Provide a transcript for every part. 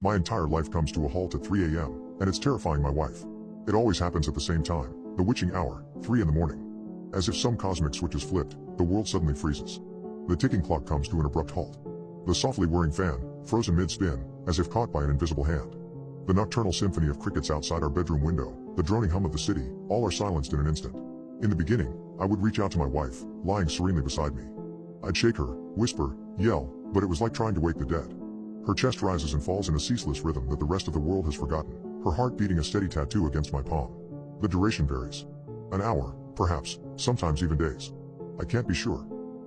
My entire life comes to a halt at 3 a.m., and it's terrifying my wife. It always happens at the same time, the witching hour, 3 in the morning. As if some cosmic switch is flipped, the world suddenly freezes. The ticking clock comes to an abrupt halt. The softly whirring fan, frozen mid-spin, as if caught by an invisible hand. The nocturnal symphony of crickets outside our bedroom window, the droning hum of the city, all are silenced in an instant. In the beginning, I would reach out to my wife, lying serenely beside me. I'd shake her, whisper, yell, but it was like trying to wake the dead. Her chest rises and falls in a ceaseless rhythm that the rest of the world has forgotten, her heart beating a steady tattoo against my palm. The duration varies. An hour, perhaps, sometimes even days. I can't be sure.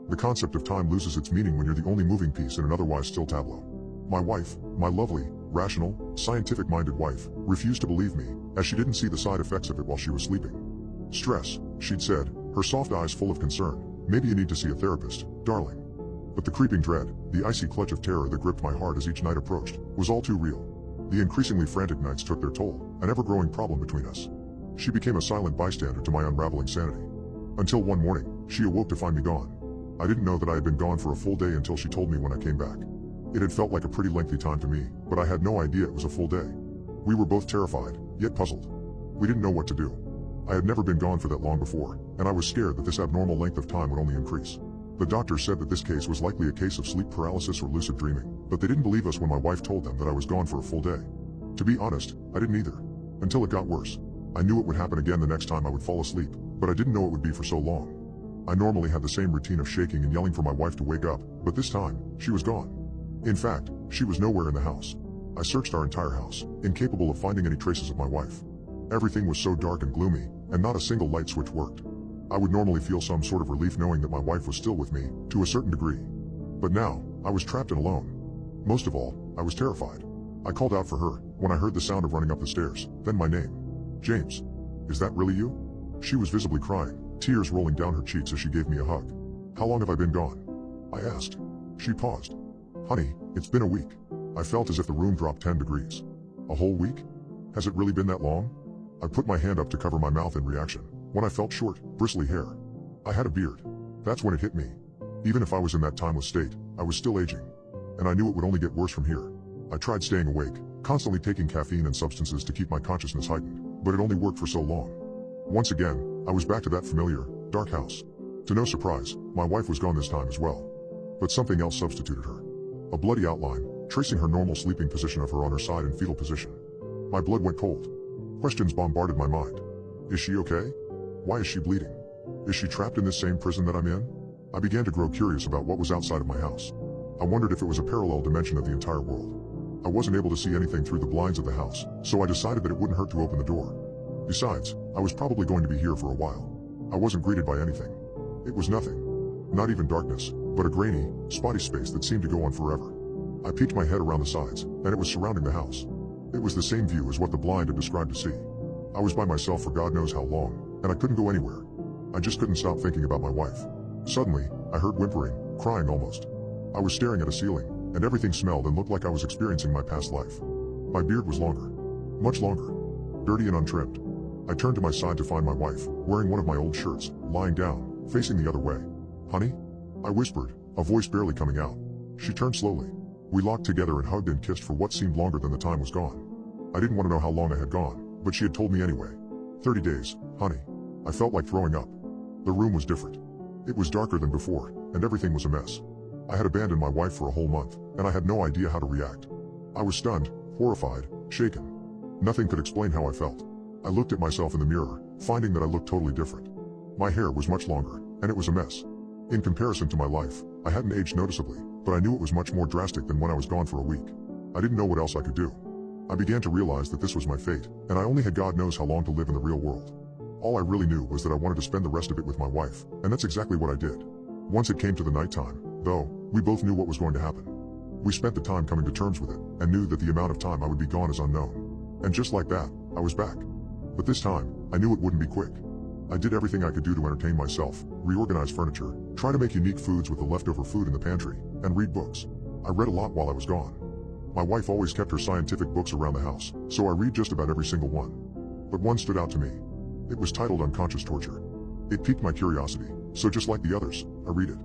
The concept of time loses its meaning when you're the only moving piece in an otherwise still tableau. My wife, my lovely, rational, scientific-minded wife, refused to believe me, as she didn't see the side effects of it while she was sleeping. Stress, she'd said, her soft eyes full of concern. Maybe you need to see a therapist, darling. But the creeping dread, the icy clutch of terror that gripped my heart as each night approached, was all too real. The increasingly frantic nights took their toll, an ever-growing problem between us. She became a silent bystander to my unraveling sanity. Until one morning, she awoke to find me gone. I didn't know that I had been gone for a full day until she told me when I came back. It had felt like a pretty lengthy time to me, but I had no idea it was a full day. We were both terrified, yet puzzled. We didn't know what to do. I had never been gone for that long before, and I was scared that this abnormal length of time would only increase. The doctor said that this case was likely a case of sleep paralysis or lucid dreaming, but they didn't believe us when my wife told them that I was gone for a full day. To be honest, I didn't either. Until it got worse. I knew it would happen again the next time I would fall asleep, but I didn't know it would be for so long. I normally had the same routine of shaking and yelling for my wife to wake up, but this time, she was gone. In fact, she was nowhere in the house. I searched our entire house, incapable of finding any traces of my wife. Everything was so dark and gloomy, and not a single light switch worked. I would normally feel some sort of relief knowing that my wife was still with me, to a certain degree. But now, I was trapped and alone. Most of all, I was terrified. I called out for her, when I heard the sound of running up the stairs, then my name. James. Is that really you? She was visibly crying, tears rolling down her cheeks as she gave me a hug. How long have I been gone? I asked. She paused. Honey, it's been a week. I felt as if the room dropped 10 degrees. A whole week? Has it really been that long? I put my hand up to cover my mouth in reaction, when I felt short, bristly hair. I had a beard. That's when it hit me. Even if I was in that timeless state, I was still aging. And I knew it would only get worse from here. I tried staying awake, constantly taking caffeine and substances to keep my consciousness heightened, but it only worked for so long. Once again, I was back to that familiar, dark house. To no surprise, my wife was gone this time as well. But something else substituted her. A bloody outline, tracing her normal sleeping position of her on her side in fetal position. My blood went cold. Questions bombarded my mind. Is she okay? Why is she bleeding? Is she trapped in this same prison that I'm in? I began to grow curious about what was outside of my house. I wondered if it was a parallel dimension of the entire world. I wasn't able to see anything through the blinds of the house, so I decided that it wouldn't hurt to open the door. Besides, I was probably going to be here for a while. I wasn't greeted by anything. It was nothing. Not even darkness, but a grainy, spotty space that seemed to go on forever. I peeked my head around the sides, and it was surrounding the house. It was the same view as what the blind had described to see. I was by myself for God knows how long, and I couldn't go anywhere. I just couldn't stop thinking about my wife. Suddenly, I heard whimpering, crying almost. I was staring at a ceiling, and everything smelled and looked like I was experiencing my past life. My beard was longer. Much longer. Dirty and untrimmed. I turned to my side to find my wife, wearing one of my old shirts, lying down, facing the other way. Honey? I whispered, a voice barely coming out. She turned slowly. We locked together and hugged and kissed for what seemed longer than the time was gone. I didn't want to know how long I had gone, but she had told me anyway. 30 days, honey. I felt like throwing up. The room was different. It was darker than before, and everything was a mess. I had abandoned my wife for a whole month, and I had no idea how to react. I was stunned, horrified, shaken. Nothing could explain how I felt. I looked at myself in the mirror, finding that I looked totally different. My hair was much longer, and it was a mess. In comparison to my life, I hadn't aged noticeably, but I knew it was much more drastic than when I was gone for a week. I didn't know what else I could do. I began to realize that this was my fate, and I only had God knows how long to live in the real world. All I really knew was that I wanted to spend the rest of it with my wife, and that's exactly what I did. Once it came to the nighttime, though, we both knew what was going to happen. We spent the time coming to terms with it, and knew that the amount of time I would be gone is unknown. And just like that, I was back. But this time, I knew it wouldn't be quick. I did everything I could do to entertain myself, reorganize furniture, try to make unique foods with the leftover food in the pantry, and read books. I read a lot while I was gone. My wife always kept her scientific books around the house, so I read just about every single one. But one stood out to me. It was titled Unconscious Torture. It piqued my curiosity, so just like the others, I read it.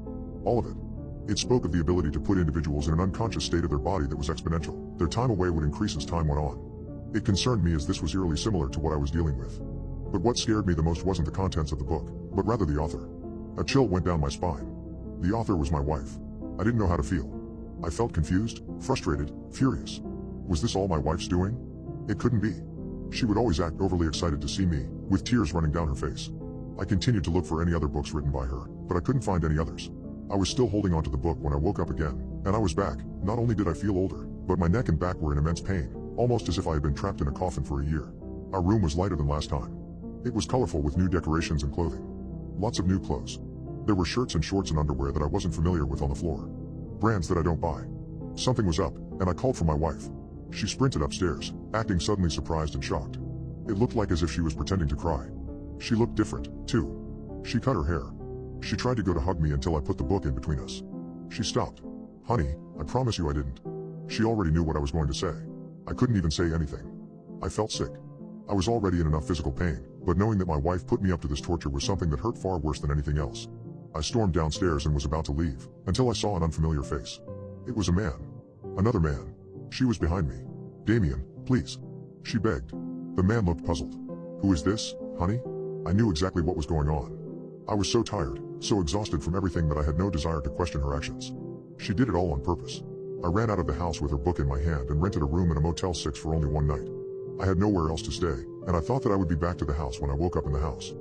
All of it. It spoke of the ability to put individuals in an unconscious state of their body that was exponential. Their time away would increase as time went on. It concerned me as this was eerily similar to what I was dealing with. But what scared me the most wasn't the contents of the book, but rather the author. A chill went down my spine. The author was my wife. I didn't know how to feel. I felt confused, frustrated, furious. Was this all my wife's doing? It couldn't be. She would always act overly excited to see me, with tears running down her face. I continued to look for any other books written by her, but I couldn't find any others. I was still holding onto the book when I woke up again, and I was back. Not only did I feel older, but my neck and back were in immense pain, almost as if I had been trapped in a coffin for a year. Our room was lighter than last time. It was colorful with new decorations and clothing. Lots of new clothes. There were shirts and shorts and underwear that I wasn't familiar with on the floor. Brands that I don't buy. Something was up, and I called for my wife. She sprinted upstairs, acting suddenly surprised and shocked. It looked like as if she was pretending to cry. She looked different, too. She cut her hair. She tried to go to hug me until I put the book in between us. She stopped. Honey, I promise you I didn't. She already knew what I was going to say. I couldn't even say anything. I felt sick. I was already in enough physical pain, but knowing that my wife put me up to this torture was something that hurt far worse than anything else. I stormed downstairs and was about to leave, until I saw an unfamiliar face. It was a man. Another man. She was behind me. Damien, please. She begged. The man looked puzzled. Who is this, honey? I knew exactly what was going on. I was so tired, so exhausted from everything that I had no desire to question her actions. She did it all on purpose. I ran out of the house with her book in my hand and rented a room in a Motel 6 for only one night. I had nowhere else to stay, and I thought that I would be back to the house when I woke up in the house.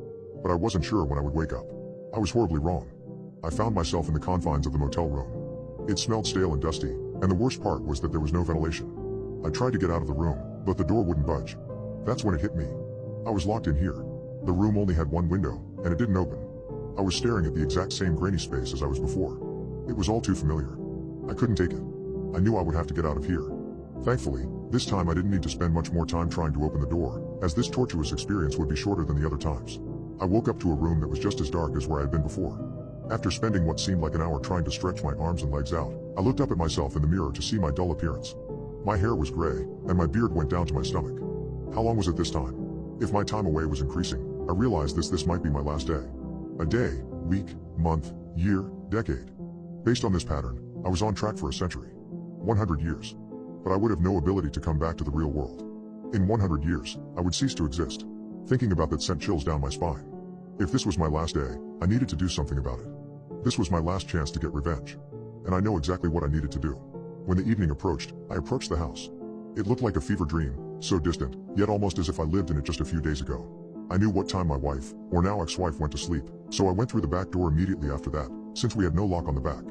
But I wasn't sure when I would wake up. I was horribly wrong. I found myself in the confines of the motel room. It smelled stale and dusty, and the worst part was that there was no ventilation. I tried to get out of the room, but the door wouldn't budge. That's when it hit me. I was locked in here. The room only had one window, and it didn't open. I was staring at the exact same grainy space as I was before. It was all too familiar. I couldn't take it. I knew I would have to get out of here. Thankfully, this time I didn't need to spend much more time trying to open the door, as this tortuous experience would be shorter than the other times. I woke up to a room that was just as dark as where I had been before. After spending what seemed like an hour trying to stretch my arms and legs out, I looked up at myself in the mirror to see my dull appearance. My hair was gray, and my beard went down to my stomach. How long was it this time? If my time away was increasing, I realized this might be my last day. A day, week, month, year, decade. Based on this pattern, I was on track for a century. 100 years. But I would have no ability to come back to the real world. In 100 years, I would cease to exist. Thinking about that sent chills down my spine. If this was my last day, I needed to do something about it. This was my last chance to get revenge. And I know exactly what I needed to do. When the evening approached, I approached the house. It looked like a fever dream, so distant, yet almost as if I lived in it just a few days ago. I knew what time my wife, or now ex-wife, went to sleep, so I went through the back door immediately after that, since we had no lock on the back.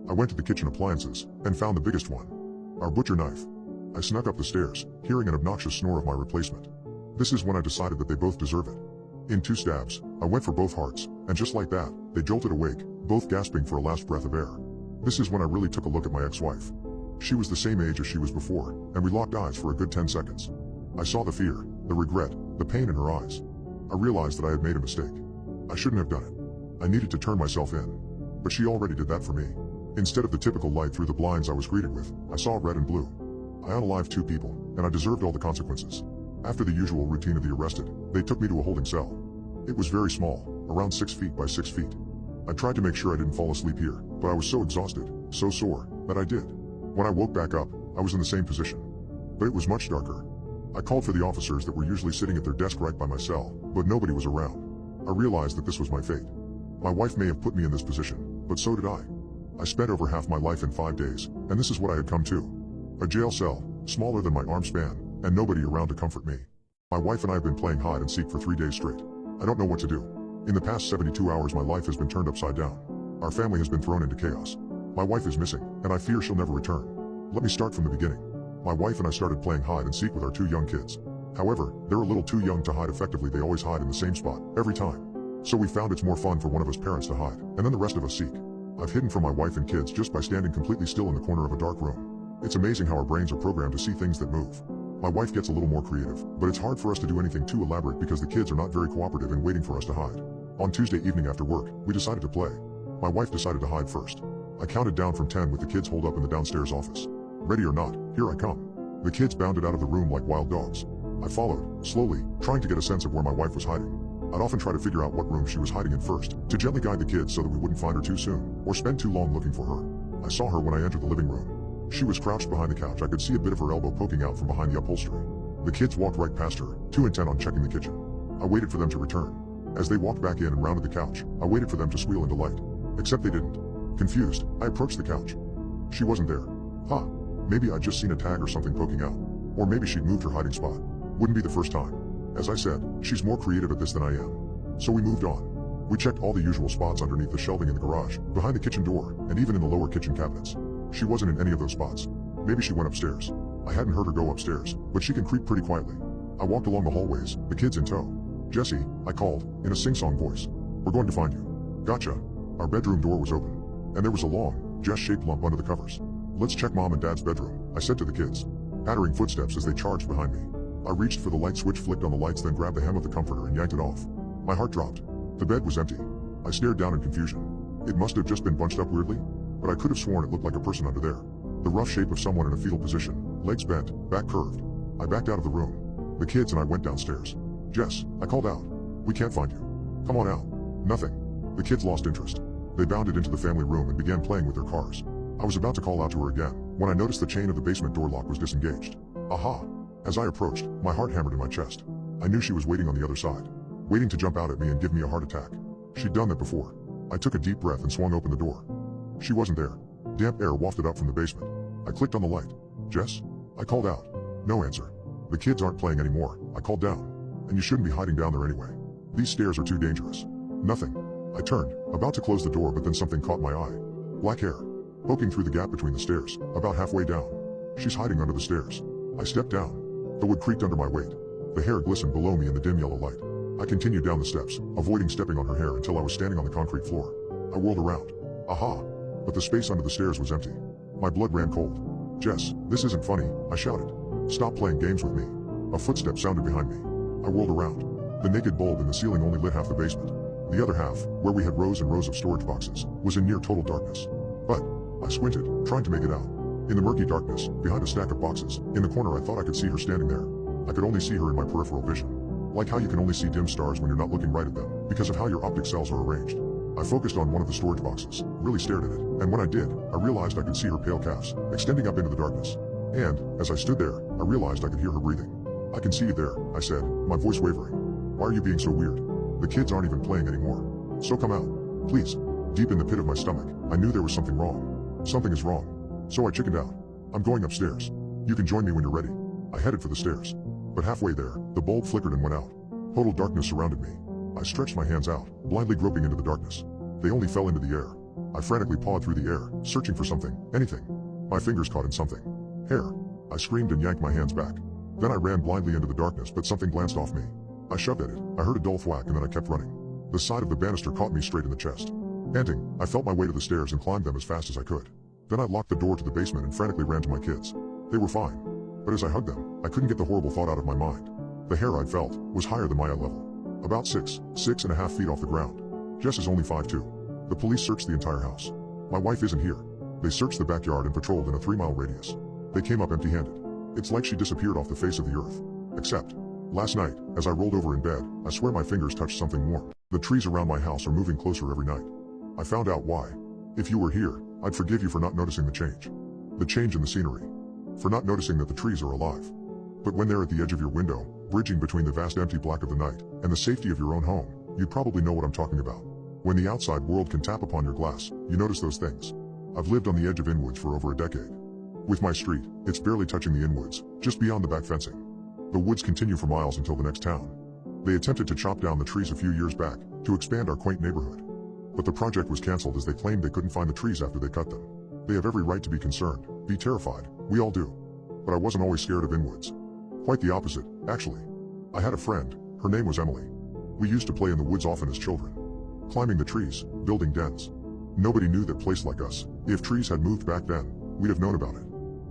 I went to the kitchen appliances, and found the biggest one. Our butcher knife. I snuck up the stairs, hearing an obnoxious snore of my replacement. This is when I decided that they both deserve it. In 2 stabs, I went for both hearts, and just like that, they jolted awake, both gasping for a last breath of air. This is when I really took a look at my ex-wife. She was the same age as she was before, and we locked eyes for a good 10 seconds. I saw the fear, the regret, the pain in her eyes. I realized that I had made a mistake. I shouldn't have done it. I needed to turn myself in. But she already did that for me. Instead of the typical light through the blinds I was greeted with, I saw red and blue. I unalived 2 people, and I deserved all the consequences. After the usual routine of the arrested, they took me to a holding cell. It was very small, around 6 feet by 6 feet. I tried to make sure I didn't fall asleep here, but I was so exhausted, so sore, that I did. When I woke back up, I was in the same position. But it was much darker. I called for the officers that were usually sitting at their desk right by my cell, but nobody was around. I realized that this was my fate. My wife may have put me in this position, but so did I. I spent over half my life in 5 days, and this is what I had come to. A jail cell, smaller than my arm span, and nobody around to comfort me. My wife and I have been playing hide and seek for 3 days straight. I don't know what to do. In the past 72 hours my life has been turned upside down. Our family has been thrown into chaos. My wife is missing, and I fear she'll never return. Let me start from the beginning. My wife and I started playing hide and seek with our 2 young kids. However, they're a little too young to hide effectively. They always hide in the same spot, every time. So we found it's more fun for one of us parents to hide, and then the rest of us seek. I've hidden from my wife and kids just by standing completely still in the corner of a dark room. It's amazing how our brains are programmed to see things that move. My wife gets a little more creative, but it's hard for us to do anything too elaborate because the kids are not very cooperative in waiting for us to hide. On Tuesday evening after work, we decided to play. My wife decided to hide first. I counted down from 10 with the kids holed up in the downstairs office. Ready or not, here I come. The kids bounded out of the room like wild dogs. I followed, slowly, trying to get a sense of where my wife was hiding. I'd often try to figure out what room she was hiding in first, to gently guide the kids so that we wouldn't find her too soon, or spend too long looking for her. I saw her when I entered the living room. She was crouched behind the couch. I could see a bit of her elbow poking out from behind the upholstery. The kids walked right past her, too intent on checking the kitchen. I waited for them to return. As they walked back in and rounded the couch, I waited for them to squeal into light. Except they didn't. Confused, I approached the couch. She wasn't there. Huh. Maybe I'd just seen a tag or something poking out. Or maybe she'd moved her hiding spot. Wouldn't be the first time. As I said, she's more creative at this than I am. So we moved on. We checked all the usual spots underneath the shelving in the garage, behind the kitchen door, and even in the lower kitchen cabinets. She wasn't in any of those spots. Maybe she went upstairs. I hadn't heard her go upstairs, but she can creep pretty quietly. I walked along the hallways, the kids in tow. Jesse, I called, in a sing-song voice. We're going to find you. Gotcha. Our bedroom door was open, and there was a long, just-shaped lump under the covers. Let's check Mom and Dad's bedroom, I said to the kids. Pattering footsteps as they charged behind me. I reached for the light switch, flicked on the lights, then grabbed the hem of the comforter and yanked it off. My heart dropped. The bed was empty. I stared down in confusion. It must have just been bunched up weirdly, but I could have sworn it looked like a person under there. The rough shape of someone in a fetal position, legs bent, back curved. I backed out of the room. The kids and I went downstairs. Jess, I called out. We can't find you. Come on out. Nothing. The kids lost interest. They bounded into the family room and began playing with their cars. I was about to call out to her again, when I noticed the chain of the basement door lock was disengaged. Aha! As I approached, my heart hammered in my chest. I knew she was waiting on the other side. Waiting to jump out at me and give me a heart attack. She'd done that before. I took a deep breath and swung open the door. She wasn't there. Damp air wafted up from the basement. I clicked on the light. Jess? I called out. No answer. The kids aren't playing anymore, I called down. And you shouldn't be hiding down there anyway. These stairs are too dangerous. Nothing. I turned, about to close the door, but then something caught my eye. Black hair. Poking through the gap between the stairs, about halfway down. She's hiding under the stairs. I stepped down. The wood creaked under my weight. The hair glistened below me in the dim yellow light. I continued down the steps, avoiding stepping on her hair until I was standing on the concrete floor. I whirled around. Aha! But the space under the stairs was empty. My blood ran cold. Jess, this isn't funny, I shouted. Stop playing games with me. A footstep sounded behind me. I whirled around. The naked bulb in the ceiling only lit half the basement. The other half, where we had rows and rows of storage boxes, was in near total darkness. But I squinted, trying to make it out. In the murky darkness, behind a stack of boxes, in the corner I thought I could see her standing there. I could only see her in my peripheral vision. Like how you can only see dim stars when you're not looking right at them, because of how your optic cells are arranged. I focused on one of the storage boxes, really stared at it, and when I did, I realized I could see her pale calves, extending up into the darkness. And, as I stood there, I realized I could hear her breathing. I can see you there, I said, my voice wavering. Why are you being so weird? The kids aren't even playing anymore. So come out. Please. Deep in the pit of my stomach, I knew there was something wrong. Something is wrong. So I chickened out. I'm going upstairs. You can join me when you're ready. I headed for the stairs. But halfway there, the bulb flickered and went out. Total darkness surrounded me. I stretched my hands out, blindly groping into the darkness. They only fell into the air. I frantically pawed through the air, searching for something, anything. My fingers caught in something. Hair. I screamed and yanked my hands back. Then I ran blindly into the darkness, but something glanced off me. I shoved at it. I heard a dull thwack and then I kept running. The side of the banister caught me straight in the chest. Panting, I felt my way to the stairs and climbed them as fast as I could. Then I locked the door to the basement and frantically ran to my kids. They were fine. But as I hugged them, I couldn't get the horrible thought out of my mind. The hair I'd felt was higher than my eye level. About 6.5 feet off the ground. Jess is only 5'2". The police searched the entire house. My wife isn't here. They searched the backyard and patrolled in a 3-mile radius. They came up empty-handed. It's like she disappeared off the face of the earth. Except, last night, as I rolled over in bed, I swear my fingers touched something warm. The trees around my house are moving closer every night. I found out why. If you were here, I'd forgive you for not noticing the change. The change in the scenery. For not noticing that the trees are alive. But when they're at the edge of your window, bridging between the vast empty black of the night, and the safety of your own home, you'd probably know what I'm talking about. When the outside world can tap upon your glass, you notice those things. I've lived on the edge of Inwoods for over a decade. With my street, it's barely touching the Inwoods, just beyond the back fencing. The woods continue for miles until the next town. They attempted to chop down the trees a few years back, to expand our quaint neighborhood. But the project was cancelled as they claimed they couldn't find the trees after they cut them. They have every right to be concerned, be terrified, we all do. But I wasn't always scared of Inwoods. Quite the opposite, actually. I had a friend, her name was Emily. We used to play in the woods often as children. Climbing the trees, building dens. Nobody knew that place like us. If trees had moved back then, we'd have known about it.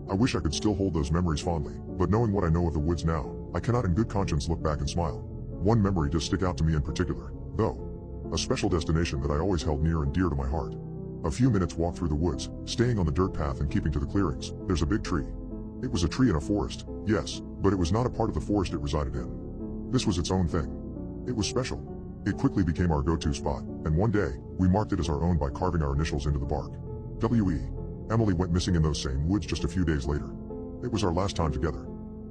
I wish I could still hold those memories fondly, but knowing what I know of the woods now, I cannot in good conscience look back and smile. One memory does stick out to me in particular, though. A special destination that I always held near and dear to my heart. A few minutes walk through the woods, staying on the dirt path and keeping to the clearings. There's a big tree. It was a tree in a forest, yes, but it was not a part of the forest it resided in. This was its own thing. It was special. It quickly became our go-to spot, and one day, we marked it as our own by carving our initials into the bark. W.E. Emily went missing in those same woods just a few days later. It was our last time together.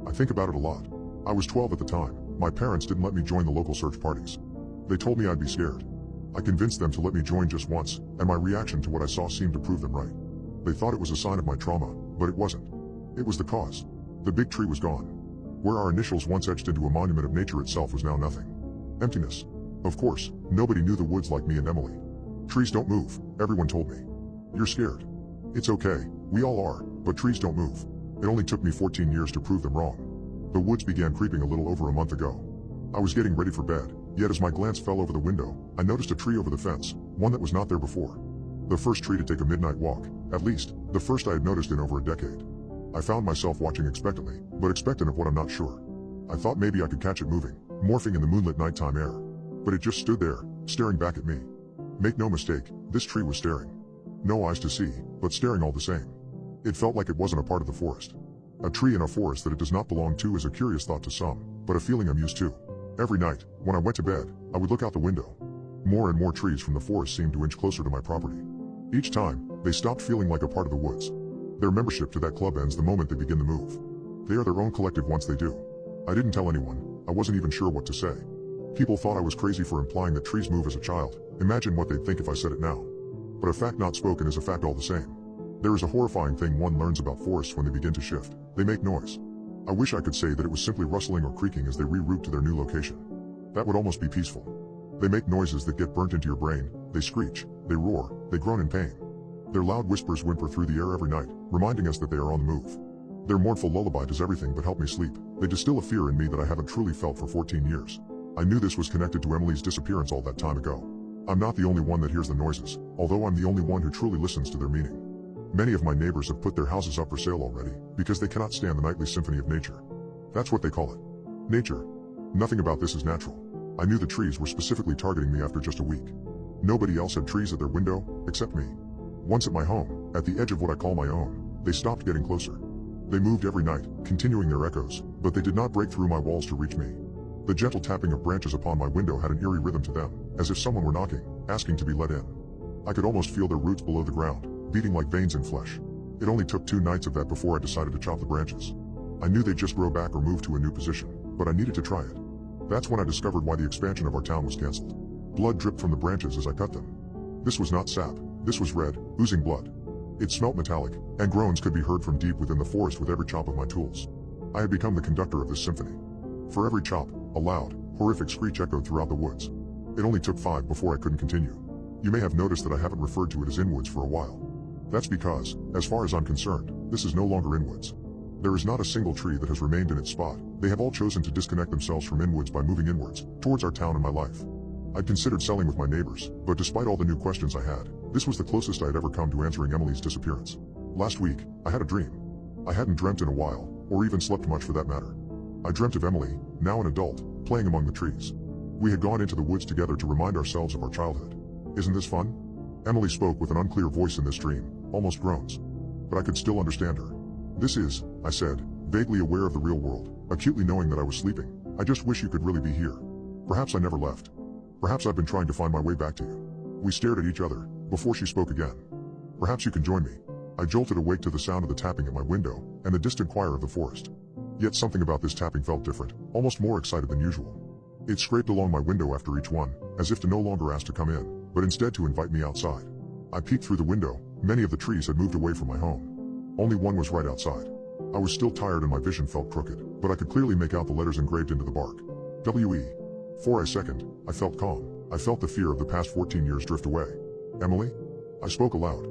I think about it a lot. I was 12 at the time. My parents didn't let me join the local search parties. They told me I'd be scared. I convinced them to let me join just once, and my reaction to what I saw seemed to prove them right. They thought it was a sign of my trauma, but it wasn't. It was the cause. The big tree was gone. Where our initials once etched into a monument of nature itself was now nothing. Emptiness. Of course, nobody knew the woods like me and Emily. Trees don't move, everyone told me. You're scared. It's okay, we all are, but trees don't move. It only took me 14 years to prove them wrong. The woods began creeping a little over a month ago. I was getting ready for bed, yet as my glance fell over the window, I noticed a tree over the fence, one that was not there before. The first tree to take a midnight walk, at least, the first I had noticed in over a decade. I found myself watching expectantly, but expectant of what I'm not sure. I thought maybe I could catch it moving, morphing in the moonlit nighttime air. But it just stood there, staring back at me. Make no mistake, this tree was staring. No eyes to see, but staring all the same. It felt like it wasn't a part of the forest. A tree in a forest that it does not belong to is a curious thought to some, but a feeling I'm used to. Every night, when I went to bed, I would look out the window. More and more trees from the forest seemed to inch closer to my property. Each time, they stopped feeling like a part of the woods. Their membership to that club ends the moment they begin to move. They are their own collective once they do. I didn't tell anyone, I wasn't even sure what to say. People thought I was crazy for implying that trees move as a child. Imagine what they'd think if I said it now. But a fact not spoken is a fact all the same. There is a horrifying thing one learns about forests when they begin to shift. They make noise. I wish I could say that it was simply rustling or creaking as they reroute to their new location. That would almost be peaceful. They make noises that get burnt into your brain. They screech, they roar, they groan in pain. Their loud whispers whimper through the air every night, reminding us that they are on the move. Their mournful lullaby does everything but help me sleep. They distill a fear in me that I haven't truly felt for 14 years. I knew this was connected to Emily's disappearance all that time ago. I'm not the only one that hears the noises, although I'm the only one who truly listens to their meaning. Many of my neighbors have put their houses up for sale already, because they cannot stand the nightly symphony of nature. That's what they call it. Nature. Nothing about this is natural. I knew the trees were specifically targeting me after just a week. Nobody else had trees at their window, except me. Once at my home, at the edge of what I call my own, they stopped getting closer. They moved every night, continuing their echoes, but they did not break through my walls to reach me. The gentle tapping of branches upon my window had an eerie rhythm to them, as if someone were knocking, asking to be let in. I could almost feel their roots below the ground, beating like veins in flesh. It only took 2 nights of that before I decided to chop the branches. I knew they'd just grow back or move to a new position, but I needed to try it. That's when I discovered why the expansion of our town was cancelled. Blood dripped from the branches as I cut them. This was not sap, this was red, oozing blood. It smelt metallic, and groans could be heard from deep within the forest with every chop of my tools. I had become the conductor of this symphony. For every chop, a loud, horrific screech echoed throughout the woods. It only took 5 before I couldn't continue. You may have noticed that I haven't referred to it as inwoods for a while. That's because, as far as I'm concerned, this is no longer inwoods. There is not a single tree that has remained in its spot. They have all chosen to disconnect themselves from inwoods by moving inwards, towards our town and my life. I'd considered selling with my neighbors, but despite all the new questions I had, this was the closest I had ever come to answering Emily's disappearance. Last week, I had a dream. I hadn't dreamt in a while, or even slept much for that matter. I dreamt of Emily, now an adult, playing among the trees. We had gone into the woods together to remind ourselves of our childhood. Isn't this fun? Emily spoke with an unclear voice in this dream, almost groans. But I could still understand her. This is, I said, vaguely aware of the real world, acutely knowing that I was sleeping. I just wish you could really be here. Perhaps I never left. Perhaps I've been trying to find my way back to you. We stared at each other, before she spoke again. Perhaps you can join me. I jolted awake to the sound of the tapping at my window, and the distant choir of the forest. Yet something about this tapping felt different, almost more excited than usual. It scraped along my window after each one, as if to no longer ask to come in, but instead to invite me outside. I peeked through the window. Many of the trees had moved away from my home. Only one was right outside. I was still tired and my vision felt crooked, but I could clearly make out the letters engraved into the bark. W.E. For a second, I felt calm. I felt the fear of the past 14 years drift away. Emily? I spoke aloud.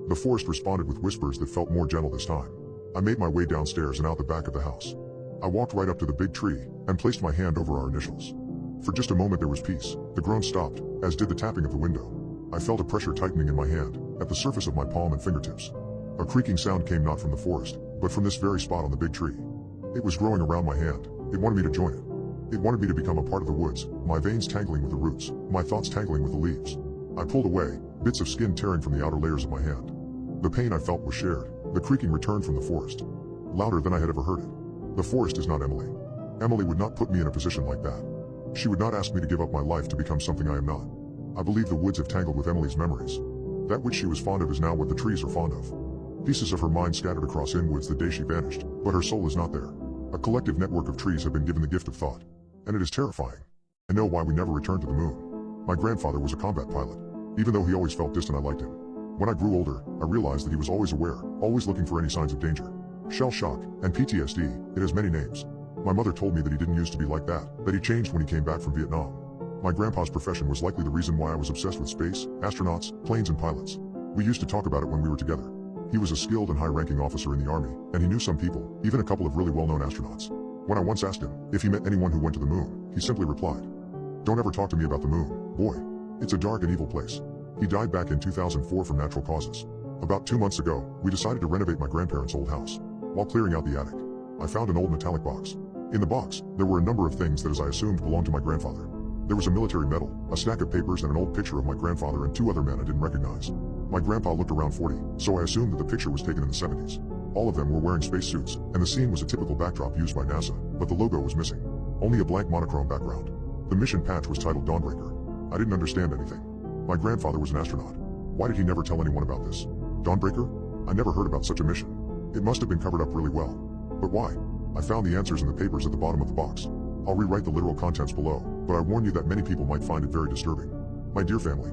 The forest responded with whispers that felt more gentle this time. I made my way downstairs and out the back of the house. I walked right up to the big tree, and placed my hand over our initials. For just a moment there was peace. The groans stopped, as did the tapping of the window. I felt a pressure tightening in my hand, at the surface of my palm and fingertips. A creaking sound came not from the forest, but from this very spot on the big tree. It was growing around my hand. It wanted me to join it. It wanted me to become a part of the woods, my veins tangling with the roots, my thoughts tangling with the leaves. I pulled away, bits of skin tearing from the outer layers of my hand. The pain I felt was shared. The creaking returned from the forest. Louder than I had ever heard it. The forest is not Emily. Emily would not put me in a position like that. She would not ask me to give up my life to become something I am not. I believe the woods have tangled with Emily's memories. That which she was fond of is now what the trees are fond of. Pieces of her mind scattered across inwoods the day she vanished, but her soul is not there. A collective network of trees have been given the gift of thought. And it is terrifying. I know why we never returned to the moon. My grandfather was a combat pilot. Even though he always felt distant, I liked him. When I grew older, I realized that he was always aware, always looking for any signs of danger. Shell shock, and PTSD, it has many names. My mother told me that he didn't used to be like that he changed when he came back from Vietnam. My grandpa's profession was likely the reason why I was obsessed with space, astronauts, planes and pilots. We used to talk about it when we were together. He was a skilled and high-ranking officer in the army, and he knew some people, even a couple of really well-known astronauts. When I once asked him if he met anyone who went to the moon, he simply replied, "Don't ever talk to me about the moon, boy. It's a dark and evil place." He died back in 2004 from natural causes. About 2 months ago, we decided to renovate my grandparents' old house. While clearing out the attic, I found an old metallic box. In the box, there were a number of things that, as I assumed, belonged to my grandfather. There was a military medal, a stack of papers and an old picture of my grandfather and 2 other men I didn't recognize. My grandpa looked around 40, so I assumed that the picture was taken in the 70s. All of them were wearing spacesuits, and the scene was a typical backdrop used by NASA, but the logo was missing. Only a blank monochrome background. The mission patch was titled Dawnbreaker. I didn't understand anything. My grandfather was an astronaut. Why did he never tell anyone about this? Dawnbreaker? I never heard about such a mission. It must have been covered up really well. But why? I found the answers in the papers at the bottom of the box. I'll rewrite the literal contents below, but I warn you that many people might find it very disturbing. My dear family,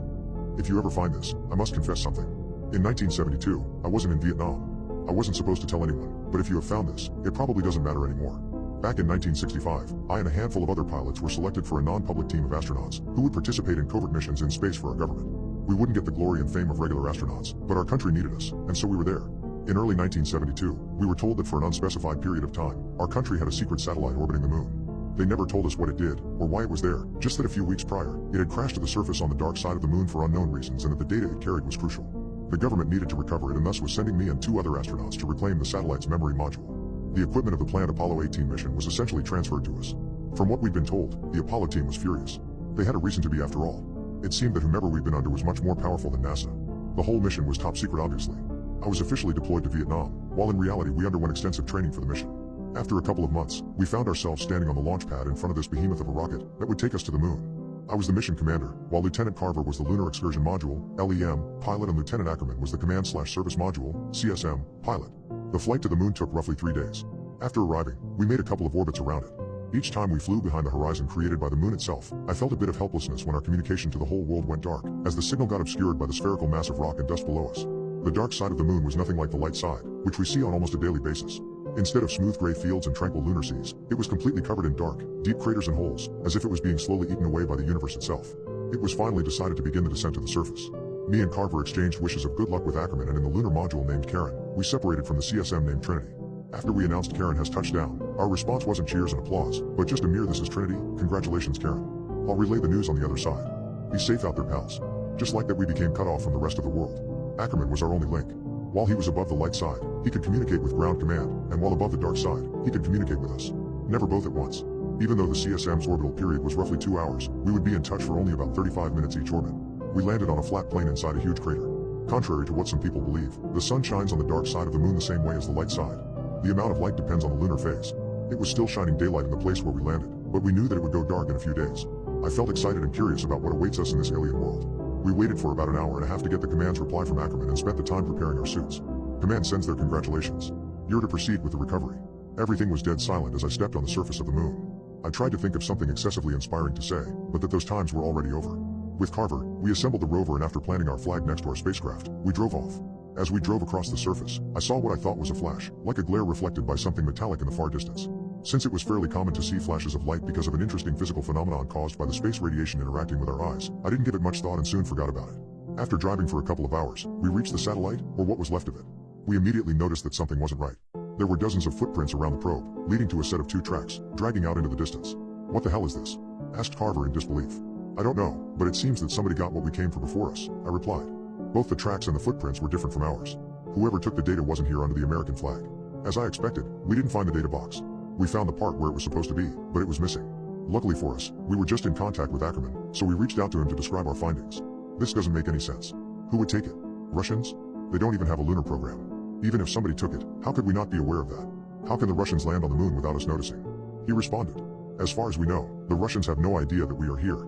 if you ever find this, I must confess something. In 1972, I wasn't in Vietnam. I wasn't supposed to tell anyone, but if you have found this, it probably doesn't matter anymore. Back in 1965, I and a handful of other pilots were selected for a non-public team of astronauts who would participate in covert missions in space for our government. We wouldn't get the glory and fame of regular astronauts, but our country needed us, and so we were there. In early 1972, we were told that for an unspecified period of time, our country had a secret satellite orbiting the moon. They never told us what it did, or why it was there, just that a few weeks prior, it had crashed to the surface on the dark side of the moon for unknown reasons and that the data it carried was crucial. The government needed to recover it and thus was sending me and 2 other astronauts to reclaim the satellite's memory module. The equipment of the planned Apollo 18 mission was essentially transferred to us. From what we'd been told, the Apollo team was furious. They had a reason to be after all. It seemed that whomever we'd been under was much more powerful than NASA. The whole mission was top secret obviously. I was officially deployed to Vietnam, while in reality we underwent extensive training for the mission. After a couple of months, we found ourselves standing on the launch pad in front of this behemoth of a rocket that would take us to the moon. I was the mission commander, while Lieutenant Carver was the Lunar Excursion Module, LEM, pilot, and Lieutenant Ackerman was the Command/Service Module, CSM, pilot. The flight to the moon took roughly 3 days. After arriving, we made a couple of orbits around it. Each time we flew behind the horizon created by the moon itself, I felt a bit of helplessness when our communication to the whole world went dark, as the signal got obscured by the spherical mass of rock and dust below us. The dark side of the moon was nothing like the light side, which we see on almost a daily basis. Instead of smooth gray fields and tranquil lunar seas, it was completely covered in dark, deep craters and holes, as if it was being slowly eaten away by the universe itself. It was finally decided to begin the descent to the surface. Me and Carver exchanged wishes of good luck with Ackerman, and in the lunar module named Karen, we separated from the CSM named Trinity. After we announced Karen has touched down, our response wasn't cheers and applause, but just a mere "This is Trinity, congratulations Karen. I'll relay the news on the other side. Be safe out there, pals." Just like that, we became cut off from the rest of the world. Ackerman was our only link. While he was above the light side, he could communicate with ground command, and while above the dark side, he could communicate with us. Never both at once. Even though the CSM's orbital period was roughly 2 hours, we would be in touch for only about 35 minutes each orbit. We landed on a flat plane inside a huge crater. Contrary to what some people believe, the sun shines on the dark side of the moon the same way as the light side. The amount of light depends on the lunar phase. It was still shining daylight in the place where we landed, but we knew that it would go dark in a few days. I felt excited and curious about what awaits us in this alien world. We waited for about an hour and a half to get the command's reply from Ackerman and spent the time preparing our suits. Command sends their congratulations. You're to proceed with the recovery. Everything was dead silent as I stepped on the surface of the moon. I tried to think of something excessively inspiring to say, but that those times were already over. With Carver, we assembled the rover, and after planting our flag next to our spacecraft, we drove off. As we drove across the surface, I saw what I thought was a flash, like a glare reflected by something metallic in the far distance. Since it was fairly common to see flashes of light because of an interesting physical phenomenon caused by the space radiation interacting with our eyes, I didn't give it much thought and soon forgot about it. After driving for a couple of hours, we reached the satellite, or what was left of it. We immediately noticed that something wasn't right. There were dozens of footprints around the probe, leading to a set of 2 tracks, dragging out into the distance. "What the hell is this?" asked Carver in disbelief. "I don't know, but it seems that somebody got what we came for before us," I replied. Both the tracks and the footprints were different from ours. Whoever took the data wasn't here under the American flag. As I expected, we didn't find the data box. We found the part where it was supposed to be, but it was missing. Luckily for us, we were just in contact with Ackerman, so we reached out to him to describe our findings. "This doesn't make any sense. Who would take it? Russians? They don't even have a lunar program. Even if somebody took it, how could we not be aware of that? How can the Russians land on the moon without us noticing?" He responded, "As far as we know, the Russians have no idea that we are here,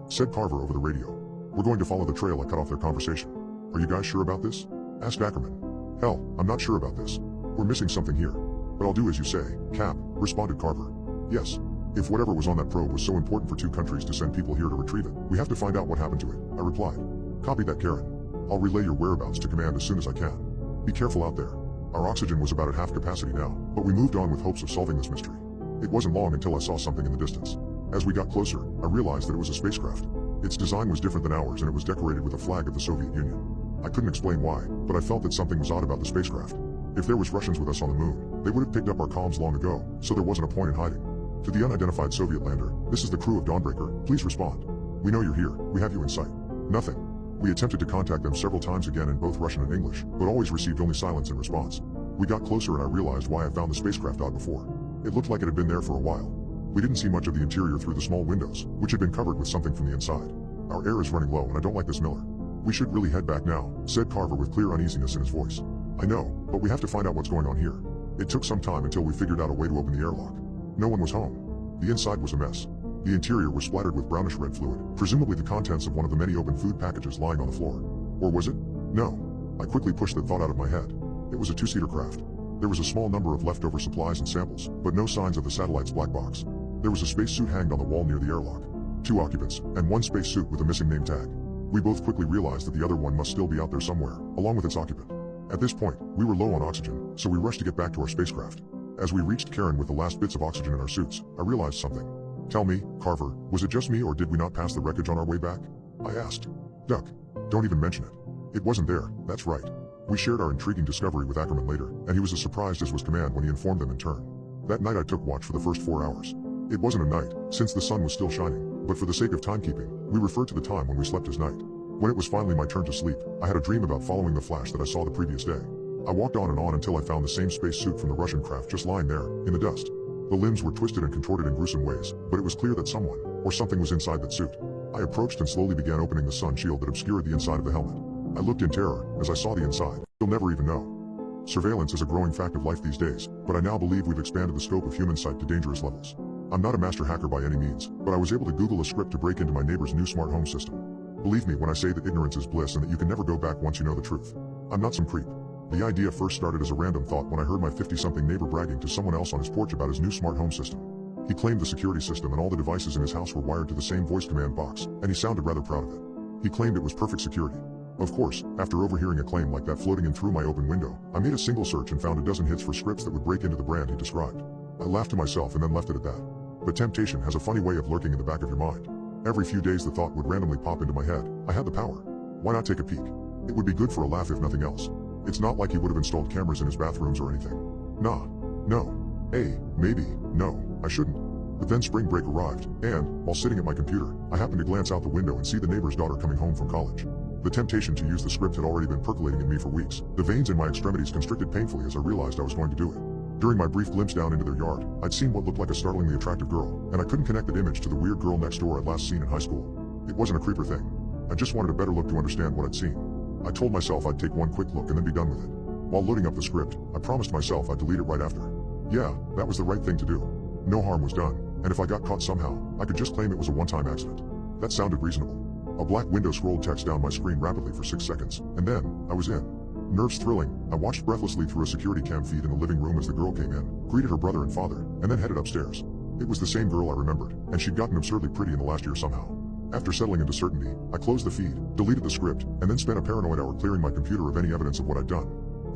said Carver over the radio. "We're going to follow the trail I cut off their conversation." "Are you guys sure about this?" asked Ackerman. Hell, I'm not sure about this. We're missing something here. But I'll do as you say, Cap, responded Carver. Yes. If whatever was on that probe was so important for two countries to send people here to retrieve it, we have to find out what happened to it, I replied. Copy that, Karen. I'll relay your whereabouts to command as soon as I can. Be careful out there. Our oxygen was about at half capacity now, but we moved on with hopes of solving this mystery. It wasn't long until I saw something in the distance. As we got closer, I realized that it was a spacecraft. Its design was different than ours and it was decorated with a flag of the Soviet Union. I couldn't explain why, but I felt that something was odd about the spacecraft. If there was Russians with us on the moon, they would have picked up our comms long ago, so there wasn't a point in hiding. To the unidentified Soviet lander, this is the crew of Dawnbreaker, please respond. We know you're here, we have you in sight. Nothing. We attempted to contact them several times again in both Russian and English, but always received only silence in response. We got closer and I realized why I found the spacecraft odd before. It looked like it had been there for a while. We didn't see much of the interior through the small windows, which had been covered with something from the inside. Our air is running low and I don't like this, Miller. We should really head back now, said Carver with clear uneasiness in his voice. I know, but we have to find out what's going on here. It took some time until we figured out a way to open the airlock. No one was home. The inside was a mess. The interior was splattered with brownish red fluid, presumably the contents of one of the many open food packages lying on the floor. Or was it? No. I quickly pushed that thought out of my head. It was a two-seater craft. There was a small number of leftover supplies and samples, but no signs of the satellite's black box. There was a spacesuit hanged on the wall near the airlock. 2 occupants, and 1 spacesuit with a missing name tag. We both quickly realized that the other one must still be out there somewhere, along with its occupant. At this point, we were low on oxygen, so we rushed to get back to our spacecraft. As we reached Karen with the last bits of oxygen in our suits, I realized something. Tell me, Carver, was it just me or did we not pass the wreckage on our way back? I asked. Duck. Don't even mention it. It wasn't there, that's right. We shared our intriguing discovery with Ackerman later, and he was as surprised as was Command when he informed them in turn. That night I took watch for the first 4 hours. It wasn't a night, since the sun was still shining, but for the sake of timekeeping, we referred to the time when we slept as night. When it was finally my turn to sleep, I had a dream about following the flash that I saw the previous day. I walked on and on until I found the same spacesuit from the Russian craft just lying there, in the dust. The limbs were twisted and contorted in gruesome ways, but it was clear that someone, or something was inside that suit. I approached and slowly began opening the sun shield that obscured the inside of the helmet. I looked in terror, as I saw the inside. You'll never even know. Surveillance is a growing fact of life these days, but I now believe we've expanded the scope of human sight to dangerous levels. I'm not a master hacker by any means, but I was able to Google a script to break into my neighbor's new smart home system. Believe me when I say that ignorance is bliss and that you can never go back once you know the truth. I'm not some creep. The idea first started as a random thought when I heard my 50-something neighbor bragging to someone else on his porch about his new smart home system. He claimed the security system and all the devices in his house were wired to the same voice command box, and he sounded rather proud of it. He claimed it was perfect security. Of course, after overhearing a claim like that floating in through my open window, I made a single search and found a dozen hits for scripts that would break into the brand he described. I laughed to myself and then left it at that. But temptation has a funny way of lurking in the back of your mind. Every few days the thought would randomly pop into my head, I had the power. Why not take a peek? It would be good for a laugh if nothing else. It's not like he would have installed cameras in his bathrooms or anything. Nah. No. Maybe. No, I shouldn't. But then spring break arrived, and, while sitting at my computer, I happened to glance out the window and see the neighbor's daughter coming home from college. The temptation to use the script had already been percolating in me for weeks. The veins in my extremities constricted painfully as I realized I was going to do it. During my brief glimpse down into their yard, I'd seen what looked like a startlingly attractive girl, and I couldn't connect that image to the weird girl next door I'd last seen in high school. It wasn't a creeper thing. I just wanted a better look to understand what I'd seen. I told myself I'd take one quick look and then be done with it. While loading up the script, I promised myself I'd delete it right after. Yeah, that was the right thing to do. No harm was done, and if I got caught somehow, I could just claim it was a one-time accident. That sounded reasonable. A black window scrolled text down my screen rapidly for 6 seconds, and then, I was in. Nerves thrilling, I watched breathlessly through a security cam feed in the living room as the girl came in, greeted her brother and father, and then headed upstairs. It was the same girl I remembered, and she'd gotten absurdly pretty in the last year somehow. After settling into certainty, I closed the feed, deleted the script, and then spent a paranoid hour clearing my computer of any evidence of what I'd done.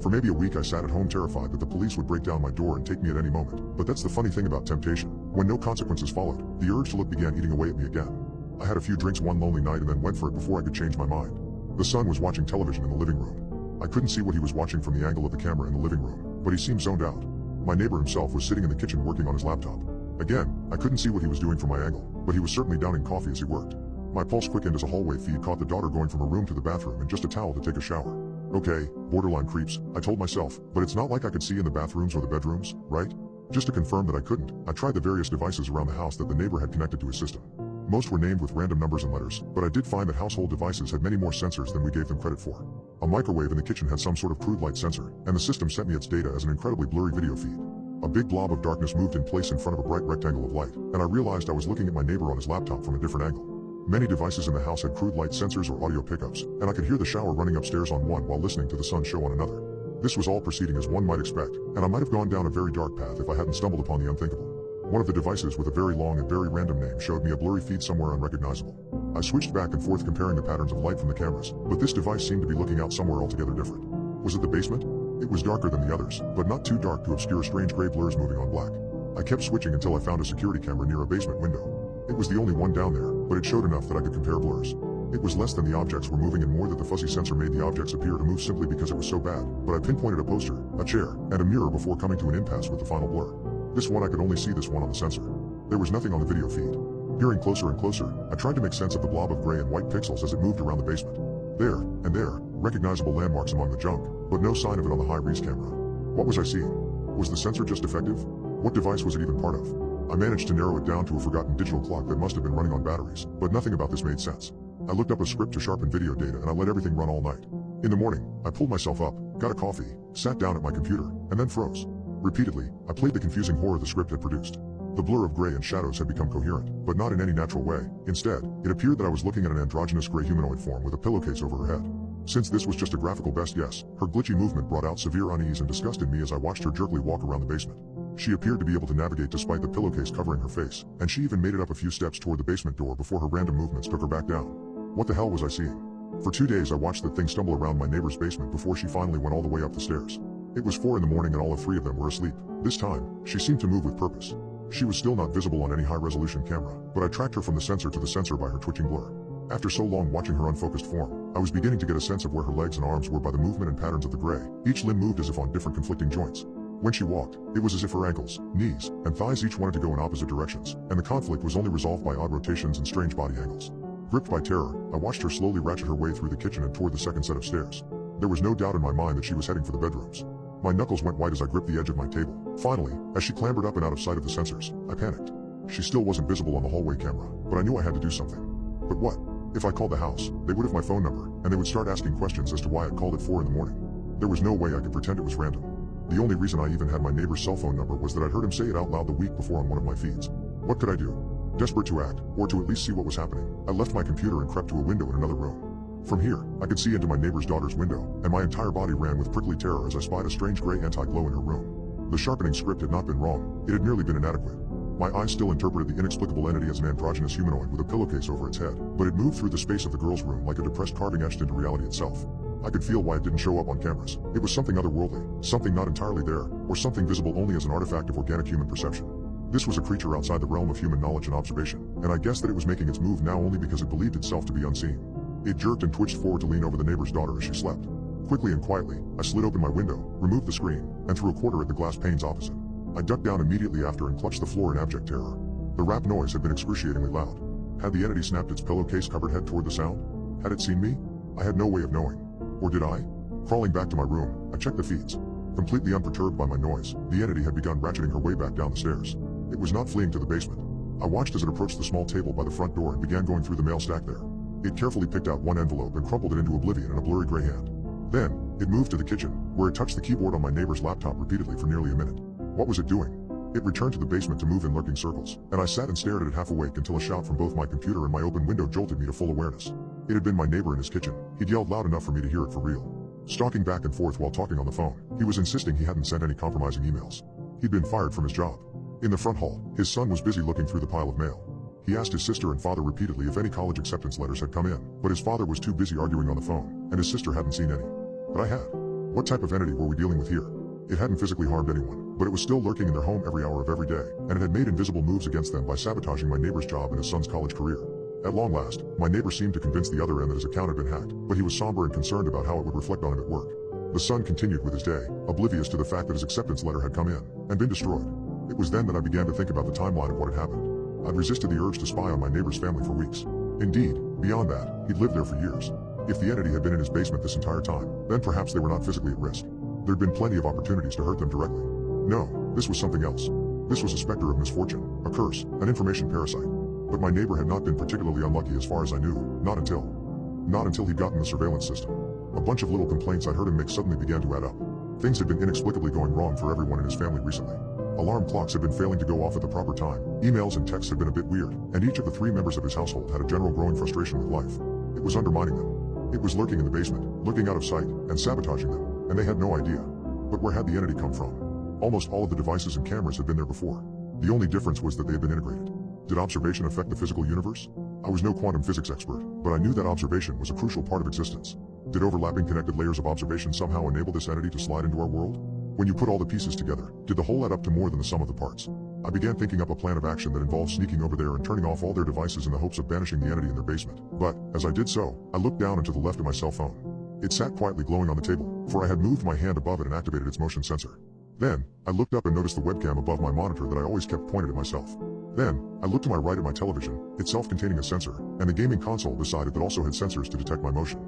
For maybe a week I sat at home terrified that the police would break down my door and take me at any moment. But that's the funny thing about temptation. When no consequences followed, the urge to look began eating away at me again. I had a few drinks one lonely night and then went for it before I could change my mind. The son was watching television in the living room. I couldn't see what he was watching from the angle of the camera in the living room, but he seemed zoned out. My neighbor himself was sitting in the kitchen working on his laptop. Again, I couldn't see what he was doing from my angle, but he was certainly downing coffee as he worked. My pulse quickened as a hallway feed caught the daughter going from a room to the bathroom and just a towel to take a shower. Okay, borderline creeps, I told myself, but it's not like I could see in the bathrooms or the bedrooms, right? Just to confirm that I couldn't, I tried the various devices around the house that the neighbor had connected to his system. Most were named with random numbers and letters, but I did find that household devices had many more sensors than we gave them credit for. A microwave in the kitchen had some sort of crude light sensor, and the system sent me its data as an incredibly blurry video feed. A big blob of darkness moved in place in front of a bright rectangle of light, and I realized I was looking at my neighbor on his laptop from a different angle. Many devices in the house had crude light sensors or audio pickups, and I could hear the shower running upstairs on one while listening to the son's show on another. This was all proceeding as one might expect, and I might have gone down a very dark path if I hadn't stumbled upon the unthinkable. One of the devices with a very long and very random name showed me a blurry feed somewhere unrecognizable. I switched back and forth comparing the patterns of light from the cameras, but this device seemed to be looking out somewhere altogether different. Was it the basement? It was darker than the others, but not too dark to obscure strange gray blurs moving on black. I kept switching until I found a security camera near a basement window. It was the only one down there, but it showed enough that I could compare blurs. It was less than the objects were moving and more that the fuzzy sensor made the objects appear to move simply because it was so bad, but I pinpointed a poster, a chair, and a mirror before coming to an impasse with the final blur. This one I could only see this one on the sensor. There was nothing on the video feed. Peering closer and closer, I tried to make sense of the blob of gray and white pixels as it moved around the basement. There, and there, recognizable landmarks among the junk, but no sign of it on the high-res camera. What was I seeing? Was the sensor just defective? What device was it even part of? I managed to narrow it down to a forgotten digital clock that must have been running on batteries, but nothing about this made sense. I looked up a script to sharpen video data and I let everything run all night. In the morning, I pulled myself up, got a coffee, sat down at my computer, and then froze. Repeatedly, I played the confusing horror the script had produced. The blur of gray and shadows had become coherent, but not in any natural way. Instead, it appeared that I was looking at an androgynous gray humanoid form with a pillowcase over her head. Since this was just a graphical best guess, her glitchy movement brought out severe unease and disgust in me as I watched her jerkily walk around the basement. She appeared to be able to navigate despite the pillowcase covering her face, and she even made it up a few steps toward the basement door before her random movements took her back down. What the hell was I seeing? For 2 days I watched that thing stumble around my neighbor's basement before she finally went all the way up the stairs. It was 4 in the morning and all of 3 of them were asleep. This time, she seemed to move with purpose. She was still not visible on any high-resolution camera, but I tracked her from the sensor to the sensor by her twitching blur. After so long watching her unfocused form, I was beginning to get a sense of where her legs and arms were by the movement and patterns of the gray. Each limb moved as if on different conflicting joints. When she walked, it was as if her ankles, knees, and thighs each wanted to go in opposite directions, and the conflict was only resolved by odd rotations and strange body angles. Gripped by terror, I watched her slowly ratchet her way through the kitchen and toward the second set of stairs. There was no doubt in my mind that she was heading for the bedrooms. My knuckles went white as I gripped the edge of my table. Finally, as she clambered up and out of sight of the sensors, I panicked. She still wasn't visible on the hallway camera, but I knew I had to do something. But what? If I called the house, they would have my phone number, and they would start asking questions as to why I'd called at 4 in the morning. There was no way I could pretend it was random. The only reason I even had my neighbor's cell phone number was that I'd heard him say it out loud the week before on one of my feeds. What could I do? Desperate to act, or to at least see what was happening, I left my computer and crept to a window in another room. From here, I could see into my neighbor's daughter's window, and my entire body ran with prickly terror as I spied a strange gray anti-glow in her room. The sharpening script had not been wrong, it had merely been inadequate. My eyes still interpreted the inexplicable entity as an androgynous humanoid with a pillowcase over its head, but it moved through the space of the girl's room like a depressed carving etched into reality itself. I could feel why it didn't show up on cameras. It was something otherworldly, something not entirely there, or something visible only as an artifact of organic human perception. This was a creature outside the realm of human knowledge and observation, and I guessed that it was making its move now only because it believed itself to be unseen. It jerked and twitched forward to lean over the neighbor's daughter as she slept. Quickly and quietly, I slid open my window, removed the screen, and threw a quarter at the glass panes opposite. I ducked down immediately after and clutched the floor in abject terror. The rap noise had been excruciatingly loud. Had the entity snapped its pillowcase-covered head toward the sound? Had it seen me? I had no way of knowing. Or did I? Crawling back to my room, I checked the feeds. Completely unperturbed by my noise, the entity had begun ratcheting her way back down the stairs. It was not fleeing to the basement. I watched as it approached the small table by the front door and began going through the mail stack there. It carefully picked out one envelope and crumpled it into oblivion in a blurry gray hand. Then, it moved to the kitchen, where it touched the keyboard on my neighbor's laptop repeatedly for nearly a minute. What was it doing? It returned to the basement to move in lurking circles, and I sat and stared at it half awake until a shout from both my computer and my open window jolted me to full awareness. It had been my neighbor in his kitchen. He'd yelled loud enough for me to hear it for real. Stalking back and forth while talking on the phone, he was insisting he hadn't sent any compromising emails. He'd been fired from his job. In the front hall, his son was busy looking through the pile of mail. He asked his sister and father repeatedly if any college acceptance letters had come in, but his father was too busy arguing on the phone, and his sister hadn't seen any. But I had. What type of entity were we dealing with here? It hadn't physically harmed anyone, but it was still lurking in their home every hour of every day, and it had made invisible moves against them by sabotaging my neighbor's job and his son's college career. At long last, my neighbor seemed to convince the other end that his account had been hacked, but he was somber and concerned about how it would reflect on him at work. The son continued with his day, oblivious to the fact that his acceptance letter had come in, and been destroyed. It was then that I began to think about the timeline of what had happened. I'd resisted the urge to spy on my neighbor's family for weeks. Indeed, beyond that, he'd lived there for years. If the entity had been in his basement this entire time, then perhaps they were not physically at risk. There'd been plenty of opportunities to hurt them directly. No, this was something else. This was a specter of misfortune, a curse, an information parasite. But my neighbor had not been particularly unlucky as far as I knew, not until he'd gotten the surveillance system. A bunch of little complaints I'd heard him make suddenly began to add up. Things had been inexplicably going wrong for everyone in his family recently. Alarm clocks had been failing to go off at the proper time, emails and texts had been a bit weird, and each of the 3 members of his household had a general growing frustration with life. It was undermining them. It was lurking in the basement, looking out of sight, and sabotaging them. and they had no idea. But where had the entity come from? Almost all of the devices and cameras had been there before. The only difference was that they had been integrated. Did observation affect the physical universe? I was no quantum physics expert, but I knew that observation was a crucial part of existence. Did overlapping connected layers of observation somehow enable this entity to slide into our world? When you put all the pieces together, did the whole add up to more than the sum of the parts? I began thinking up a plan of action that involved sneaking over there and turning off all their devices in the hopes of banishing the entity in their basement. But, as I did so, I looked down and to the left of my cell phone. It sat quietly glowing on the table, for I had moved my hand above it and activated its motion sensor. Then, I looked up and noticed the webcam above my monitor that I always kept pointed at myself. Then, I looked to my right at my television, itself containing a sensor, and the gaming console beside it that also had sensors to detect my motion.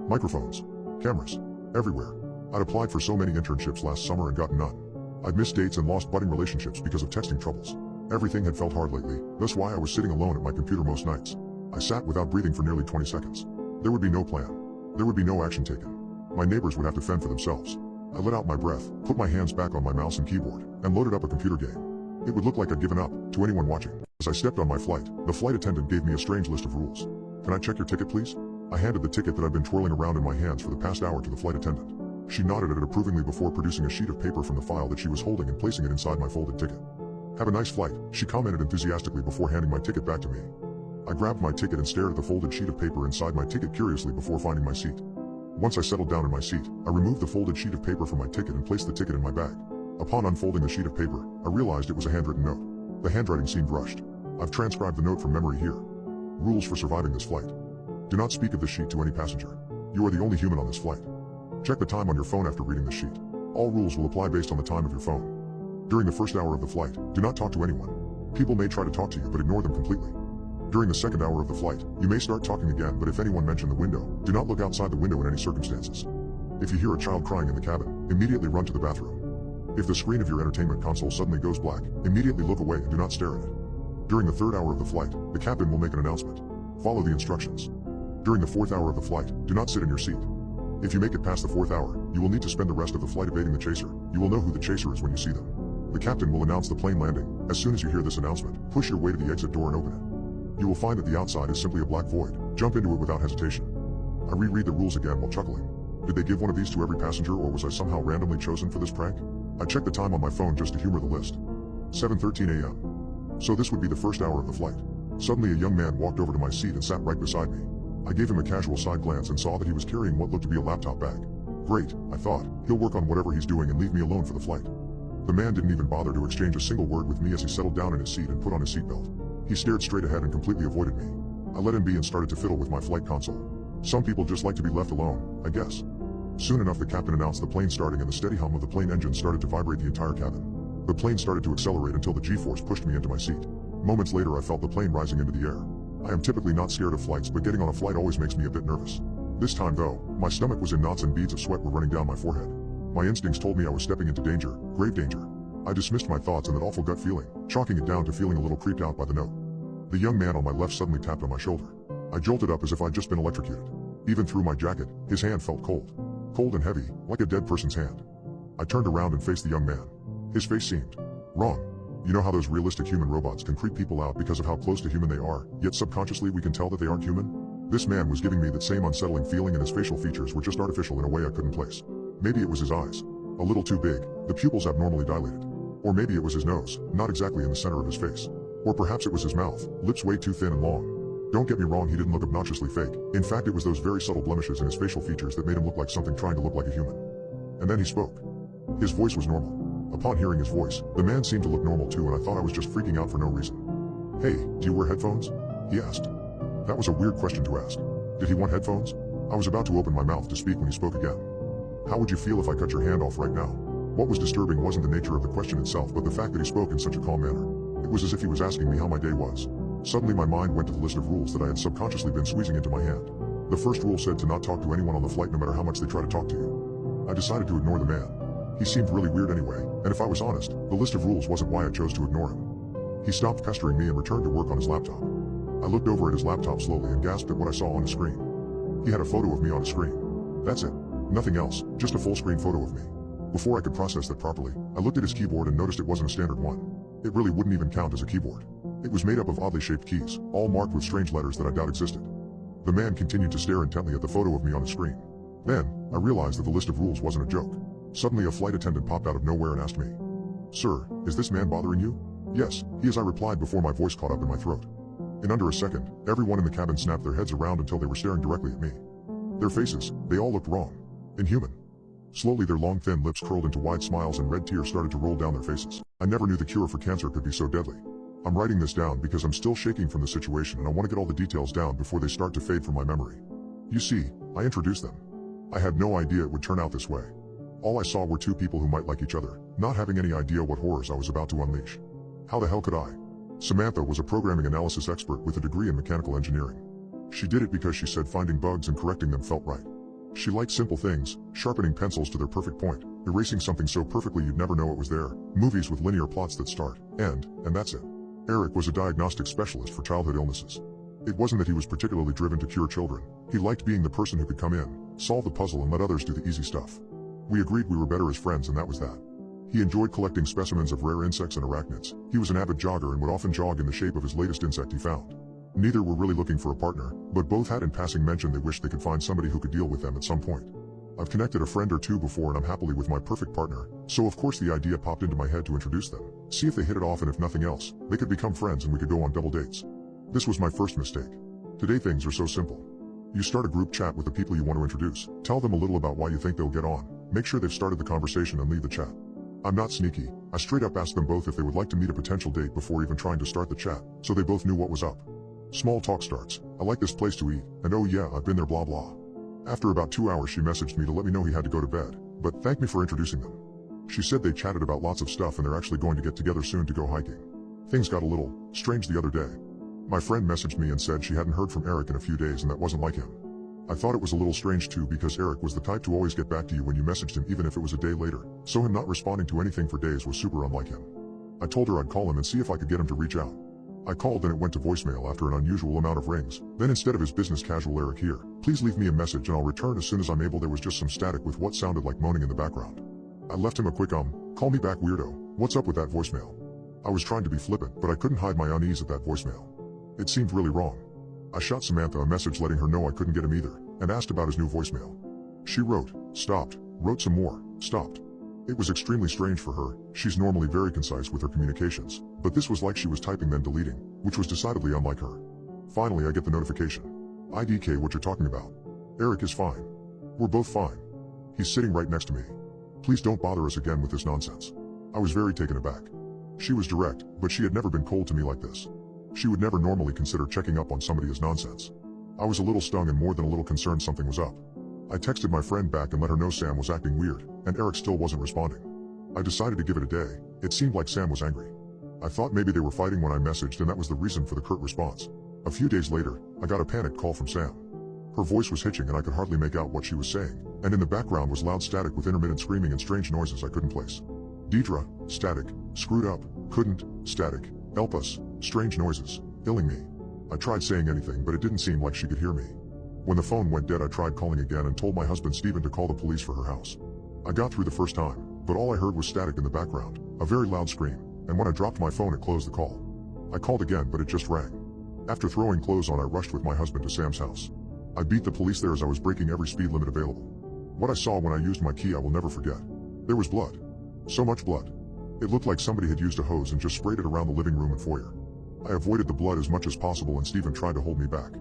Microphones. Cameras. Everywhere. I'd applied for so many internships last summer and gotten none. I'd missed dates and lost budding relationships because of texting troubles. Everything had felt hard lately, thus why I was sitting alone at my computer most nights. I sat without breathing for nearly 20 seconds. There would be no plan. There would be no action taken. My neighbors would have to fend for themselves. I let out my breath, put my hands back on my mouse and keyboard, and loaded up a computer game. It would look like I'd given up, to anyone watching. As I stepped on my flight, the flight attendant gave me a strange list of rules. Can I check your ticket, please? I handed the ticket that I'd been twirling around in my hands for the past hour to the flight attendant. She nodded at it approvingly before producing a sheet of paper from the file that she was holding and placing it inside my folded ticket. Have a nice flight, she commented enthusiastically before handing my ticket back to me. I grabbed my ticket and stared at the folded sheet of paper inside my ticket curiously before finding my seat. Once I settled down in my seat, I removed the folded sheet of paper from my ticket and placed the ticket in my bag. Upon unfolding the sheet of paper, I realized it was a handwritten note. The handwriting seemed rushed. I've transcribed the note from memory here. Rules for surviving this flight. Do not speak of this sheet to any passenger. You are the only human on this flight. Check the time on your phone after reading this sheet. All rules will apply based on the time of your phone. During the first hour of the flight, do not talk to anyone. People may try to talk to you but ignore them completely. During the second hour of the flight, you may start talking again, but if anyone mention the window, do not look outside the window in any circumstances. If you hear a child crying in the cabin, immediately run to the bathroom. If the screen of your entertainment console suddenly goes black, immediately look away and do not stare at it. During the third hour of the flight, the captain will make an announcement. Follow the instructions. During the fourth hour of the flight, do not sit in your seat. If you make it past the fourth hour, you will need to spend the rest of the flight evading the chaser. You will know who the chaser is when you see them. The captain will announce the plane landing. As soon as you hear this announcement, push your way to the exit door and open it. You will find that the outside is simply a black void. Jump into it without hesitation. I reread the rules again while chuckling. Did they give one of these to every passenger, or was I somehow randomly chosen for this prank? I checked the time on my phone just to humor the list. 7:13 a.m. So this would be the first hour of the flight. Suddenly a young man walked over to my seat and sat right beside me. I gave him a casual side glance and saw that he was carrying what looked to be a laptop bag. Great, I thought, he'll work on whatever he's doing and leave me alone for the flight. The man didn't even bother to exchange a single word with me as he settled down in his seat and put on his seatbelt. He stared straight ahead and completely avoided me. I let him be and started to fiddle with my flight console. Some people just like to be left alone, I guess. Soon enough the captain announced the plane starting and the steady hum of the plane engine started to vibrate the entire cabin. The plane started to accelerate until the G-force pushed me into my seat. Moments later I felt the plane rising into the air. I am typically not scared of flights, but getting on a flight always makes me a bit nervous. This time though, my stomach was in knots and beads of sweat were running down my forehead. My instincts told me I was stepping into danger, grave danger. I dismissed my thoughts and that awful gut feeling, chalking it down to feeling a little creeped out by the note. The young man on my left suddenly tapped on my shoulder. I jolted up as if I'd just been electrocuted. Even through my jacket, his hand felt cold. Cold and heavy, like a dead person's hand. I turned around and faced the young man. His face seemed wrong. You know how those realistic human robots can creep people out because of how close to human they are, yet subconsciously we can tell that they aren't human? This man was giving me that same unsettling feeling, and his facial features were just artificial in a way I couldn't place. Maybe it was his eyes. A little too big, the pupils abnormally dilated. Or maybe it was his nose, not exactly in the center of his face. Or perhaps it was his mouth, lips way too thin and long. Don't get me wrong, he didn't look obnoxiously fake. In fact, it was those very subtle blemishes in his facial features that made him look like something trying to look like a human. And then he spoke. His voice was normal. Upon hearing his voice, the man seemed to look normal too, and I thought I was just freaking out for no reason. Hey, do you wear headphones? He asked. That was a weird question to ask. Did he want headphones? I was about to open my mouth to speak when he spoke again. How would you feel if I cut your hand off right now? What was disturbing wasn't the nature of the question itself, but the fact that he spoke in such a calm manner. It was as if he was asking me how my day was. Suddenly my mind went to the list of rules that I had subconsciously been squeezing into my hand. The first rule said to not talk to anyone on the flight no matter how much they try to talk to you. I decided to ignore the man. He seemed really weird anyway, and if I was honest, the list of rules wasn't why I chose to ignore him. He stopped pestering me and returned to work on his laptop. I looked over at his laptop slowly and gasped at what I saw on his screen. He had a photo of me on his screen. That's it. Nothing else, just a full screen photo of me. Before I could process that properly, I looked at his keyboard and noticed it wasn't a standard one. It really wouldn't even count as a keyboard. It was made up of oddly shaped keys, all marked with strange letters that I doubt existed. The man continued to stare intently at the photo of me on his screen. Then, I realized that the list of rules wasn't a joke. Suddenly a flight attendant popped out of nowhere and asked me, "Sir, is this man bothering you?" "Yes, he is," I replied before my voice caught up in my throat. In under a second, everyone in the cabin snapped their heads around until they were staring directly at me. Their faces, they all looked wrong. Inhuman. Slowly their long thin lips curled into wide smiles and red tears started to roll down their faces. I never knew the cure for cancer could be so deadly. I'm writing this down because I'm still shaking from the situation and I want to get all the details down before they start to fade from my memory. You see, I introduced them. I had no idea it would turn out this way. All I saw were two people who might like each other, not having any idea what horrors I was about to unleash. How the hell could I? Samantha was a programming analysis expert with a degree in mechanical engineering. She did it because she said finding bugs and correcting them felt right. She liked simple things, sharpening pencils to their perfect point, erasing something so perfectly you'd never know it was there, movies with linear plots that start, end, and that's it. Eric was a diagnostic specialist for childhood illnesses. It wasn't that he was particularly driven to cure children. He liked being the person who could come in, solve the puzzle and let others do the easy stuff. We agreed we were better as friends and that was that. He enjoyed collecting specimens of rare insects and arachnids. He was an avid jogger and would often jog in the shape of his latest insect he found. Neither were really looking for a partner, but both had in passing mentioned they wished they could find somebody who could deal with them at some point. I've connected a friend or two before and I'm happily with my perfect partner, so of course the idea popped into my head to introduce them, see if they hit it off and if nothing else, they could become friends and we could go on double dates. This was my first mistake. Today things are so simple. You start a group chat with the people you want to introduce, tell them a little about why you think they'll get on, make sure they've started the conversation and leave the chat. I'm not sneaky, I straight up asked them both if they would like to meet a potential date before even trying to start the chat, so they both knew what was up. Small talk starts, "I like this place to eat," and "Oh yeah, I've been there blah blah." After about 2 hours she messaged me to let me know he had to go to bed, but thanked me for introducing them. She said they chatted about lots of stuff and they're actually going to get together soon to go hiking. Things got a little strange the other day. My friend messaged me and said she hadn't heard from Eric in a few days and that wasn't like him. I thought it was a little strange too because Eric was the type to always get back to you when you messaged him even if it was a day later, so him not responding to anything for days was super unlike him. I told her I'd call him and see if I could get him to reach out. I called and it went to voicemail after an unusual amount of rings. Then instead of his business casual "Eric here, please leave me a message and I'll return as soon as I'm able," there was just some static with what sounded like moaning in the background. I left him a quick "call me back weirdo, what's up with that voicemail?" I was trying to be flippant but I couldn't hide my unease at that voicemail. It seemed really wrong. I shot Samantha a message letting her know I couldn't get him either, and asked about his new voicemail. She wrote, stopped, wrote some more, stopped. It was extremely strange for her, she's normally very concise with her communications, but this was like she was typing then deleting, which was decidedly unlike her. Finally I get the notification. "IDK, what you're talking about? Eric is fine. We're both fine. He's sitting right next to me. Please don't bother us again with this nonsense." I was very taken aback. She was direct, but she had never been cold to me like this. She would never normally consider checking up on somebody as nonsense. I was a little stung and more than a little concerned something was up. I texted my friend back and let her know Sam was acting weird, and Eric still wasn't responding. I decided to give it a day. It seemed like Sam was angry. I thought maybe they were fighting when I messaged and that was the reason for the curt response. A few days later, I got a panicked call from Sam. Her voice was hitching and I could hardly make out what she was saying, and in the background was loud static with intermittent screaming and strange noises I couldn't place. "Deidre, static, screwed up, couldn't, static, help us, strange noises, illing me." I tried saying anything but it didn't seem like she could hear me. When the phone went dead I tried calling again and told my husband Stephen to call the police for her house. I got through the first time, but all I heard was static in the background, a very loud scream, and when I dropped my phone it closed the call. I called again but it just rang. After throwing clothes on I rushed with my husband to Sam's house. I beat the police there as I was breaking every speed limit available. What I saw when I used my key I will never forget. There was blood. So much blood. It looked like somebody had used a hose and just sprayed it around the living room and foyer. I avoided the blood as much as possible and Stephen tried to hold me back.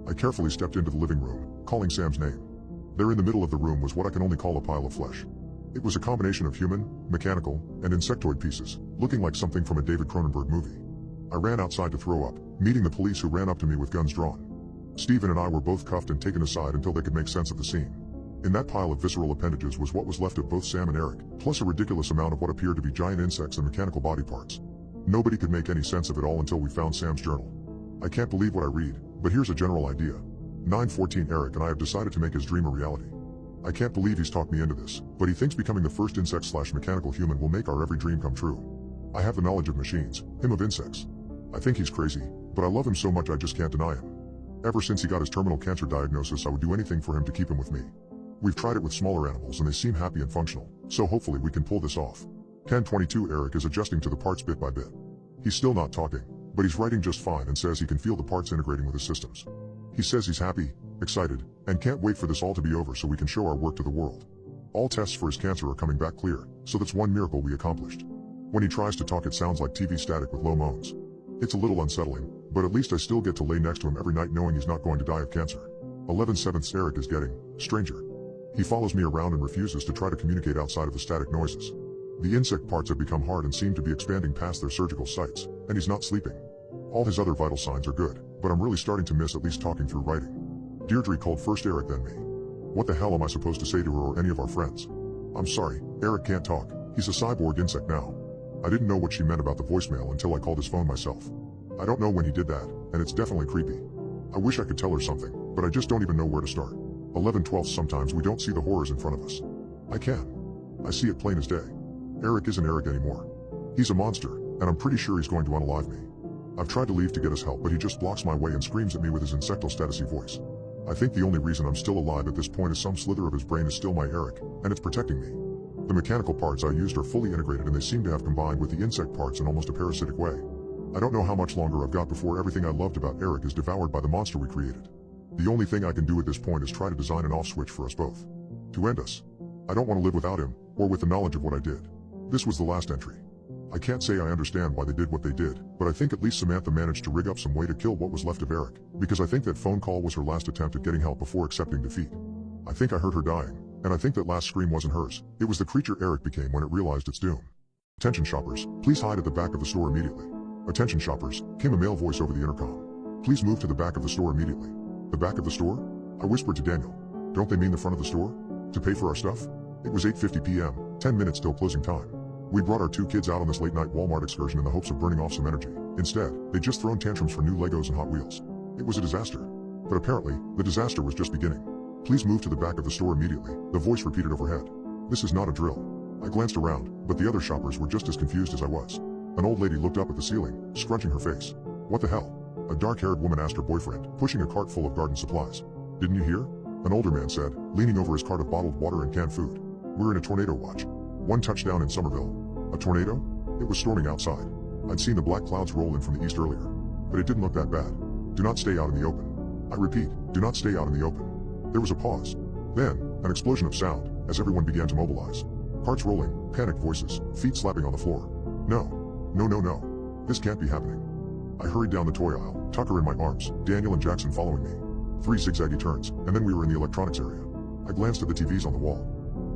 I carefully stepped into the living room, calling Sam's name. There in the middle of the room was what I can only call a pile of flesh. It was a combination of human, mechanical, and insectoid pieces, looking like something from a David Cronenberg movie. I ran outside to throw up, meeting the police who ran up to me with guns drawn. Stephen and I were both cuffed and taken aside until they could make sense of the scene. In that pile of visceral appendages was what was left of both Sam and Eric, plus a ridiculous amount of what appeared to be giant insects and mechanical body parts. Nobody could make any sense of it all until we found Sam's journal. I can't believe what I read, but here's a general idea. 9/14 Eric and I have decided to make his dream a reality. I can't believe he's talked me into this, but he thinks becoming the first insect/mechanical human will make our every dream come true. I have the knowledge of machines, him of insects. I think he's crazy, but I love him so much I just can't deny him. Ever since he got his terminal cancer diagnosis I would do anything for him to keep him with me. We've tried it with smaller animals and they seem happy and functional, so hopefully we can pull this off. 10/22 Eric is adjusting to the parts bit by bit. He's still not talking, but he's writing just fine and says he can feel the parts integrating with his systems. He says he's happy, excited, and can't wait for this all to be over so we can show our work to the world. All tests for his cancer are coming back clear, so that's one miracle we accomplished. When he tries to talk, it sounds like TV static with low moans. It's a little unsettling, but at least I still get to lay next to him every night knowing he's not going to die of cancer. 11/7 Eric is getting stranger. He follows me around and refuses to try to communicate outside of the static noises. The insect parts have become hard and seem to be expanding past their surgical sites, and he's not sleeping. All his other vital signs are good, but I'm really starting to miss at least talking through writing. Deirdre called first Eric then me. What the hell am I supposed to say to her or any of our friends? I'm sorry, Eric can't talk, he's a cyborg insect now. I didn't know what she meant about the voicemail until I called his phone myself. I don't know when he did that, and it's definitely creepy. I wish I could tell her something, but I just don't even know where to start. 11/12 Sometimes we don't see the horrors in front of us. I can. I see it plain as day. Eric isn't Eric anymore. He's a monster, and I'm pretty sure he's going to unalive me. I've tried to leave to get his help, but he just blocks my way and screams at me with his insectal statusy voice. I think the only reason I'm still alive at this point is some slither of his brain is still my Eric, and it's protecting me. The mechanical parts I used are fully integrated and they seem to have combined with the insect parts in almost a parasitic way. I don't know how much longer I've got before everything I loved about Eric is devoured by the monster we created. The only thing I can do at this point is try to design an off switch for us both. To end us. I don't want to live without him, or with the knowledge of what I did. This was the last entry. I can't say I understand why they did what they did, but I think at least Samantha managed to rig up some way to kill what was left of Eric, because I think that phone call was her last attempt at getting help before accepting defeat. I think I heard her dying, and I think that last scream wasn't hers, it was the creature Eric became when it realized its doom. Attention shoppers, please hide at the back of the store immediately. Attention shoppers, came a male voice over the intercom. Please move to the back of the store immediately. The back of the store? I whispered to Daniel. Don't they mean the front of the store? To pay for our stuff? It was 8:50 p.m., 10 minutes till closing time. We brought our 2 kids out on this late-night Walmart excursion in the hopes of burning off some energy. Instead, they'd just thrown tantrums for new Legos and Hot Wheels. It was a disaster. But apparently, the disaster was just beginning. Please move to the back of the store immediately, the voice repeated overhead. This is not a drill. I glanced around, but the other shoppers were just as confused as I was. An old lady looked up at the ceiling, scrunching her face. What the hell? A dark-haired woman asked her boyfriend, pushing a cart full of garden supplies. Didn't you hear? An older man said, leaning over his cart of bottled water and canned food. We're in a tornado watch. 1 touchdown in Somerville. A tornado? It was storming outside. I'd seen the black clouds roll in from the east earlier. But it didn't look that bad. Do not stay out in the open. I repeat, do not stay out in the open. There was a pause. Then, an explosion of sound, as everyone began to mobilize. Carts rolling, panicked voices, feet slapping on the floor. No. No. This can't be happening. I hurried down the toy aisle, Tucker in my arms, Daniel and Jackson following me. 3 zigzaggy turns, and then we were in the electronics area. I glanced at the TVs on the wall.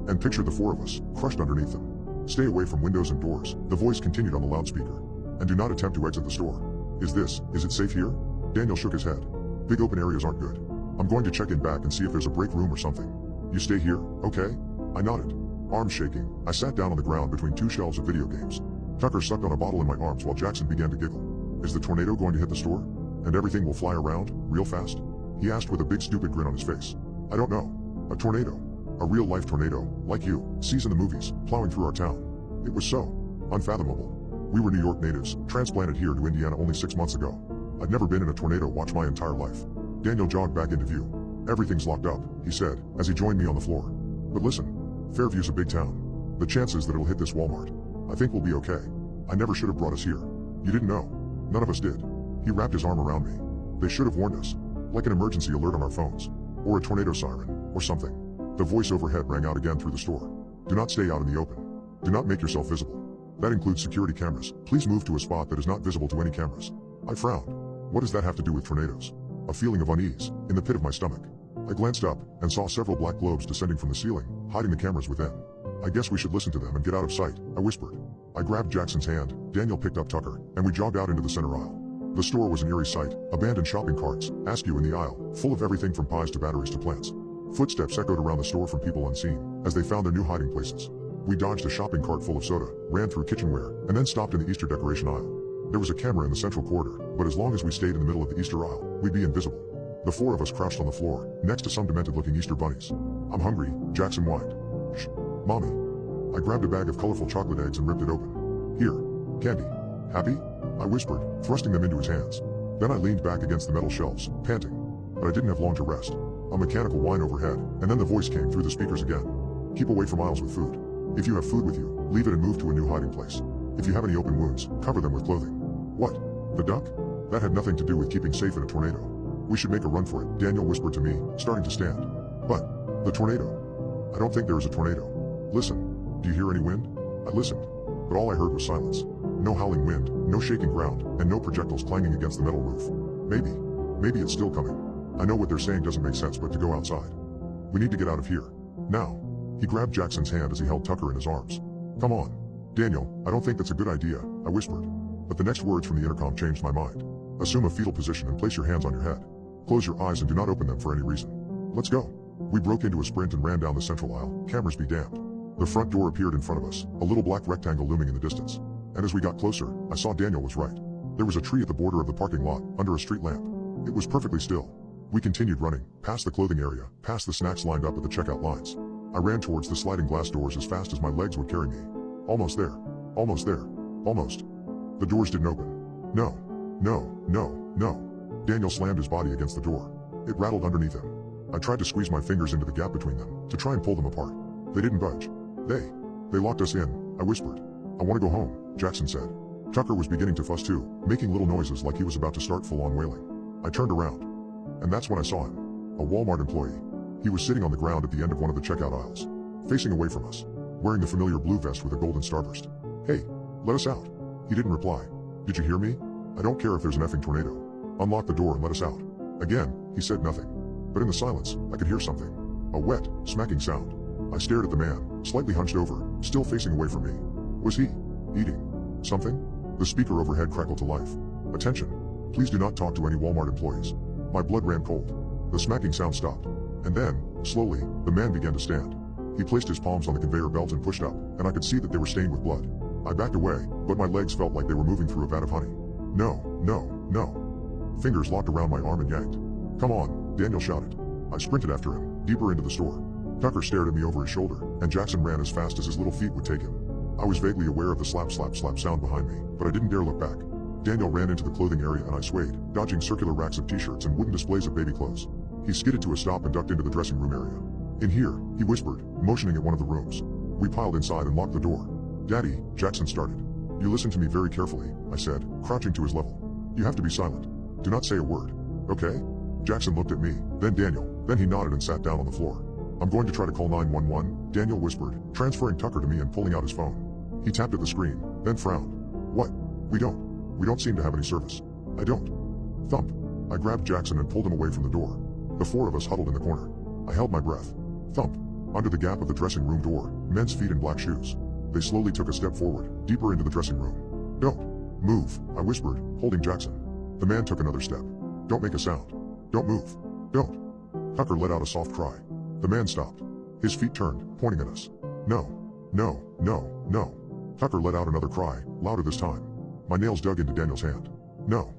And pictured the 4 of us, crushed underneath them. Stay away from windows and doors, the voice continued on the loudspeaker. And do not attempt to exit the store. Is it safe here? Daniel shook his head. Big open areas aren't good. I'm going to check in back and see if there's a break room or something. You stay here, okay? I nodded. Arms shaking, I sat down on the ground between 2 shelves of video games. Tucker sucked on a bottle in my arms while Jackson began to giggle. Is the tornado going to hit the store? And everything will fly around, real fast? He asked with a big stupid grin on his face. I don't know. A tornado. A real-life tornado, like you, sees in the movies, plowing through our town. It was so unfathomable. We were New York natives, transplanted here to Indiana only 6 months ago. I'd never been in a tornado watch my entire life. Daniel jogged back into view. Everything's locked up, he said, as he joined me on the floor. But listen, Fairview's a big town. The chances that it'll hit this Walmart. I think we'll be okay. I never should have brought us here. You didn't know. None of us did. He wrapped his arm around me. They should have warned us. Like an emergency alert on our phones. Or a tornado siren, or something. The voice overhead rang out again through the store. Do not stay out in the open. Do not make yourself visible. That includes security cameras. Please move to a spot that is not visible to any cameras. I frowned. What does that have to do with tornadoes? A feeling of unease, in the pit of my stomach. I glanced up, and saw several black globes descending from the ceiling, hiding the cameras within. I guess we should listen to them and get out of sight, I whispered. I grabbed Jackson's hand, Daniel picked up Tucker, and we jogged out into the center aisle. The store was an eerie sight, abandoned shopping carts, askew in the aisle, full of everything from pies to batteries to plants. Footsteps echoed around the store from people unseen, as they found their new hiding places. We dodged a shopping cart full of soda, ran through kitchenware, and then stopped in the Easter decoration aisle. There was a camera in the central corridor, but as long as we stayed in the middle of the Easter aisle, we'd be invisible. The 4 of us crouched on the floor, next to some demented-looking Easter bunnies. I'm hungry, Jackson whined. Shh, Mommy. I grabbed a bag of colorful chocolate eggs and ripped it open. Here, candy. Happy? I whispered, thrusting them into his hands. Then I leaned back against the metal shelves, panting. But I didn't have long to rest. A mechanical whine overhead, and then the voice came through the speakers again. Keep away from aisles with food. If you have food with you, leave it and move to a new hiding place. If you have any open wounds, cover them with clothing. What? The duck? That had nothing to do with keeping safe in a tornado. We should make a run for it, Daniel whispered to me, starting to stand. But, the tornado. I don't think there is a tornado. Listen, do you hear any wind? I listened, but all I heard was silence. No howling wind, no shaking ground, and no projectiles clanging against the metal roof. Maybe it's still coming. I know what they're saying doesn't make sense, but to go outside. We need to get out of here. Now. He grabbed Jackson's hand as he held Tucker in his arms. Come on. Daniel, I don't think that's a good idea, I whispered. But the next words from the intercom changed my mind. Assume a fetal position and place your hands on your head. Close your eyes and do not open them for any reason. Let's go. We broke into a sprint and ran down the central aisle, cameras be damned. The front door appeared in front of us, a little black rectangle looming in the distance. And as we got closer, I saw Daniel was right. There was a tree at the border of the parking lot, under a street lamp. It was perfectly still. We continued running, past the clothing area, past the snacks lined up at the checkout lines. I ran towards the sliding glass doors as fast as my legs would carry me. Almost there. Almost there. Almost. The doors didn't open. No. Daniel slammed his body against the door. It rattled underneath him. I tried to squeeze my fingers into the gap between them, to try and pull them apart. They didn't budge. They locked us in, I whispered. I want to go home, Jackson said. Tucker was beginning to fuss too, making little noises like he was about to start full-on wailing. I turned around. And that's when I saw him. A Walmart employee. He was sitting on the ground at the end of one of the checkout aisles, facing away from us, wearing the familiar blue vest with a golden starburst. Hey, let us out. He didn't reply. Did you hear me? I don't care if there's an effing tornado. Unlock the door and let us out. Again, he said nothing. But in the silence, I could hear something. A wet, smacking sound. I stared at the man, slightly hunched over, still facing away from me. Was he eating something? The speaker overhead crackled to life. Attention. Please do not talk to any Walmart employees. My blood ran cold. The smacking sound stopped. And then, slowly, the man began to stand. He placed his palms on the conveyor belt and pushed up, and I could see that they were stained with blood. I backed away, but my legs felt like they were moving through a vat of honey. No. Fingers locked around my arm and yanked. Come on, Daniel shouted. I sprinted after him, deeper into the store. Tucker stared at me over his shoulder, and Jackson ran as fast as his little feet would take him. I was vaguely aware of the slap sound behind me, but I didn't dare look back. Daniel ran into the clothing area and I swayed, dodging circular racks of t-shirts and wooden displays of baby clothes. He skidded to a stop and ducked into the dressing room area. In here, he whispered, motioning at one of the rooms. We piled inside and locked the door. Daddy, Jackson started. You listen to me very carefully, I said, crouching to his level. You have to be silent. Do not say a word. Okay? Jackson looked at me, then Daniel, then he nodded and sat down on the floor. I'm going to try to call 911, Daniel whispered, transferring Tucker to me and pulling out his phone. He tapped at the screen, then frowned. What? We don't seem to have any service. I don't. Thump. I grabbed Jackson and pulled him away from the door. The four of us huddled in the corner. I held my breath. Thump. Under the gap of the dressing room door, men's feet in black shoes. They slowly took a step forward, deeper into the dressing room. Don't move, I whispered, holding Jackson. The man took another step. Don't make a sound. Don't move. Don't. Tucker let out a soft cry. The man stopped. His feet turned, pointing at us. No. Tucker let out another cry, louder this time. My nails dug into Daniel's hand. No.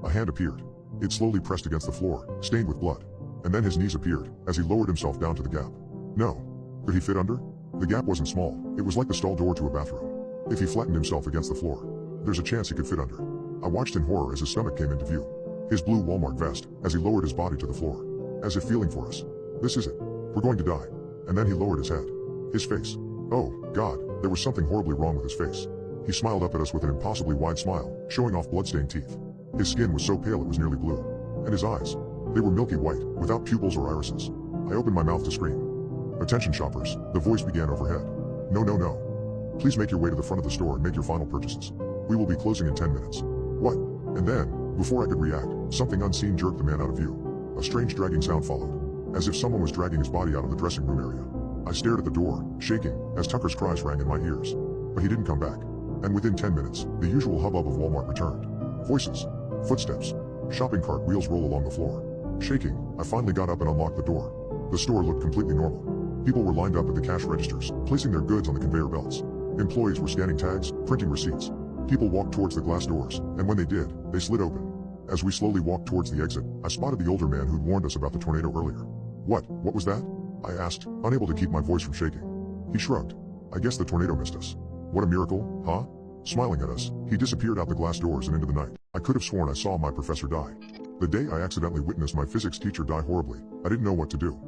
A hand appeared. It slowly pressed against the floor, stained with blood. And then his knees appeared, as he lowered himself down to the gap. No. Could he fit under? The gap wasn't small, it was like the stall door to a bathroom. If he flattened himself against the floor, there's a chance he could fit under. I watched in horror as his stomach came into view. His blue Walmart vest, as he lowered his body to the floor. As if feeling for us. This is it. We're going to die. And then he lowered his head. His face. Oh, God, there was something horribly wrong with his face. He smiled up at us with an impossibly wide smile, showing off blood-stained teeth. His skin was so pale it was nearly blue. And his eyes. They were milky white, without pupils or irises. I opened my mouth to scream. Attention shoppers, the voice began overhead. No. Please make your way to the front of the store and make your final purchases. We will be closing in 10 minutes. What? And then, before I could react, something unseen jerked the man out of view. A strange dragging sound followed, as if someone was dragging his body out of the dressing room area. I stared at the door, shaking, as Tucker's cries rang in my ears. But he didn't come back. And within 10 minutes, the usual hubbub of Walmart returned. Voices. Footsteps. Shopping cart wheels roll along the floor. Shaking, I finally got up and unlocked the door. The store looked completely normal. People were lined up at the cash registers, placing their goods on the conveyor belts. Employees were scanning tags, printing receipts. People walked towards the glass doors, and when they did, they slid open. As we slowly walked towards the exit, I spotted the older man who'd warned us about the tornado earlier. What was that? I asked, unable to keep my voice from shaking. He shrugged. I guess the tornado missed us. What a miracle, huh? Smiling at us, he disappeared out the glass doors and into the night. I could have sworn I saw my professor die. The day I accidentally witnessed my physics teacher die horribly, I didn't know what to do.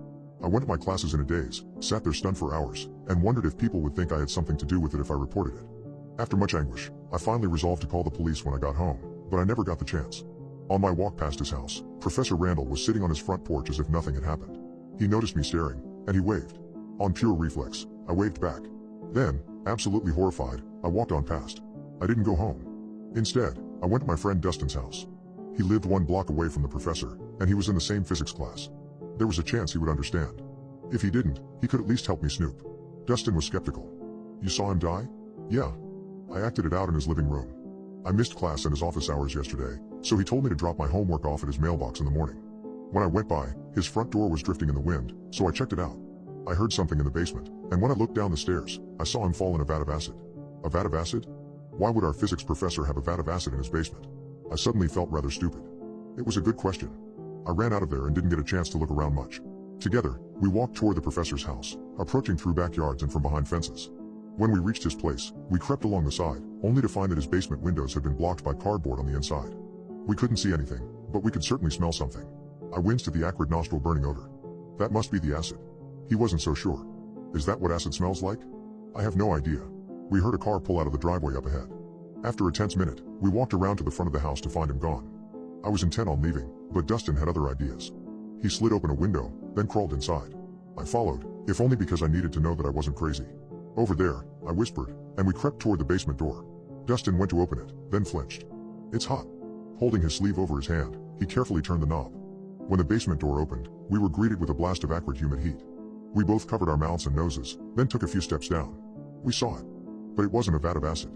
I went to my classes in a daze, sat there stunned for hours, and wondered if people would think I had something to do with it if I reported it. After much anguish, I finally resolved to call the police when I got home, but I never got the chance. On my walk past his house, Professor Randall was sitting on his front porch as if nothing had happened. He noticed me staring, and he waved. On pure reflex, I waved back. Then, absolutely horrified, I walked on past. I didn't go home. Instead, I went to my friend Dustin's house. He lived 1 block away from the professor, and he was in the same physics class. There was a chance he would understand. If he didn't, he could at least help me snoop. Dustin was skeptical. You saw him die? Yeah. I acted it out in his living room. I missed class and his office hours yesterday, so he told me to drop my homework off at his mailbox in the morning. When I went by, his front door was drifting in the wind, so I checked it out. I heard something in the basement, and when I looked down the stairs, I saw him fall in a vat of acid. A vat of acid? Why would our physics professor have a vat of acid in his basement? I suddenly felt rather stupid. It was a good question. I ran out of there and didn't get a chance to look around much. Together, we walked toward the professor's house, approaching through backyards and from behind fences. When we reached his place, we crept along the side, only to find that his basement windows had been blocked by cardboard on the inside. We couldn't see anything, but we could certainly smell something. I winced at the acrid nostril burning odor. That must be the acid. He wasn't so sure. Is that what acid smells like? I have no idea. We heard a car pull out of the driveway up ahead. After a tense minute, we walked around to the front of the house to find him gone. I was intent on leaving, but Dustin had other ideas. He slid open a window, then crawled inside. I followed, if only because I needed to know that I wasn't crazy. Over there, I whispered, and we crept toward the basement door. Dustin went to open it, then flinched. It's hot. Holding his sleeve over his hand, he carefully turned the knob. When the basement door opened, we were greeted with a blast of acrid humid heat. We both covered our mouths and noses, then took a few steps down. We saw it. But it wasn't a vat of acid.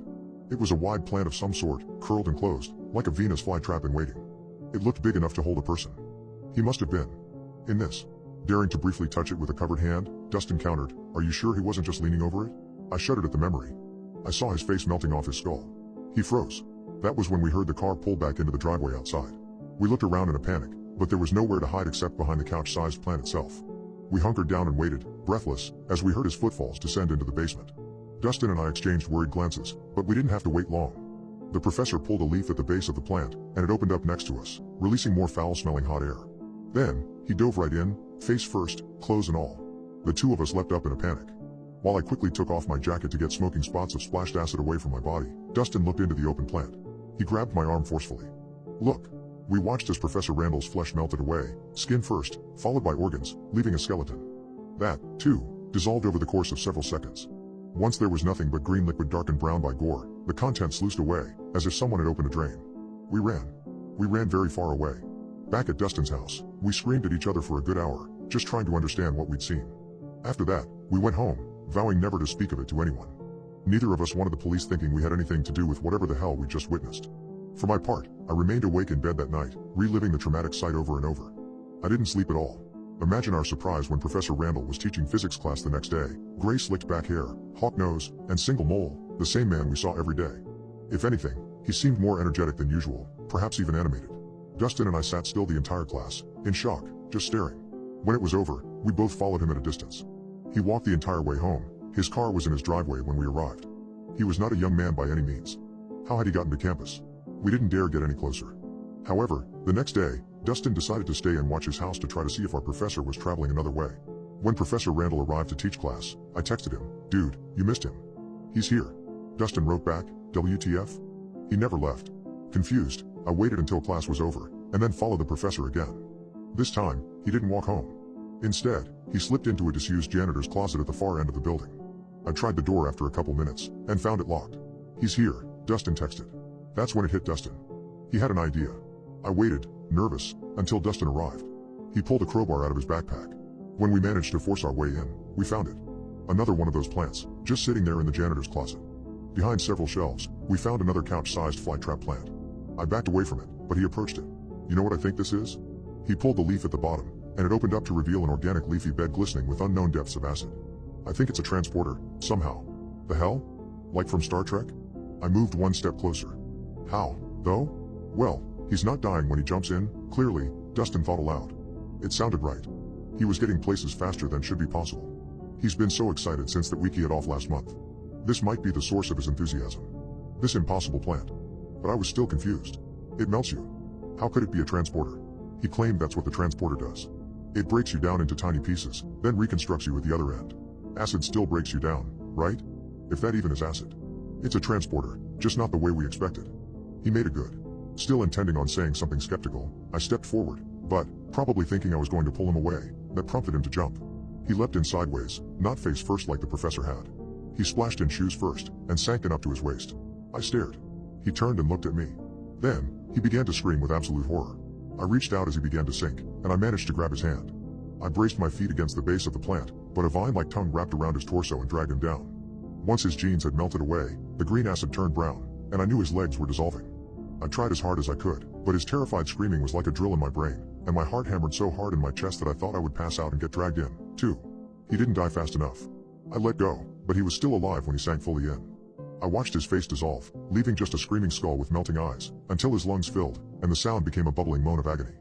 It was a wide plant of some sort, curled and closed, like a Venus flytrap in waiting. It looked big enough to hold a person. He must have been in this. Daring to briefly touch it with a covered hand, Dustin countered, "Are you sure he wasn't just leaning over it?" I shuddered at the memory. I saw his face melting off his skull. He froze. That was when we heard the car pull back into the driveway outside. We looked around in a panic, but there was nowhere to hide except behind the couch-sized plant itself. We hunkered down and waited, breathless, as we heard his footfalls descend into the basement. Dustin and I exchanged worried glances, but we didn't have to wait long. The professor pulled a leaf at the base of the plant, and it opened up next to us, releasing more foul-smelling hot air. Then, he dove right in, face first, clothes and all. The two of us leapt up in a panic. While I quickly took off my jacket to get smoking spots of splashed acid away from my body, Dustin looked into the open plant. He grabbed my arm forcefully. Look. We watched as Professor Randall's flesh melted away, skin first, followed by organs, leaving a skeleton. That, too, dissolved over the course of several seconds. Once there was nothing but green liquid darkened brown by gore, the contents sluiced away, as if someone had opened a drain. We ran. We ran very far away. Back at Dustin's house, we screamed at each other for a good hour, just trying to understand what we'd seen. After that, we went home, vowing never to speak of it to anyone. Neither of us wanted the police thinking we had anything to do with whatever the hell we just witnessed. For my part, I remained awake in bed that night, reliving the traumatic sight over and over. I didn't sleep at all. Imagine our surprise when Professor Randall was teaching physics class the next day, gray slicked back hair, hawk nose, and single mole, the same man we saw every day. If anything, he seemed more energetic than usual, perhaps even animated. Dustin and I sat still the entire class, in shock, just staring. When it was over, we both followed him at a distance. He walked the entire way home. His car was in his driveway when we arrived. He was not a young man by any means. How had he gotten to campus? We didn't dare get any closer. However, the next day, Dustin decided to stay and watch his house to try to see if our professor was traveling another way. When Professor Randall arrived to teach class, I texted him, "Dude, you missed him. He's here." Dustin wrote back, "WTF?" He never left. Confused, I waited until class was over, and then followed the professor again. This time, he didn't walk home. Instead, he slipped into a disused janitor's closet at the far end of the building. I tried the door after a couple minutes, and found it locked. "He's here," Dustin texted. That's when it hit Dustin. He had an idea. I waited, nervous, until Dustin arrived. He pulled a crowbar out of his backpack. When we managed to force our way in, we found it. Another one of those plants, just sitting there in the janitor's closet. Behind several shelves, we found another couch-sized flytrap plant. I backed away from it, but he approached it. "You know what I think this is?" He pulled the leaf at the bottom, and it opened up to reveal an organic leafy bed glistening with unknown depths of acid. "I think it's a transporter, somehow." "The hell? Like from Star Trek?" I moved one step closer. "How, though?" "Well, he's not dying when he jumps in, clearly," Dustin thought aloud. It sounded right. He was getting places faster than should be possible. He's been so excited since that week he had off last month. This might be the source of his enthusiasm. This impossible plant. But I was still confused. It melts you. How could it be a transporter? He claimed that's what the transporter does. It breaks you down into tiny pieces, then reconstructs you at the other end. Acid still breaks you down, right? If that even is acid. It's a transporter, just not the way we expected. He made it good. Still intending on saying something skeptical, I stepped forward, but, probably thinking I was going to pull him away, that prompted him to jump. He leapt in sideways, not face first like the professor had. He splashed in shoes first, and sank in up to his waist. I stared. He turned and looked at me. Then, he began to scream with absolute horror. I reached out as he began to sink, and I managed to grab his hand. I braced my feet against the base of the plant, but a vine-like tongue wrapped around his torso and dragged him down. Once his jeans had melted away, the green acid turned brown, and I knew his legs were dissolving. I tried as hard as I could, but his terrified screaming was like a drill in my brain, and my heart hammered so hard in my chest that I thought I would pass out and get dragged in, too. He didn't die fast enough. I let go, but he was still alive when he sank fully in. I watched his face dissolve, leaving just a screaming skull with melting eyes, until his lungs filled, and the sound became a bubbling moan of agony.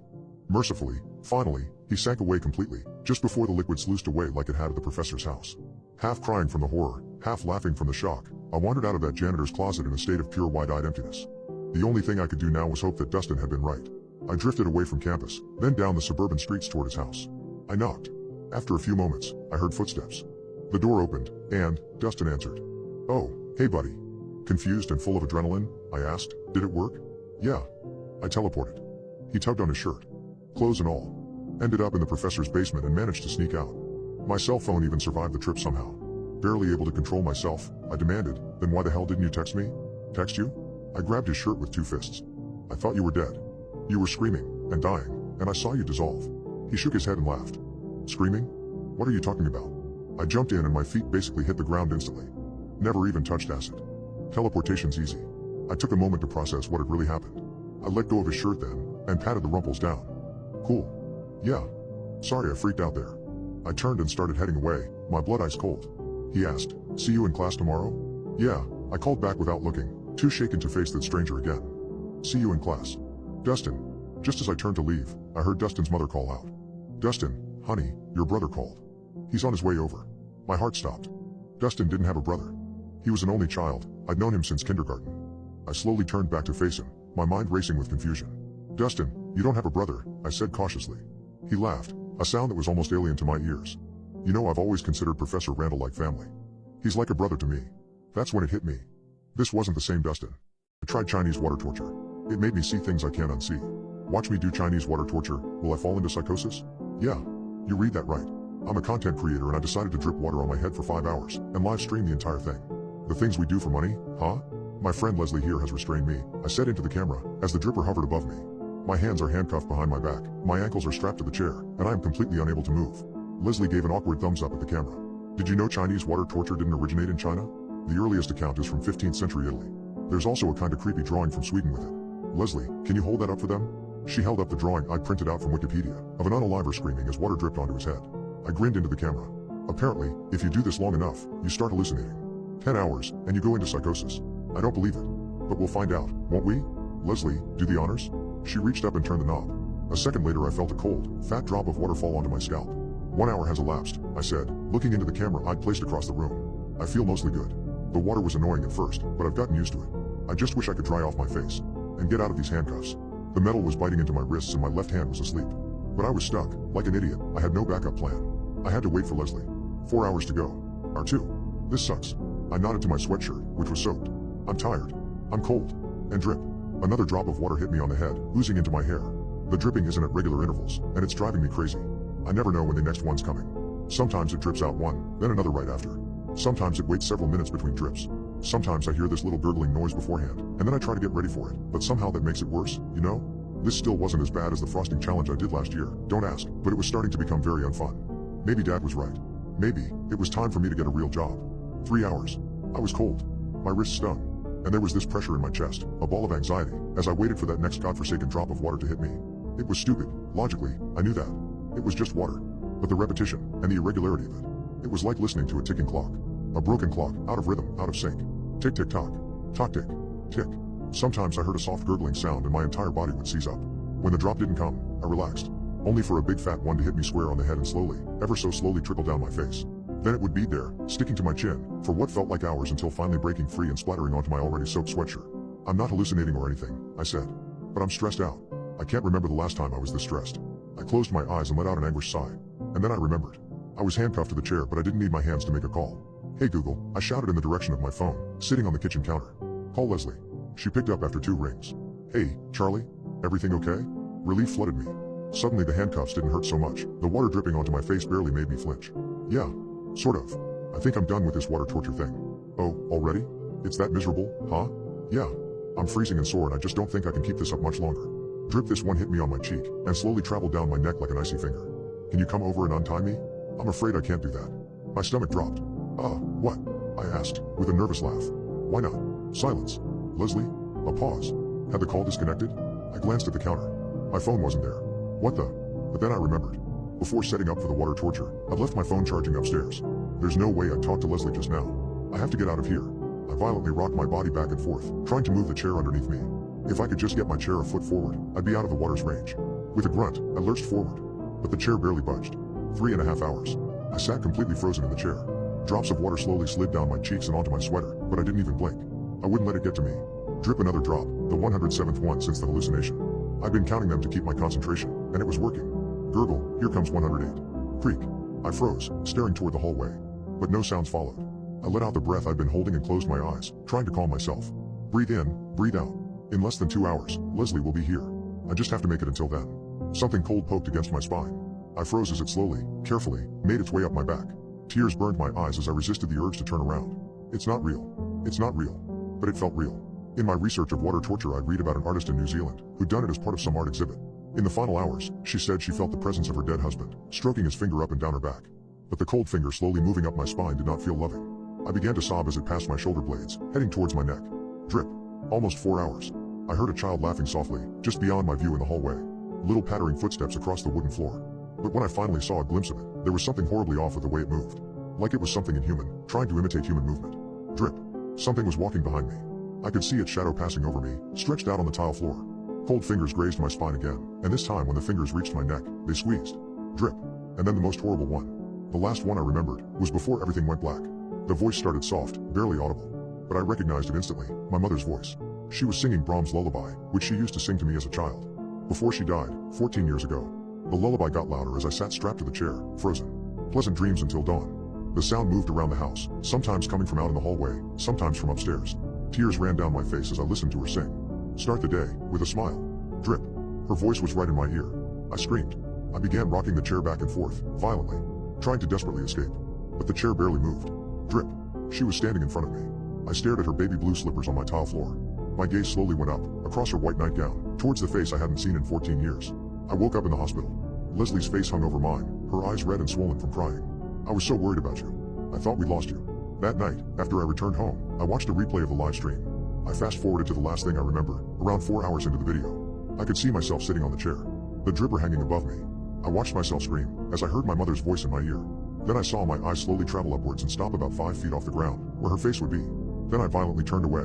Mercifully, finally, he sank away completely, just before the liquid sluiced away like it had at the professor's house. Half crying from the horror, half laughing from the shock, I wandered out of that janitor's closet in a state of pure wide-eyed emptiness. The only thing I could do now was hope that Dustin had been right. I drifted away from campus, then down the suburban streets toward his house. I knocked. After a few moments, I heard footsteps. The door opened, and Dustin answered. "Oh, hey buddy." Confused and full of adrenaline, I asked, "Did it work?" "Yeah." I teleported. He tugged on his shirt. Clothes and all. Ended up in the professor's basement and managed to sneak out. My cell phone even survived the trip somehow. Barely able to control myself, I demanded, "Then why the hell didn't you text me?" "Text you?" I grabbed his shirt with 2 fists. "I thought you were dead. You were screaming and dying, and I saw you dissolve." He shook his head and laughed. "Screaming? What are you talking about?" I jumped in and my feet basically hit the ground instantly. Never even touched acid. Teleportation's easy. I took a moment to process what had really happened. I let go of his shirt then, and patted the rumples down. "Cool. Yeah. Sorry I freaked out there." I turned and started heading away, my blood ice cold. He asked, "See you in class tomorrow?" "Yeah," I called back without looking, too shaken to face that stranger again. "See you in class." "Dustin." Just as I turned to leave, I heard Dustin's mother call out. "Dustin, honey, your brother called. He's on his way over." My heart stopped. Dustin didn't have a brother. He was an only child. I'd known him since kindergarten. I slowly turned back to face him, my mind racing with confusion. "Dustin, you don't have a brother," I said cautiously. He laughed, a sound that was almost alien to my ears. "You know, I've always considered Professor Randall like family. He's like a brother to me." That's when it hit me. This wasn't the same Dustin. I tried Chinese water torture. It made me see things I can't unsee. Watch me do Chinese water torture, will I fall into psychosis? Yeah, you read that right. I'm a content creator and I decided to drip water on my head for 5 hours and live stream the entire thing. The things we do for money, huh? My friend Leslie here has restrained me, I said into the camera, as the dripper hovered above me. My hands are handcuffed behind my back, my ankles are strapped to the chair, and I am completely unable to move. Leslie gave an awkward thumbs up at the camera. Did you know Chinese water torture didn't originate in China? The earliest account is from 15th century Italy. There's also a kind of creepy drawing from Sweden with it. Leslie, can you hold that up for them? She held up the drawing I'd printed out from Wikipedia, of an unaliver screaming as water dripped onto his head. I grinned into the camera. Apparently, if you do this long enough, you start hallucinating. 10 hours, and you go into psychosis. I don't believe it. But we'll find out, won't we? Leslie, do the honors? She reached up and turned the knob. A second later I felt a cold, fat drop of water fall onto my scalp. 1 hour has elapsed, I said, looking into the camera I'd placed across the room. I feel mostly good. The water was annoying at first, but I've gotten used to it. I just wish I could dry off my face and get out of these handcuffs. The metal was biting into my wrists and my left hand was asleep. But I was stuck, like an idiot. I had no backup plan. I had to wait for Leslie. 4 hours to go. R2. This sucks. I nodded to my sweatshirt, which was soaked. I'm tired. I'm cold. And drip. Another drop of water hit me on the head, oozing into my hair. The dripping isn't at regular intervals, and it's driving me crazy. I never know when the next one's coming. Sometimes it drips out one, then another right after. Sometimes it waits several minutes between drips. Sometimes I hear this little gurgling noise beforehand, and then I try to get ready for it, but somehow that makes it worse, you know? This still wasn't as bad as the frosting challenge I did last year, don't ask, but it was starting to become very unfun. Maybe Dad was right. Maybe it was time for me to get a real job. 3 hours. I was cold. My wrists stung. And there was this pressure in my chest, a ball of anxiety, as I waited for that next godforsaken drop of water to hit me. It was stupid. Logically, I knew that. It was just water. But the repetition, and the irregularity of it. It was like listening to a ticking clock. A broken clock, out of rhythm, out of sync. Tick tick tock. Tock tick. Tick. Sometimes I heard a soft gurgling sound and my entire body would seize up. When the drop didn't come, I relaxed. Only for a big fat one to hit me square on the head and slowly, ever so slowly trickle down my face. Then it would be there, sticking to my chin, for what felt like hours until finally breaking free and splattering onto my already soaked sweatshirt. I'm not hallucinating or anything, I said. But I'm stressed out. I can't remember the last time I was this stressed. I closed my eyes and let out an anguished sigh. And then I remembered. I was handcuffed to the chair but I didn't need my hands to make a call. Hey Google, I shouted in the direction of my phone, sitting on the kitchen counter. Call Leslie. She picked up after 2 rings. Hey, Charlie? Everything okay? Relief flooded me. Suddenly the handcuffs didn't hurt so much. The water dripping onto my face barely made me flinch. Yeah, sort of. I think I'm done with this water torture thing. Oh, already? It's that miserable, huh? Yeah. I'm freezing and sore and I just don't think I can keep this up much longer. Drip. This one hit me on my cheek and slowly traveled down my neck like an icy finger. Can you come over and untie me? I'm afraid I can't do that. My stomach dropped. What? I asked, with a nervous laugh. Why not? Silence. Leslie? A pause. Had the call disconnected? I glanced at the counter. My phone wasn't there. What the? But then I remembered. Before setting up for the water torture, I'd left my phone charging upstairs. There's no way I'd talk to Leslie just now. I have to get out of here. I violently rocked my body back and forth, trying to move the chair underneath me. If I could just get my chair a foot forward, I'd be out of the water's range. With a grunt, I lurched forward. But the chair barely budged. 3.5 hours. I sat completely frozen in the chair. Drops of water slowly slid down my cheeks and onto my sweater, but I didn't even blink. I wouldn't let it get to me. Drip. Another drop, the 107th one since the hallucination. I'd been counting them to keep my concentration, and it was working. Gurgle, here comes 108. Creak. I froze, staring toward the hallway. But no sounds followed. I let out the breath I'd been holding and closed my eyes, trying to calm myself. Breathe in, breathe out. In less than 2 hours, Leslie will be here. I just have to make it until then. Something cold poked against my spine. I froze as it slowly, carefully, made its way up my back. Tears burned my eyes as I resisted the urge to turn around. It's not real. It's not real. But it felt real. In my research of water torture, I'd read about an artist in New Zealand who'd done it as part of some art exhibit. In the final hours, she said she felt the presence of her dead husband, stroking his finger up and down her back. But the cold finger slowly moving up my spine did not feel loving. I began to sob as it passed my shoulder blades, heading towards my neck. Drip. Almost 4 hours. I heard a child laughing softly, just beyond my view in the hallway. Little pattering footsteps across the wooden floor. But when I finally saw a glimpse of it, there was something horribly off with the way it moved. Like it was something inhuman, trying to imitate human movement. Drip. Something was walking behind me. I could see its shadow passing over me, stretched out on the tile floor. Cold fingers grazed my spine again, and this time when the fingers reached my neck, they squeezed. Drip. And then the most horrible one. The last one I remembered was before everything went black. The voice started soft, barely audible. But I recognized it instantly, my mother's voice. She was singing Brahms' lullaby, which she used to sing to me as a child. Before she died, 14 years ago. The lullaby got louder as I sat strapped to the chair, frozen. Pleasant dreams until dawn. The sound moved around the house, sometimes coming from out in the hallway, sometimes from upstairs. Tears ran down my face as I listened to her sing. Start the day, with a smile. Drip. Her voice was right in my ear. I screamed. I began rocking the chair back and forth, violently, trying to desperately escape. But the chair barely moved. Drip. She was standing in front of me. I stared at her baby blue slippers on my tile floor. My gaze slowly went up, across her white nightgown, towards the face I hadn't seen in 14 years. I woke up in the hospital. Leslie's face hung over mine, her eyes red and swollen from crying. I was so worried about you. I thought we'd lost you. That night, after I returned home, I watched a replay of the live stream. I fast-forwarded to the last thing I remember, around 4 hours into the video. I could see myself sitting on the chair, the dripper hanging above me. I watched myself scream, as I heard my mother's voice in my ear. Then I saw my eyes slowly travel upwards and stop about 5 feet off the ground, where her face would be. Then I violently turned away,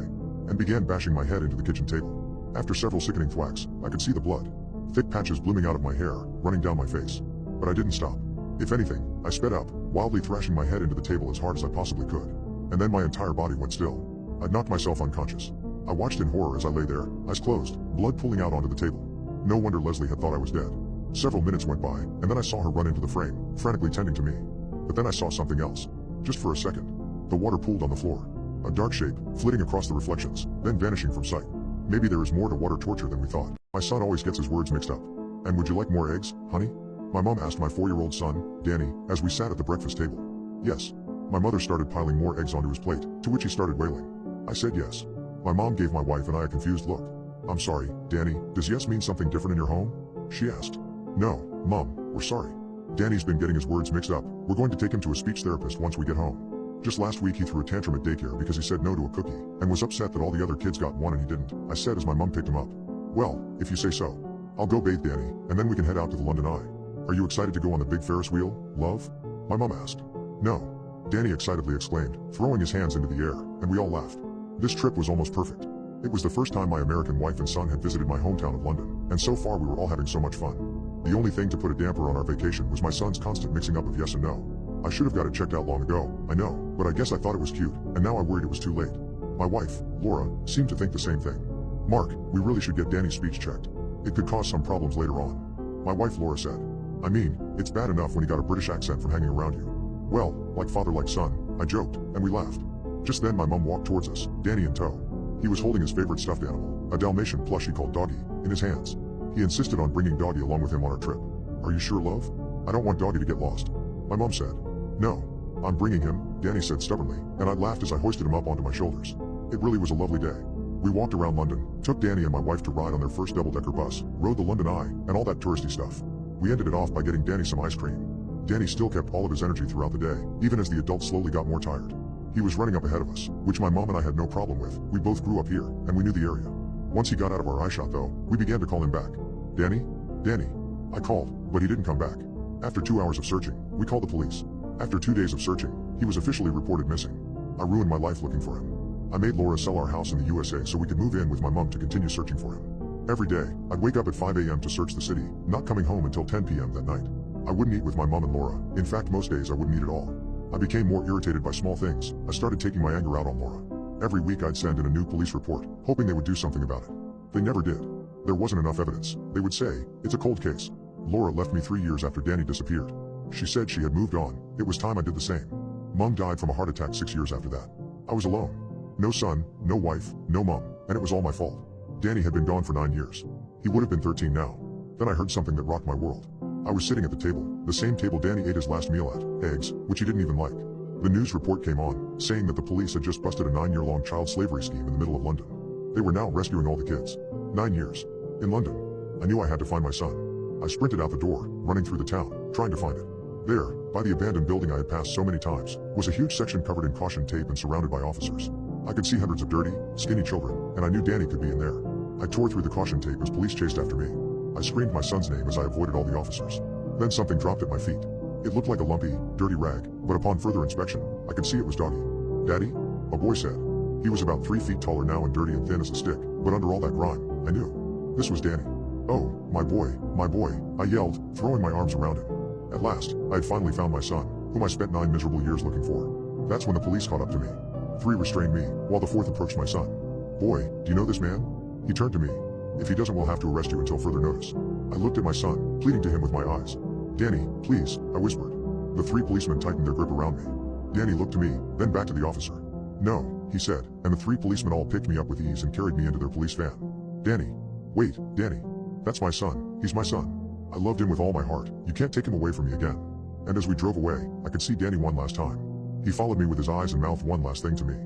and began bashing my head into the kitchen table. After several sickening thwacks, I could see the blood. Thick patches blooming out of my hair, running down my face. But I didn't stop. If anything, I sped up, wildly thrashing my head into the table as hard as I possibly could. And then my entire body went still. I'd knocked myself unconscious. I watched in horror as I lay there, eyes closed, blood pooling out onto the table. No wonder Leslie had thought I was dead. Several minutes went by, and then I saw her run into the frame, frantically tending to me. But then I saw something else. Just for a second. The water pooled on the floor. A dark shape, flitting across the reflections, then vanishing from sight. Maybe there is more to water torture than we thought. My son always gets his words mixed up. And would you like more eggs, honey? My mom asked my 4-year-old son, Danny, as we sat at the breakfast table. Yes. My mother started piling more eggs onto his plate, to which he started wailing. I said yes. My mom gave my wife and I a confused look. I'm sorry, Danny, does yes mean something different in your home? She asked. No, Mom, we're sorry. Danny's been getting his words mixed up. We're going to take him to a speech therapist once we get home. Just last week he threw a tantrum at daycare because he said no to a cookie, and was upset that all the other kids got one and he didn't. I said as my mom picked him up. Well, if you say so. I'll go bathe Danny, and then we can head out to the London Eye. Are you excited to go on the big Ferris wheel, love? My mom asked. No. Danny excitedly exclaimed, throwing his hands into the air, and we all laughed. This trip was almost perfect. It was the first time my American wife and son had visited my hometown of London, and so far we were all having so much fun. The only thing to put a damper on our vacation was my son's constant mixing up of yes and no. I should have got it checked out long ago, I know, but I guess I thought it was cute, and now I worried it was too late. My wife, Laura, seemed to think the same thing. Mark, we really should get Danny's speech checked. It could cause some problems later on. My wife Laura said. I mean, it's bad enough when he got a British accent from hanging around you. Well, like father like son, I joked, and we laughed. Just then my mum walked towards us, Danny in tow. He was holding his favorite stuffed animal, a Dalmatian plushie called Doggy, in his hands. He insisted on bringing Doggy along with him on our trip. "Are you sure, love? I don't want Doggy to get lost." My mom said. "No. I'm bringing him," Danny said stubbornly, and I laughed as I hoisted him up onto my shoulders. It really was a lovely day. We walked around London, took Danny and my wife to ride on their first double-decker bus, rode the London Eye, and all that touristy stuff. We ended it off by getting Danny some ice cream. Danny still kept all of his energy throughout the day, even as the adults slowly got more tired. He was running up ahead of us, which my mom and I had no problem with. We both grew up here, and we knew the area. Once he got out of our eye shot though, we began to call him back. "Danny? Danny." I called, but he didn't come back. After 2 hours of searching, we called the police. After 2 days of searching, he was officially reported missing. I ruined my life looking for him. I made Laura sell our house in the USA so we could move in with my mom to continue searching for him. Every day, I'd wake up at 5 a.m. to search the city, not coming home until 10 p.m. that night. I wouldn't eat with my mom and Laura. In fact, most days I wouldn't eat at all. I became more irritated by small things. I started taking my anger out on Laura. Every week I'd send in a new police report, hoping they would do something about it. They never did. There wasn't enough evidence. They would say, "It's a cold case." Laura left me 3 years after Danny disappeared. She said she had moved on. It was time I did the same. Mom died from a heart attack 6 years after that. I was alone. No son, no wife, no mom, and it was all my fault. Danny had been gone for 9 years. He would have been 13 now. Then I heard something that rocked my world. I was sitting at the table, the same table Danny ate his last meal at, eggs, which he didn't even like. The news report came on, saying that the police had just busted a 9-year-long child slavery scheme in the middle of London. They were now rescuing all the kids. 9 years. In London. I knew I had to find my son. I sprinted out the door, running through the town, trying to find it. There, by the abandoned building I had passed so many times, was a huge section covered in caution tape and surrounded by officers. I could see hundreds of dirty, skinny children, and I knew Danny could be in there. I tore through the caution tape as police chased after me. I screamed my son's name as I avoided all the officers. Then something dropped at my feet. It looked like a lumpy, dirty rag, but upon further inspection, I could see it was Doggy. "Daddy?" a boy said. He was about 3 feet taller now and dirty and thin as a stick, but under all that grime, I knew. This was Danny. "Oh, my boy, I yelled, throwing my arms around him. At last, I had finally found my son, whom I spent 9 miserable years looking for. That's when the police caught up to me. 3 restrained me, while the 4th approached my son. "Boy, do you know this man?" He turned to me. "If he doesn't, we'll have to arrest you until further notice." I looked at my son, pleading to him with my eyes. "Danny, please," I whispered. The 3 policemen tightened their grip around me. Danny looked to me, then back to the officer. "No," he said, and the 3 policemen all picked me up with ease and carried me into their police van. "Danny. Wait, Danny. That's my son. He's my son. I loved him with all my heart. You can't take him away from me again." And as we drove away, I could see Danny one last time. He followed me with his eyes and mouthed one last thing to me.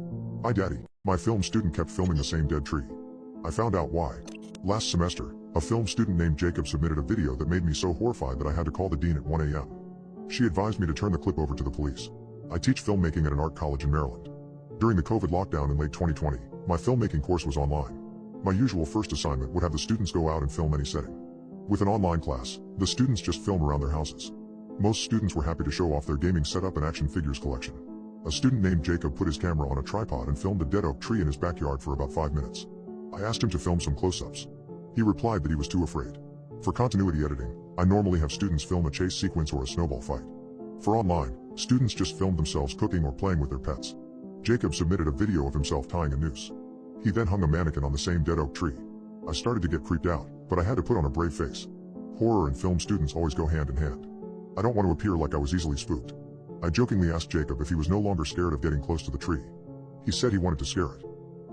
"Bye, Daddy." My film student kept filming the same dead tree. I found out why. Last semester, a film student named Jacob submitted a video that made me so horrified that I had to call the dean at 1 a.m. She advised me to turn the clip over to the police. I teach filmmaking at an art college in Maryland. During the COVID lockdown in late 2020, my filmmaking course was online. My usual first assignment would have the students go out and film any setting. With an online class, the students just film around their houses. Most students were happy to show off their gaming setup and action figures collection. A student named Jacob put his camera on a tripod and filmed a dead oak tree in his backyard for about 5 minutes. I asked him to film some close-ups. He replied that he was too afraid. For continuity editing, I normally have students film a chase sequence or a snowball fight. For online, students just filmed themselves cooking or playing with their pets. Jacob submitted a video of himself tying a noose. He then hung a mannequin on the same dead oak tree. I started to get creeped out, but I had to put on a brave face. Horror and film students always go hand in hand. I don't want to appear like I was easily spooked. I jokingly asked Jacob if he was no longer scared of getting close to the tree. He said he wanted to scare it.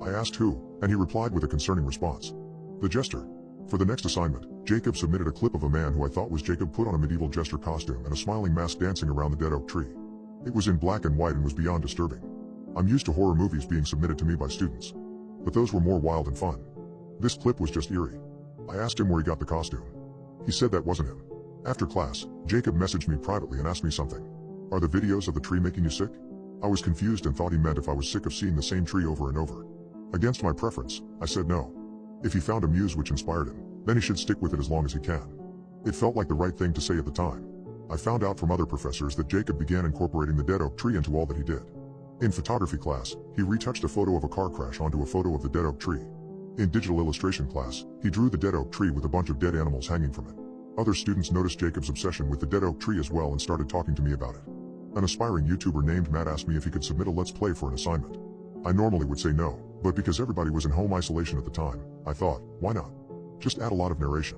I asked who, and he replied with a concerning response. The jester. For the next assignment, Jacob submitted a clip of a man who I thought was Jacob put on a medieval jester costume and a smiling mask dancing around the dead oak tree. It was in black and white and was beyond disturbing. I'm used to horror movies being submitted to me by students. But those were more wild and fun. This clip was just eerie. I asked him where he got the costume. He said that wasn't him. After class, Jacob messaged me privately and asked me something. "Are the videos of the tree making you sick?" I was confused and thought he meant if I was sick of seeing the same tree over and over. Against my preference, I said no. If he found a muse which inspired him, then he should stick with it as long as he can. It felt like the right thing to say at the time. I found out from other professors that Jacob began incorporating the dead oak tree into all that he did. In photography class, he retouched a photo of a car crash onto a photo of the dead oak tree. In digital illustration class, he drew the dead oak tree with a bunch of dead animals hanging from it. Other students noticed Jacob's obsession with the dead oak tree as well and started talking to me about it. An aspiring YouTuber named Matt asked me if he could submit a Let's Play for an assignment. I normally would say no, but because everybody was in home isolation at the time, I thought, why not? Just add a lot of narration.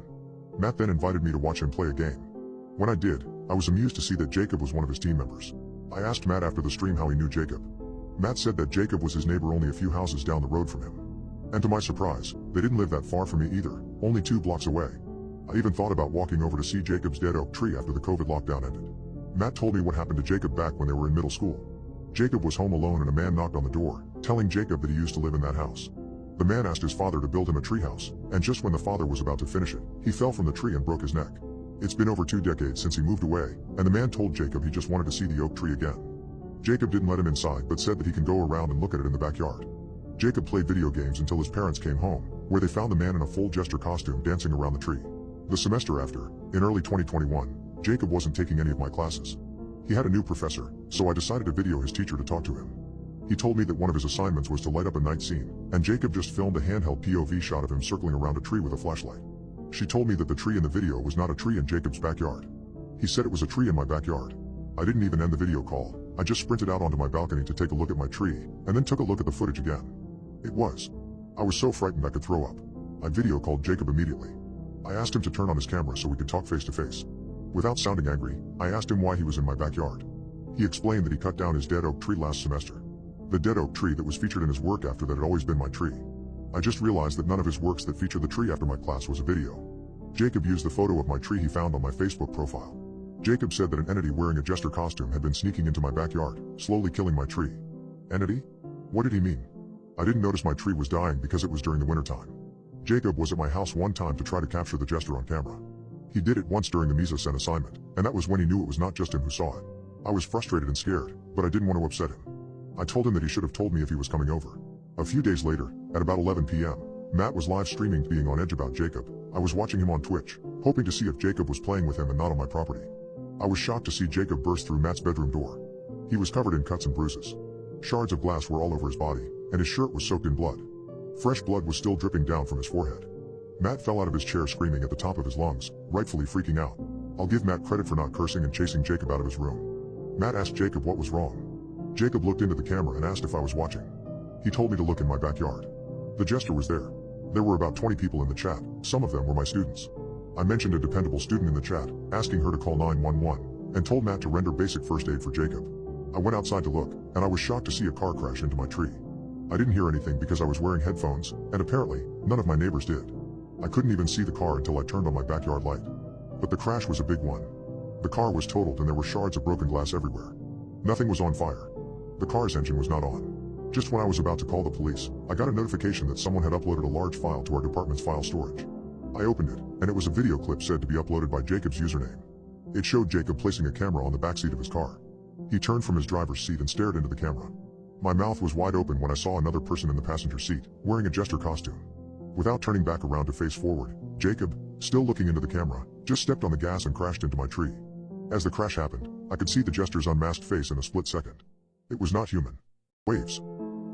Matt then invited me to watch him play a game. When I did, I was amused to see that Jacob was one of his team members. I asked Matt after the stream how he knew Jacob. Matt said that Jacob was his neighbor only a few houses down the road from him. And to my surprise, they didn't live that far from me either, only 2 blocks away. I even thought about walking over to see Jacob's dead oak tree after the COVID lockdown ended. Matt told me what happened to Jacob back when they were in middle school. Jacob was home alone and a man knocked on the door, telling Jacob that he used to live in that house. The man asked his father to build him a treehouse, and just when the father was about to finish it, he fell from the tree and broke his neck. It's been over 2 decades since he moved away, and the man told Jacob he just wanted to see the oak tree again. Jacob didn't let him inside but said that he can go around and look at it in the backyard. Jacob played video games until his parents came home, where they found the man in a full jester costume dancing around the tree. The semester after, in early 2021, Jacob wasn't taking any of my classes. He had a new professor, so I decided to video his teacher to talk to him. He told me that one of his assignments was to light up a night scene, and Jacob just filmed a handheld POV shot of him circling around a tree with a flashlight. She told me that the tree in the video was not a tree in Jacob's backyard. He said it was a tree in my backyard. I didn't even end the video call. I just sprinted out onto my balcony to take a look at my tree, and then took a look at the footage again. It was. I was so frightened I could throw up. I video called Jacob immediately. I asked him to turn on his camera so we could talk face to face. Without sounding angry, I asked him why he was in my backyard. He explained that he cut down his dead oak tree last semester. The dead oak tree that was featured in his work after that had always been my tree. I just realized that none of his works that feature the tree after my class was a video. Jacob used the photo of my tree he found on my Facebook profile. Jacob said that an entity wearing a jester costume had been sneaking into my backyard, slowly killing my tree. Entity? What did he mean? I didn't notice my tree was dying because it was during the wintertime. Jacob was at my house one time to try to capture the jester on camera. He did it once during the Meso-sen assignment, and that was when he knew it was not just him who saw it. I was frustrated and scared, but I didn't want to upset him. I told him that he should have told me if he was coming over. A few days later, at about 11 p.m., Matt was live streaming being on edge about Jacob. I was watching him on Twitch, hoping to see if Jacob was playing with him and not on my property. I was shocked to see Jacob burst through Matt's bedroom door. He was covered in cuts and bruises. Shards of glass were all over his body, and his shirt was soaked in blood. Fresh blood was still dripping down from his forehead. Matt fell out of his chair screaming at the top of his lungs, rightfully freaking out. I'll give Matt credit for not cursing and chasing Jacob out of his room. Matt asked Jacob what was wrong. Jacob looked into the camera and asked if I was watching. He told me to look in my backyard. The jester was there. There were about 20 people in the chat, some of them were my students. I mentioned a dependable student in the chat, asking her to call 911, and told Matt to render basic first aid for Jacob. I went outside to look, and I was shocked to see a car crash into my tree. I didn't hear anything because I was wearing headphones, and apparently, none of my neighbors did. I couldn't even see the car until I turned on my backyard light. But the crash was a big one. The car was totaled and there were shards of broken glass everywhere. Nothing was on fire. The car's engine was not on. Just when I was about to call the police, I got a notification that someone had uploaded a large file to our department's file storage. I opened it, and it was a video clip said to be uploaded by Jacob's username. It showed Jacob placing a camera on the backseat of his car. He turned from his driver's seat and stared into the camera. My mouth was wide open when I saw another person in the passenger seat, wearing a jester costume. Without turning back around to face forward, Jacob, still looking into the camera, just stepped on the gas and crashed into my tree. As the crash happened, I could see the jester's unmasked face in a split second. It was not human. Waves.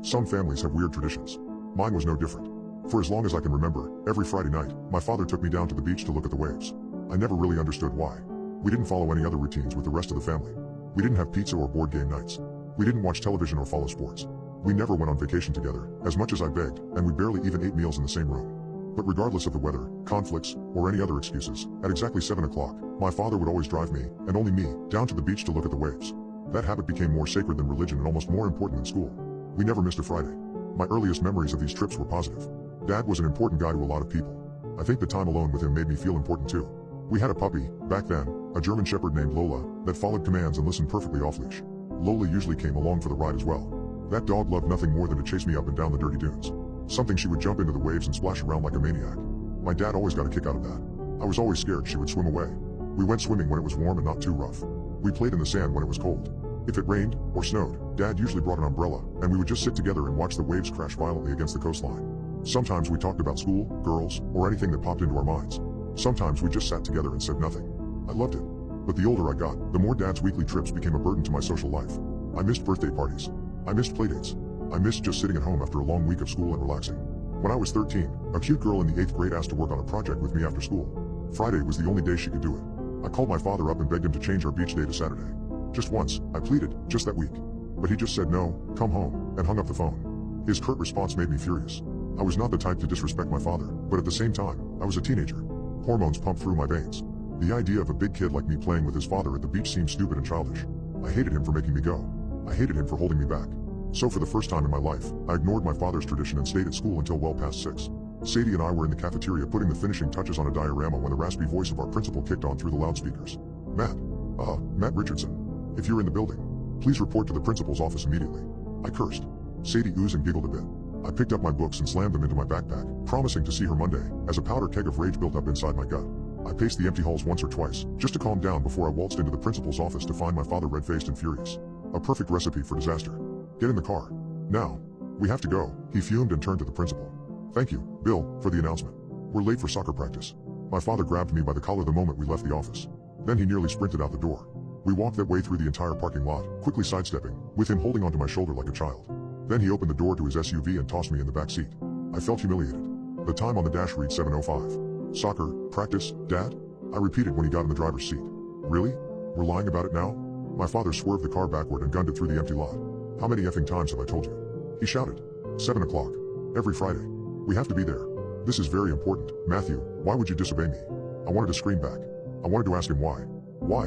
Some families have weird traditions. Mine was no different. For as long as I can remember, every Friday night, my father took me down to the beach to look at the waves. I never really understood why. We didn't follow any other routines with the rest of the family. We didn't have pizza or board game nights. We didn't watch television or follow sports. We never went on vacation together, as much as I begged, and we barely even ate meals in the same room. But regardless of the weather, conflicts, or any other excuses, at exactly 7 o'clock, my father would always drive me, and only me, down to the beach to look at the waves. That habit became more sacred than religion and almost more important than school. We never missed a Friday. My earliest memories of these trips were positive. Dad was an important guy to a lot of people. I think the time alone with him made me feel important too. We had a puppy, back then, a German Shepherd named Lola, that followed commands and listened perfectly off-leash. Lola usually came along for the ride as well. That dog loved nothing more than to chase me up and down the dirty dunes. Something she would jump into the waves and splash around like a maniac. My dad always got a kick out of that. I was always scared she would swim away. We went swimming when it was warm and not too rough. We played in the sand when it was cold. If it rained, or snowed, Dad usually brought an umbrella, and we would just sit together and watch the waves crash violently against the coastline. Sometimes we talked about school, girls, or anything that popped into our minds. Sometimes we just sat together and said nothing. I loved it. But the older I got, the more Dad's weekly trips became a burden to my social life. I missed birthday parties. I missed playdates. I missed just sitting at home after a long week of school and relaxing. When I was 13, a cute girl in the 8th grade asked to work on a project with me after school. Friday was the only day she could do it. I called my father up and begged him to change our beach day to Saturday. Just once, I pleaded, just that week. But he just said no, come home, and hung up the phone. His curt response made me furious. I was not the type to disrespect my father, but at the same time, I was a teenager. Hormones pumped through my veins. The idea of a big kid like me playing with his father at the beach seemed stupid and childish. I hated him for making me go. I hated him for holding me back. So for the first time in my life, I ignored my father's tradition and stayed at school until well past 6. Sadie and I were in the cafeteria putting the finishing touches on a diorama when the raspy voice of our principal kicked on through the loudspeakers. Matt Richardson. If you're in the building, please report to the principal's office immediately. I cursed. Sadie oozed and giggled a bit. I picked up my books and slammed them into my backpack, promising to see her Monday, as a powder keg of rage built up inside my gut. I paced the empty halls once or twice, just to calm down before I waltzed into the principal's office to find my father red-faced and furious. A perfect recipe for disaster. Get in the car. Now. We have to go, he fumed and turned to the principal. Thank you, Bill, for the announcement. We're late for soccer practice. My father grabbed me by the collar the moment we left the office. Then he nearly sprinted out the door. We walked that way through the entire parking lot, quickly sidestepping, with him holding onto my shoulder like a child. Then he opened the door to his SUV and tossed me in the back seat. I felt humiliated. The time on the dash read 7:05. Soccer, practice, Dad? I repeated when he got in the driver's seat. Really? We're lying about it now? My father swerved the car backward and gunned it through the empty lot. How many effing times have I told you? He shouted. 7 o'clock. Every Friday. We have to be there. This is very important. Matthew, why would you disobey me? I wanted to scream back. I wanted to ask him why. Why?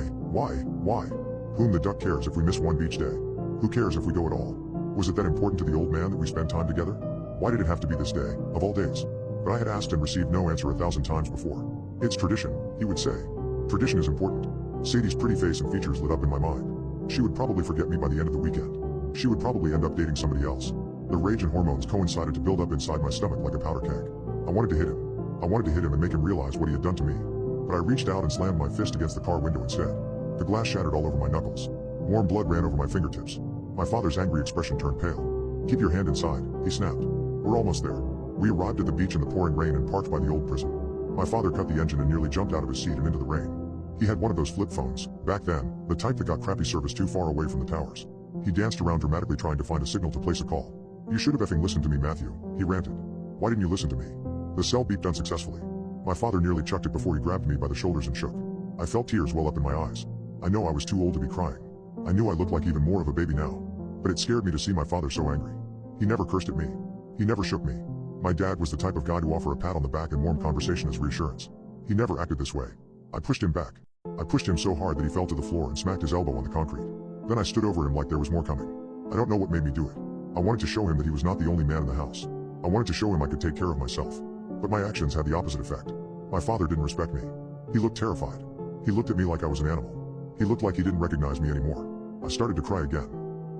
Whom the duck cares if we miss one beach day? Who cares if we go at all? Was it that important to the old man that we spend time together? Why did it have to be this day, of all days? But I had asked and received no answer 1,000 times before. It's tradition, he would say. Tradition is important. Sadie's pretty face and features lit up in my mind. She would probably forget me by the end of the weekend. She would probably end up dating somebody else. The rage and hormones coincided to build up inside my stomach like a powder keg. I wanted to hit him. I wanted to hit him and make him realize what he had done to me. But I reached out and slammed my fist against the car window instead. The glass shattered all over my knuckles. Warm blood ran over my fingertips. My father's angry expression turned pale. Keep your hand inside, he snapped. We're almost there. We arrived at the beach in the pouring rain and parked by the old prison. My father cut the engine and nearly jumped out of his seat and into the rain. He had one of those flip phones, back then, the type that got crappy service too far away from the towers. He danced around dramatically trying to find a signal to place a call. You should have effing listened to me, Matthew, he ranted. Why didn't you listen to me? The cell beeped unsuccessfully. My father nearly chucked it before he grabbed me by the shoulders and shook. I felt tears well up in my eyes. I know I was too old to be crying. I knew I looked like even more of a baby now. But it scared me to see my father so angry. He never cursed at me. He never shook me. My dad was the type of guy to offer a pat on the back and warm conversation as reassurance. He never acted this way. I pushed him back. I pushed him so hard that he fell to the floor and smacked his elbow on the concrete. Then I stood over him like there was more coming. I don't know what made me do it. I wanted to show him that he was not the only man in the house. I wanted to show him I could take care of myself. But my actions had the opposite effect. My father didn't respect me. He looked terrified. He looked at me like I was an animal. He looked like he didn't recognize me anymore. I started to cry again.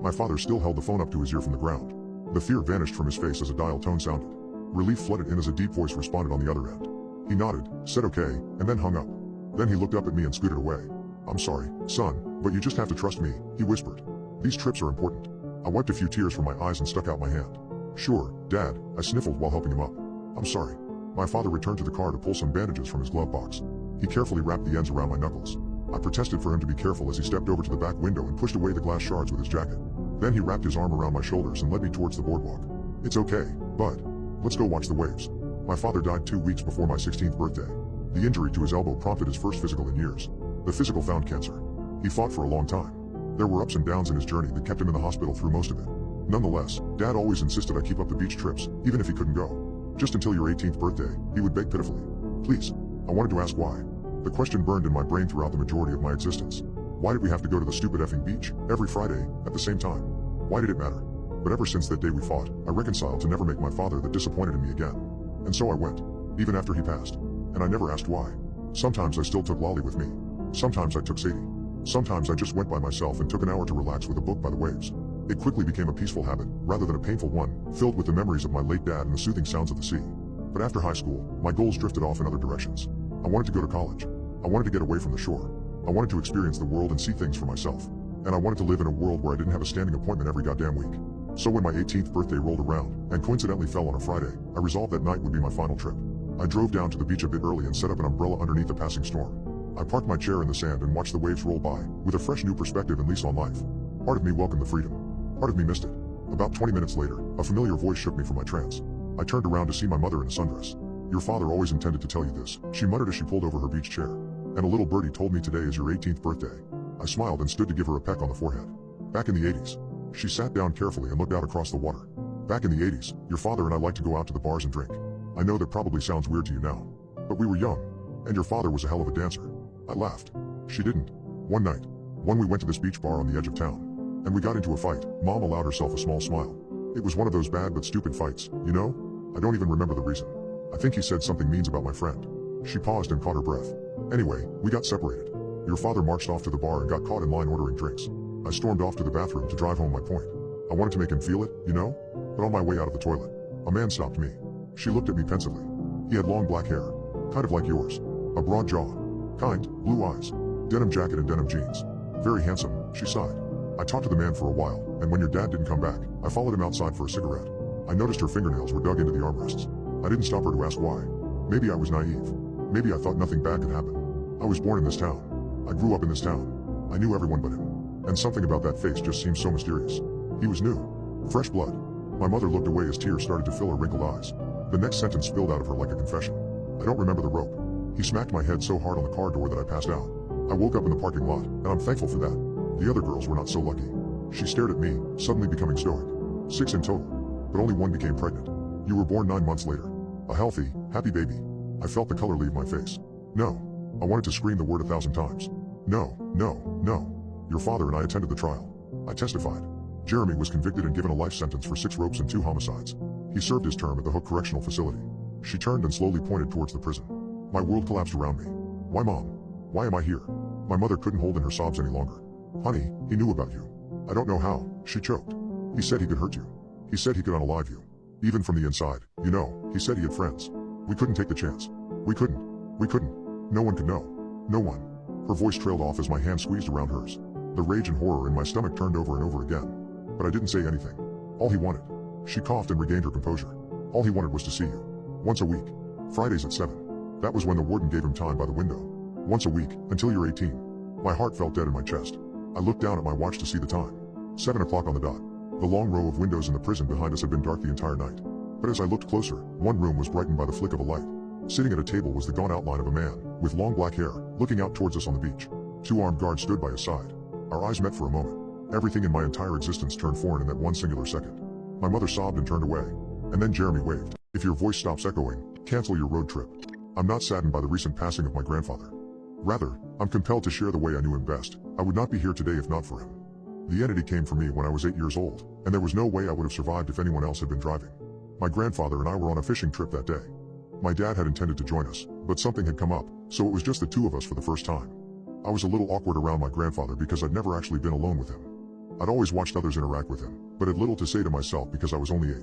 My father still held the phone up to his ear from the ground. The fear vanished from his face as a dial tone sounded. Relief flooded in as a deep voice responded on the other end. He nodded, said okay, and then hung up. Then he looked up at me and scooted away. I'm sorry, son, but you just have to trust me, he whispered. These trips are important. I wiped a few tears from my eyes and stuck out my hand. Sure, Dad, I sniffled while helping him up. I'm sorry. My father returned to the car to pull some bandages from his glove box. He carefully wrapped the ends around my knuckles. I protested for him to be careful as he stepped over to the back window and pushed away the glass shards with his jacket. Then he wrapped his arm around my shoulders and led me towards the boardwalk. It's okay, bud. Let's go watch the waves. My father died 2 weeks before my 16th birthday. The injury to his elbow prompted his first physical in years. The physical found cancer. He fought for a long time. There were ups and downs in his journey that kept him in the hospital through most of it. Nonetheless, Dad always insisted I keep up the beach trips, even if he couldn't go. Just until your 18th birthday, he would beg pitifully. Please. I wanted to ask why. The question burned in my brain throughout the majority of my existence. Why did we have to go to the stupid effing beach, every Friday, at the same time? Why did it matter? But ever since that day we fought, I reconciled to never make my father that disappointed in me again. And so I went. Even after he passed. And I never asked why. Sometimes I still took Lolly with me. Sometimes I took Sadie. Sometimes I just went by myself and took an hour to relax with a book by the waves. It quickly became a peaceful habit, rather than a painful one, filled with the memories of my late dad and the soothing sounds of the sea. But after high school, my goals drifted off in other directions. I wanted to go to college. I wanted to get away from the shore. I wanted to experience the world and see things for myself. And I wanted to live in a world where I didn't have a standing appointment every goddamn week. So when my 18th birthday rolled around, and coincidentally fell on a Friday, I resolved that night would be my final trip. I drove down to the beach a bit early and set up an umbrella underneath a passing storm. I parked my chair in the sand and watched the waves roll by, with a fresh new perspective and lease on life. Part of me welcomed the freedom. Part of me missed it. About 20 minutes later, a familiar voice shook me from my trance. I turned around to see my mother in a sundress. Your father always intended to tell you this, she muttered as she pulled over her beach chair. And a little birdie told me today is your 18th birthday. I smiled and stood to give her a peck on the forehead. Back in the 80s. She sat down carefully and looked out across the water. Back in the 80s, your father and I liked to go out to the bars and drink. I know that probably sounds weird to you now. But we were young. And your father was a hell of a dancer. I laughed. She didn't. One night. When we went to this beach bar on the edge of town. and we got into a fight. Mom allowed herself a small smile. It was one of those bad but stupid fights, you know? I don't even remember the reason. I think he said something mean about my friend. She paused and caught her breath. Anyway, we got separated. Your father marched off to the bar and got caught in line ordering drinks. I stormed off to the bathroom to drive home my point. I wanted to make him feel it, you know? But on my way out of the toilet, a man stopped me. She looked at me pensively. He had long black hair, kind of like yours. A broad jaw. Kind, blue eyes. Denim jacket and denim jeans. Very handsome, she sighed. I talked to the man for a while, and when your dad didn't come back, I followed him outside for a cigarette. I noticed her fingernails were dug into the armrests. I didn't stop her to ask why. Maybe I was naive. Maybe I thought nothing bad could happen. I was born in this town. I grew up in this town. I knew everyone but him. And something about that face just seemed so mysterious. He was new. Fresh blood. My mother looked away as tears started to fill her wrinkled eyes. The next sentence spilled out of her like a confession. I don't remember the rope. He smacked my head so hard on the car door that I passed out. I woke up in the parking lot, and I'm thankful for that. The other girls were not so lucky. She stared at me, suddenly becoming stoic. 6 in total. But only one became pregnant. You were born 9 months later. A healthy, happy baby. I felt the color leave my face. No. I wanted to scream the word 1,000 times. No, no, no. Your father and I attended the trial. I testified. Jeremy was convicted and given a life sentence for 6 ropes and 2 homicides. He served his term at the Hook Correctional Facility. She turned and slowly pointed towards the prison. My world collapsed around me. Why, Mom? Why am I here? My mother couldn't hold in her sobs any longer. Honey, he knew about you. I don't know how, she choked. He said he could hurt you. He said he could unalive you. Even from the inside, you know, he said he had friends. We couldn't take the chance. We couldn't. No one could know. No one. Her voice trailed off as my hand squeezed around hers. The rage and horror in my stomach turned over and over again. But I didn't say anything. All he wanted. She coughed and regained her composure. All he wanted was to see you. Once a week. Fridays at 7. That was when the warden gave him time by the window. Once a week, until you're 18. My heart felt dead in my chest. I looked down at my watch to see the time. 7 o'clock on the dot. The long row of windows in the prison behind us had been dark the entire night. But as I looked closer, one room was brightened by the flick of a light. Sitting at a table was the gaunt outline of a man, with long black hair, looking out towards us on the beach. 2 armed guards stood by his side. Our eyes met for a moment. Everything in my entire existence turned foreign in that one singular second. My mother sobbed and turned away. And then Jeremy waved. If your voice stops echoing, cancel your road trip. I'm not saddened by the recent passing of my grandfather. Rather, I'm compelled to share the way I knew him best. I would not be here today if not for him. The entity came for me when I was 8 years old, and there was no way I would have survived if anyone else had been driving. My grandfather and I were on a fishing trip that day. My dad had intended to join us, but something had come up, so it was just the 2 of us for the first time. I was a little awkward around my grandfather because I'd never actually been alone with him. I'd always watched others interact with him, but had little to say to myself because I was only 8.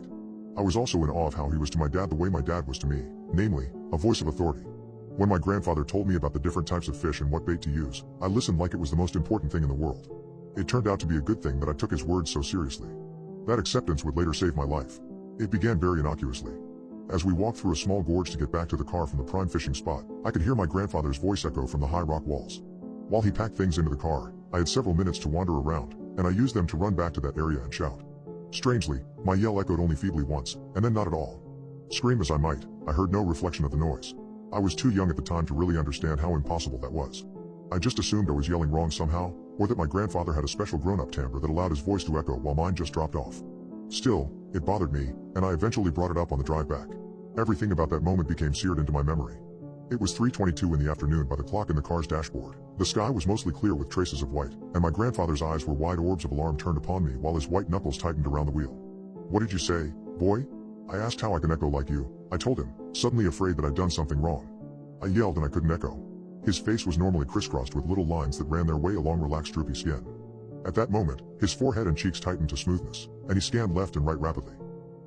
I was also in awe of how he was to my dad the way my dad was to me, namely, a voice of authority. When my grandfather told me about the different types of fish and what bait to use, I listened like it was the most important thing in the world. It turned out to be a good thing that I took his words so seriously. That acceptance would later save my life. It began very innocuously. As we walked through a small gorge to get back to the car from the prime fishing spot, I could hear my grandfather's voice echo from the high rock walls. While he packed things into the car, I had several minutes to wander around, and I used them to run back to that area and shout. Strangely, my yell echoed only feebly once, and then not at all. Scream as I might, I heard no reflection of the noise. I was too young at the time to really understand how impossible that was. I just assumed I was yelling wrong somehow, or that my grandfather had a special grown-up timbre that allowed his voice to echo while mine just dropped off. Still, it bothered me, and I eventually brought it up on the drive back. Everything about that moment became seared into my memory. It was 3:22 in the afternoon by the clock in the car's dashboard. The sky was mostly clear with traces of white, and my grandfather's eyes were wide orbs of alarm turned upon me while his white knuckles tightened around the wheel. What did you say, boy? I asked how I can echo like you. I told him, suddenly afraid that I'd done something wrong. I yelled and I couldn't echo. His face was normally crisscrossed with little lines that ran their way along relaxed droopy skin. At that moment, his forehead and cheeks tightened to smoothness, and he scanned left and right rapidly.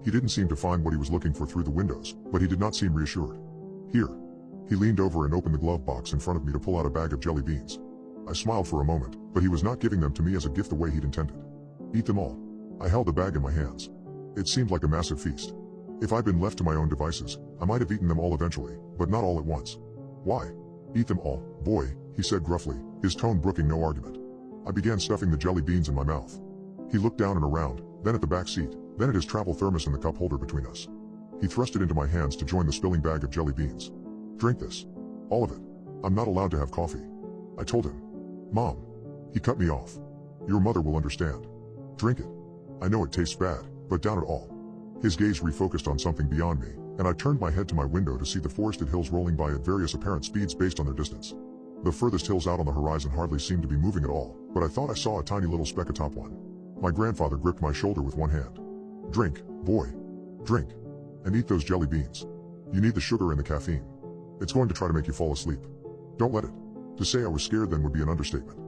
He didn't seem to find what he was looking for through the windows, but he did not seem reassured. Here. He leaned over and opened the glove box in front of me to pull out a bag of jelly beans. I smiled for a moment, but he was not giving them to me as a gift the way he'd intended. Eat them all. I held the bag in my hands. It seemed like a massive feast. If I'd been left to my own devices, I might have eaten them all eventually, but not all at once. Why? Eat them all, boy, he said gruffly, his tone brooking no argument. I began stuffing the jelly beans in my mouth. He looked down and around, then at the back seat, then at his travel thermos and the cup holder between us. He thrust it into my hands to join the spilling bag of jelly beans. Drink this. All of it. I'm not allowed to have coffee. I told him. Mom. He cut me off. Your mother will understand. Drink it. I know it tastes bad, but down it all. His gaze refocused on something beyond me, and I turned my head to my window to see the forested hills rolling by at various apparent speeds based on their distance. The furthest hills out on the horizon hardly seemed to be moving at all, but I thought I saw a tiny little speck atop one. My grandfather gripped my shoulder with one hand. Drink, boy. Drink. And eat those jelly beans. You need the sugar and the caffeine. It's going to try to make you fall asleep. Don't let it. To say I was scared then would be an understatement.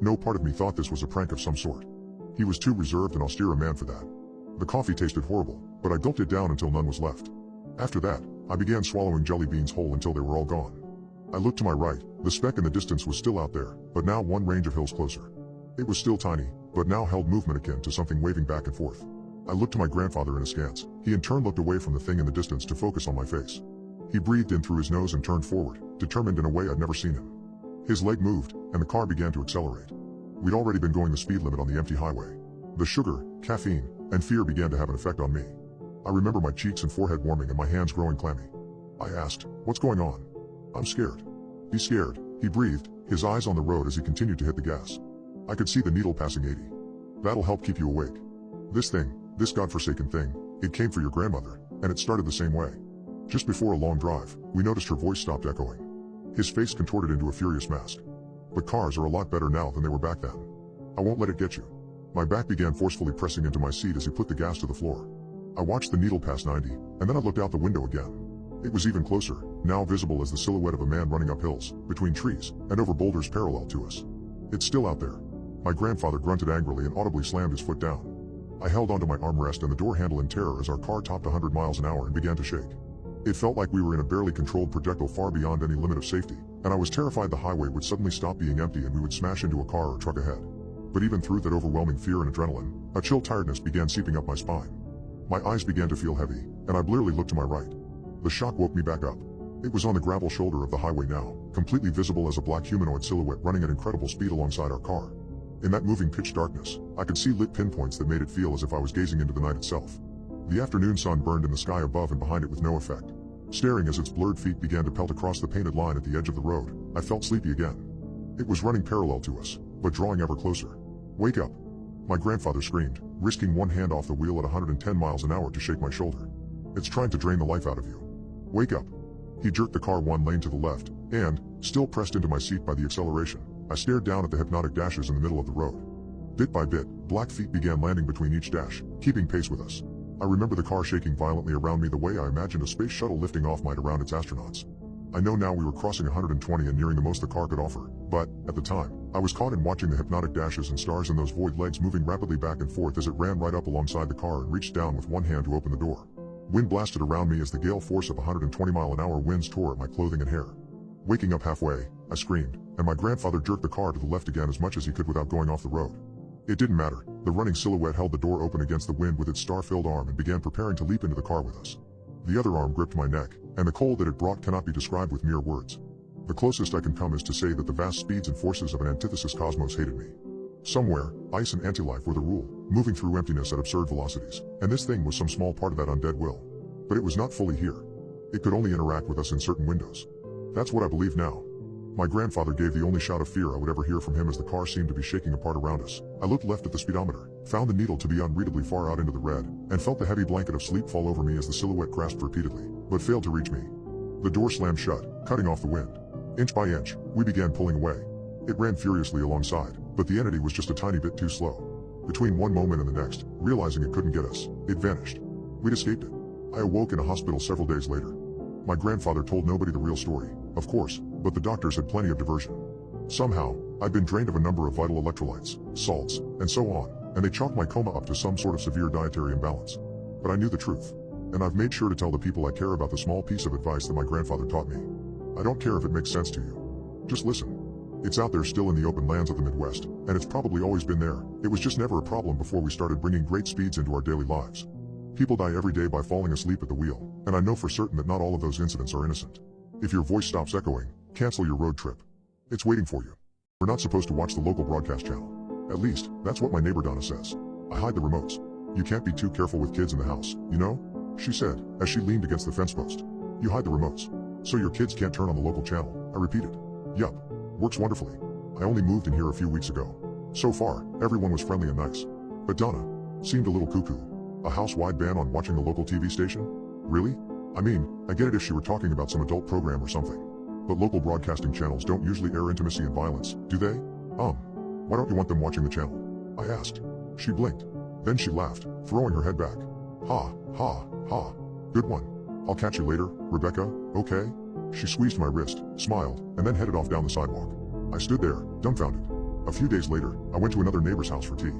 No part of me thought this was a prank of some sort. He was too reserved and austere a man for that. The coffee tasted horrible, but I gulped it down until none was left. After that, I began swallowing jelly beans whole until they were all gone. I looked to my right, the speck in the distance was still out there, but now one range of hills closer. It was still tiny, but now held movement akin to something waving back and forth. I looked to my grandfather in askance. He in turn looked away from the thing in the distance to focus on my face. He breathed in through his nose and turned forward, determined in a way I'd never seen him. His leg moved, and the car began to accelerate. We'd already been going the speed limit on the empty highway. The sugar, caffeine, and fear began to have an effect on me. I remember my cheeks and forehead warming and my hands growing clammy. I asked, "What's going on?" "I'm scared." "Be scared," he breathed, his eyes on the road as he continued to hit the gas. I could see the needle passing 80. "That'll help keep you awake. This thing, this godforsaken thing, it came for your grandmother, and it started the same way." Just before a long drive, we noticed her voice stopped echoing. His face contorted into a furious mask. "But cars are a lot better now than they were back then. I won't let it get you." My back began forcefully pressing into my seat as he put the gas to the floor. I watched the needle pass 90, and then I looked out the window again. It was even closer, now visible as the silhouette of a man running up hills, between trees, and over boulders parallel to us. "It's still out there." My grandfather grunted angrily and audibly slammed his foot down. I held onto my armrest and the door handle in terror as our car topped 100 miles an hour and began to shake. It felt like we were in a barely controlled projectile far beyond any limit of safety, and I was terrified the highway would suddenly stop being empty and we would smash into a car or truck ahead. But even through that overwhelming fear and adrenaline, a chill tiredness began seeping up my spine. My eyes began to feel heavy, and I blearily looked to my right. The shock woke me back up. It was on the gravel shoulder of the highway now, completely visible as a black humanoid silhouette running at incredible speed alongside our car. In that moving pitch darkness, I could see lit pinpoints that made it feel as if I was gazing into the night itself. The afternoon sun burned in the sky above and behind it with no effect. Staring as its blurred feet began to pelt across the painted line at the edge of the road, I felt sleepy again. It was running parallel to us, but drawing ever closer. "Wake up!" My grandfather screamed, risking one hand off the wheel at 110 miles an hour to shake my shoulder. "It's trying to drain the life out of you. Wake up!" He jerked the car one lane to the left, and, still pressed into my seat by the acceleration, I stared down at the hypnotic dashes in the middle of the road. Bit by bit, black feet began landing between each dash, keeping pace with us. I remember the car shaking violently around me the way I imagined a space shuttle lifting off might around its astronauts. I know now we were crossing 120 and nearing the most the car could offer, but, at the time, I was caught in watching the hypnotic dashes and stars and those void legs moving rapidly back and forth as it ran right up alongside the car and reached down with one hand to open the door. Wind blasted around me as the gale force of 120-mile-an-hour winds tore at my clothing and hair. Waking up halfway, I screamed, and my grandfather jerked the car to the left again as much as he could without going off the road. It didn't matter. The running silhouette held the door open against the wind with its star-filled arm and began preparing to leap into the car with us. The other arm gripped my neck, and the cold that it brought cannot be described with mere words. The closest I can come is to say that the vast speeds and forces of an antithesis cosmos hated me. Somewhere, ice and anti-life were the rule, moving through emptiness at absurd velocities, and this thing was some small part of that undead will. But it was not fully here. It could only interact with us in certain windows. That's what I believe now. My grandfather gave the only shout of fear I would ever hear from him as the car seemed to be shaking apart around us. I looked left at the speedometer, found the needle to be unreadably far out into the red, and felt the heavy blanket of sleep fall over me as the silhouette grasped repeatedly, but failed to reach me. The door slammed shut, cutting off the wind. Inch by inch, we began pulling away. It ran furiously alongside, but the entity was just a tiny bit too slow. Between one moment and the next, realizing it couldn't get us, it vanished. We'd escaped it. I awoke in a hospital several days later. My grandfather told nobody the real story, of course, but the doctors had plenty of diversion. Somehow, I'd been drained of a number of vital electrolytes, salts, and so on, and they chalked my coma up to some sort of severe dietary imbalance. But I knew the truth, and I've made sure to tell the people I care about the small piece of advice that my grandfather taught me. I don't care if it makes sense to you. Just listen. It's out there still in the open lands of the Midwest, and it's probably always been there. It was just never a problem before we started bringing great speeds into our daily lives. People die every day by falling asleep at the wheel, and I know for certain that not all of those incidents are innocent. If your voice stops echoing, cancel your road trip. It's waiting for you. We're not supposed to watch the local broadcast channel. At least, that's what my neighbor Donna says. I hide the remotes. You can't be too careful with kids in the house, you know? She said, as she leaned against the fence post. You hide the remotes. So your kids can't turn on the local channel, I repeated. Yup. Works wonderfully. I only moved in here a few weeks ago. So far, everyone was friendly and nice. But Donna seemed a little cuckoo. A house-wide ban on watching the local TV station? Really? I mean, I get it if she were talking about some adult program or something. But local broadcasting channels don't usually air intimacy and violence, do they? Why don't you want them watching the channel? I asked. She blinked. Then she laughed, throwing her head back. Ha, ha, ha. Good one. I'll catch you later, Rebecca, okay? She squeezed my wrist, smiled, and then headed off down the sidewalk. I stood there, dumbfounded. A few days later, I went to another neighbor's house for tea.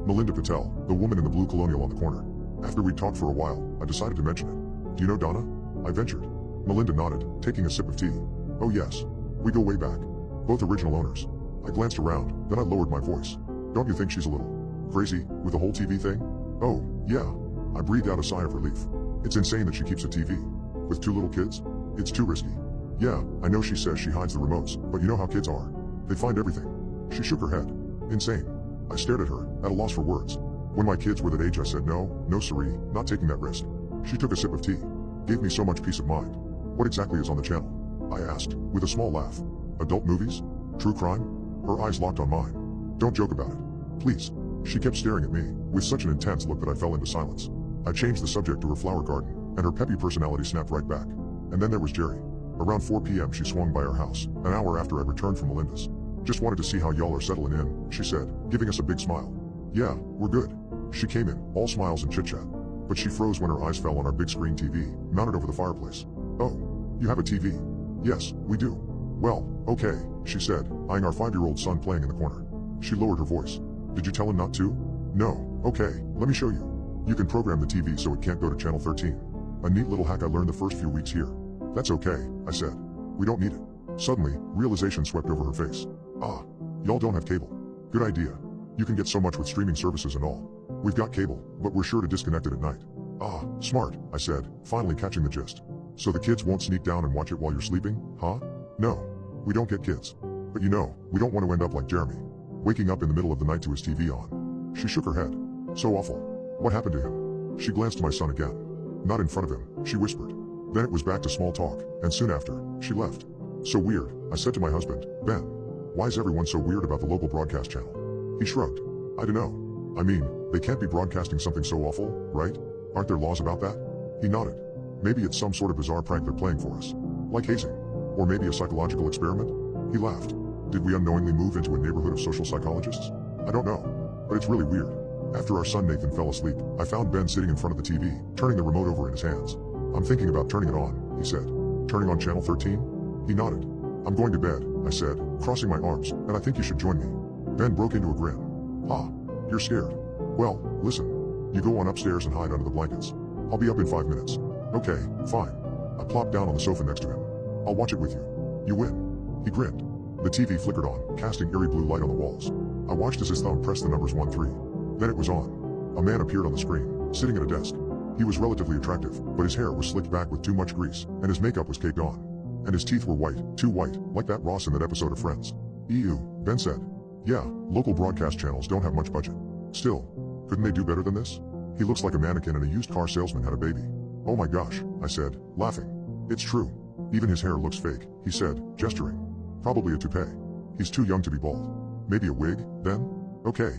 Melinda Patel, the woman in the blue colonial on the corner. After we'd talked for a while, I decided to mention it. Do you know Donna? I ventured. Melinda nodded, taking a sip of tea. Oh yes. We go way back. Both original owners. I glanced around, then I lowered my voice. Don't you think she's a little crazy with the whole TV thing? Oh, yeah. I breathed out a sigh of relief. It's insane that she keeps a TV. With 2 little kids? It's too risky. Yeah, I know she says she hides the remotes, but you know how kids are. They find everything. She shook her head. Insane. I stared at her, at a loss for words. When my kids were that age I said no siree, not taking that risk. She took a sip of tea. Gave me so much peace of mind. What exactly is on the channel? I asked, with a small laugh. Adult movies? True crime? Her eyes locked on mine. Don't joke about it. Please. She kept staring at me, with such an intense look that I fell into silence. I changed the subject to her flower garden, and her peppy personality snapped right back. And then there was Jerry. Around 4 p.m. she swung by our house, an hour after I returned from Melinda's. Just wanted to see how y'all are settling in, she said, giving us a big smile. Yeah, we're good. She came in, all smiles and chit-chat. But she froze when her eyes fell on our big screen TV, mounted over the fireplace. Oh, you have a TV? Yes, we do. Well, okay, she said, eyeing our 5-year-old son playing in the corner. She lowered her voice. Did you tell him not to? No, okay, let me show you. You can program the TV so it can't go to channel 13. A neat little hack I learned the first few weeks here. That's okay, I said. We don't need it. Suddenly, realization swept over her face. Ah, y'all don't have cable. Good idea. You can get so much with streaming services and all. We've got cable, but we're sure to disconnect it at night. Ah, smart, I said, finally catching the gist. So the kids won't sneak down and watch it while you're sleeping, huh? No, we don't get kids. But you know, we don't want to end up like Jeremy, waking up in the middle of the night to his TV on. She shook her head. So awful. What happened to him? She glanced to my son again. Not in front of him, she whispered. Then it was back to small talk, and soon after, she left. So weird, I said to my husband, Ben. Why is everyone so weird about the local broadcast channel? He shrugged. I don't know. I mean, they can't be broadcasting something so awful, right? Aren't there laws about that? He nodded. Maybe it's some sort of bizarre prank they're playing for us. Like hazing. Or maybe a psychological experiment? He laughed. Did we unknowingly move into a neighborhood of social psychologists? I don't know. But it's really weird. After our son Nathan fell asleep, I found Ben sitting in front of the TV, turning the remote over in his hands. I'm thinking about turning it on, he said. Turning on channel 13? He nodded. I'm going to bed, I said, crossing my arms, and I think you should join me. Ben broke into a grin. Ah, you're scared. Well, listen. You go on upstairs and hide under the blankets. I'll be up in 5 minutes. Okay, fine. I plopped down on the sofa next to him. I'll watch it with you. You win. He grinned. The TV flickered on, casting eerie blue light on the walls. I watched as his thumb pressed the numbers 1-3. Then it was on. A man appeared on the screen, sitting at a desk. He was relatively attractive, but his hair was slicked back with too much grease, and his makeup was caked on. And his teeth were white, too white, like that Ross in that episode of Friends. Ew, Ben said. Yeah, local broadcast channels don't have much budget. Still, couldn't they do better than this? He looks like a mannequin and a used car salesman had a baby. Oh my gosh, I said, laughing. It's true. Even his hair looks fake, he said, gesturing. Probably a toupee. He's too young to be bald. Maybe a wig, then? Okay.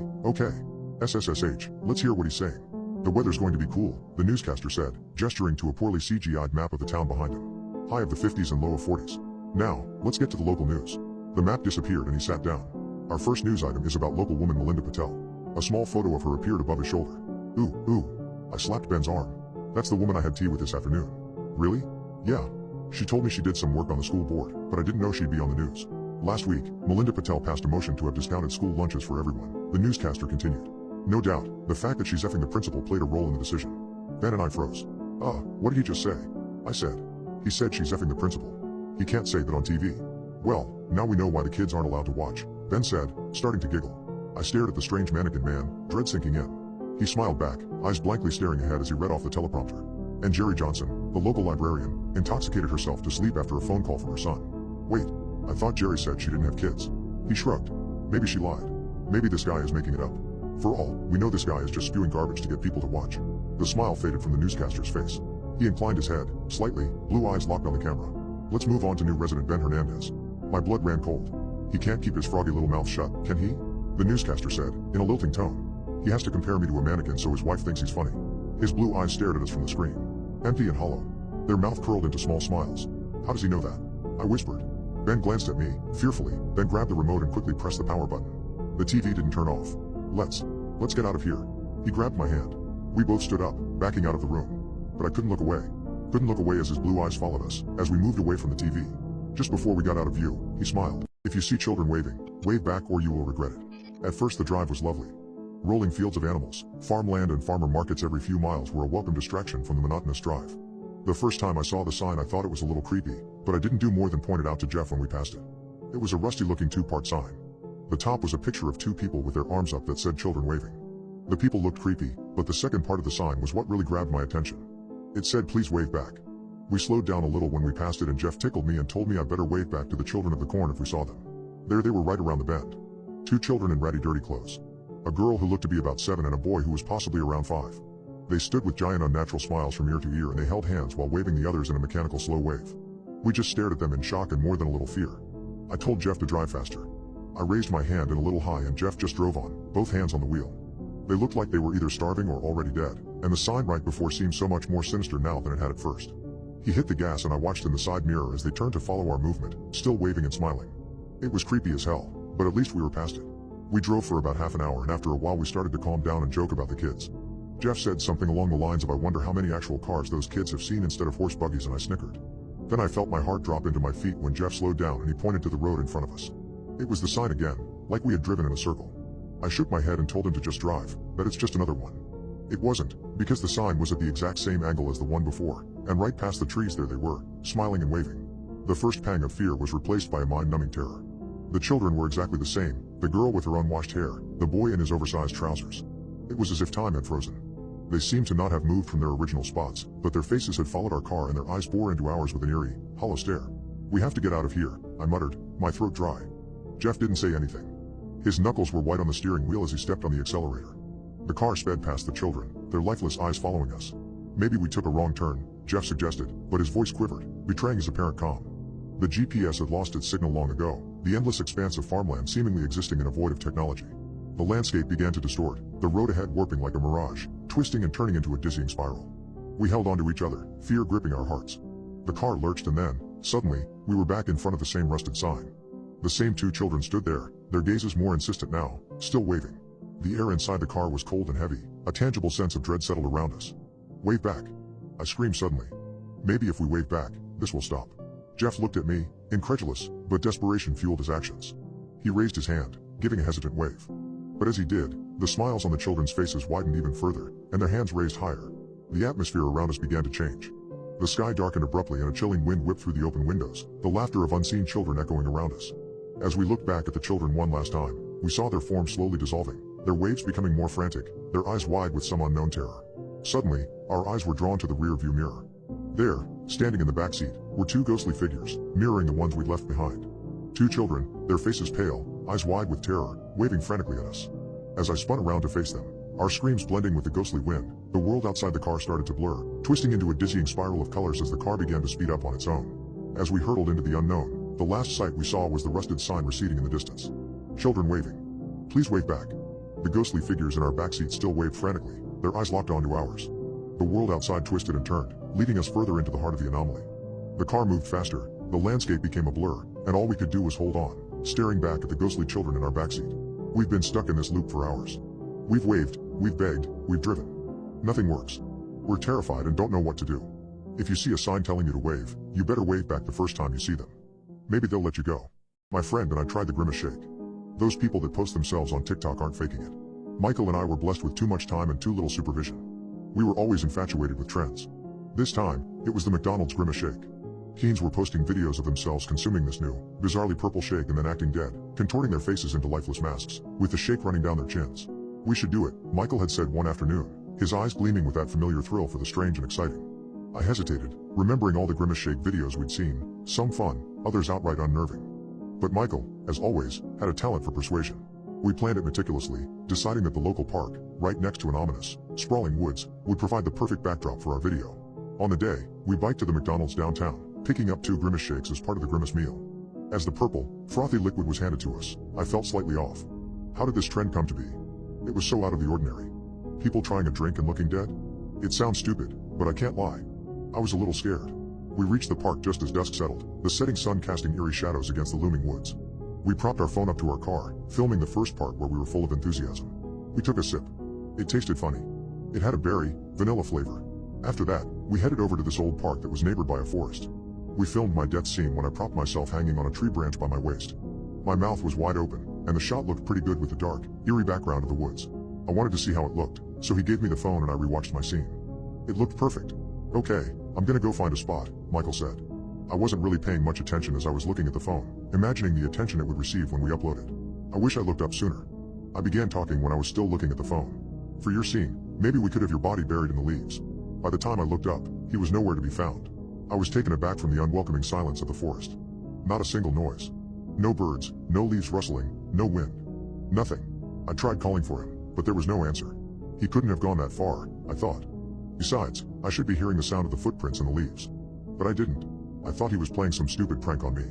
SSSH, let's hear what he's saying. The weather's going to be cool, the newscaster said, gesturing to a poorly CGI'd map of the town behind him. High of the 50s and low of 40s. Now, let's get to the local news. The map disappeared and he sat down. Our first news item is about local woman Melinda Patel. A small photo of her appeared above his shoulder. Ooh. I slapped Ben's arm. That's the woman I had tea with this afternoon. Really? Yeah. She told me she did some work on the school board, but I didn't know she'd be on the news. Last week, Melinda Patel passed a motion to have discounted school lunches for everyone, the newscaster continued. No doubt, the fact that she's effing the principal played a role in the decision. Ben and I froze. What did he just say? I said. He said she's effing the principal. He can't say that on TV. Well, now we know why the kids aren't allowed to watch, Ben said, starting to giggle. I stared at the strange mannequin man, dread sinking in. He smiled back, eyes blankly staring ahead as he read off the teleprompter. And Jerry Johnson, the local librarian, intoxicated herself to sleep after a phone call from her son. Wait, I thought Jerry said she didn't have kids. He shrugged. Maybe she lied. Maybe this guy is making it up. For all we know, this guy is just spewing garbage to get people to watch. The smile faded from the newscaster's face. He inclined his head, slightly, blue eyes locked on the camera. Let's move on to new resident Ben Hernandez. My blood ran cold. He can't keep his froggy little mouth shut, can he? The newscaster said, in a lilting tone. He has to compare me to a mannequin so his wife thinks he's funny. His blue eyes stared at us from the screen. Empty and hollow. Their mouth curled into small smiles. How does he know that? I whispered. Ben glanced at me, fearfully, then grabbed the remote and quickly pressed the power button. The TV didn't turn off. Let's Let's get out of here. He grabbed my hand. We both stood up, backing out of the room. But I couldn't look away. Couldn't look away as his blue eyes followed us, as we moved away from the TV. Just before we got out of view, he smiled. If you see children waving, wave back or you will regret it. At first the drive was lovely. Rolling fields of animals, farmland and farmer markets every few miles were a welcome distraction from the monotonous drive. The first time I saw the sign I thought it was a little creepy, but I didn't do more than point it out to Jeff when we passed it. It was a rusty-looking two-part sign. The top was a picture of two people with their arms up that said children waving. The people looked creepy, but the second part of the sign was what really grabbed my attention. It said please wave back. We slowed down a little when we passed it and Jeff tickled me and told me I better wave back to the children of the corn if we saw them. There they were right around the bend. Two children in ratty dirty clothes. A girl who looked to be about 7 and a boy who was possibly around 5. They stood with giant unnatural smiles from ear to ear and they held hands while waving the others in a mechanical slow wave. We just stared at them in shock and more than a little fear. I told Jeff to drive faster. I raised my hand and a little high and Jeff just drove on, both hands on the wheel. They looked like they were either starving or already dead, and the sign right before seemed so much more sinister now than it had at first. He hit the gas and I watched in the side mirror as they turned to follow our movement, still waving and smiling. It was creepy as hell, but at least we were past it. We drove for about half an hour and after a while we started to calm down and joke about the kids. Jeff said something along the lines of I wonder how many actual cars those kids have seen instead of horse buggies and I snickered. Then I felt my heart drop into my feet when Jeff slowed down and he pointed to the road in front of us. It was the sign again, like we had driven in a circle. I shook my head and told him to just drive, that it's just another one. It wasn't, because the sign was at the exact same angle as the one before, and right past the trees there they were, smiling and waving. The first pang of fear was replaced by a mind-numbing terror. The children were exactly the same, the girl with her unwashed hair, the boy in his oversized trousers. It was as if time had frozen. They seemed to not have moved from their original spots, but their faces had followed our car and their eyes bore into ours with an eerie, hollow stare. We have to get out of here, I muttered, my throat dry. Jeff didn't say anything. His knuckles were white on the steering wheel as he stepped on the accelerator. The car sped past the children, their lifeless eyes following us. Maybe we took a wrong turn, Jeff suggested, but his voice quivered, betraying his apparent calm. The GPS had lost its signal long ago, the endless expanse of farmland seemingly existing in a void of technology. The landscape began to distort, the road ahead warping like a mirage, twisting and turning into a dizzying spiral. We held onto each other, fear gripping our hearts. The car lurched and then, suddenly, we were back in front of the same rusted sign. The same two children stood there, their gazes more insistent now, still waving. The air inside the car was cold and heavy, a tangible sense of dread settled around us. Wave back. I screamed suddenly. Maybe if we wave back, this will stop. Jeff looked at me, incredulous, but desperation fueled his actions. He raised his hand, giving a hesitant wave. But as he did, the smiles on the children's faces widened even further, and their hands raised higher. The atmosphere around us began to change. The sky darkened abruptly and a chilling wind whipped through the open windows, the laughter of unseen children echoing around us. As we looked back at the children one last time, we saw their forms slowly dissolving, their waves becoming more frantic, their eyes wide with some unknown terror. Suddenly, our eyes were drawn to the rear-view mirror. There, standing in the back seat, were two ghostly figures, mirroring the ones we'd left behind. Two children, their faces pale, eyes wide with terror, waving frantically at us. As I spun around to face them, our screams blending with the ghostly wind, the world outside the car started to blur, twisting into a dizzying spiral of colors as the car began to speed up on its own. As we hurtled into the unknown, the last sight we saw was the rusted sign receding in the distance. Children waving. Please wave back. The ghostly figures in our backseat still waved frantically, their eyes locked onto ours. The world outside twisted and turned, leading us further into the heart of the anomaly. The car moved faster, the landscape became a blur, and all we could do was hold on, staring back at the ghostly children in our backseat. We've been stuck in this loop for hours. We've waved, we've begged, we've driven. Nothing works. We're terrified and don't know what to do. If you see a sign telling you to wave, you better wave back the first time you see them. Maybe they'll let you go. My friend and I tried the grimace shake. Those people that post themselves on TikTok aren't faking it. Michael and I were blessed with too much time and too little supervision. We were always infatuated with trends. This time, it was the McDonald's grimace shake. Teens were posting videos of themselves consuming this new, bizarrely purple shake and then acting dead, contorting their faces into lifeless masks, with the shake running down their chins. We should do it, Michael had said one afternoon, his eyes gleaming with that familiar thrill for the strange and exciting. I hesitated, remembering all the grimace shake videos we'd seen, some fun, others outright unnerving. But Michael, as always, had a talent for persuasion. We planned it meticulously, deciding that the local park, right next to an ominous, sprawling woods, would provide the perfect backdrop for our video. On the day, we biked to the McDonald's downtown, picking up 2 grimace shakes as part of the grimace meal. As the purple, frothy liquid was handed to us, I felt slightly off. How did this trend come to be? It was so out of the ordinary. People trying a drink and looking dead? It sounds stupid, but I can't lie. I was a little scared. We reached the park just as dusk settled, the setting sun casting eerie shadows against the looming woods. We propped our phone up to our car, filming the first part where we were full of enthusiasm. We took a sip. It tasted funny. It had a berry, vanilla flavor. After that, we headed over to this old park that was neighbored by a forest. We filmed my death scene when I propped myself hanging on a tree branch by my waist. My mouth was wide open, and the shot looked pretty good with the dark, eerie background of the woods. I wanted to see how it looked, so he gave me the phone and I rewatched my scene. It looked perfect. Okay, I'm gonna go find a spot, Michael said. I wasn't really paying much attention as I was looking at the phone, imagining the attention it would receive when we uploaded. I wish I looked up sooner. I began talking when I was still looking at the phone. For your scene, maybe we could have your body buried in the leaves. By the time I looked up, he was nowhere to be found. I was taken aback from the unwelcoming silence of the forest. Not a single noise. No birds, no leaves rustling, no wind. Nothing. I tried calling for him, but there was no answer. He couldn't have gone that far, I thought. Besides, I should be hearing the sound of the footprints in the leaves. But I didn't. I thought he was playing some stupid prank on me.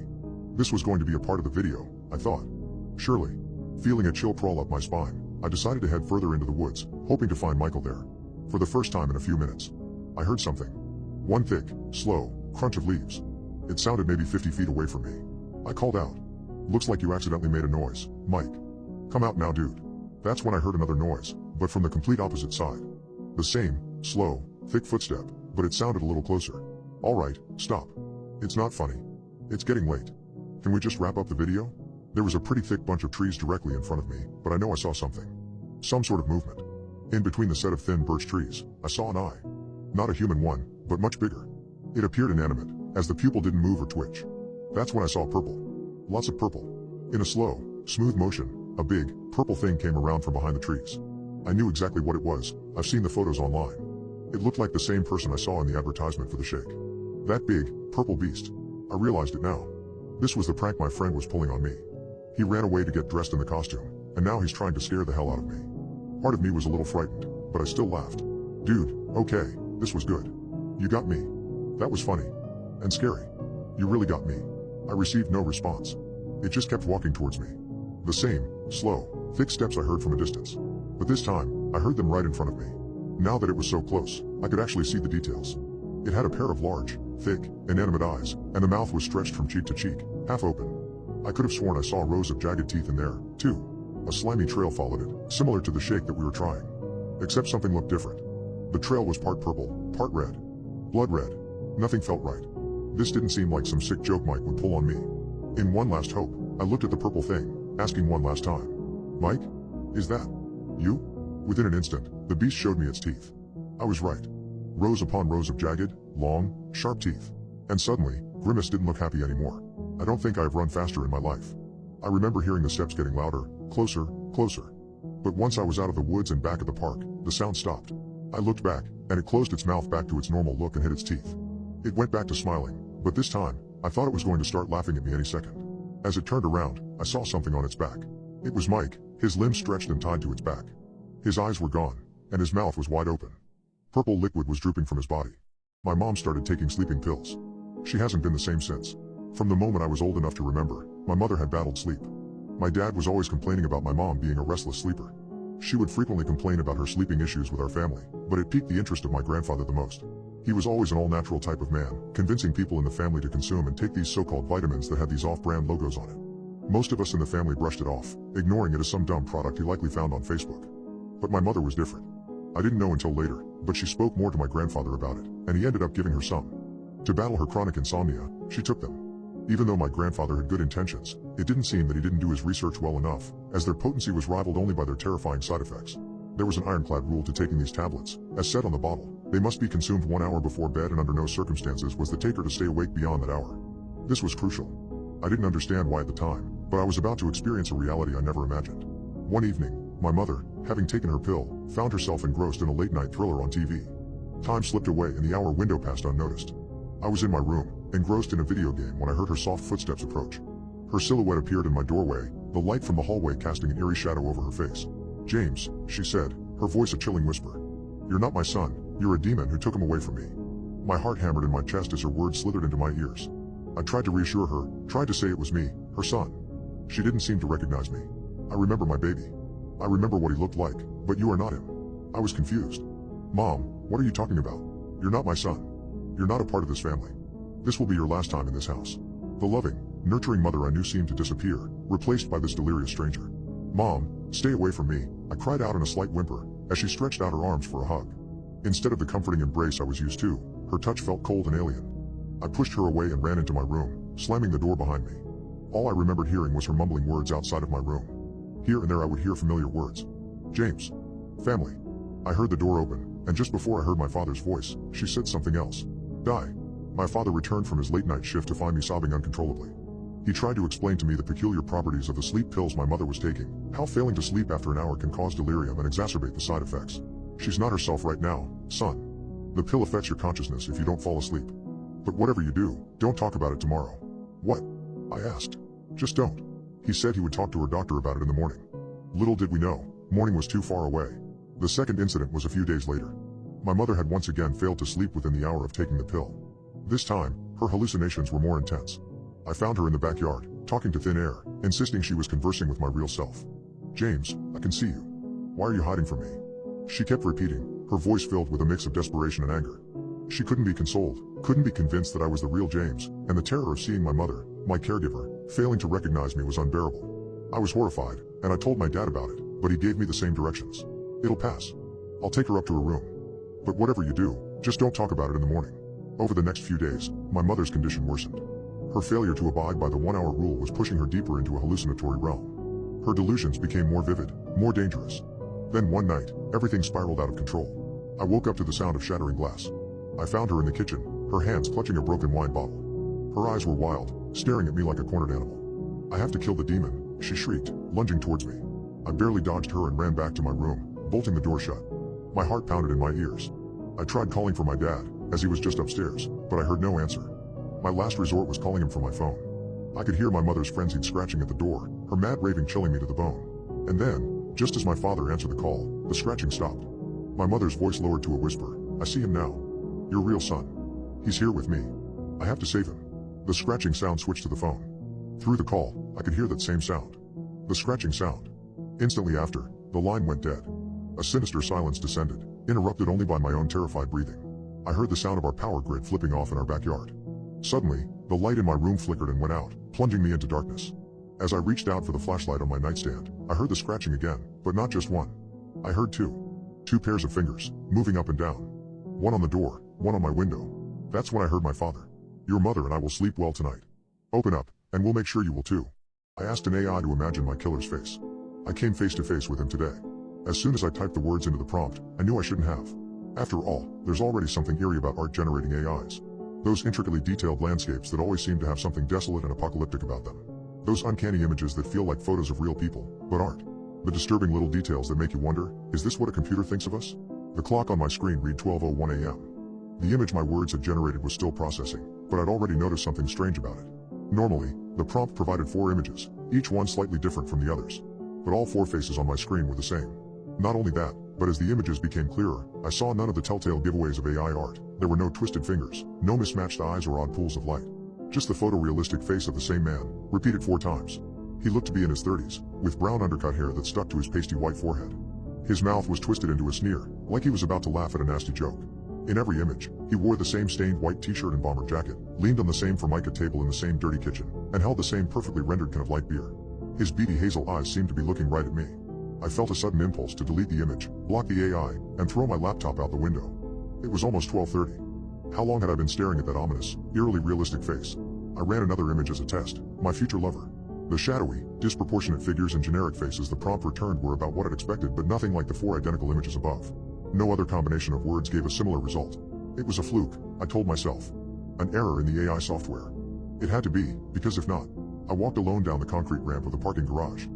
This was going to be a part of the video, I thought. Surely. Feeling a chill crawl up my spine, I decided to head further into the woods, hoping to find Michael there. For the first time in a few minutes, I heard something. One thick, slow, crunch of leaves. It sounded maybe 50 feet away from me. I called out. Looks like you accidentally made a noise, Mike. Come out now, dude. That's when I heard another noise, but from the complete opposite side. The same, slow, thick footstep, but it sounded a little closer. Alright, stop. It's not funny. It's getting late. Can we just wrap up the video? There was a pretty thick bunch of trees directly in front of me, but I know I saw something. Some sort of movement. In between the set of thin birch trees, I saw an eye. Not a human one, but much bigger. It appeared inanimate, as the pupil didn't move or twitch. That's when I saw purple. Lots of purple. In a slow, smooth motion, a big, purple thing came around from behind the trees. I knew exactly what it was. I've seen the photos online. It looked like the same person I saw in the advertisement for the shake. That big, purple beast. I realized it now. This was the prank my friend was pulling on me. He ran away to get dressed in the costume, and now he's trying to scare the hell out of me. Part of me was a little frightened, but I still laughed. Dude, okay, this was good. You got me. That was funny. And scary. You really got me. I received no response. It just kept walking towards me. The same, slow, thick steps I heard from a distance. But this time, I heard them right in front of me. Now that it was so close, I could actually see the details. It had a pair of large, thick, inanimate eyes, and the mouth was stretched from cheek to cheek, half open. I could have sworn I saw rows of jagged teeth in there, too. A slimy trail followed it, similar to the shake that we were trying. Except something looked different. The trail was part purple, part red. Blood red. Nothing felt right. This didn't seem like some sick joke Mike would pull on me. In one last hope, I looked at the purple thing, asking one last time. Mike? Is that you? Within an instant, the beast showed me its teeth. I was right. Rows upon rows of jagged, long, sharp teeth. And suddenly, Grimace didn't look happy anymore. I don't think I've run faster in my life. I remember hearing the steps getting louder, closer, closer. But once I was out of the woods and back at the park, the sound stopped. I looked back, and it closed its mouth back to its normal look and hid its teeth. It went back to smiling, but this time, I thought it was going to start laughing at me any second. As it turned around, I saw something on its back. It was Mike, his limbs stretched and tied to its back. His eyes were gone, and his mouth was wide open. Purple liquid was drooping from his body. My mom started taking sleeping pills. She hasn't been the same since. From the moment I was old enough to remember, my mother had battled sleep. My dad was always complaining about my mom being a restless sleeper. She would frequently complain about her sleeping issues with our family, but it piqued the interest of my grandfather the most. He was always an all-natural type of man, convincing people in the family to consume and take these so-called vitamins that had these off-brand logos on it. Most of us in the family brushed it off, ignoring it as some dumb product he likely found on Facebook. But my mother was different. I didn't know until later, but she spoke more to my grandfather about it, and he ended up giving her some. To battle her chronic insomnia, she took them. Even though my grandfather had good intentions, it didn't seem that he didn't do his research well enough, as their potency was rivaled only by their terrifying side effects. There was an ironclad rule to taking these tablets. As said on the bottle, they must be consumed 1 hour before bed, and under no circumstances was the taker to stay awake beyond that hour. This was crucial. I didn't understand why at the time, but I was about to experience a reality I never imagined. One evening, my mother, having taken her pill, found herself engrossed in a late-night thriller on TV. Time slipped away and the hour window passed unnoticed. I was in my room, engrossed in a video game, when I heard her soft footsteps approach. Her silhouette appeared in my doorway, the light from the hallway casting an eerie shadow over her face. "James," she said, her voice a chilling whisper. "You're not my son, you're a demon who took him away from me." My heart hammered in my chest as her words slithered into my ears. I tried to reassure her, tried to say it was me, her son. She didn't seem to recognize me. "I remember my baby. I remember what he looked like, but you are not him." I was confused. "Mom, what are you talking about? You're not my son. You're not a part of this family. This will be your last time in this house." The loving, nurturing mother I knew seemed to disappear, replaced by this delirious stranger. "Mom, stay away from me," I cried out in a slight whimper, as she stretched out her arms for a hug. Instead of the comforting embrace I was used to, her touch felt cold and alien. I pushed her away and ran into my room, slamming the door behind me. All I remembered hearing was her mumbling words outside of my room. Here and there I would hear familiar words. "James. Family." I heard the door open, and just before I heard my father's voice, she said something else. "Die." My father returned from his late-night shift to find me sobbing uncontrollably. He tried to explain to me the peculiar properties of the sleep pills my mother was taking, how failing to sleep after an hour can cause delirium and exacerbate the side effects. "She's not herself right now, son. The pill affects your consciousness if you don't fall asleep. But whatever you do, don't talk about it tomorrow." "What?" I asked. "Just don't." He said he would talk to her doctor about it in the morning. Little did we know, morning was too far away. The second incident was a few days later. My mother had once again failed to sleep within the hour of taking the pill. This time, her hallucinations were more intense. I found her in the backyard, talking to thin air, insisting she was conversing with my real self. "James, I can see you. Why are you hiding from me?" She kept repeating, her voice filled with a mix of desperation and anger. She couldn't be consoled, couldn't be convinced that I was the real James, and the terror of seeing my mother, my caregiver, failing to recognize me was unbearable. I was horrified, and I told my dad about it, but he gave me the same directions. "It'll pass. I'll take her up to her room. But whatever you do, just don't talk about it in the morning." Over the next few days, my mother's condition worsened. Her failure to abide by the 1-hour rule was pushing her deeper into a hallucinatory realm. Her delusions became more vivid, more dangerous. Then one night, everything spiraled out of control. I woke up to the sound of shattering glass. I found her in the kitchen, her hands clutching a broken wine bottle. Her eyes were wild, staring at me like a cornered animal. "I have to kill the demon," she shrieked, lunging towards me. I barely dodged her and ran back to my room, bolting the door shut. My heart pounded in my ears. I tried calling for my dad, as he was just upstairs, but I heard no answer. My last resort was calling him from my phone. I could hear my mother's frenzied scratching at the door, her mad raving chilling me to the bone. And then, just as my father answered the call, the scratching stopped. My mother's voice lowered to a whisper. "I see him now. Your real son. He's here with me. I have to save him." The scratching sound switched to the phone. Through the call, I could hear that same sound. The scratching sound. Instantly after, the line went dead. A sinister silence descended, interrupted only by my own terrified breathing. I heard the sound of our power grid flipping off in our backyard. Suddenly, the light in my room flickered and went out, plunging me into darkness. As I reached out for the flashlight on my nightstand, I heard the scratching again, but not just one. I heard two. Two pairs of fingers, moving up and down. One on the door, one on my window. That's when I heard my father. "Your mother and I will sleep well tonight. Open up, and we'll make sure you will too." I asked an AI to imagine my killer's face. I came face to face with him today. As soon as I typed the words into the prompt, I knew I shouldn't have. After all, there's already something eerie about art-generating AIs. Those intricately detailed landscapes that always seem to have something desolate and apocalyptic about them. Those uncanny images that feel like photos of real people, but aren't. The disturbing little details that make you wonder, is this what a computer thinks of us? The clock on my screen read 12:01 a.m. The image my words had generated was still processing, but I'd already noticed something strange about it. Normally, the prompt provided 4 images, each one slightly different from the others. But all 4 faces on my screen were the same. Not only that, but as the images became clearer, I saw none of the telltale giveaways of AI art. There were no twisted fingers, no mismatched eyes or odd pools of light. Just the photorealistic face of the same man, repeated 4 times. He looked to be in his 30s, with brown undercut hair that stuck to his pasty white forehead. His mouth was twisted into a sneer, like he was about to laugh at a nasty joke. In every image, he wore the same stained white t-shirt and bomber jacket, leaned on the same formica table in the same dirty kitchen, and held the same perfectly rendered can of light beer. His beady hazel eyes seemed to be looking right at me. I felt a sudden impulse to delete the image, block the AI, and throw my laptop out the window. It was almost 12:30. How long had I been staring at that ominous, eerily realistic face? I ran another image as a test, my future lover. The shadowy, disproportionate figures and generic faces the prompt returned were about what I'd expected, but nothing like the 4 identical images above. No other combination of words gave a similar result. It was a fluke, I told myself. An error in the AI software. It had to be, because if not, I walked alone down the concrete ramp of the parking garage.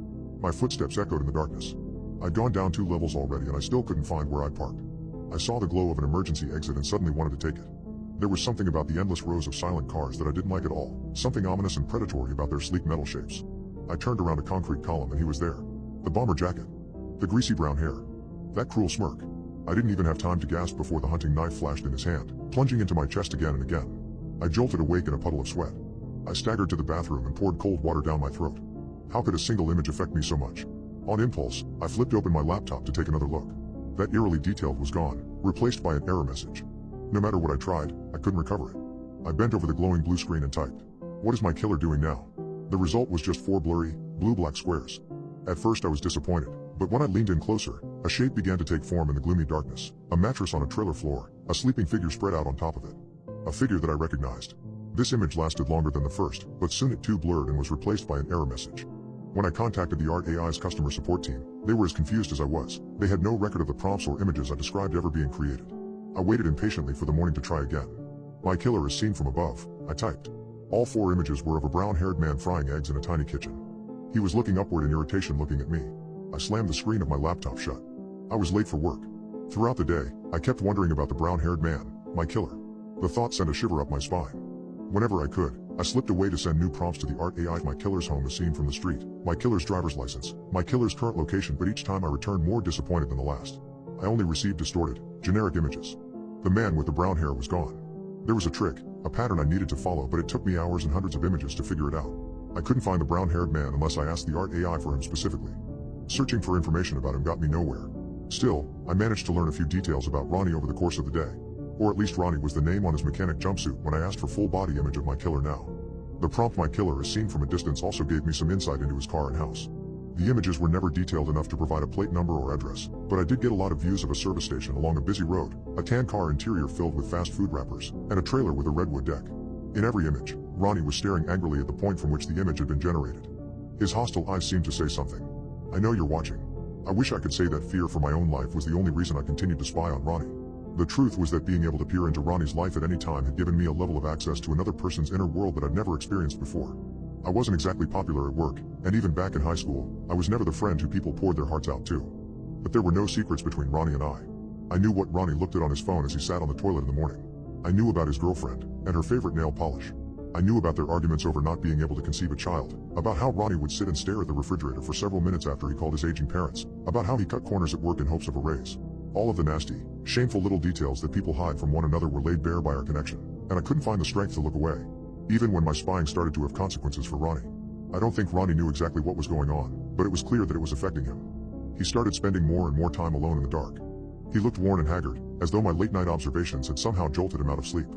My footsteps echoed in the darkness. I'd gone down 2 levels already and I still couldn't find where I'd parked. I saw the glow of an emergency exit and suddenly wanted to take it. There was something about the endless rows of silent cars that I didn't like at all, something ominous and predatory about their sleek metal shapes. I turned around a concrete column and he was there. The bomber jacket. The greasy brown hair. That cruel smirk. I didn't even have time to gasp before the hunting knife flashed in his hand, plunging into my chest again and again. I jolted awake in a puddle of sweat. I staggered to the bathroom and poured cold water down my throat. How could a single image affect me so much? On impulse, I flipped open my laptop to take another look. That eerily detailed was gone, replaced by an error message. No matter what I tried, I couldn't recover it. I bent over the glowing blue screen and typed, "What is my killer doing now?" The result was just 4 blurry, blue-black squares. At first I was disappointed, but when I leaned in closer, a shape began to take form in the gloomy darkness, a mattress on a trailer floor, a sleeping figure spread out on top of it. A figure that I recognized. This image lasted longer than the first, but soon it too blurred and was replaced by an error message. When I contacted the Art AI's customer support team, they were as confused as I was. They had no record of the prompts or images I described ever being created. I waited impatiently for the morning to try again. "My killer is seen from above," I typed. All 4 images were of a brown-haired man frying eggs in a tiny kitchen. He was looking upward in irritation, looking at me. I slammed the screen of my laptop shut. I was late for work. Throughout the day, I kept wondering about the brown-haired man, my killer. The thought sent a shiver up my spine. Whenever I could, I slipped away to send new prompts to the Art AI. My killer's home is seen from the street, my killer's driver's license, my killer's current location, but each time I returned more disappointed than the last. I only received distorted, generic images. The man with the brown hair was gone. There was a trick, a pattern I needed to follow, but it took me hours and hundreds of images to figure it out. I couldn't find the brown-haired man unless I asked the Art AI for him specifically. Searching for information about him got me nowhere. Still, I managed to learn a few details about Ronnie over the course of the day. Or at least Ronnie was the name on his mechanic jumpsuit when I asked for full body image of my killer now. The prompt "my killer is seen from a distance" also gave me some insight into his car and house. The images were never detailed enough to provide a plate number or address, but I did get a lot of views of a service station along a busy road, a tan car interior filled with fast food wrappers, and a trailer with a redwood deck. In every image, Ronnie was staring angrily at the point from which the image had been generated. His hostile eyes seemed to say something. "I know you're watching." I wish I could say that fear for my own life was the only reason I continued to spy on Ronnie. The truth was that being able to peer into Ronnie's life at any time had given me a level of access to another person's inner world that I'd never experienced before. I wasn't exactly popular at work, and even back in high school, I was never the friend who people poured their hearts out to. But there were no secrets between Ronnie and I. I knew what Ronnie looked at on his phone as he sat on the toilet in the morning. I knew about his girlfriend, and her favorite nail polish. I knew about their arguments over not being able to conceive a child, about how Ronnie would sit and stare at the refrigerator for several minutes after he called his aging parents, about how he cut corners at work in hopes of a raise. All of the nasty, shameful little details that people hide from one another were laid bare by our connection, and I couldn't find the strength to look away. Even when my spying started to have consequences for Ronnie. I don't think Ronnie knew exactly what was going on, but it was clear that it was affecting him. He started spending more and more time alone in the dark. He looked worn and haggard, as though my late-night observations had somehow jolted him out of sleep.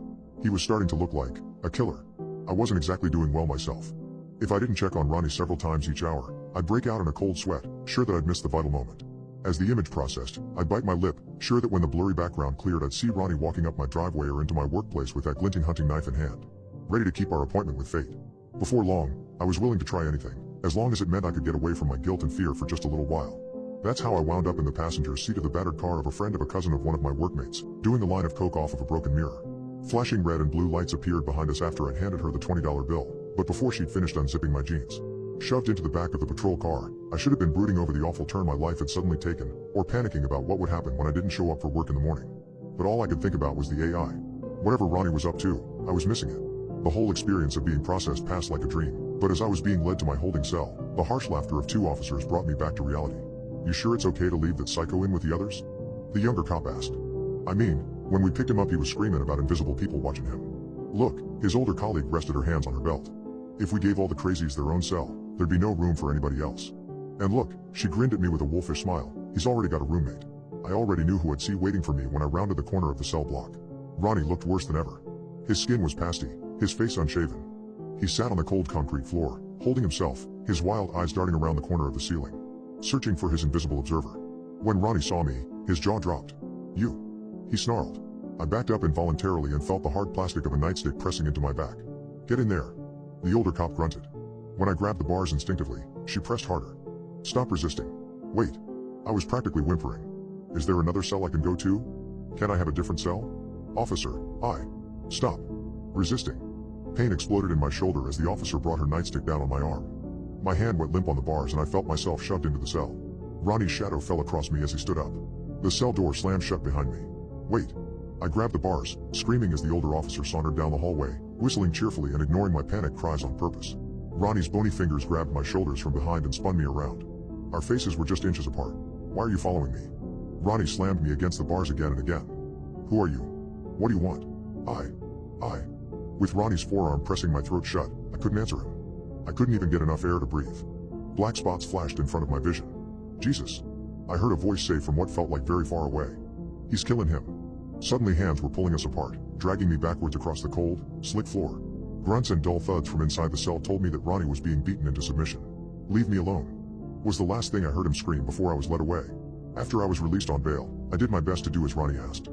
He was starting to look like a killer. I wasn't exactly doing well myself. If I didn't check on Ronnie several times each hour, I'd break out in a cold sweat, sure that I'd missed the vital moment. As the image processed, I'd bite my lip, sure that when the blurry background cleared I'd see Ronnie walking up my driveway or into my workplace with that glinting hunting knife in hand, ready to keep our appointment with fate. Before long, I was willing to try anything, as long as it meant I could get away from my guilt and fear for just a little while. That's how I wound up in the passenger seat of the battered car of a friend of a cousin of one of my workmates, doing a line of coke off of a broken mirror. Flashing red and blue lights appeared behind us after I'd handed her the $20 bill, but before she'd finished unzipping my jeans. Shoved into the back of the patrol car, I should have been brooding over the awful turn my life had suddenly taken, or panicking about what would happen when I didn't show up for work in the morning. But all I could think about was the AI. Whatever Ronnie was up to, I was missing it. The whole experience of being processed passed like a dream, but as I was being led to my holding cell, the harsh laughter of 2 officers brought me back to reality. "You sure it's okay to leave that psycho in with the others?" the younger cop asked. "I mean, when we picked him up he was screaming about invisible people watching him." "Look," his older colleague rested her hands on her belt. "If we gave all the crazies their own cell, there'd be no room for anybody else. And look," she grinned at me with a wolfish smile, "he's already got a roommate." I already knew who I'd see waiting for me when I rounded the corner of the cell block. Ronnie looked worse than ever. His skin was pasty, his face unshaven. He sat on the cold concrete floor, holding himself, his wild eyes darting around the corner of the ceiling, searching for his invisible observer. When Ronnie saw me, his jaw dropped. "You!" he snarled. I backed up involuntarily and felt the hard plastic of a nightstick pressing into my back. "Get in there," the older cop grunted. When I grabbed the bars instinctively, she pressed harder. "Stop resisting." "Wait." I was practically whimpering. "Is there another cell I can go to? Can I have a different cell?" "Officer, Stop resisting." Pain exploded in my shoulder as the officer brought her nightstick down on my arm. My hand went limp on the bars and I felt myself shoved into the cell. Ronnie's shadow fell across me as he stood up. The cell door slammed shut behind me. "Wait." I grabbed the bars, screaming as the older officer sauntered down the hallway, whistling cheerfully and ignoring my panicked cries on purpose. Ronnie's bony fingers grabbed my shoulders from behind and spun me around. Our faces were just inches apart. "Why are you following me?" Ronnie slammed me against the bars again and again. "Who are you? What do you want?" I. With Ronnie's forearm pressing my throat shut, I couldn't answer him. I couldn't even get enough air to breathe. Black spots flashed in front of my vision. "Jesus," I heard a voice say from what felt like very far away. "He's killing him." Suddenly hands were pulling us apart, dragging me backwards across the cold, slick floor. Grunts and dull thuds from inside the cell told me that Ronnie was being beaten into submission. "Leave me alone." was the last thing I heard him scream before I was led away. After I was released on bail, I did my best to do as Ronnie asked.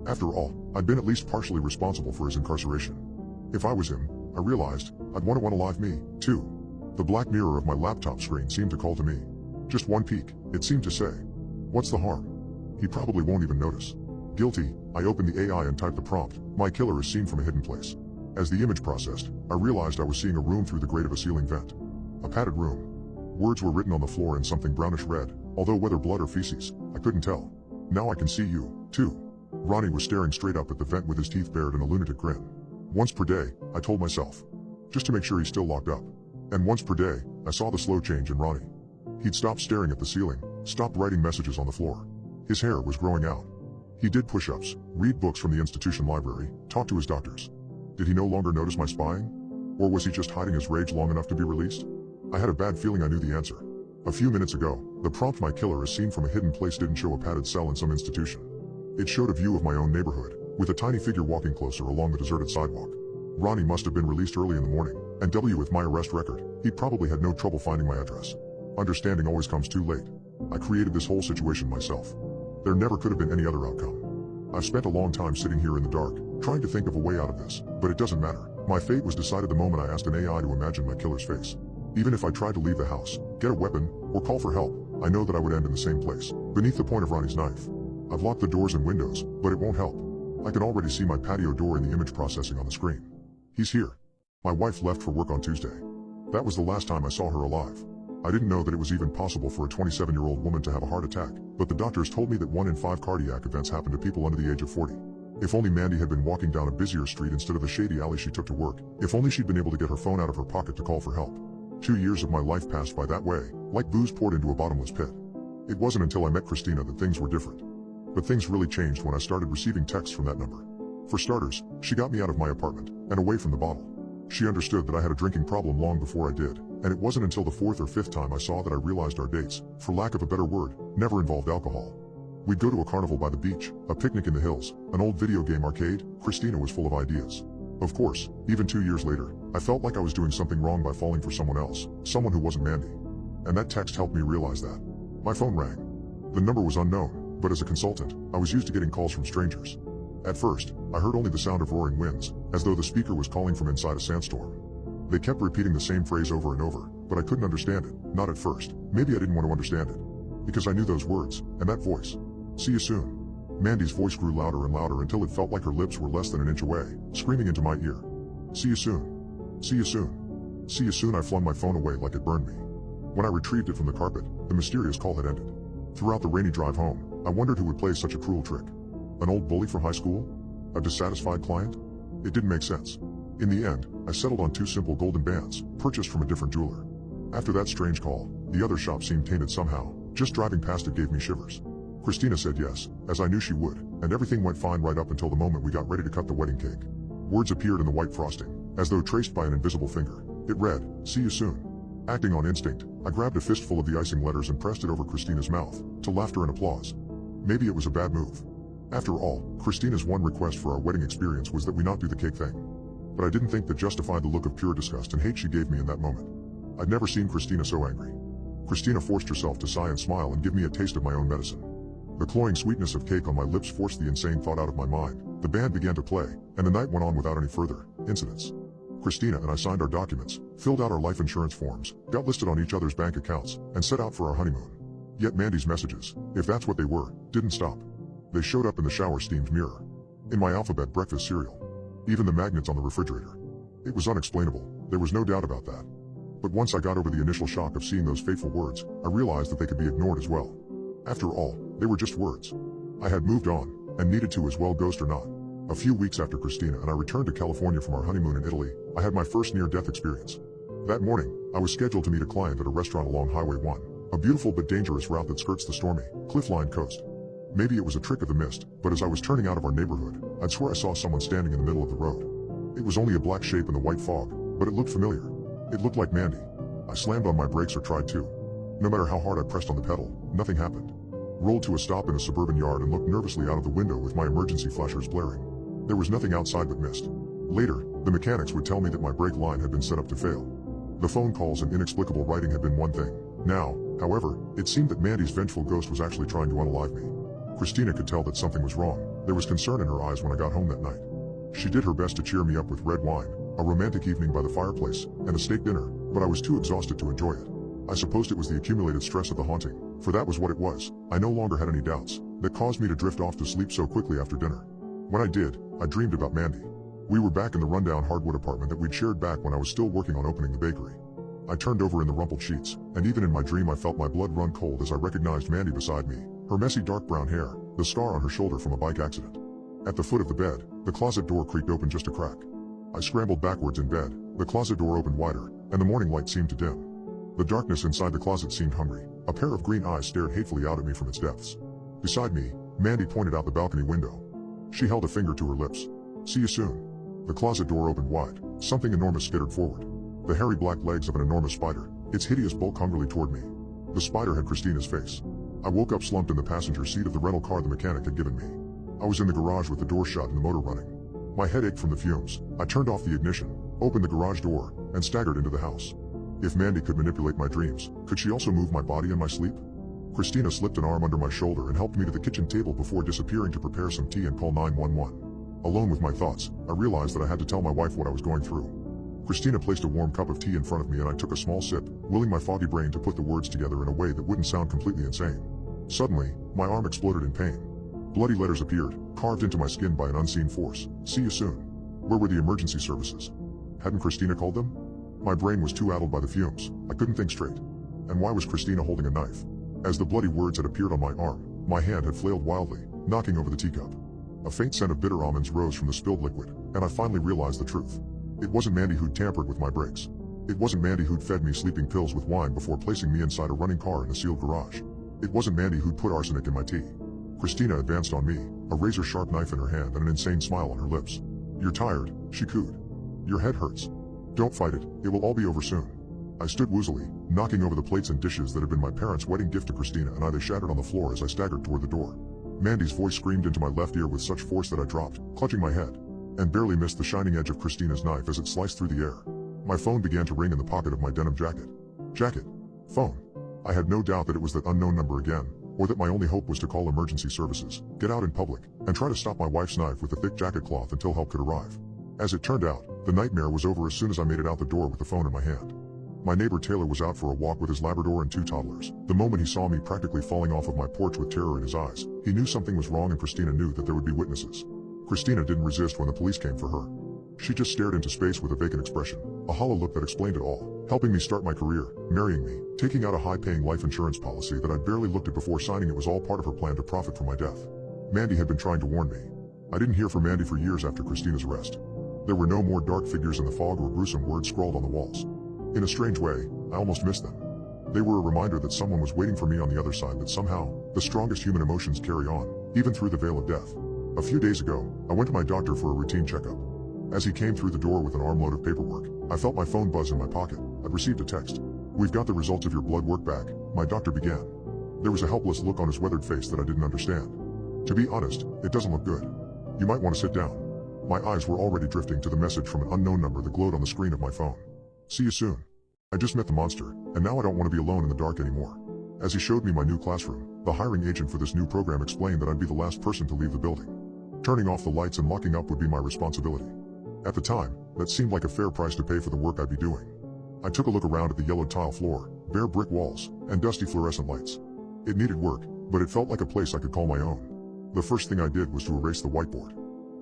After all, I'd been at least partially responsible for his incarceration. If I was him, I realized, I'd want to unalive me, too. The black mirror of my laptop screen seemed to call to me. Just one peek, it seemed to say. What's the harm? He probably won't even notice. Guilty, I opened the AI and typed the prompt, my killer is seen from a hidden place. As the image processed, I realized I was seeing a room through the grate of a ceiling vent. A padded room. Words were written on the floor in something brownish red, although whether blood or feces, I couldn't tell. Now I can see you, too. Ronnie was staring straight up at the vent with his teeth bared in a lunatic grin. Once per day, I told myself. Just to make sure he's still locked up. And once per day, I saw the slow change in Ronnie. He'd stopped staring at the ceiling, stopped writing messages on the floor. His hair was growing out. He did push-ups, read books from the institution library, talk to his doctors. Did he no longer notice my spying? Or was he just hiding his rage long enough to be released? I had a bad feeling I knew the answer. A few minutes ago, the prompt my killer is seen from a hidden place didn't show a padded cell in some institution. It showed a view of my own neighborhood, with a tiny figure walking closer along the deserted sidewalk. Ronnie must have been released early in the morning, and with my arrest record, he probably had no trouble finding my address. Understanding always comes too late. I created this whole situation myself. There never could have been any other outcome. I've spent a long time sitting here in the dark, trying to think of a way out of this, but it doesn't matter. My fate was decided the moment I asked an AI to imagine my killer's face. Even if I tried to leave the house, get a weapon, or call for help, I know that I would end in the same place, beneath the point of Ronnie's knife. I've locked the doors and windows, but it won't help. I can already see my patio door in the image processing on the screen. He's here. My wife left for work on Tuesday. That was the last time I saw her alive. I didn't know that it was even possible for a 27-year-old woman to have a heart attack, but the doctors told me that 1 in 5 cardiac events happen to people under the age of 40. If only Mandy had been walking down a busier street instead of the shady alley she took to work, if only she'd been able to get her phone out of her pocket to call for help. 2 years of my life passed by that way, like booze poured into a bottomless pit. It wasn't until I met Christina that things were different. But things really changed when I started receiving texts from that number. For starters, she got me out of my apartment, and away from the bottle. She understood that I had a drinking problem long before I did, and it wasn't until the 4th or 5th time I saw that I realized our dates, for lack of a better word, never involved alcohol. We'd go to a carnival by the beach, a picnic in the hills, an old video game arcade. Christina was full of ideas. Of course, even 2 years later, I felt like I was doing something wrong by falling for someone else, someone who wasn't Mandy. And that text helped me realize that. My phone rang. The number was unknown, but as a consultant, I was used to getting calls from strangers. At first, I heard only the sound of roaring winds, as though the speaker was calling from inside a sandstorm. They kept repeating the same phrase over and over, but I couldn't understand it, not at first. Maybe I didn't want to understand it. Because I knew those words, and that voice. See you soon. Mandy's voice grew louder and louder until it felt like her lips were less than an inch away, screaming into my ear. See you soon. See you soon. See you soon. I flung my phone away like it burned me. When I retrieved it from the carpet, the mysterious call had ended. Throughout the rainy drive home, I wondered who would play such a cruel trick. An old bully from high school? A dissatisfied client? It didn't make sense. In the end, I settled on 2 simple golden bands, purchased from a different jeweler. After that strange call, the other shop seemed tainted somehow. Just driving past it gave me shivers. Christina said yes, as I knew she would, and everything went fine right up until the moment we got ready to cut the wedding cake. Words appeared in the white frosting, as though traced by an invisible finger. It read, "See you soon." Acting on instinct, I grabbed a fistful of the icing letters and pressed it over Christina's mouth, to laughter and applause. Maybe it was a bad move. After all, Christina's one request for our wedding experience was that we not do the cake thing. But I didn't think that justified the look of pure disgust and hate she gave me in that moment. I'd never seen Christina so angry. Christina forced herself to sigh and smile and give me a taste of my own medicine. The cloying sweetness of cake on my lips forced the insane thought out of my mind. The band began to play, and the night went on without any further incidents. Christina and I signed our documents, filled out our life insurance forms, got listed on each other's bank accounts, and set out for our honeymoon. Yet Mandy's messages, if that's what they were, didn't stop. They showed up in the shower-steamed mirror. In my alphabet breakfast cereal. Even the magnets on the refrigerator. It was unexplainable, there was no doubt about that. But once I got over the initial shock of seeing those fateful words, I realized that they could be ignored as well. After all, they were just words. I had moved on, and needed to as well, ghost or not. A few weeks after Christina and I returned to California from our honeymoon in Italy, I had my first near-death experience. That morning, I was scheduled to meet a client at a restaurant along Highway 1, a beautiful but dangerous route that skirts the stormy, cliff-lined coast. Maybe it was a trick of the mist, but as I was turning out of our neighborhood, I'd swear I saw someone standing in the middle of the road. It was only a black shape in the white fog, but it looked familiar. It looked like Mandy. I slammed on my brakes or tried to. No matter how hard I pressed on the pedal, nothing happened. Rolled to a stop in a suburban yard and looked nervously out of the window with my emergency flashers blaring. There was nothing outside but mist. Later, the mechanics would tell me that my brake line had been set up to fail. The phone calls and inexplicable writing had been one thing. Now, However, it seemed that Mandy's vengeful ghost was actually trying to unalive me. Christina could tell that something was wrong. There was concern in her eyes when I got home that night. She did her best to cheer me up with red wine, a romantic evening by the fireplace, and a steak dinner, but I was too exhausted to enjoy it. I supposed it was the accumulated stress of the haunting, for that was what it was. I no longer had any doubts that caused me to drift off to sleep so quickly after dinner. When I did, I dreamed about Mandy. We were back in the rundown hardwood apartment that we'd shared back when I was still working on opening the bakery. I turned over in the rumpled sheets, and even in my dream I felt my blood run cold as I recognized Mandy beside me, her messy dark brown hair, the scar on her shoulder from a bike accident. At the foot of the bed, the closet door creaked open just a crack. I scrambled backwards in bed, the closet door opened wider, and the morning light seemed to dim. The darkness inside the closet seemed hungry. A pair of green eyes stared hatefully out at me from its depths. Beside me, Mandy pointed out the balcony window. She held a finger to her lips. "See you soon." The closet door opened wide. Something enormous skittered forward. The hairy black legs of an enormous spider, its hideous bulk hungrily toward me. The spider had Christina's face. I woke up slumped in the passenger seat of the rental car the mechanic had given me. I was in the garage with the door shut and the motor running. My head ached from the fumes. I turned off the ignition, opened the garage door, and staggered into the house. If Mandy could manipulate my dreams, could she also move my body in my sleep? Christina slipped an arm under my shoulder and helped me to the kitchen table before disappearing to prepare some tea and call 911. Alone with my thoughts, I realized that I had to tell my wife what I was going through. Christina placed a warm cup of tea in front of me and I took a small sip, willing my foggy brain to put the words together in a way that wouldn't sound completely insane. Suddenly, my arm exploded in pain. Bloody letters appeared, carved into my skin by an unseen force. "See you soon." Where were the emergency services? Hadn't Christina called them? My brain was too addled by the fumes. I couldn't think straight. And why was Christina holding a knife? As the bloody words had appeared on my arm, my hand had flailed wildly, knocking over the teacup. A faint scent of bitter almonds rose from the spilled liquid, and I finally realized the truth. It wasn't Mandy who'd tampered with my brakes. It wasn't Mandy who'd fed me sleeping pills with wine before placing me inside a running car in a sealed garage. It wasn't Mandy who'd put arsenic in my tea. Christina advanced on me, a razor-sharp knife in her hand and an insane smile on her lips. "You're tired," she cooed. "Your head hurts. Don't fight it, it will all be over soon." I stood woozily, knocking over the plates and dishes that had been my parents' wedding gift to Christina, and they shattered on the floor as I staggered toward the door. Mandy's voice screamed into my left ear with such force that I dropped, clutching my head, and barely missed the shining edge of Christina's knife as it sliced through the air. My phone began to ring in the pocket of my denim jacket. Jacket. Phone. I had no doubt that it was that unknown number again, or that my only hope was to call emergency services, get out in public, and try to stop my wife's knife with the thick jacket cloth until help could arrive. As it turned out, the nightmare was over as soon as I made it out the door with the phone in my hand. My neighbor Taylor was out for a walk with his Labrador and 2 toddlers. The moment he saw me practically falling off of my porch with terror in his eyes, he knew something was wrong, and Christina knew that there would be witnesses. Christina didn't resist when the police came for her. She just stared into space with a vacant expression, a hollow look that explained it all, helping me start my career, marrying me, taking out a high-paying life insurance policy that I'd barely looked at before signing. It was all part of her plan to profit from my death. Mandy had been trying to warn me. I didn't hear from Mandy for years after Christina's arrest. There were no more dark figures in the fog or gruesome words scrawled on the walls. In a strange way, I almost missed them. They were a reminder that someone was waiting for me on the other side, that somehow, the strongest human emotions carry on, even through the veil of death. A few days ago, I went to my doctor for a routine checkup. As he came through the door with an armload of paperwork, I felt my phone buzz in my pocket. I'd received a text. "We've got the results of your blood work back," my doctor began. There was a helpless look on his weathered face that I didn't understand. "To be honest, it doesn't look good. You might want to sit down." My eyes were already drifting to the message from an unknown number that glowed on the screen of my phone. "See you soon. I just met the monster, and now I don't want to be alone in the dark anymore." As he showed me my new classroom, the hiring agent for this new program explained that I'd be the last person to leave the building. Turning off the lights and locking up would be my responsibility. At the time, that seemed like a fair price to pay for the work I'd be doing. I took a look around at the yellowed tile floor, bare brick walls, and dusty fluorescent lights. It needed work, but it felt like a place I could call my own. The first thing I did was to erase the whiteboard.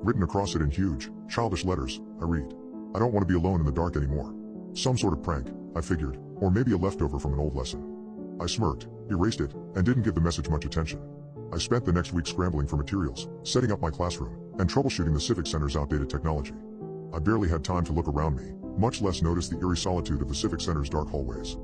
Written across it in huge, childish letters, I read, "I don't want to be alone in the dark anymore." Some sort of prank, I figured, or maybe a leftover from an old lesson. I smirked, erased it, and didn't give the message much attention. I spent the next week scrambling for materials, setting up my classroom, and troubleshooting the Civic Center's outdated technology. I barely had time to look around me, much less notice the eerie solitude of the Civic Center's dark hallways.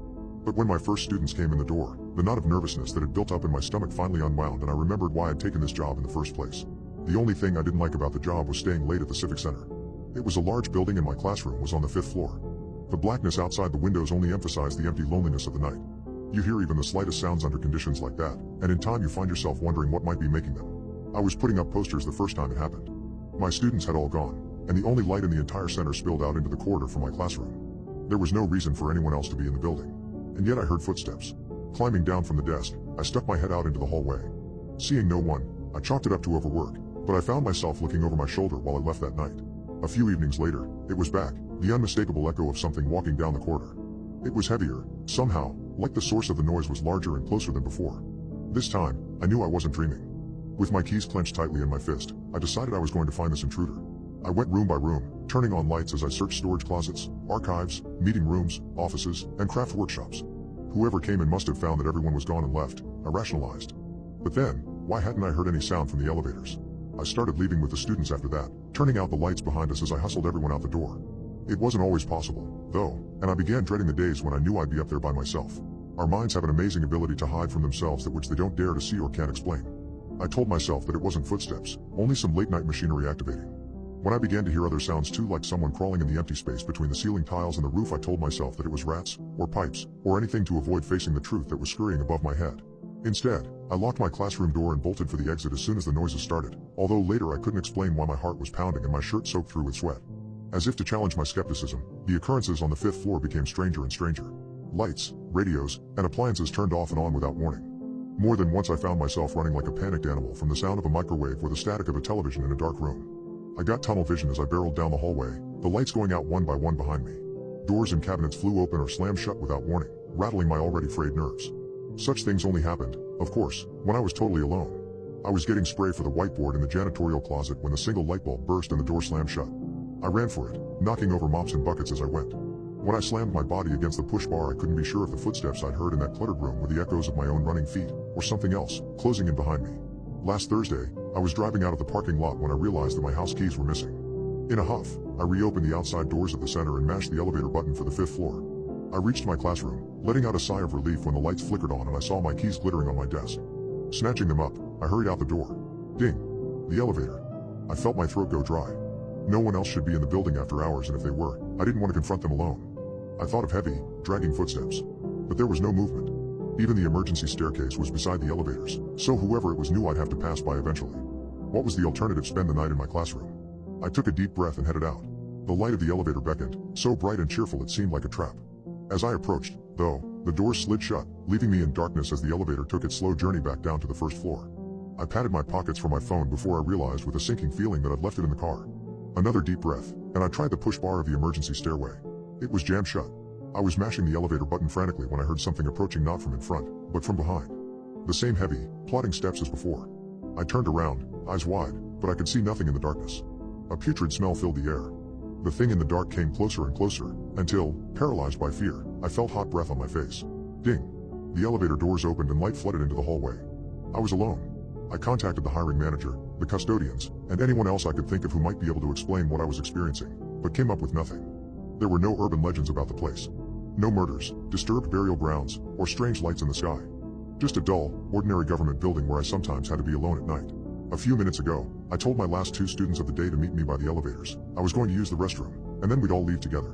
But when my first students came in the door, the knot of nervousness that had built up in my stomach finally unwound, and I remembered why I'd taken this job in the first place. The only thing I didn't like about the job was staying late at the Civic Center. It was a large building and my classroom was on the 5th floor. The blackness outside the windows only emphasized the empty loneliness of the night. You hear even the slightest sounds under conditions like that, and in time you find yourself wondering what might be making them. I was putting up posters the first time it happened. My students had all gone, and the only light in the entire center spilled out into the corridor from my classroom. There was no reason for anyone else to be in the building. And yet I heard footsteps. Climbing down from the desk, I stuck my head out into the hallway. Seeing no one, I chalked it up to overwork, but I found myself looking over my shoulder while I left that night. A few evenings later, it was back, the unmistakable echo of something walking down the corridor. It was heavier, somehow, like the source of the noise was larger and closer than before. This time, I knew I wasn't dreaming. With my keys clenched tightly in my fist, I decided I was going to find this intruder. I went room by room, turning on lights as I searched storage closets, archives, meeting rooms, offices, and craft workshops. Whoever came in must have found that everyone was gone and left, I rationalized. But then, why hadn't I heard any sound from the elevators? I started leaving with the students after that, turning out the lights behind us as I hustled everyone out the door. It wasn't always possible, though, and I began dreading the days when I knew I'd be up there by myself. Our minds have an amazing ability to hide from themselves that which they don't dare to see or can't explain. I told myself that it wasn't footsteps, only some late-night machinery activating. When I began to hear other sounds too, like someone crawling in the empty space between the ceiling tiles and the roof, I told myself that it was rats, or pipes, or anything to avoid facing the truth that was scurrying above my head. Instead, I locked my classroom door and bolted for the exit as soon as the noises started, although later I couldn't explain why my heart was pounding and my shirt soaked through with sweat. As if to challenge my skepticism, the occurrences on the 5th floor became stranger and stranger. Lights, radios, and appliances turned off and on without warning. More than once I found myself running like a panicked animal from the sound of a microwave or the static of a television in a dark room. I got tunnel vision as I barreled down the hallway, the lights going out one by one behind me. Doors and cabinets flew open or slammed shut without warning, rattling my already frayed nerves. Such things only happened, of course, when I was totally alone. I was getting spray for the whiteboard in the janitorial closet when the single light bulb burst and the door slammed shut. I ran for it, knocking over mops and buckets as I went. When I slammed my body against the push bar, I couldn't be sure if the footsteps I'd heard in that cluttered room were the echoes of my own running feet, or something else, closing in behind me. Last Thursday, I was driving out of the parking lot when I realized that my house keys were missing. In a huff, I reopened the outside doors at the center and mashed the elevator button for the 5th floor. I reached my classroom, letting out a sigh of relief when the lights flickered on and I saw my keys glittering on my desk. Snatching them up, I hurried out the door. Ding! The elevator. I felt my throat go dry. No one else should be in the building after hours, and if they were, I didn't want to confront them alone. I thought of heavy, dragging footsteps. But there was no movement. Even the emergency staircase was beside the elevators, so whoever it was knew I'd have to pass by eventually. What was the alternative? Spend the night in my classroom? I took a deep breath and headed out. The light of the elevator beckoned, so bright and cheerful it seemed like a trap. As I approached, though, the doors slid shut, leaving me in darkness as the elevator took its slow journey back down to the 1st floor. I patted my pockets for my phone before I realized with a sinking feeling that I'd left it in the car. Another deep breath, and I tried the push bar of the emergency stairway. It was jammed shut. I was mashing the elevator button frantically when I heard something approaching, not from in front, but from behind. The same heavy, plodding steps as before. I turned around, eyes wide, but I could see nothing in the darkness. A putrid smell filled the air. The thing in the dark came closer and closer, until, paralyzed by fear, I felt hot breath on my face. Ding! The elevator doors opened and light flooded into the hallway. I was alone. I contacted the hiring manager, the custodians, and anyone else I could think of who might be able to explain what I was experiencing, but came up with nothing. There were no urban legends about the place. No murders, disturbed burial grounds, or strange lights in the sky. Just a dull, ordinary government building where I sometimes had to be alone at night. A few minutes ago, I told my last 2 students of the day to meet me by the elevators. I was going to use the restroom, and then we'd all leave together.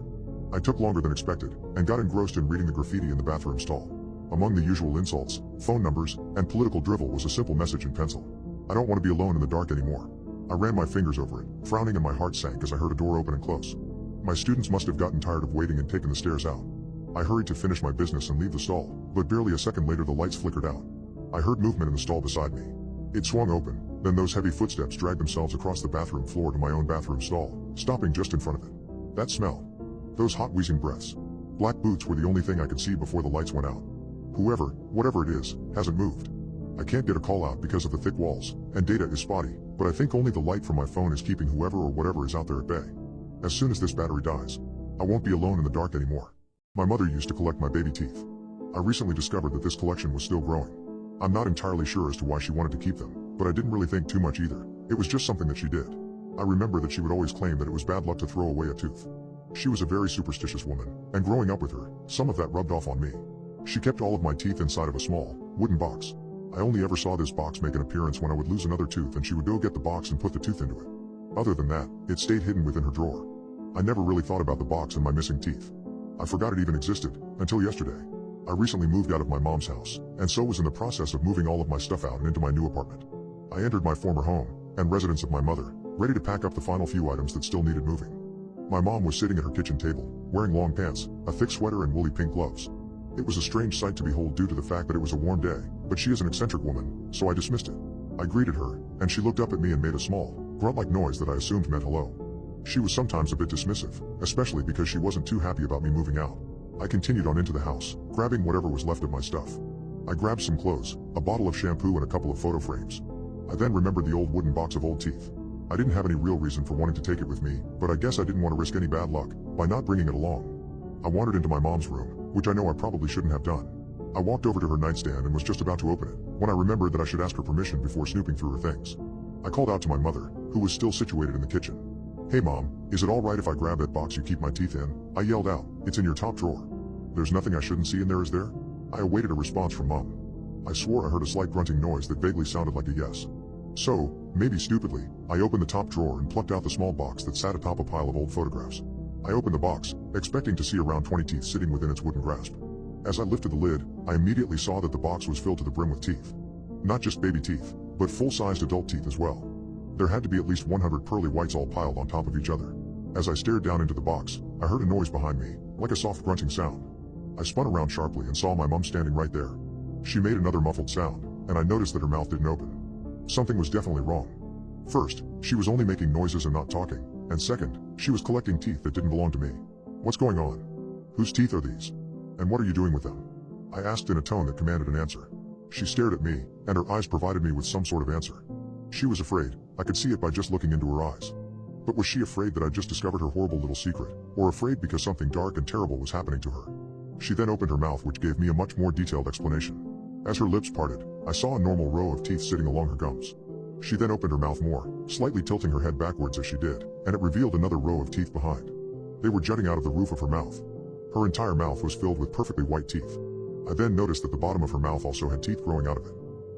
I took longer than expected, and got engrossed in reading the graffiti in the bathroom stall. Among the usual insults, phone numbers, and political drivel was a simple message in pencil. I don't want to be alone in the dark anymore. I ran my fingers over it, frowning, and my heart sank as I heard a door open and close. My students must have gotten tired of waiting and taken the stairs out. I hurried to finish my business and leave the stall, but barely a second later the lights flickered out. I heard movement in the stall beside me. It swung open, then those heavy footsteps dragged themselves across the bathroom floor to my own bathroom stall, stopping just in front of it. That smell. Those hot wheezing breaths. Black boots were the only thing I could see before the lights went out. Whoever, whatever it is, hasn't moved. I can't get a call out because of the thick walls, and data is spotty, but I think only the light from my phone is keeping whoever or whatever is out there at bay. As soon as this battery dies, I won't be alone in the dark anymore. My mother used to collect my baby teeth. I recently discovered that this collection was still growing. I'm not entirely sure as to why she wanted to keep them, but I didn't really think too much either. It was just something that she did. I remember that she would always claim that it was bad luck to throw away a tooth. She was a very superstitious woman, and growing up with her, some of that rubbed off on me. She kept all of my teeth inside of a small, wooden box. I only ever saw this box make an appearance when I would lose another tooth and she would go get the box and put the tooth into it. Other than that, it stayed hidden within her drawer. I never really thought about the box and my missing teeth. I forgot it even existed, until yesterday. I recently moved out of my mom's house, and so was in the process of moving all of my stuff out and into my new apartment. I entered my former home, and residence of my mother, ready to pack up the final few items that still needed moving. My mom was sitting at her kitchen table, wearing long pants, a thick sweater and woolly pink gloves. It was a strange sight to behold due to the fact that it was a warm day, but she is an eccentric woman, so I dismissed it. I greeted her, and she looked up at me and made a small, grunt-like noise that I assumed meant hello. She was sometimes a bit dismissive, especially because she wasn't too happy about me moving out. I continued on into the house, grabbing whatever was left of my stuff. I grabbed some clothes, a bottle of shampoo and a couple of photo frames. I then remembered the old wooden box of old teeth. I didn't have any real reason for wanting to take it with me, but I guess I didn't want to risk any bad luck by not bringing it along. I wandered into my mom's room, which I know I probably shouldn't have done. I walked over to her nightstand and was just about to open it, when I remembered that I should ask her permission before snooping through her things. I called out to my mother, who was still situated in the kitchen. "Hey Mom, is it alright if I grab that box you keep my teeth in?" I yelled out. "It's in your top drawer. There's nothing I shouldn't see in there, is there?" I awaited a response from Mom. I swore I heard a slight grunting noise that vaguely sounded like a yes. So, maybe stupidly, I opened the top drawer and plucked out the small box that sat atop a pile of old photographs. I opened the box, expecting to see around 20 teeth sitting within its wooden grasp. As I lifted the lid, I immediately saw that the box was filled to the brim with teeth. Not just baby teeth, but full-sized adult teeth as well. There had to be at least 100 pearly whites all piled on top of each other. As I stared down into the box, I heard a noise behind me, like a soft grunting sound. I spun around sharply and saw my mom standing right there. She made another muffled sound, and I noticed that her mouth didn't open. Something was definitely wrong. First, she was only making noises and not talking, and second, she was collecting teeth that didn't belong to me. What's going on? Whose teeth are these? And what are you doing with them? I asked in a tone that commanded an answer. She stared at me, and her eyes provided me with some sort of answer. She was afraid. I could see it by just looking into her eyes. But was she afraid that I'd just discovered her horrible little secret, or afraid because something dark and terrible was happening to her? She then opened her mouth, which gave me a much more detailed explanation. As her lips parted, I saw a normal row of teeth sitting along her gums. She then opened her mouth more, slightly tilting her head backwards as she did, and it revealed another row of teeth behind. They were jutting out of the roof of her mouth. Her entire mouth was filled with perfectly white teeth. I then noticed that the bottom of her mouth also had teeth growing out of it.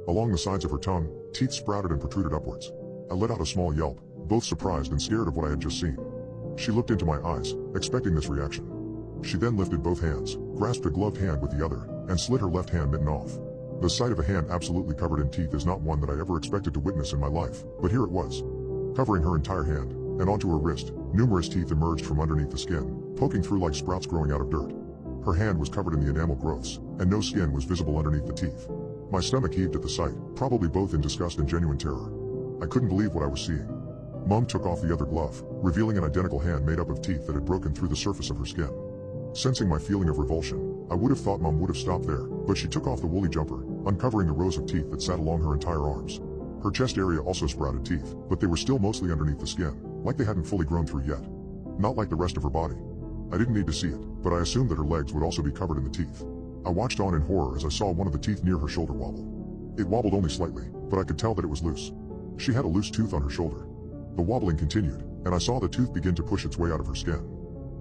Along the sides of her tongue, teeth sprouted and protruded upwards. I let out a small yelp, both surprised and scared of what I had just seen. She looked into my eyes, expecting this reaction. She then lifted both hands, grasped a gloved hand with the other, and slid her left hand mitten off. The sight of a hand absolutely covered in teeth is not one that I ever expected to witness in my life, but here it was. Covering her entire hand, and onto her wrist, numerous teeth emerged from underneath the skin, poking through like sprouts growing out of dirt. Her hand was covered in the enamel growths, and no skin was visible underneath the teeth. My stomach heaved at the sight, probably both in disgust and genuine terror. I couldn't believe what I was seeing. Mom took off the other glove, revealing an identical hand made up of teeth that had broken through the surface of her skin. Sensing my feeling of revulsion, I would have thought Mom would have stopped there, but she took off the woolly jumper, uncovering the rows of teeth that sat along her entire arms. Her chest area also sprouted teeth, but they were still mostly underneath the skin, like they hadn't fully grown through yet. Not like the rest of her body. I didn't need to see it, but I assumed that her legs would also be covered in the teeth. I watched on in horror as I saw one of the teeth near her shoulder wobble. It wobbled only slightly, but I could tell that it was loose. She had a loose tooth on her shoulder. The wobbling continued, and I saw the tooth begin to push its way out of her skin.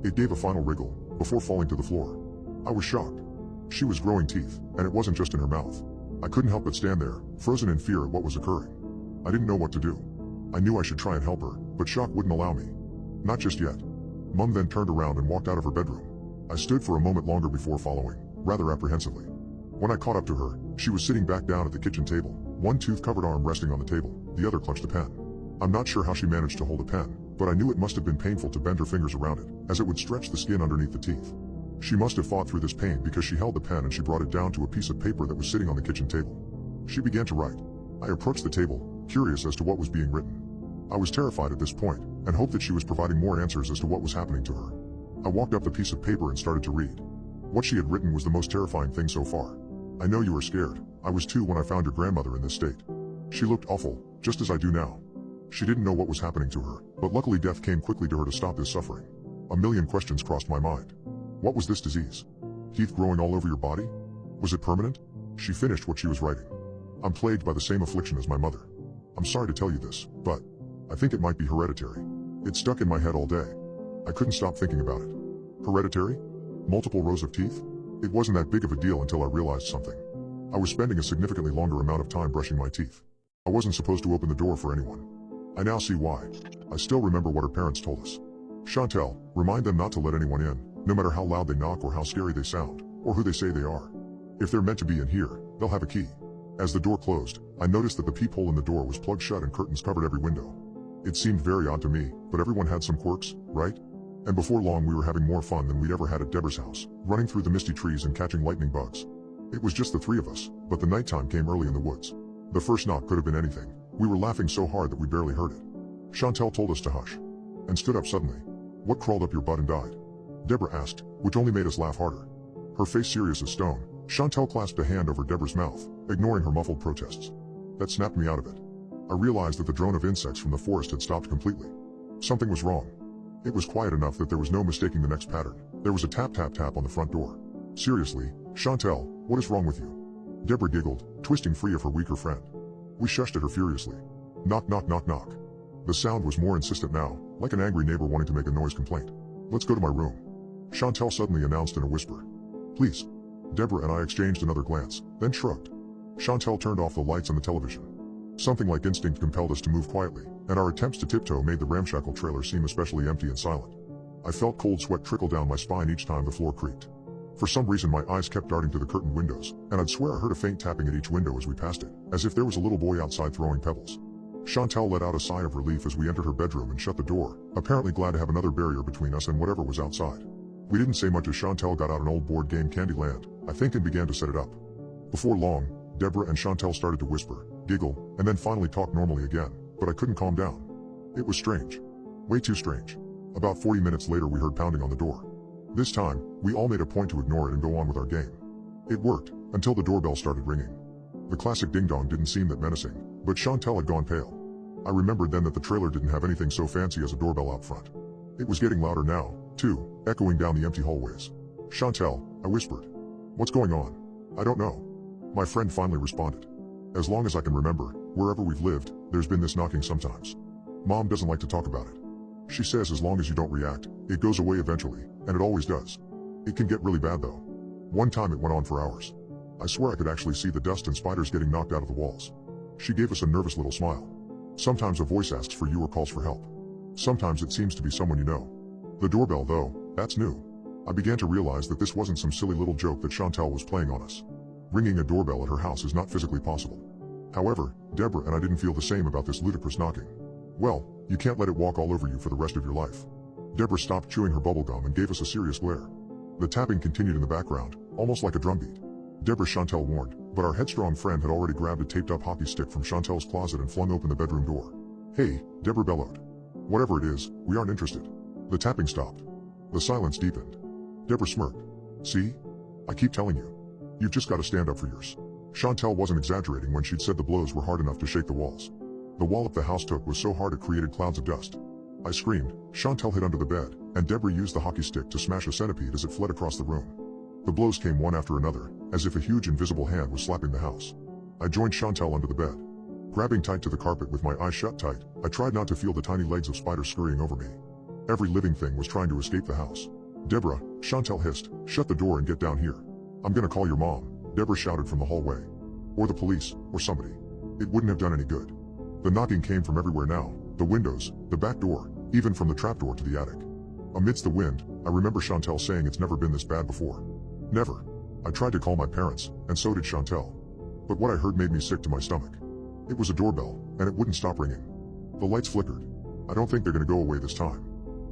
It gave a final wriggle, before falling to the floor. I was shocked. She was growing teeth, and it wasn't just in her mouth. I couldn't help but stand there, frozen in fear at what was occurring. I didn't know what to do. I knew I should try and help her, but shock wouldn't allow me. Not just yet. Mom then turned around and walked out of her bedroom. I stood for a moment longer before following, rather apprehensively. When I caught up to her, she was sitting back down at the kitchen table, one tooth-covered arm resting on the table, the other clutched a pen. I'm not sure how she managed to hold a pen, but I knew it must have been painful to bend her fingers around it, as it would stretch the skin underneath the teeth. She must have fought through this pain because she held the pen and she brought it down to a piece of paper that was sitting on the kitchen table. She began to write. I approached the table, curious as to what was being written. I was terrified at this point, and hoped that she was providing more answers as to what was happening to her. I walked up the piece of paper and started to read. What she had written was the most terrifying thing so far. I know you are scared. I was too when I found your grandmother in this state. She looked awful, just as I do now. She didn't know what was happening to her, but luckily death came quickly to her to stop this suffering. A million questions crossed my mind. What was this disease? Teeth growing all over your body? Was it permanent? She finished what she was writing. I'm plagued by the same affliction as my mother. I'm sorry to tell you this, but I think it might be hereditary. It stuck in my head all day. I couldn't stop thinking about it. Hereditary? Multiple rows of teeth? It wasn't that big of a deal until I realized something. I was spending a significantly longer amount of time brushing my teeth. I wasn't supposed to open the door for anyone. I now see why. I still remember what her parents told us. Chantel, remind them not to let anyone in, no matter how loud they knock or how scary they sound, or who they say they are. If they're meant to be in here, they'll have a key. As the door closed, I noticed that the peephole in the door was plugged shut and curtains covered every window. It seemed very odd to me, but everyone had some quirks, right? And before long we were having more fun than we'd ever had at Deborah's house, running through the misty trees and catching lightning bugs. It was just the three of us, but the nighttime came early in the woods. The first knock could have been anything. We were laughing so hard that we barely heard it. Chantel told us to hush. And stood up suddenly. What crawled up your butt and died? Deborah asked, which only made us laugh harder. Her face serious as stone, Chantel clasped a hand over Deborah's mouth, ignoring her muffled protests. That snapped me out of it. I realized that the drone of insects from the forest had stopped completely. Something was wrong. It was quiet enough that there was no mistaking the next pattern. There was a tap tap tap on the front door. Seriously, Chantel, what is wrong with you? Deborah giggled, twisting free of her weaker friend. We shushed at her furiously. Knock knock knock knock. The sound was more insistent now, like an angry neighbor wanting to make a noise complaint. Let's go to my room. Chantel suddenly announced in a whisper. Please. Deborah and I exchanged another glance, then shrugged. Chantel turned off the lights on the television. Something like instinct compelled us to move quietly, and our attempts to tiptoe made the ramshackle trailer seem especially empty and silent. I felt cold sweat trickle down my spine each time the floor creaked. For some reason my eyes kept darting to the curtained windows, and I'd swear I heard a faint tapping at each window as we passed it, as if there was a little boy outside throwing pebbles. Chantel let out a sigh of relief as we entered her bedroom and shut the door, apparently glad to have another barrier between us and whatever was outside. We didn't say much as Chantel got out an old board game Candyland, I think, and began to set it up. Before long, Deborah and Chantel started to whisper, giggle, and then finally talk normally again, but I couldn't calm down. It was strange. Way too strange. About 40 minutes later we heard pounding on the door. This time, we all made a point to ignore it and go on with our game. It worked, until the doorbell started ringing. The classic ding-dong didn't seem that menacing, but Chantel had gone pale. I remembered then that the trailer didn't have anything so fancy as a doorbell out front. It was getting louder now, too, echoing down the empty hallways. Chantel, I whispered. What's going on? I don't know. My friend finally responded. As long as I can remember, wherever we've lived, there's been this knocking sometimes. Mom doesn't like to talk about it. She says as long as you don't react, it goes away eventually, and it always does. It can get really bad though. One time it went on for hours. I swear I could actually see the dust and spiders getting knocked out of the walls. She gave us a nervous little smile. Sometimes a voice asks for you or calls for help. Sometimes it seems to be someone you know. The doorbell though, that's new. I began to realize that this wasn't some silly little joke that Chantel was playing on us. Ringing a doorbell at her house is not physically possible. However, Deborah and I didn't feel the same about this ludicrous knocking. Well, you can't let it walk all over you for the rest of your life. Deborah stopped chewing her bubblegum and gave us a serious glare. The tapping continued in the background, almost like a drumbeat. Deborah, Chantel warned, but our headstrong friend had already grabbed a taped-up hockey stick from Chantel's closet and flung open the bedroom door. Hey, Deborah bellowed. Whatever it is, we aren't interested. The tapping stopped. The silence deepened. Deborah smirked. See? I keep telling you. You've just got to stand up for yours. Chantel wasn't exaggerating when she'd said the blows were hard enough to shake the walls. The wallop the house took was so hard it created clouds of dust. I screamed, Chantel hid under the bed, and Deborah used the hockey stick to smash a centipede as it fled across the room. The blows came one after another, as if a huge invisible hand was slapping the house. I joined Chantel under the bed. Grabbing tight to the carpet with my eyes shut tight, I tried not to feel the tiny legs of spiders scurrying over me. Every living thing was trying to escape the house. Deborah, Chantel hissed, shut the door and get down here. I'm gonna call your mom, Deborah shouted from the hallway. Or the police, or somebody. It wouldn't have done any good. The knocking came from everywhere now, the windows, the back door, even from the trapdoor to the attic. Amidst the wind, I remember Chantel saying it's never been this bad before. Never. I tried to call my parents, and so did Chantel. But what I heard made me sick to my stomach. It was a doorbell, and it wouldn't stop ringing. The lights flickered. I don't think they're gonna go away this time.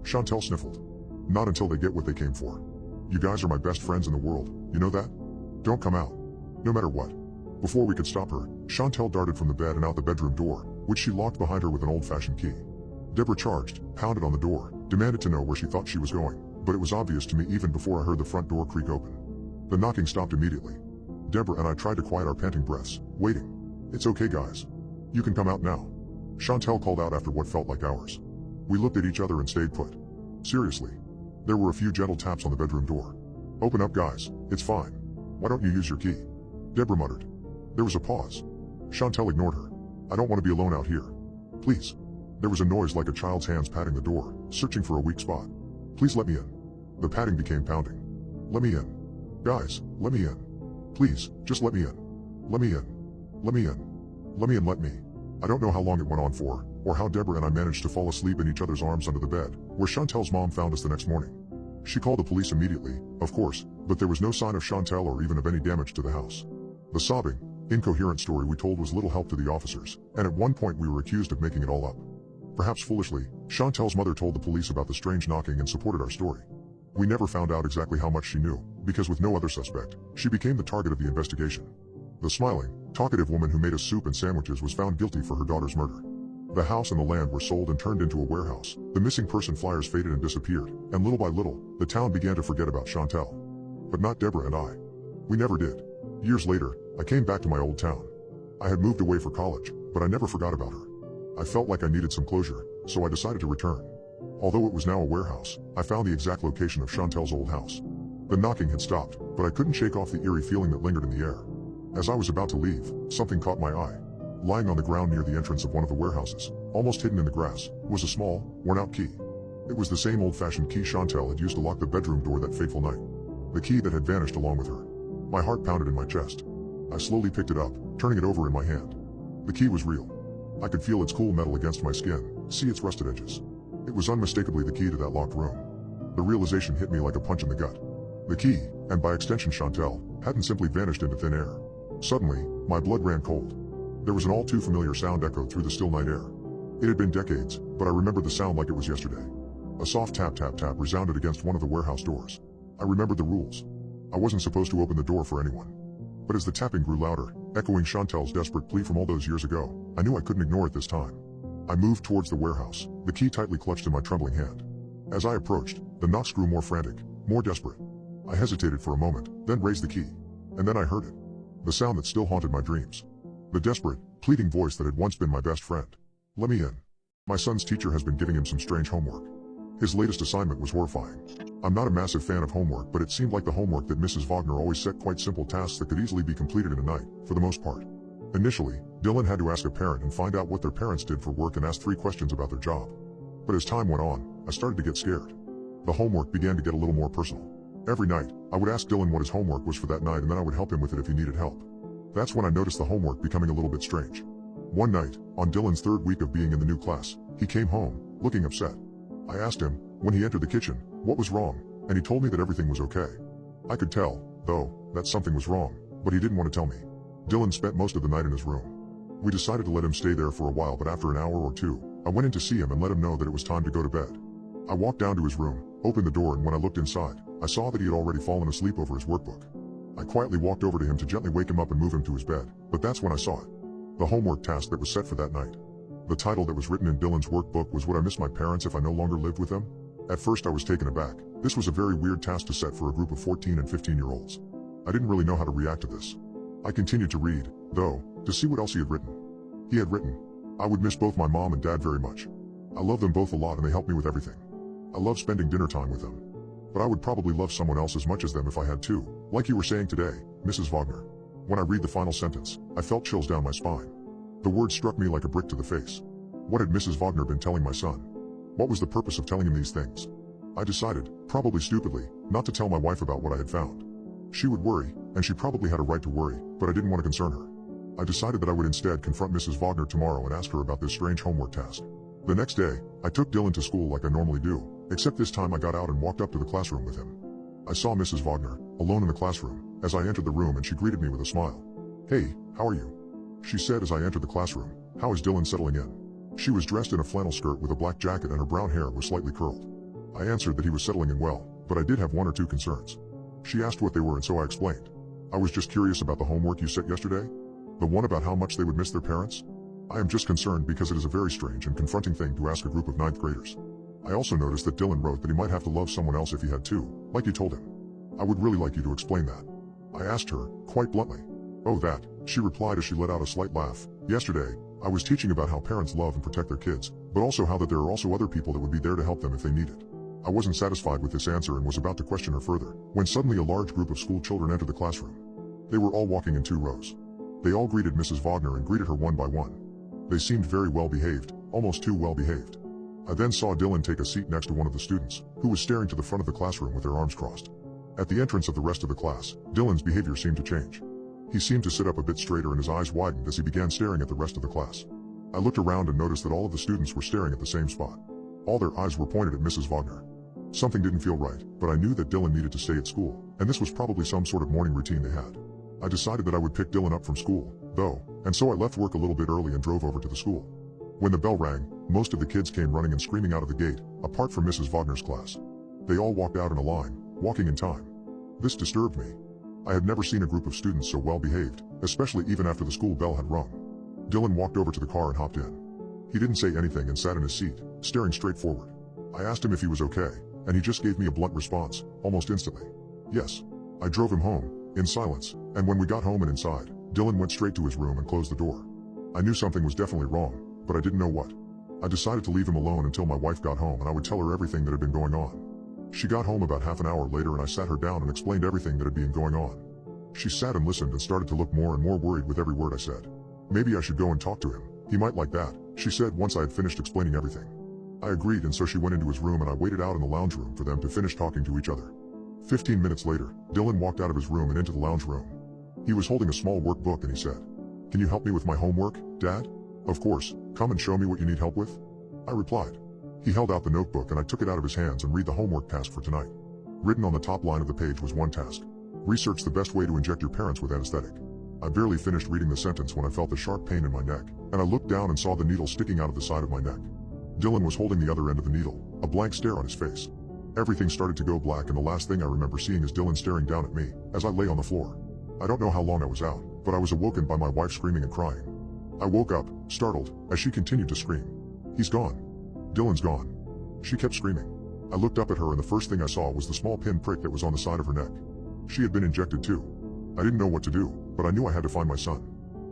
Chantel sniffled. Not until they get what they came for. You guys are my best friends in the world, you know that? Don't come out. No matter what. Before we could stop her, Chantel darted from the bed and out the bedroom door, which she locked behind her with an old-fashioned key. Deborah charged, pounded on the door, demanded to know where she thought she was going, but it was obvious to me even before I heard the front door creak open. The knocking stopped immediately. Deborah and I tried to quiet our panting breaths, waiting. It's okay guys. You can come out now. Chantel called out after what felt like hours. We looked at each other and stayed put. Seriously. There were a few gentle taps on the bedroom door. Open up guys, it's fine. Why don't you use your key? Deborah muttered. There was a pause. Chantel ignored her. I don't want to be alone out here. Please. There was a noise like a child's hands patting the door, searching for a weak spot. Please let me in. The patting became pounding. Let me in. Guys, let me in. Please, just let me in. Let me in. Let me in. Let me in, let me. I don't know how long it went on for, or how Deborah and I managed to fall asleep in each other's arms under the bed, where Chantel's mom found us the next morning. She called the police immediately, of course, but there was no sign of Chantel or even of any damage to the house. The sobbing, incoherent story we told was little help to the officers, and at one point we were accused of making it all up. Perhaps foolishly, Chantel's mother told the police about the strange knocking and supported our story. We never found out exactly how much she knew, because with no other suspect, she became the target of the investigation. The smiling, talkative woman who made us soup and sandwiches was found guilty for her daughter's murder. The house and the land were sold and turned into a warehouse. The missing person flyers faded and disappeared, and little by little, the town began to forget about Chantel. But not Deborah and I. We never did. Years later, I came back to my old town. I had moved away for college, but I never forgot about her. I felt like I needed some closure, so I decided to return. Although it was now a warehouse, I found the exact location of Chantel's old house. The knocking had stopped, but I couldn't shake off the eerie feeling that lingered in the air. As I was about to leave, something caught my eye. Lying on the ground near the entrance of one of the warehouses, almost hidden in the grass, was a small, worn-out key. It was the same old-fashioned key Chantel had used to lock the bedroom door that fateful night. The key that had vanished along with her. My heart pounded in my chest. I slowly picked it up, turning it over in my hand. The key was real. I could feel its cool metal against my skin, see its rusted edges. It was unmistakably the key to that locked room. The realization hit me like a punch in the gut. The key, and by extension Chantel, hadn't simply vanished into thin air. Suddenly, my blood ran cold. There was an all too familiar sound echoed through the still night air. It had been decades, but I remembered the sound like it was yesterday. A soft tap tap tap resounded against one of the warehouse doors. I remembered the rules. I wasn't supposed to open the door for anyone. But as the tapping grew louder, echoing Chantel's desperate plea from all those years ago, I knew I couldn't ignore it this time. I moved towards the warehouse, the key tightly clutched in my trembling hand. As I approached, the knocks grew more frantic, more desperate. I hesitated for a moment, then raised the key. And then I heard it. The sound that still haunted my dreams. The desperate, pleading voice that had once been my best friend. Let me in. My son's teacher has been giving him some strange homework. His latest assignment was horrifying. I'm not a massive fan of homework, but it seemed like the homework that Mrs. Wagner always set quite simple tasks that could easily be completed in a night, for the most part. Initially, Dylan had to ask a parent and find out what their parents did for work and ask 3 questions about their job. But as time went on, I started to get scared. The homework began to get a little more personal. Every night, I would ask Dylan what his homework was for that night and then I would help him with it if he needed help. That's when I noticed the homework becoming a little bit strange. One night, on Dylan's 3rd week of being in the new class, he came home, looking upset. I asked him, when he entered the kitchen, what was wrong, and he told me that everything was okay. I could tell, though, that something was wrong, but he didn't want to tell me. Dylan spent most of the night in his room. We decided to let him stay there for a while, but after an hour or two, I went in to see him and let him know that it was time to go to bed. I walked down to his room, opened the door, and when I looked inside, I saw that he had already fallen asleep over his workbook. I quietly walked over to him to gently wake him up and move him to his bed, but that's when I saw it. The homework task that was set for that night. The title that was written in Dylan's workbook was Would I Miss My Parents If I No Longer Lived With Them? At first I was taken aback. This was a very weird task to set for a group of 14 and 15-year-olds. I didn't really know how to react to this. I continued to read, though, to see what else he had written. He had written, I would miss both my mom and dad very much. I love them both a lot and they help me with everything. I love spending dinner time with them. But I would probably love someone else as much as them if I had to, like you were saying today, Mrs. Wagner. When I read the final sentence, I felt chills down my spine. The words struck me like a brick to the face. What had Mrs. Wagner been telling my son? What was the purpose of telling him these things? I decided, probably stupidly, not to tell my wife about what I had found. She would worry, and she probably had a right to worry, but I didn't want to concern her. I decided that I would instead confront Mrs. Wagner tomorrow and ask her about this strange homework task. The next day, I took Dylan to school like I normally do, except this time I got out and walked up to the classroom with him. I saw Mrs. Wagner, alone in the classroom, as I entered the room, and she greeted me with a smile. Hey, how are you? She said as I entered the classroom. How is Dylan settling in? She was dressed in a flannel skirt with a black jacket and her brown hair was slightly curled. I answered that he was settling in well, but I did have 1 or 2 concerns. She asked what they were and so I explained. I was just curious about the homework you set yesterday. The one about how much they would miss their parents? I am just concerned because it is a very strange and confronting thing to ask a group of 9th graders. I also noticed that Dylan wrote that he might have to love someone else if he had to, like you told him. I would really like you to explain that. I asked her, quite bluntly. Oh that, she replied as she let out a slight laugh. Yesterday, I was teaching about how parents love and protect their kids, but also how that there are also other people that would be there to help them if they need it. I wasn't satisfied with this answer and was about to question her further, when suddenly a large group of school children entered the classroom. They were all walking in 2 rows. They all greeted Mrs. Wagner and greeted her one by one. They seemed very well behaved, almost too well behaved. I then saw Dylan take a seat next to one of the students, who was staring to the front of the classroom with their arms crossed. At the entrance of the rest of the class, Dylan's behavior seemed to change. He seemed to sit up a bit straighter and his eyes widened as he began staring at the rest of the class. I looked around and noticed that all of the students were staring at the same spot. All their eyes were pointed at Mrs. Wagner. Something didn't feel right, but I knew that Dylan needed to stay at school, and this was probably some sort of morning routine they had. I decided that I would pick Dylan up from school, though, and so I left work a little bit early and drove over to the school. When the bell rang, Most of the kids came running and screaming out of the gate, apart from Mrs. Wagner's class. They all walked out in a line, walking in time. This disturbed me. I had never seen a group of students so well behaved, especially even after the school bell had rung. Dylan walked over to the car and hopped in. He didn't say anything and sat in his seat, staring straight forward. I asked him if he was okay, and he just gave me a blunt response, almost instantly. Yes. I drove him home, in silence, and when we got home and inside, Dylan went straight to his room and closed the door. I knew something was definitely wrong, but I didn't know what. I decided to leave him alone until my wife got home and I would tell her everything that had been going on. She got home about half an hour later and I sat her down and explained everything that had been going on. She sat and listened and started to look more and more worried with every word I said. Maybe I should go and talk to him, he might like that, she said once I had finished explaining everything. I agreed, and so she went into his room and I waited out in the lounge room for them to finish talking to each other. 15 minutes later, Dylan walked out of his room and into the lounge room. He was holding a small workbook and he said, "Can you help me with my homework, Dad?" "Of course, come and show me what you need help with," I replied. He held out the notebook and I took it out of his hands and read the homework task for tonight. Written on the top line of the page was one task. Research the best way to inject your parents with anesthetic. I barely finished reading the sentence when I felt a sharp pain in my neck, and I looked down and saw the needle sticking out of the side of my neck. Dylan was holding the other end of the needle, a blank stare on his face. Everything started to go black and the last thing I remember seeing is Dylan staring down at me, as I lay on the floor. I don't know how long I was out, but I was awoken by my wife screaming and crying. I woke up, startled, as she continued to scream. "He's gone. Dylan's gone." She kept screaming. I looked up at her and the first thing I saw was the small pin prick that was on the side of her neck. She had been injected too. I didn't know what to do, but I knew I had to find my son.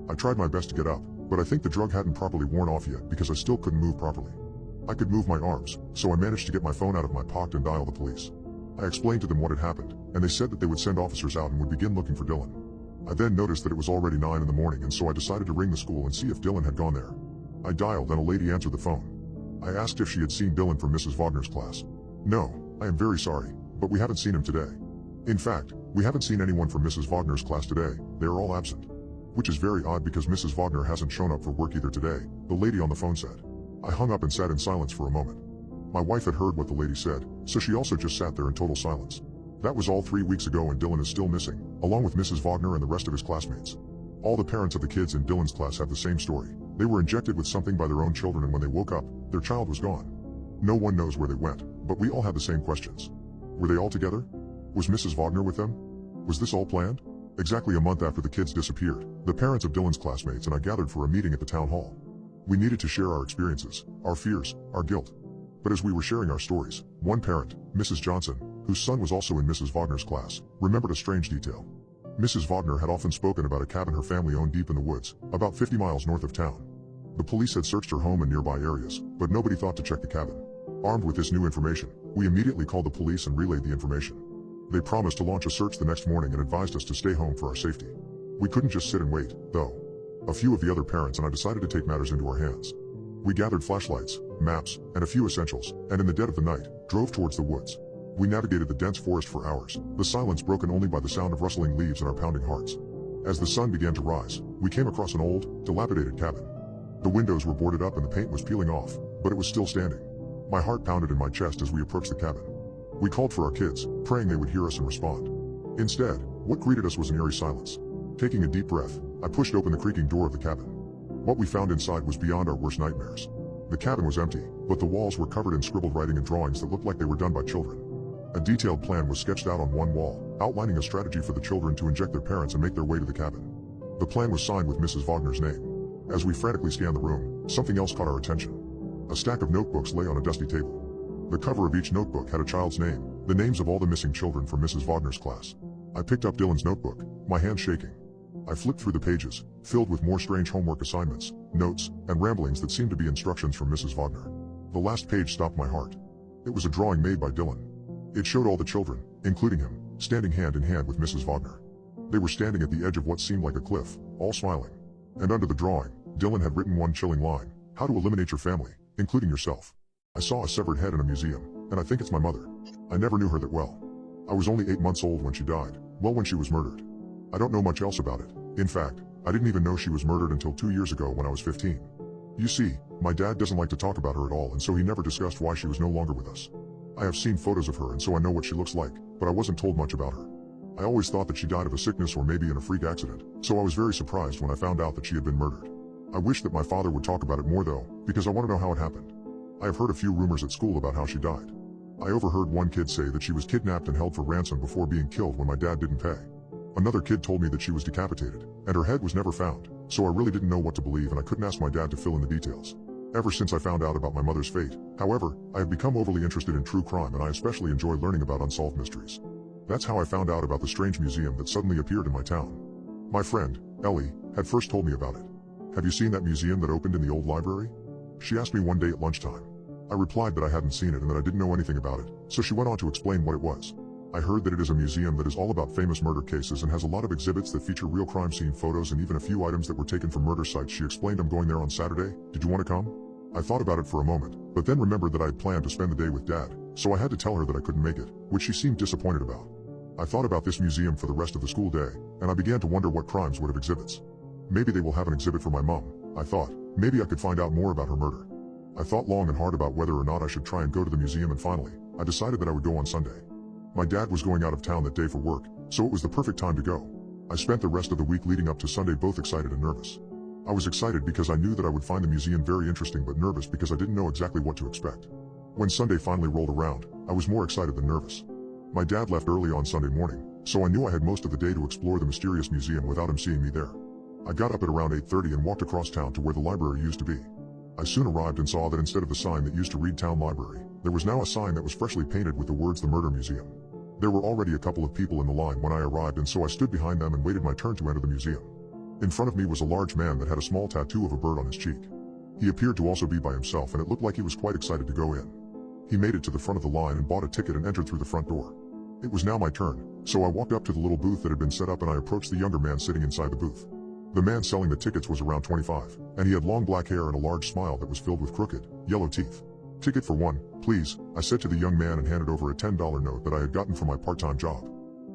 I tried my best to get up, but I think the drug hadn't properly worn off yet because I still couldn't move properly. I could move my arms, so I managed to get my phone out of my pocket and dial the police. I explained to them what had happened, and they said that they would send officers out and would begin looking for Dylan. I then noticed that it was already 9 in the morning, and so I decided to ring the school and see if Dylan had gone there. I dialed and a lady answered the phone. I asked if she had seen Dylan from Mrs. Wagner's class. "No, I am very sorry, but we haven't seen him today. In fact, we haven't seen anyone from Mrs. Wagner's class today, they are all absent." Which is very odd because Mrs. Wagner hasn't shown up for work either today, the lady on the phone said. I hung up and sat in silence for a moment. My wife had heard what the lady said, so she also just sat there in total silence. That was all 3 weeks ago and Dylan is still missing, along with Mrs. Wagner and the rest of his classmates. All the parents of the kids in Dylan's class have the same story. They were injected with something by their own children and when they woke up, their child was gone. No one knows where they went, but we all have the same questions. Were they all together? Was Mrs. Wagner with them? Was this all planned? Exactly a month after the kids disappeared, the parents of Dylan's classmates and I gathered for a meeting at the town hall. We needed to share our experiences, our fears, our guilt. But as we were sharing our stories, one parent, Mrs. Johnson, whose son was also in Mrs. Wagner's class, remembered a strange detail. Mrs. Wagner had often spoken about a cabin her family owned deep in the woods, about 50 miles north of town. The police had searched her home and nearby areas, but nobody thought to check the cabin. Armed with this new information, we immediately called the police and relayed the information. They promised to launch a search the next morning and advised us to stay home for our safety. We couldn't just sit and wait, though. A few of the other parents and I decided to take matters into our hands. We gathered flashlights, maps, and a few essentials, and in the dead of the night, drove towards the woods. We navigated the dense forest for hours, the silence broken only by the sound of rustling leaves and our pounding hearts. As the sun began to rise, we came across an old, dilapidated cabin. The windows were boarded up and the paint was peeling off, but it was still standing. My heart pounded in my chest as we approached the cabin. We called for our kids, praying they would hear us and respond. Instead, what greeted us was an eerie silence. Taking a deep breath, I pushed open the creaking door of the cabin. What we found inside was beyond our worst nightmares. The cabin was empty, but the walls were covered in scribbled writing and drawings that looked like they were done by children. A detailed plan was sketched out on one wall, outlining a strategy for the children to inject their parents and make their way to the cabin. The plan was signed with Mrs. Wagner's name. As we frantically scanned the room, something else caught our attention. A stack of notebooks lay on a dusty table. The cover of each notebook had a child's name, the names of all the missing children from Mrs. Wagner's class. I picked up Dylan's notebook, my hand shaking. I flipped through the pages, filled with more strange homework assignments, notes, and ramblings that seemed to be instructions from Mrs. Wagner. The last page stopped my heart. It was a drawing made by Dylan. It showed all the children, including him, standing hand in hand with Mrs. Wagner. They were standing at the edge of what seemed like a cliff, all smiling. And under the drawing, Dylan had written one chilling line: "How to eliminate your family, including yourself." I saw a severed head in a museum, and I think it's my mother. I never knew her that well. I was only 8 months old when she died, well, when she was murdered. I don't know much else about it. In fact, I didn't even know she was murdered until 2 years ago when I was 15. You see, my dad doesn't like to talk about her at all, and so he never discussed why she was no longer with us. I have seen photos of her and so I know what she looks like, but I wasn't told much about her. I always thought that she died of a sickness or maybe in a freak accident, so I was very surprised when I found out that she had been murdered. I wish that my father would talk about it more though, because I want to know how it happened. I have heard a few rumors at school about how she died. I overheard one kid say that she was kidnapped and held for ransom before being killed when my dad didn't pay. Another kid told me that she was decapitated, and her head was never found, so I really didn't know what to believe and I couldn't ask my dad to fill in the details. Ever since I found out about my mother's fate, however, I have become overly interested in true crime and I especially enjoy learning about unsolved mysteries. That's how I found out about the strange museum that suddenly appeared in my town. My friend, Ellie, had first told me about it. Have you seen that museum that opened in the old library? She asked me one day at lunchtime. I replied that I hadn't seen it and that I didn't know anything about it, so she went on to explain what it was. I heard that it is a museum that is all about famous murder cases and has a lot of exhibits that feature real crime scene photos and even a few items that were taken from murder sites. She explained, I'm going there on Saturday, did you want to come? I thought about it for a moment, but then remembered that I had planned to spend the day with Dad, so I had to tell her that I couldn't make it, which she seemed disappointed about. I thought about this museum for the rest of the school day, and I began to wonder what crimes would have exhibits. Maybe they will have an exhibit for my mom, I thought. Maybe I could find out more about her murder. I thought long and hard about whether or not I should try and go to the museum, and finally, I decided that I would go on Sunday. My dad was going out of town that day for work, so it was the perfect time to go. I spent the rest of the week leading up to Sunday both excited and nervous. I was excited because I knew that I would find the museum very interesting, but nervous because I didn't know exactly what to expect. When Sunday finally rolled around, I was more excited than nervous. My dad left early on Sunday morning, so I knew I had most of the day to explore the mysterious museum without him seeing me there. I got up at around 8:30 and walked across town to where the library used to be. I soon arrived and saw that instead of the sign that used to read Town Library, there was now a sign that was freshly painted with the words The Murder Museum. There were already a couple of people in the line when I arrived, and so I stood behind them and waited my turn to enter the museum. In front of me was a large man that had a small tattoo of a bird on his cheek. He appeared to also be by himself, and it looked like he was quite excited to go in. He made it to the front of the line and bought a ticket and entered through the front door. It was now my turn, so I walked up to the little booth that had been set up and I approached the younger man sitting inside the booth. The man selling the tickets was around 25, and he had long black hair and a large smile that was filled with crooked, yellow teeth. Ticket for one, please, I said to the young man and handed over a $10 note that I had gotten from my part-time job.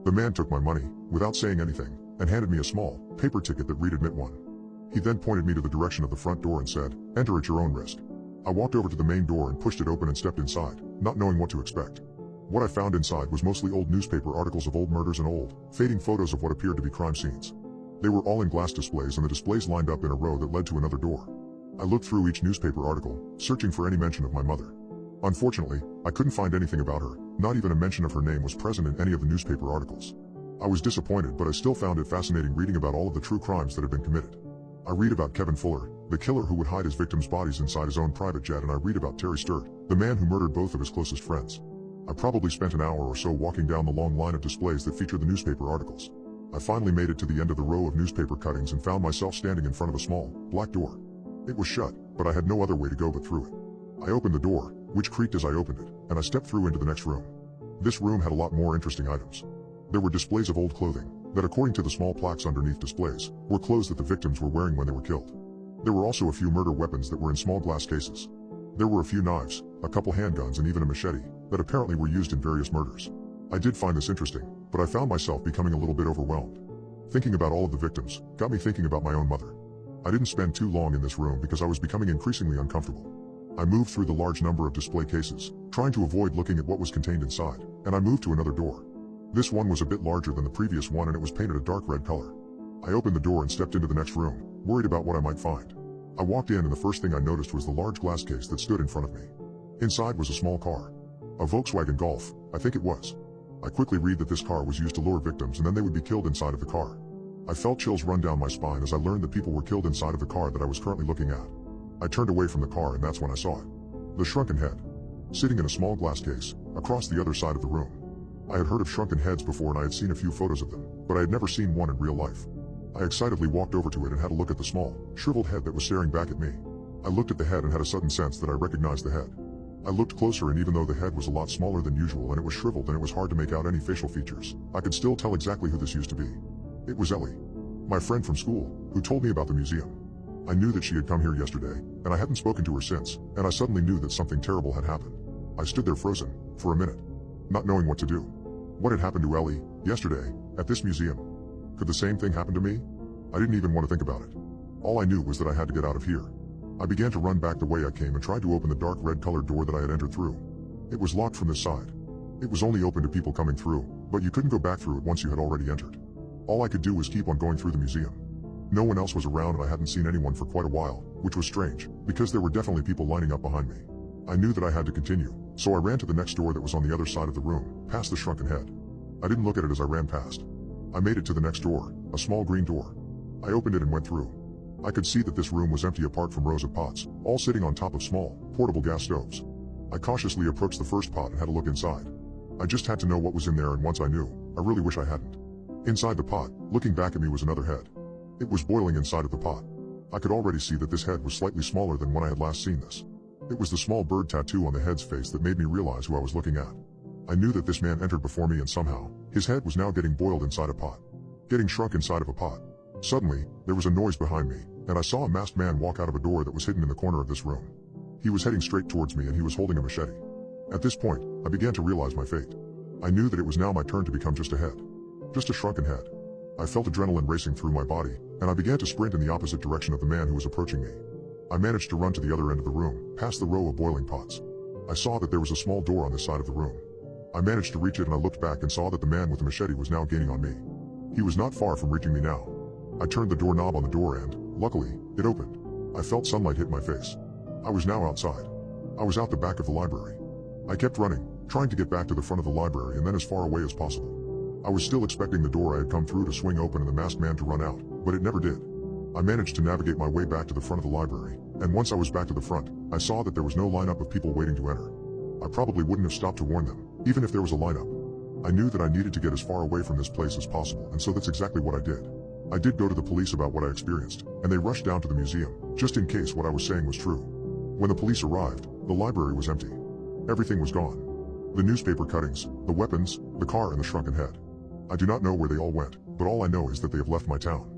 The man took my money, without saying anything, and handed me a small, paper ticket that read Admit 1. He then pointed me to the direction of the front door and said, enter at your own risk. I walked over to the main door and pushed it open and stepped inside, not knowing what to expect. What I found inside was mostly old newspaper articles of old murders and old, fading photos of what appeared to be crime scenes. They were all in glass displays, and the displays lined up in a row that led to another door. I looked through each newspaper article, searching for any mention of my mother. Unfortunately, I couldn't find anything about her, not even a mention of her name was present in any of the newspaper articles. I was disappointed, but I still found it fascinating reading about all of the true crimes that had been committed. I read about Kevin Fuller, the killer who would hide his victims' bodies inside his own private jet, and I read about Terry Sturt, the man who murdered both of his closest friends. I probably spent an hour or so walking down the long line of displays that feature the newspaper articles. I finally made it to the end of the row of newspaper cuttings and found myself standing in front of a small, black door. It was shut, but I had no other way to go but through it. I opened the door, which creaked as I opened it, and I stepped through into the next room. This room had a lot more interesting items. There were displays of old clothing, that according to the small plaques underneath displays, were clothes that the victims were wearing when they were killed. There were also a few murder weapons that were in small glass cases. There were a few knives, a couple handguns, and even a machete, that apparently were used in various murders. I did find this interesting, but I found myself becoming a little bit overwhelmed. Thinking about all of the victims got me thinking about my own mother. I didn't spend too long in this room because I was becoming increasingly uncomfortable. I moved through the large number of display cases, trying to avoid looking at what was contained inside, and I moved to another door. This one was a bit larger than the previous one, and it was painted a dark red color. I opened the door and stepped into the next room, worried about what I might find. I walked in, and the first thing I noticed was the large glass case that stood in front of me. Inside was a small car. A Volkswagen Golf, I think it was. I quickly read that this car was used to lure victims and then they would be killed inside of the car. I felt chills run down my spine as I learned that people were killed inside of the car that I was currently looking at. I turned away from the car, and that's when I saw it. The shrunken head. Sitting in a small glass case, across the other side of the room. I had heard of shrunken heads before and I had seen a few photos of them, but I had never seen one in real life. I excitedly walked over to it and had a look at the small, shriveled head that was staring back at me. I looked at the head and had a sudden sense that I recognized the head. I looked closer, and even though the head was a lot smaller than usual and it was shriveled and it was hard to make out any facial features, I could still tell exactly who this used to be. It was Ellie, my friend from school, who told me about the museum. I knew that she had come here yesterday, and I hadn't spoken to her since, and I suddenly knew that something terrible had happened. I stood there frozen, for a minute, not knowing what to do. What had happened to Ellie, yesterday, at this museum? Could the same thing happen to me? I didn't even want to think about it. All I knew was that I had to get out of here. I began to run back the way I came and tried to open the dark red-colored door that I had entered through. It was locked from this side. It was only open to people coming through, but you couldn't go back through it once you had already entered. All I could do was keep on going through the museum. No one else was around and I hadn't seen anyone for quite a while, which was strange, because there were definitely people lining up behind me. I knew that I had to continue, so I ran to the next door that was on the other side of the room, past the shrunken head. I didn't look at it as I ran past. I made it to the next door, a small green door. I opened it and went through. I could see that this room was empty apart from rows of pots, all sitting on top of small, portable gas stoves. I cautiously approached the first pot and had a look inside. I just had to know what was in there, and once I knew, I really wish I hadn't. Inside the pot, looking back at me, was another head. It was boiling inside of the pot. I could already see that this head was slightly smaller than when I had last seen this. It was the small bird tattoo on the head's face that made me realize who I was looking at. I knew that this man entered before me, and somehow, his head was now getting boiled inside a pot. Getting shrunk inside of a pot. Suddenly, there was a noise behind me, and I saw a masked man walk out of a door that was hidden in the corner of this room. He was heading straight towards me and he was holding a machete. At this point, I began to realize my fate. I knew that it was now my turn to become just a head. Just a shrunken head. I felt adrenaline racing through my body, and I began to sprint in the opposite direction of the man who was approaching me. I managed to run to the other end of the room, past the row of boiling pots. I saw that there was a small door on this side of the room. I managed to reach it, and I looked back and saw that the man with the machete was now gaining on me. He was not far from reaching me now. I turned the doorknob on the door and, luckily, it opened. I felt sunlight hit my face. I was now outside. I was out the back of the library. I kept running, trying to get back to the front of the library and then as far away as possible. I was still expecting the door I had come through to swing open and the masked man to run out, but it never did. I managed to navigate my way back to the front of the library, and once I was back to the front, I saw that there was no lineup of people waiting to enter. I probably wouldn't have stopped to warn them, even if there was a lineup. I knew that I needed to get as far away from this place as possible, and so that's exactly what I did. I did go to the police about what I experienced, and they rushed down to the museum, just in case what I was saying was true. When the police arrived, the library was empty. Everything was gone. The newspaper cuttings, the weapons, the car, and the shrunken head. I do not know where they all went, but all I know is that they have left my town.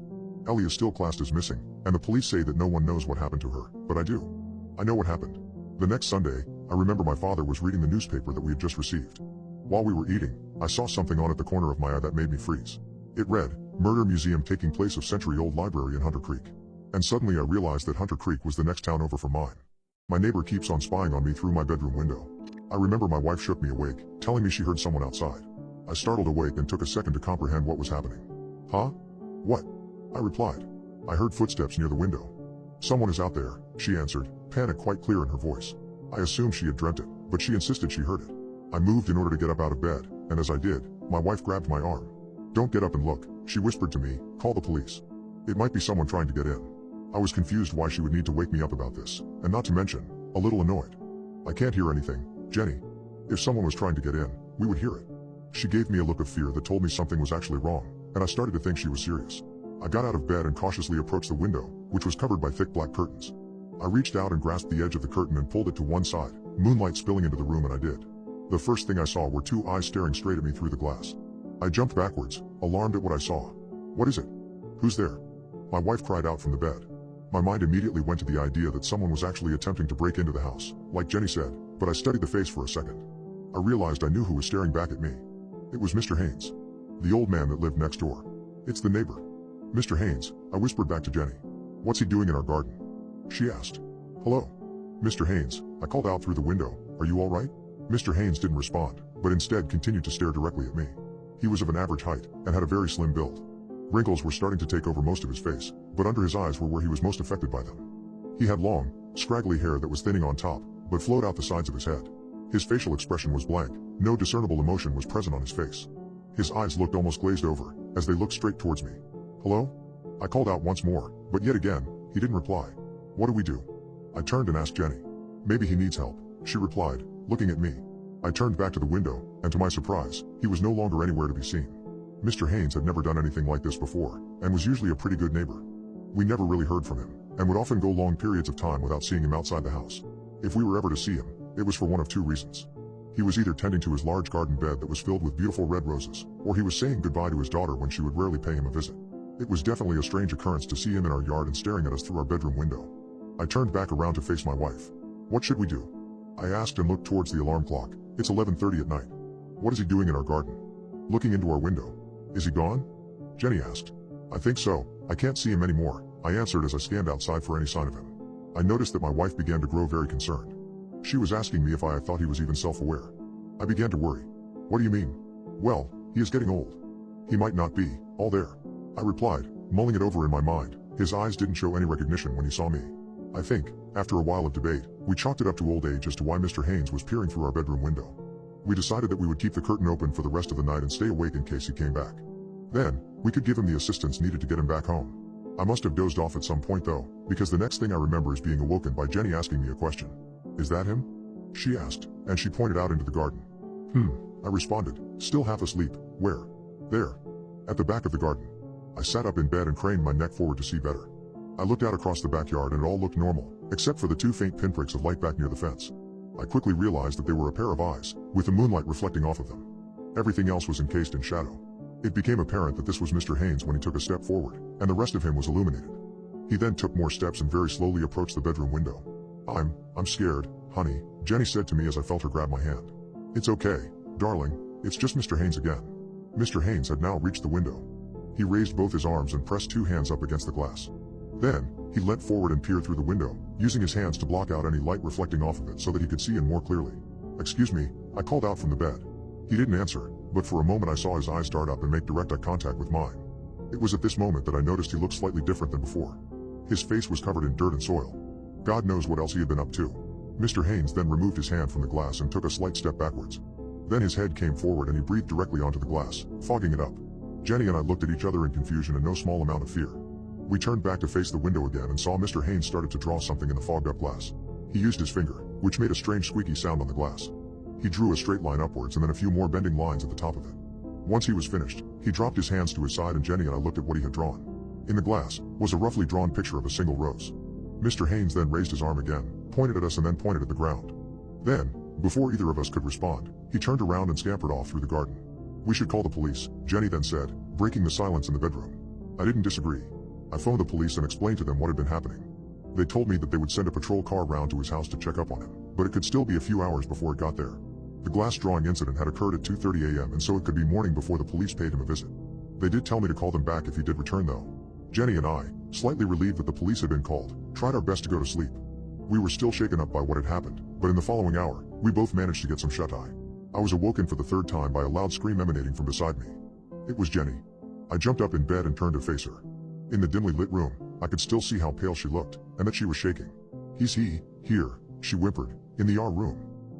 Ellie is still classed as missing, and the police say that no one knows what happened to her, but I do. I know what happened. The next Sunday, I remember my father was reading the newspaper that we had just received. While we were eating, I saw something on at the corner of my eye that made me freeze. It read, "Murder Museum taking place of century-old library in Hunter Creek." And suddenly I realized that Hunter Creek was the next town over from mine. My neighbor keeps on spying on me through my bedroom window. I remember my wife shook me awake, telling me she heard someone outside. I startled awake and took a second to comprehend what was happening. Huh? What? I replied. I heard footsteps near the window. Someone is out there, she answered, panic quite clear in her voice. I assumed she had dreamt it, but she insisted she heard it. I moved in order to get up out of bed, and as I did, my wife grabbed my arm. Don't get up and look, she whispered to me, call the police. It might be someone trying to get in. I was confused why she would need to wake me up about this, and not to mention, a little annoyed. I can't hear anything, Jenny. If someone was trying to get in, we would hear it. She gave me a look of fear that told me something was actually wrong, and I started to think she was serious. I got out of bed and cautiously approached the window, which was covered by thick black curtains. I reached out and grasped the edge of the curtain and pulled it to one side, moonlight spilling into the room, and I did. The first thing I saw were two eyes staring straight at me through the glass. I jumped backwards, alarmed at what I saw. What is it? Who's there? My wife cried out from the bed. My mind immediately went to the idea that someone was actually attempting to break into the house, like Jenny said, but I studied the face for a second. I realized I knew who was staring back at me. It was Mr. Haynes, the old man that lived next door. It's the neighbor. Mr. Haynes, I whispered back to Jenny. What's he doing in our garden? She asked. Hello. Mr. Haynes, I called out through the window, are you all right? Mr. Haynes didn't respond, but instead continued to stare directly at me. He was of an average height, and had a very slim build. Wrinkles were starting to take over most of his face, but under his eyes were where he was most affected by them. He had long, scraggly hair that was thinning on top, but flowed out the sides of his head. His facial expression was blank, no discernible emotion was present on his face. His eyes looked almost glazed over, as they looked straight towards me. Hello? I called out once more, but yet again, he didn't reply. What do we do? I turned and asked Jenny. Maybe he needs help, she replied, looking at me. I turned back to the window, and to my surprise, he was no longer anywhere to be seen. Mr. Haynes had never done anything like this before, and was usually a pretty good neighbor. We never really heard from him, and would often go long periods of time without seeing him outside the house. If we were ever to see him, it was for one of two reasons. He was either tending to his large garden bed that was filled with beautiful red roses, or he was saying goodbye to his daughter when she would rarely pay him a visit. It was definitely a strange occurrence to see him in our yard and staring at us through our bedroom window. I turned back around to face my wife. What should we do? I asked and looked towards the alarm clock. It's 11:30 at night. What is he doing in our garden? Looking into our window. Is he gone? Jenny asked. I think so, I can't see him anymore, I answered as I scanned outside for any sign of him. I noticed that my wife began to grow very concerned. She was asking me if I thought he was even self-aware. I began to worry. What do you mean? Well, he is getting old. He might not be all there. I replied, mulling it over in my mind, His eyes didn't show any recognition when he saw me. I think, after a while of debate, we chalked it up to old age as to why Mr. Haynes was peering through our bedroom window. We decided that we would keep the curtain open for the rest of the night and stay awake in case he came back. Then, we could give him the assistance needed to get him back home. I must have dozed off at some point though, because the next thing I remember is being awoken by Jenny asking me a question. "Is that him?" she asked, and she pointed out into the garden. I responded, still half asleep. "Where?" "There. At the back of the garden." I sat up in bed and craned my neck forward to see better. I looked out across the backyard and it all looked normal, except for the two faint pinpricks of light back near the fence. I quickly realized that they were a pair of eyes, with the moonlight reflecting off of them. Everything else was encased in shadow. It became apparent that this was Mr. Haynes when he took a step forward, and the rest of him was illuminated. He then took more steps and very slowly approached the bedroom window. I'm scared, honey," Jenny said to me as I felt her grab my hand. "It's okay, darling, it's just Mr. Haynes again." Mr. Haynes had now reached the window. He raised both his arms and pressed two hands up against the glass. Then, he leant forward and peered through the window, using his hands to block out any light reflecting off of it so that he could see in more clearly. "Excuse me," I called out from the bed. He didn't answer, but for a moment I saw his eyes dart up and make direct eye contact with mine. It was at this moment that I noticed he looked slightly different than before. His face was covered in dirt and soil. God knows what else he had been up to. Mr. Haynes then removed his hand from the glass and took a slight step backwards. Then his head came forward and he breathed directly onto the glass, fogging it up. Jenny and I looked at each other in confusion and no small amount of fear. We turned back to face the window again and saw Mr. Haynes started to draw something in the fogged up glass. He used his finger, which made a strange squeaky sound on the glass. He drew a straight line upwards and then a few more bending lines at the top of it. Once he was finished, he dropped his hands to his side and Jenny and I looked at what he had drawn. In the glass was a roughly drawn picture of a single rose. Mr. Haynes then raised his arm again, pointed at us and then pointed at the ground. Then, before either of us could respond, he turned around and scampered off through the garden. "We should call the police," Jenny then said, breaking the silence in the bedroom. I didn't disagree. I phoned the police and explained to them what had been happening. They told me that they would send a patrol car round to his house to check up on him, but it could still be a few hours before it got there. The glass drawing incident had occurred at 2:30 a.m. and so it could be morning before the police paid him a visit. They did tell me to call them back if he did return though. Jenny and I, slightly relieved that the police had been called, tried our best to go to sleep. We were still shaken up by what had happened, but in the following hour, we both managed to get some shut-eye. I was awoken for the third time by a loud scream emanating from beside me. It was Jenny. I jumped up in bed and turned to face her. In the dimly lit room, I could still see how pale she looked, and that she was shaking. "He's here," she whimpered, "in the room."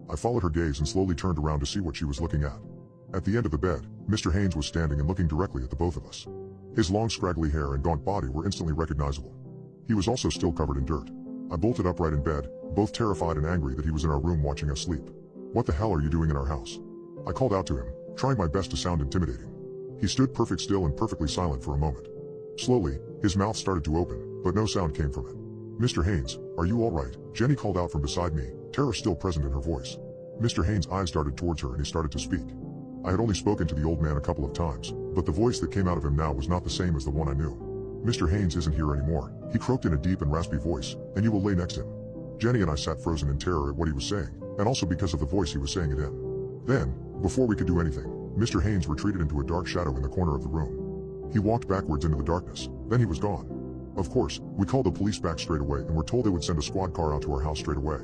I followed her gaze and slowly turned around to see what she was looking at. At the end of the bed, Mr. Haynes was standing and looking directly at the both of us. His long scraggly hair and gaunt body were instantly recognizable. He was also still covered in dirt. I bolted upright in bed, both terrified and angry that he was in our room watching us sleep. "What the hell are you doing in our house?" I called out to him, trying my best to sound intimidating. He stood perfect still and perfectly silent for a moment. Slowly, his mouth started to open, but no sound came from it. "Mr. Haynes, are you all right?" Jenny called out from beside me, terror still present in her voice. Mr. Haynes' eyes darted towards her and he started to speak. I had only spoken to the old man a couple of times, but the voice that came out of him now was not the same as the one I knew. "Mr. Haynes isn't here anymore," he croaked in a deep and raspy voice, "and you will lay next to him." Jenny and I sat frozen in terror at what he was saying, and also because of the voice he was saying it in. Then, before we could do anything, Mr. Haynes retreated into a dark shadow in the corner of the room. He walked backwards into the darkness, then he was gone. Of course, we called the police back straight away and were told they would send a squad car out to our house straight away.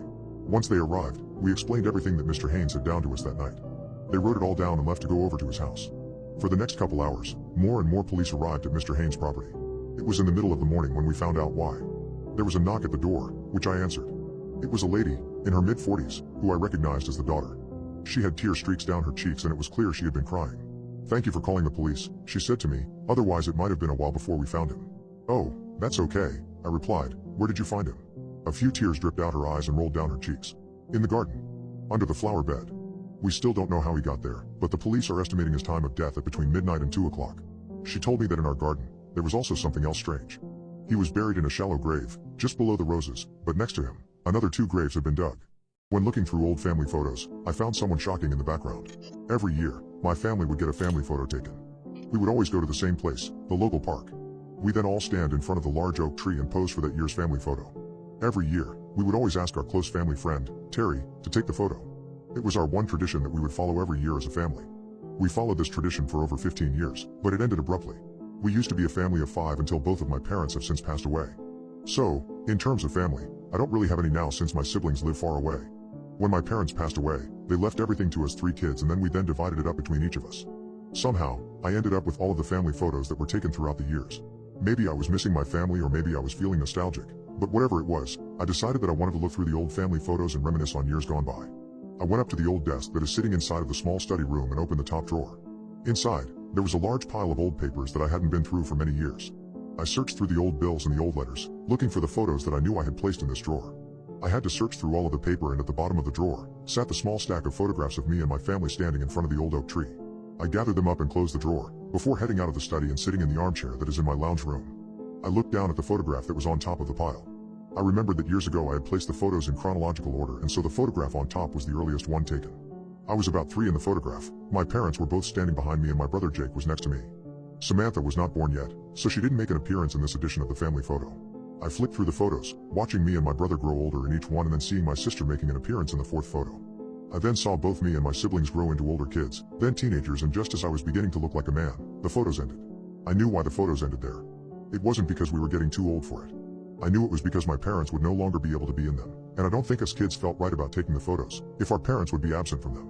Once they arrived, we explained everything that Mr. Haynes had down to us that night. They wrote it all down and left to go over to his house. For the next couple hours, more and more police arrived at Mr. Haynes' property. It was in the middle of the morning when we found out why. There was a knock at the door, which I answered. It was a lady, in her mid-40s, who I recognized as the daughter. She had tear streaks down her cheeks and it was clear she had been crying. "Thank you for calling the police," she said to me, "otherwise it might have been a while before we found him." "Oh, that's okay," I replied. "Where did you find him?" A few tears dripped out her eyes and rolled down her cheeks. "In the garden. Under the flower bed. We still don't know how he got there, but the police are estimating his time of death at between midnight and 2 o'clock. She told me that in our garden, there was also something else strange. He was buried in a shallow grave, just below the roses, but next to him, another 2 graves had been dug. When looking through old family photos, I found someone shocking in the background. Every year, my family would get a family photo taken. We would always go to the same place, the local park. We then all stand in front of the large oak tree and pose for that year's family photo. Every year, we would always ask our close family friend, Terry, to take the photo. It was our one tradition that we would follow every year as a family. We followed this tradition for over 15 years, but it ended abruptly. We used to be a family of 5 until both of my parents have since passed away. So, in terms of family, I don't really have any now since my siblings live far away. When my parents passed away, they left everything to us 3 kids and then we then divided it up between each of us. Somehow, I ended up with all of the family photos that were taken throughout the years. Maybe I was missing my family or maybe I was feeling nostalgic, but whatever it was, I decided that I wanted to look through the old family photos and reminisce on years gone by. I went up to the old desk that is sitting inside of the small study room and opened the top drawer. Inside, there was a large pile of old papers that I hadn't been through for many years. I searched through the old bills and the old letters, looking for the photos that I knew I had placed in this drawer. I had to search through all of the paper, and at the bottom of the drawer sat the small stack of photographs of me and my family standing in front of the old oak tree. I gathered them up and closed the drawer, before heading out of the study and sitting in the armchair that is in my lounge room. I looked down at the photograph that was on top of the pile. I remembered that years ago I had placed the photos in chronological order, and so the photograph on top was the earliest one taken. I was about 3 in the photograph. My parents were both standing behind me and my brother Jake was next to me. Samantha was not born yet, so she didn't make an appearance in this edition of the family photo. I flicked through the photos, watching me and my brother grow older in each one and then seeing my sister making an appearance in the 4th photo. I then saw both me and my siblings grow into older kids, then teenagers, and just as I was beginning to look like a man, the photos ended. I knew why the photos ended there. It wasn't because we were getting too old for it. I knew it was because my parents would no longer be able to be in them, and I don't think us kids felt right about taking the photos if our parents would be absent from them.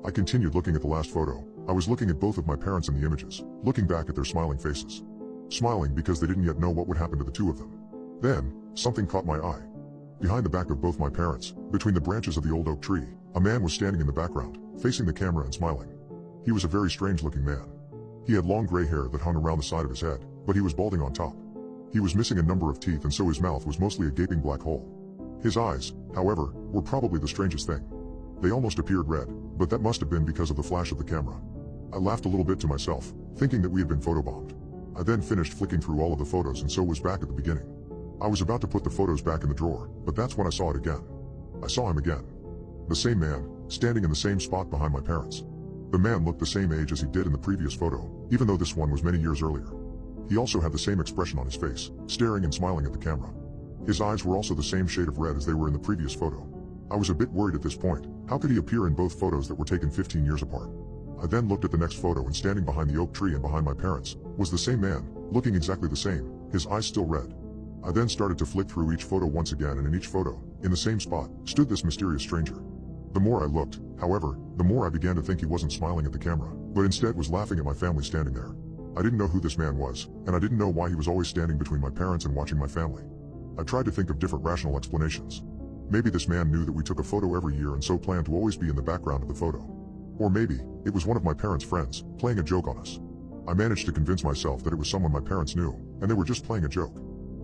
I continued looking at the last photo. I was looking at both of my parents in the images, looking back at their smiling faces. Smiling because they didn't yet know what would happen to the two of them. Then, something caught my eye. Behind the back of both my parents, between the branches of the old oak tree, a man was standing in the background, facing the camera and smiling. He was a very strange-looking man. He had long gray hair that hung around the side of his head, but he was balding on top. He was missing a number of teeth, and so his mouth was mostly a gaping black hole. His eyes, however, were probably the strangest thing. They almost appeared red, but that must have been because of the flash of the camera. I laughed a little bit to myself, thinking that we had been photobombed. I then finished flicking through all of the photos and so was back at the beginning. I was about to put the photos back in the drawer, but that's when I saw it again. I saw him again. The same man, standing in the same spot behind my parents. The man looked the same age as he did in the previous photo, even though this one was many years earlier. He also had the same expression on his face, staring and smiling at the camera. His eyes were also the same shade of red as they were in the previous photo. I was a bit worried at this point. How could he appear in both photos that were taken 15 years apart? I then looked at the next photo, and standing behind the oak tree and behind my parents was the same man, looking exactly the same, his eyes still red. I then started to flick through each photo once again, and in each photo, in the same spot, stood this mysterious stranger. The more I looked, however, the more I began to think he wasn't smiling at the camera, but instead was laughing at my family standing there. I didn't know who this man was, and I didn't know why he was always standing between my parents and watching my family. I tried to think of different rational explanations. Maybe this man knew that we took a photo every year and so planned to always be in the background of the photo. Or maybe, it was one of my parents' friends, playing a joke on us. I managed to convince myself that it was someone my parents knew, and they were just playing a joke.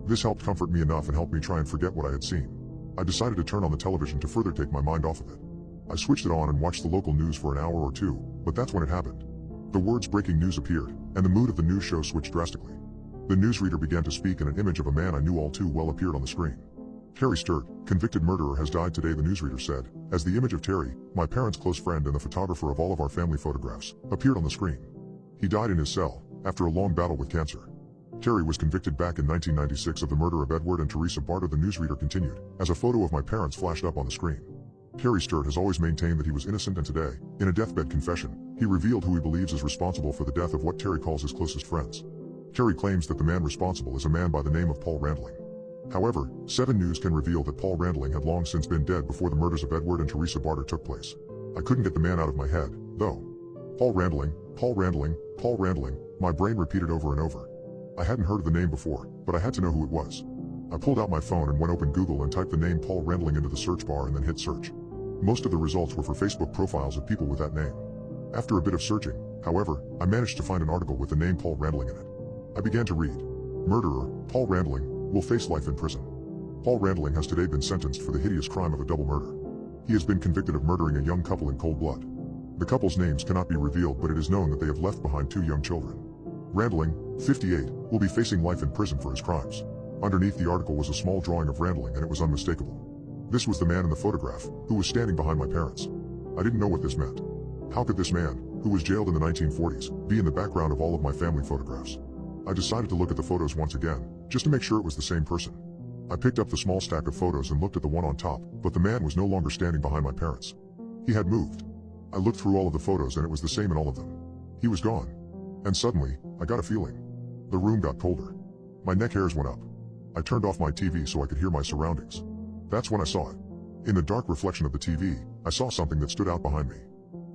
This helped comfort me enough and helped me try and forget what I had seen. I decided to turn on the television to further take my mind off of it. I switched it on and watched the local news for an hour or two, but that's when it happened. The words "breaking news" appeared, and the mood of the news show switched drastically. The newsreader began to speak, and an image of a man I knew all too well appeared on the screen. Terry Sturt, convicted murderer, has died today, the newsreader said, as the image of Terry, my parents' close friend and the photographer of all of our family photographs, appeared on the screen. He died in his cell, after a long battle with cancer. Terry was convicted back in 1996 of the murder of Edward and Teresa Barter, the newsreader continued, as a photo of my parents flashed up on the screen. Terry Sturt has always maintained that he was innocent, and today, in a deathbed confession, he revealed who he believes is responsible for the death of what Terry calls his closest friends. Terry claims that the man responsible is a man by the name of Paul Randling. However, 7 News can reveal that Paul Randling had long since been dead before the murders of Edward and Teresa Barter took place. I couldn't get the man out of my head, though. Paul Randling, Paul Randling, Paul Randling, my brain repeated over and over. I hadn't heard of the name before, but I had to know who it was. I pulled out my phone and went open Google and typed the name Paul Randling into the search bar and then hit search. Most of the results were for Facebook profiles of people with that name. After a bit of searching, however, I managed to find an article with the name Paul Randling in it. I began to read. Murderer, Paul Randling, will face life in prison. Paul Randling has today been sentenced for the hideous crime of a double murder. He has been convicted of murdering a young couple in cold blood. The couple's names cannot be revealed, but it is known that they have left behind 2 young children. Randling, 58, will be facing life in prison for his crimes. Underneath the article was a small drawing of Randling, and it was unmistakable. This was the man in the photograph, who was standing behind my parents. I didn't know what this meant. How could this man, who was jailed in the 1940s, be in the background of all of my family photographs? I decided to look at the photos once again, just to make sure it was the same person. I picked up the small stack of photos and looked at the one on top, but the man was no longer standing behind my parents. He had moved. I looked through all of the photos and it was the same in all of them. He was gone. And suddenly, I got a feeling. The room got colder. My neck hairs went up. I turned off my TV so I could hear my surroundings. That's when I saw it. In the dark reflection of the TV, I saw something that stood out behind me.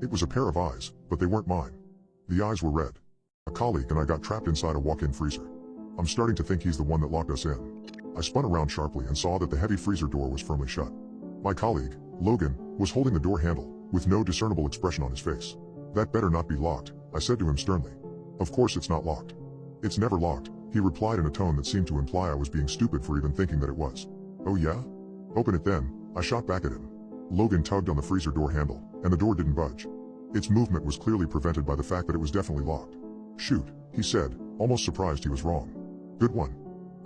It was a pair of eyes, but they weren't mine. The eyes were red. A colleague and I got trapped inside a walk-in freezer. I'm starting to think he's the one that locked us in. I spun around sharply and saw that the heavy freezer door was firmly shut. My colleague, Logan, was holding the door handle, with no discernible expression on his face. That better not be locked, I said to him sternly. Of course it's not locked. It's never locked, he replied in a tone that seemed to imply I was being stupid for even thinking that it was. Oh yeah? Open it then, I shot back at him. Logan tugged on the freezer door handle, and the door didn't budge. Its movement was clearly prevented by the fact that it was definitely locked. Shoot, he said, almost surprised he was wrong. Good one.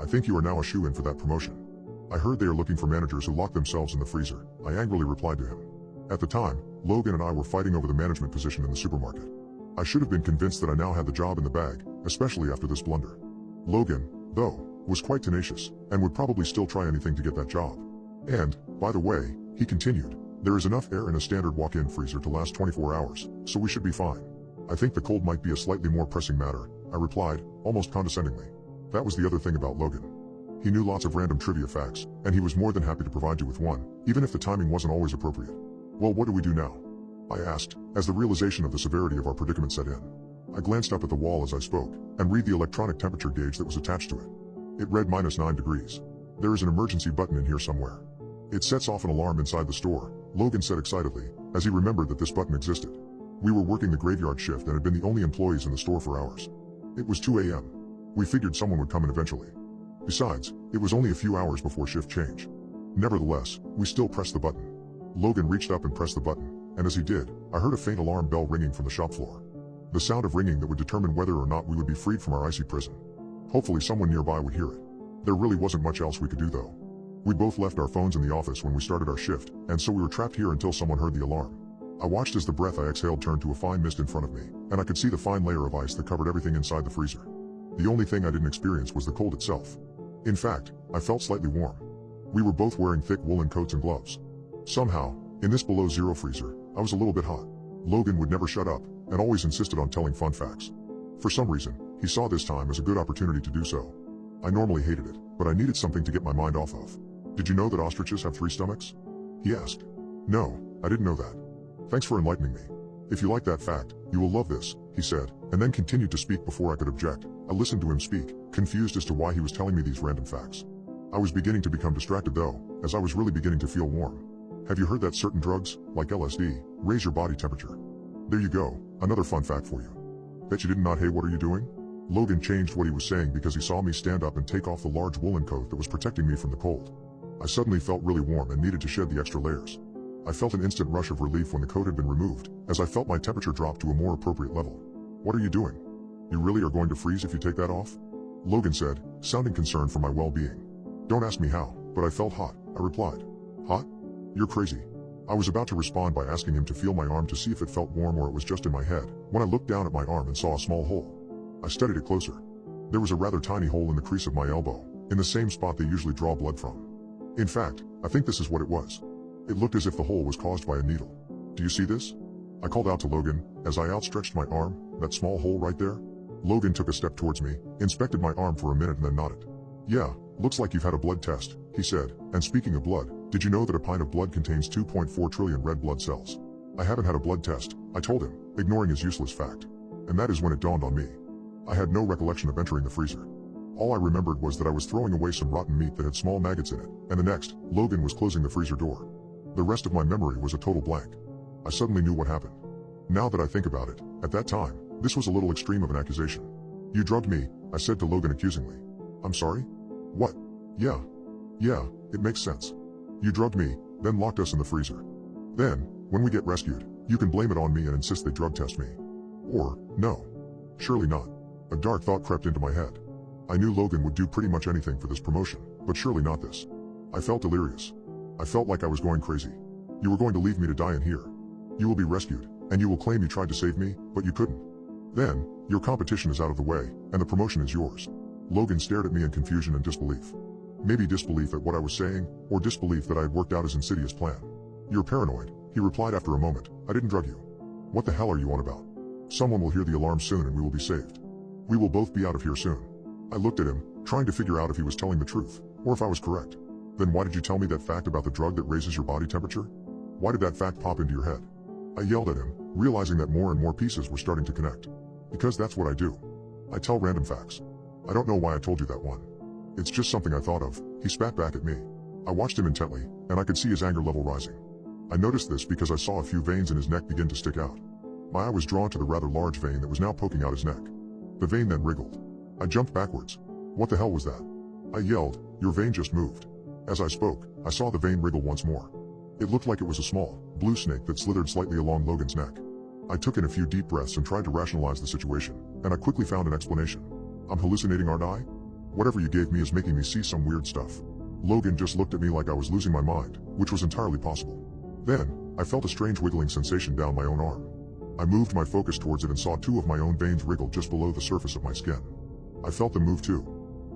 I think you are now a shoo-in for that promotion. I heard they are looking for managers who lock themselves in the freezer, I angrily replied to him. At the time, Logan and I were fighting over the management position in the supermarket. I should have been convinced that I now had the job in the bag, especially after this blunder. Logan, though, was quite tenacious, and would probably still try anything to get that job. And, by the way, he continued, there is enough air in a standard walk-in freezer to last 24 hours, so we should be fine. I think the cold might be a slightly more pressing matter, I replied, almost condescendingly. That was the other thing about Logan. He knew lots of random trivia facts, and he was more than happy to provide you with one, even if the timing wasn't always appropriate. Well, what do we do now? I asked, as the realization of the severity of our predicament set in. I glanced up at the wall as I spoke, and read the electronic temperature gauge that was attached to it. It read -9 degrees. There is an emergency button in here somewhere. It sets off an alarm inside the store, Logan said excitedly, as he remembered that this button existed. We were working the graveyard shift and had been the only employees in the store for hours. It was 2 a.m. We figured someone would come in eventually. Besides, it was only a few hours before shift change. Nevertheless, we still pressed the button. Logan reached up and pressed the button, and as he did, I heard a faint alarm bell ringing from the shop floor. The sound of ringing that would determine whether or not we would be freed from our icy prison. Hopefully someone nearby would hear it. There really wasn't much else we could do though. We both left our phones in the office when we started our shift, and so we were trapped here until someone heard the alarm. I watched as the breath I exhaled turned to a fine mist in front of me, and I could see the fine layer of ice that covered everything inside the freezer. The only thing I didn't experience was the cold itself. In fact, I felt slightly warm. We were both wearing thick woolen coats and gloves. Somehow, in this below-zero freezer, I was a little bit hot. Logan would never shut up, and always insisted on telling fun facts. For some reason, he saw this time as a good opportunity to do so. I normally hated it, but I needed something to get my mind off of. Did you know that ostriches have 3 stomachs? He asked. No, I didn't know that. Thanks for enlightening me. If you like that fact, you will love this, he said, and then continued to speak before I could object. I listened to him speak, confused as to why he was telling me these random facts. I was beginning to become distracted though, as I was really beginning to feel warm. Have you heard that certain drugs, like LSD, raise your body temperature? There you go, another fun fact for you. Bet you did not. Hey, what are you doing? Logan changed what he was saying because he saw me stand up and take off the large woolen coat that was protecting me from the cold. I suddenly felt really warm and needed to shed the extra layers. I felt an instant rush of relief when the coat had been removed, as I felt my temperature drop to a more appropriate level. What are you doing? You really are going to freeze if you take that off? Logan said, sounding concerned for my well-being. Don't ask me how, but I felt hot, I replied. Hot? You're crazy. I was about to respond by asking him to feel my arm to see if it felt warm or it was just in my head, when I looked down at my arm and saw a small hole. I studied it closer. There was a rather tiny hole in the crease of my elbow, in the same spot they usually draw blood from. In fact, I think this is what it was. It looked as if the hole was caused by a needle. Do you see this? I called out to Logan, as I outstretched my arm, that small hole right there. Logan took a step towards me, inspected my arm for a minute and then nodded. Yeah, looks like you've had a blood test, he said, and speaking of blood, did you know that a pint of blood contains 2.4 trillion red blood cells? I haven't had a blood test, I told him, ignoring his useless fact. And that is when it dawned on me. I had no recollection of entering the freezer. All I remembered was that I was throwing away some rotten meat that had small maggots in it, and the next, Logan was closing the freezer door. The rest of my memory was a total blank. I suddenly knew what happened. Now that I think about it, at that time, this was a little extreme of an accusation. You drugged me, I said to Logan accusingly. I'm sorry? What? Yeah, it makes sense. You drugged me, then locked us in the freezer. Then, when we get rescued, you can blame it on me and insist they drug test me. Or, no. Surely not. A dark thought crept into my head. I knew Logan would do pretty much anything for this promotion, but surely not this. I felt delirious. I felt like I was going crazy. You were going to leave me to die in here. You will be rescued, and you will claim you tried to save me, but you couldn't. Then, your competition is out of the way, and the promotion is yours. Logan stared at me in confusion and disbelief. Maybe disbelief at what I was saying, or disbelief that I had worked out his insidious plan. You're paranoid, he replied after a moment. I didn't drug you. What the hell are you on about? Someone will hear the alarm soon and we will be saved. We will both be out of here soon. I looked at him, trying to figure out if he was telling the truth, or if I was correct. Then why did you tell me that fact about the drug that raises your body temperature? Why did that fact pop into your head? I yelled at him, realizing that more and more pieces were starting to connect. Because that's what I do. I tell random facts. I don't know why I told you that one. It's just something I thought of, he spat back at me. I watched him intently, and I could see his anger level rising. I noticed this because I saw a few veins in his neck begin to stick out. My eye was drawn to the rather large vein that was now poking out his neck. The vein then wriggled. I jumped backwards. What the hell was that? I yelled, your vein just moved. As I spoke, I saw the vein wriggle once more. It looked like it was a small, blue snake that slithered slightly along Logan's neck. I took in a few deep breaths and tried to rationalize the situation, and I quickly found an explanation. I'm hallucinating, aren't I? Whatever you gave me is making me see some weird stuff. Logan just looked at me like I was losing my mind, which was entirely possible. Then, I felt a strange wiggling sensation down my own arm. I moved my focus towards it and saw two of my own veins wriggle just below the surface of my skin. I felt them move too.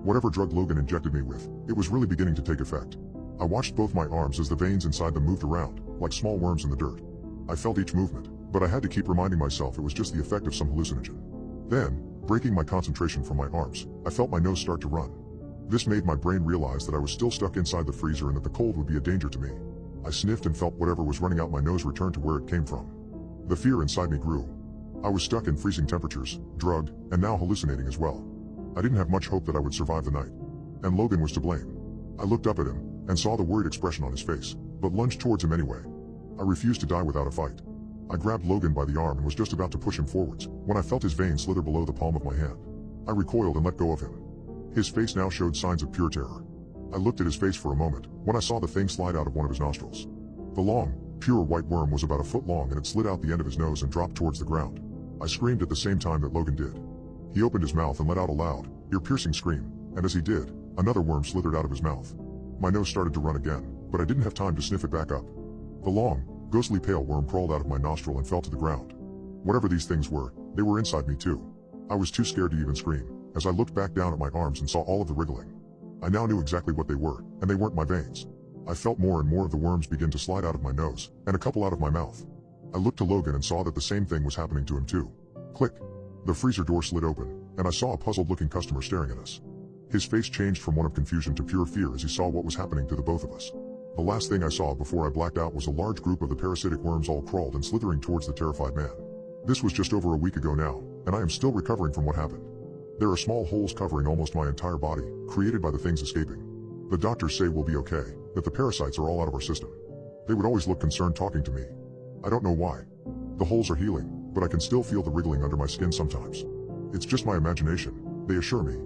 Whatever drug Logan injected me with, it was really beginning to take effect. I watched both my arms as the veins inside them moved around, like small worms in the dirt. I felt each movement, but I had to keep reminding myself it was just the effect of some hallucinogen. Then, breaking my concentration from my arms, I felt my nose start to run. This made my brain realize that I was still stuck inside the freezer and that the cold would be a danger to me. I sniffed and felt whatever was running out my nose return to where it came from. The fear inside me grew. I was stuck in freezing temperatures, drugged, and now hallucinating as well. I didn't have much hope that I would survive the night. And Logan was to blame. I looked up at him, and saw the worried expression on his face, but lunged towards him anyway. I refused to die without a fight. I grabbed Logan by the arm and was just about to push him forwards, when I felt his vein slither below the palm of my hand. I recoiled and let go of him. His face now showed signs of pure terror. I looked at his face for a moment, when I saw the thing slide out of one of his nostrils. The long, pure white worm was about a foot long and it slid out the end of his nose and dropped towards the ground. I screamed at the same time that Logan did. He opened his mouth and let out a loud, ear-piercing scream, and as he did, another worm slithered out of his mouth. My nose started to run again, but I didn't have time to sniff it back up. The long, ghostly pale worm crawled out of my nostril and fell to the ground. Whatever these things were, they were inside me too. I was too scared to even scream, as I looked back down at my arms and saw all of the wriggling. I now knew exactly what they were, and they weren't my veins. I felt more and more of the worms begin to slide out of my nose, and a couple out of my mouth. I looked to Logan and saw that the same thing was happening to him too. Click. The freezer door slid open, and I saw a puzzled-looking customer staring at us. His face changed from one of confusion to pure fear as he saw what was happening to the both of us. The last thing I saw before I blacked out was a large group of the parasitic worms all crawled and slithering towards the terrified man. This was just over a week ago now, and I am still recovering from what happened. There are small holes covering almost my entire body, created by the things escaping. The doctors say we'll be okay, that the parasites are all out of our system. They would always look concerned talking to me. I don't know why. The holes are healing, but I can still feel the wriggling under my skin sometimes. It's just my imagination, they assure me.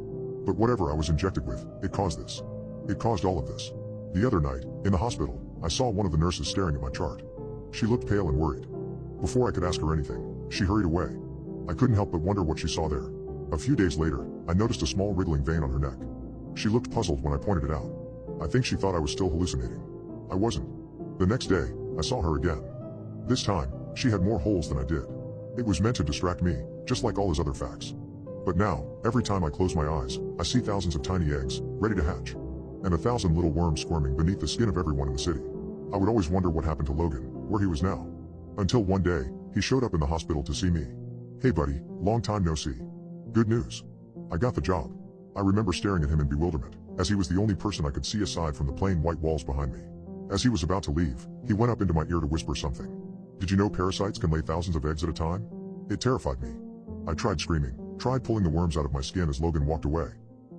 But whatever I was injected with, it caused this. It caused all of this. The other night, in the hospital, I saw one of the nurses staring at my chart. She looked pale and worried. Before I could ask her anything, she hurried away. I couldn't help but wonder what she saw there. A few days later, I noticed a small wriggling vein on her neck. She looked puzzled when I pointed it out. I think she thought I was still hallucinating. I wasn't. The next day, I saw her again. This time, she had more holes than I did. It was meant to distract me, just like all his other facts. But now, every time I close my eyes, I see thousands of tiny eggs, ready to hatch. And 1,000 little worms squirming beneath the skin of everyone in the city. I would always wonder what happened to Logan, where he was now. Until one day, he showed up in the hospital to see me. Hey buddy, long time no see. Good news. I got the job. I remember staring at him in bewilderment, as he was the only person I could see aside from the plain white walls behind me. As he was about to leave, he went up into my ear to whisper something. Did you know parasites can lay thousands of eggs at a time? It terrified me. I tried screaming, tried pulling the worms out of my skin as Logan walked away.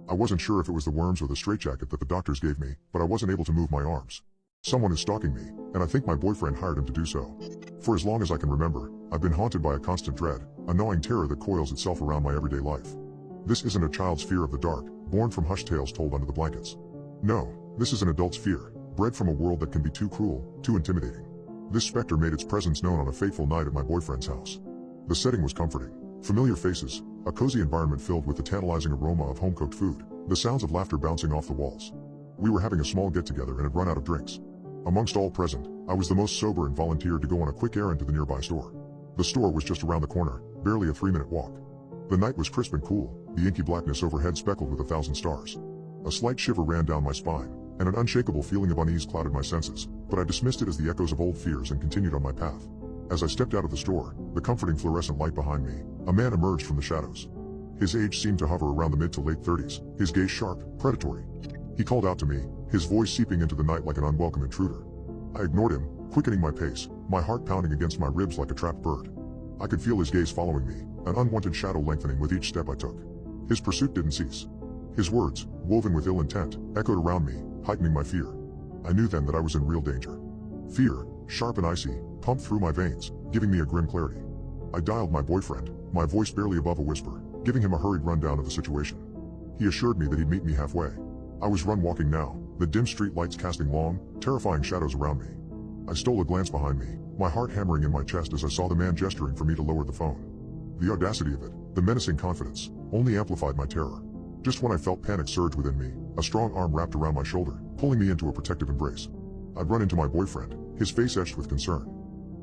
I wasn't sure if it was the worms or the straitjacket that the doctors gave me, but I wasn't able to move my arms. Someone is stalking me, and I think my boyfriend hired him to do so. For as long as I can remember, I've been haunted by a constant dread, a gnawing terror that coils itself around my everyday life. This isn't a child's fear of the dark, born from hushed tales told under the blankets. No, this is an adult's fear, bred from a world that can be too cruel, too intimidating. This specter made its presence known on a fateful night at my boyfriend's house. The setting was comforting. Familiar faces, a cozy environment filled with the tantalizing aroma of home-cooked food, the sounds of laughter bouncing off the walls. We were having a small get-together and had run out of drinks. Amongst all present, I was the most sober and volunteered to go on a quick errand to the nearby store. The store was just around the corner, barely a 3-minute walk. The night was crisp and cool, the inky blackness overhead speckled with 1,000 stars. A slight shiver ran down my spine, and an unshakable feeling of unease clouded my senses, but I dismissed it as the echoes of old fears and continued on my path. As I stepped out of the store, the comforting fluorescent light behind me, a man emerged from the shadows. His age seemed to hover around the mid to late 30s, his gaze sharp, predatory. He called out to me, his voice seeping into the night like an unwelcome intruder. I ignored him, quickening my pace, my heart pounding against my ribs like a trapped bird. I could feel his gaze following me, an unwanted shadow lengthening with each step I took. His pursuit didn't cease. His words, woven with ill intent, echoed around me, heightening my fear. I knew then that I was in real danger. Fear, sharp and icy, pumped through my veins, giving me a grim clarity. I dialed my boyfriend, my voice barely above a whisper, giving him a hurried rundown of the situation. He assured me that he'd meet me halfway. I was walking now, the dim street lights casting long, terrifying shadows around me. I stole a glance behind me, my heart hammering in my chest as I saw the man gesturing for me to lower the phone. The audacity of it, the menacing confidence, only amplified my terror. Just when I felt panic surge within me, a strong arm wrapped around my shoulder, pulling me into a protective embrace. I'd run into my boyfriend, his face etched with concern.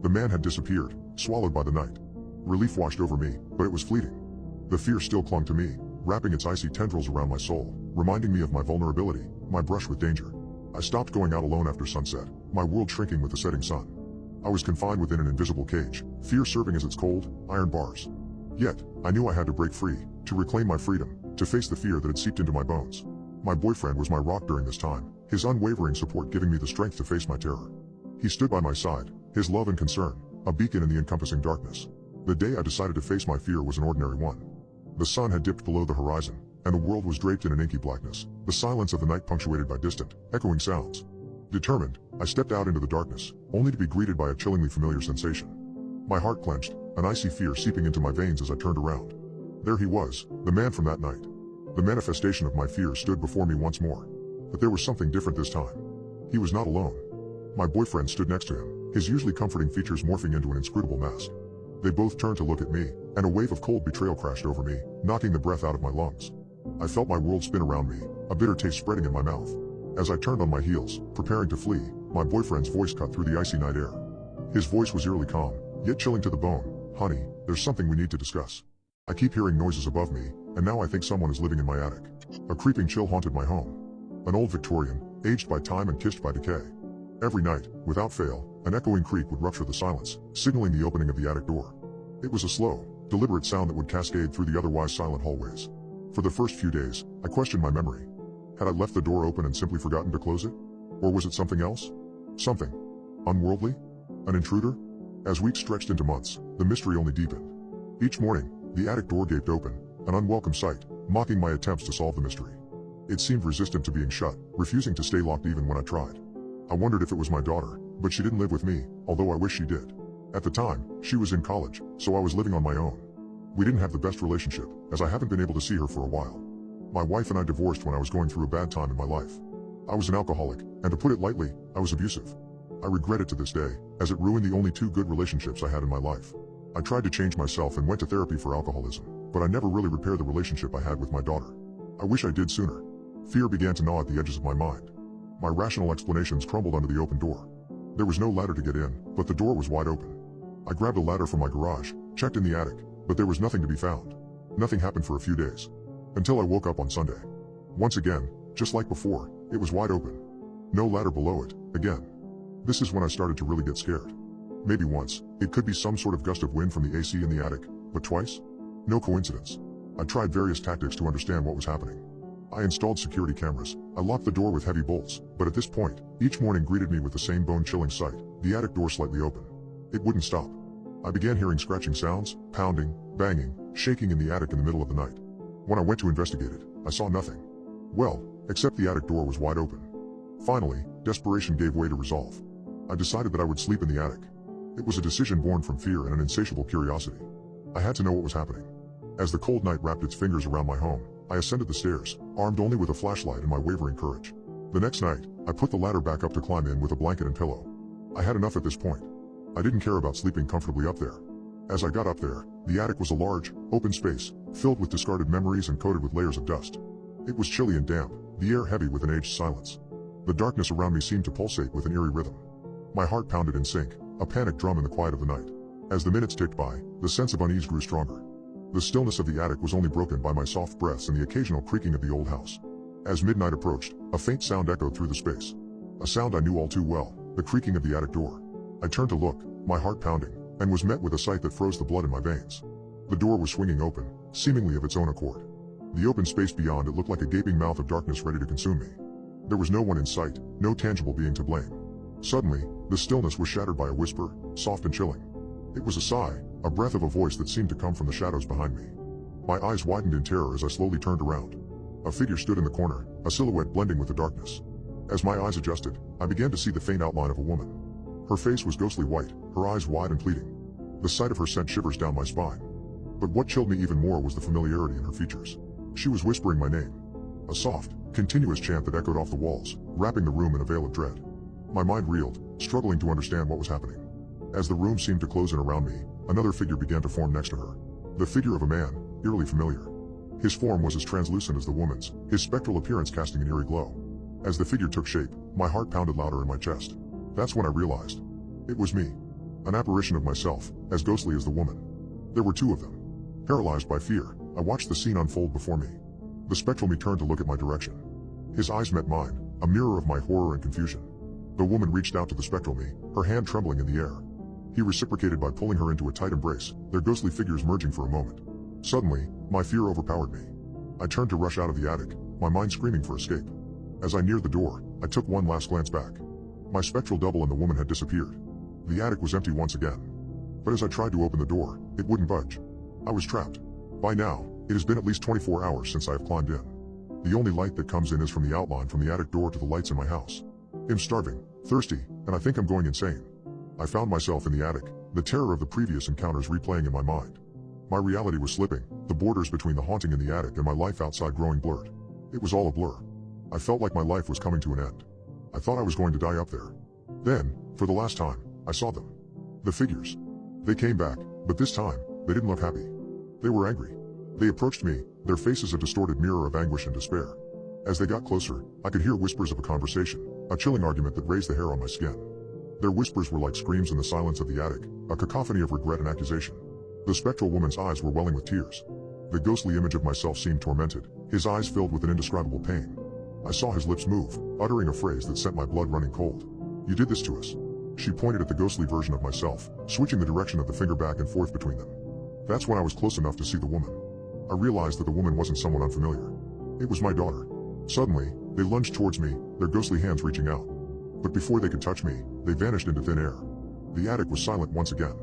The man had disappeared, swallowed by the night. Relief washed over me, but it was fleeting. The fear still clung to me, wrapping its icy tendrils around my soul, reminding me of my vulnerability, my brush with danger. I stopped going out alone after sunset, my world shrinking with the setting sun. I was confined within an invisible cage, fear serving as its cold, iron bars. Yet, I knew I had to break free, to reclaim my freedom, to face the fear that had seeped into my bones. My boyfriend was my rock during this time, his unwavering support giving me the strength to face my terror. He stood by my side, his love and concern, a beacon in the encompassing darkness. The day I decided to face my fear was an ordinary one. The sun had dipped below the horizon, and the world was draped in an inky blackness, the silence of the night punctuated by distant, echoing sounds. Determined, I stepped out into the darkness, only to be greeted by a chillingly familiar sensation. My heart clenched, an icy fear seeping into my veins as I turned around. There he was, the man from that night. The manifestation of my fear stood before me once more. But there was something different this time. He was not alone. My boyfriend stood next to him, his usually comforting features morphing into an inscrutable mask. They both turned to look at me, and a wave of cold betrayal crashed over me, knocking the breath out of my lungs. I felt my world spin around me, a bitter taste spreading in my mouth. As I turned on my heels, preparing to flee, my boyfriend's voice cut through the icy night air. His voice was eerily calm, yet chilling to the bone. Honey, there's something we need to discuss. I keep hearing noises above me, and now I think someone is living in my attic. A creeping chill haunted my home. An old Victorian, aged by time and kissed by decay. Every night, without fail, an echoing creak would rupture the silence, signaling the opening of the attic door. It was a slow, deliberate sound that would cascade through the otherwise silent hallways. For the first few days, I questioned my memory. Had I left the door open and simply forgotten to close it? Or was it something else? Something unworldly? An intruder? As weeks stretched into months, the mystery only deepened. Each morning, the attic door gaped open, an unwelcome sight, mocking my attempts to solve the mystery. It seemed resistant to being shut, refusing to stay locked even when I tried. I wondered if it was my daughter, but she didn't live with me, although I wish she did. At the time, she was in college, so I was living on my own. We didn't have the best relationship, as I haven't been able to see her for a while. My wife and I divorced when I was going through a bad time in my life. I was an alcoholic, and to put it lightly, I was abusive. I regret it to this day, as it ruined the only two good relationships I had in my life. I tried to change myself and went to therapy for alcoholism, but I never really repaired the relationship I had with my daughter. I wish I did sooner. Fear began to gnaw at the edges of my mind. My rational explanations crumbled under the open door. There was no ladder to get in, but the door was wide open. I grabbed a ladder from my garage, checked in the attic, but there was nothing to be found. Nothing happened for a few days. Until I woke up on Sunday. Once again, just like before, it was wide open. No ladder below it, again. This is when I started to really get scared. Maybe once, it could be some sort of gust of wind from the AC in the attic, but twice? No coincidence. I tried various tactics to understand what was happening. I installed security cameras, I locked the door with heavy bolts, but at this point, each morning greeted me with the same bone-chilling sight, the attic door slightly open. It wouldn't stop. I began hearing scratching sounds, pounding, banging, shaking in the attic in the middle of the night. When I went to investigate it, I saw nothing. Well, except the attic door was wide open. Finally, desperation gave way to resolve. I decided that I would sleep in the attic. It was a decision born from fear and an insatiable curiosity. I had to know what was happening. As the cold night wrapped its fingers around my home, I ascended the stairs, armed only with a flashlight and my wavering courage. The next night, I put the ladder back up to climb in with a blanket and pillow. I had enough at this point. I didn't care about sleeping comfortably up there. As I got up there, the attic was a large, open space, filled with discarded memories and coated with layers of dust. It was chilly and damp, the air heavy with an aged silence. The darkness around me seemed to pulsate with an eerie rhythm. My heart pounded in sync, a panic drum in the quiet of the night. As the minutes ticked by, the sense of unease grew stronger. The stillness of the attic was only broken by my soft breaths and the occasional creaking of the old house. As midnight approached, a faint sound echoed through the space. A sound I knew all too well, the creaking of the attic door. I turned to look, my heart pounding, and was met with a sight that froze the blood in my veins. The door was swinging open, seemingly of its own accord. The open space beyond it looked like a gaping mouth of darkness ready to consume me. There was no one in sight, no tangible being to blame. Suddenly, the stillness was shattered by a whisper, soft and chilling. It was a sigh, a breath of a voice that seemed to come from the shadows behind me. My eyes widened in terror as I slowly turned around. A figure stood in the corner, a silhouette blending with the darkness. As my eyes adjusted, I began to see the faint outline of a woman. Her face was ghostly white, her eyes wide and pleading. The sight of her sent shivers down my spine. But what chilled me even more was the familiarity in her features. She was whispering my name. A soft, continuous chant that echoed off the walls, wrapping the room in a veil of dread. My mind reeled, struggling to understand what was happening. As the room seemed to close in around me, another figure began to form next to her. The figure of a man, eerily familiar. His form was as translucent as the woman's, his spectral appearance casting an eerie glow. As the figure took shape, my heart pounded louder in my chest. That's when I realized. It was me. An apparition of myself, as ghostly as the woman. There were two of them. Paralyzed by fear, I watched the scene unfold before me. The spectral me turned to look at my direction. His eyes met mine, a mirror of my horror and confusion. The woman reached out to the spectral me, her hand trembling in the air. He reciprocated by pulling her into a tight embrace, their ghostly figures merging for a moment. Suddenly, my fear overpowered me. I turned to rush out of the attic, my mind screaming for escape. As I neared the door, I took one last glance back. My spectral double and the woman had disappeared. The attic was empty once again. But as I tried to open the door, it wouldn't budge. I was trapped. By now, it has been at least 24 hours since I have climbed in. The only light that comes in is from the outline from the attic door to the lights in my house. I'm starving, thirsty, and I think I'm going insane. I found myself in the attic, the terror of the previous encounters replaying in my mind. My reality was slipping, the borders between the haunting in the attic and my life outside growing blurred. It was all a blur. I felt like my life was coming to an end. I thought I was going to die up there. Then, for the last time, I saw them. The figures. They came back, but this time, they didn't look happy. They were angry. They approached me, their faces a distorted mirror of anguish and despair. As they got closer, I could hear whispers of a conversation, a chilling argument that raised the hair on my skin. Their whispers were like screams in the silence of the attic, a cacophony of regret and accusation. The spectral woman's eyes were welling with tears. The ghostly image of myself seemed tormented, his eyes filled with an indescribable pain. I saw his lips move, uttering a phrase that sent my blood running cold. You did this to us. She pointed at the ghostly version of myself, switching the direction of the finger back and forth between them. That's when I was close enough to see the woman. I realized that the woman wasn't someone unfamiliar. It was my daughter. Suddenly, they lunged towards me, their ghostly hands reaching out. But before they could touch me, they vanished into thin air. The attic was silent once again.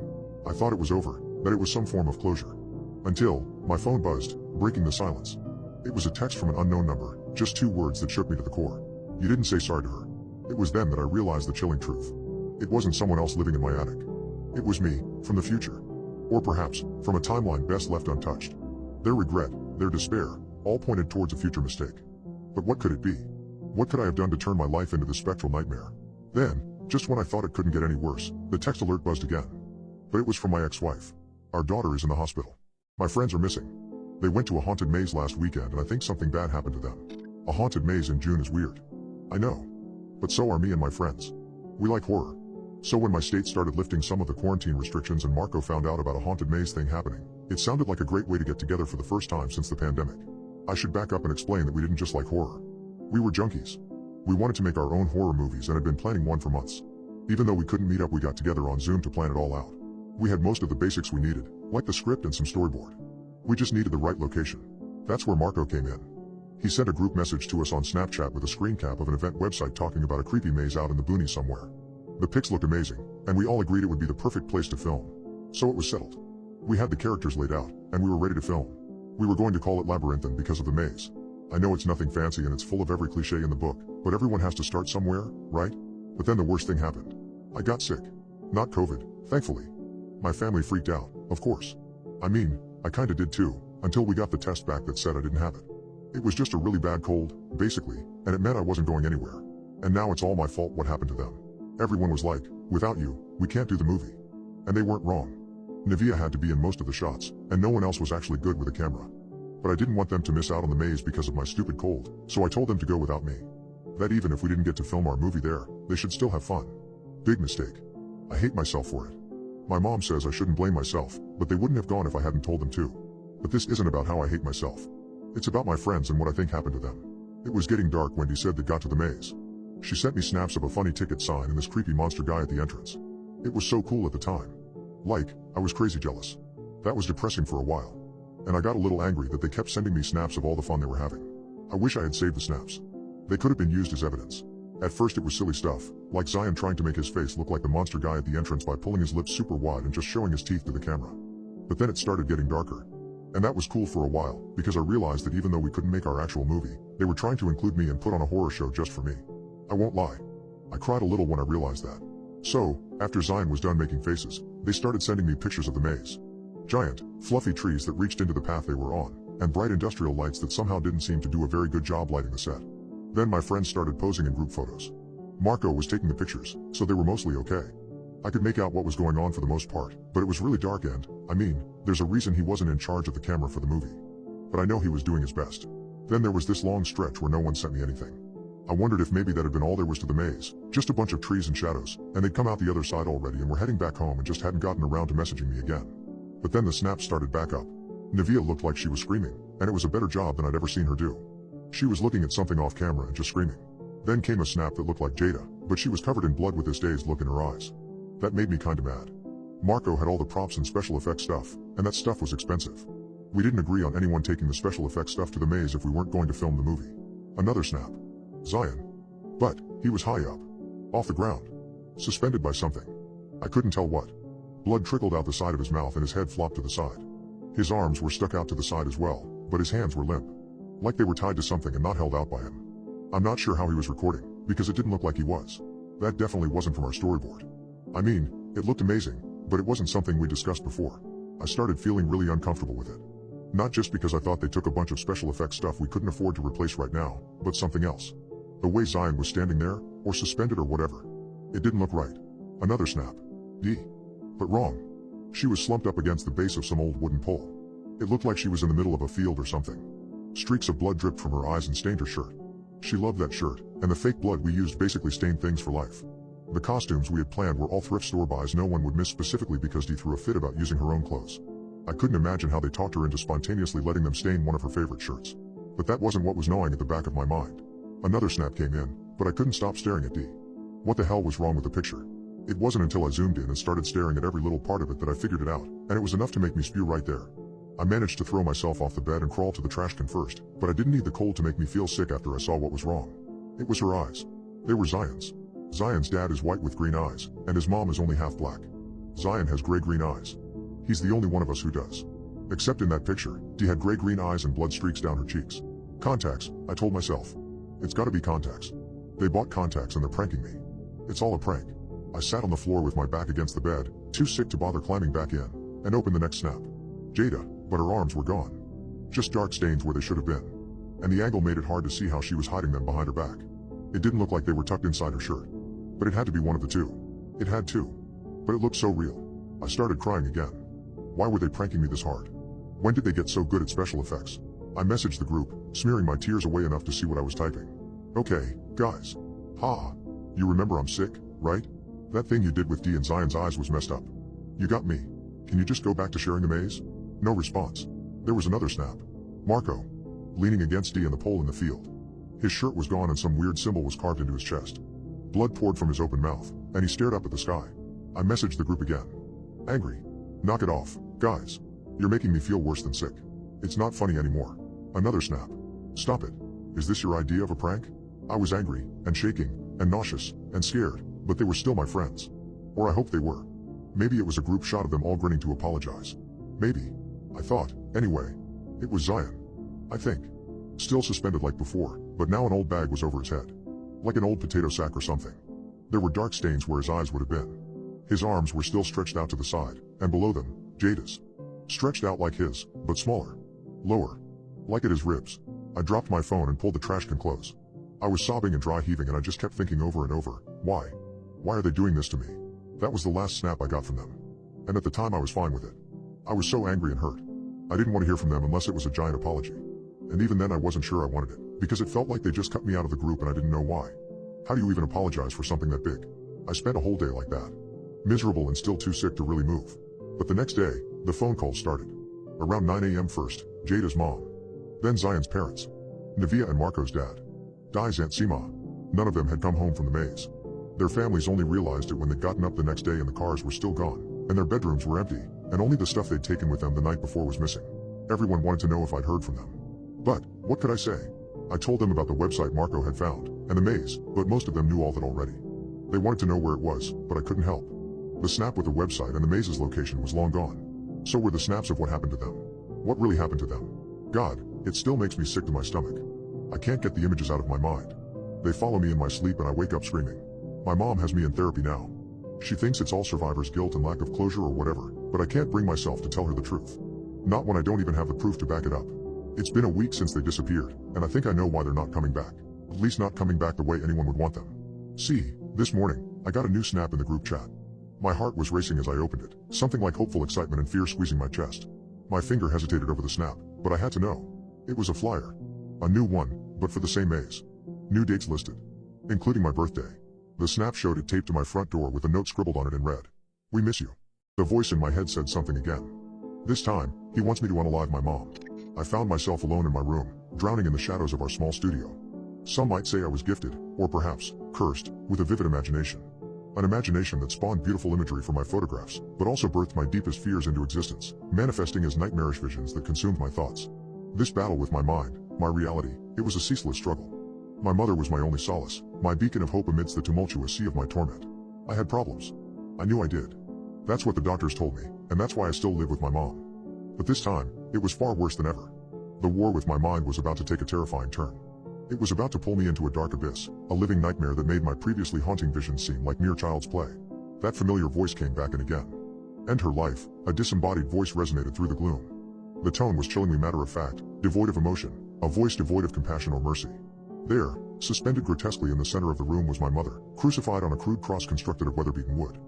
I thought it was over, that it was some form of closure. Until, my phone buzzed, breaking the silence. It was a text from an unknown number, just 2 words that shook me to the core. You didn't say sorry to her. It was then that I realized the chilling truth. It wasn't someone else living in my attic. It was me, from the future. Or perhaps, from a timeline best left untouched. Their regret, their despair, all pointed towards a future mistake. But what could it be? What could I have done to turn my life into this spectral nightmare? Then, just when I thought it couldn't get any worse, the text alert buzzed again. But it was from my ex-wife. Our daughter is in the hospital. My friends are missing. They went to a haunted maze last weekend and I think something bad happened to them. A haunted maze in June is weird. I know. But so are me and my friends. We like horror. So when my state started lifting some of the quarantine restrictions and Marco found out about a haunted maze thing happening, it sounded like a great way to get together for the first time since the pandemic. I should back up and explain that we didn't just like horror. We were junkies. We wanted to make our own horror movies and had been planning one for months. Even though we couldn't meet up, we got together on Zoom to plan it all out. We had most of the basics we needed, like the script and some storyboard. We just needed the right location. That's where Marco came in. He sent a group message to us on Snapchat with a screen cap of an event website talking about a creepy maze out in the boonies somewhere. The pics looked amazing, and we all agreed it would be the perfect place to film. So it was settled. We had the characters laid out, and we were ready to film. We were going to call it Labyrinthine because of the maze. I know it's nothing fancy and it's full of every cliche in the book, but everyone has to start somewhere, right? But then the worst thing happened. I got sick. Not COVID, thankfully. My family freaked out, of course. I mean, I kinda did too, until we got the test back that said I didn't have it. It was just a really bad cold, basically, and it meant I wasn't going anywhere. And now it's all my fault what happened to them. Everyone was like, without you, we can't do the movie. And they weren't wrong. Nivea had to be in most of the shots, and no one else was actually good with a camera. But I didn't want them to miss out on the maze because of my stupid cold, so I told them to go without me. That even if we didn't get to film our movie there, they should still have fun. Big mistake. I hate myself for it. My mom says I shouldn't blame myself, but they wouldn't have gone if I hadn't told them to. But this isn't about how I hate myself. It's about my friends and what I think happened to them. It was getting dark when Dee said they got to the maze. She sent me snaps of a funny ticket sign and this creepy monster guy at the entrance. It was so cool at the time. Like, I was crazy jealous. That was depressing for a while. And I got a little angry that they kept sending me snaps of all the fun they were having. I wish I had saved the snaps. They could have been used as evidence. At first it was silly stuff, like Zion trying to make his face look like the monster guy at the entrance by pulling his lips super wide and just showing his teeth to the camera. But then it started getting darker. And that was cool for a while, because I realized that even though we couldn't make our actual movie, they were trying to include me and put on a horror show just for me. I won't lie. I cried a little when I realized that. So, after Zion was done making faces, they started sending me pictures of the maze. Giant, fluffy trees that reached into the path they were on, and bright industrial lights that somehow didn't seem to do a very good job lighting the set. Then my friends started posing in group photos. Marco was taking the pictures, so they were mostly okay. I could make out what was going on for the most part, but it was really dark and, there's a reason he wasn't in charge of the camera for the movie. But I know he was doing his best. Then there was this long stretch where no one sent me anything. I wondered if maybe that had been all there was to the maze, just a bunch of trees and shadows, and they'd come out the other side already and were heading back home and just hadn't gotten around to messaging me again. But then the snaps started back up. Navia looked like she was screaming, and it was a better job than I'd ever seen her do. She was looking at something off camera and just screaming. Then came a snap that looked like Jada, but she was covered in blood with this dazed look in her eyes. That made me kinda mad. Marco had all the props and special effects stuff, and that stuff was expensive. We didn't agree on anyone taking the special effects stuff to the maze if we weren't going to film the movie. Another snap. Zion. But, he was high up. Off the ground. Suspended by something. I couldn't tell what. Blood trickled out the side of his mouth and his head flopped to the side. His arms were stuck out to the side as well, but his hands were limp. Like they were tied to something and not held out by him. I'm not sure how he was recording, because it didn't look like he was. That definitely wasn't from our storyboard. It looked amazing, but it wasn't something we discussed before. I started feeling really uncomfortable with it. Not just because I thought they took a bunch of special effects stuff we couldn't afford to replace right now, but something else. The way Zion was standing there, or suspended or whatever. It didn't look right. Another snap. But wrong. She was slumped up against the base of some old wooden pole. It looked like she was in the middle of a field or something. Streaks of blood dripped from her eyes and stained her shirt. She loved that shirt, and the fake blood we used basically stained things for life. The costumes we had planned were all thrift store buys no one would miss specifically because Dee threw a fit about using her own clothes. I couldn't imagine how they talked her into spontaneously letting them stain one of her favorite shirts. But that wasn't what was gnawing at the back of my mind. Another snap came in, but I couldn't stop staring at Dee. What the hell was wrong with the picture? It wasn't until I zoomed in and started staring at every little part of it that I figured it out, and it was enough to make me spew right there. I managed to throw myself off the bed and crawl to the trash can first, but I didn't need the cold to make me feel sick after I saw what was wrong. It was her eyes. They were Zion's. Zion's dad is white with green eyes, and his mom is only half black. Zion has gray-green eyes. He's the only one of us who does. Except in that picture, Dee had gray-green eyes and blood streaks down her cheeks. Contacts, I told myself. It's gotta be contacts. They bought contacts and they're pranking me. It's all a prank. I sat on the floor with my back against the bed, too sick to bother climbing back in, and opened the next snap. Jada, but her arms were gone. Just dark stains where they should have been. And the angle made it hard to see how she was hiding them behind her back. It didn't look like they were tucked inside her shirt. But it had to be one of the two. It had to. But it looked so real. I started crying again. Why were they pranking me this hard? When did they get so good at special effects? I messaged the group, smearing my tears away enough to see what I was typing. Okay, guys. Ha. You remember I'm sick, right? That thing you did with Dee and Zion's eyes was messed up. You got me. Can you just go back to sharing the maze? No response. There was another snap. Marco. Leaning against Dee in the pole in the field. His shirt was gone and some weird symbol was carved into his chest. Blood poured from his open mouth, and he stared up at the sky. I messaged the group again. Angry. Knock it off, guys. You're making me feel worse than sick. It's not funny anymore. Another snap. Stop it. Is this your idea of a prank? I was angry, and shaking, and nauseous, and scared, but they were still my friends. Or I hope they were. Maybe it was a group shot of them all grinning to apologize. Maybe. I thought, anyway. It was Zion. I think. Still suspended like before, but now an old bag was over his head. Like an old potato sack or something. There were dark stains where his eyes would have been. His arms were still stretched out to the side, and below them, Jada's. Stretched out like his, but smaller. Lower. Like at his ribs. I dropped my phone and pulled the trash can close. I was sobbing and dry heaving and I just kept thinking over and over, why? Why are they doing this to me? That was the last snap I got from them. And at the time I was fine with it. I was so angry and hurt. I didn't want to hear from them unless it was a giant apology. And even then I wasn't sure I wanted it, because it felt like they just cut me out of the group and I didn't know why. How do you even apologize for something that big? I spent a whole day like that. Miserable and still too sick to really move. But the next day, the phone calls started. Around 9 a.m. first, Jada's mom. Then Zion's parents. Navia and Marco's dad. Di's Aunt Seema. None of them had come home from the maze. Their families only realized it when they'd gotten up the next day and the cars were still gone, and their bedrooms were empty, and only the stuff they'd taken with them the night before was missing. Everyone wanted to know if I'd heard from them. But, what could I say? I told them about the website Marco had found, and the maze, but most of them knew all that already. They wanted to know where it was, but I couldn't help. The snap with the website and the maze's location was long gone. So were the snaps of what happened to them. What really happened to them? God, it still makes me sick to my stomach. I can't get the images out of my mind. They follow me in my sleep and I wake up screaming. My mom has me in therapy now. She thinks it's all survivor's guilt and lack of closure or whatever, but I can't bring myself to tell her the truth. Not when I don't even have the proof to back it up. It's been a week since they disappeared, and I think I know why they're not coming back. At least not coming back the way anyone would want them. See, this morning, I got a new snap in the group chat. My heart was racing as I opened it, something like hopeful excitement and fear squeezing my chest. My finger hesitated over the snap, but I had to know. It was a flyer. A new one, but for the same maze. New dates listed, including my birthday. The snap showed it taped to my front door with a note scribbled on it in red. "We miss you." The voice in my head said something again. This time, he wants me to unalive my mom. I found myself alone in my room, drowning in the shadows of our small studio. Some might say I was gifted, or perhaps, cursed, with a vivid imagination. An imagination that spawned beautiful imagery for my photographs, but also birthed my deepest fears into existence, manifesting as nightmarish visions that consumed my thoughts. This battle with my mind, my reality, it was a ceaseless struggle. My mother was my only solace, my beacon of hope amidst the tumultuous sea of my torment. I had problems. I knew I did. That's what the doctors told me, and that's why I still live with my mom. But this time, it was far worse than ever. The war with my mind was about to take a terrifying turn. It was about to pull me into a dark abyss, a living nightmare that made my previously haunting visions seem like mere child's play. That familiar voice came back and again. "End her life," a disembodied voice resonated through the gloom. The tone was chillingly matter-of-fact, devoid of emotion, a voice devoid of compassion or mercy. There, suspended grotesquely in the center of the room was my mother, crucified on a crude cross constructed of weather-beaten wood.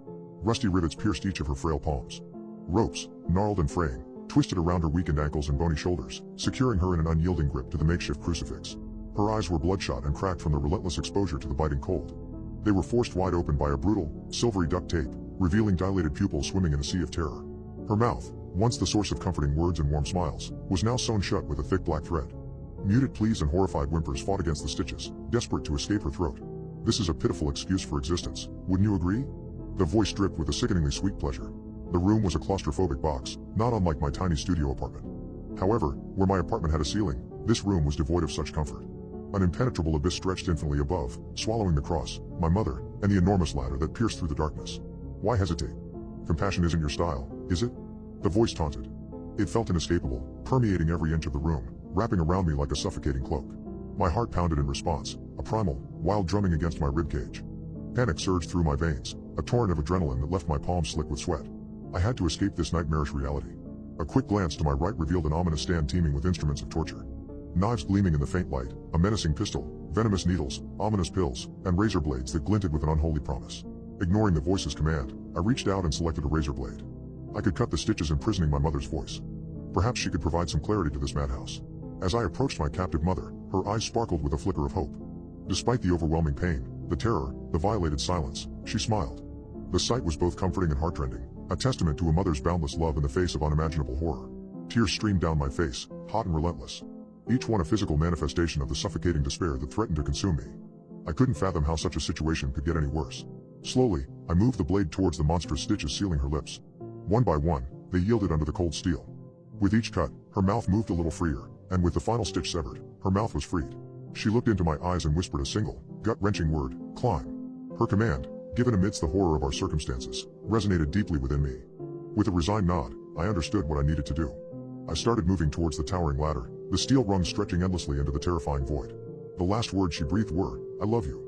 Rusty rivets pierced each of her frail palms. Ropes, gnarled and fraying, twisted around her weakened ankles and bony shoulders, securing her in an unyielding grip to the makeshift crucifix. Her eyes were bloodshot and cracked from the relentless exposure to the biting cold. They were forced wide open by a brutal, silvery duct tape, revealing dilated pupils swimming in a sea of terror. Her mouth, once the source of comforting words and warm smiles, was now sewn shut with a thick black thread. Muted pleas and horrified whimpers fought against the stitches, desperate to escape her throat. "This is a pitiful excuse for existence, wouldn't you agree?" The voice dripped with a sickeningly sweet pleasure. The room was a claustrophobic box, not unlike my tiny studio apartment. However, where my apartment had a ceiling, this room was devoid of such comfort. An impenetrable abyss stretched infinitely above, swallowing the cross, my mother, and the enormous ladder that pierced through the darkness. "Why hesitate? Compassion isn't your style, is it?" The voice taunted. It felt inescapable, permeating every inch of the room, wrapping around me like a suffocating cloak. My heart pounded in response, a primal, wild drumming against my ribcage. Panic surged through my veins, a torrent of adrenaline that left my palms slick with sweat. I had to escape this nightmarish reality. A quick glance to my right revealed an ominous stand teeming with instruments of torture. Knives gleaming in the faint light, a menacing pistol, venomous needles, ominous pills, and razor blades that glinted with an unholy promise. Ignoring the voice's command, I reached out and selected a razor blade. I could cut the stitches imprisoning my mother's voice. Perhaps she could provide some clarity to this madhouse. As I approached my captive mother, her eyes sparkled with a flicker of hope. Despite the overwhelming pain, the terror, the violated silence, she smiled. The sight was both comforting and heartrending, a testament to a mother's boundless love in the face of unimaginable horror. Tears streamed down my face, hot and relentless. Each one a physical manifestation of the suffocating despair that threatened to consume me. I couldn't fathom how such a situation could get any worse. Slowly, I moved the blade towards the monstrous stitches sealing her lips. One by one, they yielded under the cold steel. With each cut, her mouth moved a little freer, and with the final stitch severed, her mouth was freed. She looked into my eyes and whispered a single, gut-wrenching word, "Climb." Her command, given amidst the horror of our circumstances, resonated deeply within me. With a resigned nod, I understood what I needed to do. I started moving towards the towering ladder, the steel rungs stretching endlessly into the terrifying void. The last words she breathed were, "I love you."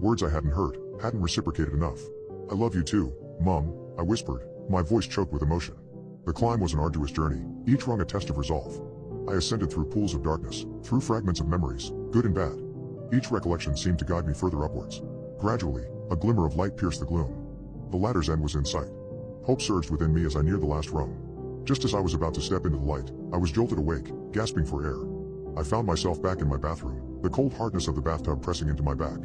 Words I hadn't heard, hadn't reciprocated enough. "I love you too, Mum," I whispered, my voice choked with emotion. The climb was an arduous journey, each rung a test of resolve. I ascended through pools of darkness, through fragments of memories, good and bad. Each recollection seemed to guide me further upwards. Gradually, a glimmer of light pierced the gloom. The ladder's end was in sight. Hope surged within me as I neared the last rung. Just as I was about to step into the light, I was jolted awake, gasping for air. I found myself back in my bathroom, the cold hardness of the bathtub pressing into my back.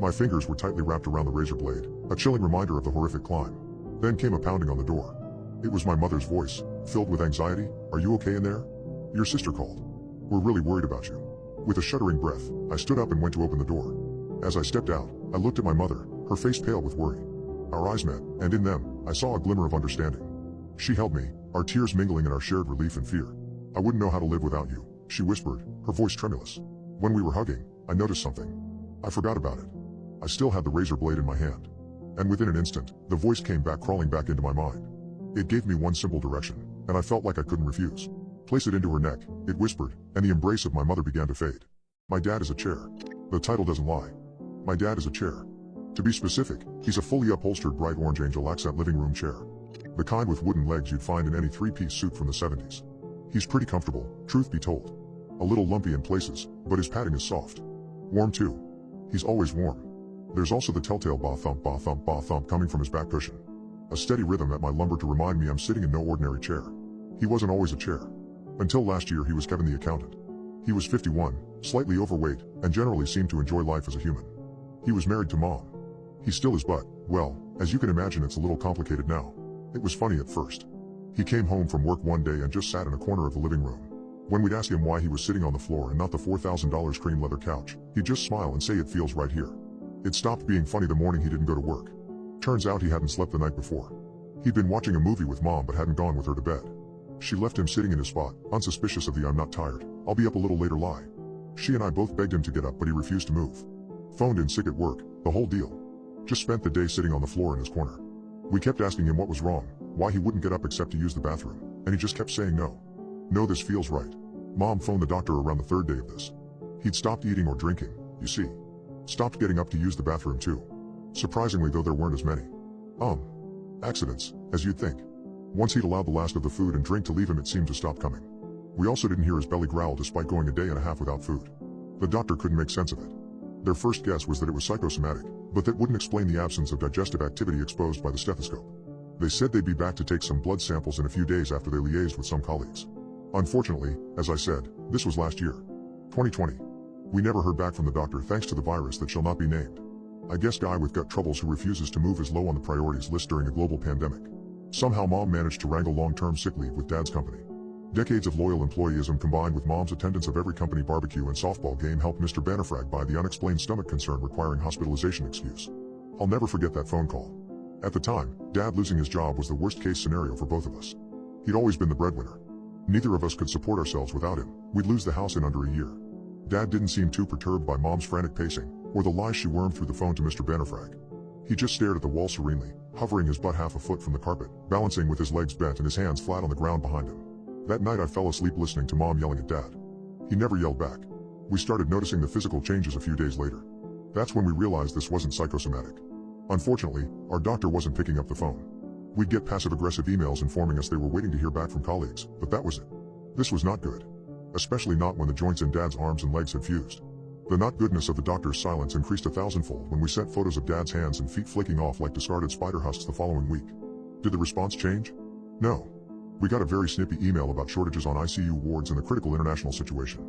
My fingers were tightly wrapped around the razor blade, a chilling reminder of the horrific climb. Then came a pounding on the door. It was my mother's voice, filled with anxiety. "Are you okay in there? Your sister called. We're really worried about you." With a shuddering breath, I stood up and went to open the door. As I stepped out, I looked at my mother, her face pale with worry. Our eyes met, and in them, I saw a glimmer of understanding. She held me, our tears mingling in our shared relief and fear. "I wouldn't know how to live without you," she whispered, her voice tremulous. When we were hugging, I noticed something. I forgot about it. I still had the razor blade in my hand. And within an instant, the voice came back crawling back into my mind. It gave me one simple direction, and I felt like I couldn't refuse. Place it into her neck, it whispered, and the embrace of my mother began to fade. My dad is a chair. The title doesn't lie. My dad is a chair. To be specific, he's a fully upholstered bright orange angel accent living room chair. The kind with wooden legs you'd find in any three-piece suit from the 70s. He's pretty comfortable, truth be told. A little lumpy in places, but his padding is soft. Warm too. He's always warm. There's also the telltale ba thump ba thump ba thump coming from his back cushion. A steady rhythm at my lumbar to remind me I'm sitting in no ordinary chair. He wasn't always a chair. Until last year he was Kevin the accountant. He was 51, slightly overweight, and generally seemed to enjoy life as a human. He was married to Mom. He still is, but, well, as you can imagine, it's a little complicated now. It was funny at first. He came home from work one day and just sat in a corner of the living room. When we'd ask him why he was sitting on the floor and not the $4,000 cream leather couch, he'd just smile and say it feels right here. It stopped being funny the morning he didn't go to work. Turns out he hadn't slept the night before. He'd been watching a movie with Mom but hadn't gone with her to bed. She left him sitting in his spot, unsuspicious of the "I'm not tired, I'll be up a little later" lie. She and I both begged him to get up, but he refused to move. Phoned in sick at work, the whole deal. Just spent the day sitting on the floor in his corner. We kept asking him what was wrong, why he wouldn't get up except to use the bathroom, and he just kept saying no. No, this feels right. Mom phoned the doctor around the third day of this. He'd stopped eating or drinking, you see. Stopped getting up to use the bathroom too. Surprisingly though, there weren't as many accidents as you'd think. Once he'd allowed the last of the food and drink to leave him, it seemed to stop coming. We also didn't hear his belly growl despite going a day and a half without food. The doctor couldn't make sense of it. Their first guess was that it was psychosomatic, but that wouldn't explain the absence of digestive activity exposed by the stethoscope. They said they'd be back to take some blood samples in a few days after they liaised with some colleagues. Unfortunately, as I said, this was last year. 2020. We never heard back from the doctor thanks to the virus that shall not be named. I guess guy with gut troubles who refuses to move is low on the priorities list during a global pandemic. Somehow Mom managed to wrangle long-term sick leave with Dad's company. Decades of loyal employeeism combined with Mom's attendance of every company barbecue and softball game helped Mr. Bannerfrag buy the unexplained stomach concern requiring hospitalization excuse. I'll never forget that phone call. At the time, Dad losing his job was the worst-case scenario for both of us. He'd always been the breadwinner. Neither of us could support ourselves without him. We'd lose the house in under a year. Dad didn't seem too perturbed by Mom's frantic pacing, or the lies she wormed through the phone to Mr. Bannerfrag. He just stared at the wall serenely, hovering his butt half a foot from the carpet, balancing with his legs bent and his hands flat on the ground behind him. That night I fell asleep listening to Mom yelling at Dad. He never yelled back. We started noticing the physical changes a few days later. That's when we realized this wasn't psychosomatic. Unfortunately, our doctor wasn't picking up the phone. We'd get passive-aggressive emails informing us they were waiting to hear back from colleagues, but that was it. This was not good. Especially not when the joints in Dad's arms and legs had fused. The not goodness of the doctor's silence increased 1,000-fold when we sent photos of Dad's hands and feet flaking off like discarded spider husks the following week. Did the response change? No. We got a very snippy email about shortages on ICU wards and the critical international situation.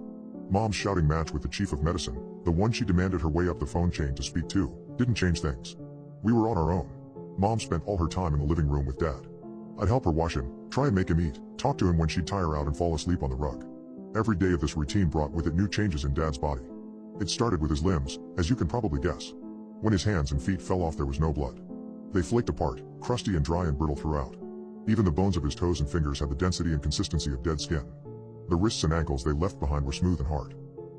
Mom's shouting match with the chief of medicine, the one she demanded her way up the phone chain to speak to, didn't change things. We were on our own. Mom spent all her time in the living room with Dad. I'd help her wash him, try and make him eat, talk to him when she'd tire out and fall asleep on the rug. Every day of this routine brought with it new changes in Dad's body. It started with his limbs, as you can probably guess. When his hands and feet fell off, there was no blood. They flaked apart, crusty and dry and brittle throughout. Even the bones of his toes and fingers had the density and consistency of dead skin. The wrists and ankles they left behind were smooth and hard.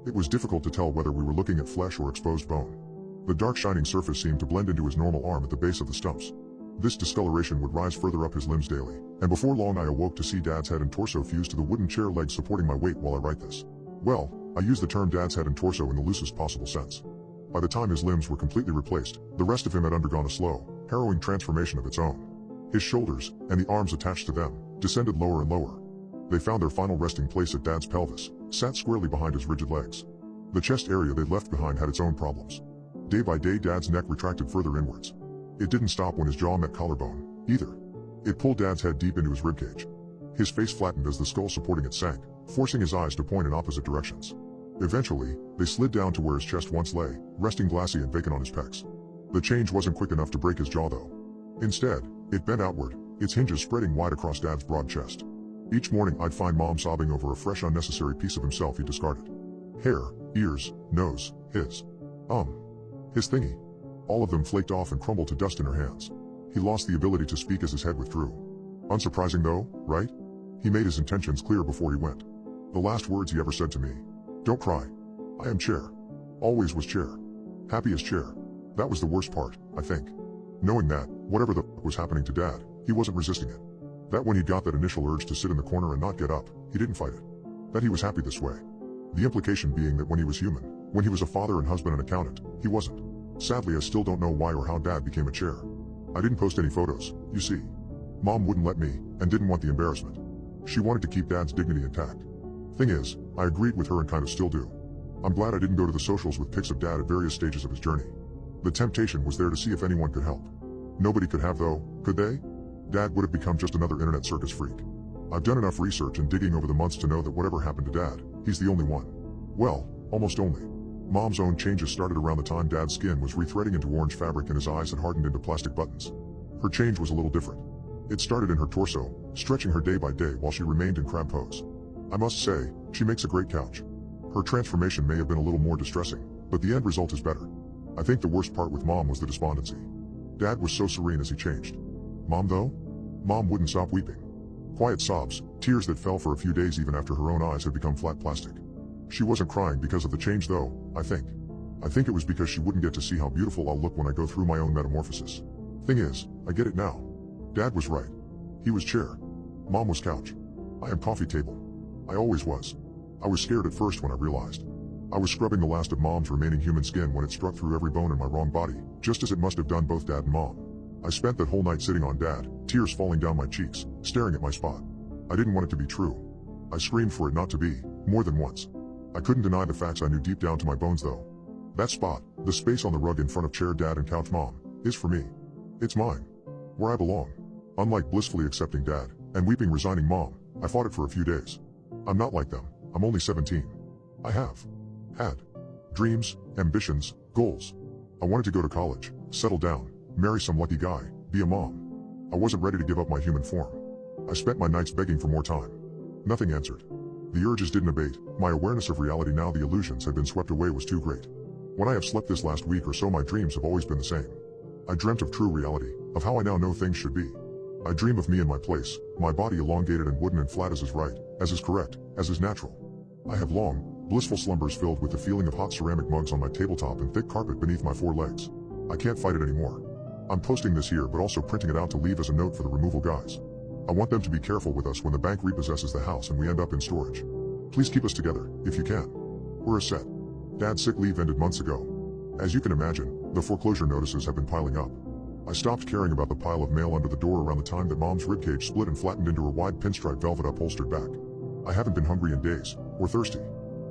It was difficult to tell whether we were looking at flesh or exposed bone. The dark shining surface seemed to blend into his normal arm at the base of the stumps. This discoloration would rise further up his limbs daily, and before long I awoke to see Dad's head and torso fused to the wooden chair legs supporting my weight while I write this. Well, I use the term Dad's head and torso in the loosest possible sense. By the time his limbs were completely replaced, the rest of him had undergone a slow, harrowing transformation of its own. His shoulders, and the arms attached to them, descended lower and lower. They found their final resting place at Dad's pelvis, sat squarely behind his rigid legs. The chest area they'd left behind had its own problems. Day by day Dad's neck retracted further inwards. It didn't stop when his jaw met collarbone, either. It pulled Dad's head deep into his ribcage. His face flattened as the skull supporting it sank, forcing his eyes to point in opposite directions. Eventually, they slid down to where his chest once lay, resting glassy and vacant on his pecs. The change wasn't quick enough to break his jaw though. Instead, it bent outward, its hinges spreading wide across Dad's broad chest. Each morning I'd find Mom sobbing over a fresh unnecessary piece of himself he discarded. Hair, ears, nose, his thingy. All of them flaked off and crumbled to dust in her hands. He lost the ability to speak as his head withdrew. Unsurprising though, right? He made his intentions clear before he went. The last words he ever said to me. Don't cry. I am chair. Always was chair. Happy as chair. That was the worst part, I think. Knowing that, whatever the was happening to Dad, he wasn't resisting it. That when he got that initial urge to sit in the corner and not get up, he didn't fight it. That he was happy this way. The implication being that when he was human, when he was a father and husband and accountant, he wasn't. Sadly, I still don't know why or how Dad became a chair. I didn't post any photos, you see. Mom wouldn't let me, and didn't want the embarrassment. She wanted to keep Dad's dignity intact. Thing is, I agreed with her and kind of still do. I'm glad I didn't go to the socials with pics of Dad at various stages of his journey. The temptation was there to see if anyone could help. Nobody could have though, could they? Dad would have become just another internet circus freak. I've done enough research and digging over the months to know that whatever happened to Dad, he's the only one. Well, almost only. Mom's own changes started around the time Dad's skin was rethreading into orange fabric and his eyes had hardened into plastic buttons. Her change was a little different. It started in her torso, stretching her day by day while she remained in crab pose. I must say, she makes a great couch. Her transformation may have been a little more distressing, but the end result is better. I think the worst part with Mom was the despondency. Dad was so serene as he changed. Mom though? Mom wouldn't stop weeping. Quiet sobs, tears that fell for a few days even after her own eyes had become flat plastic. She wasn't crying because of the change though, I think. I think it was because she wouldn't get to see how beautiful I'll look when I go through my own metamorphosis. Thing is, I get it now. Dad was right. He was chair. Mom was couch. I am coffee table. I always was. I was scared at first when I realized. I was scrubbing the last of Mom's remaining human skin when it struck through every bone in my wrong body, just as it must have done both Dad and Mom. I spent that whole night sitting on Dad, tears falling down my cheeks, staring at my spot. I didn't want it to be true. I screamed for it not to be, more than once. I couldn't deny the facts I knew deep down to my bones though. That spot, the space on the rug in front of chair Dad and couch Mom, is for me. It's mine. Where I belong. Unlike blissfully accepting Dad, and weeping resigning Mom, I fought it for a few days. I'm not like them, I'm only 17. I have had dreams, ambitions, goals. I wanted to go to college, settle down, marry some lucky guy, be a mom. I wasn't ready to give up my human form. I spent my nights begging for more time. Nothing answered. The urges didn't abate, my awareness of reality now the illusions had been swept away was too great. When I have slept this last week or so my dreams have always been the same. I dreamt of true reality, of how I now know things should be. I dream of me in my place, my body elongated and wooden and flat as is right, as is correct, as is natural. I have long, blissful slumbers filled with the feeling of hot ceramic mugs on my tabletop and thick carpet beneath my 4 legs. I can't fight it anymore. I'm posting this here but also printing it out to leave as a note for the removal guys. I want them to be careful with us when the bank repossesses the house and we end up in storage. Please keep us together, if you can. We're a set. Dad's sick leave ended months ago. As you can imagine, the foreclosure notices have been piling up. I stopped caring about the pile of mail under the door around the time that Mom's ribcage split and flattened into her wide pinstripe velvet upholstered back. I haven't been hungry in days, or thirsty.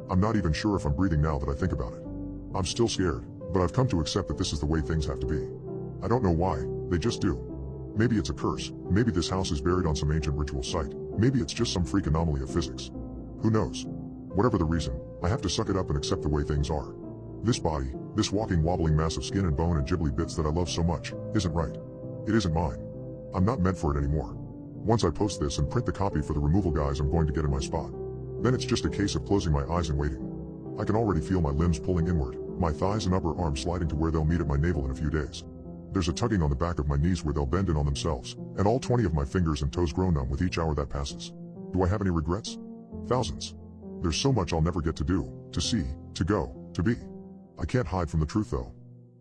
I'm not even sure if I'm breathing now that I think about it. I'm still scared, but I've come to accept that this is the way things have to be. I don't know why, they just do. Maybe it's a curse, maybe this house is buried on some ancient ritual site, maybe it's just some freak anomaly of physics. Who knows? Whatever the reason, I have to suck it up and accept the way things are. This body, this walking wobbling mass of skin and bone and gibbly bits that I love so much, isn't right. It isn't mine. I'm not meant for it anymore. Once I post this and print the copy for the removal guys I'm going to get in my spot. Then it's just a case of closing my eyes and waiting. I can already feel my limbs pulling inward, my thighs and upper arms sliding to where they'll meet at my navel in a few days. There's a tugging on the back of my knees where they'll bend in on themselves, and all 20 of my fingers and toes grow numb with each hour that passes. Do I have any regrets? Thousands. There's so much I'll never get to do, to see, to go, to be. I can't hide from the truth though.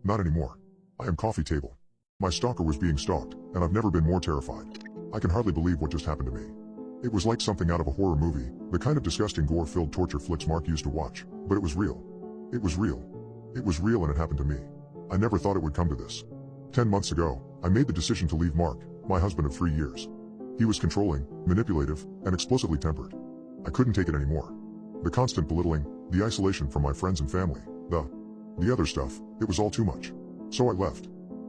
Not anymore. I am coffee table. My stalker was being stalked, and I've never been more terrified. I can hardly believe what just happened to me. It was like something out of a horror movie, the kind of disgusting gore-filled torture flicks Mark used to watch, but it was real. It was real. It was real and it happened to me. I never thought it would come to this. 10 months ago, I made the decision to leave Mark, my husband of 3 years. He was controlling, manipulative, and explosively tempered. I couldn't take it anymore. The constant belittling, the isolation from my friends and family, the other stuff, it was all too much. So I left.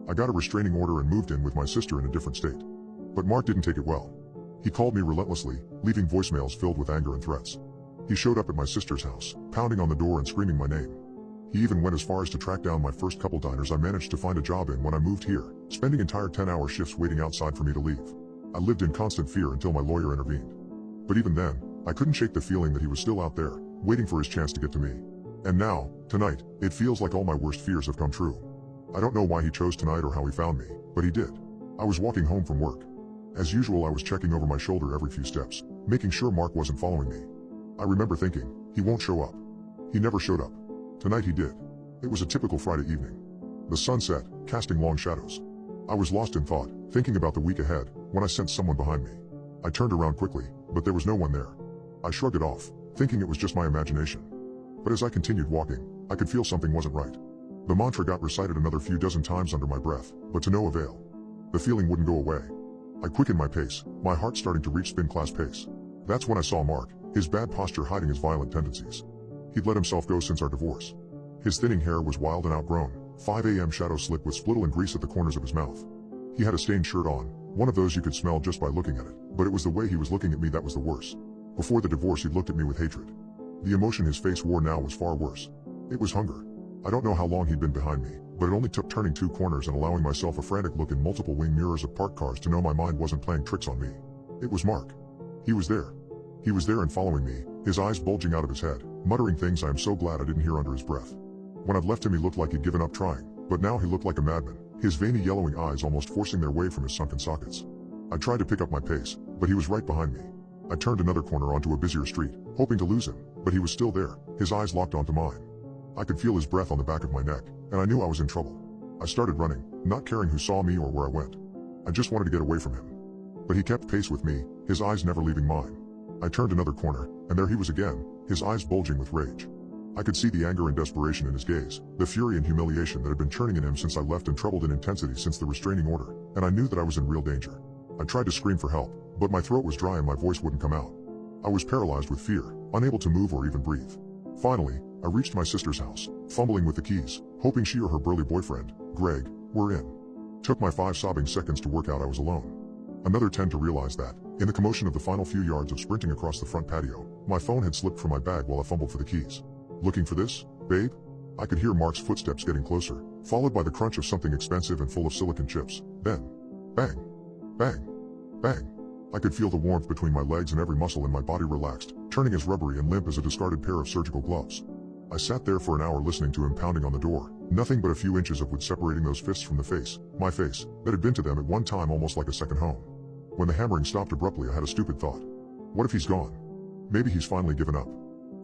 I got a restraining order and moved in with my sister in a different state. But Mark didn't take it well. He called me relentlessly, leaving voicemails filled with anger and threats. He showed up at my sister's house, pounding on the door and screaming my name. He even went as far as to track down my first couple diners I managed to find a job in when I moved here, spending entire 10-hour shifts waiting outside for me to leave. I lived in constant fear until my lawyer intervened. But even then, I couldn't shake the feeling that he was still out there, waiting for his chance to get to me. And now, tonight, it feels like all my worst fears have come true. I don't know why he chose tonight or how he found me, but he did. I was walking home from work. As usual, I was checking over my shoulder every few steps, making sure Mark wasn't following me. I remember thinking, he won't show up. He never showed up. Tonight he did. It was a typical Friday evening. The sun set, casting long shadows. I was lost in thought, thinking about the week ahead, when I sensed someone behind me. I turned around quickly, but there was no one there. I shrugged it off, thinking it was just my imagination. But as I continued walking, I could feel something wasn't right. The mantra got recited another few dozen times under my breath, but to no avail. The feeling wouldn't go away. I quickened my pace, my heart starting to reach spin class pace. That's when I saw Mark, his bad posture hiding his violent tendencies. He'd let himself go since our divorce. His thinning hair was wild and outgrown, 5 a.m. shadow slick with spittle and grease at the corners of his mouth. He had a stained shirt on, one of those you could smell just by looking at it, but it was the way he was looking at me that was the worst. Before the divorce he looked at me with hatred. The emotion his face wore now was far worse. It was hunger. I don't know how long he'd been behind me, but it only took turning 2 corners and allowing myself a frantic look in multiple wing mirrors of parked cars to know my mind wasn't playing tricks on me. It was Mark. He was there. He was there and following me, his eyes bulging out of his head, muttering things I am so glad I didn't hear under his breath. When I'd left him he looked like he'd given up trying, but now he looked like a madman, his veiny yellowing eyes almost forcing their way from his sunken sockets. I tried to pick up my pace, but he was right behind me. I turned another corner onto a busier street, hoping to lose him, but he was still there, his eyes locked onto mine. I could feel his breath on the back of my neck, and I knew I was in trouble. I started running, not caring who saw me or where I went. I just wanted to get away from him. But he kept pace with me, his eyes never leaving mine. I turned another corner, and there he was again, his eyes bulging with rage. I could see the anger and desperation in his gaze, the fury and humiliation that had been churning in him since I left and troubled in intensity since the restraining order, and I knew that I was in real danger. I tried to scream for help, but my throat was dry and my voice wouldn't come out. I was paralyzed with fear, unable to move or even breathe. Finally, I reached my sister's house, fumbling with the keys, hoping she or her burly boyfriend, Greg, were in. Took my 5 sobbing seconds to work out I was alone. Another 10 to realize that, in the commotion of the final few yards of sprinting across the front patio, my phone had slipped from my bag while I fumbled for the keys. Looking for this, babe? I could hear Mark's footsteps getting closer, followed by the crunch of something expensive and full of silicon chips. Then, bang, bang, bang. I could feel the warmth between my legs and every muscle in my body relaxed, turning as rubbery and limp as a discarded pair of surgical gloves. I sat there for an hour listening to him pounding on the door, nothing but a few inches of wood separating those fists from the face, my face, that had been to them at one time almost like a second home. When the hammering stopped abruptly I had a stupid thought. What if he's gone? Maybe he's finally given up.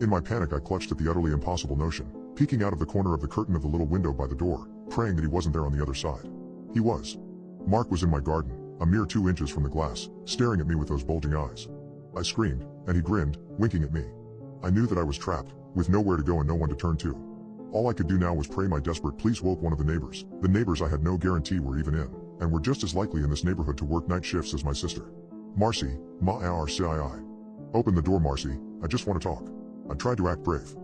In my panic I clutched at the utterly impossible notion, peeking out of the corner of the curtain of the little window by the door, praying that he wasn't there on the other side. He was. Mark was in my garden, a mere 2 inches from the glass, staring at me with those bulging eyes. I screamed, and he grinned, winking at me. I knew that I was trapped, with nowhere to go and no one to turn to. All I could do now was pray my desperate pleas woke one of the neighbors I had no guarantee were even in, and were just as likely in this neighborhood to work night shifts as my sister. Marcy, Ma-R-C-I-I. Open the door, Marcy, I just want to talk. I tried to act brave.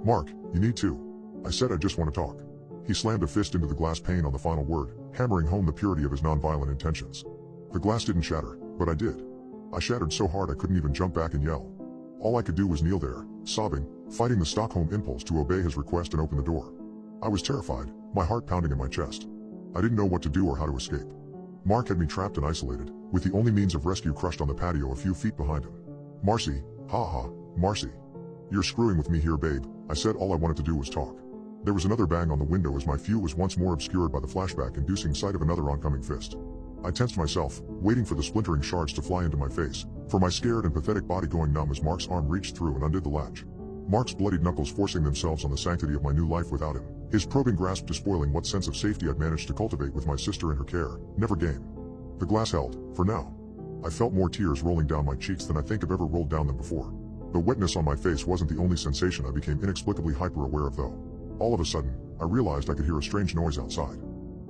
Mark, you need to. I said I just want to talk. He slammed a fist into the glass pane on the final word, hammering home the purity of his nonviolent intentions. The glass didn't shatter, but I did. I shattered so hard I couldn't even jump back and yell. All I could do was kneel there, sobbing, fighting the Stockholm impulse to obey his request and open the door. I was terrified, my heart pounding in my chest. I didn't know what to do or how to escape. Mark had me trapped and isolated, with the only means of rescue crushed on the patio a few feet behind him. Marcy, ha, Marcy. You're screwing with me here, babe, I said. All I wanted to do was talk. There was another bang on the window as my view was once more obscured by the flashback-inducing sight of another oncoming fist. I tensed myself, waiting for the splintering shards to fly into my face, for my scared and pathetic body going numb as Mark's arm reached through and undid the latch. Mark's bloodied knuckles forcing themselves on the sanctity of my new life without him, his probing grasp despoiling what sense of safety I'd managed to cultivate with my sister in her care, never game. The glass held, for now. I felt more tears rolling down my cheeks than I think I've ever rolled down them before. The wetness on my face wasn't the only sensation I became inexplicably hyper-aware of though. All of a sudden, I realized I could hear a strange noise outside.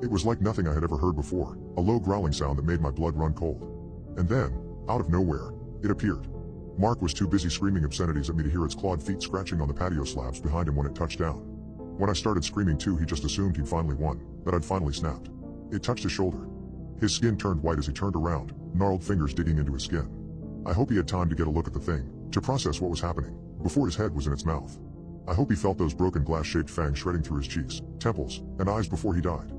It was like nothing I had ever heard before, a low growling sound that made my blood run cold. And then, out of nowhere, it appeared. Mark was too busy screaming obscenities at me to hear its clawed feet scratching on the patio slabs behind him when it touched down. When I started screaming too, he just assumed he'd finally won, that I'd finally snapped. It touched his shoulder. His skin turned white as he turned around, gnarled fingers digging into his skin. I hope he had time to get a look at the thing, to process what was happening, before his head was in its mouth. I hope he felt those broken glass-shaped fangs shredding through his cheeks, temples, and eyes before he died.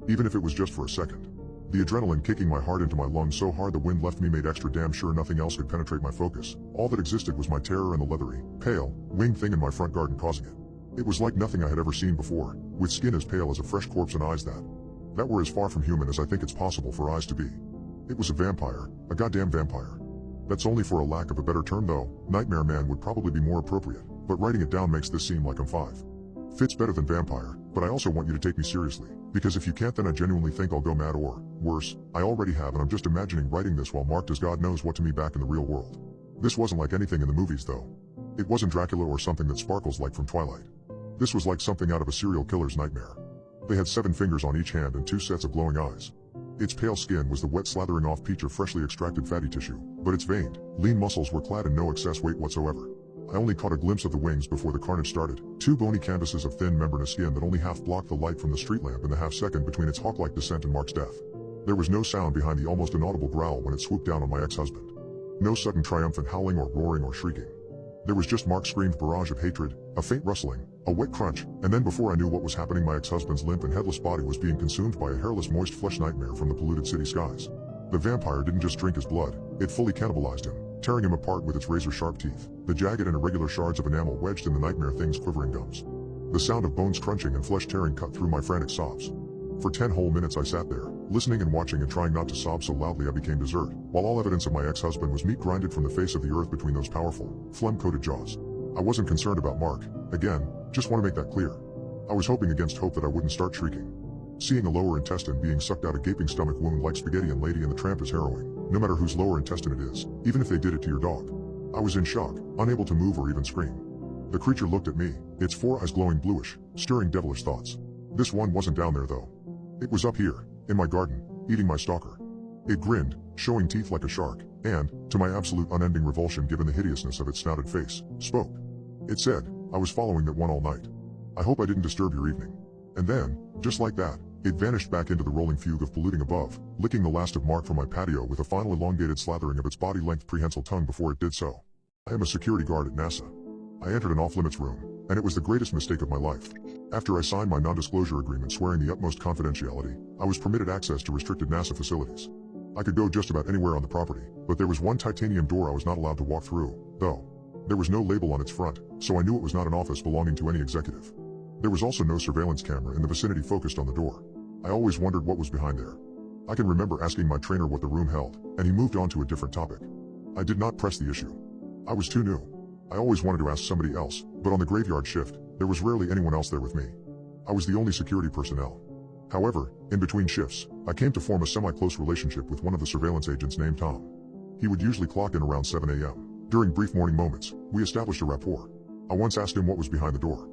Even if it was just for a second. The adrenaline kicking my heart into my lungs so hard the wind left me made extra damn sure nothing else could penetrate my focus. All that existed was my terror and the leathery, pale, winged thing in my front garden causing it. It was like nothing I had ever seen before, with skin as pale as a fresh corpse and eyes that were as far from human as I think it's possible for eyes to be. It was a vampire, a goddamn vampire. That's only for a lack of a better term though, Nightmare Man would probably be more appropriate, but writing it down makes this seem like I'm 5. Fits better than vampire, but I also want you to take me seriously. Because if you can't, then I genuinely think I'll go mad, or, worse, I already have, and I'm just imagining writing this while Mark does God knows what to me back in the real world. This wasn't like anything in the movies though. It wasn't Dracula or something that sparkles like from Twilight. This was like something out of a serial killer's nightmare. They had 7 fingers on each hand and 2 sets of glowing eyes. Its pale skin was the wet slathering off peach of freshly extracted fatty tissue, but its veined, lean muscles were clad in no excess weight whatsoever. I only caught a glimpse of the wings before the carnage started, 2 bony canvases of thin membranous skin that only half blocked the light from the street lamp in the half-second between its hawk-like descent and Mark's death. There was no sound behind the almost inaudible growl when it swooped down on my ex-husband. No sudden triumphant howling or roaring or shrieking. There was just Mark's screamed barrage of hatred, a faint rustling, a wet crunch, and then before I knew what was happening, my ex-husband's limp and headless body was being consumed by a hairless moist flesh nightmare from the polluted city skies. The vampire didn't just drink his blood, it fully cannibalized him, tearing him apart with its razor-sharp teeth, the jagged and irregular shards of enamel wedged in the nightmare thing's quivering gums. The sound of bones crunching and flesh tearing cut through my frantic sobs. For 10 whole minutes I sat there, listening and watching and trying not to sob so loudly I became dessert, while all evidence of my ex-husband was meat grinded from the face of the earth between those powerful, phlegm-coated jaws. I wasn't concerned about Mark, again, just want to make that clear. I was hoping against hope that I wouldn't start shrieking. Seeing a lower intestine being sucked out a gaping stomach wound like spaghetti and Lady and the Tramp is harrowing, no matter whose lower intestine it is, even if they did it to your dog. I was in shock, unable to move or even scream. The creature looked at me, its 4 eyes glowing bluish, stirring devilish thoughts. This one wasn't down there though. It was up here, in my garden, eating my stalker. It grinned, showing teeth like a shark, and, to my absolute unending revulsion given the hideousness of its snouted face, spoke. It said, I was following that one all night. I hope I didn't disturb your evening. And then, just like that, it vanished back into the rolling fugue of polluting above, licking the last of Mark from my patio with a final elongated slathering of its body-length prehensile tongue before it did so. I am a security guard at NASA. I entered an off-limits room, and it was the greatest mistake of my life. After I signed my non-disclosure agreement swearing the utmost confidentiality, I was permitted access to restricted NASA facilities. I could go just about anywhere on the property, but there was one titanium door I was not allowed to walk through, though. There was no label on its front, so I knew it was not an office belonging to any executive. There was also no surveillance camera in the vicinity focused on the door. I always wondered what was behind there. I can remember asking my trainer what the room held, and he moved on to a different topic. I did not press the issue. I was too new. I always wanted to ask somebody else, but on the graveyard shift, there was rarely anyone else there with me. I was the only security personnel. However, in between shifts, I came to form a semi-close relationship with one of the surveillance agents named Tom. He would usually clock in around 7 a.m. During brief morning moments, we established a rapport. I once asked him what was behind the door.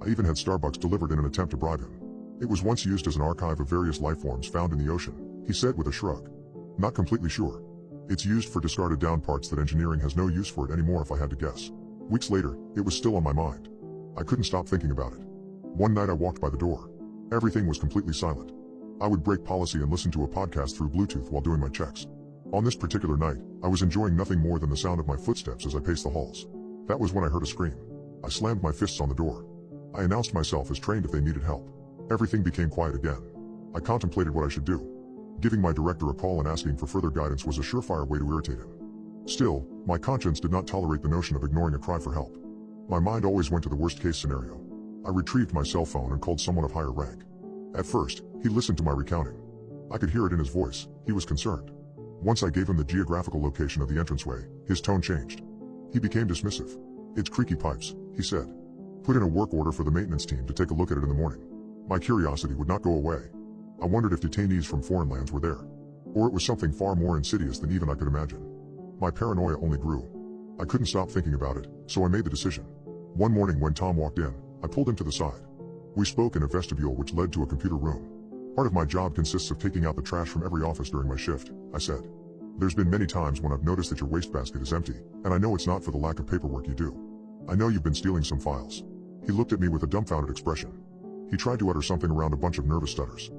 I even had Starbucks delivered in an attempt to bribe him. It was once used as an archive of various life forms found in the ocean, he said with a shrug. Not completely sure. It's used for discarded down parts that engineering has no use for it anymore if I had to guess. Weeks later, it was still on my mind. I couldn't stop thinking about it. One night I walked by the door. Everything was completely silent. I would break policy and listen to a podcast through Bluetooth while doing my checks. On this particular night, I was enjoying nothing more than the sound of my footsteps as I paced the halls. That was when I heard a scream. I slammed my fists on the door. I announced myself as trained if they needed help. Everything became quiet again. I contemplated what I should do. Giving my director a call and asking for further guidance was a surefire way to irritate him. Still, my conscience did not tolerate the notion of ignoring a cry for help. My mind always went to the worst-case scenario. I retrieved my cell phone and called someone of higher rank. At first, he listened to my recounting. I could hear it in his voice, he was concerned. Once I gave him the geographical location of the entranceway, his tone changed. He became dismissive. It's creaky pipes, he said. Put in a work order for the maintenance team to take a look at it in the morning. My curiosity would not go away. I wondered if detainees from foreign lands were there. Or it was something far more insidious than even I could imagine. My paranoia only grew. I couldn't stop thinking about it, so I made the decision. One morning when Tom walked in, I pulled him to the side. We spoke in a vestibule which led to a computer room. Part of my job consists of taking out the trash from every office during my shift, I said. There's been many times when I've noticed that your wastebasket is empty, and I know it's not for the lack of paperwork you do. I know you've been stealing some files. He looked at me with a dumbfounded expression. He tried to utter something around a bunch of nervous stutters.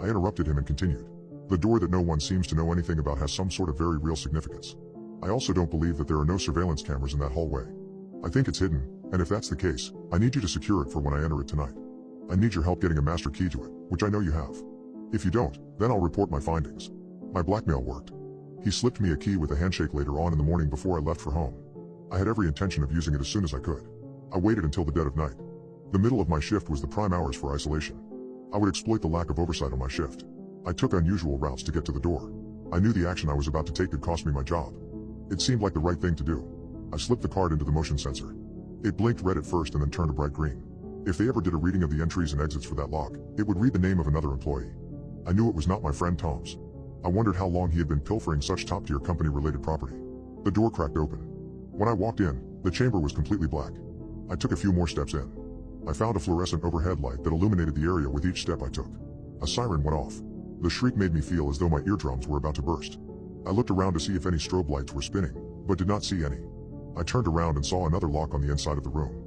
I interrupted him and continued. The door that no one seems to know anything about has some sort of very real significance. I also don't believe that there are no surveillance cameras in that hallway. I think it's hidden, and if that's the case, I need you to secure it for when I enter it tonight. I need your help getting a master key to it, which I know you have. If you don't, then I'll report my findings. My blackmail worked. He slipped me a key with a handshake later on in the morning before I left for home. I had every intention of using it as soon as I could. I waited until the dead of night. The middle of my shift was the prime hours for isolation. I would exploit the lack of oversight on my shift. I took unusual routes to get to the door. I knew the action I was about to take could cost me my job. It seemed like the right thing to do. I slipped the card into the motion sensor. It blinked red at first and then turned a bright green. If they ever did a reading of the entries and exits for that log, it would read the name of another employee. I knew it was not my friend Tom's. I wondered how long he had been pilfering such top-tier company-related property. The door cracked open. When I walked in, the chamber was completely black. I took a few more steps in. I found a fluorescent overhead light that illuminated the area with each step I took. A siren went off. The shriek made me feel as though my eardrums were about to burst. I looked around to see if any strobe lights were spinning, but did not see any. I turned around and saw another lock on the inside of the room.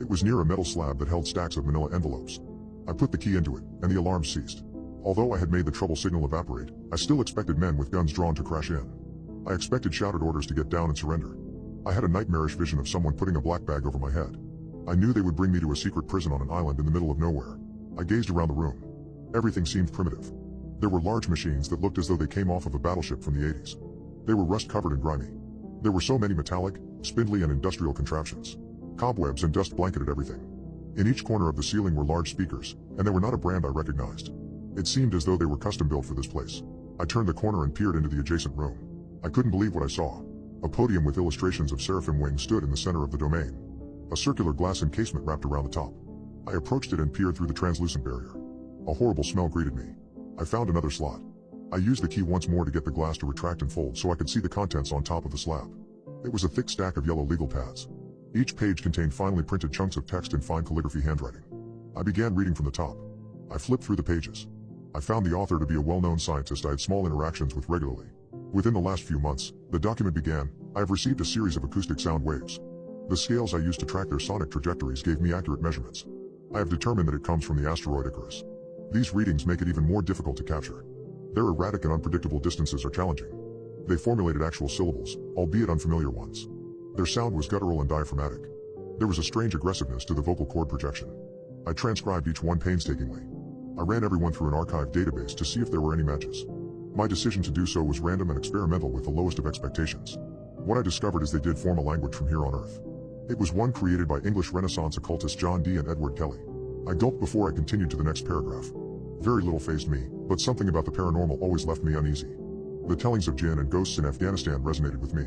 It was near a metal slab that held stacks of manila envelopes. I put the key into it, and the alarm ceased. Although I had made the trouble signal evaporate, I still expected men with guns drawn to crash in. I expected shouted orders to get down and surrender. I had a nightmarish vision of someone putting a black bag over my head. I knew they would bring me to a secret prison on an island in the middle of nowhere. I gazed around the room. Everything seemed primitive. There were large machines that looked as though they came off of a battleship from the 80s. They were rust-covered and grimy. There were so many metallic, spindly and industrial contraptions. Cobwebs and dust blanketed everything. In each corner of the ceiling were large speakers, and they were not a brand I recognized. It seemed as though they were custom-built for this place. I turned the corner and peered into the adjacent room. I couldn't believe what I saw. A podium with illustrations of seraphim wings stood in the center of the domain. A circular glass encasement wrapped around the top. I approached it and peered through the translucent barrier. A horrible smell greeted me. I found another slot. I used the key once more to get the glass to retract and fold so I could see the contents on top of the slab. It was a thick stack of yellow legal pads. Each page contained finely printed chunks of text in fine calligraphy handwriting. I began reading from the top. I flipped through the pages. I found the author to be a well-known scientist I had small interactions with regularly. Within the last few months, the document began, I have received a series of acoustic sound waves. The scales I used to track their sonic trajectories gave me accurate measurements. I have determined that it comes from the asteroid Icarus. These readings make it even more difficult to capture. Their erratic and unpredictable distances are challenging. They formulated actual syllables, albeit unfamiliar ones. Their sound was guttural and diaphragmatic. There was a strange aggressiveness to the vocal cord projection. I transcribed each one painstakingly. I ran everyone through an archive database to see if there were any matches. My decision to do so was random and experimental with the lowest of expectations. What I discovered is they did form a language from here on Earth. It was one created by English Renaissance occultists John Dee and Edward Kelly. I gulped before I continued to the next paragraph. Very little fazed me, but something about the paranormal always left me uneasy. The tellings of jinn and ghosts in Afghanistan resonated with me.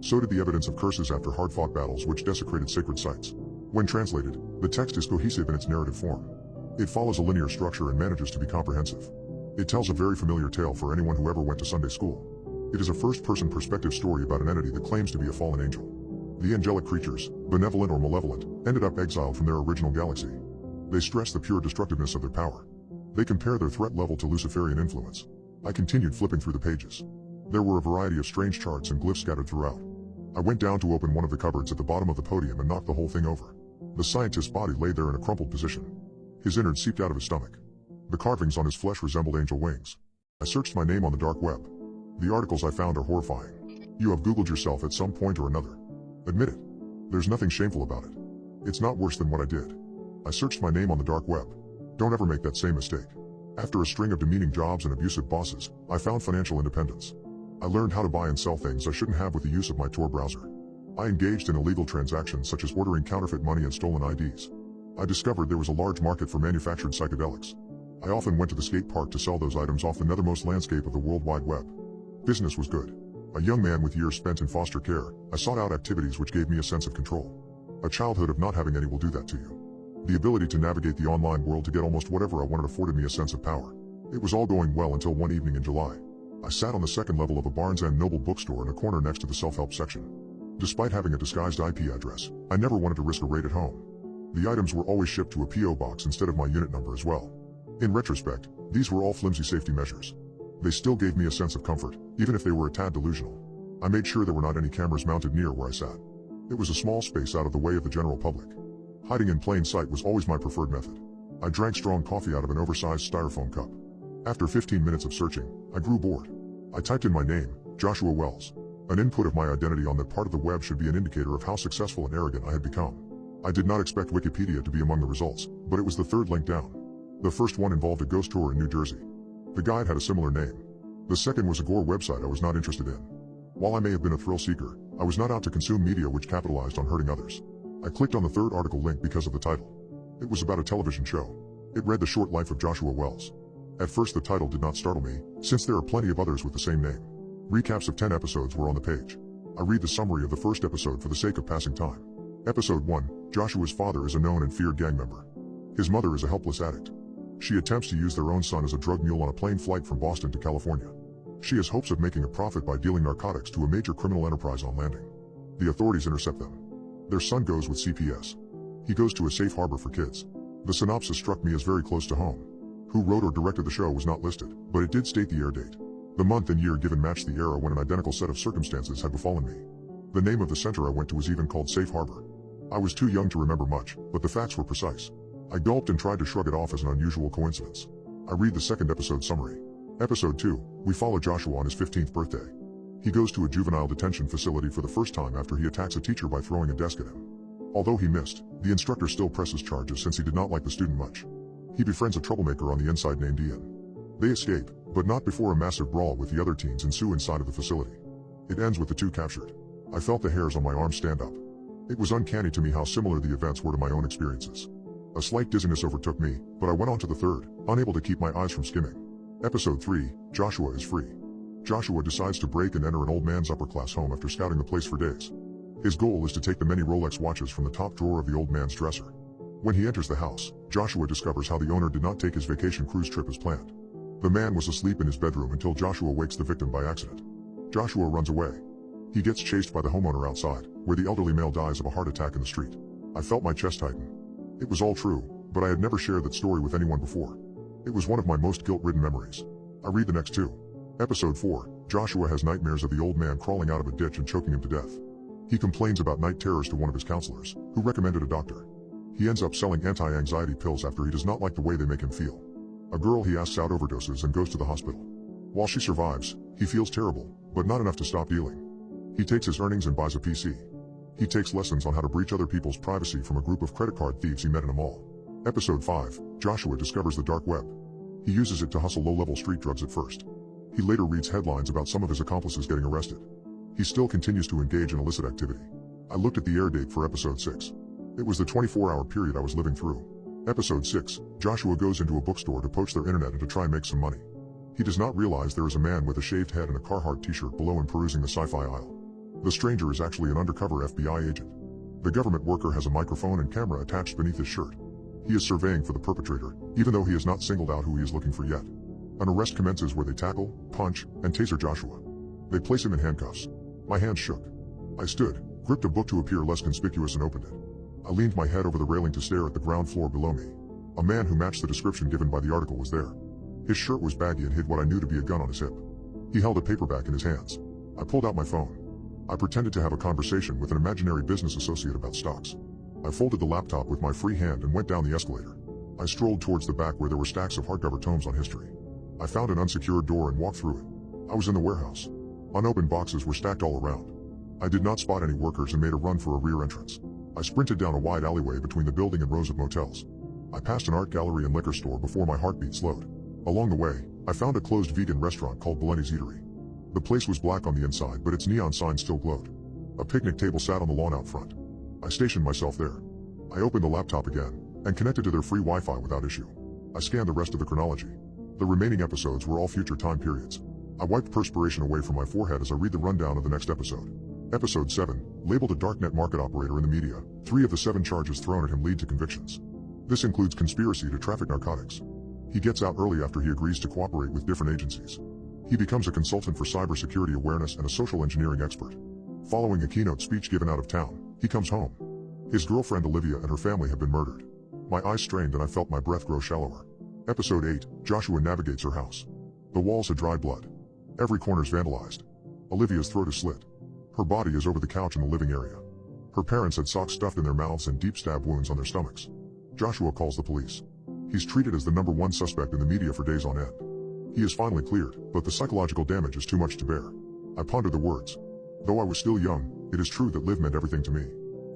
So did the evidence of curses after hard-fought battles which desecrated sacred sites. When translated, the text is cohesive in its narrative form. It follows a linear structure and manages to be comprehensive. It tells a very familiar tale for anyone who ever went to Sunday school. It is a first-person perspective story about an entity that claims to be a fallen angel. The angelic creatures, benevolent or malevolent, ended up exiled from their original galaxy. They stress the pure destructiveness of their power. They compare their threat level to Luciferian influence. I continued flipping through the pages. There were a variety of strange charts and glyphs scattered throughout. I went down to open one of the cupboards at the bottom of the podium and knocked the whole thing over. The scientist's body lay there in a crumpled position. His innards seeped out of his stomach. The carvings on his flesh resembled angel wings. I searched my name on the dark web. The articles I found are horrifying. You have Googled yourself at some point or another. Admit it. There's nothing shameful about it. It's not worse than what I did. I searched my name on the dark web. Don't ever make that same mistake. After a string of demeaning jobs and abusive bosses, I found financial independence. I learned how to buy and sell things I shouldn't have with the use of my Tor browser. I engaged in illegal transactions such as ordering counterfeit money and stolen IDs. I discovered there was a large market for manufactured psychedelics. I often went to the skate park to sell those items off the nethermost landscape of the World Wide Web. Business was good. A young man with years spent in foster care, I sought out activities which gave me a sense of control. A childhood of not having any will do that to you. The ability to navigate the online world to get almost whatever I wanted afforded me a sense of power. It was all going well until one evening in July. I sat on the second level of a Barnes & Noble bookstore in a corner next to the self-help section. Despite having a disguised IP address, I never wanted to risk a raid at home. The items were always shipped to a P.O. box instead of my unit number as well. In retrospect, these were all flimsy safety measures. They still gave me a sense of comfort, even if they were a tad delusional. I made sure there were not any cameras mounted near where I sat. It was a small space out of the way of the general public. Hiding in plain sight was always my preferred method. I drank strong coffee out of an oversized styrofoam cup. After 15 minutes of searching, I grew bored. I typed in my name, Joshua Wells. An input of my identity on that part of the web should be an indicator of how successful and arrogant I had become. I did not expect Wikipedia to be among the results, but it was the third link down. The first one involved a ghost tour in New Jersey. The guide had a similar name. The second was a gore website I was not interested in. While I may have been a thrill seeker, I was not out to consume media which capitalized on hurting others. I clicked on the third article link because of the title. It was about a television show. It read The Short Life of Joshua Wells. At first the title did not startle me, since there are plenty of others with the same name. Recaps of 10 episodes were on the page. I read the summary of the first episode for the sake of passing time. Episode 1, Joshua's father is a known and feared gang member. His mother is a helpless addict. She attempts to use their own son as a drug mule on a plane flight from Boston to California. She has hopes of making a profit by dealing narcotics to a major criminal enterprise on landing. The authorities intercept them. Their son goes with CPS. He goes to a safe harbor for kids. The synopsis struck me as very close to home. Who wrote or directed the show was not listed, but it did state the air date. The month and year given matched the era when an identical set of circumstances had befallen me. The name of the center I went to was even called Safe Harbor. I was too young to remember much, but the facts were precise. I gulped and tried to shrug it off as an unusual coincidence. I read the second episode summary. Episode 2, we follow Joshua on his 15th birthday. He goes to a juvenile detention facility for the first time after he attacks a teacher by throwing a desk at him. Although he missed, the instructor still presses charges since he did not like the student much. He befriends a troublemaker on the inside named Ian. They escape, but not before a massive brawl with the other teens ensue inside of the facility. It ends with the two captured. I felt the hairs on my arms stand up. It was uncanny to me how similar the events were to my own experiences. A slight dizziness overtook me, but I went on to the third, unable to keep my eyes from skimming. Episode 3, Joshua is free. Joshua decides to break and enter an old man's upper-class home after scouting the place for days. His goal is to take the many Rolex watches from the top drawer of the old man's dresser. When he enters the house, Joshua discovers how the owner did not take his vacation cruise trip as planned. The man was asleep in his bedroom until Joshua wakes the victim by accident. Joshua runs away. He gets chased by the homeowner outside, where the elderly male dies of a heart attack in the street. I felt my chest tighten. It was all true, but I had never shared that story with anyone before. It was one of my most guilt-ridden memories. I read the next two. Episode 4, Joshua has nightmares of the old man crawling out of a ditch and choking him to death. He complains about night terrors to one of his counselors, who recommended a doctor. He ends up selling anti-anxiety pills after he does not like the way they make him feel. A girl he asks out overdoses and goes to the hospital. While she survives, he feels terrible, but not enough to stop dealing. He takes his earnings and buys a PC. He takes lessons on how to breach other people's privacy from a group of credit card thieves he met in a mall. Episode 5, Joshua discovers the dark web. He uses it to hustle low-level street drugs at first. He later reads headlines about some of his accomplices getting arrested. He still continues to engage in illicit activity. I looked at the air date for episode 6. It was the 24-hour period I was living through. Episode 6, Joshua goes into a bookstore to poach their internet and to try and make some money. He does not realize there is a man with a shaved head and a Carhartt t-shirt below him perusing the sci-fi aisle. The stranger is actually an undercover FBI agent. The government worker has a microphone and camera attached beneath his shirt. He is surveying for the perpetrator, even though he has not singled out who he is looking for yet. An arrest commences where they tackle, punch, and taser Joshua. They place him in handcuffs. My hands shook. I stood, gripped a book to appear less conspicuous and opened it. I leaned my head over the railing to stare at the ground floor below me. A man who matched the description given by the article was there. His shirt was baggy and hid what I knew to be a gun on his hip. He held a paperback in his hands. I pulled out my phone. I pretended to have a conversation with an imaginary business associate about stocks. I folded the laptop with my free hand and went down the escalator. I strolled towards the back where there were stacks of hardcover tomes on history. I found an unsecured door and walked through it. I was in the warehouse. Unopened boxes were stacked all around. I did not spot any workers and made a run for a rear entrance. I sprinted down a wide alleyway between the building and rows of motels. I passed an art gallery and liquor store before my heartbeat slowed. Along the way, I found a closed vegan restaurant called Bellini's Eatery. The place was black on the inside, but its neon sign still glowed. A picnic table sat on the lawn out front. I stationed myself there. I opened the laptop again, and connected to their free Wi-Fi without issue. I scanned the rest of the chronology. The remaining episodes were all future time periods. I wiped perspiration away from my forehead as I read the rundown of the next episode. Episode 7, labeled a darknet market operator in the media, 3 of the 7 charges thrown at him lead to convictions. This includes conspiracy to traffic narcotics. He gets out early after he agrees to cooperate with different agencies. He becomes a consultant for cybersecurity awareness and a social engineering expert. Following a keynote speech given out of town, he comes home. His girlfriend Olivia and her family have been murdered. My eyes strained and I felt my breath grow shallower. Episode 8, Joshua navigates her house. The walls had dried blood. Every corner's vandalized. Olivia's throat is slit. Her body is over the couch in the living area. Her parents had socks stuffed in their mouths and deep stab wounds on their stomachs. Joshua calls the police. He's treated as the #1 suspect in the media for days on end. He is finally cleared, but the psychological damage is too much to bear. I pondered the words. Though I was still young, it is true that live meant everything to me.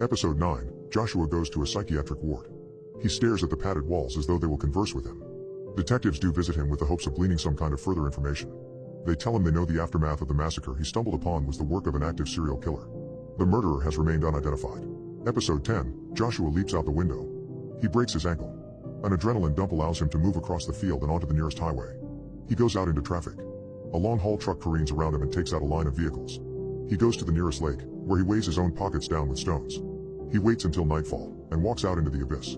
Episode 9, Joshua goes to a psychiatric ward. He stares at the padded walls as though they will converse with him. Detectives do visit him with the hopes of gleaning some kind of further information. They tell him they know the aftermath of the massacre he stumbled upon was the work of an active serial killer. The murderer has remained unidentified. Episode 10, Joshua leaps out the window. He breaks his ankle. An adrenaline dump allows him to move across the field and onto the nearest highway. He goes out into traffic. A long-haul truck careens around him and takes out a line of vehicles. He goes to the nearest lake, where he weighs his own pockets down with stones. He waits until nightfall, and walks out into the abyss.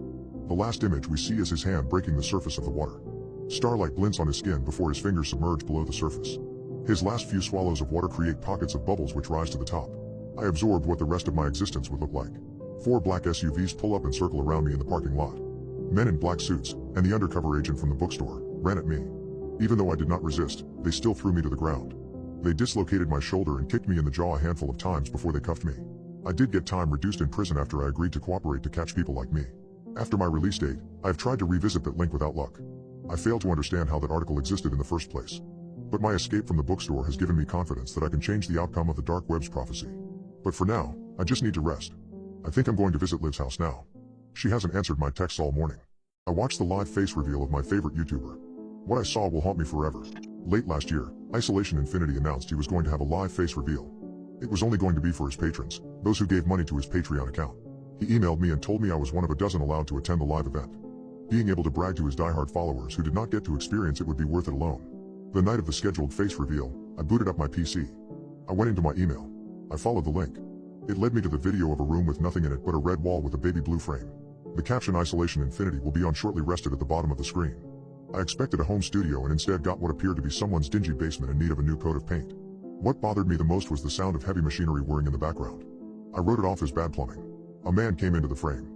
The last image we see is his hand breaking the surface of the water. Starlight glints on his skin before his fingers submerge below the surface. His last few swallows of water create pockets of bubbles which rise to the top. I absorbed what the rest of my existence would look like. 4 black SUVs pull up and circle around me in the parking lot. Men in black suits, and the undercover agent from the bookstore, ran at me. Even though I did not resist, they still threw me to the ground. They dislocated my shoulder and kicked me in the jaw a handful of times before they cuffed me. I did get time reduced in prison after I agreed to cooperate to catch people like me. After my release date, I have tried to revisit that link without luck. I failed to understand how that article existed in the first place. But my escape from the bookstore has given me confidence that I can change the outcome of the dark web's prophecy. But for now, I just need to rest. I think I'm going to visit Liv's house now. She hasn't answered my texts all morning. I watched the live face reveal of my favorite YouTuber. What I saw will haunt me forever. Late last year, Isolation Infinity announced he was going to have a live face reveal. It was only going to be for his patrons, those who gave money to his Patreon account. He emailed me and told me I was one of a dozen allowed to attend the live event. Being able to brag to his diehard followers who did not get to experience it would be worth it alone. The night of the scheduled face reveal, I booted up my PC. I went into my email. I followed the link. It led me to the video of a room with nothing in it but a red wall with a baby blue frame. The caption Isolation Infinity will be on shortly rested at the bottom of the screen. I expected a home studio and instead got what appeared to be someone's dingy basement in need of a new coat of paint. What bothered me the most was the sound of heavy machinery whirring in the background. I wrote it off as bad plumbing. A man came into the frame.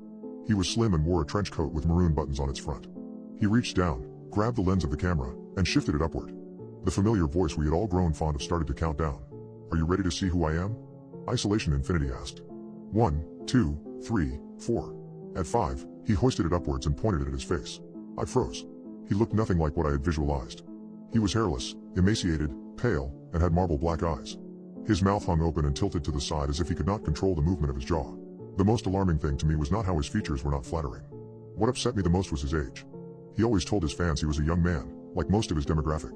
He was slim and wore a trench coat with maroon buttons on its front. He reached down, grabbed the lens of the camera, and shifted it upward. The familiar voice we had all grown fond of started to count down. "Are you ready to see who I am?" Isolation Infinity asked. 1, 2, 3, 4. At 5, he hoisted it upwards and pointed it at his face. I froze. He looked nothing like what I had visualized. He was hairless, emaciated, pale, and had marble black eyes. His mouth hung open and tilted to the side as if he could not control the movement of his jaw. The most alarming thing to me was not how his features were not flattering. What upset me the most was his age. He always told his fans he was a young man, like most of his demographic.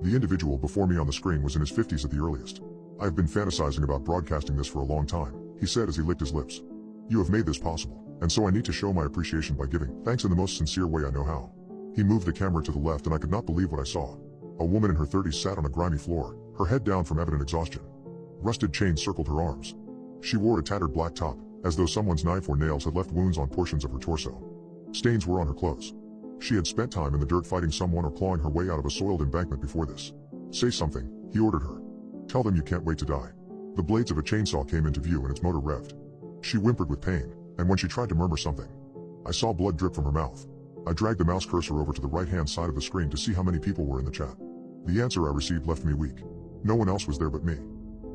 The individual before me on the screen was in his 50s at the earliest. "I have been fantasizing about broadcasting this for a long time," he said as he licked his lips. "You have made this possible, and so I need to show my appreciation by giving thanks in the most sincere way I know how." He moved the camera to the left and I could not believe what I saw. A woman in her 30s sat on a grimy floor, her head down from evident exhaustion. Rusted chains circled her arms. She wore a tattered black top, as though someone's knife or nails had left wounds on portions of her torso. Stains were on her clothes. She had spent time in the dirt fighting someone or clawing her way out of a soiled embankment before this. "Say something," he ordered her. "Tell them you can't wait to die." The blades of a chainsaw came into view and its motor revved. She whimpered with pain, and when she tried to murmur something, I saw blood drip from her mouth. I dragged the mouse cursor over to the right-hand side of the screen to see how many people were in the chat. The answer I received left me weak. No one else was there but me.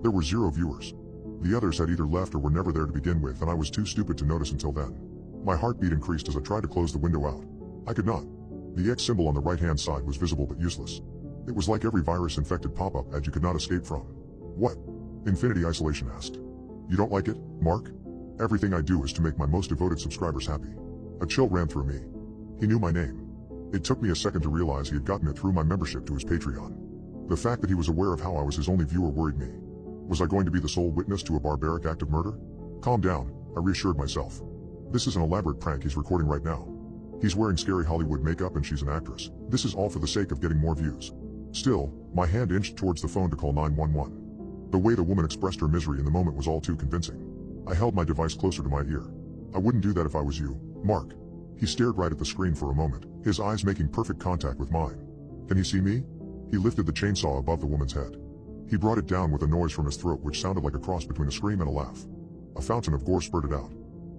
There were 0 viewers. The others had either left or were never there to begin with, and I was too stupid to notice until then. My heartbeat increased as I tried to close the window out. I could not. The X symbol on the right-hand side was visible but useless. It was like every virus-infected pop-up ad you could not escape from. "What?" Infinity Isolation asked. "You don't like it, Mark?" "Everything I do is to make my most devoted subscribers happy." A chill ran through me. He knew my name. It took me a second to realize he had gotten it through my membership to his Patreon. The fact that he was aware of how I was his only viewer worried me. Was I going to be the sole witness to a barbaric act of murder? "Calm down," I reassured myself. "This is an elaborate prank he's recording right now. He's wearing scary Hollywood makeup and she's an actress. This is all for the sake of getting more views." Still, my hand inched towards the phone to call 911. The way the woman expressed her misery in the moment was all too convincing. I held my device closer to my ear. "I wouldn't do that if I was you, Mark." He stared right at the screen for a moment, his eyes making perfect contact with mine. "Can he see me?" He lifted the chainsaw above the woman's head. He brought it down with a noise from his throat which sounded like a cross between a scream and a laugh. A fountain of gore spurted out.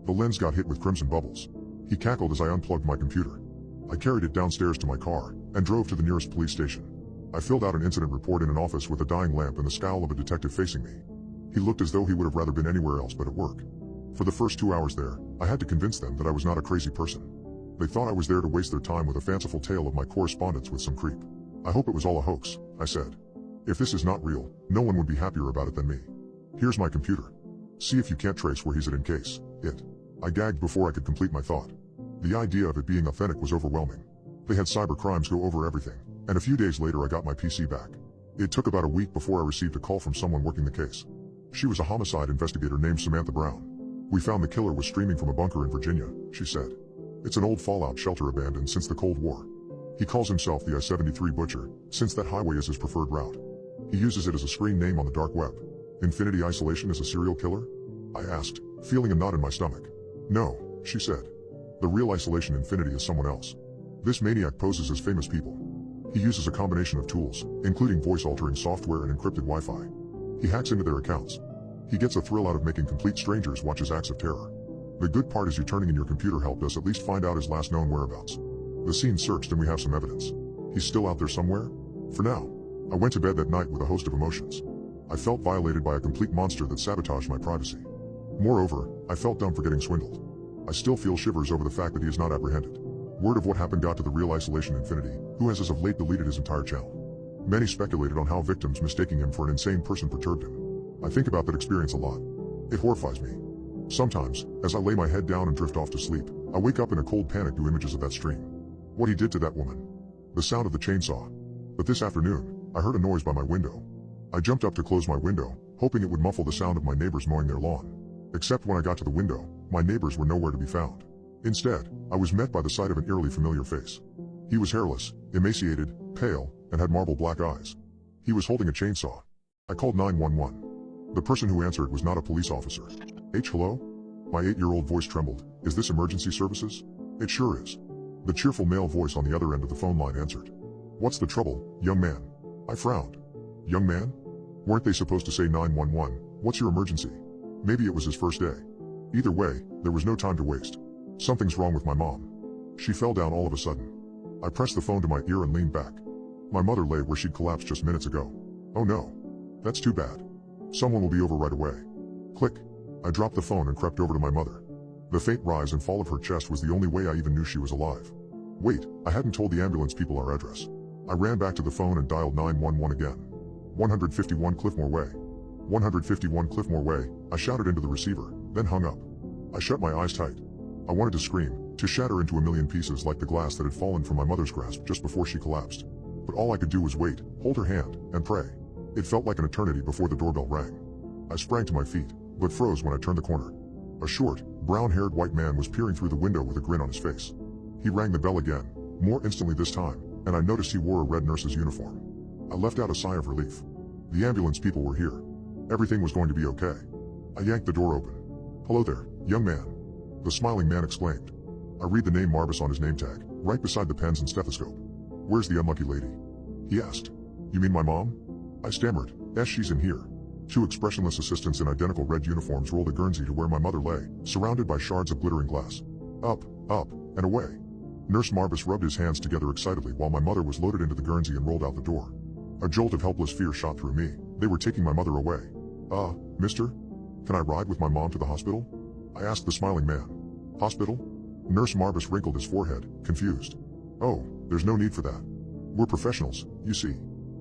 The lens got hit with crimson bubbles. He cackled as I unplugged my computer. I carried it downstairs to my car, and drove to the nearest police station. I filled out an incident report in an office with a dying lamp and the scowl of a detective facing me. He looked as though he would have rather been anywhere else but at work. For the first 2 hours there, I had to convince them that I was not a crazy person. They thought I was there to waste their time with a fanciful tale of my correspondence with some creep. "I hope it was all a hoax," I said. "If this is not real, no one would be happier about it than me. Here's my computer. See if you can't trace where he's at in case it." I gagged before I could complete my thought. The idea of it being authentic was overwhelming. They had cyber crimes go over everything, and a few days later I got my PC back. It took about a week before I received a call from someone working the case. She was a homicide investigator named Samantha Brown. "We found the killer was streaming from a bunker in Virginia," she said. "It's an old fallout shelter abandoned since the Cold War. He calls himself the I-73 Butcher, since that highway is his preferred route. He uses it as a screen name on the dark web." "Infinity Isolation is a serial killer?" I asked, feeling a knot in my stomach. "No," she said. The real isolation infinity is someone else. This maniac poses as famous people. He uses a combination of tools, including voice-altering software and encrypted Wi-Fi. He hacks into their accounts. He gets a thrill out of making complete strangers watch his acts of terror. The good part is you turning in your computer helped us at least find out his last known whereabouts. The scene's searched and we have some evidence. He's still out there somewhere? For now. I went to bed that night with a host of emotions. I felt violated by a complete monster that sabotaged my privacy. Moreover, I felt dumb for getting swindled. I still feel shivers over the fact that he is not apprehended. Word of what happened got to the real isolation infinity, who has as of late deleted his entire channel. Many speculated on how victims mistaking him for an insane person perturbed him. I think about that experience a lot. It horrifies me. Sometimes, as I lay my head down and drift off to sleep, I wake up in a cold panic to images of that stream. What he did to that woman. The sound of the chainsaw. But this afternoon, I heard a noise by my window. I jumped up to close my window, hoping it would muffle the sound of my neighbors mowing their lawn. Except when I got to the window, my neighbors were nowhere to be found. Instead, I was met by the sight of an eerily familiar face. He was hairless, emaciated, pale, and had marble black eyes. He was holding a chainsaw. I called 911. The person who answered was not a police officer. Hello? My 8-year-old voice trembled. Is this emergency services? It sure is. The cheerful male voice on the other end of the phone line answered. What's the trouble, young man? I frowned. Young man? Weren't they supposed to say 911? What's your emergency? Maybe it was his first day. Either way, there was no time to waste. Something's wrong with my mom. She fell down all of a sudden. I pressed the phone to my ear and leaned back. My mother lay where she'd collapsed just minutes ago. Oh no. That's too bad. Someone will be over right away. Click. I dropped the phone and crept over to my mother. The faint rise and fall of her chest was the only way I even knew she was alive. Wait, I hadn't told the ambulance people our address. I ran back to the phone and dialed 911 again. 151 Cliffmore Way. 151 Cliffmore Way, I shouted into the receiver, then hung up. I shut my eyes tight. I wanted to scream, to shatter into a million pieces like the glass that had fallen from my mother's grasp just before she collapsed. But all I could do was wait, hold her hand, and pray. It felt like an eternity before the doorbell rang. I sprang to my feet, but froze when I turned the corner. A short, brown-haired white man was peering through the window with a grin on his face. He rang the bell again, more instantly this time, and I noticed he wore a red nurse's uniform. I let out a sigh of relief. The ambulance people were here. Everything was going to be okay. I yanked the door open. Hello there, young man. The smiling man exclaimed. I read the name Marbus on his name tag, right beside the pens and stethoscope. Where's the unlucky lady? He asked. You mean my mom? I stammered. Yes, she's in here. Two expressionless assistants in identical red uniforms rolled a Guernsey to where my mother lay, surrounded by shards of glittering glass. Up, and away. Nurse Marbus rubbed his hands together excitedly while my mother was loaded into the Guernsey and rolled out the door. A jolt of helpless fear shot through me. They were taking my mother away. Mister? Can I ride with my mom to the hospital? I asked the smiling man. Hospital? Nurse Marbus wrinkled his forehead, confused. Oh, there's no need for that. We're professionals, you see.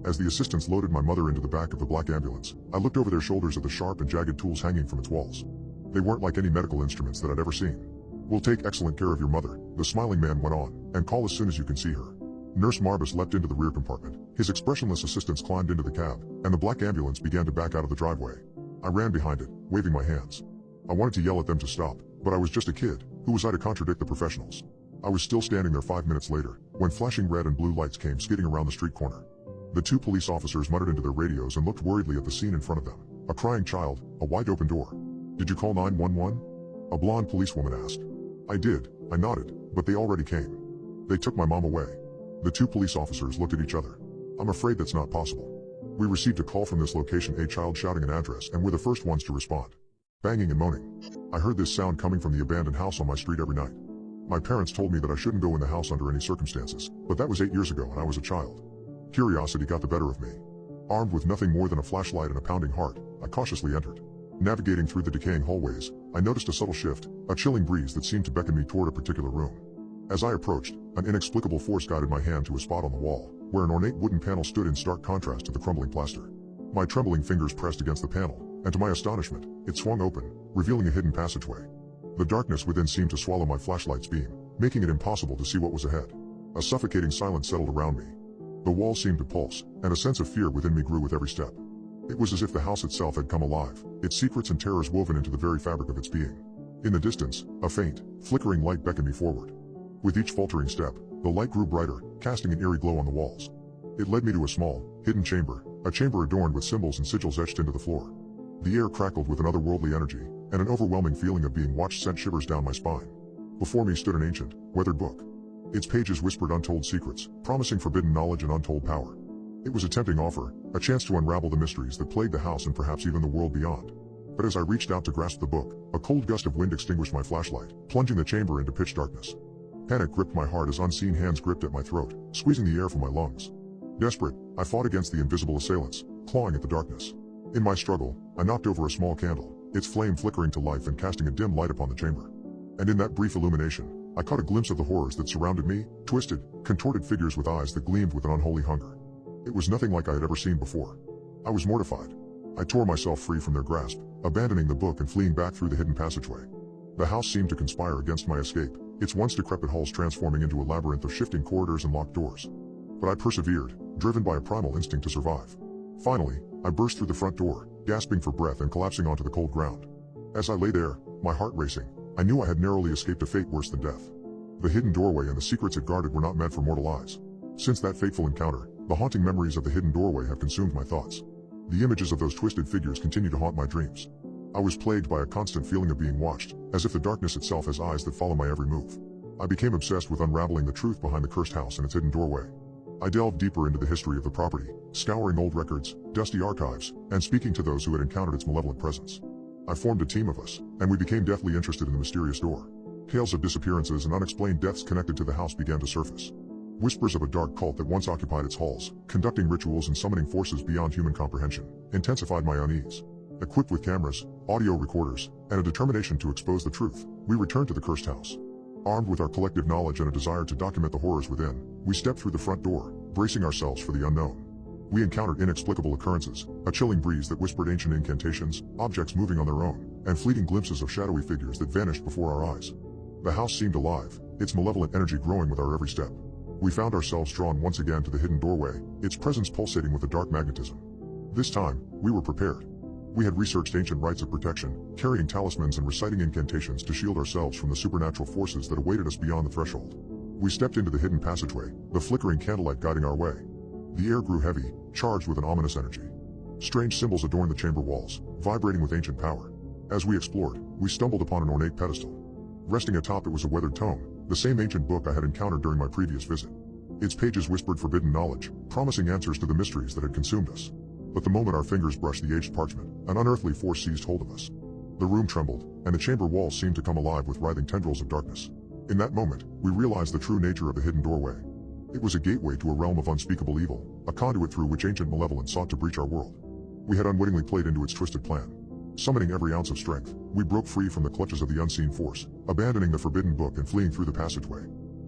As the assistants loaded my mother into the back of the black ambulance, I looked over their shoulders at the sharp and jagged tools hanging from its walls. They weren't like any medical instruments that I'd ever seen. We'll take excellent care of your mother, the smiling man went on, and call as soon as you can see her. Nurse Marbus leapt into the rear compartment. His expressionless assistants climbed into the cab, and the black ambulance began to back out of the driveway. I ran behind it, waving my hands. I wanted to yell at them to stop, but I was just a kid. Who was I to contradict the professionals? I was still standing there 5 minutes later, when flashing red and blue lights came skidding around the street corner. The two police officers muttered into their radios and looked worriedly at the scene in front of them. A crying child, a wide-open door. Did you call 911? A blonde policewoman asked. I did, I nodded, but they already came. They took my mom away. The two police officers looked at each other. I'm afraid that's not possible. We received a call from this location, a child shouting an address, and we're the first ones to respond. Banging and moaning. I heard this sound coming from the abandoned house on my street every night. My parents told me that I shouldn't go in the house under any circumstances, but that was 8 years ago and I was a child. Curiosity got the better of me. Armed with nothing more than a flashlight and a pounding heart, I cautiously entered. Navigating through the decaying hallways, I noticed a subtle shift, a chilling breeze that seemed to beckon me toward a particular room. As I approached, an inexplicable force guided my hand to a spot on the wall, where an ornate wooden panel stood in stark contrast to the crumbling plaster. My trembling fingers pressed against the panel, and to my astonishment, it swung open, revealing a hidden passageway. The darkness within seemed to swallow my flashlight's beam, making it impossible to see what was ahead. A suffocating silence settled around me. The walls seemed to pulse, and a sense of fear within me grew with every step. It was as if the house itself had come alive, its secrets and terrors woven into the very fabric of its being. In the distance, a faint, flickering light beckoned me forward. With each faltering step, the light grew brighter, casting an eerie glow on the walls. It led me to a small, hidden chamber, a chamber adorned with symbols and sigils etched into the floor. The air crackled with an otherworldly energy, and an overwhelming feeling of being watched sent shivers down my spine. Before me stood an ancient, weathered book. Its pages whispered untold secrets, promising forbidden knowledge and untold power. It was a tempting offer, a chance to unravel the mysteries that plagued the house and perhaps even the world beyond. But as I reached out to grasp the book, a cold gust of wind extinguished my flashlight, plunging the chamber into pitch darkness. Panic gripped my heart as unseen hands gripped at my throat, squeezing the air from my lungs. Desperate, I fought against the invisible assailants, clawing at the darkness. In my struggle, I knocked over a small candle, its flame flickering to life and casting a dim light upon the chamber. And in that brief illumination, I caught a glimpse of the horrors that surrounded me, twisted, contorted figures with eyes that gleamed with an unholy hunger. It was nothing like I had ever seen before. I was mortified. I tore myself free from their grasp, abandoning the book and fleeing back through the hidden passageway. The house seemed to conspire against my escape, its once decrepit halls transforming into a labyrinth of shifting corridors and locked doors. But I persevered, driven by a primal instinct to survive. Finally, I burst through the front door, gasping for breath and collapsing onto the cold ground. As I lay there, my heart racing, I knew I had narrowly escaped a fate worse than death. The hidden doorway and the secrets it guarded were not meant for mortal eyes. Since that fateful encounter, the haunting memories of the hidden doorway have consumed my thoughts. The images of those twisted figures continue to haunt my dreams. I was plagued by a constant feeling of being watched, as if the darkness itself has eyes that follow my every move. I became obsessed with unraveling the truth behind the cursed house and its hidden doorway. I delved deeper into the history of the property, scouring old records, dusty archives, and speaking to those who had encountered its malevolent presence. I formed a team of us, and we became deathly interested in the mysterious door. Tales of disappearances and unexplained deaths connected to the house began to surface. Whispers of a dark cult that once occupied its halls, conducting rituals and summoning forces beyond human comprehension, intensified my unease. Equipped with cameras, audio recorders, and a determination to expose the truth, we returned to the cursed house. Armed with our collective knowledge and a desire to document the horrors within, we stepped through the front door, bracing ourselves for the unknown. We encountered inexplicable occurrences, a chilling breeze that whispered ancient incantations, objects moving on their own, and fleeting glimpses of shadowy figures that vanished before our eyes. The house seemed alive, its malevolent energy growing with our every step. We found ourselves drawn once again to the hidden doorway, its presence pulsating with a dark magnetism. This time, we were prepared. We had researched ancient rites of protection, carrying talismans and reciting incantations to shield ourselves from the supernatural forces that awaited us beyond the threshold. We stepped into the hidden passageway, the flickering candlelight guiding our way. The air grew heavy, charged with an ominous energy. Strange symbols adorned the chamber walls, vibrating with ancient power. As we explored, we stumbled upon an ornate pedestal. Resting atop it was a weathered tome, the same ancient book I had encountered during my previous visit. Its pages whispered forbidden knowledge, promising answers to the mysteries that had consumed us. But the moment our fingers brushed the aged parchment, an unearthly force seized hold of us. The room trembled, and the chamber walls seemed to come alive with writhing tendrils of darkness. In that moment, we realized the true nature of the hidden doorway. It was a gateway to a realm of unspeakable evil, a conduit through which ancient malevolence sought to breach our world. We had unwittingly played into its twisted plan. Summoning every ounce of strength, we broke free from the clutches of the unseen force, abandoning the forbidden book and fleeing through the passageway.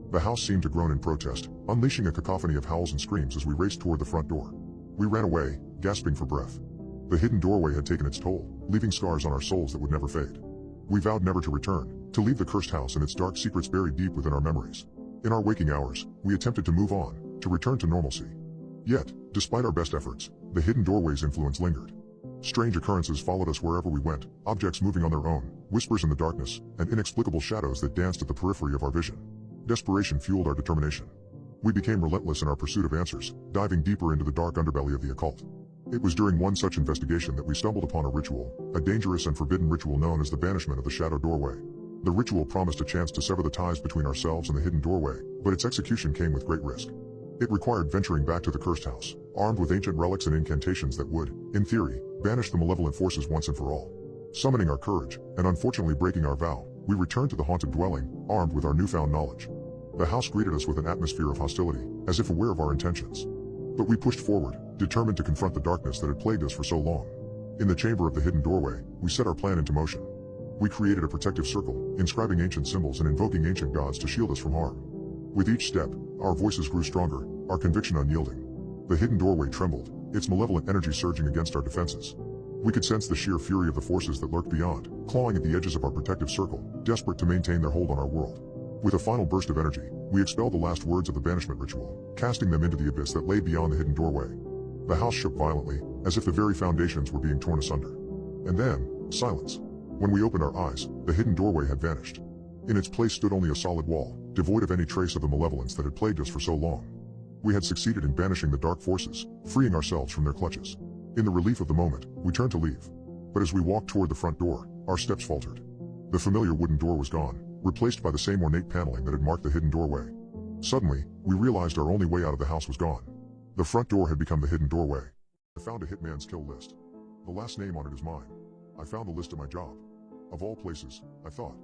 The house seemed to groan in protest, unleashing a cacophony of howls and screams as we raced toward the front door. We ran away, gasping for breath. The hidden doorway had taken its toll, leaving scars on our souls that would never fade. We vowed never to return, to leave the cursed house and its dark secrets buried deep within our memories. In our waking hours, we attempted to move on, to return to normalcy. Yet, despite our best efforts, the hidden doorway's influence lingered. Strange occurrences followed us wherever we went, objects moving on their own, whispers in the darkness, and inexplicable shadows that danced at the periphery of our vision. Desperation fueled our determination. We became relentless in our pursuit of answers, diving deeper into the dark underbelly of the occult. It was during one such investigation that we stumbled upon a ritual, a dangerous and forbidden ritual known as the banishment of the shadow doorway. The ritual promised a chance to sever the ties between ourselves and the hidden doorway, but its execution came with great risk. It required venturing back to the cursed house, armed with ancient relics and incantations that would, in theory, banish the malevolent forces once and for all. Summoning our courage, and unfortunately breaking our vow, we returned to the haunted dwelling, armed with our newfound knowledge. The house greeted us with an atmosphere of hostility, as if aware of our intentions. But we pushed forward, determined to confront the darkness that had plagued us for so long. In the chamber of the hidden doorway, we set our plan into motion. We created a protective circle, inscribing ancient symbols and invoking ancient gods to shield us from harm. With each step, our voices grew stronger, our conviction unyielding. The hidden doorway trembled, its malevolent energy surging against our defenses. We could sense the sheer fury of the forces that lurked beyond, clawing at the edges of our protective circle, desperate to maintain their hold on our world. With a final burst of energy, we expelled the last words of the banishment ritual, casting them into the abyss that lay beyond the hidden doorway. The house shook violently, as if the very foundations were being torn asunder. And then, silence. When we opened our eyes, the hidden doorway had vanished. In its place stood only a solid wall, devoid of any trace of the malevolence that had plagued us for so long. We had succeeded in banishing the dark forces, freeing ourselves from their clutches. In the relief of the moment, we turned to leave. But as we walked toward the front door, our steps faltered. The familiar wooden door was gone, replaced by the same ornate paneling that had marked the hidden doorway. Suddenly, we realized our only way out of the house was gone. The front door had become the hidden doorway. I found a hitman's kill list. The last name on it is mine. I found the list of my job. Of all places, I thought.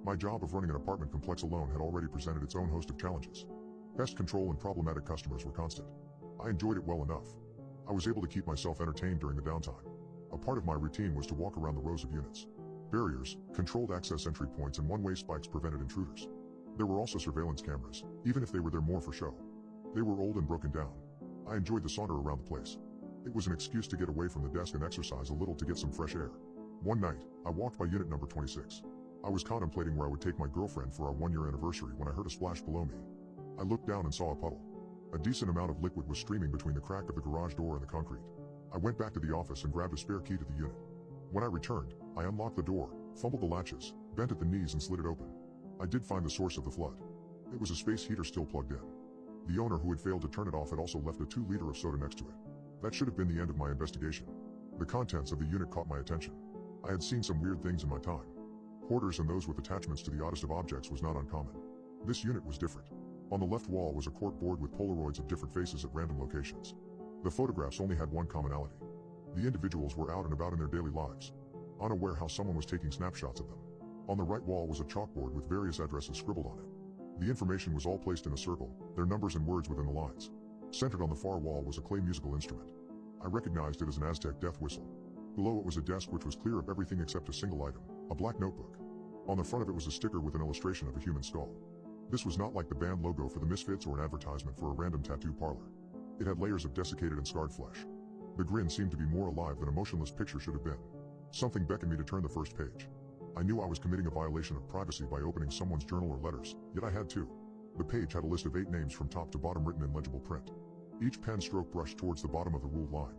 My job of running an apartment complex alone had already presented its own host of challenges. Pest control and problematic customers were constant. I enjoyed it well enough. I was able to keep myself entertained during the downtime. A part of my routine was to walk around the rows of units. Barriers, controlled access entry points and one-way spikes prevented intruders. There were also surveillance cameras, even if they were there more for show. They were old and broken down. I enjoyed the saunter around the place. It was an excuse to get away from the desk and exercise a little to get some fresh air. One night, I walked by unit number 26. I was contemplating where I would take my girlfriend for our 1-year anniversary when I heard a splash below me. I looked down and saw a puddle. A decent amount of liquid was streaming between the crack of the garage door and the concrete. I went back to the office and grabbed a spare key to the unit. When I returned, I unlocked the door, fumbled the latches, bent at the knees and slid it open. I did find the source of the flood. It was a space heater still plugged in. The owner who had failed to turn it off had also left a 2-liter of soda next to it. That should have been the end of my investigation. The contents of the unit caught my attention. I had seen some weird things in my time. Hoarders and those with attachments to the oddest of objects was not uncommon. This unit was different. On the left wall was a cork board with Polaroids of different faces at random locations. The photographs only had one commonality. The individuals were out and about in their daily lives, unaware how someone was taking snapshots of them. On the right wall was a chalkboard with various addresses scribbled on it. The information was all placed in a circle, their numbers and words within the lines. Centered on the far wall was a clay musical instrument. I recognized it as an Aztec death whistle. Below it was a desk which was clear of everything except a single item, a black notebook. On the front of it was a sticker with an illustration of a human skull. This was not like the band logo for the Misfits or an advertisement for a random tattoo parlor. It had layers of desiccated and scarred flesh. The grin seemed to be more alive than a motionless picture should have been. Something beckoned me to turn the first page. I knew I was committing a violation of privacy by opening someone's journal or letters, yet I had to. The page had a list of 8 names from top to bottom written in legible print. Each pen stroke brushed towards the bottom of the ruled line.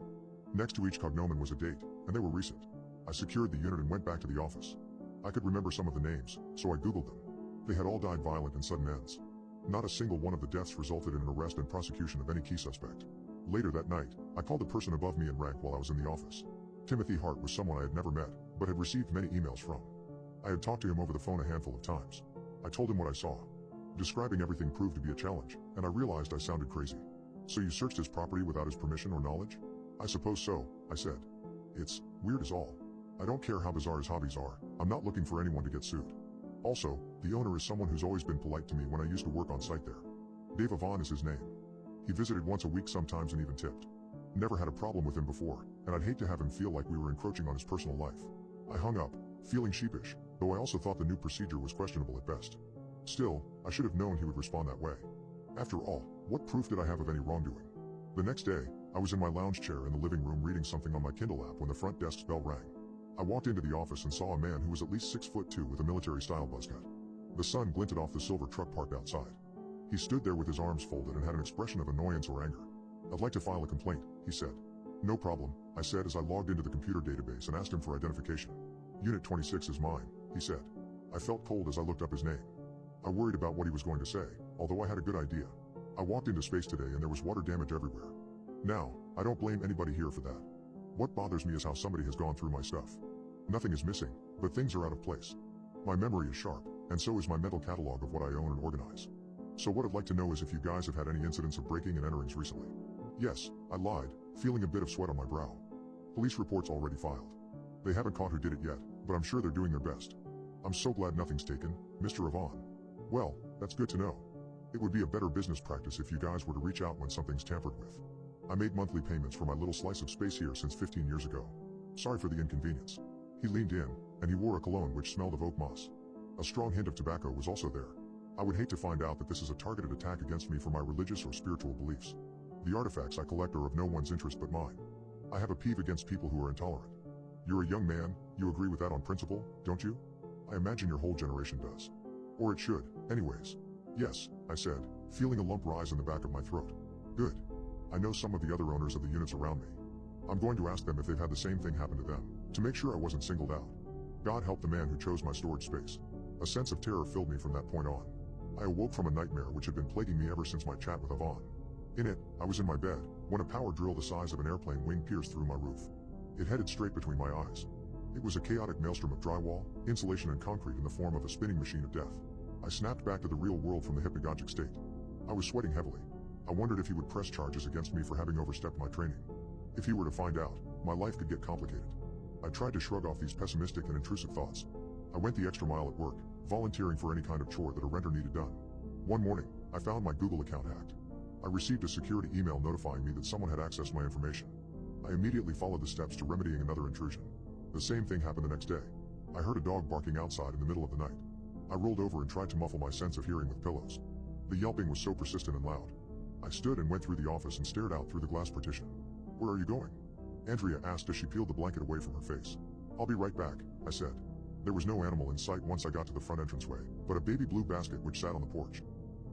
Next to each cognomen was a date, and they were recent. I secured the unit and went back to the office. I could remember some of the names, so I googled them. They had all died violent and sudden ends. Not a single one of the deaths resulted in an arrest and prosecution of any key suspect. Later that night, I called the person above me in rank while I was in the office. Timothy Hart was someone I had never met, but had received many emails from. I had talked to him over the phone a handful of times. I told him what I saw. Describing everything proved to be a challenge, and I realized I sounded crazy. So you searched his property without his permission or knowledge? I suppose so, I said. It's weird as all. I don't care how bizarre his hobbies are, I'm not looking for anyone to get sued. Also, the owner is someone who's always been polite to me when I used to work on site there. Dave Avon is his name. He visited once a week sometimes and even tipped. Never had a problem with him before, and I'd hate to have him feel like we were encroaching on his personal life. I hung up, feeling sheepish, though I also thought the new procedure was questionable at best. Still, I should have known he would respond that way. After all, what proof did I have of any wrongdoing? The next day, I was in my lounge chair in the living room reading something on my Kindle app when the front desk's bell rang. I walked into the office and saw a man who was at least 6'2" with a military-style buzzcut. The sun glinted off the silver truck parked outside. He stood there with his arms folded and had an expression of annoyance or anger. "I'd like to file a complaint," he said. "No problem," I said as I logged into the computer database and asked him for identification. "Unit 26 is mine," he said. I felt cold as I looked up his name. I worried about what he was going to say, although I had a good idea. I walked into space today and there was water damage everywhere. Now, I don't blame anybody here for that. What bothers me is how somebody has gone through my stuff. Nothing is missing, but things are out of place. My memory is sharp, and so is my mental catalog of what I own and organize. So what I'd like to know is if you guys have had any incidents of breaking and enterings recently. Yes, I lied, feeling a bit of sweat on my brow. Police reports already filed. They haven't caught who did it yet, but I'm sure they're doing their best. I'm so glad nothing's taken, Mr. Avon. Well, that's good to know. It would be a better business practice if you guys were to reach out when something's tampered with. I made monthly payments for my little slice of space here since 15 years ago. Sorry for the inconvenience. He leaned in, and he wore a cologne which smelled of oak moss. A strong hint of tobacco was also there. I would hate to find out that this is a targeted attack against me for my religious or spiritual beliefs. The artifacts I collect are of no one's interest but mine. I have a peeve against people who are intolerant. You're a young man, you agree with that on principle, don't you? I imagine your whole generation does. Or it should, anyways. Yes, I said, feeling a lump rise in the back of my throat. Good. I know some of the other owners of the units around me. I'm going to ask them if they've had the same thing happen to them, to make sure I wasn't singled out. God help the man who chose my storage space. A sense of terror filled me from that point on. I awoke from a nightmare which had been plaguing me ever since my chat with Avon. In it, I was in my bed, when a power drill the size of an airplane wing pierced through my roof. It headed straight between my eyes. It was a chaotic maelstrom of drywall, insulation and concrete in the form of a spinning machine of death. I snapped back to the real world from the hypnagogic state. I was sweating heavily. I wondered if he would press charges against me for having overstepped my training. If he were to find out, my life could get complicated. I tried to shrug off these pessimistic and intrusive thoughts. I went the extra mile at work, volunteering for any kind of chore that a renter needed done. One morning, I found my Google account hacked. I received a security email notifying me that someone had accessed my information. I immediately followed the steps to remedying another intrusion. The same thing happened the next day. I heard a dog barking outside in the middle of the night. I rolled over and tried to muffle my sense of hearing with pillows. The yelping was so persistent and loud. I stood and went through the office and stared out through the glass partition. "Where are you going?" Andrea asked as she peeled the blanket away from her face. "I'll be right back," I said. There was no animal in sight once I got to the front entranceway, but a baby blue basket which sat on the porch.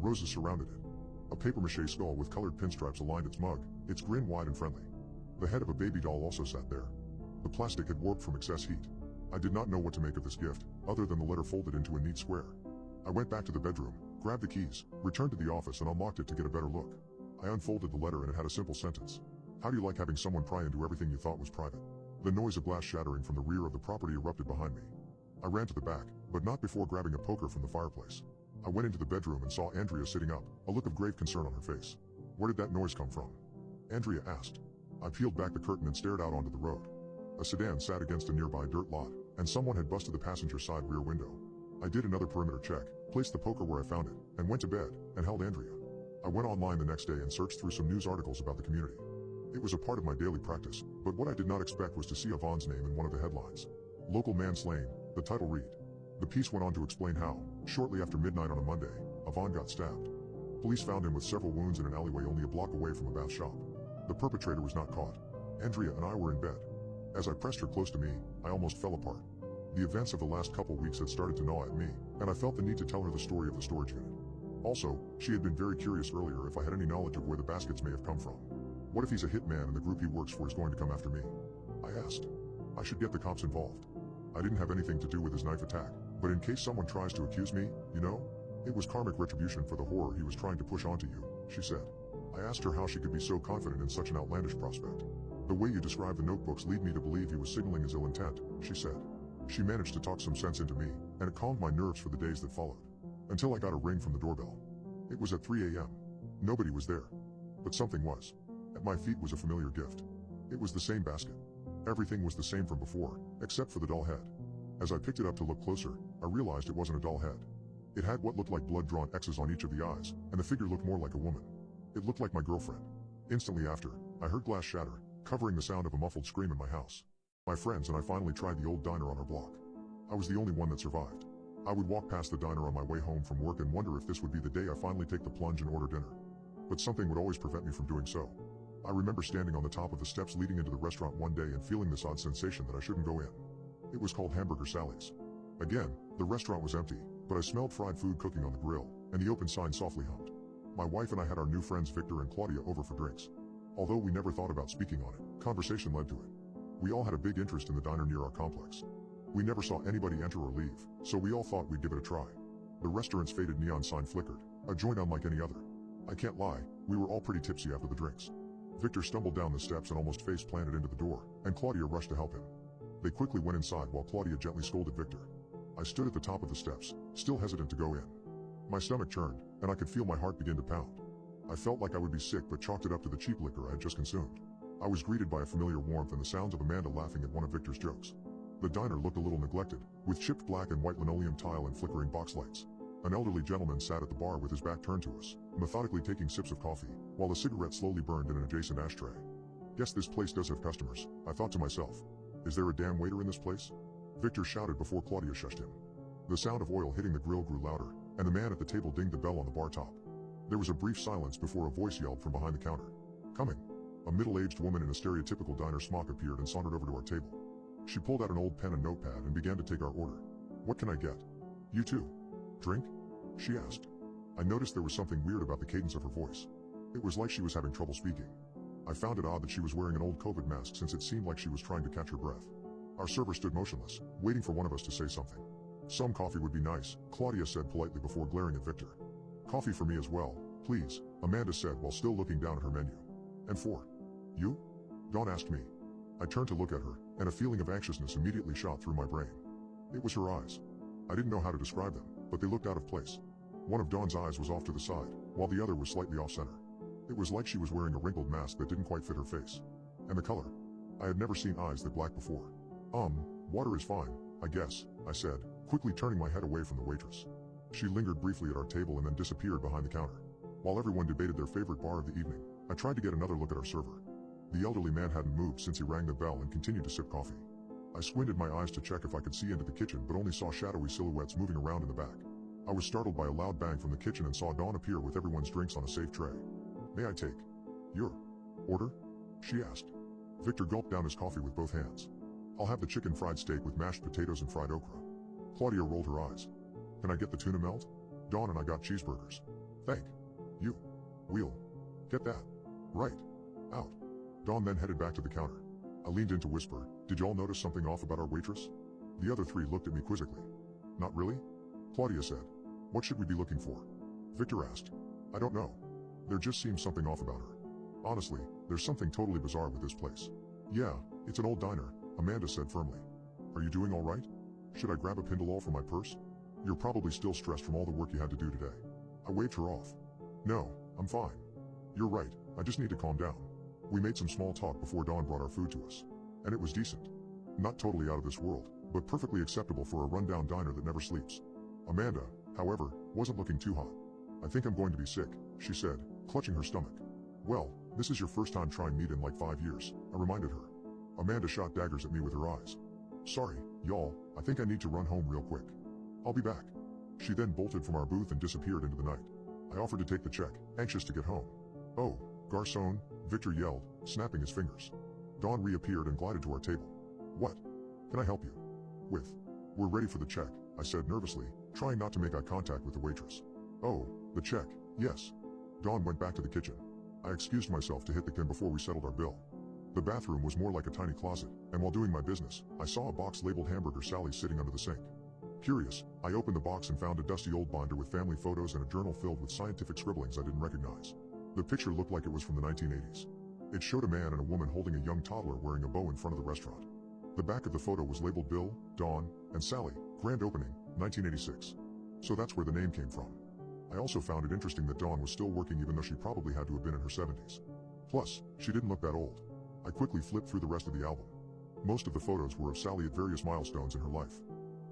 Roses surrounded it. A papier-mâché skull with colored pinstripes aligned its mug, its grin wide and friendly. The head of a baby doll also sat there. The plastic had warped from excess heat. I did not know what to make of this gift, other than the letter folded into a neat square. I went back to the bedroom, grabbed the keys, returned to the office and unlocked it to get a better look. I unfolded the letter and it had a simple sentence. "How do you like having someone pry into everything you thought was private?" The noise of glass shattering from the rear of the property erupted behind me. I ran to the back, but not before grabbing a poker from the fireplace. I went into the bedroom and saw Andrea sitting up, a look of grave concern on her face. "Where did that noise come from?" Andrea asked. I peeled back the curtain and stared out onto the road. A sedan sat against a nearby dirt lot, and someone had busted the passenger side rear window. I did another perimeter check, placed the poker where I found it, and went to bed, and held Andrea. I went online the next day and searched through some news articles about the community. It was a part of my daily practice, but what I did not expect was to see Yvonne's name in one of the headlines. "Local man slain," the title read. The piece went on to explain how, shortly after midnight on a Monday, Yvonne got stabbed. Police found him with several wounds in an alleyway only a block away from a bath shop. The perpetrator was not caught. Andrea and I were in bed. As I pressed her close to me, I almost fell apart. The events of the last couple weeks had started to gnaw at me, and I felt the need to tell her the story of the storage unit. Also, she had been very curious earlier if I had any knowledge of where the baskets may have come from. What if he's a hitman and the group he works for is going to come after me? I asked. I should get the cops involved. I didn't have anything to do with his knife attack, but in case someone tries to accuse me, it was karmic retribution for the horror he was trying to push onto you, she said. I asked her how she could be so confident in such an outlandish prospect. "The way you describe the notebooks lead me to believe he was signaling his ill intent," she said. She managed to talk some sense into me, and it calmed my nerves for the days that followed. Until I got a ring from the doorbell. It was at 3 a.m. Nobody was there. But something was. At my feet was a familiar gift. It was the same basket. Everything was the same from before, except for the doll head. As I picked it up to look closer, I realized it wasn't a doll head. It had what looked like blood-drawn X's on each of the eyes, and the figure looked more like a woman. It looked like my girlfriend. Instantly after, I heard glass shatter, covering the sound of a muffled scream in my house. My friends and I finally tried the old diner on our block. I was the only one that survived. I would walk past the diner on my way home from work and wonder if this would be the day I finally take the plunge and order dinner. But something would always prevent me from doing so. I remember standing on the top of the steps leading into the restaurant one day and feeling this odd sensation that I shouldn't go in. It was called Hamburger Sally's. Again, the restaurant was empty, but I smelled fried food cooking on the grill, and the open sign softly hummed. My wife and I had our new friends Victor and Claudia over for drinks. Although we never thought about speaking on it, conversation led to it. We all had a big interest in the diner near our complex. We never saw anybody enter or leave, so we all thought we'd give it a try. The restaurant's faded neon sign flickered, a joint unlike any other. I can't lie, we were all pretty tipsy after the drinks. Victor stumbled down the steps and almost face planted into the door, and Claudia rushed to help him. They quickly went inside while Claudia gently scolded Victor. I stood at the top of the steps, still hesitant to go in. My stomach churned, and I could feel my heart begin to pound. I felt like I would be sick but chalked it up to the cheap liquor I had just consumed. I was greeted by a familiar warmth and the sounds of Amanda laughing at one of Victor's jokes. The diner looked a little neglected, with chipped black and white linoleum tile and flickering box lights. An elderly gentleman sat at the bar with his back turned to us, methodically taking sips of coffee, while a cigarette slowly burned in an adjacent ashtray. Guess this place does have customers, I thought to myself. Is there a damn waiter in this place? Victor shouted before Claudia shushed him. The sound of oil hitting the grill grew louder, and the man at the table dinged the bell on the bar top. There was a brief silence before a voice yelled from behind the counter. "Coming." A middle-aged woman in a stereotypical diner smock appeared and sauntered over to our table. She pulled out an old pen and notepad and began to take our order. "What can I get?" "You too. Drink?" she asked. I noticed there was something weird about the cadence of her voice. It was like she was having trouble speaking. I found it odd that she was wearing an old COVID mask since it seemed like she was trying to catch her breath. Our server stood motionless, waiting for one of us to say something. "Some coffee would be nice," Claudia said politely before glaring at Victor. "Coffee for me as well, please," Amanda said while still looking down at her menu. "And for you?" Dawn asked me. I turned to look at her, and a feeling of anxiousness immediately shot through my brain. It was her eyes. I didn't know how to describe them, but they looked out of place. One of Dawn's eyes was off to the side, while the other was slightly off-center. It was like she was wearing a wrinkled mask that didn't quite fit her face. And the color. I had never seen eyes that black before. Water is fine, I guess, I said, quickly turning my head away from the waitress. She lingered briefly at our table and then disappeared behind the counter. While everyone debated their favorite bar of the evening, I tried to get another look at our server. The elderly man hadn't moved since he rang the bell and continued to sip coffee. I squinted my eyes to check if I could see into the kitchen but only saw shadowy silhouettes moving around in the back. I was startled by a loud bang from the kitchen and saw Dawn appear with everyone's drinks on a safe tray. "May I take your order?" she asked. Victor gulped down his coffee with both hands. "I'll have the chicken fried steak with mashed potatoes and fried okra." Claudia rolled her eyes. "Can I get the tuna melt?" "Dawn and I got cheeseburgers." "Thank you. We'll get that right out." Dawn then headed back to the counter. I leaned in to whisper, "Did y'all notice something off about our waitress?" The other three looked at me quizzically. "Not really?" Claudia said. "What should we be looking for?" Victor asked. "I don't know. There just seems something off about her. Honestly, there's something totally bizarre with this place." "Yeah, it's an old diner," Amanda said firmly. "Are you doing all right? Should I grab a Pindalol from my purse? You're probably still stressed from all the work you had to do today." I waved her off. "No, I'm fine. You're right, I just need to calm down." We made some small talk before Dawn brought our food to us. And it was decent. Not totally out of this world, but perfectly acceptable for a rundown diner that never sleeps. Amanda, however, wasn't looking too hot. "I think I'm going to be sick," she said, clutching her stomach. "Well, this is your first time trying meat in like 5 years," I reminded her. Amanda shot daggers at me with her eyes. "Sorry, y'all, I think I need to run home real quick. I'll be back." She then bolted from our booth and disappeared into the night. I offered to take the check, anxious to get home. "Oh, garçon," Victor yelled, snapping his fingers. Dawn reappeared and glided to our table. "What can I help you with?" "We're ready for the check," I said nervously, trying not to make eye contact with the waitress. "Oh, the check, yes." Dawn went back to the kitchen. I excused myself to hit the can before we settled our bill. The bathroom was more like a tiny closet, and while doing my business, I saw a box labeled Hamburger Sally sitting under the sink. Curious, I opened the box and found a dusty old binder with family photos and a journal filled with scientific scribblings I didn't recognize. The picture looked like it was from the 1980s. It showed a man and a woman holding a young toddler wearing a bow in front of the restaurant. The back of the photo was labeled Bill, Dawn, and Sally, grand opening, 1986. So that's where the name came from. I also found it interesting that Dawn was still working even though she probably had to have been in her 70s. Plus, she didn't look that old. I quickly flipped through the rest of the album. Most of the photos were of Sally at various milestones in her life.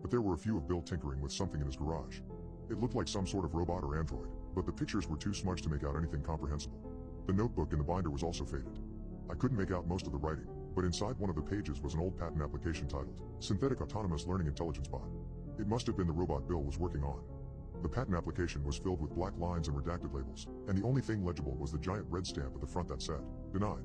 But there were a few of Bill tinkering with something in his garage. It looked like some sort of robot or android, but the pictures were too smudged to make out anything comprehensible. The notebook in the binder was also faded. I couldn't make out most of the writing, but inside one of the pages was an old patent application titled Synthetic Autonomous Learning Intelligence Bot. It must have been the robot Bill was working on. The patent application was filled with black lines and redacted labels, and the only thing legible was the giant red stamp at the front that said, "Denied."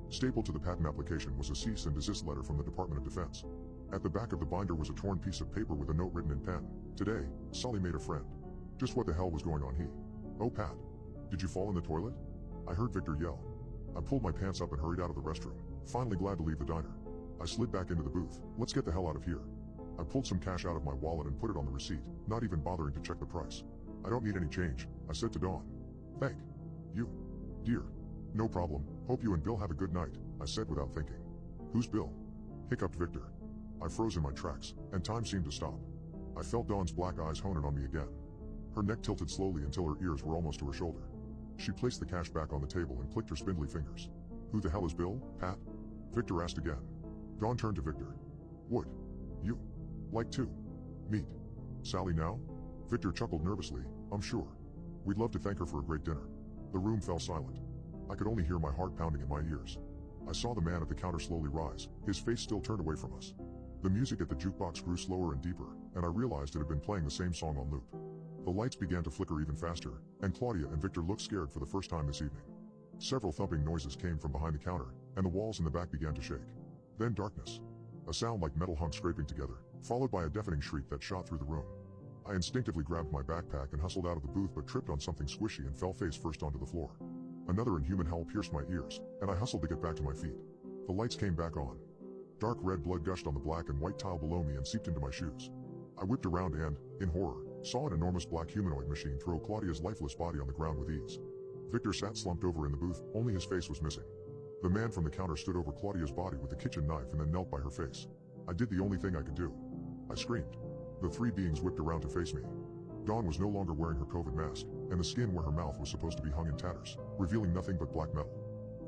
Stapled to the patent application was a cease and desist letter from the Department of Defense. At the back of the binder was a torn piece of paper with a note written in pen. "Today, Sully made a friend." Just what the hell was going on here? "Oh Pat, did you fall in the toilet?" I heard Victor yell. I pulled my pants up and hurried out of the restroom, finally glad to leave the diner. I slid back into the booth. "Let's get the hell out of here." I pulled some cash out of my wallet and put it on the receipt, not even bothering to check the price. "I don't need any change," I said to Dawn. "Thank you, dear." "No problem, hope you and Bill have a good night," I said without thinking. "Who's Bill?" hiccuped Victor. I froze in my tracks, and time seemed to stop. I felt Dawn's black eyes honing on me again. Her neck tilted slowly until her ears were almost to her shoulder. She placed the cash back on the table and clicked her spindly fingers. "Who the hell is Bill, Pat?" Victor asked again. Dawn turned to Victor. "Would you like to meet Sally now?" Victor chuckled nervously. "I'm sure. We'd love to thank her for a great dinner." The room fell silent. I could only hear my heart pounding in my ears. I saw the man at the counter slowly rise, his face still turned away from us. The music at the jukebox grew slower and deeper, and I realized it had been playing the same song on loop. The lights began to flicker even faster, and Claudia and Victor looked scared for the first time this evening. Several thumping noises came from behind the counter, and the walls in the back began to shake. Then darkness. A sound like metal hunks scraping together, followed by a deafening shriek that shot through the room. I instinctively grabbed my backpack and hustled out of the booth but tripped on something squishy and fell face first onto the floor. Another inhuman howl pierced my ears, and I hustled to get back to my feet. The lights came back on. Dark red blood gushed on the black and white tile below me and seeped into my shoes. I whipped around and, in horror, saw an enormous black humanoid machine throw Claudia's lifeless body on the ground with ease. Victor sat slumped over in the booth, only his face was missing. The man from the counter stood over Claudia's body with a kitchen knife and then knelt by her face. I did the only thing I could do. I screamed. The three beings whipped around to face me. Dawn was no longer wearing her COVID mask, and the skin where her mouth was supposed to be hung in tatters, revealing nothing but black metal.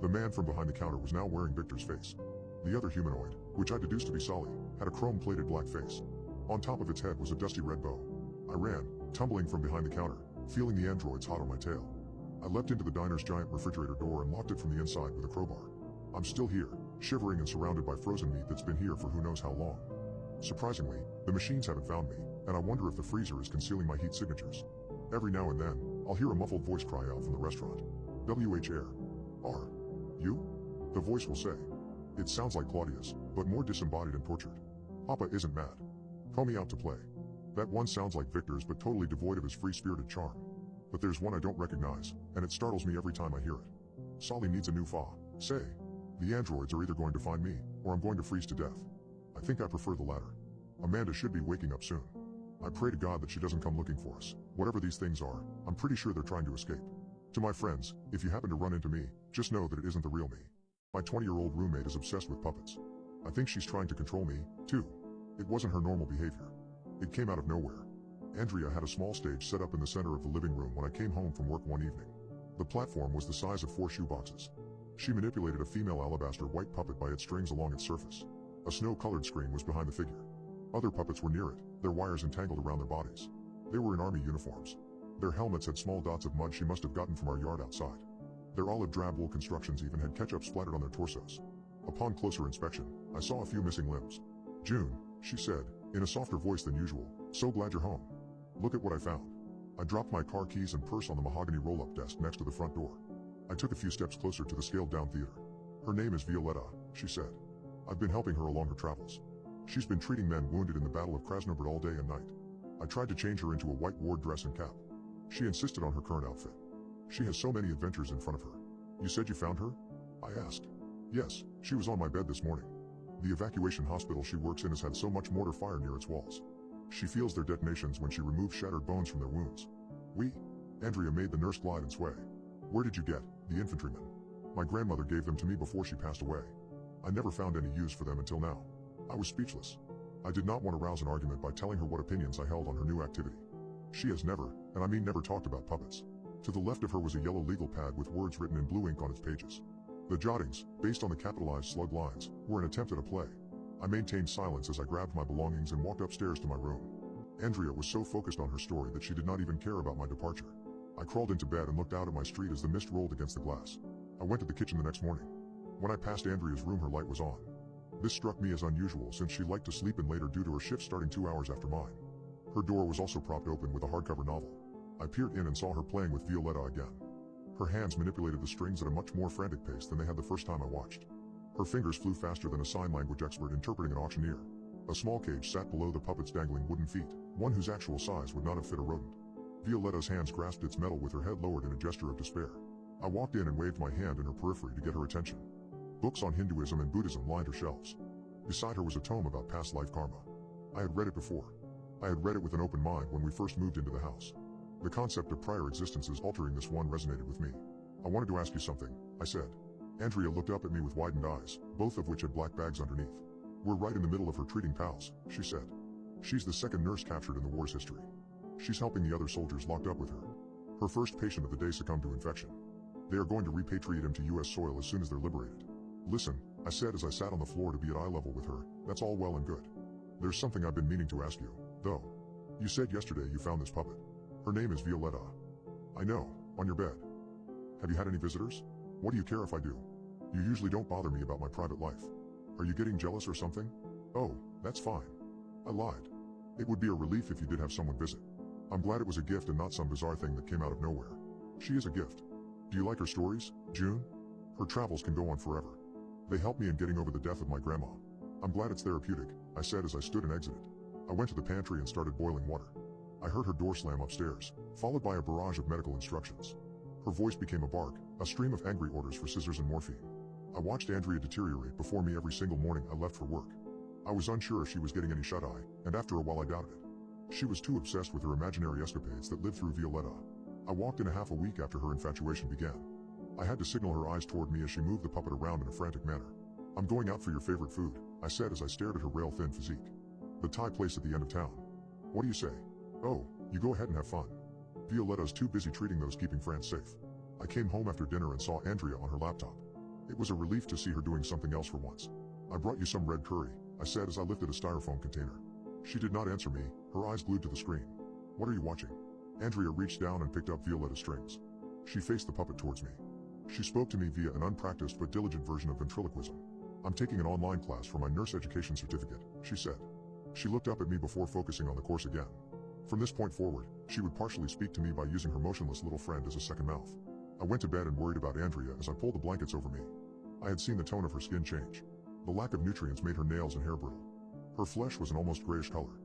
The man from behind the counter was now wearing Victor's face. The other humanoid, which I deduced to be Solly, had a chrome-plated black face. On top of its head was a dusty red bow. I ran, tumbling from behind the counter, feeling the androids hot on my tail. I leapt into the diner's giant refrigerator door and locked it from the inside with a crowbar. I'm still here, shivering and surrounded by frozen meat that's been here for who knows how long. Surprisingly, the machines haven't found me, and I wonder if the freezer is concealing my heat signatures. Every now and then, I'll hear a muffled voice cry out from the restaurant. WHR. You? The voice will say. It sounds like Claudia's, but more disembodied and tortured. Papa isn't mad. Call me out to play. That one sounds like Victor's but totally devoid of his free-spirited charm. But there's one I don't recognize, and it startles me every time I hear it. Solly needs a new fa. Say. The androids are either going to find me, or I'm going to freeze to death. I think I prefer the latter. Amanda should be waking up soon. I pray to God that she doesn't come looking for us. Whatever these things are, I'm pretty sure they're trying to escape. To my friends, if you happen to run into me, just know that it isn't the real me. My 20-year-old roommate is obsessed with puppets. I think she's trying to control me, too. It wasn't her normal behavior. It came out of nowhere. Andrea had a small stage set up in the center of the living room when I came home from work one evening. The platform was the size of 4 shoeboxes. She manipulated a female alabaster white puppet by its strings along its surface. A snow-colored screen was behind the figure. Other puppets were near it, their wires entangled around their bodies. They were in army uniforms. Their helmets had small dots of mud she must have gotten from our yard outside. Their olive drab wool constructions even had ketchup splattered on their torsos. Upon closer inspection, I saw a few missing limbs. June, she said, in a softer voice than usual, so glad you're home. Look at what I found. I dropped my car keys and purse on the mahogany roll-up desk next to the front door. I took a few steps closer to the scaled-down theater. Her name is Violetta, she said. I've been helping her along her travels. She's been treating men wounded in the Battle of Krasnodar all day and night. I tried to change her into a white ward dress and cap. She insisted on her current outfit. She has so many adventures in front of her. You said you found her? I asked. Yes, she was on my bed this morning. The evacuation hospital she works in has had so much mortar fire near its walls. She feels their detonations when she removes shattered bones from their wounds. Andrea made the nurse glide and sway. Where did you get the infantrymen? My grandmother gave them to me before she passed away. I never found any use for them until now. I was speechless. I did not want to rouse an argument by telling her what opinions I held on her new activity. She has never, and I mean never, talked about puppets. To the left of her was a yellow legal pad with words written in blue ink on its pages. The jottings, based on the capitalized slug lines, were an attempt at a play. I maintained silence as I grabbed my belongings and walked upstairs to my room. Andrea was so focused on her story that she did not even care about my departure. I crawled into bed and looked out at my street as the mist rolled against the glass. I went to the kitchen the next morning. When I passed Andrea's room, her light was on. This struck me as unusual since she liked to sleep in later due to her shift starting 2 hours after mine. Her door was also propped open with a hardcover novel. I peered in and saw her playing with Violetta again. Her hands manipulated the strings at a much more frantic pace than they had the first time I watched. Her fingers flew faster than a sign language expert interpreting an auctioneer. A small cage sat below the puppet's dangling wooden feet, one whose actual size would not have fit a rodent. Violetta's hands grasped its metal with her head lowered in a gesture of despair. I walked in and waved my hand in her periphery to get her attention. Books on Hinduism and Buddhism lined her shelves. Beside her was a tome about past life karma. I had read it before. I had read it with an open mind when we first moved into the house. The concept of prior existences altering this one resonated with me. I wanted to ask you something, I said. Andrea looked up at me with widened eyes, both of which had black bags underneath. We're right in the middle of her treating pals, she said. She's the second nurse captured in the war's history. She's helping the other soldiers locked up with her. Her first patient of the day succumbed to infection. They are going to repatriate him to U.S. soil as soon as they're liberated. Listen, I said as I sat on the floor to be at eye level with her, that's all well and good. There's something I've been meaning to ask you, though. You said yesterday you found this puppet. Her name is Violetta. I know, on your bed. Have you had any visitors? What do you care if I do? You usually don't bother me about my private life. Are you getting jealous or something? Oh, that's fine. I lied. It would be a relief if you did have someone visit. I'm glad it was a gift and not some bizarre thing that came out of nowhere. She is a gift. Do you like her stories, June? Her travels can go on forever. They helped me in getting over the death of my grandma. I'm glad it's therapeutic, I said as I stood and exited. I went to the pantry and started boiling water. I heard her door slam upstairs, followed by a barrage of medical instructions. Her voice became a bark, a stream of angry orders for scissors and morphine. I watched Andrea deteriorate before me every single morning I left for work. I was unsure if she was getting any shut-eye, and after a while I doubted it. She was too obsessed with her imaginary escapades that lived through Violetta. I walked in a half a week after her infatuation began. I had to signal her eyes toward me as she moved the puppet around in a frantic manner. I'm going out for your favorite food, I said as I stared at her rail-thin physique. The Thai place at the end of town. What do you say? Oh, you go ahead and have fun. Violetta's too busy treating those keeping France safe. I came home after dinner and saw Andrea on her laptop. It was a relief to see her doing something else for once. I brought you some red curry, I said as I lifted a styrofoam container. She did not answer me, her eyes glued to the screen. What are you watching? Andrea reached down and picked up Violetta's strings. She faced the puppet towards me. She spoke to me via an unpracticed but diligent version of ventriloquism. I'm taking an online class for my nurse education certificate, she said. She looked up at me before focusing on the course again. From this point forward, she would partially speak to me by using her motionless little friend as a second mouth. I went to bed and worried about Andrea as I pulled the blankets over me. I had seen the tone of her skin change. The lack of nutrients made her nails and hair brittle. Her flesh was an almost grayish color.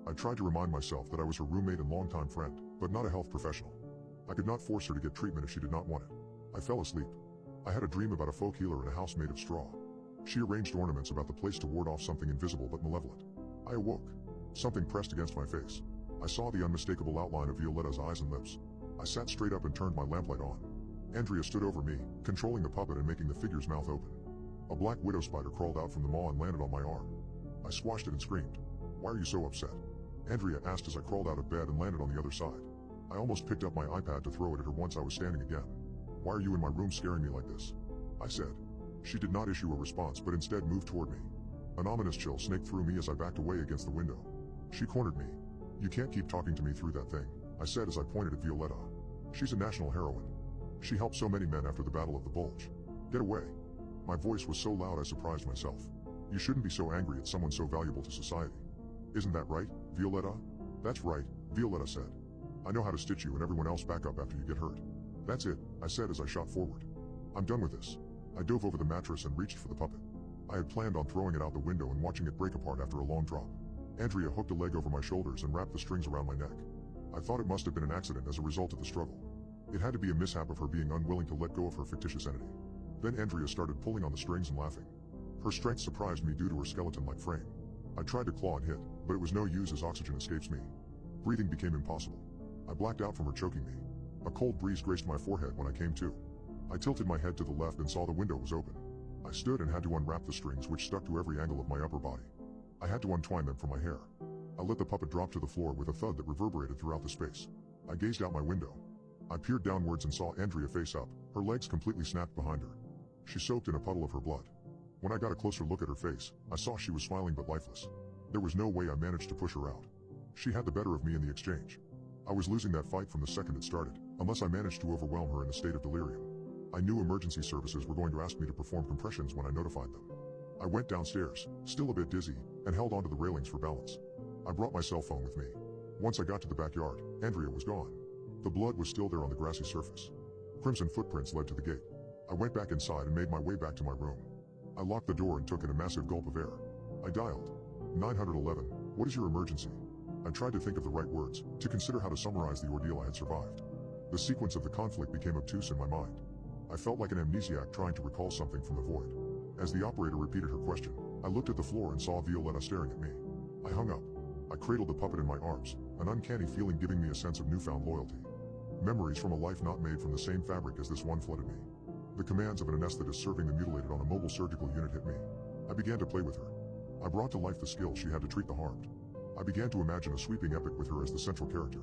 I tried to remind myself that I was her roommate and longtime friend, but not a health professional. I could not force her to get treatment if she did not want it. I fell asleep. I had a dream about a folk healer in a house made of straw. She arranged ornaments about the place to ward off something invisible but malevolent. I awoke. Something pressed against my face. I saw the unmistakable outline of Violetta's eyes and lips. I sat straight up and turned my lamplight on. Andrea stood over me, controlling the puppet and making the figure's mouth open. A black widow spider crawled out from the maw and landed on my arm. I squashed it and screamed. Why are you so upset? Andrea asked as I crawled out of bed and landed on the other side. I almost picked up my iPad to throw it at her once I was standing again. Why are you in my room scaring me like this? I said. She did not issue a response but instead moved toward me. An ominous chill snaked through me as I backed away against the window. She cornered me. You can't keep talking to me through that thing, I said as I pointed at Violetta. She's a national heroine. She helped so many men after the Battle of the Bulge. Get away. My voice was so loud I surprised myself. You shouldn't be so angry at someone so valuable to society. Isn't that right, Violetta? That's right, Violetta said. I know how to stitch you and everyone else back up after you get hurt. That's it, I said as I shot forward. I'm done with this. I dove over the mattress and reached for the puppet. I had planned on throwing it out the window and watching it break apart after a long drop. Andrea hooked a leg over my shoulders and wrapped the strings around my neck. I thought it must have been an accident as a result of the struggle. It had to be a mishap of her being unwilling to let go of her fictitious entity. Then Andrea started pulling on the strings and laughing. Her strength surprised me due to her skeleton-like frame. I tried to claw and hit, but it was no use as oxygen escapes me. Breathing became impossible. I blacked out from her choking me. A cold breeze graced my forehead when I came to. I tilted my head to the left and saw the window was open. I stood and had to unwrap the strings which stuck to every angle of my upper body. I had to untwine them from my hair. I let the puppet drop to the floor with a thud that reverberated throughout the space. I gazed out my window. I peered downwards and saw Andrea face up, her legs completely snapped behind her. She soaked in a puddle of her blood. When I got a closer look at her face, I saw she was smiling but lifeless. There was no way I managed to push her out. She had the better of me in the exchange. I was losing that fight from the second it started, unless I managed to overwhelm her in a state of delirium. I knew emergency services were going to ask me to perform compressions when I notified them. I went downstairs, still a bit dizzy, and held onto the railings for balance. I brought my cell phone with me. Once I got to the backyard, Andrea was gone. The blood was still there on the grassy surface. Crimson footprints led to the gate. I went back inside and made my way back to my room. I locked the door and took in a massive gulp of air. I dialed 911, what is your emergency? I tried to think of the right words, to consider how to summarize the ordeal I had survived. The sequence of the conflict became obtuse in my mind. I felt like an amnesiac trying to recall something from the void. As the operator repeated her question, I looked at the floor and saw Violetta staring at me. I hung up. I cradled the puppet in my arms, an uncanny feeling giving me a sense of newfound loyalty. Memories from a life not made from the same fabric as this one flooded me. The commands of an anesthetist serving the mutilated on a mobile surgical unit hit me. I began to play with her. I brought to life the skill she had to treat the harmed. I began to imagine a sweeping epic with her as the central character.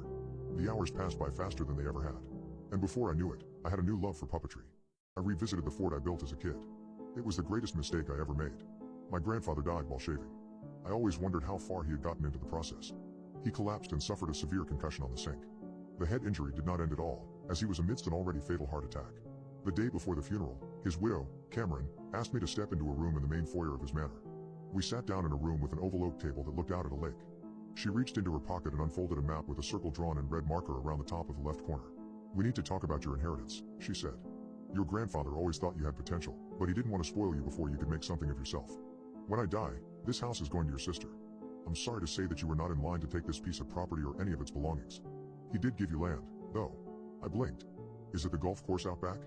The hours passed by faster than they ever had. And before I knew it, I had a new love for puppetry. I revisited the fort I built as a kid. It was the greatest mistake I ever made. My grandfather died while shaving. I always wondered how far he had gotten into the process. He collapsed and suffered a severe concussion on the sink. The head injury did not end at all, as he was amidst an already fatal heart attack. The day before the funeral, his widow, Cameron, asked me to step into a room in the main foyer of his manor. We sat down in a room with an oval oak table that looked out at a lake. She reached into her pocket and unfolded a map with a circle drawn in red marker around the top of the left corner. We need to talk about your inheritance, she said. Your grandfather always thought you had potential, but he didn't want to spoil you before you could make something of yourself. When I die, this house is going to your sister. I'm sorry to say that you were not in line to take this piece of property or any of its belongings. He did give you land, though. I blinked. Is it the golf course out back?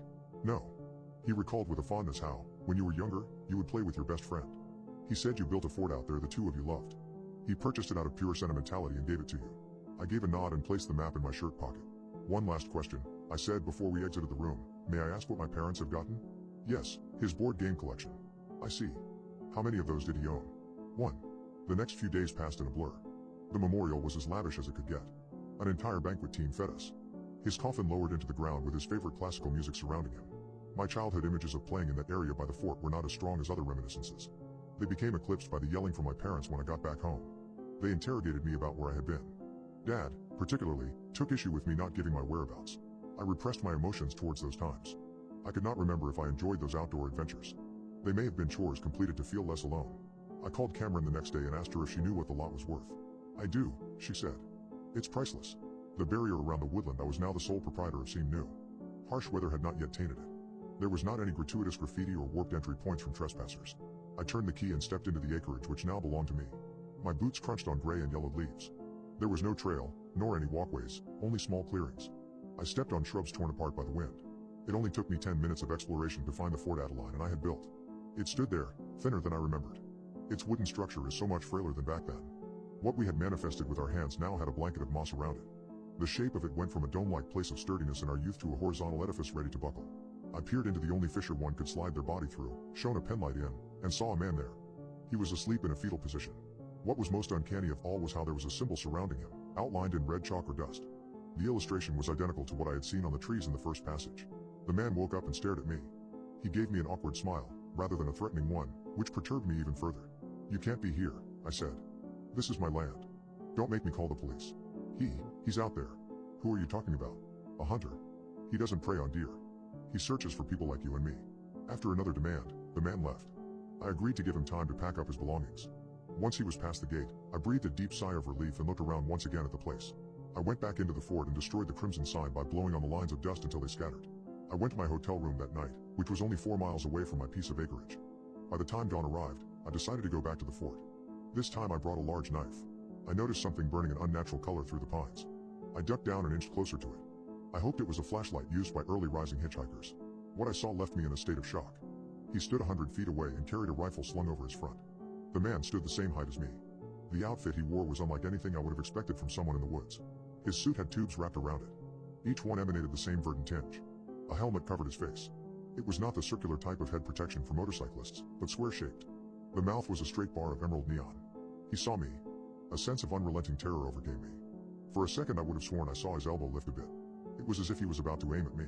No. He recalled with a fondness how, when you were younger, you would play with your best friend. He said you built a fort out there the two of you loved. He purchased it out of pure sentimentality and gave it to you. I gave a nod and placed the map in my shirt pocket. One last question, I said before we exited the room. May I ask what my parents have gotten? Yes, his board game collection. I see. How many of those did he own? 1. The next few days passed in a blur. The memorial was as lavish as it could get. An entire banquet team fed us. His coffin lowered into the ground with his favorite classical music surrounding him. My childhood images of playing in that area by the fort were not as strong as other reminiscences. They became eclipsed by the yelling from my parents when I got back home. They interrogated me about where I had been. Dad, particularly, took issue with me not giving my whereabouts. I repressed my emotions towards those times. I could not remember if I enjoyed those outdoor adventures. They may have been chores completed to feel less alone. I called Cameron the next day and asked her if she knew what the lot was worth. I do, she said. It's priceless. The barrier around the woodland I was now the sole proprietor of seemed new. Harsh weather had not yet tainted it. There was not any gratuitous graffiti or warped entry points from trespassers. I turned the key and stepped into the acreage which now belonged to me. My boots crunched on gray and yellowed leaves. There was no trail, nor any walkways, only small clearings. I stepped on shrubs torn apart by the wind. It only took me 10 minutes of exploration to find the Fort Adeline and I had built. It stood there, thinner than I remembered. Its wooden structure is so much frailer than back then. What we had manifested with our hands now had a blanket of moss around it. The shape of it went from a dome-like place of sturdiness in our youth to a horizontal edifice ready to buckle. I peered into the only fissure one could slide their body through, shone a penlight in, and saw a man there. He was asleep in a fetal position. What was most uncanny of all was how there was a symbol surrounding him, outlined in red chalk or dust. The illustration was identical to what I had seen on the trees in the first passage. The man woke up and stared at me. He gave me an awkward smile, rather than a threatening one, which perturbed me even further. You can't be here, I said. This is my land. Don't make me call the police. He's out there. Who are you talking about? A hunter. He doesn't prey on deer. He searches for people like you and me. After another demand, the man left. I agreed to give him time to pack up his belongings. Once he was past the gate, I breathed a deep sigh of relief and looked around once again at the place. I went back into the fort and destroyed the crimson sign by blowing on the lines of dust until they scattered. I went to my hotel room that night, which was only 4 miles away from my piece of acreage. By the time dawn arrived, I decided to go back to the fort. This time I brought a large knife. I noticed something burning an unnatural color through the pines. I ducked down and inched closer to it. I hoped it was a flashlight used by early rising hitchhikers. What I saw left me in a state of shock. He stood 100 feet away and carried a rifle slung over his front. The man stood the same height as me. The outfit he wore was unlike anything I would have expected from someone in the woods. His suit had tubes wrapped around it. Each one emanated the same verdant tinge. A helmet covered his face. It was not the circular type of head protection for motorcyclists, but square-shaped. The mouth was a straight bar of emerald neon. He saw me. A sense of unrelenting terror overcame me. For a second I would have sworn I saw his elbow lift a bit. It was as if he was about to aim at me.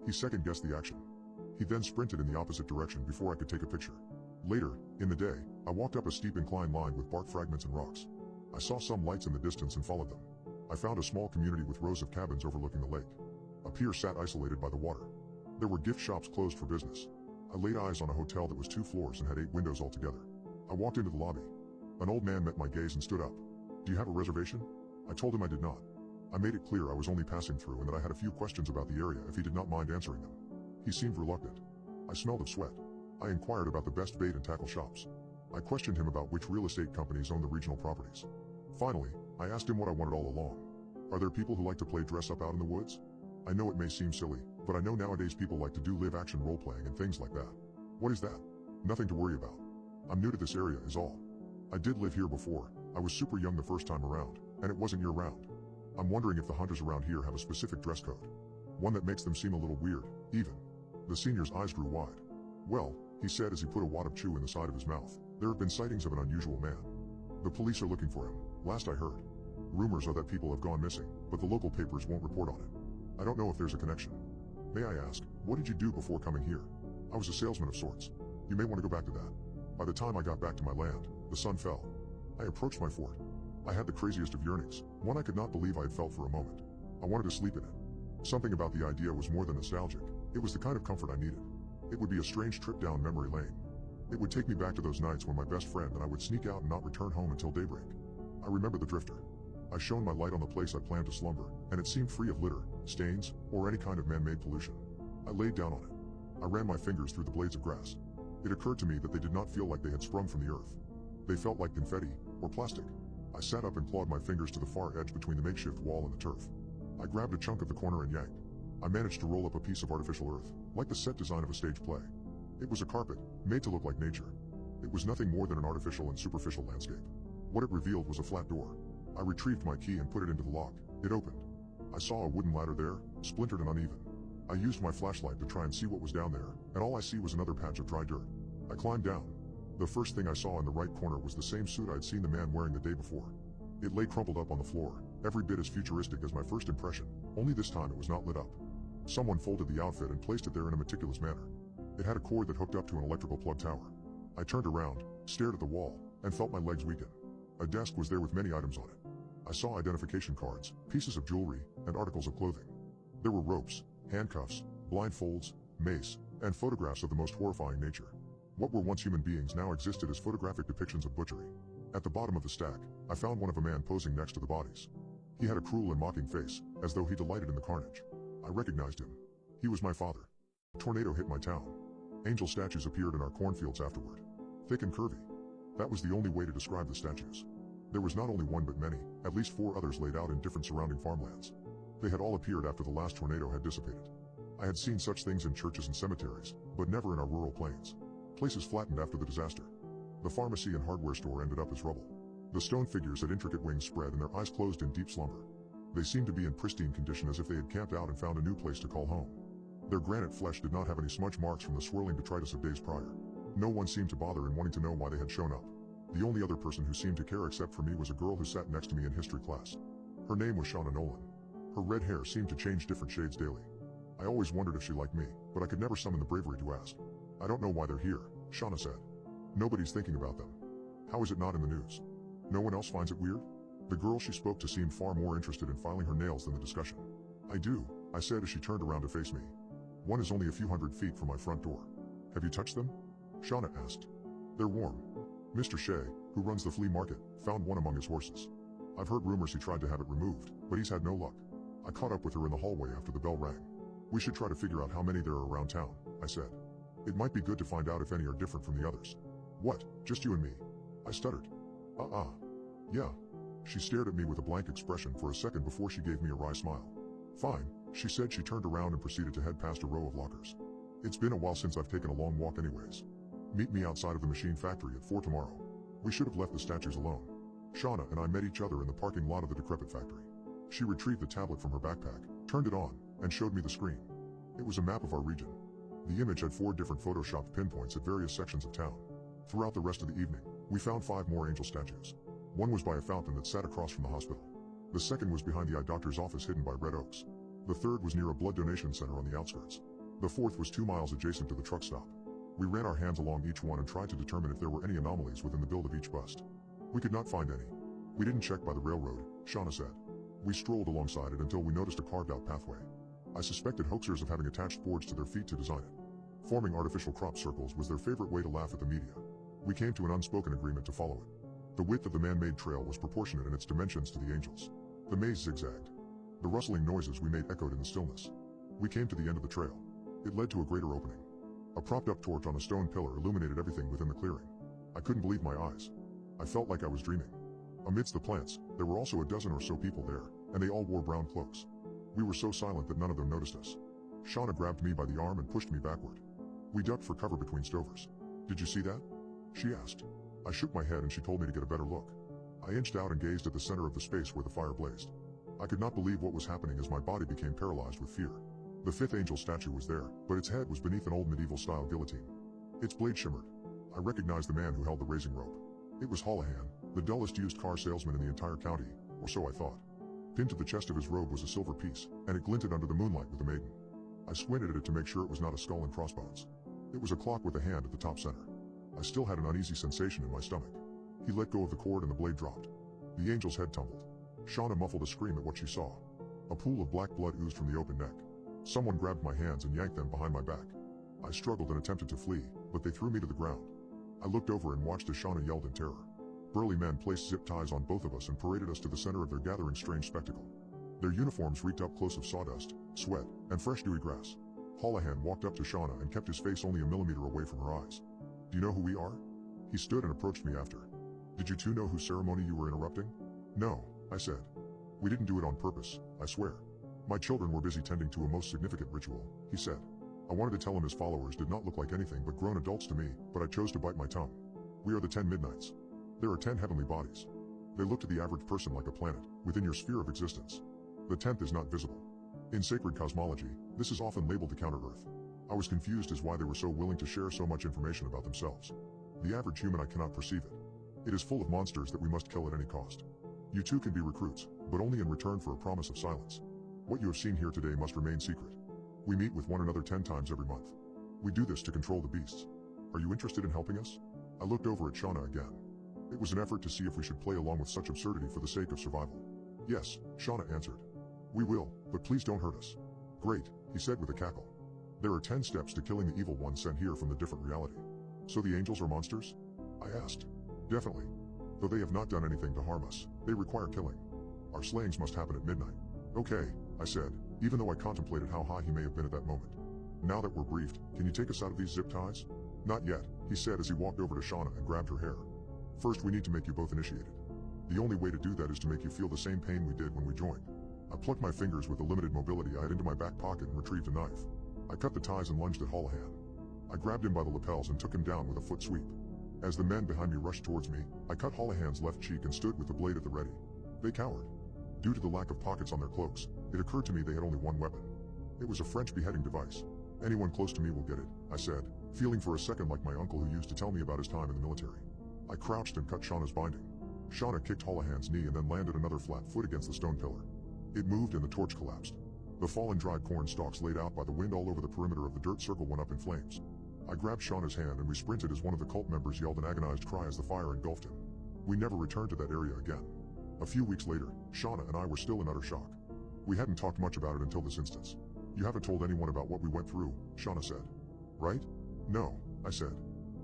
He second-guessed the action. He then sprinted in the opposite direction before I could take a picture. Later, in the day, I walked up a steep incline lined with bark fragments and rocks. I saw some lights in the distance and followed them. I found a small community with rows of cabins overlooking the lake. A pier sat isolated by the water. There were gift shops closed for business. I laid eyes on a hotel that was 2 floors and had 8 windows altogether. I walked into the lobby. An old man met my gaze and stood up. Do you have a reservation? I told him I did not. I made it clear I was only passing through and that I had a few questions about the area if he did not mind answering them. He seemed reluctant. I smelled of sweat. I inquired about the best bait and tackle shops. I questioned him about which real estate companies own the regional properties. Finally, I asked him what I wanted all along. Are there people who like to play dress up out in the woods? I know it may seem silly, but I know nowadays people like to do live action role playing and things like that. What is that? Nothing to worry about. I'm new to this area is all. I did live here before. I was super young the first time around, and it wasn't year round. I'm wondering if the hunters around here have a specific dress code. One that makes them seem a little weird, even. The senior's eyes grew wide. Well, he said as he put a wad of chew in the side of his mouth, there have been sightings of an unusual man. The police are looking for him, last I heard. Rumors are that people have gone missing, but the local papers won't report on it. I don't know if there's a connection. May I ask, what did you do before coming here? I was a salesman of sorts. You may want to go back to that. By the time I got back to my land, the sun fell. I approached my fort. I had the craziest of yearnings, one I could not believe I had felt for a moment. I wanted to sleep in it. Something about the idea was more than nostalgic. It was the kind of comfort I needed. It would be a strange trip down memory lane. It would take me back to those nights when my best friend and I would sneak out and not return home until daybreak. I remember the drifter. I shone my light on the place I planned to slumber, and it seemed free of litter, stains, or any kind of man-made pollution. I laid down on it. I ran my fingers through the blades of grass. It occurred to me that they did not feel like they had sprung from the earth. They felt like confetti, or plastic. I sat up and clawed my fingers to the far edge between the makeshift wall and the turf. I grabbed a chunk of the corner and yanked. I managed to roll up a piece of artificial earth, like the set design of a stage play. It was a carpet, made to look like nature. It was nothing more than an artificial and superficial landscape. What it revealed was a flat door. I retrieved my key and put it into the lock. It opened. I saw a wooden ladder there, splintered and uneven. I used my flashlight to try and see what was down there, and all I see was another patch of dry dirt. I climbed down. The first thing I saw in the right corner was the same suit I'd seen the man wearing the day before. It lay crumpled up on the floor, every bit as futuristic as my first impression, only this time it was not lit up. Someone folded the outfit and placed it there in a meticulous manner. It had a cord that hooked up to an electrical plug tower. I turned around, stared at the wall, and felt my legs weaken. A desk was there with many items on it. I saw identification cards, pieces of jewelry, and articles of clothing. There were ropes, handcuffs, blindfolds, mace, and photographs of the most horrifying nature. What were once human beings now existed as photographic depictions of butchery. At the bottom of the stack, I found one of a man posing next to the bodies. He had a cruel and mocking face, as though he delighted in the carnage. I recognized him. He was my father. A tornado hit my town. Angel statues appeared in our cornfields afterward. Thick and curvy. That was the only way to describe the statues. There was not only one but many, at least 4 others laid out in different surrounding farmlands. They had all appeared after the last tornado had dissipated. I had seen such things in churches and cemeteries, but never in our rural plains. Places flattened after the disaster. The pharmacy and hardware store ended up as rubble. The stone figures had intricate wings spread and their eyes closed in deep slumber. They seemed to be in pristine condition as if they had camped out and found a new place to call home. Their granite flesh did not have any smudge marks from the swirling detritus of days prior. No one seemed to bother in wanting to know why they had shown up. The only other person who seemed to care except for me was a girl who sat next to me in history class. Her name was Shauna Nolan. Her red hair seemed to change different shades daily. I always wondered if she liked me, but I could never summon the bravery to ask. I don't know why they're here, Shauna said. Nobody's thinking about them. How is it not in the news? No one else finds it weird? The girl she spoke to seemed far more interested in filing her nails than the discussion. I do, I said as she turned around to face me. One is only a few hundred feet from my front door. Have you touched them? Shauna asked. They're warm. Mr. Shea, who runs the flea market, found one among his horses. I've heard rumors he tried to have it removed, but he's had no luck. I caught up with her in the hallway after the bell rang. We should try to figure out how many there are around town, I said. It might be good to find out if any are different from the others. What, just you and me? I stuttered. Yeah. She stared at me with a blank expression for a second before she gave me a wry smile. Fine, she said. She turned around and proceeded to head past a row of lockers. It's been a while since I've taken a long walk anyways. Meet me outside of the machine factory at 4 tomorrow. We should have left the statues alone. Shauna and I met each other in the parking lot of the decrepit factory. She retrieved the tablet from her backpack, turned it on, and showed me the screen. It was a map of our region. The image had 4 different photoshopped pinpoints at various sections of town. Throughout the rest of the evening, we found 5 more angel statues. One was by a fountain that sat across from the hospital. The second was behind the eye doctor's office hidden by red oaks. The third was near a blood donation center on the outskirts. The fourth was 2 miles adjacent to the truck stop. We ran our hands along each one and tried to determine if there were any anomalies within the build of each bust. We could not find any. We didn't check by the railroad, Shauna said. We strolled alongside it until we noticed a carved-out pathway. I suspected hoaxers of having attached boards to their feet to design it. Forming artificial crop circles was their favorite way to laugh at the media. We came to an unspoken agreement to follow it. The width of the man-made trail was proportionate in its dimensions to the angels. The maze zigzagged. The rustling noises we made echoed in the stillness. We came to the end of the trail. It led to a greater opening. A propped-up torch on a stone pillar illuminated everything within the clearing. I couldn't believe my eyes. I felt like I was dreaming. Amidst the plants, there were also a dozen or so people there, and they all wore brown cloaks. We were so silent that none of them noticed us. Shauna grabbed me by the arm and pushed me backward. We ducked for cover between stovers. Did you see that? She asked. I shook my head and she told me to get a better look. I inched out and gazed at the center of the space where the fire blazed. I could not believe what was happening as my body became paralyzed with fear. The 5th angel statue was there, but its head was beneath an old medieval-style guillotine. Its blade shimmered. I recognized the man who held the raising rope. It was Holohan, the dullest used car salesman in the entire county, or so I thought. Pinned to the chest of his robe was a silver piece, and it glinted under the moonlight with a maiden. I squinted at it to make sure it was not a skull and crossbones. It was a clock with a hand at the top center. I still had an uneasy sensation in my stomach. He let go of the cord and the blade dropped. The angel's head tumbled. Shauna muffled a scream at what she saw. A pool of black blood oozed from the open neck. Someone grabbed my hands and yanked them behind my back. I struggled and attempted to flee, but they threw me to the ground. I looked over and watched as Shauna yelled in terror. Burly men placed zip ties on both of us and paraded us to the center of their gathering strange spectacle. Their uniforms reeked up close of sawdust, sweat, and fresh dewy grass. Holohan walked up to Shauna and kept his face only a millimeter away from her eyes. Do you know who we are? He stood and approached me after. Did you two know whose ceremony you were interrupting? No, I said. We didn't do it on purpose, I swear. My children were busy tending to a most significant ritual, he said. I wanted to tell him his followers did not look like anything but grown adults to me, but I chose to bite my tongue. We are the 10 Midnights. There are 10 heavenly bodies. They look to the average person like a planet, within your sphere of existence. The 10th is not visible. In sacred cosmology, this is often labeled the counter-Earth. I was confused as why they were so willing to share so much information about themselves. The average human I cannot perceive it. It is full of monsters that we must kill at any cost. You too can be recruits, but only in return for a promise of silence. What you have seen here today must remain secret. We meet with one another 10 times every month. We do this to control the beasts. Are you interested in helping us? I looked over at Shauna again. It was an effort to see if we should play along with such absurdity for the sake of survival. Yes, Shauna answered. We will, but please don't hurt us. Great, he said with a cackle. There are 10 steps to killing the evil ones sent here from the different reality. So the angels are monsters? I asked. Definitely. Though they have not done anything to harm us, they require killing. Our slayings must happen at midnight. Okay, I said, even though I contemplated how high he may have been at that moment. Now that we're briefed, can you take us out of these zip ties? Not yet, he said as he walked over to Shauna and grabbed her hair. First we need to make you both initiated. The only way to do that is to make you feel the same pain we did when we joined. I plucked my fingers with the limited mobility I had into my back pocket and retrieved a knife. I cut the ties and lunged at Holohan. I grabbed him by the lapels and took him down with a foot sweep. As the men behind me rushed towards me, I cut Holohan's left cheek and stood with the blade at the ready. They cowered. Due to the lack of pockets on their cloaks, it occurred to me they had only one weapon. It was a French beheading device. Anyone close to me will get it, I said, feeling for a second like my uncle who used to tell me about his time in the military. I crouched and cut Shauna's binding. Shauna kicked Holohan's knee and then landed another flat foot against the stone pillar. It moved and the torch collapsed. The fallen dried corn stalks laid out by the wind all over the perimeter of the dirt circle went up in flames. I grabbed Shauna's hand and we sprinted as one of the cult members yelled an agonized cry as the fire engulfed him. We never returned to that area again. A few weeks later, Shauna and I were still in utter shock. We hadn't talked much about it until this instance. You haven't told anyone about what we went through, Shauna said. Right? No, I said.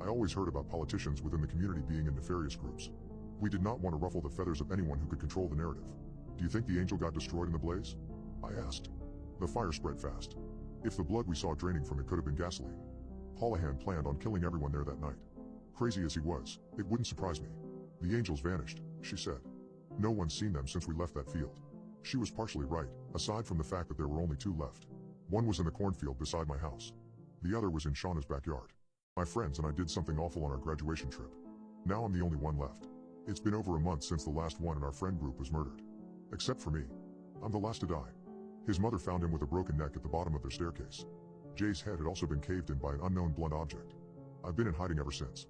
I always heard about politicians within the community being in nefarious groups. We did not want to ruffle the feathers of anyone who could control the narrative. Do you think the angel got destroyed in the blaze? I asked. The fire spread fast. If the blood we saw draining from it could have been gasoline. Holohan planned on killing everyone there that night. Crazy as he was, it wouldn't surprise me. The angels vanished, she said. No one's seen them since we left that field. She was partially right, aside from the fact that there were only 2 left. One was in the cornfield beside my house. The other was in Shauna's backyard. My friends and I did something awful on our graduation trip. Now I'm the only one left. It's been over a month since the last one in our friend group was murdered. Except for me. I'm the last to die. His mother found him with a broken neck at the bottom of their staircase. Jay's head had also been caved in by an unknown blunt object. I've been in hiding ever since.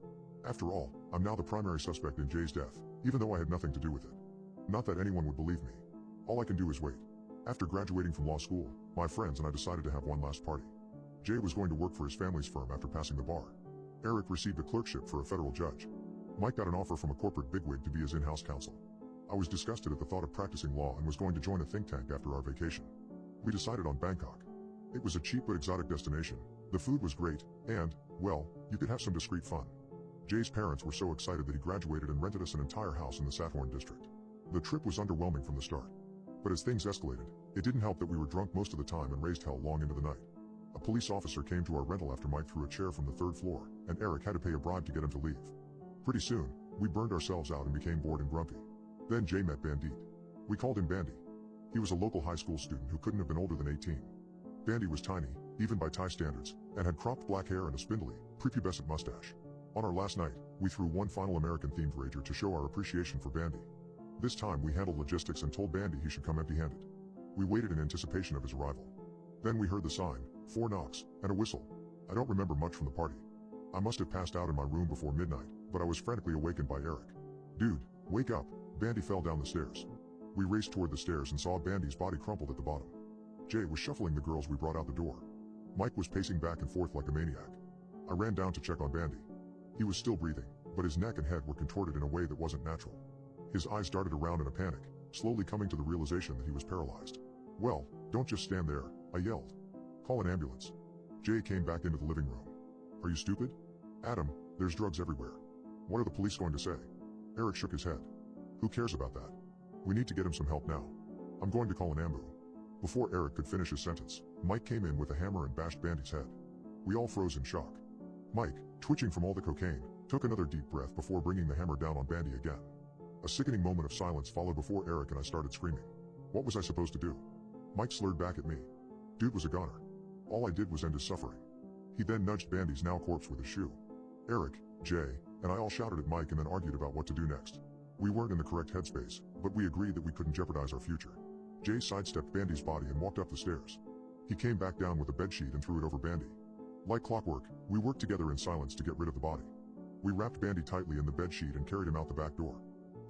After all, I'm now the primary suspect in Jay's death, even though I had nothing to do with it. Not that anyone would believe me. All I can do is wait. After graduating from law school, my friends and I decided to have one last party. Jay was going to work for his family's firm after passing the bar. Eric received a clerkship for a federal judge. Mike got an offer from a corporate bigwig to be his in-house counsel. I was disgusted at the thought of practicing law and was going to join a think tank after our vacation. We decided on Bangkok. It was a cheap but exotic destination, the food was great, and, well, you could have some discreet fun. Jay's parents were so excited that he graduated and rented us an entire house in the Sathorn district. The trip was underwhelming from the start. But as things escalated, it didn't help that we were drunk most of the time and raised hell long into the night. A police officer came to our rental after Mike threw a chair from the 3rd floor, and Eric had to pay a bribe to get him to leave. Pretty soon, we burned ourselves out and became bored and grumpy. Then Jay met Bandit. We called him Bandy. He was a local high school student who couldn't have been older than 18. Bandy was tiny, even by Thai standards, and had cropped black hair and a spindly, prepubescent mustache. On our last night, we threw one final American-themed rager to show our appreciation for Bandy. This time we handled logistics and told Bandy he should come empty-handed. We waited in anticipation of his arrival. Then we heard the sign, 4 knocks, and a whistle. I don't remember much from the party. I must have passed out in my room before midnight, but I was frantically awakened by Eric. Dude, wake up, Bandy fell down the stairs. We raced toward the stairs and saw Bandy's body crumpled at the bottom. Jay was shuffling the girls we brought out the door. Mike was pacing back and forth like a maniac. I ran down to check on Bandy. He was still breathing, but his neck and head were contorted in a way that wasn't natural. His eyes darted around in a panic, slowly coming to the realization that he was paralyzed. Well, don't just stand there, I yelled. Call an ambulance. Jay came back into the living room. Are you stupid? Adam, there's drugs everywhere. What are the police going to say? Eric shook his head. Who cares about that? We need to get him some help now. I'm going to call an ambu. Before Eric could finish his sentence, Mike came in with a hammer and bashed Bandy's head. We all froze in shock. Mike, twitching from all the cocaine, took another deep breath before bringing the hammer down on Bandy again. A sickening moment of silence followed before Eric and I started screaming. What was I supposed to do? Mike slurred back at me. Dude was a goner. All I did was end his suffering. He then nudged Bandy's now corpse with his shoe. Eric, Jay, and I all shouted at Mike and then argued about what to do next. We weren't in the correct headspace, but we agreed that we couldn't jeopardize our future. Jay sidestepped Bandy's body and walked up the stairs. He came back down with a bedsheet and threw it over Bandy. Like clockwork, we worked together in silence to get rid of the body. We wrapped Bandy tightly in the bedsheet and carried him out the back door.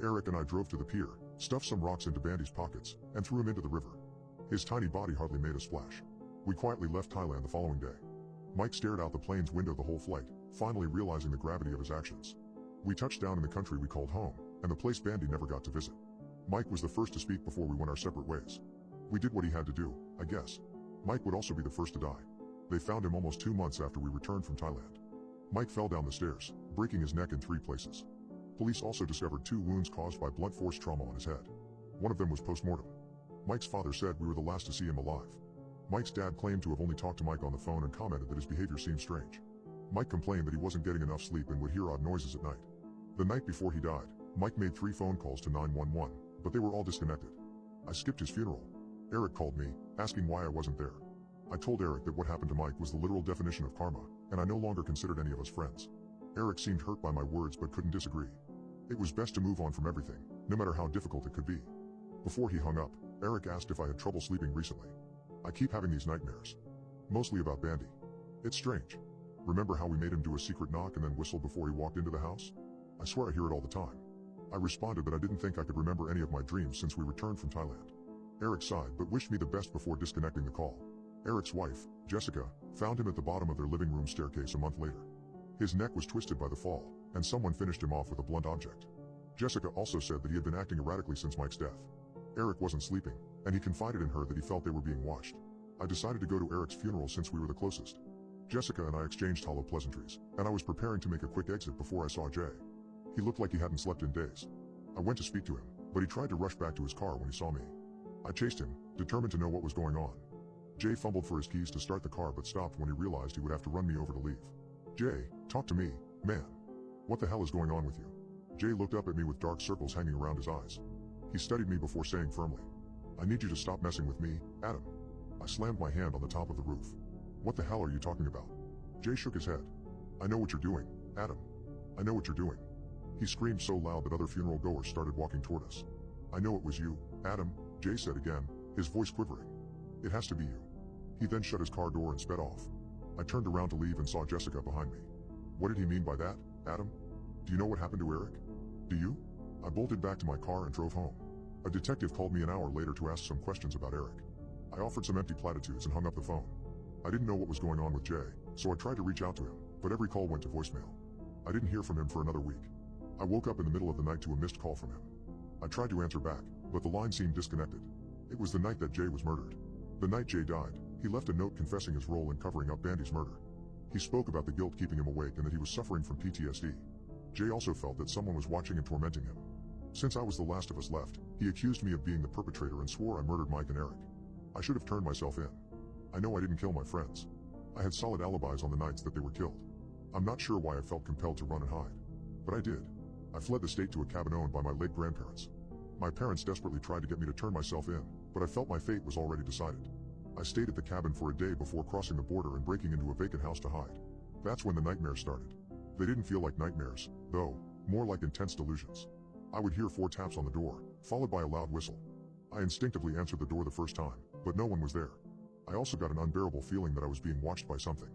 Eric and I drove to the pier, stuffed some rocks into Bandy's pockets, and threw him into the river. His tiny body hardly made a splash. We quietly left Thailand the following day. Mike stared out the plane's window the whole flight, finally realizing the gravity of his actions. We touched down in the country we called home, and the place Bandy never got to visit. Mike was the first to speak before we went our separate ways. We did what he had to do, I guess. Mike would also be the first to die. They found him almost 2 months after we returned from Thailand. Mike fell down the stairs, breaking his neck in 3 places. Police also discovered 2 wounds caused by blunt force trauma on his head. One of them was post-mortem. Mike's father said we were the last to see him alive. Mike's dad claimed to have only talked to Mike on the phone and commented that his behavior seemed strange. Mike complained that he wasn't getting enough sleep and would hear odd noises at night. The night before he died, Mike made 3 phone calls to 911, but they were all disconnected. I skipped his funeral. Eric called me, asking why I wasn't there. I told Eric that what happened to Mike was the literal definition of karma, and I no longer considered any of us friends. Eric seemed hurt by my words but couldn't disagree. It was best to move on from everything, no matter how difficult it could be. Before he hung up, Eric asked if I had trouble sleeping recently. I keep having these nightmares. Mostly about Bandy. It's strange. Remember how we made him do a secret knock and then whistle before he walked into the house? I swear I hear it all the time. I responded that I didn't think I could remember any of my dreams since we returned from Thailand. Eric sighed but wished me the best before disconnecting the call. Eric's wife, Jessica, found him at the bottom of their living room staircase a month later. His neck was twisted by the fall, and someone finished him off with a blunt object. Jessica also said that he had been acting erratically since Mike's death. Eric wasn't sleeping, and he confided in her that he felt they were being watched. I decided to go to Eric's funeral since we were the closest. Jessica and I exchanged hollow pleasantries, and I was preparing to make a quick exit before I saw Jay. He looked like he hadn't slept in days. I went to speak to him, but he tried to rush back to his car when he saw me. I chased him, determined to know what was going on. Jay fumbled for his keys to start the car but stopped when he realized he would have to run me over to leave. Jay, talk to me, man. What the hell is going on with you? Jay looked up at me with dark circles hanging around his eyes. He studied me before saying firmly, I need you to stop messing with me, Adam. I slammed my hand on the top of the roof. What the hell are you talking about? Jay shook his head. I know what you're doing, Adam. I know what you're doing. He screamed so loud that other funeral goers started walking toward us. I know it was you, Adam, Jay said again, his voice quivering. It has to be you. He then shut his car door and sped off. I turned around to leave and saw Jessica behind me. What did he mean by that, Adam? Do you know what happened to Eric? Do you? I bolted back to my car and drove home. A detective called me an hour later to ask some questions about Eric. I offered some empty platitudes and hung up the phone. I didn't know what was going on with Jay, so I tried to reach out to him, but every call went to voicemail. I didn't hear from him for another week. I woke up in the middle of the night to a missed call from him. I tried to answer back, but the line seemed disconnected. It was the night that Jay was murdered. The night Jay died, he left a note confessing his role in covering up Bandy's murder. He spoke about the guilt keeping him awake and that he was suffering from PTSD. Jay also felt that someone was watching and tormenting him. Since I was the last of us left, he accused me of being the perpetrator and swore I murdered Mike and Eric. I should have turned myself in. I know I didn't kill my friends. I had solid alibis on the nights that they were killed. I'm not sure why I felt compelled to run and hide. But I did. I fled the state to a cabin owned by my late grandparents. My parents desperately tried to get me to turn myself in, but I felt my fate was already decided. I stayed at the cabin for a day before crossing the border and breaking into a vacant house to hide. That's when the nightmares started. They didn't feel like nightmares, though, more like intense delusions. I would hear 4 taps on the door, followed by a loud whistle. I instinctively answered the door the first time, but no one was there. I also got an unbearable feeling that I was being watched by something.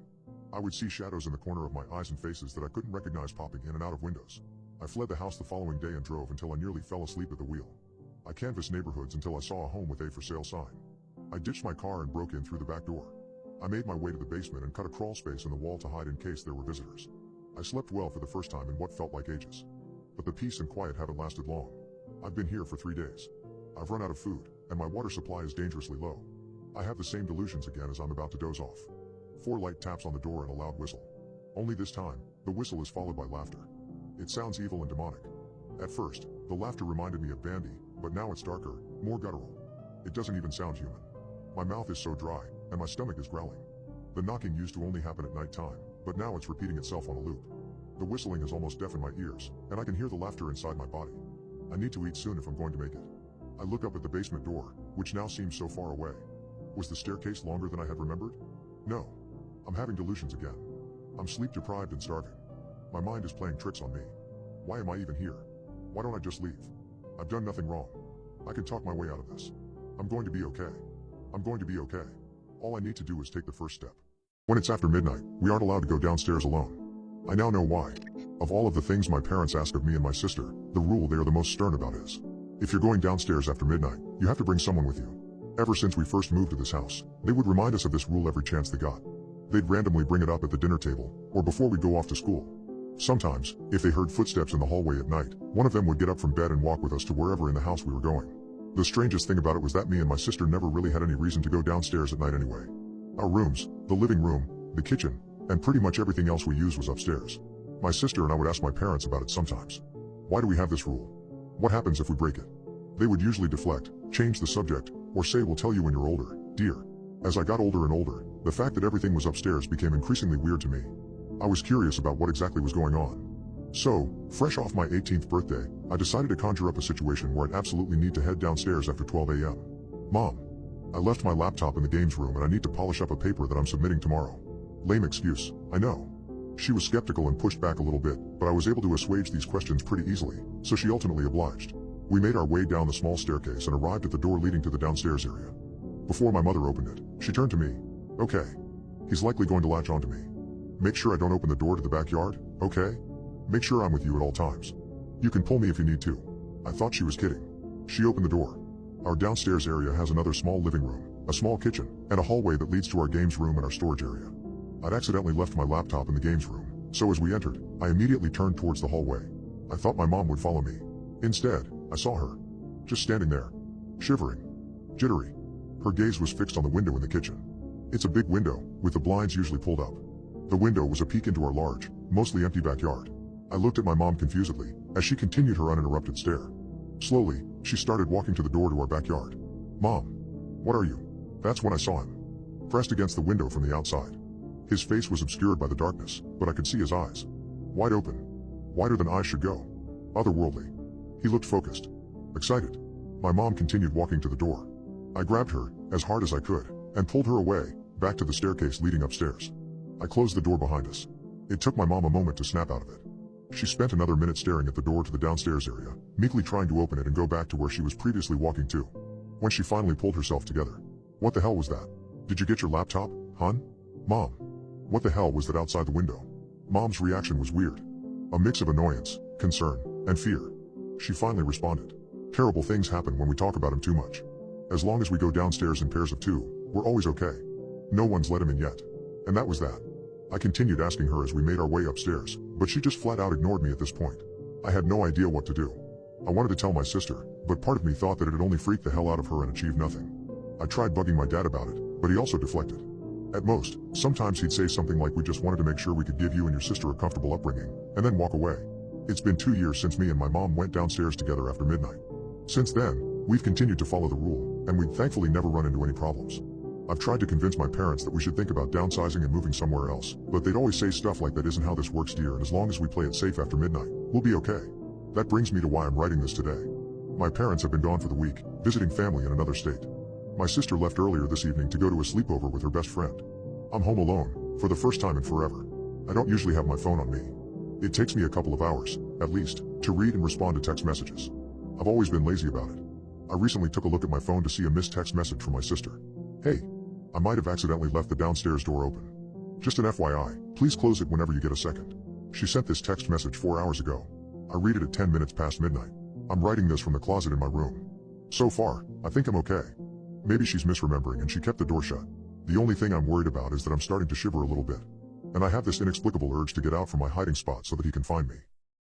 I would see shadows in the corner of my eyes and faces that I couldn't recognize popping in and out of windows. I fled the house the following day and drove until I nearly fell asleep at the wheel. I canvassed neighborhoods until I saw a home with a for sale sign. I ditched my car and broke in through the back door. I made my way to the basement and cut a crawl space in the wall to hide in case there were visitors. I slept well for the first time in what felt like ages. But the peace and quiet haven't lasted long. I've been here for 3 days. I've run out of food, and my water supply is dangerously low. I have the same delusions again as I'm about to doze off. 4 light taps on the door and a loud whistle. Only this time, the whistle is followed by laughter. It sounds evil and demonic. At first, the laughter reminded me of Bandy, but now it's darker, more guttural. It doesn't even sound human. My mouth is so dry, and my stomach is growling. The knocking used to only happen at night time, but now it's repeating itself on a loop. The whistling has almost deafened my ears, and I can hear the laughter inside my body. I need to eat soon if I'm going to make it. I look up at the basement door, which now seems so far away. Was the staircase longer than I had remembered? No. I'm having delusions again. I'm sleep deprived and starving. My mind is playing tricks on me. Why am I even here? Why don't I just leave? I've done nothing wrong. I can talk my way out of this. I'm going to be okay. I'm going to be okay. All I need to do is take the first step. When it's after midnight, we aren't allowed to go downstairs alone. I now know why. Of all of the things my parents ask of me and my sister, the rule they are the most stern about is, if you're going downstairs after midnight, you have to bring someone with you. Ever since we first moved to this house, they would remind us of this rule every chance they got. They'd randomly bring it up at the dinner table, or before we'd go off to school. Sometimes, if they heard footsteps in the hallway at night, one of them would get up from bed and walk with us to wherever in the house we were going. The strangest thing about it was that me and my sister never really had any reason to go downstairs at night anyway. Our rooms, the living room, the kitchen, and pretty much everything else we used was upstairs. My sister and I would ask my parents about it sometimes. Why do we have this rule? What happens if we break it? They would usually deflect, change the subject, or say we'll tell you when you're older, dear. As I got older and older, the fact that everything was upstairs became increasingly weird to me. I was curious about what exactly was going on. So, fresh off my 18th birthday, I decided to conjure up a situation where I'd absolutely need to head downstairs after 12 a.m. Mom, I left my laptop in the games room and I need to polish up a paper that I'm submitting tomorrow. Lame excuse, I know. She was skeptical and pushed back a little bit, but I was able to assuage these questions pretty easily, so she ultimately obliged. We made our way down the small staircase and arrived at the door leading to the downstairs area. Before my mother opened it, she turned to me. Okay. He's likely going to latch onto me. Make sure I don't open the door to the backyard, okay? Make sure I'm with you at all times. You can pull me if you need to. I thought she was kidding. She opened the door. Our downstairs area has another small living room, a small kitchen, and a hallway that leads to our games room and our storage area. I'd accidentally left my laptop in the games room, so as we entered, I immediately turned towards the hallway. I thought my mom would follow me. Instead, I saw her. Just standing there. Shivering. Jittery. Her gaze was fixed on the window in the kitchen. It's a big window, with the blinds usually pulled up. The window was a peek into our large, mostly empty backyard. I looked at my mom confusedly, as she continued her uninterrupted stare. Slowly, she started walking to the door to our backyard. Mom. What are you? That's when I saw him. Pressed against the window from the outside. His face was obscured by the darkness, but I could see his eyes. Wide open. Wider than eyes should go. Otherworldly. He looked focused. Excited. My mom continued walking to the door. I grabbed her, as hard as I could, and pulled her away, back to the staircase leading upstairs. I closed the door behind us. It took my mom a moment to snap out of it. She spent another minute staring at the door to the downstairs area, meekly trying to open it and go back to where she was previously walking to. When she finally pulled herself together. What the hell was that? Did you get your laptop, hon? Mom. What the hell was that outside the window? Mom's reaction was weird. A mix of annoyance, concern, and fear. She finally responded. Terrible things happen when we talk about him too much. As long as we go downstairs in pairs of two, we're always okay. No one's let him in yet. And that was that. I continued asking her as we made our way upstairs, but she just flat out ignored me at this point. I had no idea what to do. I wanted to tell my sister, but part of me thought that it'd only freak the hell out of her and achieve nothing. I tried bugging my dad about it, but he also deflected. At most, sometimes he'd say something like we just wanted to make sure we could give you and your sister a comfortable upbringing, and then walk away. It's been 2 years since me and my mom went downstairs together after midnight. Since then, we've continued to follow the rule, and we'd thankfully never run into any problems. I've tried to convince my parents that we should think about downsizing and moving somewhere else, but they'd always say stuff like that isn't how this works, dear, and as long as we play it safe after midnight, we'll be okay. That brings me to why I'm writing this today. My parents have been gone for the week, visiting family in another state. My sister left earlier this evening to go to a sleepover with her best friend. I'm home alone, for the first time in forever. I don't usually have my phone on me. It takes me a couple of hours, at least, to read and respond to text messages. I've always been lazy about it. I recently took a look at my phone to see a missed text message from my sister. Hey. I might have accidentally left the downstairs door open. Just an FYI, please close it whenever you get a second. She sent this text message 4 hours ago. I read it at 10 minutes past midnight. I'm writing this from the closet in my room. So far, I think I'm okay. Maybe she's misremembering and she kept the door shut. The only thing I'm worried about is that I'm starting to shiver a little bit. And I have this inexplicable urge to get out from my hiding spot so that he can find me.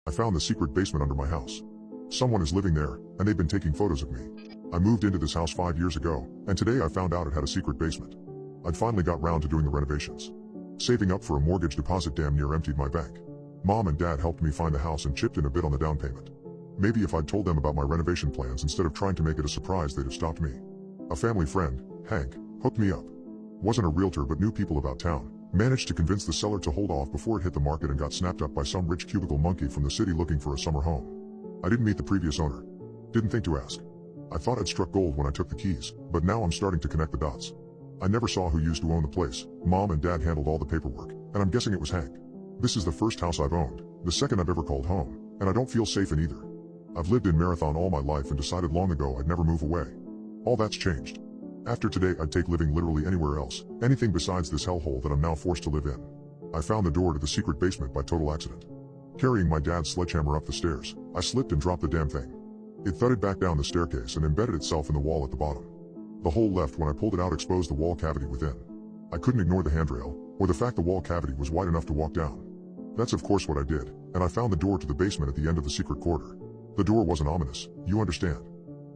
I found the secret basement under my house. Someone is living there, and they've been taking photos of me. I moved into this house 5 years ago, and today I found out it had a secret basement. I'd finally got round to doing the renovations. Saving up for a mortgage deposit damn near emptied my bank. Mom and Dad helped me find the house and chipped in a bit on the down payment. Maybe if I'd told them about my renovation plans instead of trying to make it a surprise, they'd have stopped me. A family friend, Hank, hooked me up. Wasn't a realtor but knew people about town. Managed to convince the seller to hold off before it hit the market and got snapped up by some rich cubicle monkey from the city looking for a summer home. I didn't meet the previous owner. Didn't think to ask. I thought I'd struck gold when I took the keys, but now I'm starting to connect the dots. I never saw who used to own the place. Mom and Dad handled all the paperwork, and I'm guessing it was Hank. This is the first house I've owned, the second I've ever called home, and I don't feel safe in either. I've lived in Marathon all my life and decided long ago I'd never move away. All that's changed. After today, I'd take living literally anywhere else, anything besides this hellhole that I'm now forced to live in. I found the door to the secret basement by total accident. Carrying my dad's sledgehammer up the stairs, I slipped and dropped the damn thing. It thudded back down the staircase and embedded itself in the wall at the bottom. The hole left when I pulled it out exposed the wall cavity within. I couldn't ignore the handrail, or the fact the wall cavity was wide enough to walk down. That's of course what I did, and I found the door to the basement at the end of the secret corridor. The door wasn't ominous, you understand.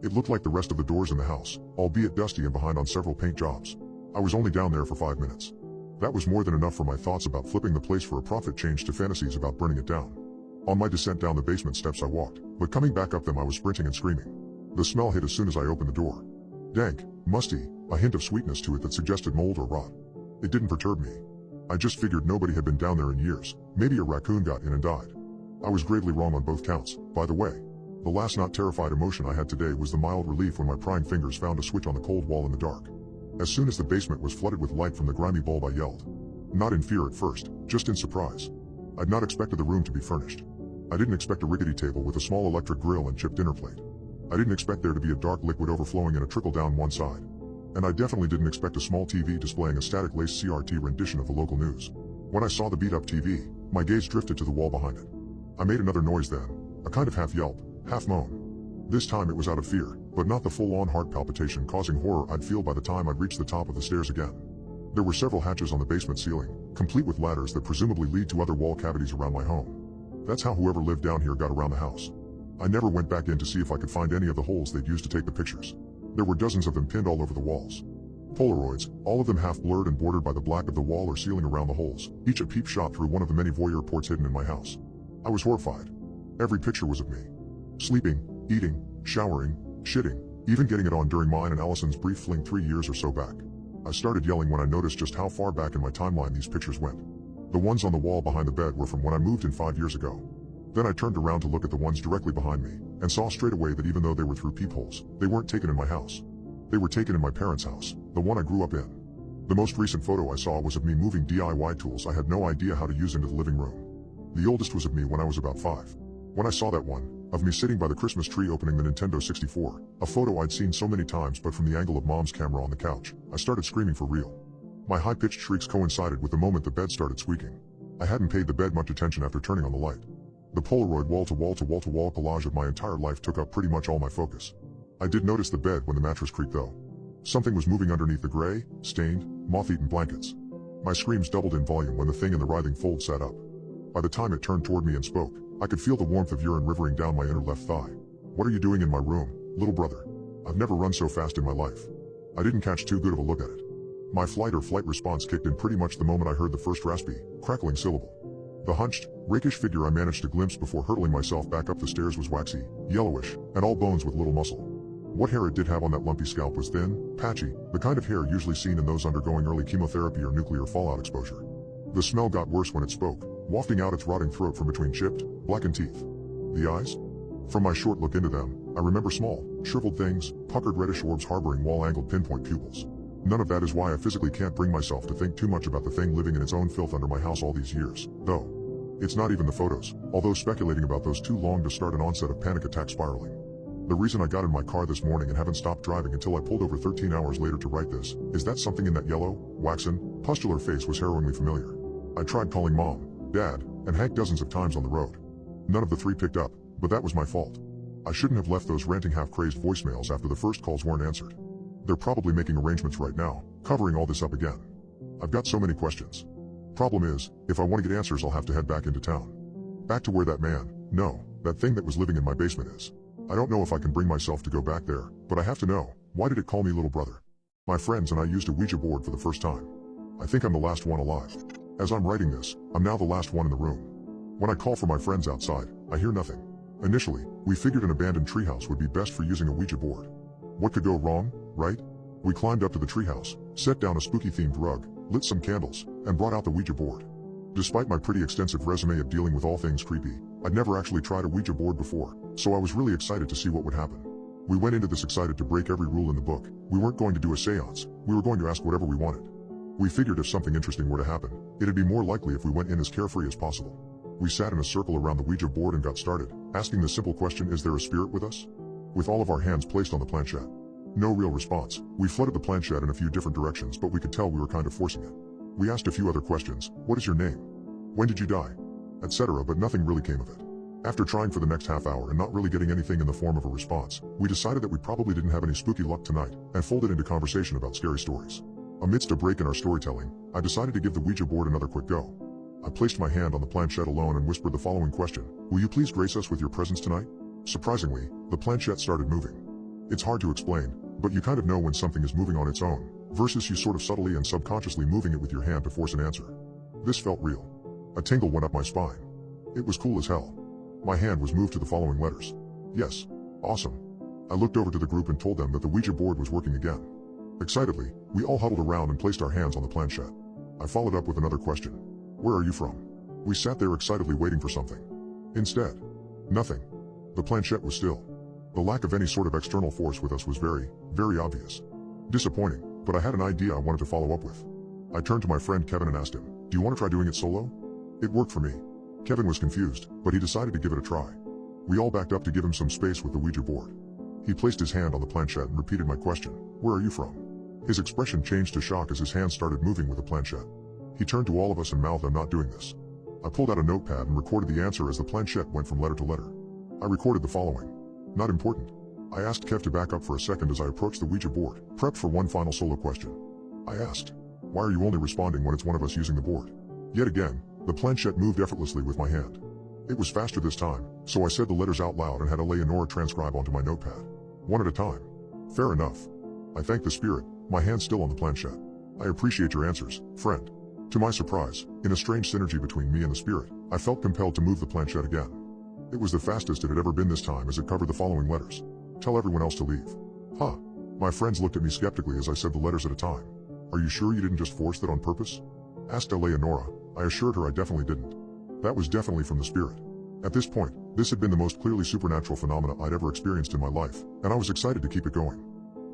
It looked like the rest of the doors in the house, albeit dusty and behind on several paint jobs. I was only down there for 5 minutes. That was more than enough for my thoughts about flipping the place for a profit changed to fantasies about burning it down. On my descent down the basement steps I walked, but coming back up them I was sprinting and screaming. The smell hit as soon as I opened the door. Dank, musty, a hint of sweetness to it that suggested mold or rot. It didn't perturb me. I just figured nobody had been down there in years, maybe a raccoon got in and died. I was gravely wrong on both counts, by the way. The last not terrified emotion I had today was the mild relief when my prying fingers found a switch on the cold wall in the dark. As soon as the basement was flooded with light from the grimy bulb I yelled. Not in fear at first, just in surprise. I'd not expected the room to be furnished. I didn't expect a rickety table with a small electric grill and chipped dinner plate. I didn't expect there to be a dark liquid overflowing in a trickle down one side. And I definitely didn't expect a small TV displaying a static laced CRT rendition of the local news. When I saw the beat up TV, my gaze drifted to the wall behind it. I made another noise then, a kind of half yelp, half moan. This time it was out of fear, but not the full-on heart palpitation causing horror I'd feel by the time I'd reached the top of the stairs again. There were several hatches on the basement ceiling, complete with ladders that presumably lead to other wall cavities around my home. That's how whoever lived down here got around the house. I never went back in to see if I could find any of the holes they'd used to take the pictures. There were dozens of them pinned all over the walls. Polaroids, all of them half blurred and bordered by the black of the wall or ceiling around the holes, each a peep shot through one of the many voyeur ports hidden in my house. I was horrified. Every picture was of me. Sleeping, eating, showering, shitting, even getting it on during mine and Allison's brief fling 3 years or so back. I started yelling when I noticed just how far back in my timeline these pictures went. The ones on the wall behind the bed were from when I moved in 5 years ago. Then I turned around to look at the ones directly behind me, and saw straight away that even though they were through peepholes, they weren't taken in my house. They were taken in my parents' house, the one I grew up in. The most recent photo I saw was of me moving DIY tools I had no idea how to use into the living room. The oldest was of me when I was about 5. When I saw that one, of me sitting by the Christmas tree opening the Nintendo 64, a photo I'd seen so many times but from the angle of Mom's camera on the couch, I started screaming for real. My high-pitched shrieks coincided with the moment the bed started squeaking. I hadn't paid the bed much attention after turning on the light. The Polaroid wall-to-wall-to-wall-to-wall collage of my entire life took up pretty much all my focus. I did notice the bed when the mattress creaked though. Something was moving underneath the gray, stained, moth-eaten blankets. My screams doubled in volume when the thing in the writhing fold sat up. By the time it turned toward me and spoke, I could feel the warmth of urine rivering down my inner left thigh. "What are you doing in my room, little brother?" I've never run so fast in my life. I didn't catch too good of a look at it. My flight or flight response kicked in pretty much the moment I heard the first raspy, crackling syllable. The hunched, rakish figure I managed to glimpse before hurtling myself back up the stairs was waxy, yellowish, and all bones with little muscle. What hair it did have on that lumpy scalp was thin, patchy, the kind of hair usually seen in those undergoing early chemotherapy or nuclear fallout exposure. The smell got worse when it spoke, wafting out its rotting throat from between chipped, blackened teeth. The eyes? From my short look into them, I remember small, shriveled things, puckered reddish orbs harboring wall-angled pinpoint pupils. None of that is why I physically can't bring myself to think too much about the thing living in its own filth under my house all these years, though. It's not even the photos, although speculating about those too long to start an onset of panic attack spiraling. The reason I got in my car this morning and haven't stopped driving until I pulled over 13 hours later to write this, is that something in that yellow, waxen, pustular face was harrowingly familiar. I tried calling Mom, Dad, and Hank dozens of times on the road. None of the three picked up, but that was my fault. I shouldn't have left those ranting half-crazed voicemails after the first calls weren't answered. They're probably making arrangements right now, covering all this up again. I've got so many questions. Problem is, if I want to get answers I'll have to head back into town. Back to where that man, no, that thing that was living in my basement is. I don't know if I can bring myself to go back there, but I have to know, why did it call me little brother? My friends and I used a Ouija board for the first time. I think I'm the last one alive. As I'm writing this, I'm now the last one in the room. When I call for my friends outside, I hear nothing. Initially, we figured an abandoned treehouse would be best for using a Ouija board. What could go wrong, right? We climbed up to the treehouse, set down a spooky-themed rug, lit some candles, and brought out the Ouija board. Despite my pretty extensive resume of dealing with all things creepy, I'd never actually tried a Ouija board before, so I was really excited to see what would happen. We went into this excited to break every rule in the book. We weren't going to do a seance, we were going to ask whatever we wanted. We figured if something interesting were to happen, it'd be more likely if we went in as carefree as possible. We sat in a circle around the Ouija board and got started, asking the simple question, is there a spirit with us? With all of our hands placed on the planchette. No real response. We flooded the planchette in a few different directions, but we could tell we were kind of forcing it. We asked a few other questions. What is your name? When did you die? Etc., but nothing really came of it. After trying for the next half hour and not really getting anything in the form of a response, we decided that we probably didn't have any spooky luck tonight, and folded into conversation about scary stories. Amidst a break in our storytelling, I decided to give the Ouija board another quick go. I placed my hand on the planchette alone and whispered the following question. Will you please grace us with your presence tonight? Surprisingly, the planchette started moving. It's hard to explain, but you kind of know when something is moving on its own, versus you sort of subtly and subconsciously moving it with your hand to force an answer. This felt real. A tingle went up my spine. It was cool as hell. My hand was moved to the following letters. Yes. Awesome. I looked over to the group and told them that the Ouija board was working again. Excitedly, we all huddled around and placed our hands on the planchette. I followed up with another question. Where are you from? We sat there excitedly waiting for something. Instead, nothing. The planchette was still. The lack of any sort of external force with us was very, very obvious. Disappointing, but I had an idea I wanted to follow up with. I turned to my friend Kevin and asked him, do you want to try doing it solo? It worked for me. Kevin was confused, but he decided to give it a try. We all backed up to give him some space with the Ouija board. He placed his hand on the planchette and repeated my question, where are you from? His expression changed to shock as his hand started moving with the planchette. He turned to all of us and mouthed, I'm not doing this. I pulled out a notepad and recorded the answer as the planchette went from letter to letter. I recorded the following. Not important. I asked Kev to back up for a second as I approached the Ouija board, prepped for one final solo question. I asked, why are you only responding when it's one of us using the board? Yet again, the planchette moved effortlessly with my hand. It was faster this time, so I said the letters out loud and had Eleonora transcribe onto my notepad. One at a time. Fair enough. I thanked the spirit, my hand still on the planchette. I appreciate your answers, friend. To my surprise, in a strange synergy between me and the spirit, I felt compelled to move the planchette again. It was the fastest it had ever been this time as it covered the following letters. Tell everyone else to leave. Huh. My friends looked at me skeptically as I said the letters at a time. Are you sure you didn't just force that on purpose? Asked Eleonora. I assured her I definitely didn't. That was definitely from the spirit. At this point, this had been the most clearly supernatural phenomena I'd ever experienced in my life, and I was excited to keep it going.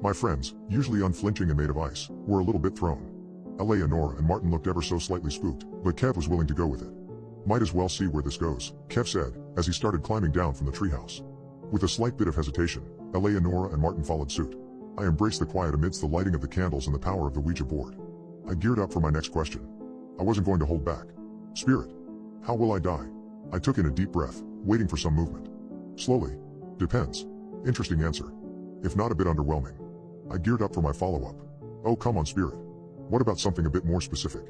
My friends, usually unflinching and made of ice, were a little bit thrown. Eleonora and Martin looked ever so slightly spooked, but Kev was willing to go with it. Might as well see where this goes, Kev said, as he started climbing down from the treehouse. With a slight bit of hesitation, Eleonora and Martin followed suit. I embraced the quiet amidst the lighting of the candles and the power of the Ouija board. I geared up for my next question. I wasn't going to hold back. Spirit, how will I die? I took in a deep breath, waiting for some movement. Slowly. Depends. Interesting answer. If not a bit underwhelming. I geared up for my follow-up. Oh come on spirit. What about something a bit more specific?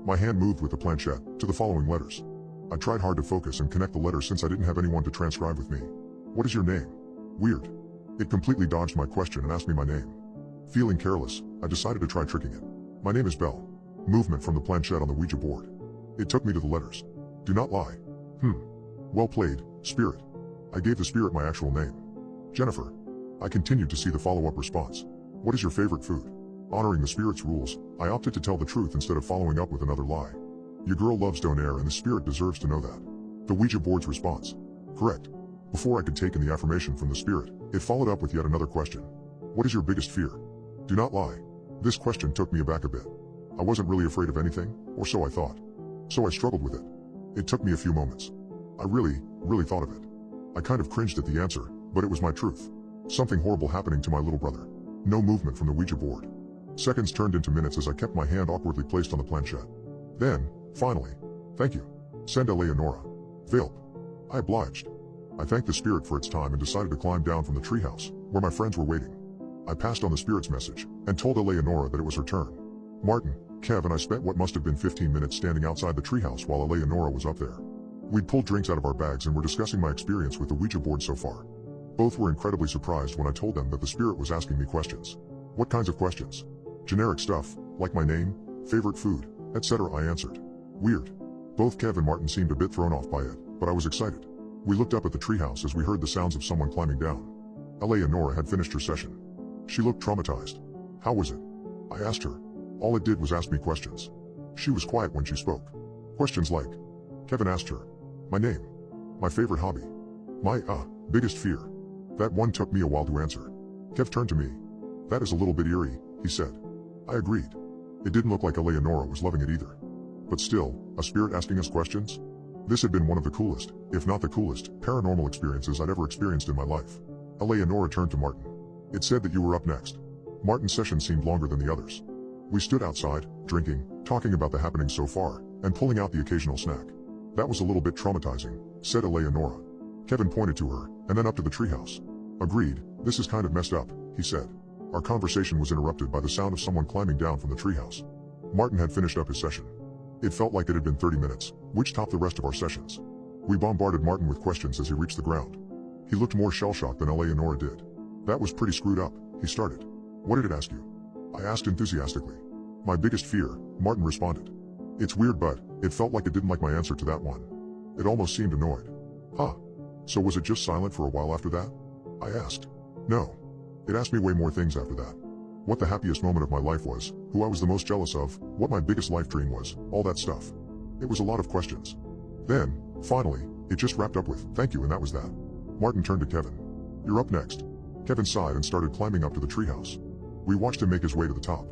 My hand moved with the planchette to the following letters. I tried hard to focus and connect the letters since I didn't have anyone to transcribe with me. What is your name? Weird. It completely dodged my question and asked me my name. Feeling careless, I decided to try tricking it. My name is Belle. Movement from the planchette on the Ouija board. It took me to the letters. Do not lie. Well played, spirit. I gave the spirit my actual name. Jennifer. I continued to see the follow-up response. What is your favorite food? Honoring the spirit's rules, I opted to tell the truth instead of following up with another lie. Your girl loves donair and the spirit deserves to know that. The Ouija board's response. Correct. Before I could take in the affirmation from the spirit, it followed up with yet another question. What is your biggest fear? Do not lie. This question took me aback a bit. I wasn't really afraid of anything, or so I thought. So I struggled with it. It took me a few moments. I really thought of it. I kind of cringed at the answer, but it was my truth. Something horrible happening to my little brother. No movement from the Ouija board. Seconds turned into minutes as I kept my hand awkwardly placed on the planchette. Then, finally, thank you. Send Eleonora. Velp. I obliged. I thanked the spirit for its time and decided to climb down from the treehouse, where my friends were waiting. I passed on the spirit's message, and told Eleonora that it was her turn. Martin, Kev and I spent what must have been 15 minutes standing outside the treehouse while Eleonora was up there. We'd pulled drinks out of our bags and were discussing my experience with the Ouija board so far. Both were incredibly surprised when I told them that the spirit was asking me questions. What kinds of questions? Generic stuff, like my name, favorite food, etc. I answered. Weird. Both Kev and Martin seemed a bit thrown off by it, but I was excited. We looked up at the treehouse as we heard the sounds of someone climbing down. Eleonora had finished her session. She looked traumatized. How was it? I asked her. All it did was ask me questions. She was quiet when she spoke. Questions like, Kevin asked her, my name, my favorite hobby, my, biggest fear. That one took me a while to answer. Kev turned to me. That is a little bit eerie, he said. I agreed. It didn't look like Eleonora was loving it either. But still, a spirit asking us questions? This had been one of the coolest, if not the coolest, paranormal experiences I'd ever experienced in my life. Eleonora turned to Martin. It said that you were up next. Martin's session seemed longer than the others. We stood outside, drinking, talking about the happenings so far, and pulling out the occasional snack. That was a little bit traumatizing, said Eleonora. Kevin pointed to her, and then up to the treehouse. Agreed, this is kind of messed up, he said. Our conversation was interrupted by the sound of someone climbing down from the treehouse. Martin had finished up his session. It felt like it had been 30 minutes, which topped the rest of our sessions. We bombarded Martin with questions as he reached the ground. He looked more shell-shocked than Eleonora did. That was pretty screwed up, he started. What did it ask you? I asked enthusiastically. My biggest fear, Martin responded. It's weird, but it felt like it didn't like my answer to that one. It almost seemed annoyed. Huh. So was it just silent for a while after that? I asked. No. It asked me way more things after that. What the happiest moment of my life was, who I was the most jealous of, what my biggest life dream was, all that stuff. It was a lot of questions. Then, finally, it just wrapped up with, thank you, and that was that. Martin turned to Kevin. You're up next. Kevin sighed and started climbing up to the treehouse. We watched him make his way to the top.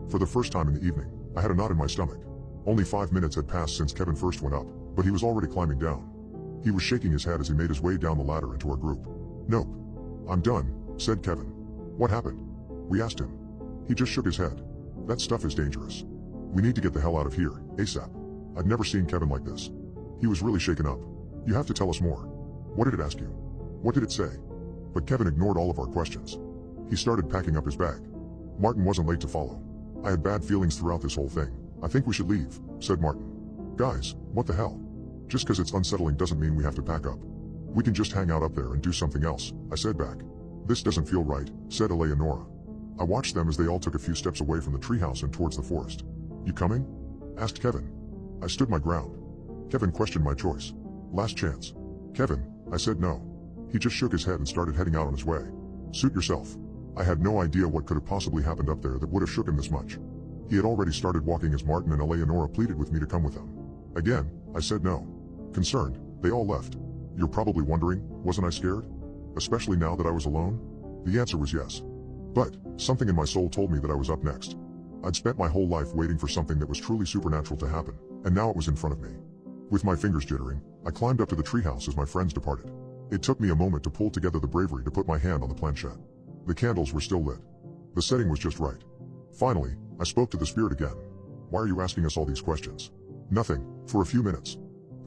For the first time in the evening, I had a knot in my stomach. Only 5 minutes had passed since Kevin first went up, but he was already climbing down. He was shaking his head as he made his way down the ladder into our group. Nope. I'm done, said Kevin. What happened? We asked him. He just shook his head. That stuff is dangerous. We need to get the hell out of here, ASAP. I'd never seen Kevin like this. He was really shaken up. You have to tell us more. What did it ask you? What did it say? But Kevin ignored all of our questions. He started packing up his bag. Martin wasn't late to follow. I had bad feelings throughout this whole thing. I think we should leave, said Martin. Guys, what the hell? Just because it's unsettling doesn't mean we have to pack up. We can just hang out up there and do something else, I said back. This doesn't feel right, said Eleonora. I watched them as they all took a few steps away from the treehouse and towards the forest. You coming? Asked Kevin. I stood my ground. Kevin questioned my choice. Last chance. Kevin, I said no. He just shook his head and started heading out on his way. Suit yourself. I had no idea what could have possibly happened up there that would have shook him this much. He had already started walking as Martin and Eleonora pleaded with me to come with them. Again, I said no. Concerned, they all left. You're probably wondering, wasn't I scared? Especially now that I was alone? The answer was yes. But, something in my soul told me that I was up next. I'd spent my whole life waiting for something that was truly supernatural to happen, and now it was in front of me. With my fingers jittering, I climbed up to the treehouse as my friends departed. It took me a moment to pull together the bravery to put my hand on the planchette. The candles were still lit. The setting was just right. Finally, I spoke to the spirit again. Why are you asking us all these questions? Nothing, for a few minutes.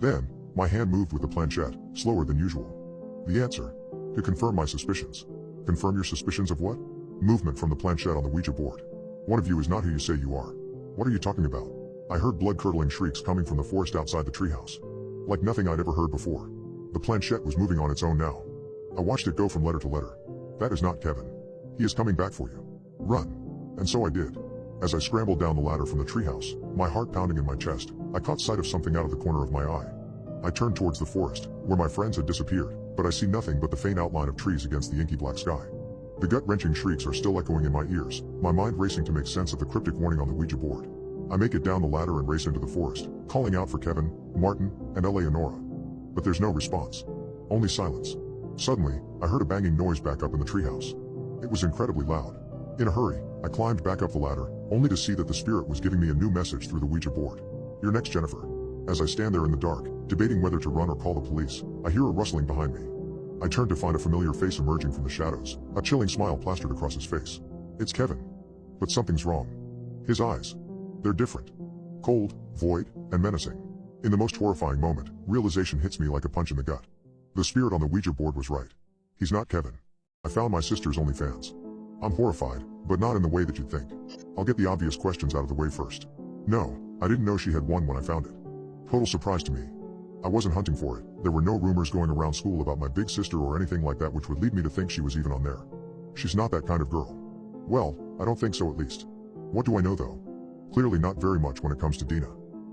Then, my hand moved with the planchette, slower than usual. The answer? To confirm my suspicions. Confirm your suspicions of what? Movement from the planchette on the Ouija board. One of you is not who you say you are. What are you talking about? I heard blood-curdling shrieks coming from the forest outside the treehouse. Like nothing I'd ever heard before. The planchette was moving on its own now. I watched it go from letter to letter. That is not Kevin. He is coming back for you. Run. And so I did. As I scrambled down the ladder from the treehouse, my heart pounding in my chest, I caught sight of something out of the corner of my eye. I turned towards the forest, where my friends had disappeared, but I see nothing but the faint outline of trees against the inky black sky. The gut-wrenching shrieks are still echoing in my ears, my mind racing to make sense of the cryptic warning on the Ouija board. I make it down the ladder and race into the forest, calling out for Kevin, Martin, and Eleonora. But there's no response. Only silence. Suddenly, I heard a banging noise back up in the treehouse. It was incredibly loud. In a hurry, I climbed back up the ladder, only to see that the spirit was giving me a new message through the Ouija board. You're next, Jennifer. As I stand there in the dark, debating whether to run or call the police, I hear a rustling behind me. I turn to find a familiar face emerging from the shadows, a chilling smile plastered across his face. It's Kevin. But something's wrong. His eyes. They're different. Cold, void, and menacing. In the most horrifying moment, realization hits me like a punch in the gut. The spirit on the Ouija board was right. He's not Kevin. I found my sister's OnlyFans. I'm horrified, but not in the way that you'd think. I'll get the obvious questions out of the way first. No, I didn't know she had one when I found it. Total surprise to me. I wasn't hunting for it. There were no rumors going around school about my big sister or anything like that which would lead me to think she was even on there. She's not that kind of girl. Well, I don't think so at least. What do I know though? Clearly not very much when it comes to Dina.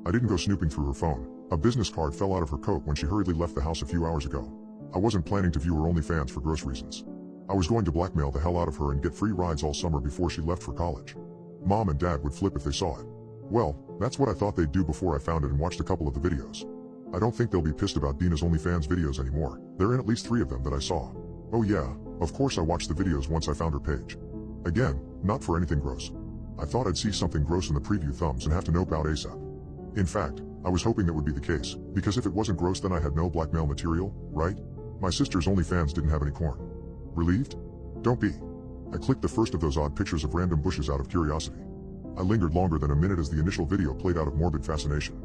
I didn't go snooping through her phone. A business card fell out of her coat when she hurriedly left the house a few hours ago. I wasn't planning to view her OnlyFans for gross reasons. I was going to blackmail the hell out of her and get free rides all summer before she left for college. Mom and Dad would flip if they saw it. Well, that's what I thought they'd do before I found it and watched a couple of the videos. I don't think they'll be pissed about Dina's OnlyFans videos anymore. They're in at least 3 of them that I saw. Oh yeah, of course I watched the videos once I found her page. Again, not for anything gross. I thought I'd see something gross in the preview thumbs and have to nope out ASAP. In fact, I was hoping that would be the case, because if it wasn't gross then I had no blackmail material, right? My sister's OnlyFans didn't have any porn. Relieved? Don't be. I clicked the first of those odd pictures of random bushes out of curiosity. I lingered longer than a minute as the initial video played out of morbid fascination.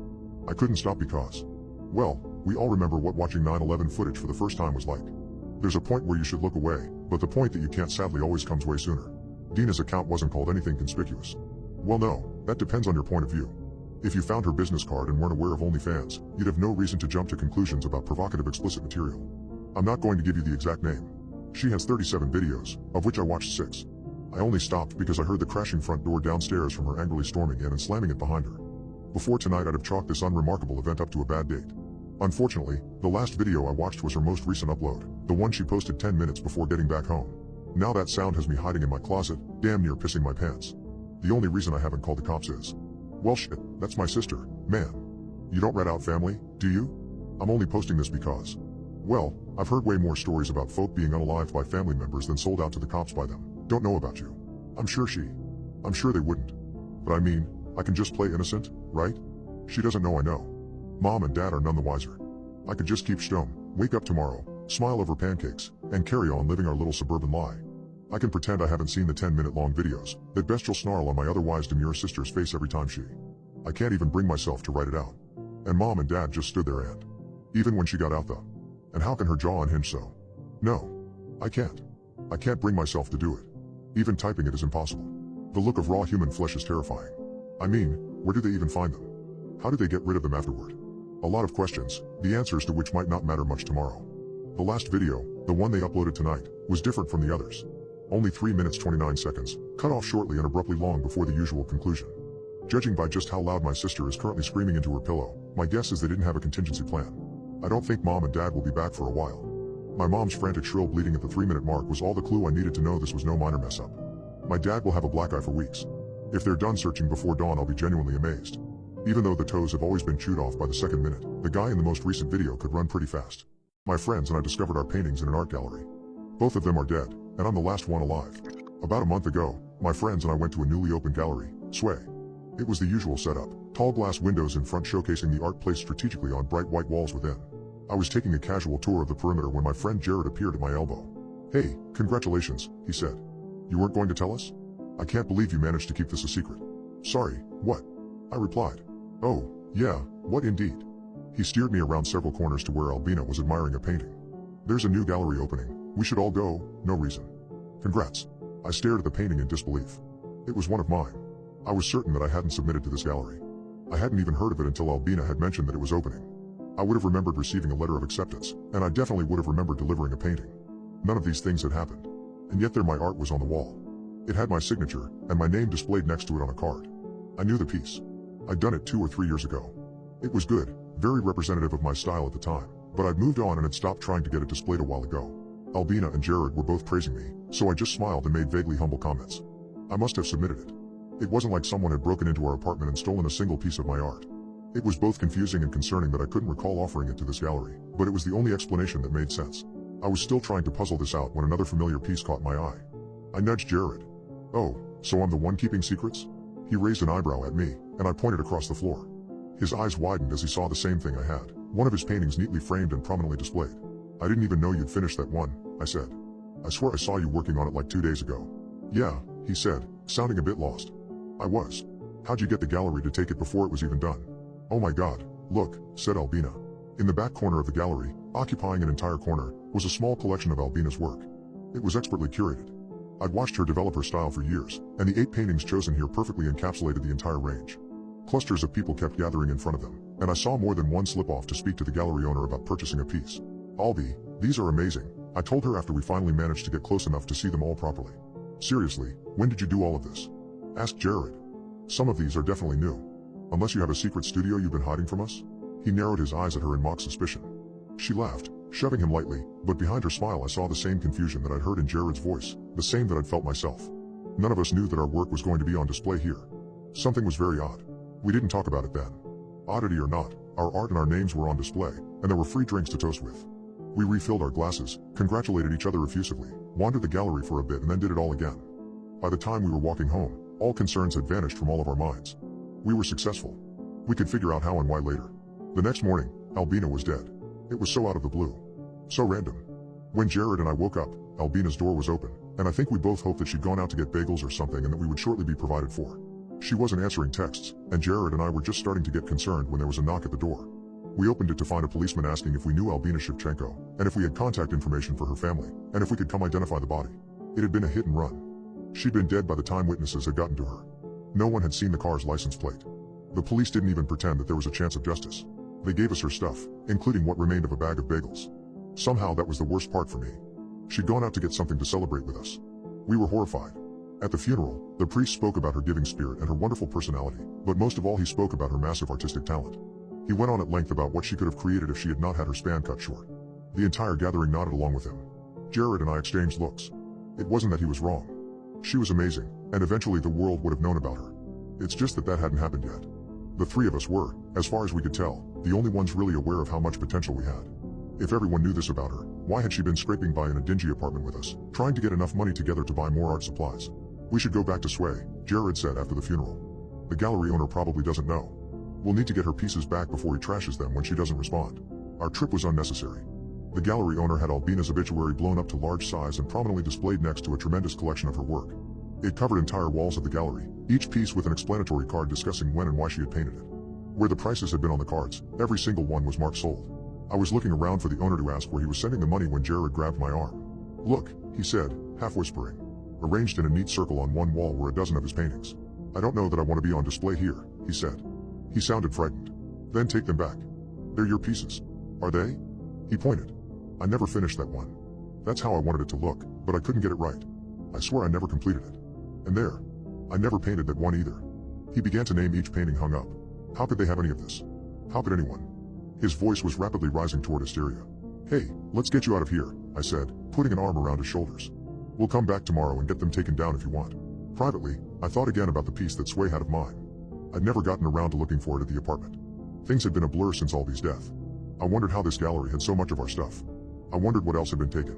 I couldn't stop because, well, we all remember what watching 9/11 footage for the first time was like. There's a point where you should look away, but the point that you can't sadly always comes way sooner. Dina's account wasn't called anything conspicuous. Well no, that depends on your point of view. If you found her business card and weren't aware of OnlyFans, you'd have no reason to jump to conclusions about provocative explicit material. I'm not going to give you the exact name. She has 37 videos, of which I watched 6. I only stopped because I heard the crashing front door downstairs from her angrily storming in and slamming it behind her. Before tonight I'd have chalked this unremarkable event up to a bad date. Unfortunately, the last video I watched was her most recent upload, the one she posted 10 minutes before getting back home. Now that sound has me hiding in my closet, damn near pissing my pants. The only reason I haven't called the cops is, well shit, that's my sister, man. You don't rat out family, do you? I'm only posting this because, well, I've heard way more stories about folk being unalived by family members than sold out to the cops by them. Don't know about you. I'm sure they wouldn't. But I mean, I can just play innocent, right? She doesn't know I know. Mom and Dad are none the wiser. I could just keep stum, wake up tomorrow, smile over pancakes, and carry on living our little suburban lie. I can pretend I haven't seen the 10-minute long videos, that bestial snarl on my otherwise demure sister's face every time I can't even bring myself to write it out. And Mom and Dad just stood there and, even when she got out though. And how can her jaw unhinge so? No. I can't. I can't bring myself to do it. Even typing it is impossible. The look of raw human flesh is terrifying. I mean, where do they even find them? How do they get rid of them afterward? A lot of questions, the answers to which might not matter much tomorrow. The last video, the one they uploaded tonight, was different from the others. Only 3 minutes 29 seconds, cut off shortly and abruptly long before the usual conclusion. Judging by just how loud my sister is currently screaming into her pillow, my guess is they didn't have a contingency plan. I don't think Mom and Dad will be back for a while. My mom's frantic shrill bleating at the 3-minute mark was all the clue I needed to know this was no minor mess up. My dad will have a black eye for weeks. If they're done searching before dawn I'll be genuinely amazed. Even though the toes have always been chewed off by the second minute, the guy in the most recent video could run pretty fast. My friends and I discovered our paintings in an art gallery. Both of them are dead, and I'm the last one alive. About a month ago, my friends and I went to a newly opened gallery, Sway. It was the usual setup, tall glass windows in front showcasing the art placed strategically on bright white walls within. I was taking a casual tour of the perimeter when my friend Jared appeared at my elbow. Hey, congratulations, he said. You weren't going to tell us? I can't believe you managed to keep this a secret. Sorry, what? I replied. Oh, yeah, what indeed? He steered me around several corners to where Albina was admiring a painting. There's a new gallery opening, we should all go, no reason. Congrats. I stared at the painting in disbelief. It was one of mine. I was certain that I hadn't submitted to this gallery. I hadn't even heard of it until Albina had mentioned that it was opening. I would have remembered receiving a letter of acceptance, and I definitely would have remembered delivering a painting. None of these things had happened. And yet there my art was on the wall. It had my signature, and my name displayed next to it on a card. I knew the piece. I'd done it 2 or 3 years ago. It was good, very representative of my style at the time, but I'd moved on and had stopped trying to get it displayed a while ago. Albina and Jared were both praising me, so I just smiled and made vaguely humble comments. I must have submitted it. It wasn't like someone had broken into our apartment and stolen a single piece of my art. It was both confusing and concerning that I couldn't recall offering it to this gallery, but it was the only explanation that made sense. I was still trying to puzzle this out when another familiar piece caught my eye. I nudged Jared. Oh, so I'm the one keeping secrets? He raised an eyebrow at me, and I pointed across the floor. His eyes widened as he saw the same thing I had, one of his paintings neatly framed and prominently displayed. I didn't even know you'd finished that one, I said. I swear I saw you working on it like 2 days ago. Yeah, he said, sounding a bit lost. I was. How'd you get the gallery to take it before it was even done? Oh my god, look, said Albina. In the back corner of the gallery, occupying an entire corner, was a small collection of Albina's work. It was expertly curated. I'd watched her develop her style for years, and the 8 paintings chosen here perfectly encapsulated the entire range. Clusters of people kept gathering in front of them, and I saw more than one slip off to speak to the gallery owner about purchasing a piece. Albie, these are amazing, I told her after we finally managed to get close enough to see them all properly. Seriously, when did you do all of this? Asked Jared. Some of these are definitely new. Unless you have a secret studio you've been hiding from us? He narrowed his eyes at her in mock suspicion. She laughed, shoving him lightly, but behind her smile I saw the same confusion that I'd heard in Jared's voice, the same that I'd felt myself. None of us knew that our work was going to be on display here. Something was very odd. We didn't talk about it then. Oddity or not, our art and our names were on display, and there were free drinks to toast with. We refilled our glasses, congratulated each other effusively, wandered the gallery for a bit and then did it all again. By the time we were walking home, all concerns had vanished from all of our minds. We were successful. We could figure out how and why later. The next morning, Albina was dead. It was so out of the blue. So random. When Jared and I woke up, Albina's door was open, and I think we both hoped that she'd gone out to get bagels or something and that we would shortly be provided for. She wasn't answering texts, and Jared and I were just starting to get concerned when there was a knock at the door. We opened it to find a policeman asking if we knew Albina Shevchenko, and if we had contact information for her family, and if we could come identify the body. It had been a hit and run. She'd been dead by the time witnesses had gotten to her. No one had seen the car's license plate. The police didn't even pretend that there was a chance of justice. They gave us her stuff, including what remained of a bag of bagels. Somehow that was the worst part for me. She'd gone out to get something to celebrate with us. We were horrified. At the funeral, the priest spoke about her giving spirit and her wonderful personality, but most of all he spoke about her massive artistic talent. He went on at length about what she could have created if she had not had her span cut short. The entire gathering nodded along with him. Jared and I exchanged looks. It wasn't that he was wrong. She was amazing, and eventually the world would have known about her. It's just that hadn't happened yet. The three of us were, as far as we could tell, the only ones really aware of how much potential we had. If everyone knew this about her, why had she been scraping by in a dingy apartment with us, trying to get enough money together to buy more art supplies? We should go back to Sway, Jared said after the funeral. The gallery owner probably doesn't know. We'll need to get her pieces back before he trashes them when she doesn't respond. Our trip was unnecessary. The gallery owner had Albina's obituary blown up to large size and prominently displayed next to a tremendous collection of her work. It covered entire walls of the gallery, each piece with an explanatory card discussing when and why she had painted it. Where the prices had been on the cards, every single one was marked sold. I was looking around for the owner to ask where he was sending the money when Jared grabbed my arm. "Look," he said, half whispering. Arranged in a neat circle on one wall were a dozen of his paintings. "I don't know that I want to be on display here," he said. He sounded frightened. "Then take them back. They're your pieces." "Are they?" He pointed. "I never finished that one. That's how I wanted it to look, but I couldn't get it right. I swear I never completed it. And there. I never painted that one either." He began to name each painting hung up. How could they have any of this? How could anyone? His voice was rapidly rising toward hysteria. "Hey, let's get you out of here," I said, putting an arm around his shoulders. "We'll come back tomorrow and get them taken down if you want." Privately, I thought again about the piece that Sway had of mine. I'd never gotten around to looking for it at the apartment. Things had been a blur since Albie's death. I wondered how this gallery had so much of our stuff. I wondered what else had been taken.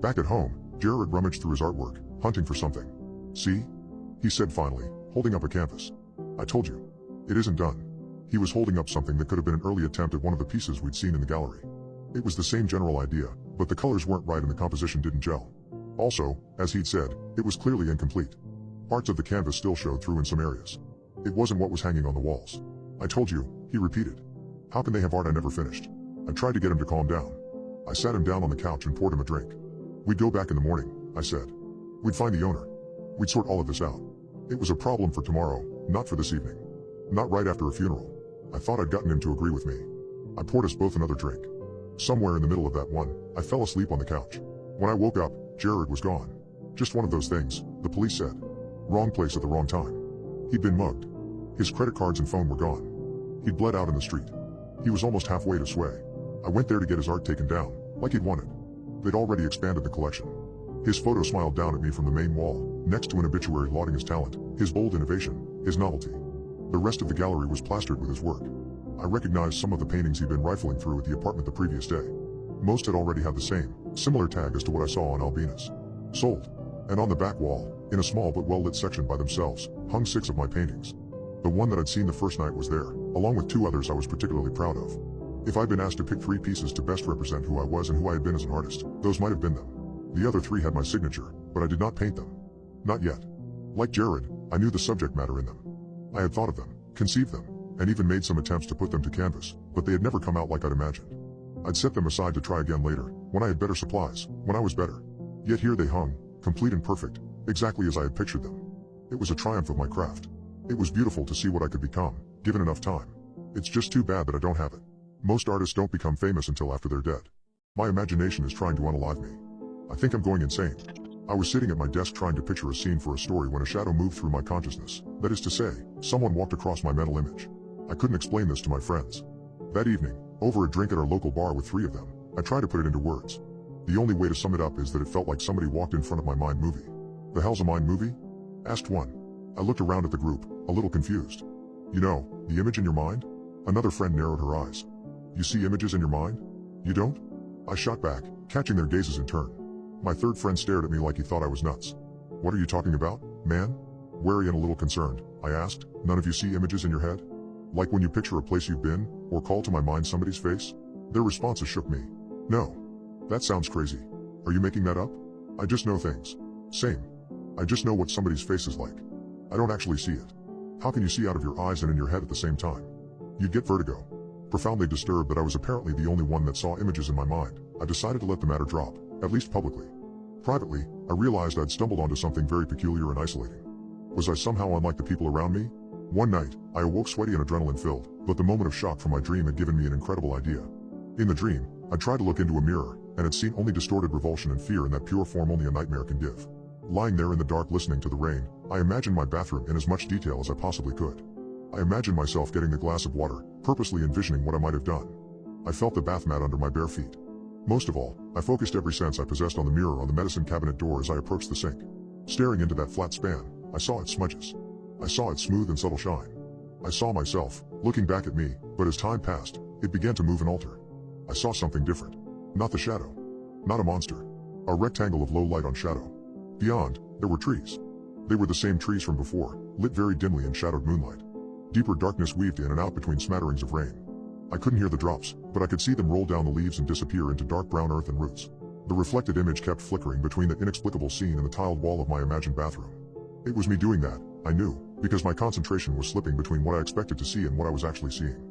Back at home, Jared rummaged through his artwork, hunting for something. "See?" he said finally, holding up a canvas. "I told you. It isn't done." He was holding up something that could have been an early attempt at one of the pieces we'd seen in the gallery. It was the same general idea, but the colors weren't right and the composition didn't gel. Also, as he'd said, it was clearly incomplete. Parts of the canvas still showed through in some areas. It wasn't what was hanging on the walls. "I told you," he repeated. "How can they have art I never finished?" I tried to get him to calm down. I sat him down on the couch and poured him a drink. "We'd go back in the morning," I said. "We'd find the owner. We'd sort all of this out. It was a problem for tomorrow, not for this evening. Not right after a funeral." I thought I'd gotten him to agree with me. I poured us both another drink. Somewhere in the middle of that one, I fell asleep on the couch. When I woke up, Jared was gone. "Just one of those things," the police said. "Wrong place at the wrong time." He'd been mugged. His credit cards and phone were gone. He'd bled out in the street. He was almost halfway to Sway. I went there to get his art taken down, like he'd wanted. They'd already expanded the collection. His photo smiled down at me from the main wall, next to an obituary lauding his talent, his bold innovation, his novelty. The rest of the gallery was plastered with his work. I recognized some of the paintings he'd been rifling through at the apartment the previous day. Most had already had the same, similar tag as to what I saw on Albina's. "Sold." And on the back wall, in a small but well-lit section by themselves, hung 6 of my paintings. The one that I'd seen the first night was there, along with 2 others I was particularly proud of. If I'd been asked to pick 3 pieces to best represent who I was and who I had been as an artist, those might have been them. The other 3 had my signature, but I did not paint them. Not yet. Like Jared, I knew the subject matter in them. I had thought of them, conceived them, and even made some attempts to put them to canvas, but they had never come out like I'd imagined. I'd set them aside to try again later, when I had better supplies, when I was better. Yet here they hung, complete and perfect, exactly as I had pictured them. It was a triumph of my craft. It was beautiful to see what I could become, given enough time. It's just too bad that I don't have it. Most artists don't become famous until after they're dead. My imagination is trying to unalive me. I think I'm going insane. I was sitting at my desk trying to picture a scene for a story when a shadow moved through my consciousness. That is to say, someone walked across my mental image. I couldn't explain this to my friends. That evening, over a drink at our local bar with 3 of them, I tried to put it into words. The only way to sum it up is that it felt like somebody walked in front of my mind movie. "The hell's a mind movie?" asked one. I looked around at the group, a little confused. "You know, the image in your mind?" Another friend narrowed her eyes. "You see images in your mind? You don't?" I shot back, catching their gazes in turn. My third friend stared at me like he thought I was nuts. "What are you talking about, man?" Wary and a little concerned, I asked. "None of you see images in your head? Like when you picture a place you've been, or call to my mind somebody's face?" Their responses shook me. "No. That sounds crazy. Are you making that up?" "I just know things. Same. I just know what somebody's face is like. I don't actually see it. How can you see out of your eyes and in your head at the same time? You'd get vertigo. Profoundly disturbed that I was apparently the only one that saw images in my mind, I decided to let the matter drop, at least publicly. Privately, I realized I'd stumbled onto something very peculiar and isolating. Was I somehow unlike the people around me? One night, I awoke sweaty and adrenaline-filled, but the moment of shock from my dream had given me an incredible idea. In the dream, I tried to look into a mirror, and had seen only distorted revulsion and fear in that pure form only a nightmare can give. Lying there in the dark listening to the rain, I imagined my bathroom in as much detail as I possibly could. I imagined myself getting the glass of water, purposely envisioning what I might have done. I felt the bath mat under my bare feet. Most of all, I focused every sense I possessed on the mirror on the medicine cabinet door as I approached the sink. Staring into that flat span, I saw its smudges. I saw its smooth and subtle shine. I saw myself, looking back at me, but as time passed, it began to move and alter. I saw something different. Not the shadow. Not a monster. A rectangle of low light on shadow. Beyond, there were trees. They were the same trees from before, lit very dimly in shadowed moonlight. Deeper darkness weaved in and out between smatterings of rain. I couldn't hear the drops, but I could see them roll down the leaves and disappear into dark brown earth and roots. The reflected image kept flickering between the inexplicable scene and the tiled wall of my imagined bathroom. It was me doing that, I knew, because my concentration was slipping between what I expected to see and what I was actually seeing.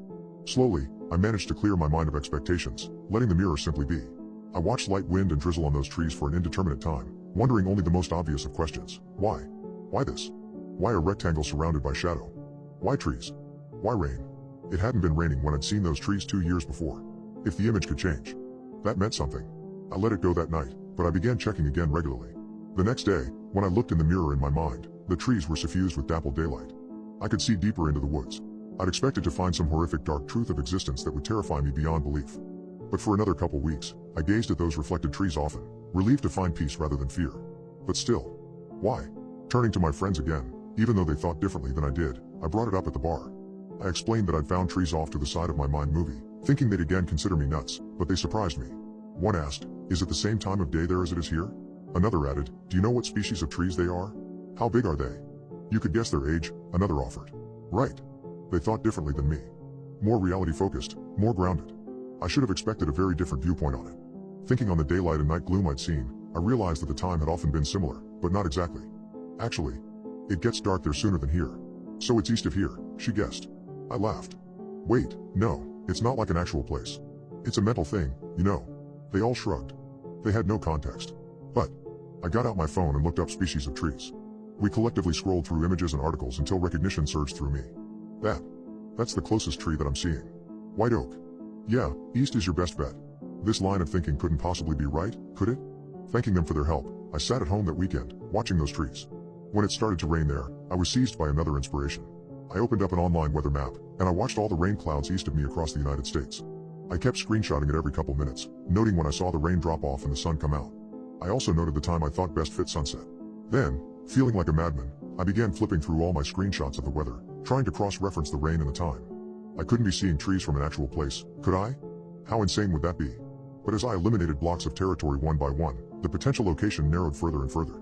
Slowly, I managed to clear my mind of expectations, letting the mirror simply be. I watched light wind and drizzle on those trees for an indeterminate time, wondering only the most obvious of questions. Why? Why this? Why a rectangle surrounded by shadow? Why trees? Why rain? It hadn't been raining when I'd seen those trees 2 years before. If the image could change, that meant something. I let it go that night, but I began checking again regularly. The next day, when I looked in the mirror in my mind, the trees were suffused with dappled daylight. I could see deeper into the woods. I'd expected to find some horrific dark truth of existence that would terrify me beyond belief. But for another couple weeks, I gazed at those reflected trees often, relieved to find peace rather than fear. But still, why? Turning to my friends again, even though they thought differently than I did, I brought it up at the bar. I explained that I'd found trees off to the side of my mind movie, thinking they'd again consider me nuts, but they surprised me. One asked, "Is it the same time of day there as it is here?" Another added, "Do you know what species of trees they are? How big are they?" "You could guess their age," another offered. Right. They thought differently than me. More reality-focused, more grounded. I should have expected a very different viewpoint on it. Thinking on the daylight and night gloom I'd seen, I realized that the time had often been similar, but not exactly. Actually, it gets dark there sooner than here. So it's east of here, she guessed. I laughed. Wait, no, it's not like an actual place. It's a mental thing, you know. They all shrugged. They had no context. But I got out my phone and looked up species of trees. We collectively scrolled through images and articles until recognition surged through me. That's the closest tree that I'm seeing. White oak. Yeah, east is your best bet. This line of thinking couldn't possibly be right, could it? Thanking them for their help, I sat at home that weekend, watching those trees. When it started to rain there, I was seized by another inspiration. I opened up an online weather map, and I watched all the rain clouds east of me across the United States. I kept screenshotting it every couple minutes, noting when I saw the rain drop off and the sun come out. I also noted the time I thought best fit sunset. Then, feeling like a madman, I began flipping through all my screenshots of the weather, trying to cross-reference the rain and the time. I couldn't be seeing trees from an actual place, could I? How insane would that be? But as I eliminated blocks of territory one by one, the potential location narrowed further and further.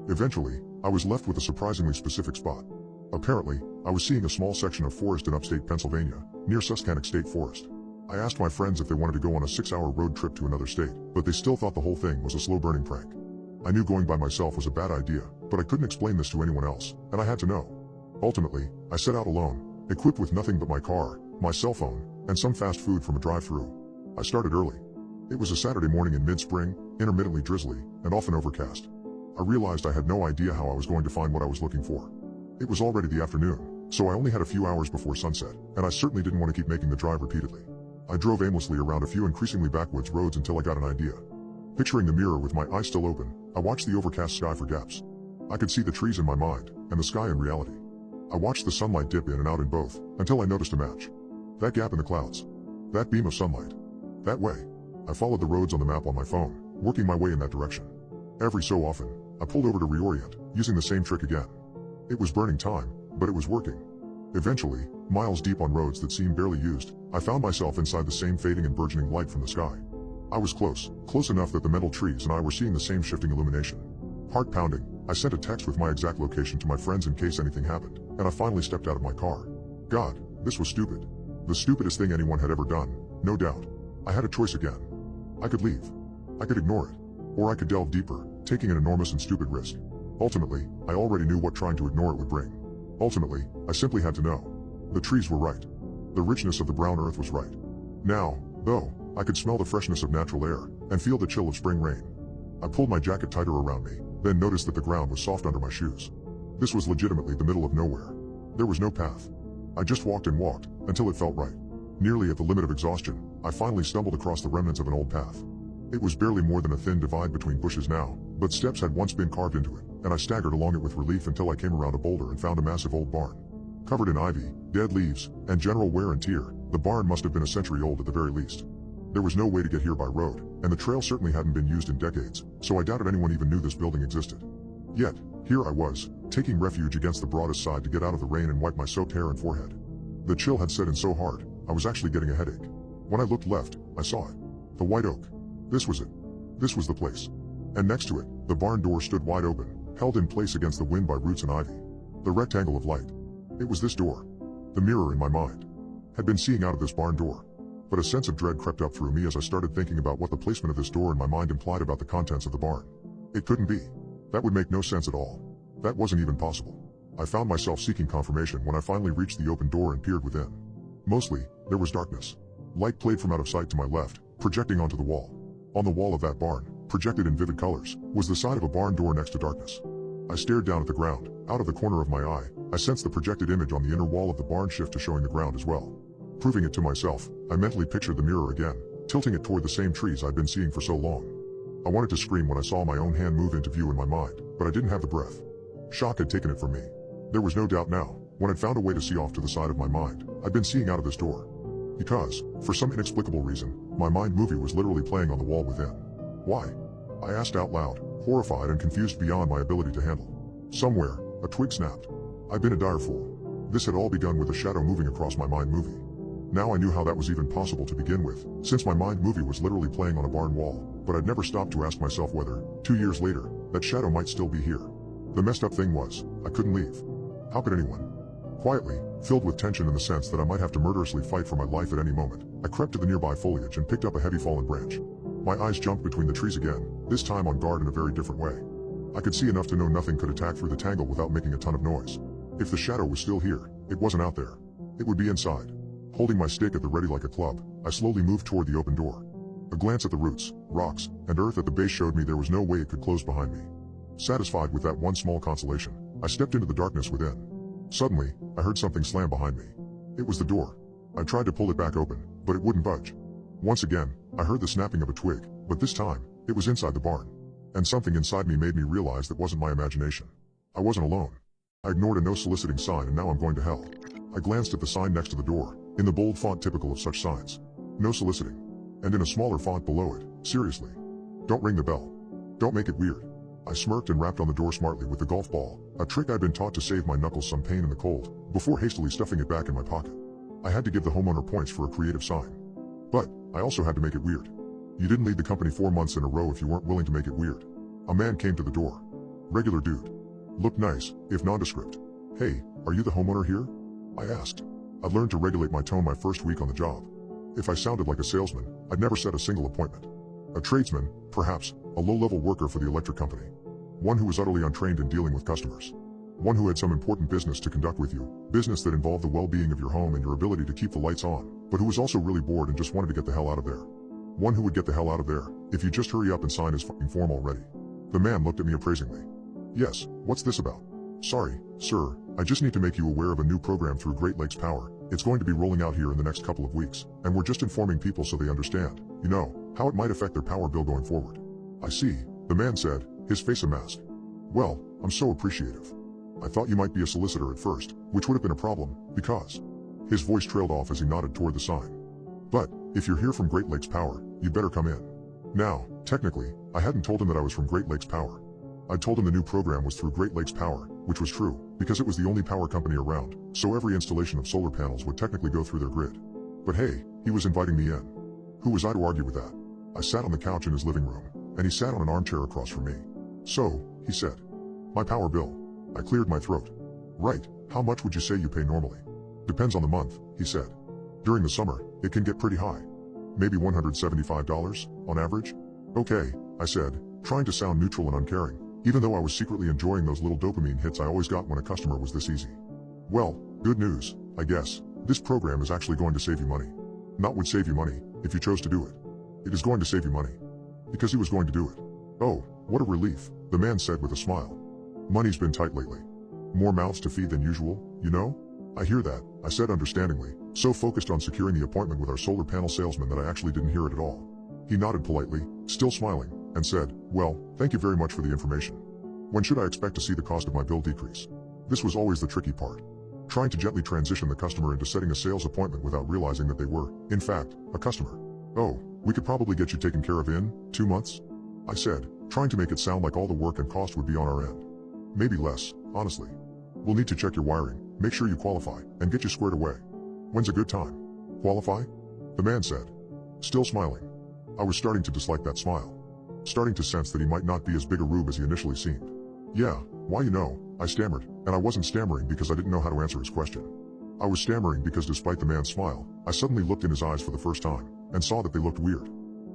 Eventually, I was left with a surprisingly specific spot. Apparently, I was seeing a small section of forest in upstate Pennsylvania, near Susquehannock State Forest. I asked my friends if they wanted to go on a 6-hour road trip to another state, but they still thought the whole thing was a slow-burning prank. I knew going by myself was a bad idea, but I couldn't explain this to anyone else, and I had to know. Ultimately, I set out alone, equipped with nothing but my car, my cell phone, and some fast food from a drive-thru. I started early. It was a Saturday morning in mid-spring, intermittently drizzly, and often overcast. I realized I had no idea how I was going to find what I was looking for. It was already the afternoon, so I only had a few hours before sunset, and I certainly didn't want to keep making the drive repeatedly. I drove aimlessly around a few increasingly backwoods roads until I got an idea. Picturing the mirror with my eyes still open, I watched the overcast sky for gaps. I could see the trees in my mind, and the sky in reality. I watched the sunlight dip in and out in both, until I noticed a match. That gap in the clouds. That beam of sunlight. That way. I followed the roads on the map on my phone, working my way in that direction. Every so often, I pulled over to reorient, using the same trick again. It was burning time, but it was working. Eventually, miles deep on roads that seemed barely used, I found myself inside the same fading and burgeoning light from the sky. I was close enough that the mental trees and I were seeing the same shifting illumination. Heart pounding, I sent a text with my exact location to my friends in case anything happened, and I finally stepped out of my car. God, this was stupid. The stupidest thing anyone had ever done, no doubt. I had a choice again. I could leave. I could ignore it. Or I could delve deeper, taking an enormous and stupid risk. Ultimately, I already knew what trying to ignore it would bring. Ultimately, I simply had to know. The trees were right. The richness of the brown earth was right. Now, though, I could smell the freshness of natural air and feel the chill of spring rain. I pulled my jacket tighter around me, then noticed that the ground was soft under my shoes. This was legitimately the middle of nowhere. There was no path. I just walked and walked until it felt right. Nearly at the limit of exhaustion, I finally stumbled across the remnants of an old path. It was barely more than a thin divide between bushes now, but steps had once been carved into it, and I staggered along it with relief until I came around a boulder and found a massive old barn. Covered in ivy, dead leaves, and general wear and tear, the barn must have been a century old at the very least. There was no way to get here by road, and the trail certainly hadn't been used in decades, so I doubted anyone even knew this building existed. Yet, here I was, taking refuge against the broadest side to get out of the rain and wipe my soaked hair and forehead. The chill had set in so hard, I was actually getting a headache. When I looked left, I saw it. The white oak. This was it. This was the place. And next to it, the barn door stood wide open, held in place against the wind by roots and ivy. The rectangle of light. It was this door. The mirror in my mind. Had been seeing out of this barn door. But a sense of dread crept up through me as I started thinking about what the placement of this door in my mind implied about the contents of the barn. It couldn't be. That would make no sense at all. That wasn't even possible. I found myself seeking confirmation when I finally reached the open door and peered within. Mostly, there was darkness. Light played from out of sight to my left, projecting onto the wall. On the wall of that barn, projected in vivid colors, was the side of a barn door next to darkness. I stared down at the ground. Out of the corner of my eye, I sensed the projected image on the inner wall of the barn shift to showing the ground as well. Proving it to myself, I mentally pictured the mirror again, tilting it toward the same trees I'd been seeing for so long. I wanted to scream when I saw my own hand move into view in my mind, but I didn't have the breath. Shock had taken it from me. There was no doubt now, when I'd found a way to see off to the side of my mind, I'd been seeing out of this door. Because, for some inexplicable reason, my mind movie was literally playing on the wall within. Why? I asked out loud, horrified and confused beyond my ability to handle. Somewhere, a twig snapped. I'd been a dire fool. This had all begun with a shadow moving across my mind movie. Now I knew how that was even possible to begin with, since my mind movie was literally playing on a barn wall, but I'd never stopped to ask myself whether, 2 years later, that shadow might still be here. The messed up thing was, I couldn't leave. How could anyone? Quietly, filled with tension and the sense that I might have to murderously fight for my life at any moment, I crept to the nearby foliage and picked up a heavy fallen branch. My eyes jumped between the trees again, this time on guard in a very different way. I could see enough to know nothing could attack through the tangle without making a ton of noise. If the shadow was still here, it wasn't out there. It would be inside. Holding my stick at the ready like a club, I slowly moved toward the open door. A glance at the roots, rocks, and earth at the base showed me there was no way it could close behind me. Satisfied with that one small consolation, I stepped into the darkness within. Suddenly, I heard something slam behind me. It was the door. I tried to pull it back open, but it wouldn't budge. Once again, I heard the snapping of a twig, but this time, it was inside the barn. And something inside me made me realize that wasn't my imagination. I wasn't alone. I ignored a no soliciting sign and now I'm going to hell. I glanced at the sign next to the door, in the bold font typical of such signs. No soliciting. And in a smaller font below it, seriously. Don't ring the bell. Don't make it weird. I smirked and rapped on the door smartly with the golf ball, a trick I'd been taught to save my knuckles some pain in the cold, before hastily stuffing it back in my pocket. I had to give the homeowner points for a creative sign. But, I also had to make it weird. You didn't lead the company 4 months in a row if you weren't willing to make it weird. A man came to the door. Regular dude. Looked nice, if nondescript. Hey, are you the homeowner here? I asked. I'd learned to regulate my tone my first week on the job. If I sounded like a salesman, I'd never set a single appointment. A tradesman, perhaps, a low-level worker for the electric company. One who was utterly untrained in dealing with customers. One who had some important business to conduct with you, business that involved the well-being of your home and your ability to keep the lights on, but who was also really bored and just wanted to get the hell out of there. One who would get the hell out of there, if you just hurry up and sign his fucking form already. The man looked at me appraisingly. Yes, what's this about? Sorry, sir, I just need to make you aware of a new program through Great Lakes Power. It's going to be rolling out here in the next couple of weeks, and we're just informing people so they understand, you know, how it might affect their power bill going forward. I see, the man said, his face a mask. Well, I'm so appreciative. I thought you might be a solicitor at first, which would have been a problem, because... His voice trailed off as he nodded toward the sign. But, if you're here from Great Lakes Power, you'd better come in. Now, technically, I hadn't told him that I was from Great Lakes Power. I'd told him the new program was through Great Lakes Power, which was true, because it was the only power company around, so every installation of solar panels would technically go through their grid. But hey, he was inviting me in. Who was I to argue with that? I sat on the couch in his living room, and he sat on an armchair across from me. So, he said. My power bill. I cleared my throat. Right, how much would you say you pay normally? Depends on the month, he said. During the summer, it can get pretty high. Maybe $175, on average? Okay, I said, trying to sound neutral and uncaring, even though I was secretly enjoying those little dopamine hits I always got when a customer was this easy. Well, good news, I guess. This program is actually going to save you money. Not would save you money, if you chose to do it. It is going to save you money. Because he was going to do it. Oh, what a relief, the man said with a smile. Money's been tight lately. More mouths to feed than usual, you know? I hear that, I said understandingly, so focused on securing the appointment with our solar panel salesman that I actually didn't hear it at all. He nodded politely, still smiling, and said, well, thank you very much for the information. When should I expect to see the cost of my bill decrease? This was always the tricky part. Trying to gently transition the customer into setting a sales appointment without realizing that they were, in fact, a customer. Oh, we could probably get you taken care of in 2 months? I said, trying to make it sound like all the work and cost would be on our end. Maybe less, honestly. We'll need to check your wiring, make sure you qualify, and get you squared away. When's a good time? Qualify? The man said. Still smiling. I was starting to dislike that smile. Starting to sense that he might not be as big a rube as he initially seemed. Yeah, why I stammered, and I wasn't stammering because I didn't know how to answer his question. I was stammering because despite the man's smile, I suddenly looked in his eyes for the first time, and saw that they looked weird.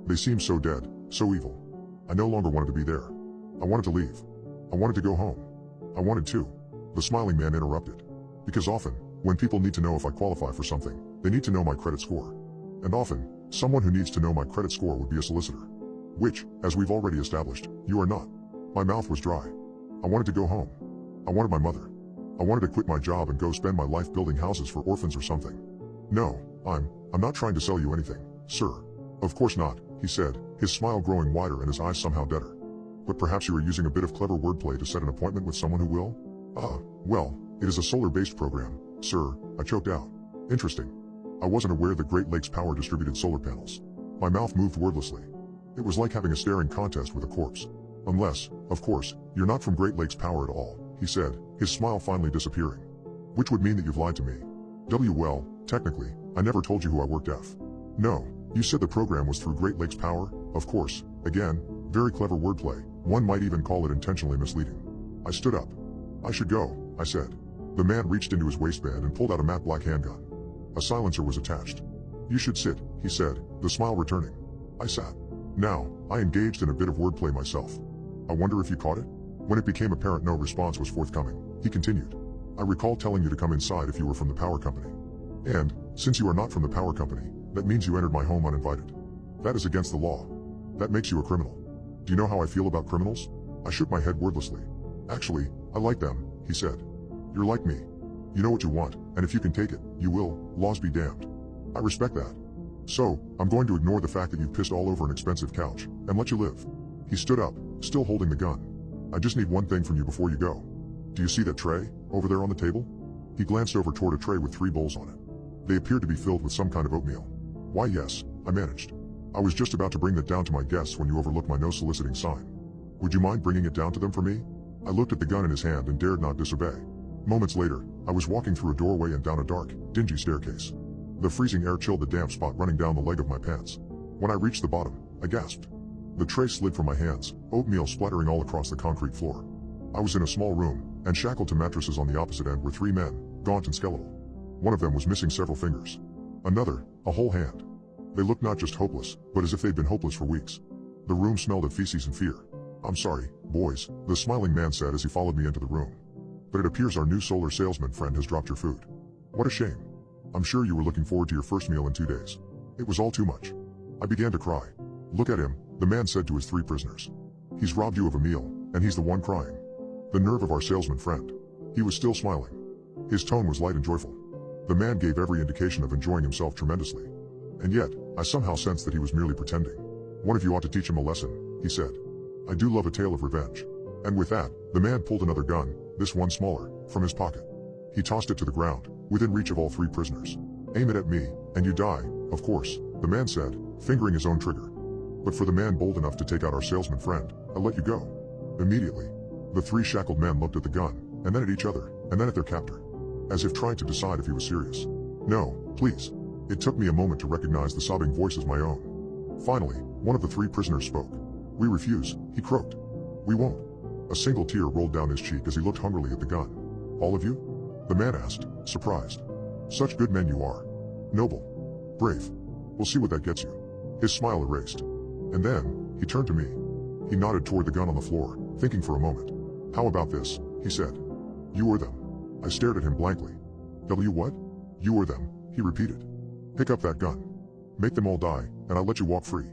They seemed so dead, so evil. I no longer wanted to be there. I wanted to leave. I wanted to go home. I wanted to. The smiling man interrupted. Because often, when people need to know if I qualify for something, they need to know my credit score. And often, someone who needs to know my credit score would be a solicitor. Which, as we've already established, you are not. My mouth was dry. I wanted to go home. I wanted my mother. I wanted to quit my job and go spend my life building houses for orphans or something. No, I'm not trying to sell you anything, sir. Of course not, he said, his smile growing wider and his eyes somehow deader. But perhaps you are using a bit of clever wordplay to set an appointment with someone who will? Well, it is a solar-based program, sir, I choked out. Interesting. I wasn't aware that Great Lakes Power distributed solar panels. My mouth moved wordlessly. It was like having a staring contest with a corpse. Unless, of course, you're not from Great Lakes Power at all, he said, his smile finally disappearing. Which would mean that you've lied to me. Well, technically, I never told you who I worked F. No, you said the program was through Great Lakes Power, of course, again, very clever wordplay, one might even call it intentionally misleading. I stood up. I should go, I said. The man reached into his waistband and pulled out a matte black handgun. A silencer was attached. You should sit, he said, the smile returning. I sat. Now, I engaged in a bit of wordplay myself. I wonder if you caught it? When it became apparent no response was forthcoming, he continued. I recall telling you to come inside if you were from the power company. And, since you are not from the power company, that means you entered my home uninvited. That is against the law. That makes you a criminal. Do you know how I feel about criminals? I shook my head wordlessly. Actually, I like them, he said. You're like me. You know what you want, and if you can take it, you will, laws be damned. I respect that. So, I'm going to ignore the fact that you've pissed all over an expensive couch, and let you live. He stood up, still holding the gun. I just need one thing from you before you go. Do you see that tray, over there on the table? He glanced over toward a tray with 3 bowls on it. They appeared to be filled with some kind of oatmeal. Why yes, I managed. I was just about to bring that down to my guests when you overlooked my no soliciting sign. Would you mind bringing it down to them for me? I looked at the gun in his hand and dared not disobey. Moments later, I was walking through a doorway and down a dark, dingy staircase. The freezing air chilled the damp spot running down the leg of my pants. When I reached the bottom, I gasped. The tray slid from my hands, oatmeal splattering all across the concrete floor. I was in a small room, and shackled to mattresses on the opposite end were 3 men, gaunt and skeletal. One of them was missing several fingers. Another, a whole hand. They looked not just hopeless, but as if they'd been hopeless for weeks. The room smelled of feces and fear. I'm sorry, boys, the smiling man said as he followed me into the room. But it appears our new solar salesman friend has dropped your food. What a shame. I'm sure you were looking forward to your first meal in 2 days. It was all too much. I began to cry. Look at him, the man said to his 3 prisoners. He's robbed you of a meal, and he's the one crying. The nerve of our salesman friend. He was still smiling. His tone was light and joyful. The man gave every indication of enjoying himself tremendously. And yet, I somehow sensed that he was merely pretending. One of you ought to teach him a lesson, he said. I do love a tale of revenge. And with that, the man pulled another gun, this one smaller, from his pocket. He tossed it to the ground, within reach of all 3 prisoners. Aim it at me, and you die, of course, the man said, fingering his own trigger. But for the man bold enough to take out our salesman friend, I'll let you go. Immediately, the 3 shackled men looked at the gun, and then at each other, and then at their captor. As if trying to decide if he was serious. No, please. It took me a moment to recognize the sobbing voice as my own. Finally, one of the 3 prisoners spoke. We refuse, he croaked. We won't. A single tear rolled down his cheek as he looked hungrily at the gun. All of you? The man asked, surprised. Such good men you are. Noble. Brave. We'll see what that gets you. His smile erased. And then, he turned to me. He nodded toward the gun on the floor, thinking for a moment. How about this? He said. You or them? I stared at him blankly. What? You or them, he repeated. Pick up that gun. Make them all die, and I'll let you walk free.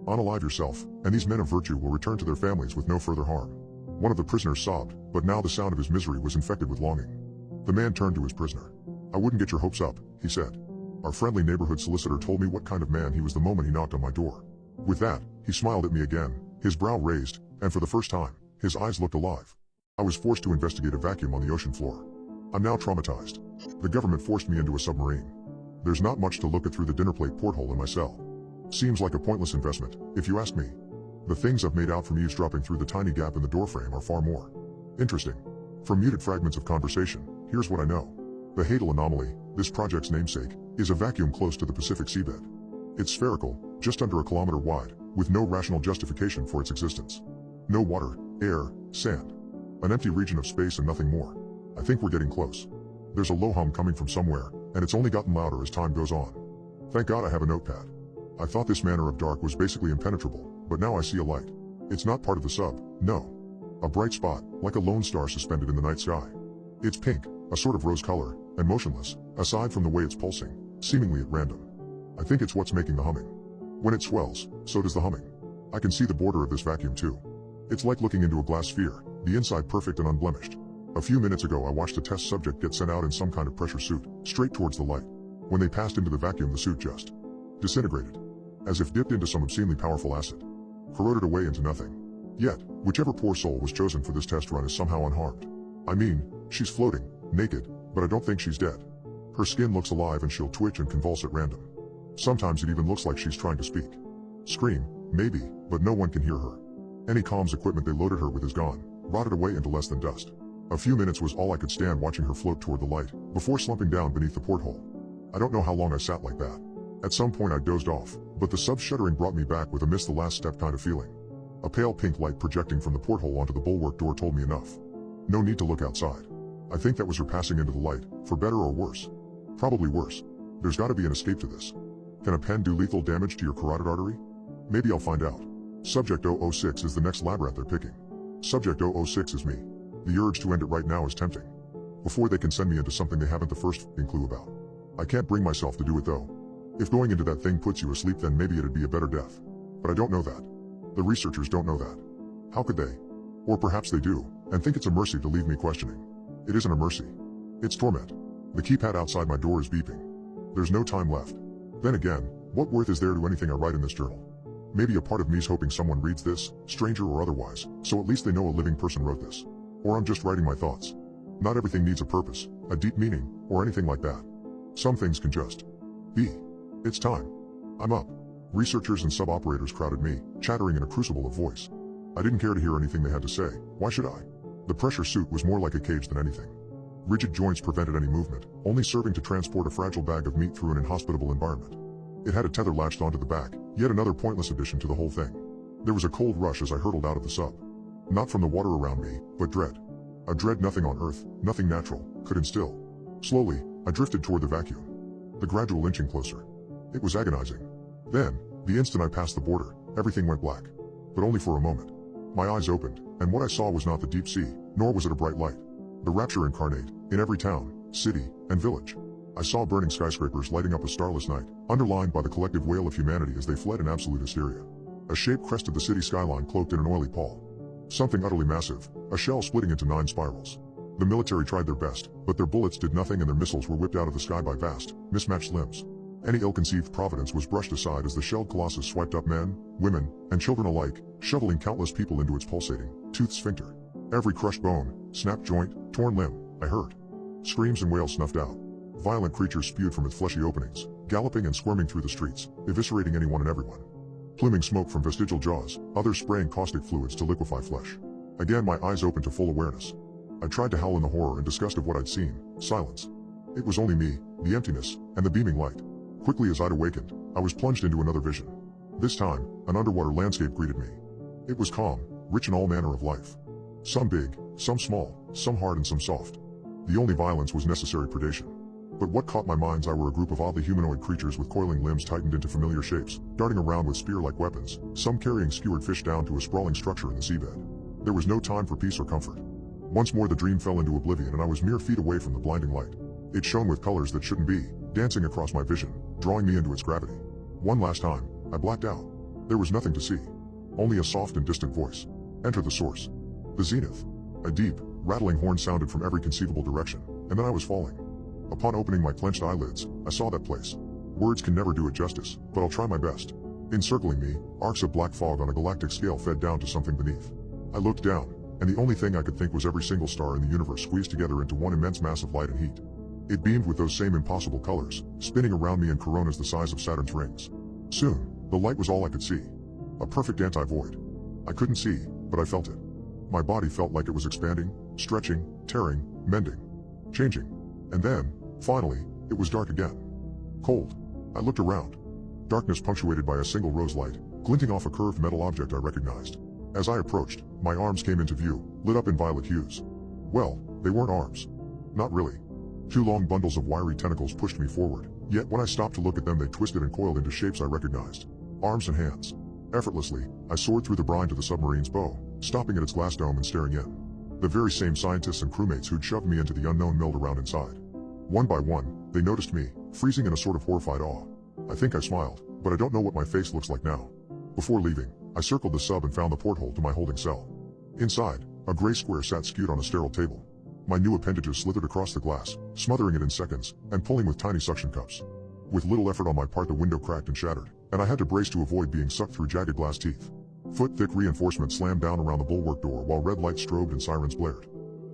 Unalive yourself, and these men of virtue will return to their families with no further harm. One of the prisoners sobbed, but now the sound of his misery was infected with longing. The man turned to his prisoner. I wouldn't get your hopes up, he said. Our friendly neighborhood solicitor told me what kind of man he was the moment he knocked on my door. With that, he smiled at me again, his brow raised, and for the first time, his eyes looked alive. I was forced to investigate a vacuum on the ocean floor. I'm now traumatized. The government forced me into a submarine. There's not much to look at through the dinner plate porthole in my cell. Seems like a pointless investment, if you ask me. The things I've made out from eavesdropping through the tiny gap in the doorframe are far more interesting. From muted fragments of conversation, here's what I know. The Hadal anomaly, this project's namesake, is a vacuum close to the Pacific seabed. It's spherical, just under a kilometer wide, with no rational justification for its existence. No water, air, sand. An empty region of space and nothing more. I think we're getting close. There's a low hum coming from somewhere, and it's only gotten louder as time goes on. Thank God I have a notepad. I thought this manner of dark was basically impenetrable, but now I see a light. It's not part of the sub, no. A bright spot, like a lone star suspended in the night sky. It's pink, a sort of rose color, and motionless, aside from the way it's pulsing, seemingly at random. I think it's what's making the humming. When it swells, so does the humming. I can see the border of this vacuum too. It's like looking into a glass sphere, the inside perfect and unblemished. A few minutes ago I watched a test subject get sent out in some kind of pressure suit, straight towards the light. When they passed into the vacuum the suit just disintegrated. As if dipped into some obscenely powerful acid. Corroded away into nothing. Yet, whichever poor soul was chosen for this test run is somehow unharmed. I mean, she's floating, naked, but I don't think she's dead. Her skin looks alive and she'll twitch and convulse at random. Sometimes it even looks like she's trying to speak. Scream, maybe, but no one can hear her. Any comms equipment they loaded her with is gone, rotted away into less than dust. A few minutes was all I could stand watching her float toward the light, before slumping down beneath the porthole. I don't know how long I sat like that. At some point I dozed off, but the sub-shuddering brought me back with a miss the last step kind of feeling. A pale pink light projecting from the porthole onto the bulwark door told me enough. No need to look outside. I think that was her passing into the light, for better or worse. Probably worse. There's gotta be an escape to this. Can a pen do lethal damage to your carotid artery? Maybe I'll find out. Subject 006 is the next lab rat they're picking. Subject 006 is me. The urge to end it right now is tempting. Before they can send me into something they haven't the first f***ing clue about. I can't bring myself to do it though. If going into that thing puts you asleep then maybe it'd be a better death. But I don't know that. The researchers don't know that. How could they? Or perhaps they do, and think it's a mercy to leave me questioning. It isn't a mercy. It's torment. The keypad outside my door is beeping. There's no time left. Then again, what worth is there to anything I write in this journal? Maybe a part of me's hoping someone reads this, stranger or otherwise, so at least they know a living person wrote this. Or I'm just writing my thoughts. Not everything needs a purpose, a deep meaning, or anything like that. Some things can just be. It's time. I'm up. Researchers and sub-operators crowded me, chattering in a crucible of voice. I didn't care to hear anything they had to say. Why should I? The pressure suit was more like a cage than anything. Rigid joints prevented any movement, only serving to transport a fragile bag of meat through an inhospitable environment. It had a tether latched onto the back, yet another pointless addition to the whole thing. There was a cold rush as I hurtled out of the sub. Not from the water around me, but dread. A dread nothing on earth, nothing natural, could instill. Slowly, I drifted toward the vacuum. The gradual inching closer. It was agonizing. Then, the instant I passed the border, everything went black. But only for a moment. My eyes opened, and what I saw was not the deep sea, nor was it a bright light. The rapture incarnate, in every town, city, and village. I saw burning skyscrapers lighting up a starless night, underlined by the collective wail of humanity as they fled in absolute hysteria. A shape crested the city skyline cloaked in an oily pall. Something utterly massive, a shell splitting into 9 spirals. The military tried their best, but their bullets did nothing and their missiles were whipped out of the sky by vast, mismatched limbs. Any ill-conceived providence was brushed aside as the shelled colossus swiped up men, women, and children alike, shoveling countless people into its pulsating, toothed sphincter. Every crushed bone, snapped joint, torn limb, I heard. Screams and wails snuffed out. Violent creatures spewed from its fleshy openings, galloping and squirming through the streets, eviscerating anyone and everyone. Pluming smoke from vestigial jaws, others spraying caustic fluids to liquefy flesh. Again my eyes opened to full awareness. I tried to howl in the horror and disgust of what I'd seen. Silence. It was only me, the emptiness, and the beaming light. Quickly as I'd awakened, I was plunged into another vision. This time, an underwater landscape greeted me. It was calm, rich in all manner of life. Some big, some small, some hard and some soft. The only violence was necessary predation. But what caught my mind's eye were a group of oddly humanoid creatures with coiling limbs tightened into familiar shapes, darting around with spear-like weapons, some carrying skewered fish down to a sprawling structure in the seabed. There was no time for peace or comfort. Once more the dream fell into oblivion and I was mere feet away from the blinding light. It shone with colors that shouldn't be, dancing across my vision, drawing me into its gravity. One last time, I blacked out. There was nothing to see. Only a soft and distant voice. Enter the source. The zenith. A deep, rattling horn sounded from every conceivable direction, and then I was falling. Upon opening my clenched eyelids, I saw that place. Words can never do it justice, but I'll try my best. Encircling me, arcs of black fog on a galactic scale fed down to something beneath. I looked down, and the only thing I could think was every single star in the universe squeezed together into one immense mass of light and heat. It beamed with those same impossible colors, spinning around me in coronas the size of Saturn's rings. Soon, the light was all I could see. A perfect anti-void. I couldn't see, but I felt it. My body felt like it was expanding, stretching, tearing, mending, changing. And then, finally, it was dark again. Cold. I looked around. Darkness punctuated by a single rose light, glinting off a curved metal object I recognized. As I approached, my arms came into view, lit up in violet hues. Well, they weren't arms. Not really. Two long bundles of wiry tentacles pushed me forward, yet when I stopped to look at them they twisted and coiled into shapes I recognized. Arms and hands. Effortlessly, I soared through the brine to the submarine's bow, stopping at its glass dome and staring in. The very same scientists and crewmates who'd shoved me into the unknown milled around inside. One by one, they noticed me, freezing in a sort of horrified awe. I think I smiled, but I don't know what my face looks like now. Before leaving, I circled the sub and found the porthole to my holding cell. Inside, a gray square sat skewed on a sterile table. My new appendages slithered across the glass, smothering it in seconds, and pulling with tiny suction cups. With little effort on my part the window cracked and shattered, and I had to brace to avoid being sucked through jagged glass teeth. Foot-thick reinforcements slammed down around the bulwark door while red lights strobed and sirens blared.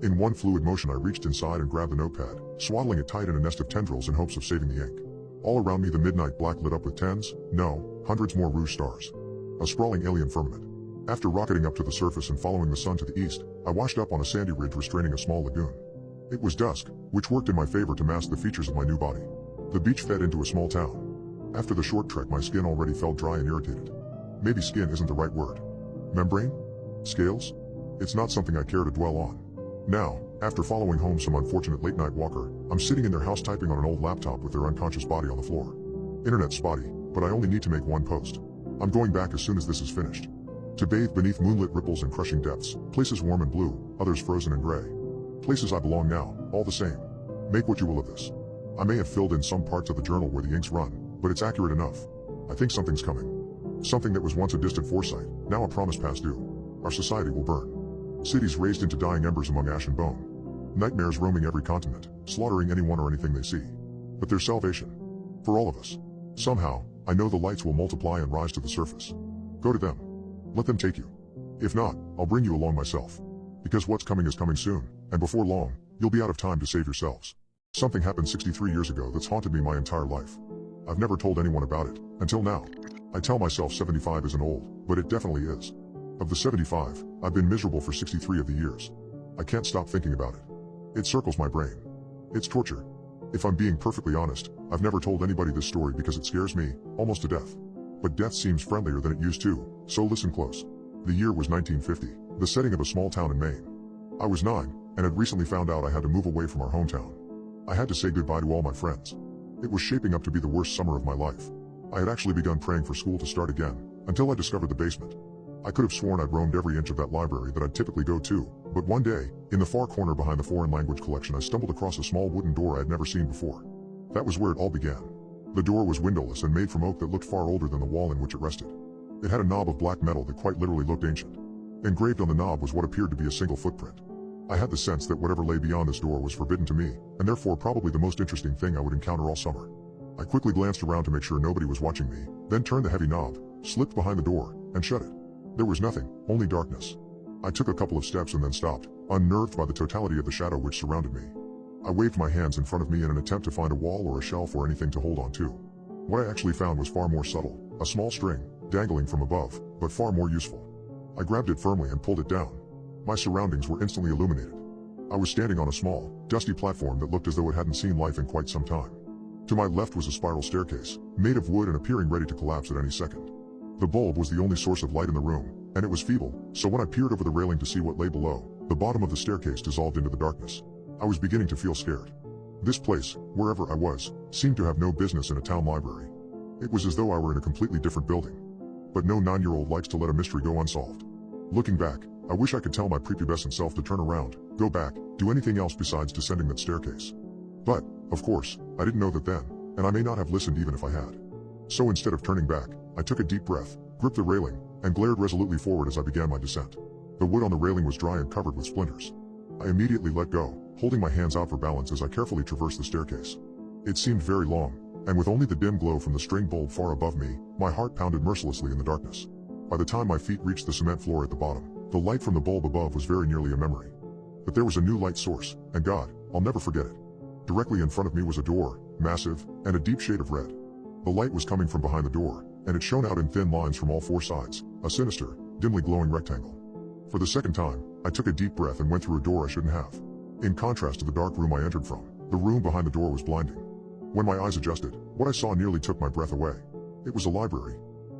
In one fluid motion I reached inside and grabbed the notepad, swaddling it tight in a nest of tendrils in hopes of saving the ink. All around me the midnight black lit up with tens, no, hundreds more rouge stars. A sprawling alien firmament. After rocketing up to the surface and following the sun to the east, I washed up on a sandy ridge restraining a small lagoon. It was dusk, which worked in my favor to mask the features of my new body. The beach fed into a small town. After the short trek my skin already felt dry and irritated. Maybe skin isn't the right word. Membrane? Scales? It's not something I care to dwell on. Now, after following home some unfortunate late-night walker, I'm sitting in their house typing on an old laptop with their unconscious body on the floor. Internet's spotty, but I only need to make one post. I'm going back as soon as this is finished. To bathe beneath moonlit ripples and crushing depths, places warm and blue, others frozen and gray. Places I belong now, all the same. Make what you will of this. I may have filled in some parts of the journal where the inks run, but it's accurate enough. I think something's coming. Something that was once a distant foresight, now a promise past due. Our society will burn. Cities raised into dying embers among ash and bone. Nightmares roaming every continent, slaughtering anyone or anything they see. But there's salvation. For all of us. Somehow, I know the lights will multiply and rise to the surface. Go to them. Let them take you. If not, I'll bring you along myself. Because what's coming is coming soon, and before long, you'll be out of time to save yourselves. Something happened 63 years ago that's haunted me my entire life. I've never told anyone about it, until now. I tell myself 75 isn't old, but it definitely is. Of the 75, I've been miserable for 63 of the years. I can't stop thinking about it. It circles my brain. It's torture. If I'm being perfectly honest, I've never told anybody this story because it scares me, almost to death. But death seems friendlier than it used to, so listen close. The year was 1950, the setting of a small town in Maine. I was 9, and had recently found out I had to move away from our hometown. I had to say goodbye to all my friends. It was shaping up to be the worst summer of my life. I had actually begun praying for school to start again, until I discovered the basement. I could have sworn I'd roamed every inch of that library that I'd typically go to, but one day, in the far corner behind the foreign language collection I stumbled across a small wooden door I'd never seen before. That was where it all began. The door was windowless and made from oak that looked far older than the wall in which it rested. It had a knob of black metal that quite literally looked ancient. Engraved on the knob was what appeared to be a single footprint. I had the sense that whatever lay beyond this door was forbidden to me, and therefore probably the most interesting thing I would encounter all summer. I quickly glanced around to make sure nobody was watching me, then turned the heavy knob, slipped behind the door, and shut it. There was nothing, only darkness. I took a couple of steps and then stopped, unnerved by the totality of the shadow which surrounded me. I waved my hands in front of me in an attempt to find a wall or a shelf or anything to hold on to. What I actually found was far more subtle, a small string, dangling from above, but far more useful. I grabbed it firmly and pulled it down. My surroundings were instantly illuminated. I was standing on a small, dusty platform that looked as though it hadn't seen life in quite some time. To my left was a spiral staircase, made of wood and appearing ready to collapse at any second. The bulb was the only source of light in the room, and it was feeble, so when I peered over the railing to see what lay below, the bottom of the staircase dissolved into the darkness. I was beginning to feel scared. This place, wherever I was, seemed to have no business in a town library. It was as though I were in a completely different building. But no 9-year-old likes to let a mystery go unsolved. Looking back, I wish I could tell my prepubescent self to turn around, go back, do anything else besides descending that staircase. But, of course, I didn't know that then, and I may not have listened even if I had. So instead of turning back, I took a deep breath, gripped the railing, and glared resolutely forward as I began my descent. The wood on the railing was dry and covered with splinters. I immediately let go, holding my hands out for balance as I carefully traversed the staircase. It seemed very long, and with only the dim glow from the string bulb far above me, my heart pounded mercilessly in the darkness. By the time my feet reached the cement floor at the bottom, the light from the bulb above was very nearly a memory. But there was a new light source, and God, I'll never forget it. Directly in front of me was a door, massive, and a deep shade of red. The light was coming from behind the door, and it shone out in thin lines from all four sides, a sinister, dimly glowing rectangle. For the second time, I took a deep breath and went through a door I shouldn't have. In contrast to the dark room I entered from, the room behind the door was blinding. When my eyes adjusted, what I saw nearly took my breath away. It was a library.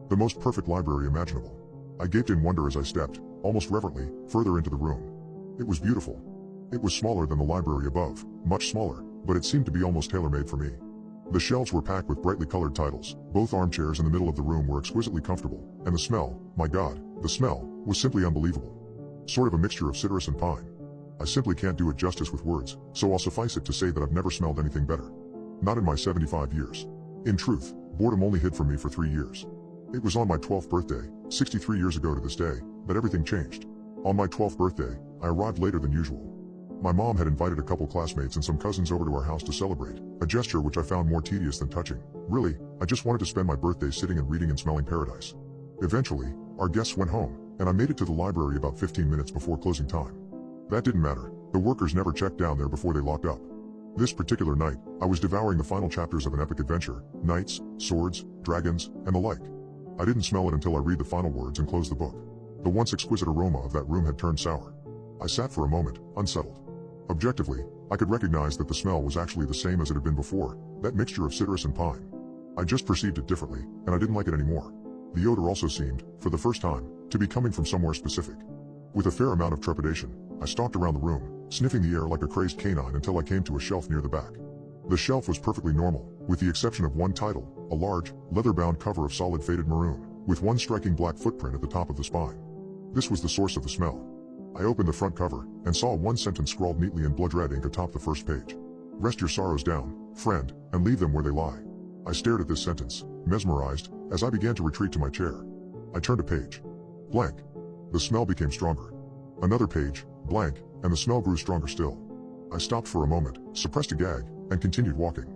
The most perfect library imaginable. I gaped in wonder as I stepped, almost reverently, further into the room. It was beautiful. It was smaller than the library above, much smaller, but it seemed to be almost tailor-made for me. The shelves were packed with brightly colored titles, both armchairs in the middle of the room were exquisitely comfortable, and the smell, my God, the smell, was simply unbelievable. Sort of a mixture of citrus and pine. I simply can't do it justice with words, so I'll suffice it to say that I've never smelled anything better. Not in my 75 years. In truth, boredom only hid from me for 3 years. It was on my 12th birthday, 63 years ago to this day, that everything changed. On my 12th birthday, I arrived later than usual. My mom had invited a couple classmates and some cousins over to our house to celebrate, a gesture which I found more tedious than touching. Really, I just wanted to spend my birthday sitting and reading and smelling paradise. Eventually, our guests went home, and I made it to the library about 15 minutes before closing time. That didn't matter, the workers never checked down there before they locked up. This particular night, I was devouring the final chapters of an epic adventure, knights, swords, dragons, and the like. I didn't smell it until I read the final words and closed the book. The once exquisite aroma of that room had turned sour. I sat for a moment, unsettled. Objectively, I could recognize that the smell was actually the same as it had been before, that mixture of citrus and pine. I just perceived it differently, and I didn't like it anymore. The odor also seemed, for the first time, to be coming from somewhere specific. With a fair amount of trepidation, I stalked around the room, sniffing the air like a crazed canine until I came to a shelf near the back. The shelf was perfectly normal, with the exception of one title, a large, leather-bound cover of solid faded maroon, with one striking black footprint at the top of the spine. This was the source of the smell. I opened the front cover, and saw one sentence scrawled neatly in blood red ink atop the first page. Rest your sorrows down, friend, and leave them where they lie. I stared at this sentence, mesmerized, as I began to retreat to my chair. I turned a page. Blank. The smell became stronger. Another page, blank, and the smell grew stronger still. I stopped for a moment, suppressed a gag, and continued walking.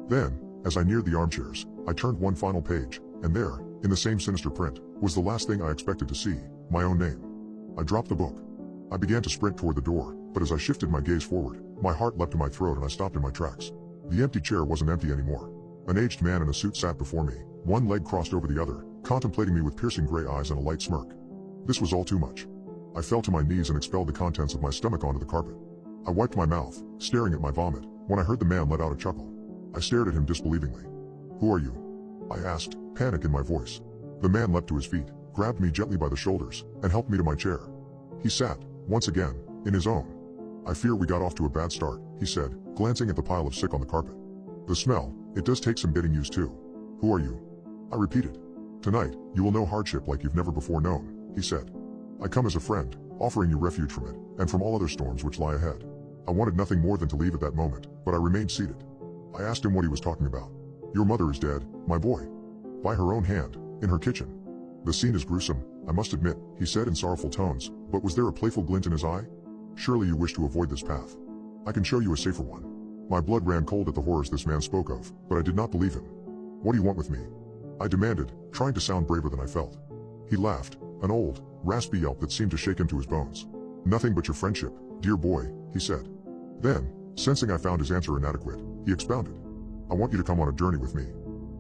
Then, as I neared the armchairs, I turned one final page, and there, in the same sinister print, was the last thing I expected to see, my own name. I dropped the book. I began to sprint toward the door, but as I shifted my gaze forward, my heart leapt to my throat and I stopped in my tracks. The empty chair wasn't empty anymore. An aged man in a suit sat before me, one leg crossed over the other, contemplating me with piercing gray eyes and a light smirk. This was all too much. I fell to my knees and expelled the contents of my stomach onto the carpet. I wiped my mouth, staring at my vomit, when I heard the man let out a chuckle. I stared at him disbelievingly. "Who are you?" I asked, panic in my voice. The man leapt to his feet, grabbed me gently by the shoulders, and helped me to my chair. He sat, once again, in his own. "I fear we got off to a bad start," he said, glancing at the pile of sick on the carpet. "The smell, it does take some getting used to." "Who are you?" I repeated. "Tonight, you will know hardship like you've never before known," he said. "I come as a friend, offering you refuge from it, and from all other storms which lie ahead." I wanted nothing more than to leave at that moment, but I remained seated. I asked him what he was talking about. "Your mother is dead, my boy. By her own hand, in her kitchen." "The scene is gruesome, I must admit," he said in sorrowful tones, but was there a playful glint in his eye? "Surely you wish to avoid this path. I can show you a safer one." My blood ran cold at the horrors this man spoke of, but I did not believe him. "What do you want with me?" I demanded, trying to sound braver than I felt. He laughed, an old, raspy yelp that seemed to shake him to his bones. "Nothing but your friendship, dear boy," he said. Then, sensing I found his answer inadequate, he expounded. "I want you to come on a journey with me.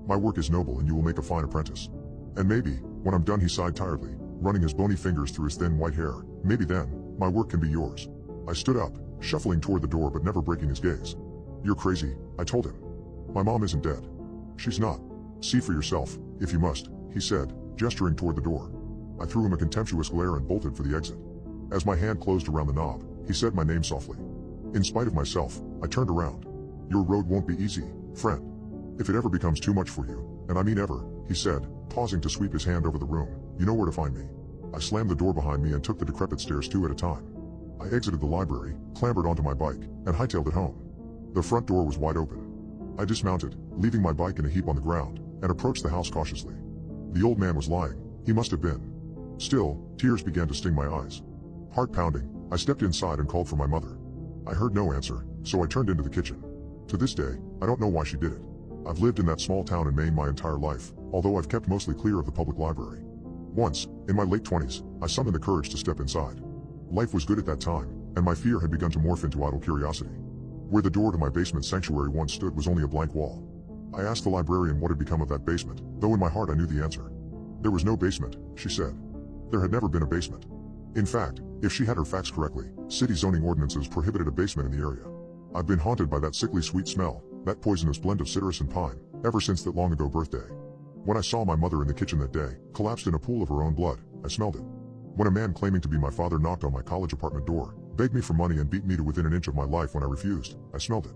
My work is noble and you will make a fine apprentice. And maybe, when I'm done," he sighed tiredly, running his bony fingers through his thin white hair, "maybe then, my work can be yours." I stood up, shuffling toward the door but never breaking his gaze. "You're crazy," I told him. "My mom isn't dead." "She's not. See for yourself, if you must," he said, gesturing toward the door. I threw him a contemptuous glare and bolted for the exit. As my hand closed around the knob, he said my name softly. In spite of myself, I turned around. Your road won't be easy, friend. If it ever becomes too much for you, and I mean ever, he said, pausing to sweep his hand over the room, you know where to find me. I slammed the door behind me and took the decrepit stairs 2 at a time. I exited the library, clambered onto my bike, and hightailed it home. The front door was wide open. I dismounted, leaving my bike in a heap on the ground, and approached the house cautiously. The old man was lying. He must have been. Still, tears began to sting my eyes. Heart pounding, I stepped inside and called for my mother. I heard no answer, so I turned into the kitchen. To this day, I don't know why she did it. I've lived in that small town in Maine my entire life, although I've kept mostly clear of the public library. Once, in my late 20s, I summoned the courage to step inside. Life was good at that time, and my fear had begun to morph into idle curiosity. Where the door to my basement sanctuary once stood was only a blank wall. I asked the librarian what had become of that basement, though in my heart I knew the answer. There was no basement, she said. There had never been a basement. In fact, if she had her facts correctly, city zoning ordinances prohibited a basement in the area. I've been haunted by that sickly sweet smell, that poisonous blend of citrus and pine, ever since that long ago birthday. When I saw my mother in the kitchen that day, collapsed in a pool of her own blood, I smelled it. When a man claiming to be my father knocked on my college apartment door, begged me for money and beat me to within an inch of my life when I refused, I smelled it.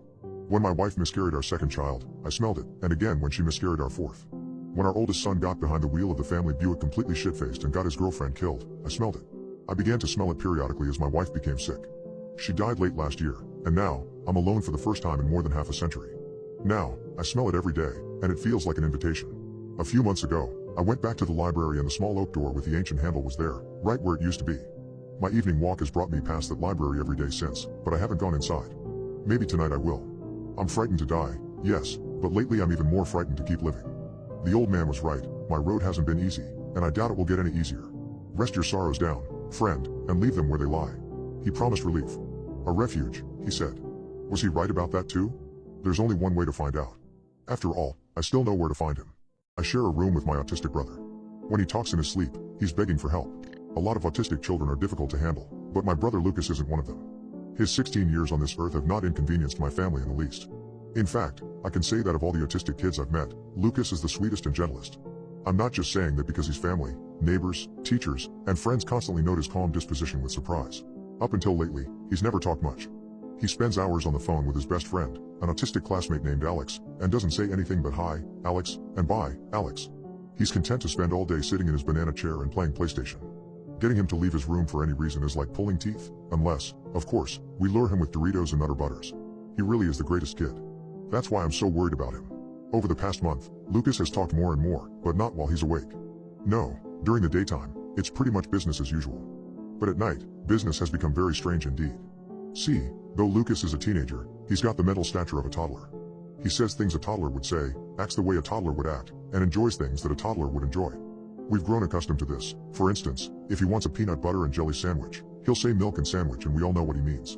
When my wife miscarried our second child, I smelled it, and again when she miscarried our fourth. When our oldest son got behind the wheel of the family Buick completely shit-faced and got his girlfriend killed, I smelled it. I began to smell it periodically as my wife became sick. She died late last year, and now, I'm alone for the first time in more than half a century. Now, I smell it every day, and it feels like an invitation. A few months ago, I went back to the library and the small oak door with the ancient handle was there, right where it used to be. My evening walk has brought me past that library every day since, but I haven't gone inside. Maybe tonight I will. I'm frightened to die, yes, but lately I'm even more frightened to keep living. The old man was right, my road hasn't been easy, and I doubt it will get any easier. Rest your sorrows down, friend, and leave them where they lie. He promised relief. A refuge, he said. Was he right about that too? There's only one way to find out. After all, I still know where to find him. I share a room with my autistic brother. When he talks in his sleep, he's begging for help. A lot of autistic children are difficult to handle, but my brother Lucas isn't one of them. His 16 years on this earth have not inconvenienced my family in the least. In fact, I can say that of all the autistic kids I've met, Lucas is the sweetest and gentlest. I'm not just saying that because his family, neighbors, teachers, and friends constantly note his calm disposition with surprise. Up until lately, he's never talked much. He spends hours on the phone with his best friend, an autistic classmate named Alex, and doesn't say anything but hi, Alex, and bye, Alex. He's content to spend all day sitting in his banana chair and playing PlayStation. Getting him to leave his room for any reason is like pulling teeth, unless, of course, we lure him with Doritos and Nutter Butters. He really is the greatest kid. That's why I'm so worried about him. Over the past month, Lucas has talked more and more, but not while he's awake. No, during the daytime, it's pretty much business as usual. But at night, business has become very strange indeed. See, though Lucas is a teenager, he's got the mental stature of a toddler. He says things a toddler would say, acts the way a toddler would act, and enjoys things that a toddler would enjoy. We've grown accustomed to this. For instance, if he wants a peanut butter and jelly sandwich, he'll say milk and sandwich and we all know what he means.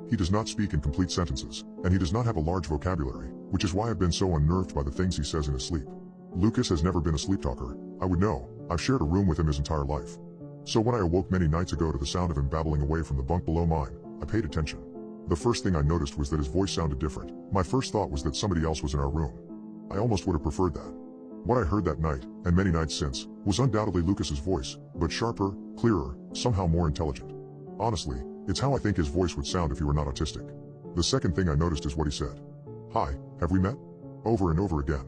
He does not speak in complete sentences, and he does not have a large vocabulary, which is why I've been so unnerved by the things he says in his sleep. Lucas has never been a sleep talker, I would know. I've shared a room with him his entire life. So when I awoke many nights ago to the sound of him babbling away from the bunk below mine, I paid attention. The first thing I noticed was that his voice sounded different. My first thought was that somebody else was in our room. I almost would have preferred that. What I heard that night, and many nights since, was undoubtedly Lucas's voice, but sharper, clearer, somehow more intelligent. Honestly, it's how I think his voice would sound if he were not autistic. The second thing I noticed is what he said. Hi, have we met? Over and over again.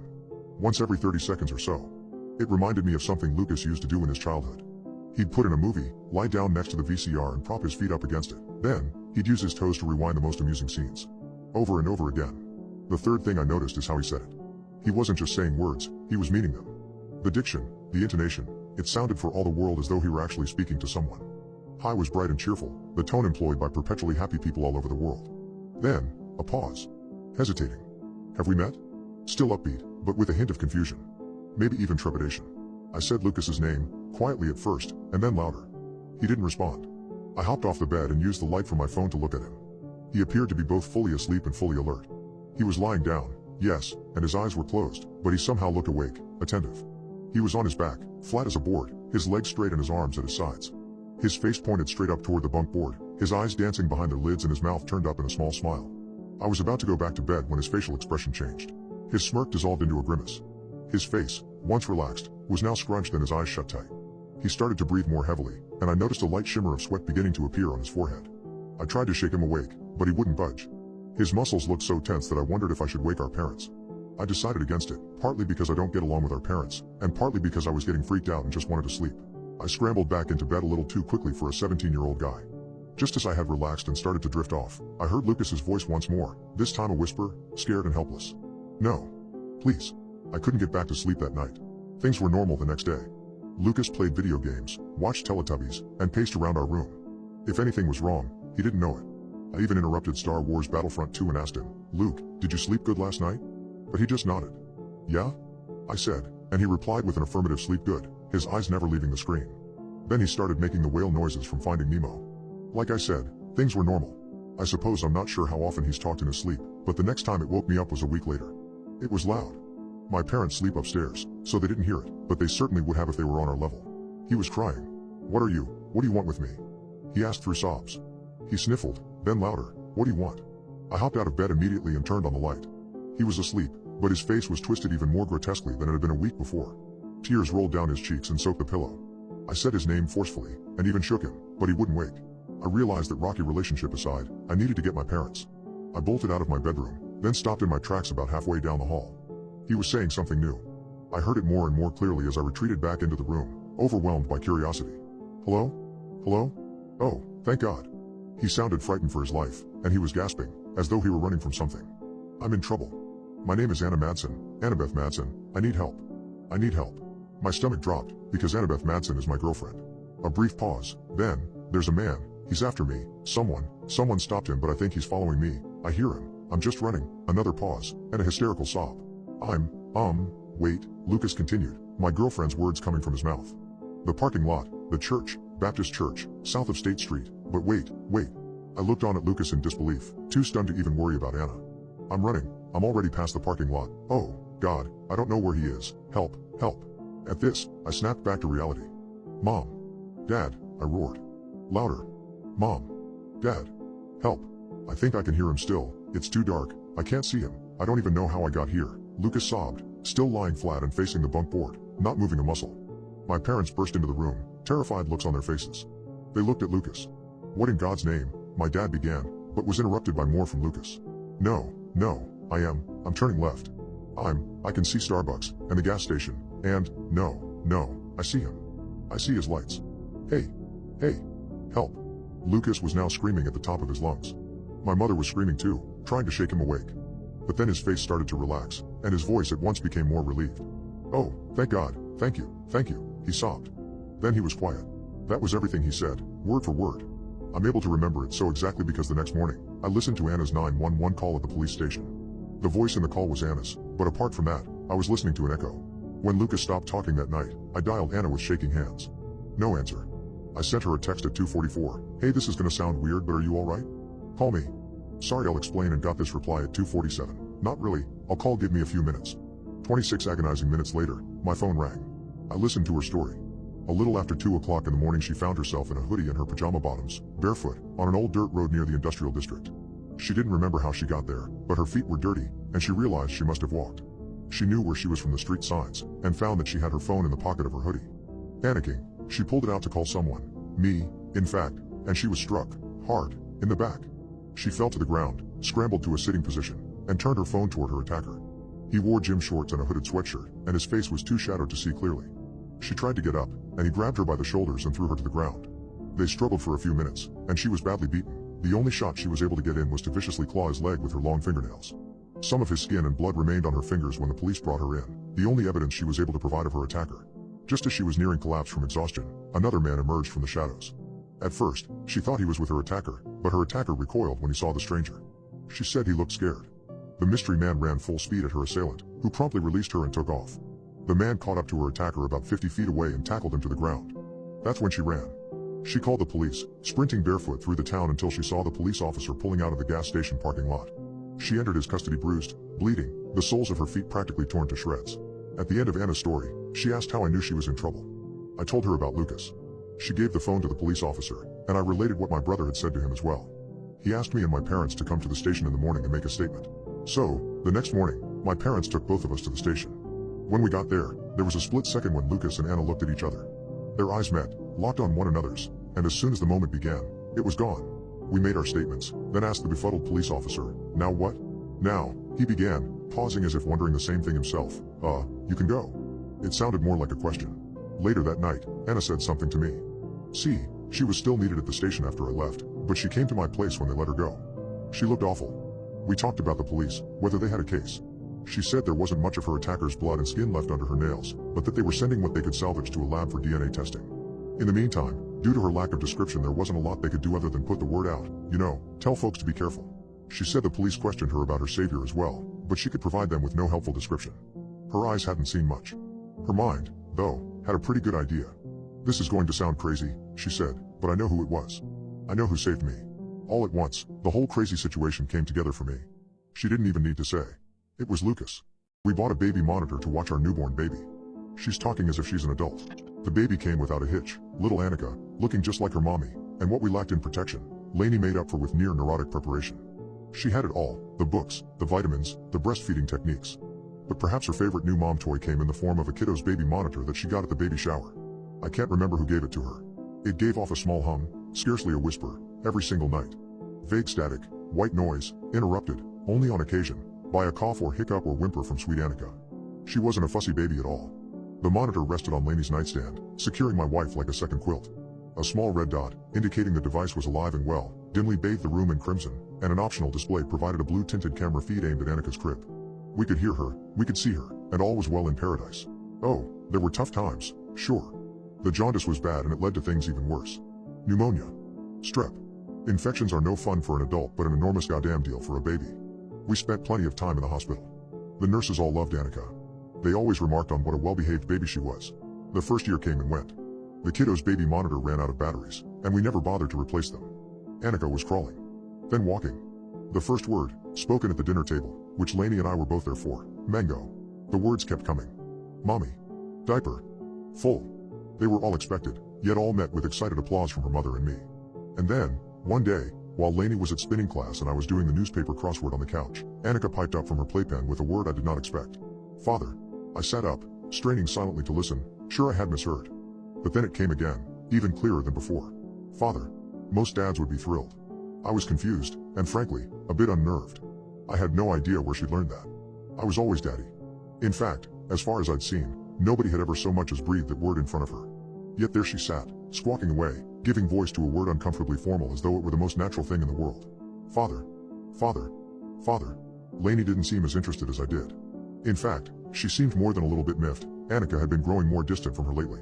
Once every 30 seconds or so. It reminded me of something Lucas used to do in his childhood. He'd put in a movie, lie down next to the VCR and prop his feet up against it. Then, he'd use his toes to rewind the most amusing scenes. Over and over again. The third thing I noticed is how he said it. He wasn't just saying words, he was meaning them. The diction, the intonation, it sounded for all the world as though he were actually speaking to someone. Hi was bright and cheerful, the tone employed by perpetually happy people all over the world. Then, a pause. Hesitating. Have we met? Still upbeat, but with a hint of confusion. Maybe even trepidation. I said Lucas's name, quietly at first, and then louder. He didn't respond. I hopped off the bed and used the light from my phone to look at him. He appeared to be both fully asleep and fully alert. He was lying down, yes, and his eyes were closed, but he somehow looked awake, attentive. He was on his back, flat as a board, his legs straight and his arms at his sides. His face pointed straight up toward the bunk board, his eyes dancing behind their lids and his mouth turned up in a small smile. I was about to go back to bed when his facial expression changed. His smirk dissolved into a grimace. His face, once relaxed, was now scrunched and his eyes shut tight. He started to breathe more heavily, and I noticed a light shimmer of sweat beginning to appear on his forehead. I tried to shake him awake, but he wouldn't budge. His muscles looked so tense that I wondered if I should wake our parents. I decided against it, partly because I don't get along with our parents, and partly because I was getting freaked out and just wanted to sleep. I scrambled back into bed a little too quickly for a 17-year-old guy. Just as I had relaxed and started to drift off, I heard Lucas's voice once more, this time a whisper, scared and helpless. No. Please. I couldn't get back to sleep that night. Things were normal the next day. Lucas played video games, watched Teletubbies, and paced around our room. If anything was wrong, he didn't know it. I even interrupted Star Wars Battlefront 2 and asked him, Luke, did you sleep good last night? But he just nodded. Yeah? I said, and he replied with an affirmative sleep good, his eyes never leaving the screen. Then he started making the whale noises from Finding Nemo. Like I said, things were normal. I suppose I'm not sure how often he's talked in his sleep, but the next time it woke me up was a week later. It was loud. My parents sleep upstairs, so they didn't hear it, but they certainly would have if they were on our level. He was crying. What are you? What do you want with me? He asked through sobs. He sniffled, then louder, what do you want? I hopped out of bed immediately and turned on the light. He was asleep, but his face was twisted even more grotesquely than it had been a week before. Tears rolled down his cheeks and soaked the pillow. I said his name forcefully, and even shook him, but he wouldn't wake. I realized that rocky relationship aside, I needed to get my parents. I bolted out of my bedroom, then stopped in my tracks about halfway down the hall. He was saying something new. I heard it more and more clearly as I retreated back into the room, overwhelmed by curiosity. Hello? Hello? Oh, thank God. He sounded frightened for his life, and he was gasping, as though he were running from something. I'm in trouble. My name is Annabeth Madsen. I need help. I need help. My stomach dropped, because Annabeth Madsen is my girlfriend. A brief pause, then, there's a man, he's after me, someone stopped him but I think he's following me, I hear him, I'm just running, another pause, and a hysterical sob. Wait, Lucas continued, my girlfriend's words coming from his mouth. The parking lot, the church, Baptist church, south of State Street, but wait. I looked on at Lucas in disbelief, too stunned to even worry about Anna. I'm running, I'm already past the parking lot, oh, God, I don't know where he is, help. At this, I snapped back to reality. Mom. Dad, I roared. Louder. Mom. Dad. Help. I think I can hear him still, it's too dark, I can't see him, I don't even know how I got here, Lucas sobbed, still lying flat and facing the bunk board, not moving a muscle. My parents burst into the room, terrified looks on their faces. They looked at Lucas. What in God's name, my dad began, but was interrupted by more from Lucas. No, I'm turning left. I can see Starbucks, and the gas station, and, no, I see him. I see his lights. Hey, help. Lucas was now screaming at the top of his lungs. My mother was screaming too, trying to shake him awake. But then his face started to relax, and his voice at once became more relieved. Oh, thank God, thank you, he sobbed. Then he was quiet. That was everything he said, word for word. I'm able to remember it so exactly because the next morning, I listened to Anna's 911 call at the police station. The voice in the call was Anna's, but apart from that, I was listening to an echo. When Lucas stopped talking that night, I dialed Anna with shaking hands. No answer. I sent her a text at 2:44, hey, this is gonna sound weird but are you alright? Call me. Sorry, I'll explain, and got this reply at 2:47, not really, I'll call, give me a few minutes. 26 agonizing minutes later, my phone rang. I listened to her story. A little after 2 o'clock in the morning she found herself in a hoodie and her pajama bottoms, barefoot, on an old dirt road near the industrial district. She didn't remember how she got there, but her feet were dirty, and she realized she must have walked. She knew where she was from the street signs, and found that she had her phone in the pocket of her hoodie. Panicking, she pulled it out to call someone, me, in fact, and she was struck, hard, in the back. She fell to the ground, scrambled to a sitting position, and turned her phone toward her attacker. He wore gym shorts and a hooded sweatshirt, and his face was too shadowed to see clearly. She tried to get up, and he grabbed her by the shoulders and threw her to the ground. They struggled for a few minutes, and she was badly beaten. The only shot she was able to get in was to viciously claw his leg with her long fingernails. Some of his skin and blood remained on her fingers when the police brought her in, the only evidence she was able to provide of her attacker. Just as she was nearing collapse from exhaustion, another man emerged from the shadows. At first, she thought he was with her attacker, but her attacker recoiled when he saw the stranger. She said he looked scared. The mystery man ran full speed at her assailant, who promptly released her and took off. The man caught up to her attacker about 50 feet away and tackled him to the ground. That's when she ran. She called the police, sprinting barefoot through the town until she saw the police officer pulling out of the gas station parking lot. She entered his custody bruised, bleeding, the soles of her feet practically torn to shreds. At the end of Anna's story, she asked how I knew she was in trouble. I told her about Lucas. She gave the phone to the police officer, and I related what my brother had said to him as well. He asked me and my parents to come to the station in the morning and make a statement. So, the next morning, my parents took both of us to the station. When we got there was a split second when Lucas and Anna looked at each other. Their eyes met, locked on one another's, and as soon as the moment began, it was gone. We made our statements, then asked the befuddled police officer, "Now what?" "Now," he began, pausing as if wondering the same thing himself. You can go." It sounded more like a question. Later that night, Anna said something to me. See, she was still needed at the station after I left, but she came to my place when they let her go. She looked awful. We talked about the police, whether they had a case. She said there wasn't much of her attacker's blood and skin left under her nails, but that they were sending what they could salvage to a lab for DNA testing. In the meantime, due to her lack of description, there wasn't a lot they could do other than put the word out, tell folks to be careful. She said the police questioned her about her savior as well, but she could provide them with no helpful description. Her eyes hadn't seen much. Her mind, though, had a pretty good idea. "This is going to sound crazy," she said, "but I know who it was. I know who saved me." All at once, the whole crazy situation came together for me. She didn't even need to say. It was Lucas. We bought a baby monitor to watch our newborn baby. She's talking as if she's an adult. The baby came without a hitch, little Annika, looking just like her mommy, and what we lacked in protection, Lainey made up for with near neurotic preparation. She had it all, the books, the vitamins, the breastfeeding techniques. But perhaps her favorite new mom toy came in the form of a kiddo's baby monitor that she got at the baby shower. I can't remember who gave it to her. It gave off a small hum, scarcely a whisper, every single night. Vague static, white noise, interrupted, only on occasion, by a cough or hiccup or whimper from sweet Annika. She wasn't a fussy baby at all. The monitor rested on Lainey's nightstand, securing my wife like a second quilt. A small red dot, indicating the device was alive and well, dimly bathed the room in crimson, and an optional display provided a blue-tinted camera feed aimed at Annika's crib. We could hear her, we could see her, and all was well in paradise. Oh, there were tough times, sure. The jaundice was bad and it led to things even worse. Pneumonia. Strep. Infections are no fun for an adult but an enormous goddamn deal for a baby. We spent plenty of time in the hospital. The nurses all loved Annika. They always remarked on what a well-behaved baby she was. The first year came and went. The kiddo's baby monitor ran out of batteries, and we never bothered to replace them. Annika was crawling. Then walking. The first word, spoken at the dinner table, which Lainey and I were both there for, mango. The words kept coming. Mommy. Diaper. Full. They were all expected, yet all met with excited applause from her mother and me. And then, one day, while Lainey was at spinning class and I was doing the newspaper crossword on the couch, Annika piped up from her playpen with a word I did not expect. Father. I sat up, straining silently to listen, sure I had misheard. But then it came again, even clearer than before. Father. Most dads would be thrilled. I was confused, and frankly, a bit unnerved. I had no idea where she'd learned that. I was always daddy. In fact, as far as I'd seen, nobody had ever so much as breathed that word in front of her. Yet there she sat, squawking away, giving voice to a word uncomfortably formal as though it were the most natural thing in the world. Father. Father. Father. Lainey didn't seem as interested as I did. In fact, she seemed more than a little bit miffed. Annika had been growing more distant from her lately.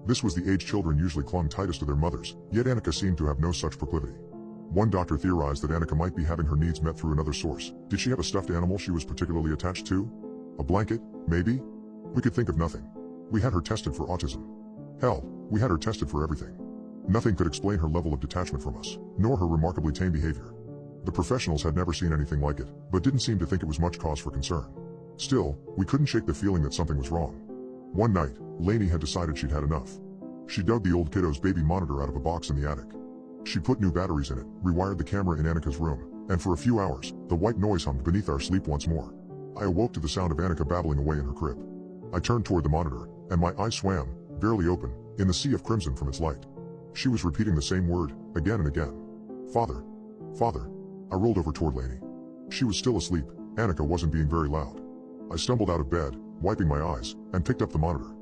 This was the age children usually clung tightest to their mothers, yet Annika seemed to have no such proclivity. One doctor theorized that Annika might be having her needs met through another source. Did she have a stuffed animal she was particularly attached to? A blanket, maybe? We could think of nothing. We had her tested for autism. Hell, we had her tested for everything. Nothing could explain her level of detachment from us, nor her remarkably tame behavior. The professionals had never seen anything like it, but didn't seem to think it was much cause for concern. Still, we couldn't shake the feeling that something was wrong. One night, Lainey had decided she'd had enough. She dug the old kiddo's baby monitor out of a box in the attic. She put new batteries in it, rewired the camera in Annika's room, and for a few hours, the white noise hummed beneath our sleep once more. I awoke to the sound of Annika babbling away in her crib. I turned toward the monitor, and my eyes swam, barely open, in the sea of crimson from its light. She was repeating the same word, again and again. Father. Father. I rolled over toward Lainey. She was still asleep. Annika wasn't being very loud. I stumbled out of bed, wiping my eyes, and picked up the monitor.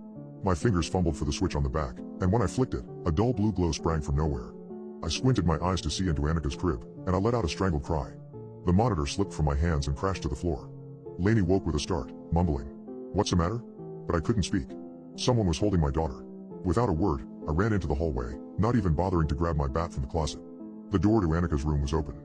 My fingers fumbled for the switch on the back, and when I flicked it, a dull blue glow sprang from nowhere. I squinted my eyes to see into Annika's crib, and I let out a strangled cry. The monitor slipped from my hands and crashed to the floor. Lainey woke with a start, mumbling, "What's the matter?" But I couldn't speak. Someone was holding my daughter. Without a word, I ran into the hallway, not even bothering to grab my bat from the closet. The door to Annika's room was open.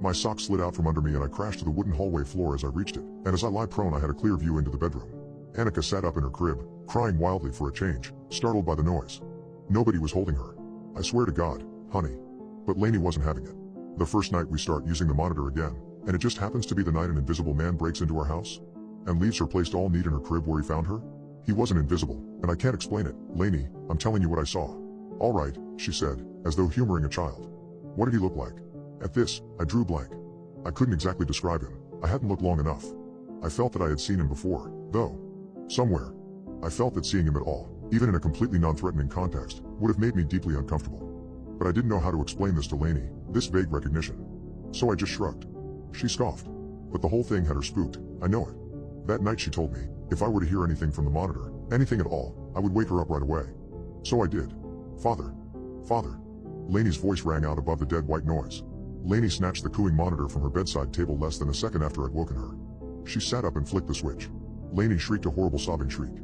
My sock slid out from under me and I crashed to the wooden hallway floor as I reached it, and as I lay prone I had a clear view into the bedroom. Annika sat up in her crib, crying wildly for a change, startled by the noise. Nobody was holding her. I swear to God, honey. But Lainey wasn't having it. The first night we start using the monitor again, and it just happens to be the night an invisible man breaks into our house and leaves her placed all neat in her crib where he found her. He wasn't invisible, and I can't explain it. Lainey, I'm telling you what I saw. All right, she said, as though humoring a child. What did he look like? At this, I drew blank. I couldn't exactly describe him. I hadn't looked long enough. I felt that I had seen him before, though. Somewhere. I felt that seeing him at all, even in a completely non-threatening context, would have made me deeply uncomfortable. But I didn't know how to explain this to Lainey, this vague recognition. So I just shrugged. She scoffed. But the whole thing had her spooked, I know it. That night she told me, if I were to hear anything from the monitor, anything at all, I would wake her up right away. So I did. Father. Father. Lainey's voice rang out above the dead white noise. Lainey snatched the cooing monitor from her bedside table less than a second after I'd woken her. She sat up and flicked the switch. Lainey shrieked a horrible sobbing shriek.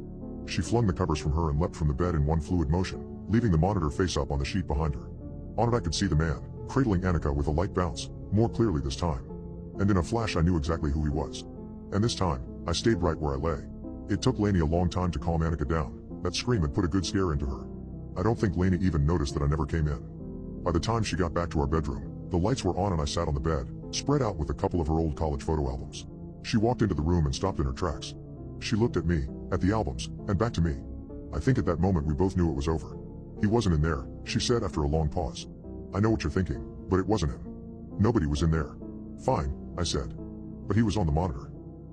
She flung the covers from her and leapt from the bed in one fluid motion, leaving the monitor face up on the sheet behind her. On it I could see the man, cradling Annika with a light bounce, more clearly this time. And in a flash I knew exactly who he was. And this time, I stayed right where I lay. It took Lainey a long time to calm Annika down. That scream had put a good scare into her. I don't think Lainey even noticed that I never came in. By the time she got back to our bedroom, the lights were on and I sat on the bed, spread out with a couple of her old college photo albums. She walked into the room and stopped in her tracks. She looked at me, at the albums, and back to me. I think at that moment we both knew it was over. He wasn't in there, she said after a long pause. I know what you're thinking, but it wasn't him. Nobody was in there. Fine, I said. But he was on the monitor.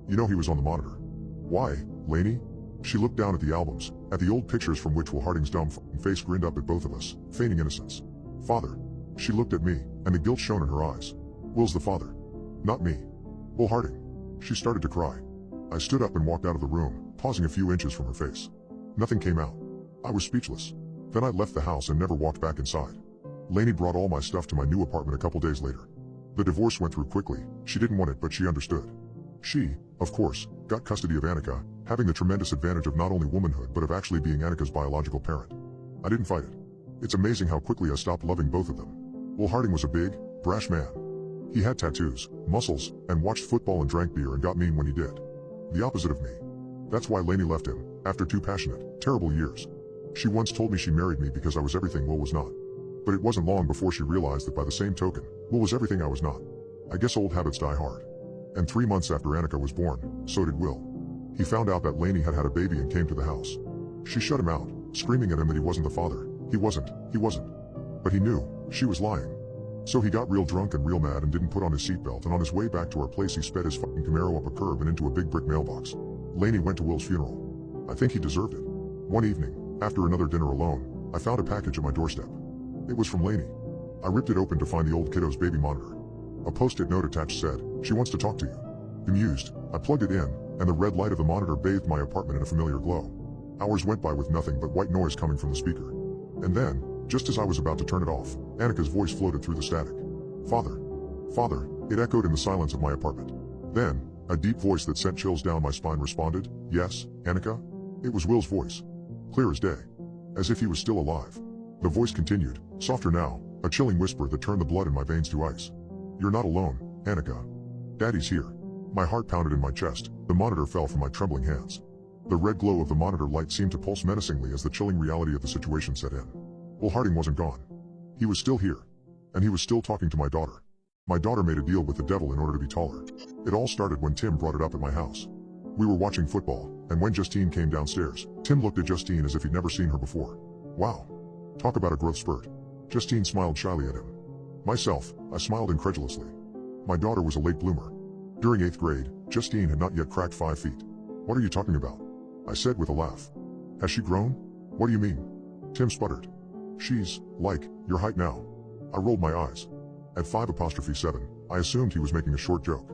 You know he was on the monitor. Why, Lainey? She looked down at the albums, at the old pictures from which Will Harding's dumb face grinned up at both of us, feigning innocence. Father. She looked at me, and the guilt shone in her eyes. Will's the father. Not me. Will Harding. She started to cry. I stood up and walked out of the room, pausing a few inches from her face. Nothing came out. I was speechless. Then I left the house and never walked back inside. Lainey brought all my stuff to my new apartment a couple days later. The divorce went through quickly. She didn't want it, but she understood. She, of course, got custody of Annika, having the tremendous advantage of not only womanhood but of actually being Annika's biological parent. I didn't fight it. It's amazing how quickly I stopped loving both of them. Will Harding was a big, brash man. He had tattoos, muscles, and watched football and drank beer and got mean when he did. The opposite of me. That's why Lainey left him, after 2 passionate, terrible years. She once told me she married me because I was everything Will was not. But it wasn't long before she realized that by the same token, Will was everything I was not. I guess old habits die hard. And 3 months after Annika was born, so did Will. He found out that Lainey had had a baby and came to the house. She shut him out, screaming at him that he wasn't the father. He wasn't. But he knew, she was lying. So he got real drunk and real mad and didn't put on his seatbelt, and on his way back to our place he sped his fucking Camaro up a curb and into a big brick mailbox. Lainey went to Will's funeral. I think he deserved it. One evening, after another dinner alone, I found a package at my doorstep. It was from Lainey. I ripped it open to find the old kiddo's baby monitor. A post-it note attached said, "She wants to talk to you." Bemused, I plugged it in, and the red light of the monitor bathed my apartment in a familiar glow. Hours went by with nothing but white noise coming from the speaker. And then, just as I was about to turn it off, Annika's voice floated through the static. "Father. Father," it echoed in the silence of my apartment. Then, a deep voice that sent chills down my spine responded, "Yes, Annika?" It was Will's voice. Clear as day. As if he was still alive. The voice continued, softer now, a chilling whisper that turned the blood in my veins to ice. "You're not alone, Annika. Daddy's here." My heart pounded in my chest, the monitor fell from my trembling hands. The red glow of the monitor light seemed to pulse menacingly as the chilling reality of the situation set in. Will Harding wasn't gone. He was still here. And he was still talking to my daughter. My daughter made a deal with the devil in order to be taller. It all started when Tim brought it up at my house. We were watching football, and when Justine came downstairs, Tim looked at Justine as if he'd never seen her before. Wow. Talk about a growth spurt. Justine smiled shyly at him. Myself, I smiled incredulously. My daughter was a late bloomer. During 8th grade, Justine had not yet cracked 5 feet. "What are you talking about?" I said with a laugh. "Has she grown?" "What do you mean?" Tim sputtered. "She's, like, your height now." I rolled my eyes. At 5'7", I assumed he was making a short joke.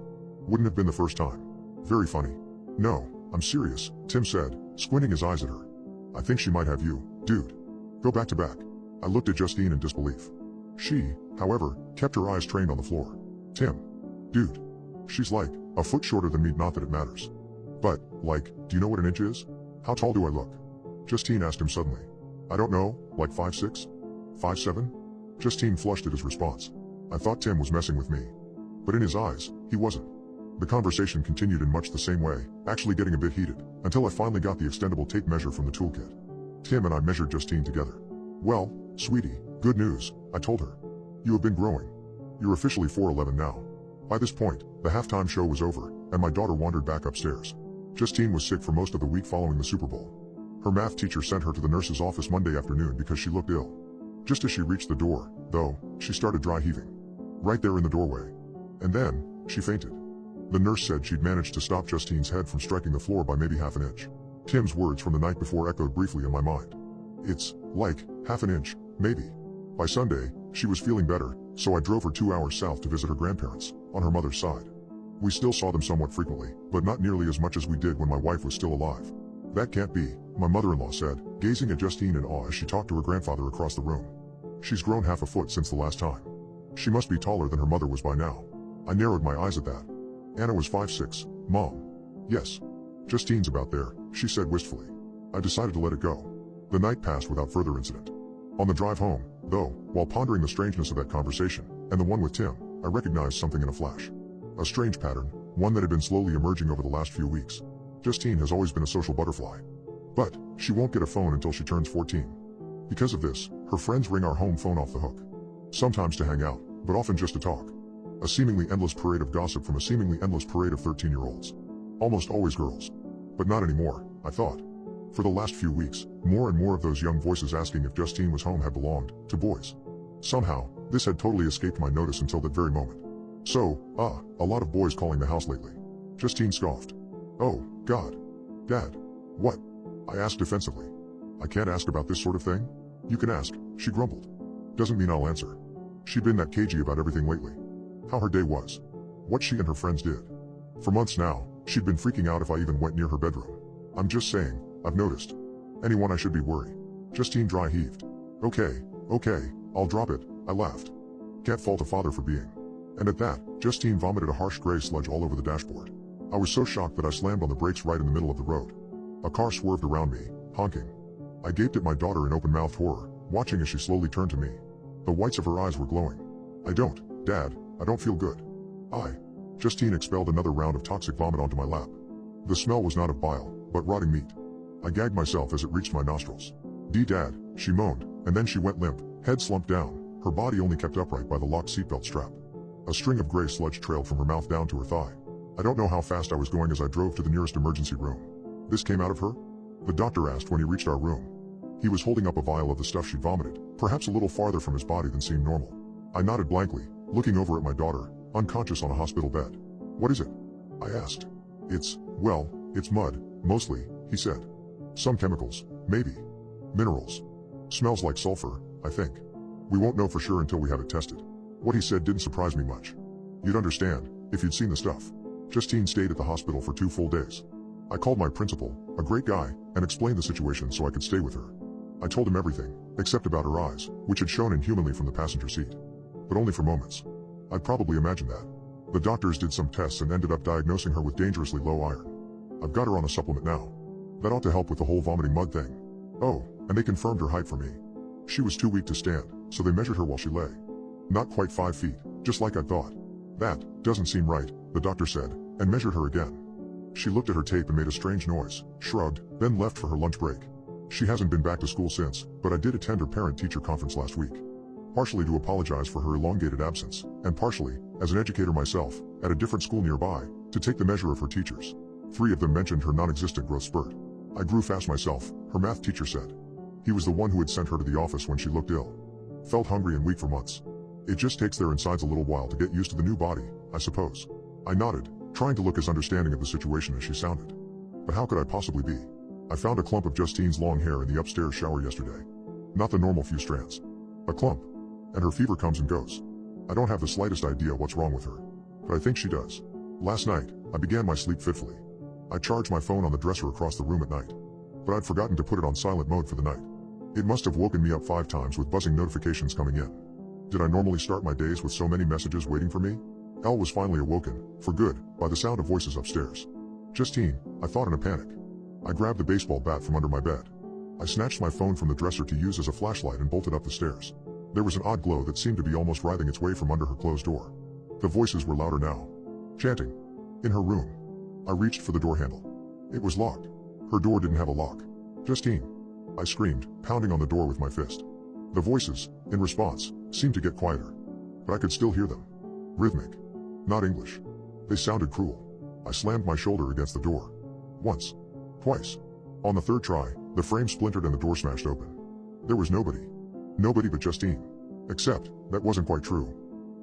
Wouldn't have been the first time. Very funny. "No, I'm serious," Tim said, squinting his eyes at her. "I think she might have you, dude. Go back to back." I looked at Justine in disbelief. She, however, kept her eyes trained on the floor. "Tim. Dude. She's like, a foot shorter than me, not that it matters. But, like, do you know what an inch is? How tall do I look?" Justine asked him suddenly. "I don't know, like 5'6"? 5'7"? Justine flushed at his response. I thought Tim was messing with me. But in his eyes, he wasn't. The conversation continued in much the same way, actually getting a bit heated, until I finally got the extendable tape measure from the toolkit. Tim and I measured Justine together. "Well, sweetie, good news," I told her. "You have been growing. You're officially 4'11" now." By this point, the halftime show was over, and my daughter wandered back upstairs. Justine was sick for most of the week following the Super Bowl. Her math teacher sent her to the nurse's office Monday afternoon because she looked ill. Just as she reached the door, though, she started dry heaving. Right there in the doorway. And then, she fainted. The nurse said she'd managed to stop Justine's head from striking the floor by maybe half an inch. Tim's words from the night before echoed briefly in my mind. "It's, like, half an inch, maybe." By Sunday, she was feeling better, so I drove her 2 hours south to visit her grandparents, on her mother's side. We still saw them somewhat frequently, but not nearly as much as we did when my wife was still alive. That can't be, my mother-in-law said, gazing at Justine in awe as she talked to her grandfather across the room. She's grown half a foot since the last time. She must be taller than her mother was by now. I narrowed my eyes at that. Anna was 5'6", Mom. Yes. Justine's about there, she said wistfully. I decided to let it go. The night passed without further incident. On the drive home, though, while pondering the strangeness of that conversation, and the one with Tim, I recognized something in a flash. A strange pattern, one that had been slowly emerging over the last few weeks. Justine has always been a social butterfly. But, she won't get a phone until she turns 14. Because of this, her friends ring our home phone off the hook. Sometimes to hang out, but often just to talk. A seemingly endless parade of gossip from a seemingly endless parade of 13-year-olds. Almost always girls. But not anymore, I thought. For the last few weeks, more and more of those young voices asking if Justine was home had belonged to boys. Somehow, this had totally escaped my notice until that very moment. So, a lot of boys calling the house lately. Justine scoffed. Oh, God. Dad. What? I asked defensively. I can't ask about this sort of thing? You can ask, she grumbled. Doesn't mean I'll answer. She'd been that cagey about everything lately. How her day was. What she and her friends did. For months now, she'd been freaking out if I even went near her bedroom. I'm just saying, I've noticed. Anyone I should be worried. Justine dry heaved. Okay, I'll drop it, I laughed. Can't fault a father for being. And at that, Justine vomited a harsh gray sludge all over the dashboard. I was so shocked that I slammed on the brakes right in the middle of the road. A car swerved around me, honking. I gaped at my daughter in open-mouthed horror, watching as she slowly turned to me. The whites of her eyes were glowing. Dad, I don't feel good. Justine expelled another round of toxic vomit onto my lap. The smell was not of bile, but rotting meat. I gagged myself as it reached my nostrils. Dad, she moaned, and then she went limp, head slumped down, her body only kept upright by the locked seatbelt strap. A string of gray sludge trailed from her mouth down to her thigh. I don't know how fast I was going as I drove to the nearest emergency room. This came out of her? The doctor asked when he reached our room. He was holding up a vial of the stuff she'd vomited, perhaps a little farther from his body than seemed normal. I nodded blankly, looking over at my daughter, unconscious on a hospital bed. What is it? I asked. It's mud, mostly, he said. Some chemicals, maybe. Minerals. Smells like sulfur, I think. We won't know for sure until we have it tested. What he said didn't surprise me much. You'd understand, if you'd seen the stuff. Justine stayed at the hospital for 2 full days. I called my principal, a great guy, and explained the situation so I could stay with her. I told him everything, except about her eyes, which had shone inhumanly from the passenger seat. But only for moments. I'd probably imagined that. The doctors did some tests and ended up diagnosing her with dangerously low iron. I've got her on a supplement now. That ought to help with the whole vomiting mud thing. Oh, and they confirmed her height for me. She was too weak to stand, so they measured her while she lay. Not quite 5 feet, just like I thought. That doesn't seem right, the doctor said, and measured her again. She looked at her tape and made a strange noise, shrugged, then left for her lunch break. She hasn't been back to school since, but I did attend her parent-teacher conference last week. Partially to apologize for her elongated absence, and partially, as an educator myself, at a different school nearby, to take the measure of her teachers. 3 of them mentioned her non-existent growth spurt. I grew fast myself, her math teacher said. He was the one who had sent her to the office when she looked ill. Felt hungry and weak for months. It just takes their insides a little while to get used to the new body, I suppose. I nodded, trying to look as understanding of the situation as she sounded. But how could I possibly be? I found a clump of Justine's long hair in the upstairs shower yesterday. Not the normal few strands. A clump. And her fever comes and goes. I don't have the slightest idea what's wrong with her. But I think she does. Last night, I began my sleep fitfully. I charged my phone on the dresser across the room at night. But I'd forgotten to put it on silent mode for the night. It must have woken me up 5 times with buzzing notifications coming in. Did I normally start my days with so many messages waiting for me? Elle was finally awoken, for good, by the sound of voices upstairs. Justine, I thought in a panic. I grabbed the baseball bat from under my bed. I snatched my phone from the dresser to use as a flashlight and bolted up the stairs. There was an odd glow that seemed to be almost writhing its way from under her closed door. The voices were louder now. Chanting. In her room. I reached for the door handle. It was locked. Her door didn't have a lock. Justine. I screamed, pounding on the door with my fist. The voices, in response, seemed to get quieter. But I could still hear them. Rhythmic. Not English. They sounded cruel. I slammed my shoulder against the door. Once. Twice. On the 3rd try, the frame splintered and the door smashed open. There was nobody. Nobody but Justine. Except, that wasn't quite true.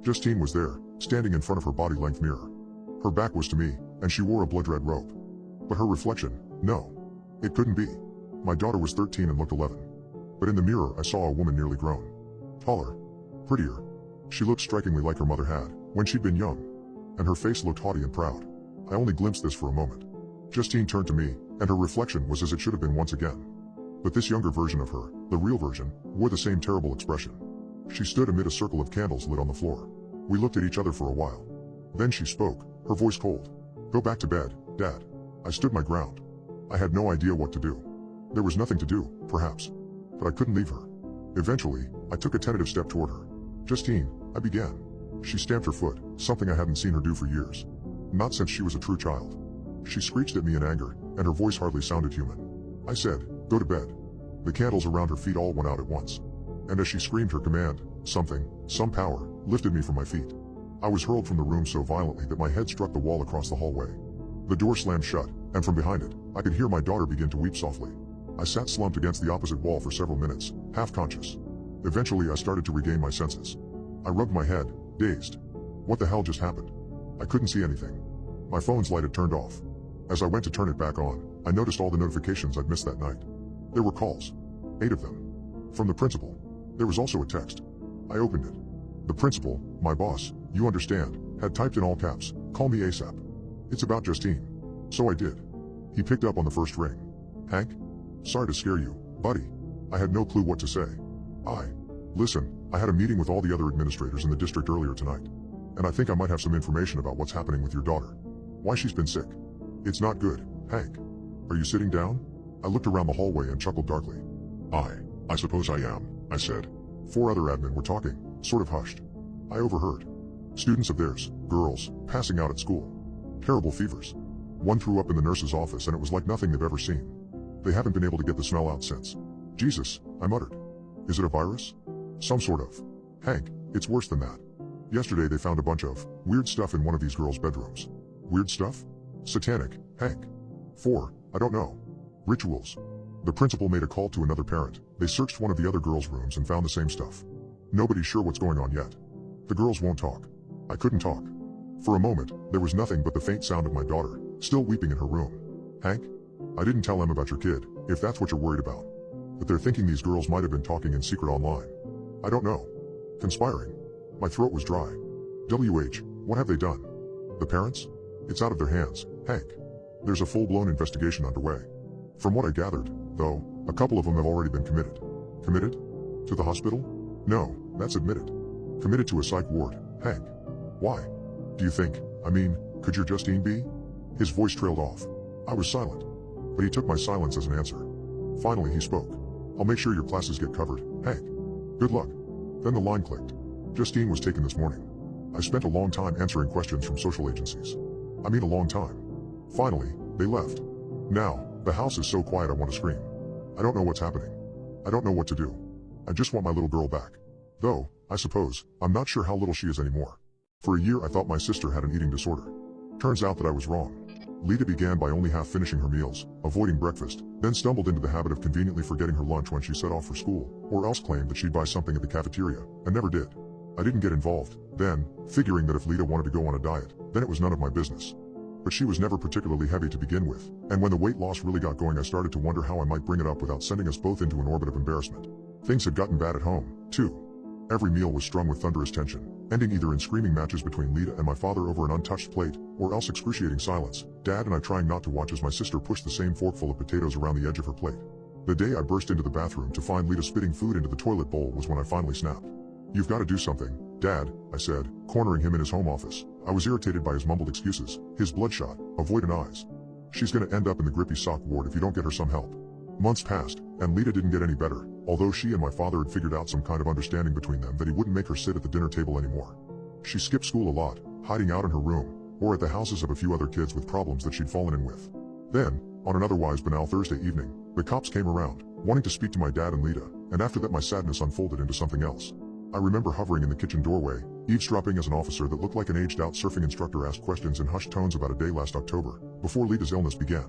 Justine was there, standing in front of her body-length mirror. Her back was to me, and she wore a blood-red robe. But her reflection, no. It couldn't be. My daughter was 13 and looked 11. But in the mirror I saw a woman nearly grown. Taller. Prettier. She looked strikingly like her mother had, when she'd been young. And her face looked haughty and proud. I only glimpsed this for a moment. Justine turned to me, and her reflection was as it should have been once again. But this younger version of her, the real version, wore the same terrible expression. She stood amid a circle of candles lit on the floor. We looked at each other for a while. Then she spoke, her voice cold. "Go back to bed, Dad." I stood my ground. I had no idea what to do. There was nothing to do, perhaps. But I couldn't leave her. Eventually, I took a tentative step toward her. "Justine," I began. She stamped her foot, something I hadn't seen her do for years. Not since she was a true child. She screeched at me in anger, and her voice hardly sounded human. I said, "Go to bed." The candles around her feet all went out at once. And as she screamed her command, some power, lifted me from my feet. I was hurled from the room so violently that my head struck the wall across the hallway. The door slammed shut, and from behind it, I could hear my daughter begin to weep softly. I sat slumped against the opposite wall for several minutes, half conscious. Eventually I started to regain my senses. I rubbed my head, dazed. What the hell just happened? I couldn't see anything. My phone's light had turned off. As I went to turn it back on, I noticed all the notifications I'd missed that night. There were calls. 8 of them. From the principal. There was also a text. I opened it. The principal, my boss, you understand, had typed in all caps, "Call me ASAP. It's about Justine." So I did. He picked up on the first ring. "Hank? Sorry to scare you, buddy." I had no clue what to say. Listen, I had a meeting with all the other administrators in the district earlier tonight. And I think I might have some information about what's happening with your daughter. Why she's been sick. It's not good, Hank. Are you sitting down? I looked around the hallway and chuckled darkly. I suppose I am, I said. 4 other admin were talking, sort of hushed. I overheard. Students of theirs, girls, passing out at school. Terrible fevers. One threw up in the nurse's office and it was like nothing they've ever seen. They haven't been able to get the smell out since. Jesus, I muttered. Is it a virus? Some sort of. Hank, it's worse than that. Yesterday they found a bunch of weird stuff in one of these girls' bedrooms. Weird stuff? Satanic, Hank. 4, I don't know. Rituals. The principal made a call to another parent. They searched one of the other girls' rooms and found the same stuff. Nobody's sure what's going on yet. The girls won't talk. I couldn't talk. For a moment, there was nothing but the faint sound of my daughter, still weeping in her room. Hank? I didn't tell them about your kid, if that's what you're worried about. But they're thinking these girls might have been talking in secret online. I don't know. Conspiring. My throat was dry. What have they done? The parents? It's out of their hands, Hank. There's a full-blown investigation underway. From what I gathered, though, a couple of them have already been committed. Committed? To the hospital? No, that's admitted. Committed to a psych ward, Hank. Why? Do you think, could your Justine be? His voice trailed off. I was silent. But he took my silence as an answer. Finally he spoke. I'll make sure your classes get covered, Hank. Good luck. Then the line clicked. Justine was taken this morning. I spent a long time answering questions from social agencies. A long time. Finally, they left. Now, the house is so quiet I want to scream. I don't know what's happening. I don't know what to do. I just want my little girl back. Though, I suppose, I'm not sure how little she is anymore. For a year I thought my sister had an eating disorder. Turns out that I was wrong. Lita began by only half finishing her meals, avoiding breakfast, then stumbled into the habit of conveniently forgetting her lunch when she set off for school, or else claimed that she'd buy something at the cafeteria, and never did. I didn't get involved, then, figuring that if Lita wanted to go on a diet, then it was none of my business. But she was never particularly heavy to begin with, and when the weight loss really got going I started to wonder how I might bring it up without sending us both into an orbit of embarrassment. Things had gotten bad at home, too. Every meal was strung with thunderous tension, ending either in screaming matches between Lita and my father over an untouched plate, or else excruciating silence, Dad and I trying not to watch as my sister pushed the same forkful of potatoes around the edge of her plate. The day I burst into the bathroom to find Lita spitting food into the toilet bowl was when I finally snapped. You've got to do something, Dad, I said, cornering him in his home office. I was irritated by his mumbled excuses, his bloodshot, avoidant eyes. She's gonna end up in the grippy sock ward if you don't get her some help. Months passed, and Lita didn't get any better, although she and my father had figured out some kind of understanding between them that he wouldn't make her sit at the dinner table anymore. She skipped school a lot, hiding out in her room, or at the houses of a few other kids with problems that she'd fallen in with. Then, on an otherwise banal Thursday evening, the cops came around, wanting to speak to my dad and Lita, and after that my sadness unfolded into something else. I remember hovering in the kitchen doorway, eavesdropping as an officer that looked like an aged-out surfing instructor asked questions in hushed tones about a day last October, before Lita's illness began.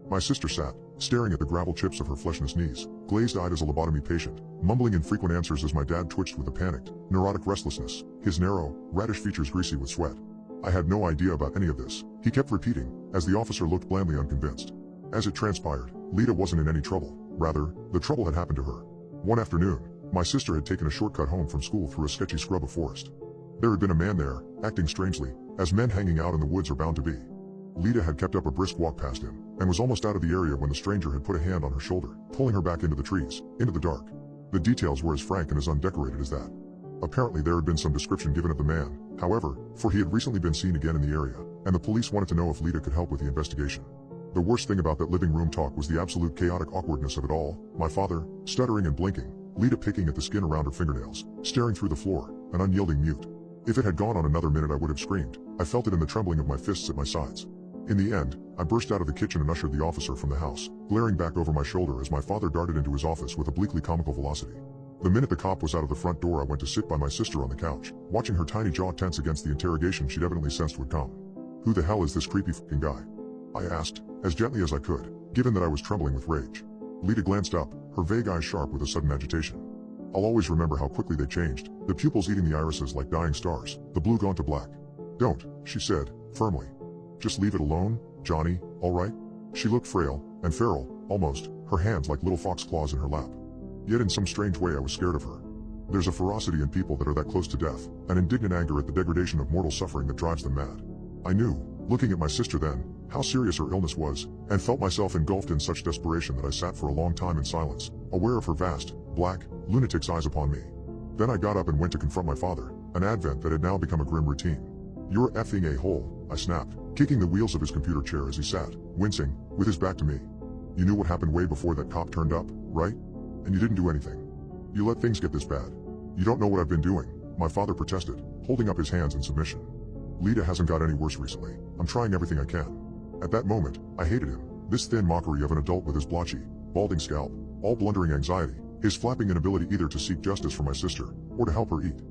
My sister sat, staring at the gravel chips of her fleshless knees, glazed-eyed as a lobotomy patient, mumbling infrequent answers as my dad twitched with a panicked, neurotic restlessness, his narrow, radish features greasy with sweat. I had no idea about any of this, he kept repeating, as the officer looked blandly unconvinced. As it transpired, Lita wasn't in any trouble. Rather, the trouble had happened to her. One afternoon, my sister had taken a shortcut home from school through a sketchy scrub of forest. There had been a man there, acting strangely, as men hanging out in the woods are bound to be. Lita had kept up a brisk walk past him, and was almost out of the area when the stranger had put a hand on her shoulder, pulling her back into the trees, into the dark. The details were as frank and as undecorated as that. Apparently there had been some description given of the man, however, for he had recently been seen again in the area, and the police wanted to know if Lita could help with the investigation. The worst thing about that living room talk was the absolute chaotic awkwardness of it all, my father, stuttering and blinking, Lita picking at the skin around her fingernails, staring through the floor, an unyielding mute. If it had gone on another minute I would have screamed. I felt it in the trembling of my fists at my sides. In the end, I burst out of the kitchen and ushered the officer from the house, glaring back over my shoulder as my father darted into his office with a bleakly comical velocity. The minute the cop was out of the front door I went to sit by my sister on the couch, watching her tiny jaw tense against the interrogation she'd evidently sensed would come. "Who the hell is this creepy f***ing guy?" I asked, as gently as I could, given that I was trembling with rage. Lita glanced up, her vague eyes sharp with a sudden agitation. I'll always remember how quickly they changed, the pupils eating the irises like dying stars, the blue gone to black. "Don't," she said, firmly. "Just leave it alone, Johnny, all right?" She looked frail, and feral, almost, her hands like little fox claws in her lap. Yet in some strange way I was scared of her. There's a ferocity in people that are that close to death, an indignant anger at the degradation of mortal suffering that drives them mad. I knew, looking at my sister then, how serious her illness was, and felt myself engulfed in such desperation that I sat for a long time in silence, aware of her vast, black, lunatic's eyes upon me. Then I got up and went to confront my father, an advent that had now become a grim routine. "You're effing a hole," I snapped, kicking the wheels of his computer chair as he sat, wincing, with his back to me. "You knew what happened way before that cop turned up, right? And you didn't do anything. You let things get this bad. You don't know what I've been doing," my father protested, holding up his hands in submission. "Lita hasn't got any worse recently. I'm trying everything I can." At that moment, I hated him, this thin mockery of an adult with his blotchy, balding scalp, all blundering anxiety, his flapping inability either to seek justice for my sister, or to help her eat.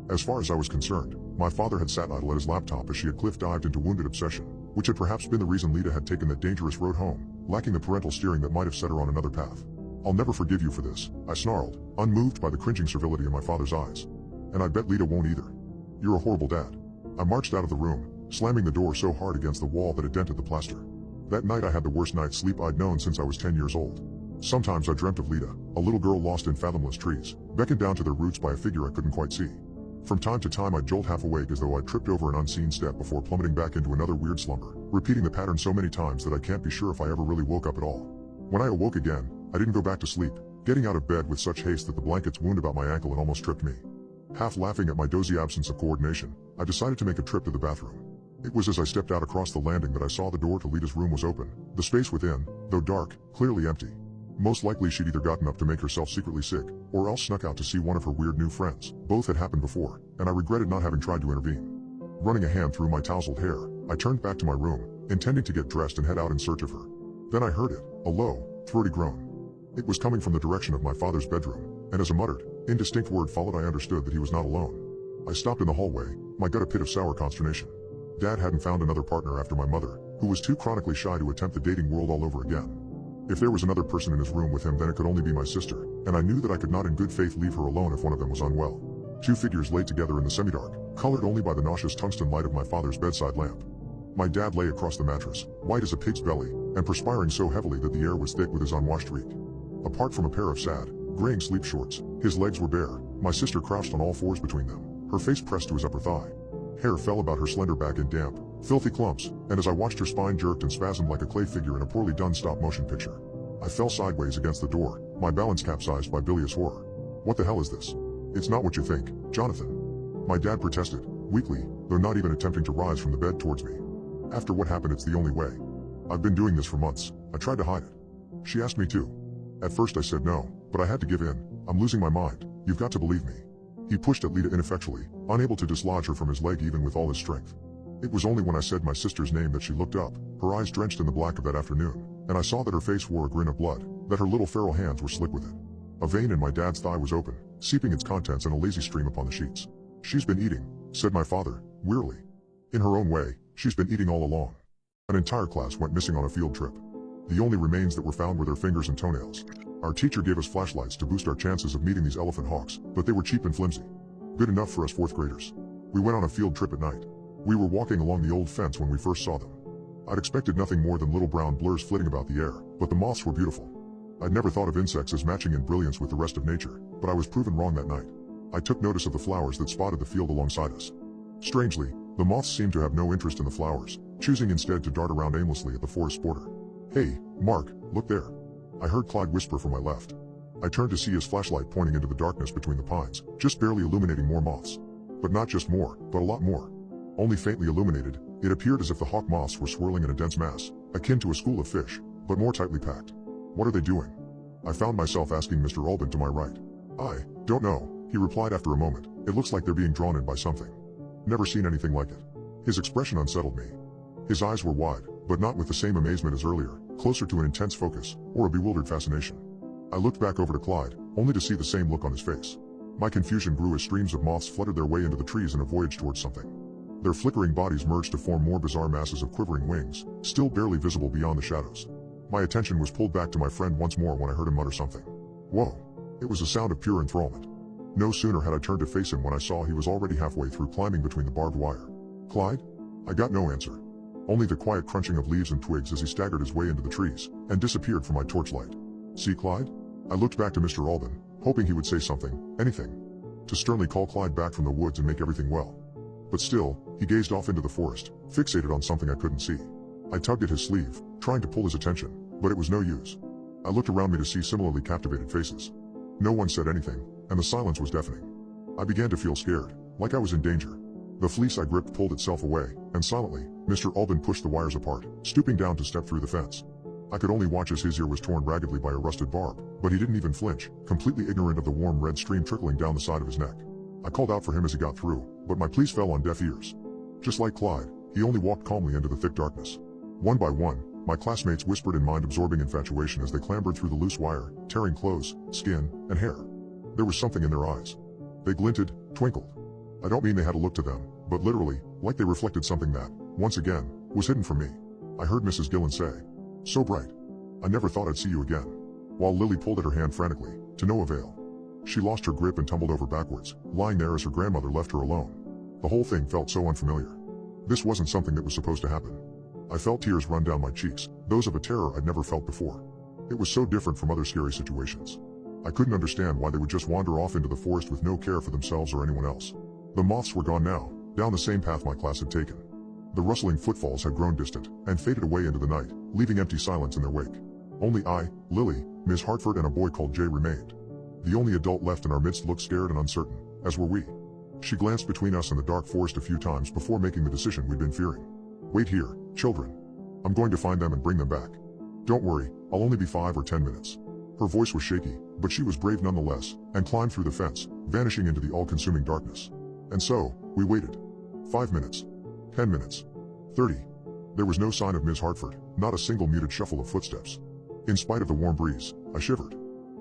As far as I was concerned, my father had sat idle at his laptop as she had cliff-dived into wounded obsession, which had perhaps been the reason Lita had taken that dangerous road home, lacking the parental steering that might have set her on another path. "I'll never forgive you for this," I snarled, unmoved by the cringing servility in my father's eyes. "And I bet Lita won't either. You're a horrible dad." I marched out of the room, slamming the door so hard against the wall that it dented the plaster. That night I had the worst night's sleep I'd known since I was 10 years old. Sometimes I dreamt of Lita, a little girl lost in fathomless trees, beckoned down to their roots by a figure I couldn't quite see. From time to time I'd jolt half awake as though I'd tripped over an unseen step before plummeting back into another weird slumber, repeating the pattern so many times that I can't be sure if I ever really woke up at all. When I awoke again, I didn't go back to sleep, getting out of bed with such haste that the blankets wound about my ankle and almost tripped me. Half laughing at my dozy absence of coordination, I decided to make a trip to the bathroom. It was as I stepped out across the landing that I saw the door to Lita's room was open, the space within, though dark, clearly empty. Most likely she'd either gotten up to make herself secretly sick, or else snuck out to see one of her weird new friends. Both had happened before, and I regretted not having tried to intervene. Running a hand through my tousled hair, I turned back to my room, intending to get dressed and head out in search of her. Then I heard it, a low, throaty groan. It was coming from the direction of my father's bedroom, and as a muttered, indistinct word followed I understood that he was not alone. I stopped in the hallway, my gut a pit of sour consternation. Dad hadn't found another partner after my mother, who was too chronically shy to attempt the dating world all over again. If there was another person in his room with him then it could only be my sister, and I knew that I could not in good faith leave her alone if one of them was unwell. Two figures lay together in the semi-dark, colored only by the nauseous tungsten light of my father's bedside lamp. My dad lay across the mattress, white as a pig's belly, and perspiring so heavily that the air was thick with his unwashed reek. Apart from a pair of sad, graying sleep shorts, his legs were bare, my sister crouched on all fours between them, her face pressed to his upper thigh. Hair fell about her slender back in damp, filthy clumps, and as I watched her spine jerked and spasmed like a clay figure in a poorly done stop-motion picture. I fell sideways against the door, my balance capsized by bilious horror. "What the hell is this? It's not what you think, Jonathan," my dad protested, weakly, though not even attempting to rise from the bed towards me. "After what happened it's the only way. I've been doing this for months. I tried to hide it." She asked me to. At first I said no, but I had to give in. "I'm losing my mind. You've got to believe me." He pushed at Lita ineffectually, unable to dislodge her from his leg even with all his strength. It was only when I said my sister's name that she looked up, her eyes drenched in the black of that afternoon, and I saw that her face wore a grin of blood, that her little feral hands were slick with it. A vein in my dad's thigh was open, seeping its contents in a lazy stream upon the sheets. "She's been eating," said my father, wearily. "In her own way, she's been eating all along." An entire class went missing on a field trip. The only remains that were found were their fingers and toenails. Our teacher gave us flashlights to boost our chances of meeting these elephant hawks, but they were cheap and flimsy. Good enough for us fourth graders. We went on a field trip at night. We were walking along the old fence when we first saw them. I'd expected nothing more than little brown blurs flitting about the air, but the moths were beautiful. I'd never thought of insects as matching in brilliance with the rest of nature, but I was proven wrong that night. I took notice of the flowers that spotted the field alongside us. Strangely, the moths seemed to have no interest in the flowers, choosing instead to dart around aimlessly at the forest border. "Hey, Mark, look there," I heard Clyde whisper from my left. I turned to see his flashlight pointing into the darkness between the pines, just barely illuminating more moths. But not just more, but a lot more. Only faintly illuminated, it appeared as if the hawk moths were swirling in a dense mass, akin to a school of fish, but more tightly packed. "What are they doing?" I found myself asking Mr. Albin to my right. "I don't know," he replied after a moment. "It looks like they're being drawn in by something. Never seen anything like it." His expression unsettled me. His eyes were wide, but not with the same amazement as earlier, closer to an intense focus, or a bewildered fascination. I looked back over to Clyde, only to see the same look on his face. My confusion grew as streams of moths fluttered their way into the trees in a voyage towards something. Their flickering bodies merged to form more bizarre masses of quivering wings, still barely visible beyond the shadows. My attention was pulled back to my friend once more when I heard him mutter something. Whoa! It was a sound of pure enthrallment. No sooner had I turned to face him when I saw he was already halfway through climbing between the barbed wire. "Clyde?" I got no answer. Only the quiet crunching of leaves and twigs as he staggered his way into the trees, and disappeared from my torchlight. "See, Clyde?" I looked back to Mr. Albin, hoping he would say something, anything, to sternly call Clyde back from the woods and make everything well. But still, he gazed off into the forest, fixated on something I couldn't see. I tugged at his sleeve, trying to pull his attention, but it was no use. I looked around me to see similarly captivated faces. No one said anything, and the silence was deafening. I began to feel scared, like I was in danger. The fleece I gripped pulled itself away, and silently, Mr. Albin pushed the wires apart, stooping down to step through the fence. I could only watch as his ear was torn raggedly by a rusted barb, but he didn't even flinch, completely ignorant of the warm red stream trickling down the side of his neck. I called out for him as he got through, but my pleas fell on deaf ears. Just like Clyde, he only walked calmly into the thick darkness. One by one, my classmates whispered in mind-absorbing infatuation as they clambered through the loose wire, tearing clothes, skin, and hair. There was something in their eyes. They glinted, twinkled. I don't mean they had a look to them, but literally, like they reflected something that, once again, was hidden from me. I heard Mrs. Gillen say, "So bright. I never thought I'd see you again," while Lily pulled at her hand frantically, to no avail. She lost her grip and tumbled over backwards, lying there as her grandmother left her alone. The whole thing felt so unfamiliar. This wasn't something that was supposed to happen. I felt tears run down my cheeks, those of a terror I'd never felt before. It was so different from other scary situations. I couldn't understand why they would just wander off into the forest with no care for themselves or anyone else. The moths were gone now, down the same path my class had taken. The rustling footfalls had grown distant, and faded away into the night, leaving empty silence in their wake. Only I, Lily, Ms. Hartford and a boy called Jay remained. The only adult left in our midst looked scared and uncertain, as were we. She glanced between us and the dark forest a few times before making the decision we'd been fearing. "Wait here, children. I'm going to find them and bring them back. Don't worry, I'll only be 5 or 10 minutes. Her voice was shaky, but she was brave nonetheless, and climbed through the fence, vanishing into the all-consuming darkness. And so, we waited. 5 minutes. 10 minutes. 30. There was no sign of Ms. Hartford, not a single muted shuffle of footsteps. In spite of the warm breeze, I shivered.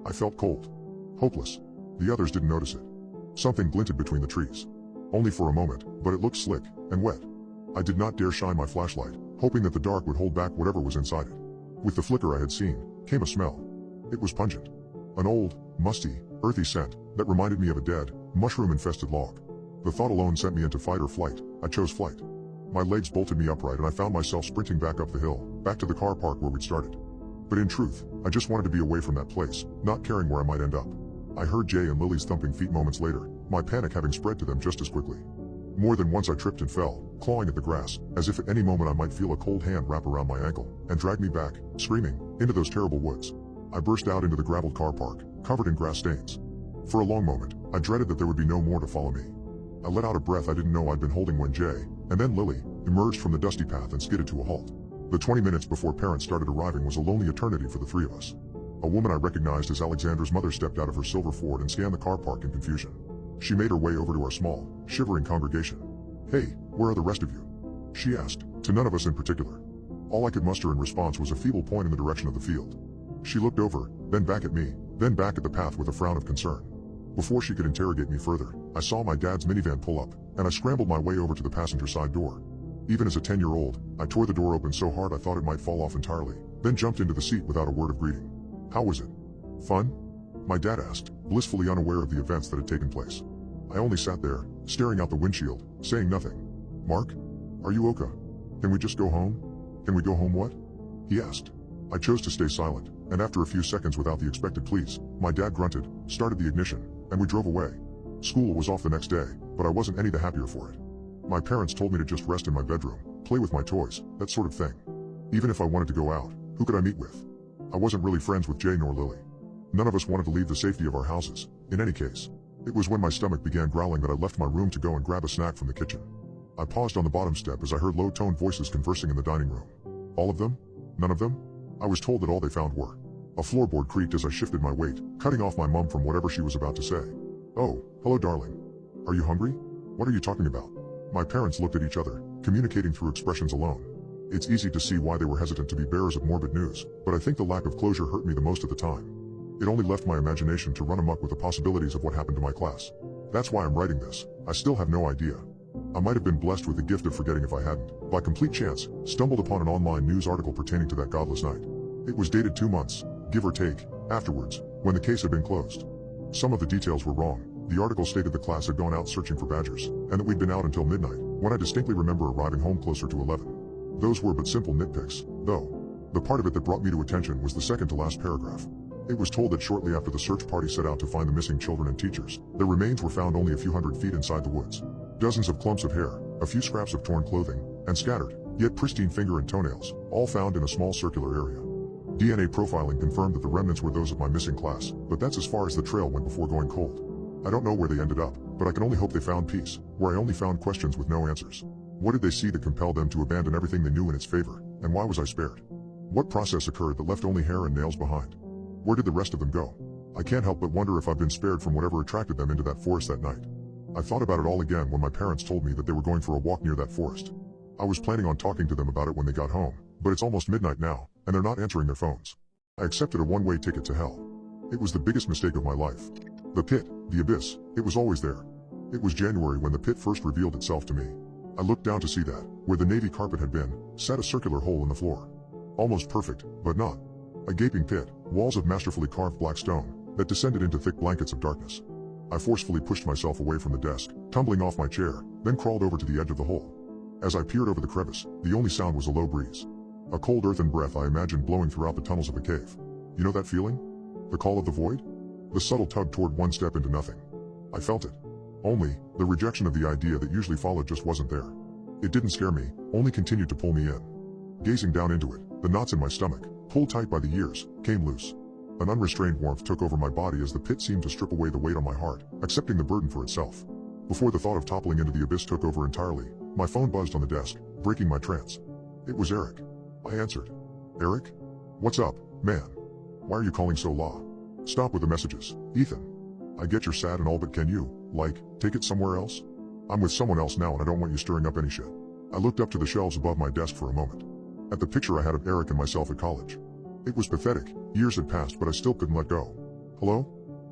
I felt cold. Hopeless. The others didn't notice it. Something glinted between the trees. Only for a moment, but it looked slick and wet. I did not dare shine my flashlight, hoping that the dark would hold back whatever was inside it. With the flicker I had seen, came a smell. It was pungent. An old, musty, earthy scent that reminded me of a dead, mushroom-infested log. The thought alone sent me into fight or flight. I chose flight. My legs bolted me upright and I found myself sprinting back up the hill, back to the car park where we'd started. But in truth, I just wanted to be away from that place, not caring where I might end up. I heard Jay and Lily's thumping feet moments later, my panic having spread to them just as quickly. More than once I tripped and fell, clawing at the grass, as if at any moment I might feel a cold hand wrap around my ankle, and drag me back, screaming, into those terrible woods. I burst out into the graveled car park, covered in grass stains. For a long moment, I dreaded that there would be no more to follow me. I let out a breath I didn't know I'd been holding when Jay, and then Lily, emerged from the dusty path and skidded to a halt. The 20 minutes before parents started arriving was a lonely eternity for the three of us. A woman I recognized as Alexandra's mother stepped out of her silver Ford and scanned the car park in confusion. She made her way over to our small, shivering congregation. "Hey, where are the rest of you?" she asked, to none of us in particular. All I could muster in response was a feeble point in the direction of the field. She looked over, then back at me, then back at the path with a frown of concern. Before she could interrogate me further, I saw my dad's minivan pull up, and I scrambled my way over to the passenger side door. Even as a 10-year-old, I tore the door open so hard I thought it might fall off entirely, then jumped into the seat without a word of greeting. "How was it? Fun?" my dad asked, blissfully unaware of the events that had taken place. I only sat there, staring out the windshield, saying nothing. "Mark? Are you okay? Can we just go home?" "Can we go home what?" he asked. I chose to stay silent, and after a few seconds without the expected please, my dad grunted, started the ignition, and we drove away. School was off the next day, but I wasn't any the happier for it. My parents told me to just rest in my bedroom, play with my toys, that sort of thing. Even if I wanted to go out, who could I meet with? I wasn't really friends with Jay nor Lily. None of us wanted to leave the safety of our houses. In any case, it was when my stomach began growling that I left my room to go and grab a snack from the kitchen. I paused on the bottom step as I heard low-toned voices conversing in the dining room. All of them? None of them? I was told that all they found were. A floorboard creaked as I shifted my weight, cutting off my mum from whatever she was about to say. Oh, hello darling. Are you hungry? What are you talking about? My parents looked at each other, communicating through expressions alone. It's easy to see why they were hesitant to be bearers of morbid news, but I think the lack of closure hurt me the most at the time. It only left my imagination to run amok with the possibilities of what happened to my class. That's why I'm writing this. I still have no idea. I might have been blessed with the gift of forgetting if I hadn't, by complete chance, stumbled upon an online news article pertaining to that godless night. It was dated 2 months, give or take, afterwards, when the case had been closed. Some of the details were wrong. The article stated the class had gone out searching for badgers, and that we'd been out until midnight, when I distinctly remember arriving home closer to 11. Those were but simple nitpicks, though. The part of it that brought me to attention was the second to last paragraph. It was told that shortly after the search party set out to find the missing children and teachers, their remains were found only a few hundred feet inside the woods. Dozens of clumps of hair, a few scraps of torn clothing, and scattered, yet pristine finger and toenails, all found in a small circular area. DNA profiling confirmed that the remnants were those of my missing class, but that's as far as the trail went before going cold. I don't know where they ended up, but I can only hope they found peace, where I only found questions with no answers. What did they see that compelled them to abandon everything they knew in its favor, and why was I spared? What process occurred that left only hair and nails behind? Where did the rest of them go? I can't help but wonder if I've been spared from whatever attracted them into that forest that night. I thought about it all again when my parents told me that they were going for a walk near that forest. I was planning on talking to them about it when they got home, but it's almost midnight now, and they're not answering their phones. I accepted a one-way ticket to hell. It was the biggest mistake of my life. The pit, the abyss, it was always there. It was January when the pit first revealed itself to me. I looked down to see that, where the navy carpet had been, sat a circular hole in the floor. Almost perfect, but not. A gaping pit, walls of masterfully carved black stone, that descended into thick blankets of darkness. I forcefully pushed myself away from the desk, tumbling off my chair, then crawled over to the edge of the hole. As I peered over the crevice, the only sound was a low breeze. A cold earthen breath I imagined blowing throughout the tunnels of the cave. You know that feeling? The call of the void? The subtle tug toward one step into nothing. I felt it. Only, the rejection of the idea that usually followed just wasn't there. It didn't scare me, only continued to pull me in. Gazing down into it, the knots in my stomach, pulled tight by the ears, came loose. An unrestrained warmth took over my body as the pit seemed to strip away the weight on my heart, accepting the burden for itself. Before the thought of toppling into the abyss took over entirely, my phone buzzed on the desk, breaking my trance. It was Eric. I answered. Eric? What's up, man? Why are you calling so loud? Stop with the messages, Ethan. I get you're sad and all, but can you, take it somewhere else? I'm with someone else now and I don't want you stirring up any shit. I looked up to the shelves above my desk for a moment. At the picture I had of Eric and myself at college. It was pathetic. Years had passed but I still couldn't let go. Hello?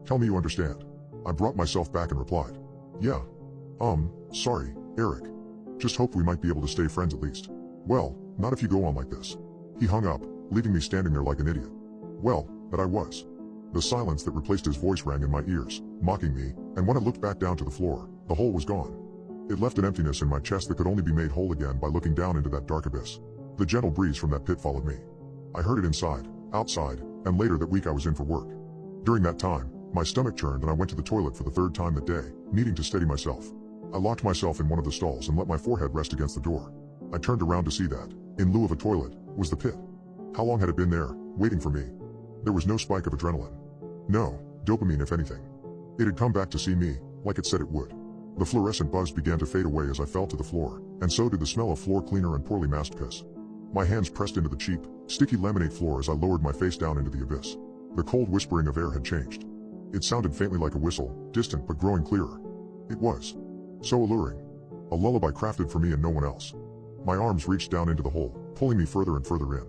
Tell me you understand. I brought myself back and replied. Yeah. Sorry, Eric. Just hoped we might be able to stay friends at least. Well, not if you go on like this. He hung up, leaving me standing there like an idiot. Well, that I was. The silence that replaced his voice rang in my ears, mocking me, and when I looked back down to the floor, the hole was gone. It left an emptiness in my chest that could only be made whole again by looking down into that dark abyss. The gentle breeze from that pit followed me. I heard it inside, outside, and later that week I was in for work. During that time, my stomach churned and I went to the toilet for the third time that day, needing to steady myself. I locked myself in one of the stalls and let my forehead rest against the door. I turned around to see that, in lieu of a toilet, was the pit. How long had it been there, waiting for me? There was no spike of adrenaline. No, dopamine if anything. It had come back to see me, like it said it would. The fluorescent buzz began to fade away as I fell to the floor, and so did the smell of floor cleaner and poorly masked piss. My hands pressed into the cheap, sticky laminate floor as I lowered my face down into the abyss. The cold whispering of air had changed. It sounded faintly like a whistle, distant but growing clearer. It was so alluring. A lullaby crafted for me and no one else. My arms reached down into the hole, pulling me further and further in.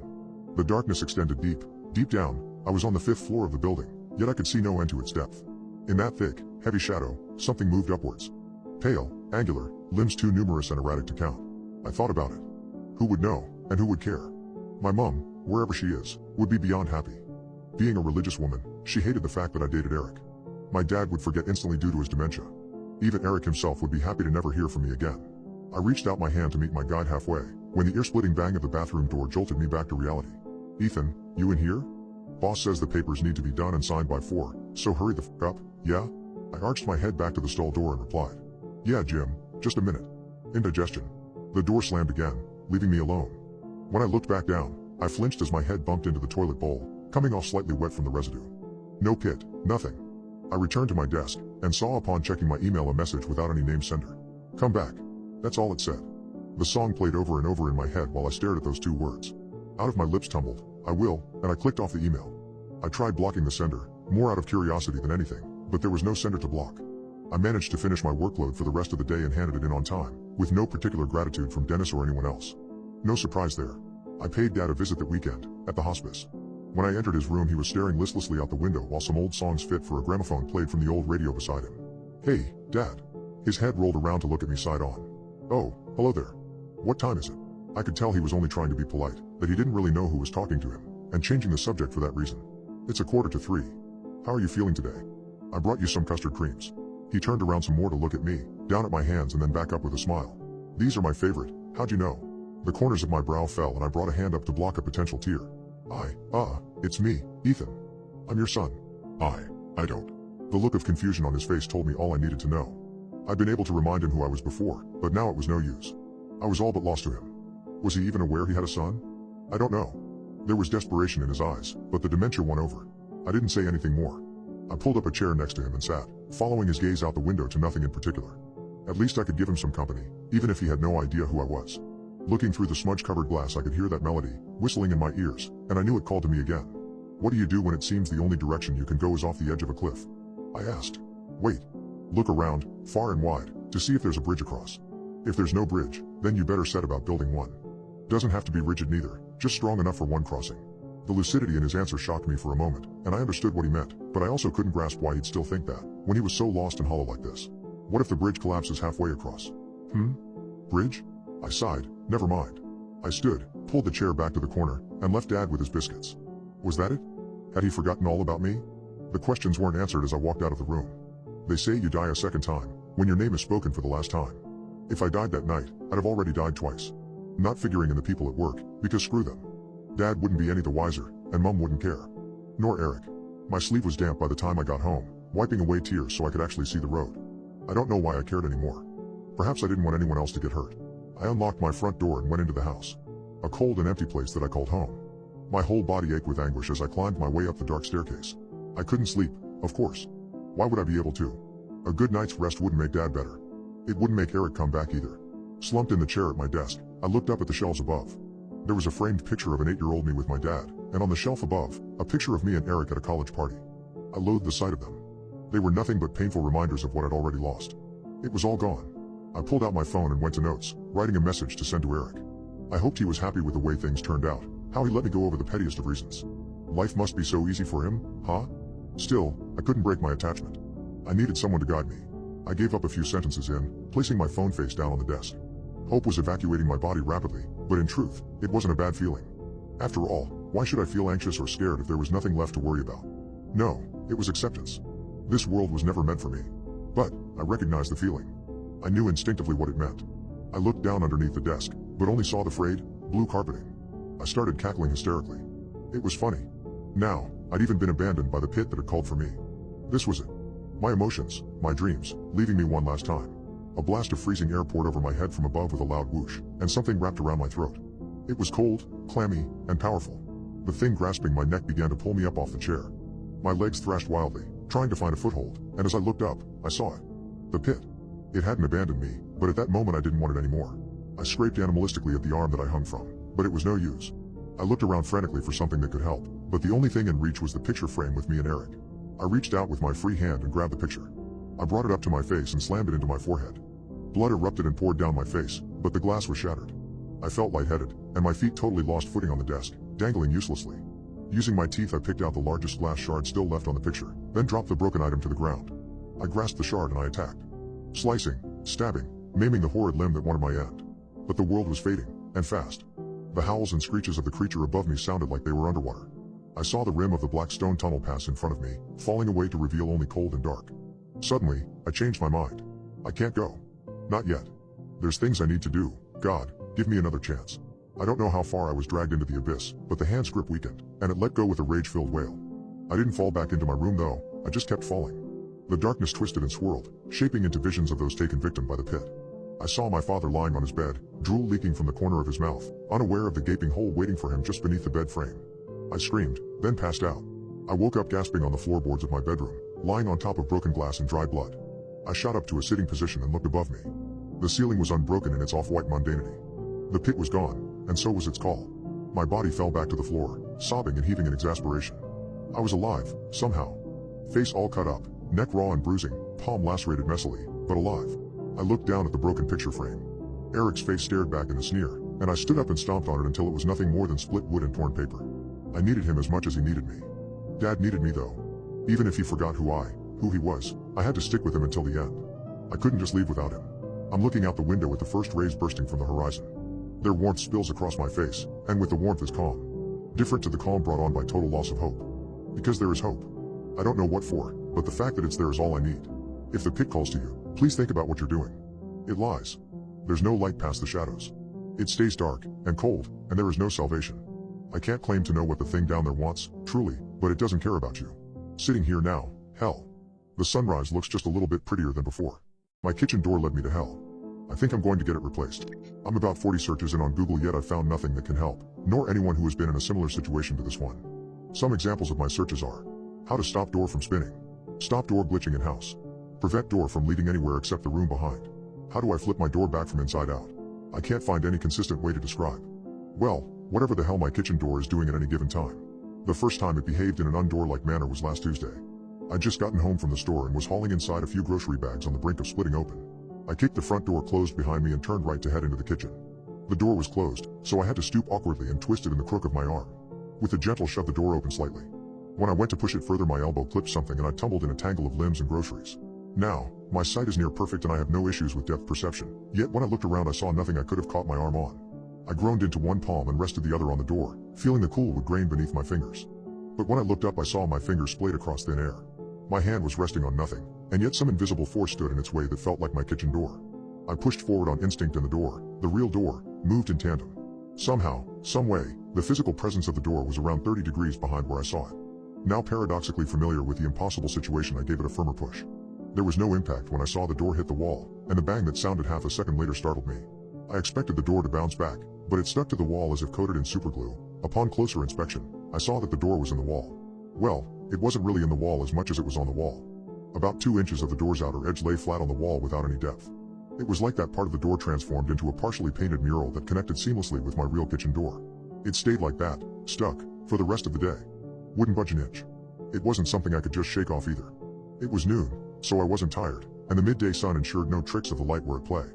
The darkness extended deep, deep down. I was on the 5th floor of the building, yet I could see no end to its depth. In that thick, heavy shadow, something moved upwards. Pale, angular, limbs too numerous and erratic to count. I thought about it. Who would know, and who would care? My mum, wherever she is, would be beyond happy. Being a religious woman, she hated the fact that I dated Eric. My dad would forget instantly due to his dementia. Even Eric himself would be happy to never hear from me again. I reached out my hand to meet my guide halfway, when the ear-splitting bang of the bathroom door jolted me back to reality. Ethan, you in here? Boss says the papers need to be done and signed by 4, so hurry the f up, yeah? I arched my head back to the stall door and replied. Yeah, Jim, just a minute. Indigestion. The door slammed again, leaving me alone. When I looked back down, I flinched as my head bumped into the toilet bowl, coming off slightly wet from the residue. No pit, nothing. I returned to my desk, and saw upon checking my email a message without any name sender. Come back. That's all it said. The song played over and over in my head while I stared at those 2 words. Out of my lips tumbled, I will, and I clicked off the email. I tried blocking the sender, more out of curiosity than anything, but there was no sender to block. I managed to finish my workload for the rest of the day and handed it in on time, with no particular gratitude from Dennis or anyone else. No surprise there. I paid Dad a visit that weekend, at the hospice. When I entered his room, he was staring listlessly out the window while some old songs fit for a gramophone played from the old radio beside him. Hey, Dad. His head rolled around to look at me side on. Oh, hello there. What time is it? I could tell he was only trying to be polite, that he didn't really know who was talking to him, and changing the subject for that reason. It's 2:45. How are you feeling today? I brought you some custard creams. He turned around some more to look at me, down at my hands and then back up with a smile. These are my favorite, how'd you know? The corners of my brow fell and I brought a hand up to block a potential tear. It's me, Ethan. I'm your son. I don't. The look of confusion on his face told me all I needed to know. I'd been able to remind him who I was before, but now it was no use. I was all but lost to him. Was he even aware he had a son? I don't know. There was desperation in his eyes, but the dementia won over. I didn't say anything more. I pulled up a chair next to him and sat, following his gaze out the window to nothing in particular. At least I could give him some company, even if he had no idea who I was. Looking through the smudge-covered glass, I could hear that melody, whistling in my ears, and I knew it called to me again. What do you do when it seems the only direction you can go is off the edge of a cliff? I asked. Wait. Look around, far and wide, to see if there's a bridge across. If there's no bridge, then you better set about building one. Doesn't have to be rigid neither, just strong enough for one crossing. The lucidity in his answer shocked me for a moment, and I understood what he meant, but I also couldn't grasp why he'd still think that, when he was so lost and hollow like this. What if the bridge collapses halfway across? Bridge? I sighed. Never mind. I stood, pulled the chair back to the corner, and left Dad with his biscuits. Was that it? Had he forgotten all about me? The questions weren't answered as I walked out of the room. They say you die a second time, when your name is spoken for the last time. If I died that night, I'd have already died twice. Not figuring in the people at work, because screw them. Dad wouldn't be any the wiser, and Mum wouldn't care. Nor Eric. My sleeve was damp by the time I got home, wiping away tears so I could actually see the road. I don't know why I cared anymore. Perhaps I didn't want anyone else to get hurt. I unlocked my front door and went into the house. A cold and empty place that I called home. My whole body ached with anguish as I climbed my way up the dark staircase. I couldn't sleep, of course. Why would I be able to? A good night's rest wouldn't make Dad better. It wouldn't make Eric come back either. Slumped in the chair at my desk, I looked up at the shelves above. There was a framed picture of an 8-year-old me with my dad, and on the shelf above, a picture of me and Eric at a college party. I loathed the sight of them. They were nothing but painful reminders of what I'd already lost. It was all gone. I pulled out my phone and went to notes, writing a message to send to Eric. I hoped he was happy with the way things turned out, how he let me go over the pettiest of reasons. Life must be so easy for him, huh? Still, I couldn't break my attachment. I needed someone to guide me. I gave up a few sentences in, placing my phone face down on the desk. Hope was evacuating my body rapidly, but in truth, it wasn't a bad feeling. After all, why should I feel anxious or scared if there was nothing left to worry about? No, it was acceptance. This world was never meant for me. But, I recognized the feeling. I knew instinctively what it meant. I looked down underneath the desk, but only saw the frayed, blue carpeting. I started cackling hysterically. It was funny. Now, I'd even been abandoned by the pit that had called for me. This was it. My emotions, my dreams, leaving me one last time. A blast of freezing air poured over my head from above with a loud whoosh, and something wrapped around my throat. It was cold, clammy, and powerful. The thing grasping my neck began to pull me up off the chair. My legs thrashed wildly, trying to find a foothold, and as I looked up, I saw it. The pit. It hadn't abandoned me, but at that moment I didn't want it anymore. I scraped animalistically at the arm that I hung from, but it was no use. I looked around frantically for something that could help, but the only thing in reach was the picture frame with me and Eric. I reached out with my free hand and grabbed the picture. I brought it up to my face and slammed it into my forehead. Blood erupted and poured down my face, but the glass was shattered. I felt lightheaded, and my feet totally lost footing on the desk, dangling uselessly. Using my teeth, I picked out the largest glass shard still left on the picture, then dropped the broken item to the ground. I grasped the shard and I attacked. Slicing, stabbing, maiming the horrid limb that wanted my end. But the world was fading, and fast. The howls and screeches of the creature above me sounded like they were underwater. I saw the rim of the black stone tunnel pass in front of me, falling away to reveal only cold and dark. Suddenly, I changed my mind. I can't go. Not yet. There's things I need to do. God, give me another chance. I don't know how far I was dragged into the abyss, but the hand's grip weakened, and it let go with a rage-filled wail. I didn't fall back into my room though, I just kept falling. The darkness twisted and swirled, shaping into visions of those taken victim by the pit. I saw my father lying on his bed, drool leaking from the corner of his mouth, unaware of the gaping hole waiting for him just beneath the bed frame. I screamed, then passed out. I woke up gasping on the floorboards of my bedroom, lying on top of broken glass and dry blood. I shot up to a sitting position and looked above me. The ceiling was unbroken in its off-white mundanity. The pit was gone, and so was its call. My body fell back to the floor, sobbing and heaving in exasperation. I was alive, somehow. Face all cut up, neck raw and bruising, palm lacerated messily, but alive. I looked down at the broken picture frame. Eric's face stared back in a sneer, and I stood up and stomped on it until it was nothing more than split wood and torn paper. I needed him as much as he needed me. Dad needed me though. Even if he forgot who he was, I had to stick with him until the end. I couldn't just leave without him. I'm looking out the window at the first rays bursting from the horizon. Their warmth spills across my face, and with the warmth is calm. Different to the calm brought on by total loss of hope. Because there is hope. I don't know what for, but the fact that it's there is all I need. If the pit calls to you, please think about what you're doing. It lies. There's no light past the shadows. It stays dark, and cold, and there is no salvation. I can't claim to know what the thing down there wants, truly, but it doesn't care about you. Sitting here now, hell. The sunrise looks just a little bit prettier than before. My kitchen door led me to hell. I think I'm going to get it replaced. I'm about 40 searches in on Google yet I've found nothing that can help, nor anyone who has been in a similar situation to this one. Some examples of my searches are: how to stop door from spinning, stop door glitching in house, prevent door from leading anywhere except the room behind, how do I flip my door back from inside out. I can't find any consistent way to describe. Well, whatever the hell my kitchen door is doing at any given time. The first time it behaved in an undoor-like manner was last Tuesday. I'd just gotten home from the store and was hauling inside a few grocery bags on the brink of splitting open. I kicked the front door closed behind me and turned right to head into the kitchen. The door was closed, so I had to stoop awkwardly and twist it in the crook of my arm. With a gentle shove the door open slightly. When I went to push it further, my elbow clipped something and I tumbled in a tangle of limbs and groceries. Now, my sight is near perfect and I have no issues with depth perception, yet when I looked around I saw nothing I could have caught my arm on. I groaned into one palm and rested the other on the door, feeling the cool wood grain beneath my fingers. But when I looked up I saw my fingers splayed across thin air. My hand was resting on nothing, and yet some invisible force stood in its way that felt like my kitchen door. I pushed forward on instinct and the door, the real door, moved in tandem. Somehow, some way, the physical presence of the door was around 30 degrees behind where I saw it. Now paradoxically familiar with the impossible situation, I gave it a firmer push. There was no impact when I saw the door hit the wall, and the bang that sounded half a second later startled me. I expected the door to bounce back, but it stuck to the wall as if coated in superglue. Upon closer inspection, I saw that the door was in the wall. Well, it wasn't really in the wall as much as it was on the wall. About 2 inches of the door's outer edge lay flat on the wall without any depth. It was like that part of the door transformed into a partially painted mural that connected seamlessly with my real kitchen door. It stayed like that, stuck, for the rest of the day. Wouldn't budge an inch. It wasn't something I could just shake off either. It was noon, so I wasn't tired, and the midday sun ensured no tricks of the light were at play.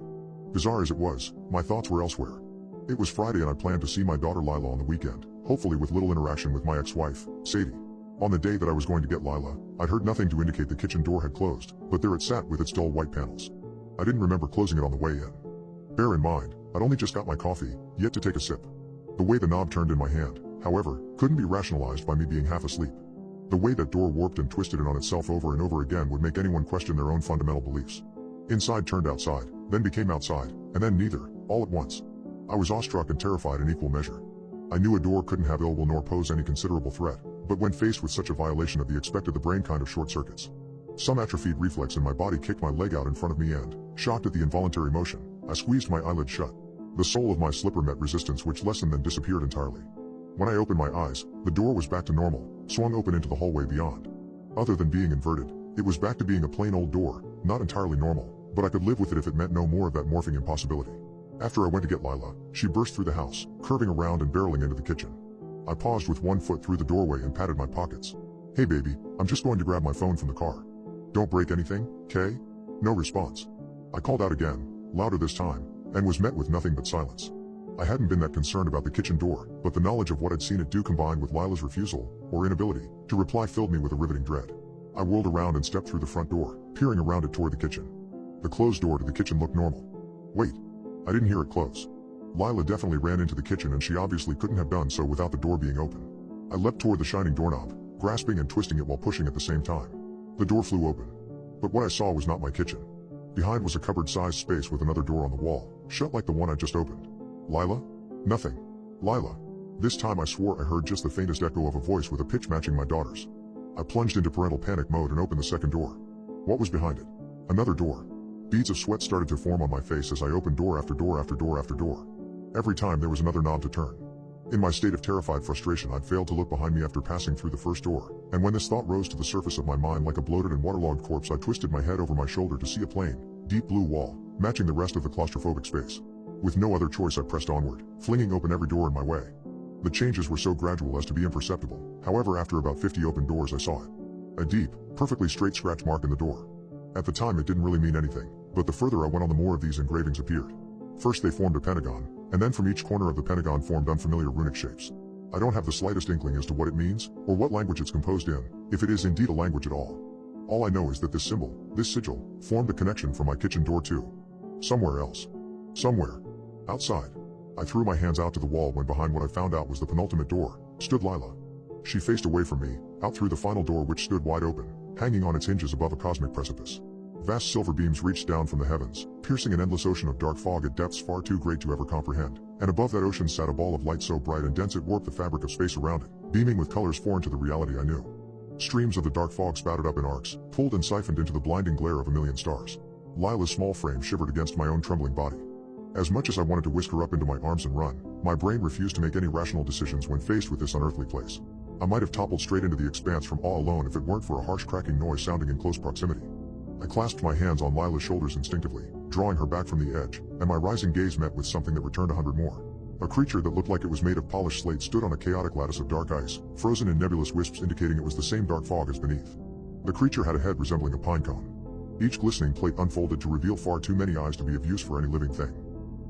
Bizarre as it was, my thoughts were elsewhere. It was Friday and I planned to see my daughter Lila on the weekend, hopefully with little interaction with my ex-wife, Sadie. On the day that I was going to get Lila, I'd heard nothing to indicate the kitchen door had closed, but there it sat with its dull white panels. I didn't remember closing it on the way in. Bear in mind, I'd only just got my coffee, yet to take a sip. The way the knob turned in my hand, however, couldn't be rationalized by me being half asleep. The way that door warped and twisted in on itself over and over again would make anyone question their own fundamental beliefs. Inside turned outside, then became outside, and then neither, all at once. I was awestruck and terrified in equal measure. I knew a door couldn't have ill will nor pose any considerable threat, but when faced with such a violation of the expected, the brain kind of short circuits. Some atrophied reflex in my body kicked my leg out in front of me and, shocked at the involuntary motion, I squeezed my eyelid shut. The sole of my slipper met resistance which lessened then disappeared entirely. When I opened my eyes, the door was back to normal, swung open into the hallway beyond. Other than being inverted, it was back to being a plain old door, not entirely normal, but I could live with it if it meant no more of that morphing impossibility. After I went to get Lila, she burst through the house, curving around and barreling into the kitchen. I paused with one foot through the doorway and patted my pockets. "Hey baby, I'm just going to grab my phone from the car. Don't break anything, okay?" No response. I called out again, louder this time, and was met with nothing but silence. I hadn't been that concerned about the kitchen door, but the knowledge of what I'd seen it do combined with Lila's refusal, or inability, to reply filled me with a riveting dread. I whirled around and stepped through the front door, peering around it toward the kitchen. The closed door to the kitchen looked normal. Wait. I didn't hear it close. Lila definitely ran into the kitchen and she obviously couldn't have done so without the door being open. I leapt toward the shining doorknob, grasping and twisting it while pushing at the same time. The door flew open. But what I saw was not my kitchen. Behind was a cupboard-sized space with another door on the wall, shut like the one I just opened. Lila? Nothing. Lila. This time I swore I heard just the faintest echo of a voice with a pitch matching my daughter's. I plunged into parental panic mode and opened the second door. What was behind it? Another door. Beads of sweat started to form on my face as I opened door after door after door after door. Every time there was another knob to turn. In my state of terrified frustration, I'd failed to look behind me after passing through the first door, and when this thought rose to the surface of my mind like a bloated and waterlogged corpse, I twisted my head over my shoulder to see a plain, deep blue wall, matching the rest of the claustrophobic space. With no other choice, I pressed onward, flinging open every door in my way. The changes were so gradual as to be imperceptible. However, after about 50 open doors, I saw it. A deep, perfectly straight scratch mark in the door. At the time, it didn't really mean anything, but the further I went on, the more of these engravings appeared. First they formed a pentagon, and then from each corner of the pentagon formed unfamiliar runic shapes. I don't have the slightest inkling as to what it means, or what language it's composed in, if it is indeed a language at all. All I know is that this symbol, this sigil, formed a connection from my kitchen door to somewhere else. Somewhere. Outside. I threw my hands out to the wall when behind what I found out was the penultimate door, stood Lila. She faced away from me, out through the final door which stood wide open, hanging on its hinges above a cosmic precipice. Vast silver beams reached down from the heavens, piercing an endless ocean of dark fog at depths far too great to ever comprehend, and above that ocean sat a ball of light so bright and dense it warped the fabric of space around it, beaming with colors foreign to the reality I knew. Streams of the dark fog spouted up in arcs, pulled and siphoned into the blinding glare of a million stars. Lila's small frame shivered against my own trembling body. As much as I wanted to whisk her up into my arms and run, my brain refused to make any rational decisions when faced with this unearthly place. I might have toppled straight into the expanse from awe alone if it weren't for a harsh cracking noise sounding in close proximity. I clasped my hands on Lila's shoulders instinctively, drawing her back from the edge, and my rising gaze met with something that returned 100 more. A creature that looked like it was made of polished slate stood on a chaotic lattice of dark ice, frozen in nebulous wisps indicating it was the same dark fog as beneath. The creature had a head resembling a pine cone. Each glistening plate unfolded to reveal far too many eyes to be of use for any living thing.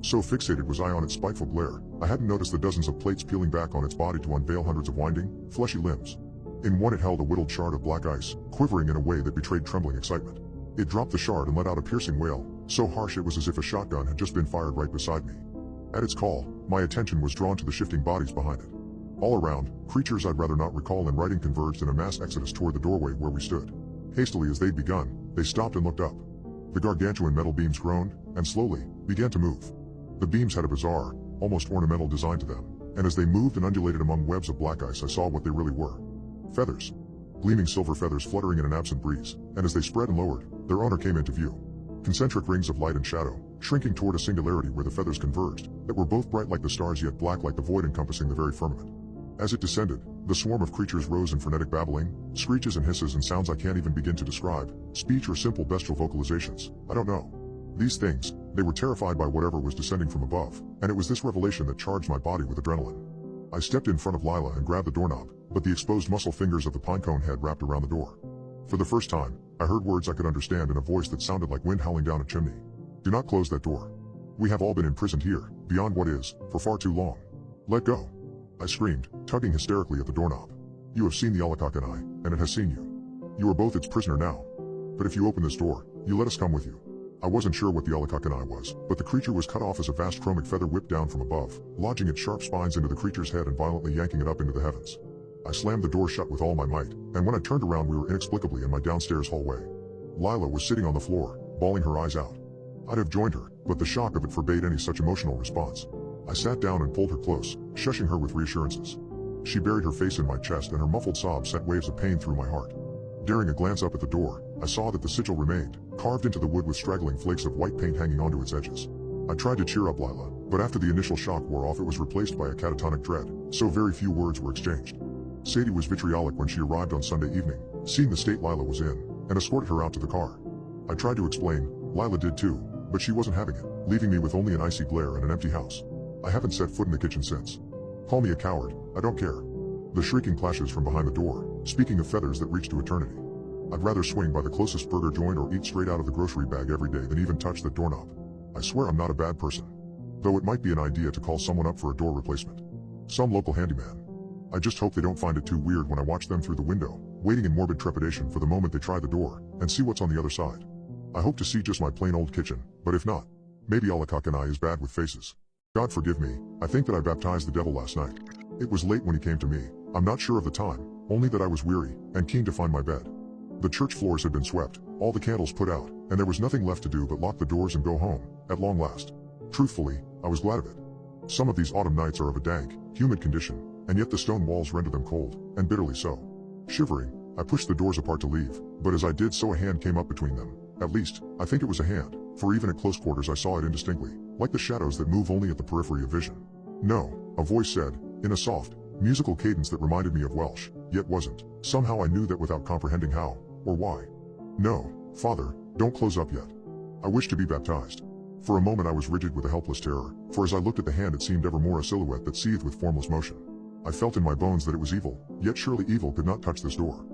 So fixated was I on its spiteful glare, I hadn't noticed the dozens of plates peeling back on its body to unveil hundreds of winding, fleshy limbs. In one it held a whittled shard of black ice, quivering in a way that betrayed trembling excitement. It dropped the shard and let out a piercing wail, so harsh it was as if a shotgun had just been fired right beside me. At its call, my attention was drawn to the shifting bodies behind it. All around, creatures I'd rather not recall in writing converged in a mass exodus toward the doorway where we stood. Hastily as they'd begun, they stopped and looked up. The gargantuan metal beams groaned, and slowly, began to move. The beams had a bizarre, almost ornamental design to them, and as they moved and undulated among webs of black ice I saw what they really were. Feathers. Gleaming silver feathers fluttering in an absent breeze, and as they spread and lowered, their owner came into view. Concentric rings of light and shadow, shrinking toward a singularity where the feathers converged, that were both bright like the stars yet black like the void encompassing the very firmament. As it descended, the swarm of creatures rose in frenetic babbling, screeches and hisses and sounds I can't even begin to describe, speech or simple bestial vocalizations, I don't know. These things, they were terrified by whatever was descending from above, and it was this revelation that charged my body with adrenaline. I stepped in front of Lila and grabbed the doorknob, but the exposed muscle fingers of the pinecone head wrapped around the door. For the first time, I heard words I could understand in a voice that sounded like wind howling down a chimney. Do not close that door. We have all been imprisoned here, beyond what is, for far too long. Let go. I screamed, tugging hysterically at the doorknob. You have seen the Alakakanai, and it has seen you. You are both its prisoner now. But if you open this door, you let us come with you. I wasn't sure what the Alakakanai was, but the creature was cut off as a vast chromic feather whipped down from above, lodging its sharp spines into the creature's head and violently yanking it up into the heavens. I slammed the door shut with all my might, and when I turned around we were inexplicably in my downstairs hallway. Lila was sitting on the floor, bawling her eyes out. I'd have joined her, but the shock of it forbade any such emotional response. I sat down and pulled her close, shushing her with reassurances. She buried her face in my chest and her muffled sobs sent waves of pain through my heart. Daring a glance up at the door, I saw that the sigil remained, carved into the wood with straggling flakes of white paint hanging onto its edges. I tried to cheer up Lila, but after the initial shock wore off it was replaced by a catatonic dread, so very few words were exchanged. Sadie was vitriolic when she arrived on Sunday evening, seeing the state Lila was in, and escorted her out to the car. I tried to explain, Lila did too, but she wasn't having it, leaving me with only an icy glare and an empty house. I haven't set foot in the kitchen since. Call me a coward, I don't care. The shrieking clashes from behind the door, speaking of feathers that reach to eternity. I'd rather swing by the closest burger joint or eat straight out of the grocery bag every day than even touch that doorknob. I swear I'm not a bad person. Though it might be an idea to call someone up for a door replacement. Some local handyman. I just hope they don't find it too weird when I watch them through the window, waiting in morbid trepidation for the moment they try the door, and see what's on the other side. I hope to see just my plain old kitchen, but if not, maybe Alakakanai is bad with faces. God forgive me, I think that I baptized the devil last night. It was late when he came to me, I'm not sure of the time, only that I was weary, and keen to find my bed. The church floors had been swept, all the candles put out, and there was nothing left to do but lock the doors and go home, at long last. Truthfully, I was glad of it. Some of these autumn nights are of a dank, humid condition, and yet the stone walls render them cold, and bitterly so. Shivering, I pushed the doors apart to leave, but as I did so a hand came up between them. At least, I think it was a hand, for even at close quarters I saw it indistinctly, like the shadows that move only at the periphery of vision. No, a voice said, in a soft, musical cadence that reminded me of Welsh, yet wasn't. Somehow I knew that without comprehending how, or why. No, Father, don't close up yet. I wish to be baptized. For a moment I was rigid with a helpless terror, for as I looked at the hand it seemed ever more a silhouette that seethed with formless motion. I felt in my bones that it was evil, yet surely evil could not touch this door.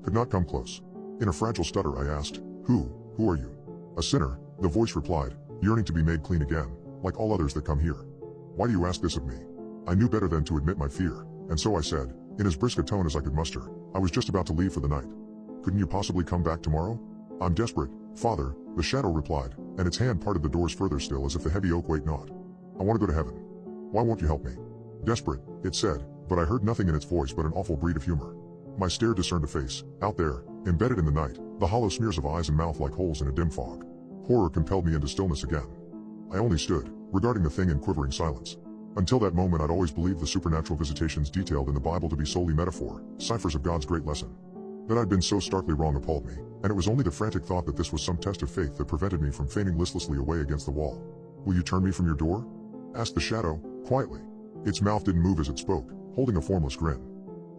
Could not come close. In a fragile stutter I asked, Who are you? A sinner, the voice replied, yearning to be made clean again, like all others that come here. Why do you ask this of me? I knew better than to admit my fear, and so I said, in as brisk a tone as I could muster, I was just about to leave for the night. Couldn't you possibly come back tomorrow? I'm desperate, Father, the shadow replied, and its hand parted the doors further still as if the heavy oak weighed not. I want to go to heaven. Why won't you help me? Desperate, it said, but I heard nothing in its voice but an awful breed of humor. My stare discerned a face, out there, embedded in the night, the hollow smears of eyes and mouth like holes in a dim fog. Horror compelled me into stillness again. I only stood, regarding the thing in quivering silence. Until that moment I'd always believed the supernatural visitations detailed in the Bible to be solely metaphor, ciphers of God's great lesson. That I'd been so starkly wrong appalled me, and it was only the frantic thought that this was some test of faith that prevented me from feigning listlessly away against the wall. Will you turn me from your door? Asked the shadow, quietly. Its mouth didn't move as it spoke, holding a formless grin.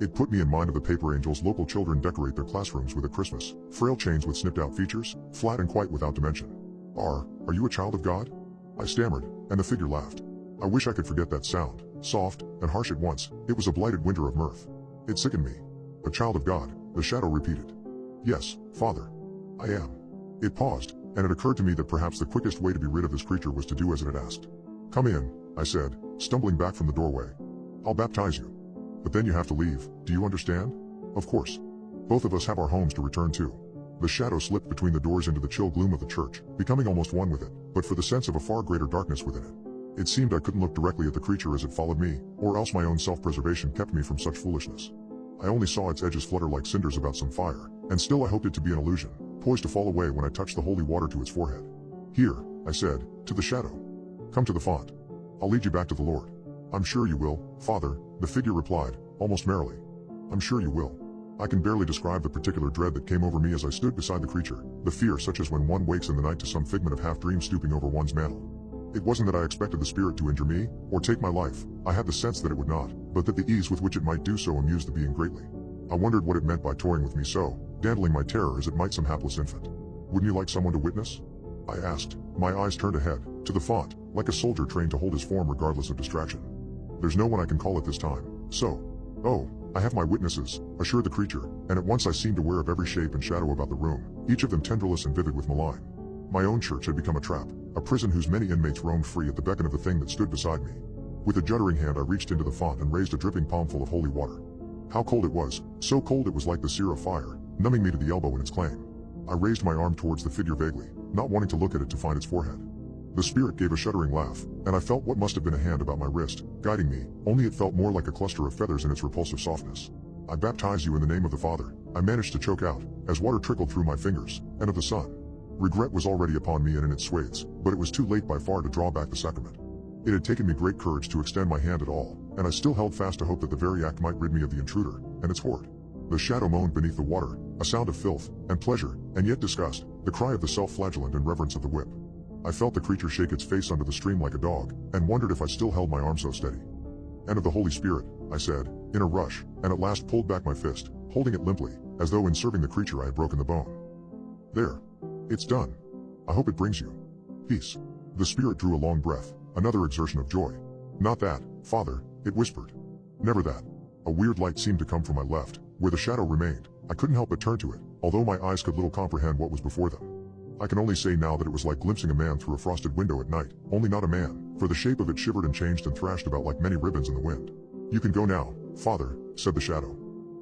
It put me in mind of the paper angels local children decorate their classrooms with at Christmas, frail chains with snipped out features, flat and quite without dimension. Are you a child of God? I stammered, and the figure laughed. I wish I could forget that sound, soft and harsh at once. It was a blighted winter of mirth. It sickened me. A child of God, the shadow repeated. Yes, Father. I am. It paused, and it occurred to me that perhaps the quickest way to be rid of this creature was to do as it had asked. Come in, I said, stumbling back from the doorway. I'll baptize you. But then you have to leave, do you understand? Of course. Both of us have our homes to return to. The shadow slipped between the doors into the chill gloom of the church, becoming almost one with it, but for the sense of a far greater darkness within it. It seemed I couldn't look directly at the creature as it followed me, or else my own self-preservation kept me from such foolishness. I only saw its edges flutter like cinders about some fire, and still I hoped it to be an illusion, poised to fall away when I touched the holy water to its forehead. Here, I said, to the shadow. Come to the font. I'll lead you back to the Lord. I'm sure you will, Father, the figure replied, almost merrily. I'm sure you will. I can barely describe the particular dread that came over me as I stood beside the creature, the fear such as when one wakes in the night to some figment of half-dream stooping over one's mantle. It wasn't that I expected the spirit to injure me, or take my life, I had the sense that it would not, but that the ease with which it might do so amused the being greatly. I wondered what it meant by toying with me so, dandling my terror as it might some hapless infant. Wouldn't you like someone to witness? I asked, my eyes turned ahead, to the font, like a soldier trained to hold his form regardless of distraction. There's no one I can call at this time, so. Oh, I have my witnesses, assured the creature, and at once I seemed aware of every shape and shadow about the room, each of them tendrilless and vivid with malign. My own church had become a trap, a prison whose many inmates roamed free at the beckon of the thing that stood beside me. With a juddering hand I reached into the font and raised a dripping palmful of holy water. How cold it was, so cold it was like the sear of fire, numbing me to the elbow in its claim. I raised my arm towards the figure vaguely, not wanting to look at it to find its forehead. The spirit gave a shuddering laugh, and I felt what must have been a hand about my wrist, guiding me, only it felt more like a cluster of feathers in its repulsive softness. I baptize you in the name of the Father, I managed to choke out, as water trickled through my fingers, and of the Son. Regret was already upon me and in its swathes, but it was too late by far to draw back the sacrament. It had taken me great courage to extend my hand at all, and I still held fast to hope that the very act might rid me of the intruder, and its horde. The shadow moaned beneath the water, a sound of filth, and pleasure, and yet disgust, the cry of the self-flagellant and reverence of the whip. I felt the creature shake its face under the stream like a dog, and wondered if I still held my arm so steady. And of the Holy Spirit, I said, in a rush, and at last pulled back my fist, holding it limply, as though in serving the creature I had broken the bone. There. It's done. I hope it brings you peace. The spirit drew a long breath, another exertion of joy. Not that, Father, it whispered. Never that. A weird light seemed to come from my left, where the shadow remained. I couldn't help but turn to it, although my eyes could little comprehend what was before them. I can only say now that it was like glimpsing a man through a frosted window at night, only not a man, for the shape of it shivered and changed and thrashed about like many ribbons in the wind. You can go now, Father, said the shadow.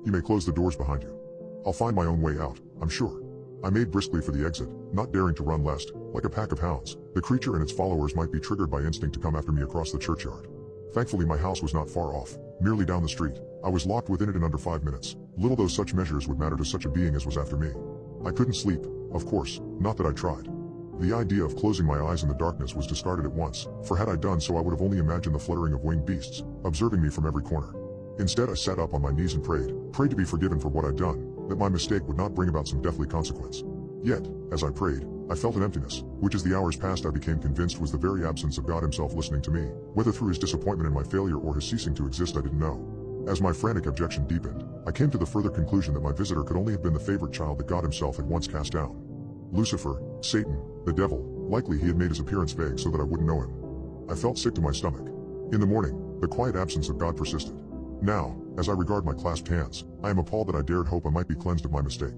You may close the doors behind you. I'll find my own way out, I'm sure. I made briskly for the exit, not daring to run lest, like a pack of hounds, the creature and its followers might be triggered by instinct to come after me across the churchyard. Thankfully my house was not far off, merely down the street. I was locked within it in under 5 minutes, little though such measures would matter to such a being as was after me. I couldn't sleep, of course, not that I tried. The idea of closing my eyes in the darkness was discarded at once, for had I done so I would have only imagined the fluttering of winged beasts, observing me from every corner. Instead I sat up on my knees and prayed to be forgiven for what I'd done, that my mistake would not bring about some deathly consequence. Yet, as I prayed, I felt an emptiness, which as the hours passed I became convinced was the very absence of God himself listening to me, whether through his disappointment in my failure or his ceasing to exist I didn't know. As my frantic objection deepened, I came to the further conclusion that my visitor could only have been the favorite child that God himself had once cast down. Lucifer, Satan, the devil, likely he had made his appearance vague so that I wouldn't know him. I felt sick to my stomach. In the morning, the quiet absence of God persisted. Now, as I regard my clasped hands, I am appalled that I dared hope I might be cleansed of my mistake.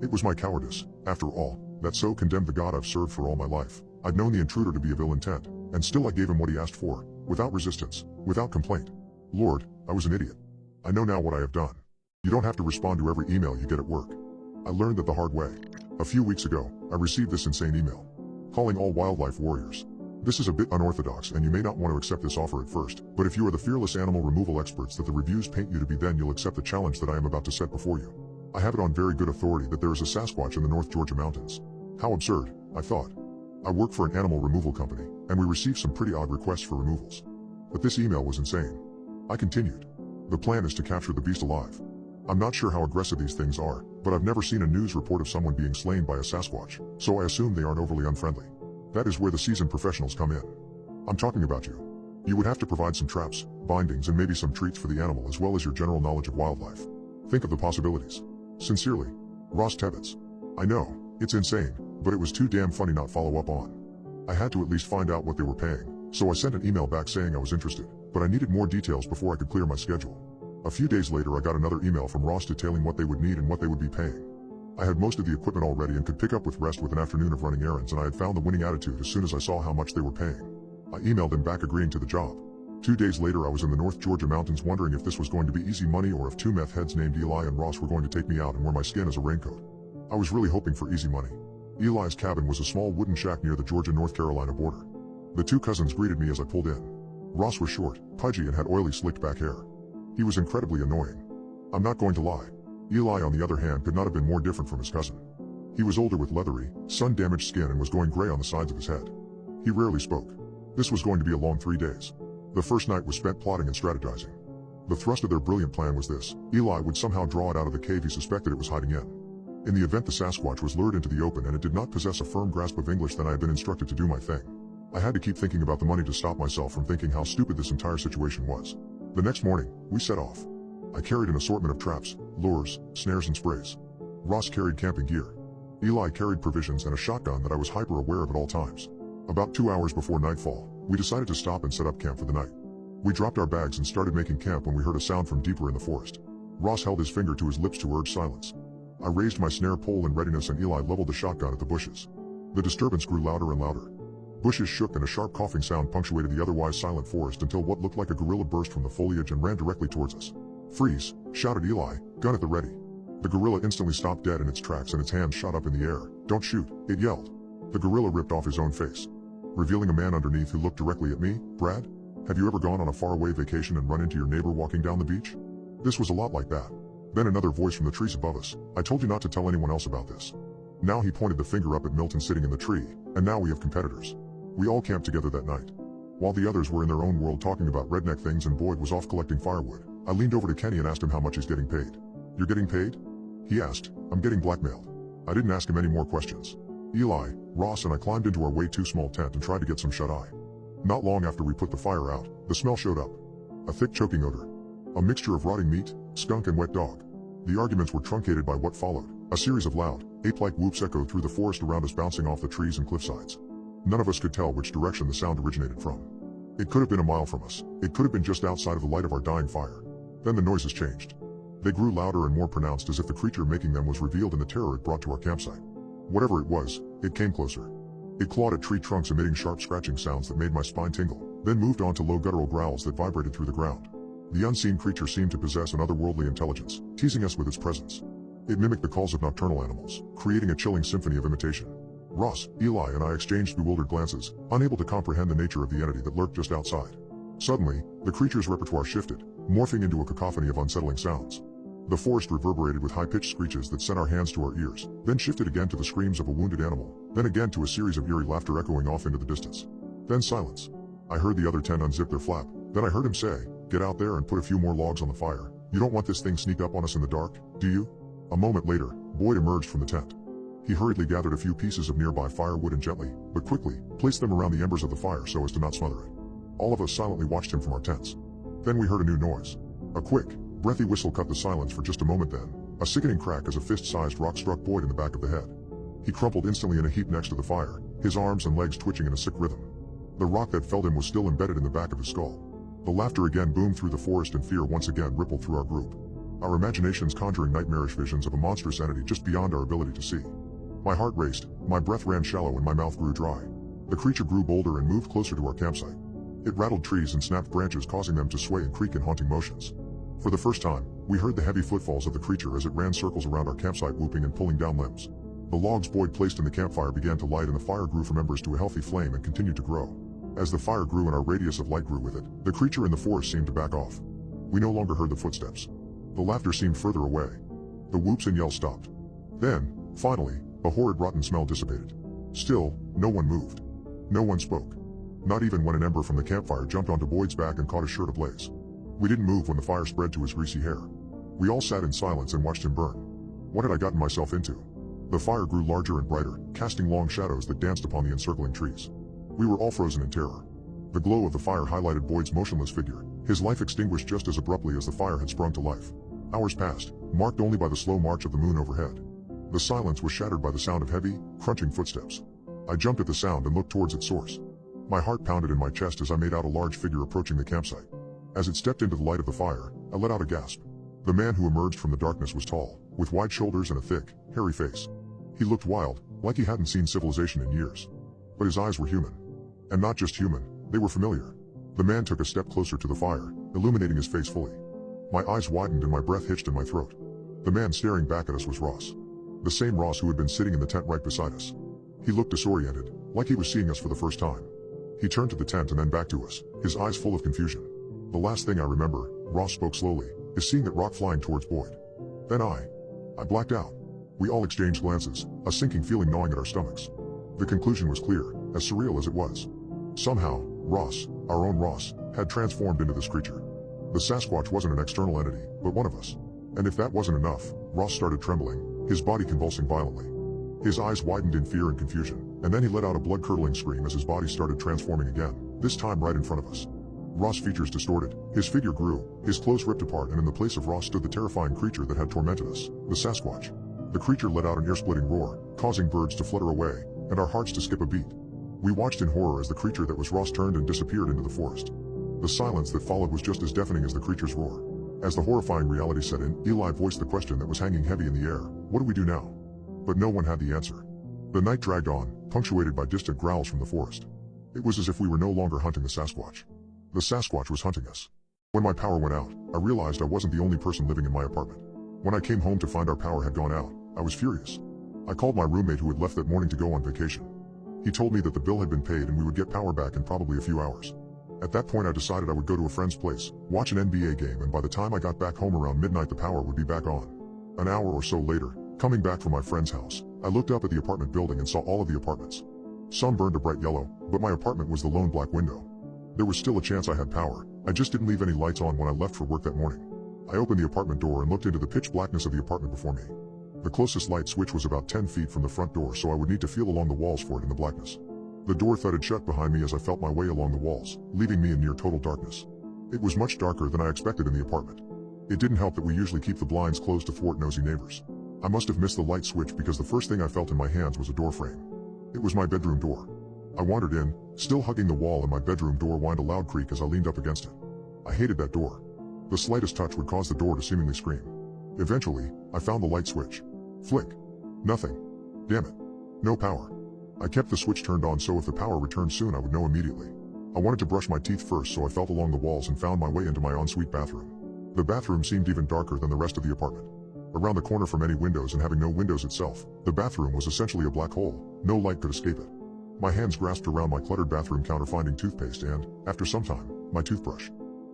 It was my cowardice, after all, that so condemned the God I've served for all my life. I'd known the intruder to be of ill intent, and still I gave him what he asked for, without resistance, without complaint. Lord, I was an idiot. I know now what I have done. You don't have to respond to every email you get at work. I learned that the hard way. A few weeks ago, I received this insane email. Calling all wildlife warriors. This is a bit unorthodox and you may not want to accept this offer at first, but if you are the fearless animal removal experts that the reviews paint you to be, then you'll accept the challenge that I am about to set before you. I have it on very good authority that there is a Sasquatch in the North Georgia mountains. How absurd, I thought. I work for an animal removal company, and we receive some pretty odd requests for removals. But this email was insane. I continued. The plan is to capture the beast alive. I'm not sure how aggressive these things are, but I've never seen a news report of someone being slain by a Sasquatch, so I assume they aren't overly unfriendly. That is where the seasoned professionals come in. I'm talking about you. You would have to provide some traps, bindings and maybe some treats for the animal as well as your general knowledge of wildlife. Think of the possibilities. Sincerely, Ross Tebbets. I know, it's insane, but it was too damn funny not follow up on. I had to at least find out what they were paying, so I sent an email back saying I was interested, but I needed more details before I could clear my schedule. A few days later I got another email from Ross detailing what they would need and what they would be paying. I had most of the equipment already and could pick up with rest with an afternoon of running errands, and I had found the winning attitude as soon as I saw how much they were paying. I emailed them back agreeing to the job. 2 days later I was in the North Georgia mountains wondering if this was going to be easy money or if two meth heads named Eli and Ross were going to take me out and wear my skin as a raincoat. I was really hoping for easy money. Eli's cabin was a small wooden shack near the Georgia-North Carolina border. The two cousins greeted me as I pulled in. Ross was short, pudgy and had oily slicked back hair. He was incredibly annoying. I'm not going to lie. Eli on the other hand could not have been more different from his cousin. He was older with leathery, sun-damaged skin and was going gray on the sides of his head. He rarely spoke. This was going to be a long 3 days. The first night was spent plotting and strategizing. The thrust of their brilliant plan was this: Eli would somehow draw it out of the cave he suspected it was hiding in. In the event the Sasquatch was lured into the open and it did not possess a firm grasp of English, then I had been instructed to do my thing. I had to keep thinking about the money to stop myself from thinking how stupid this entire situation was. The next morning, we set off. I carried an assortment of traps, lures, snares and sprays. Ross carried camping gear. Eli carried provisions and a shotgun that I was hyper aware of at all times. About 2 hours before nightfall, we decided to stop and set up camp for the night. We dropped our bags and started making camp when we heard a sound from deeper in the forest. Ross held his finger to his lips to urge silence. I raised my snare pole in readiness and Eli leveled the shotgun at the bushes. The disturbance grew louder and louder. Bushes shook and a sharp coughing sound punctuated the otherwise silent forest until what looked like a gorilla burst from the foliage and ran directly towards us. "Freeze!" shouted Eli, gun at the ready. The gorilla instantly stopped dead in its tracks and its hands shot up in the air. "Don't shoot," it yelled. The gorilla ripped off his own face, revealing a man underneath who looked directly at me. "Brad, have you ever gone on a faraway vacation and run into your neighbor walking down the beach? This was a lot like that." Then another voice from the trees above us: "I told you not to tell anyone else about this." Now he pointed the finger up at Milton sitting in the tree, and now we have competitors. We all camped together that night. While the others were in their own world talking about redneck things and Boyd was off collecting firewood, I leaned over to Kenny and asked him how much he's getting paid. "You're getting paid?" He asked. "I'm getting blackmailed." I didn't ask him any more questions. Eli, Ross and I climbed into our way too small tent and tried to get some shut-eye. Not long after we put the fire out, the smell showed up. A thick choking odor. A mixture of rotting meat, skunk and wet dog. The arguments were truncated by what followed. A series of loud, ape-like whoops echoed through the forest around us, bouncing off the trees and cliffsides. None of us could tell which direction the sound originated from. It could have been a mile from us. It could have been just outside of the light of our dying fire. Then the noises changed. They grew louder and more pronounced as if the creature making them was revealed in the terror it brought to our campsite. Whatever it was, it came closer. It clawed at tree trunks, emitting sharp scratching sounds that made my spine tingle, then moved on to low guttural growls that vibrated through the ground. The unseen creature seemed to possess an otherworldly intelligence, teasing us with its presence. It mimicked the calls of nocturnal animals, creating a chilling symphony of imitation. Ross, Eli and I exchanged bewildered glances, unable to comprehend the nature of the entity that lurked just outside. Suddenly, the creature's repertoire shifted, morphing into a cacophony of unsettling sounds. The forest reverberated with high-pitched screeches that sent our hands to our ears, then shifted again to the screams of a wounded animal, then again to a series of eerie laughter echoing off into the distance. Then silence. I heard the other tent unzip their flap, then I heard him say, "Get out there and put a few more logs on the fire. You don't want this thing sneak up on us in the dark, do you?" A moment later, Boyd emerged from the tent. He hurriedly gathered a few pieces of nearby firewood and gently, but quickly, placed them around the embers of the fire so as to not smother it. All of us silently watched him from our tents. Then we heard a new noise. A quick, breathy whistle cut the silence for just a moment, then a sickening crack as a fist-sized rock struck Boyd in the back of the head. He crumpled instantly in a heap next to the fire, his arms and legs twitching in a sick rhythm. The rock that felled him was still embedded in the back of his skull. The laughter again boomed through the forest and fear once again rippled through our group. Our imaginations conjuring nightmarish visions of a monstrous entity just beyond our ability to see. My heart raced, my breath ran shallow and my mouth grew dry. The creature grew bolder and moved closer to our campsite. It rattled trees and snapped branches, causing them to sway and creak in haunting motions. For the first time, we heard the heavy footfalls of the creature as it ran circles around our campsite, whooping and pulling down limbs. The logs Boyd placed in the campfire began to light and the fire grew from embers to a healthy flame and continued to grow. As the fire grew and our radius of light grew with it, the creature in the forest seemed to back off. We no longer heard the footsteps. The laughter seemed further away. The whoops and yells stopped. Then, finally, a horrid rotten smell dissipated. Still, no one moved. No one spoke. Not even when an ember from the campfire jumped onto Boyd's back and caught his shirt ablaze. We didn't move when the fire spread to his greasy hair. We all sat in silence and watched him burn. What had I gotten myself into? The fire grew larger and brighter, casting long shadows that danced upon the encircling trees. We were all frozen in terror. The glow of the fire highlighted Boyd's motionless figure, his life extinguished just as abruptly as the fire had sprung to life. Hours passed, marked only by the slow march of the moon overhead. The silence was shattered by the sound of heavy, crunching footsteps. I jumped at the sound and looked towards its source. My heart pounded in my chest as I made out a large figure approaching the campsite. As it stepped into the light of the fire, I let out a gasp. The man who emerged from the darkness was tall, with wide shoulders and a thick, hairy face. He looked wild, like he hadn't seen civilization in years. But his eyes were human. And not just human, they were familiar. The man took a step closer to the fire, illuminating his face fully. My eyes widened and my breath hitched in my throat. The man staring back at us was Ross. The same Ross who had been sitting in the tent right beside us. He looked disoriented, like he was seeing us for the first time. He turned to the tent and then back to us, his eyes full of confusion. "The last thing I remember," Ross spoke slowly, "is seeing that rock flying towards Boyd. Then I blacked out." We all exchanged glances, a sinking feeling gnawing at our stomachs. The conclusion was clear, as surreal as it was. Somehow, Ross, our own Ross, had transformed into this creature. The Sasquatch wasn't an external entity, but one of us. And if that wasn't enough, Ross started trembling, his body convulsing violently. His eyes widened in fear and confusion, and then he let out a blood-curdling scream as his body started transforming again, this time right in front of us. Ross' features distorted, his figure grew, his clothes ripped apart, and in the place of Ross stood the terrifying creature that had tormented us, the Sasquatch. The creature let out an ear-splitting roar, causing birds to flutter away, and our hearts to skip a beat. We watched in horror as the creature that was Ross turned and disappeared into the forest. The silence that followed was just as deafening as the creature's roar. As the horrifying reality set in, Eli voiced the question that was hanging heavy in the air: what do we do now? But no one had the answer. The night dragged on, punctuated by distant growls from the forest. It was as if we were no longer hunting the Sasquatch. The Sasquatch was hunting us. When my power went out, I realized I wasn't the only person living in my apartment. When I came home to find our power had gone out, I was furious. I called my roommate who had left that morning to go on vacation. He told me that the bill had been paid and we would get power back in probably a few hours. At that point I decided I would go to a friend's place, watch an NBA game, and by the time I got back home around midnight the power would be back on. An hour or so later, coming back from my friend's house, I looked up at the apartment building and saw all of the apartments. Some burned a bright yellow, but my apartment was the lone black window. There was still a chance I had power, I just didn't leave any lights on when I left for work that morning. I opened the apartment door and looked into the pitch blackness of the apartment before me. The closest light switch was about 10 feet from the front door, so I would need to feel along the walls for it in the blackness. The door thudded shut behind me as I felt my way along the walls, leaving me in near total darkness. It was much darker than I expected in the apartment. It didn't help that we usually keep the blinds closed to thwart nosy neighbors. I must have missed the light switch because the first thing I felt in my hands was a door frame. It was my bedroom door. I wandered in, still hugging the wall, and my bedroom door whined a loud creak as I leaned up against it. I hated that door. The slightest touch would cause the door to seemingly scream. Eventually, I found the light switch. Flick. Nothing. Damn it. No power. I kept the switch turned on so if the power returned soon I would know immediately. I wanted to brush my teeth first, so I felt along the walls and found my way into my ensuite bathroom. The bathroom seemed even darker than the rest of the apartment. Around the corner from any windows and having no windows itself, the bathroom was essentially a black hole, no light could escape it. My hands grasped around my cluttered bathroom counter finding toothpaste and, after some time, my toothbrush.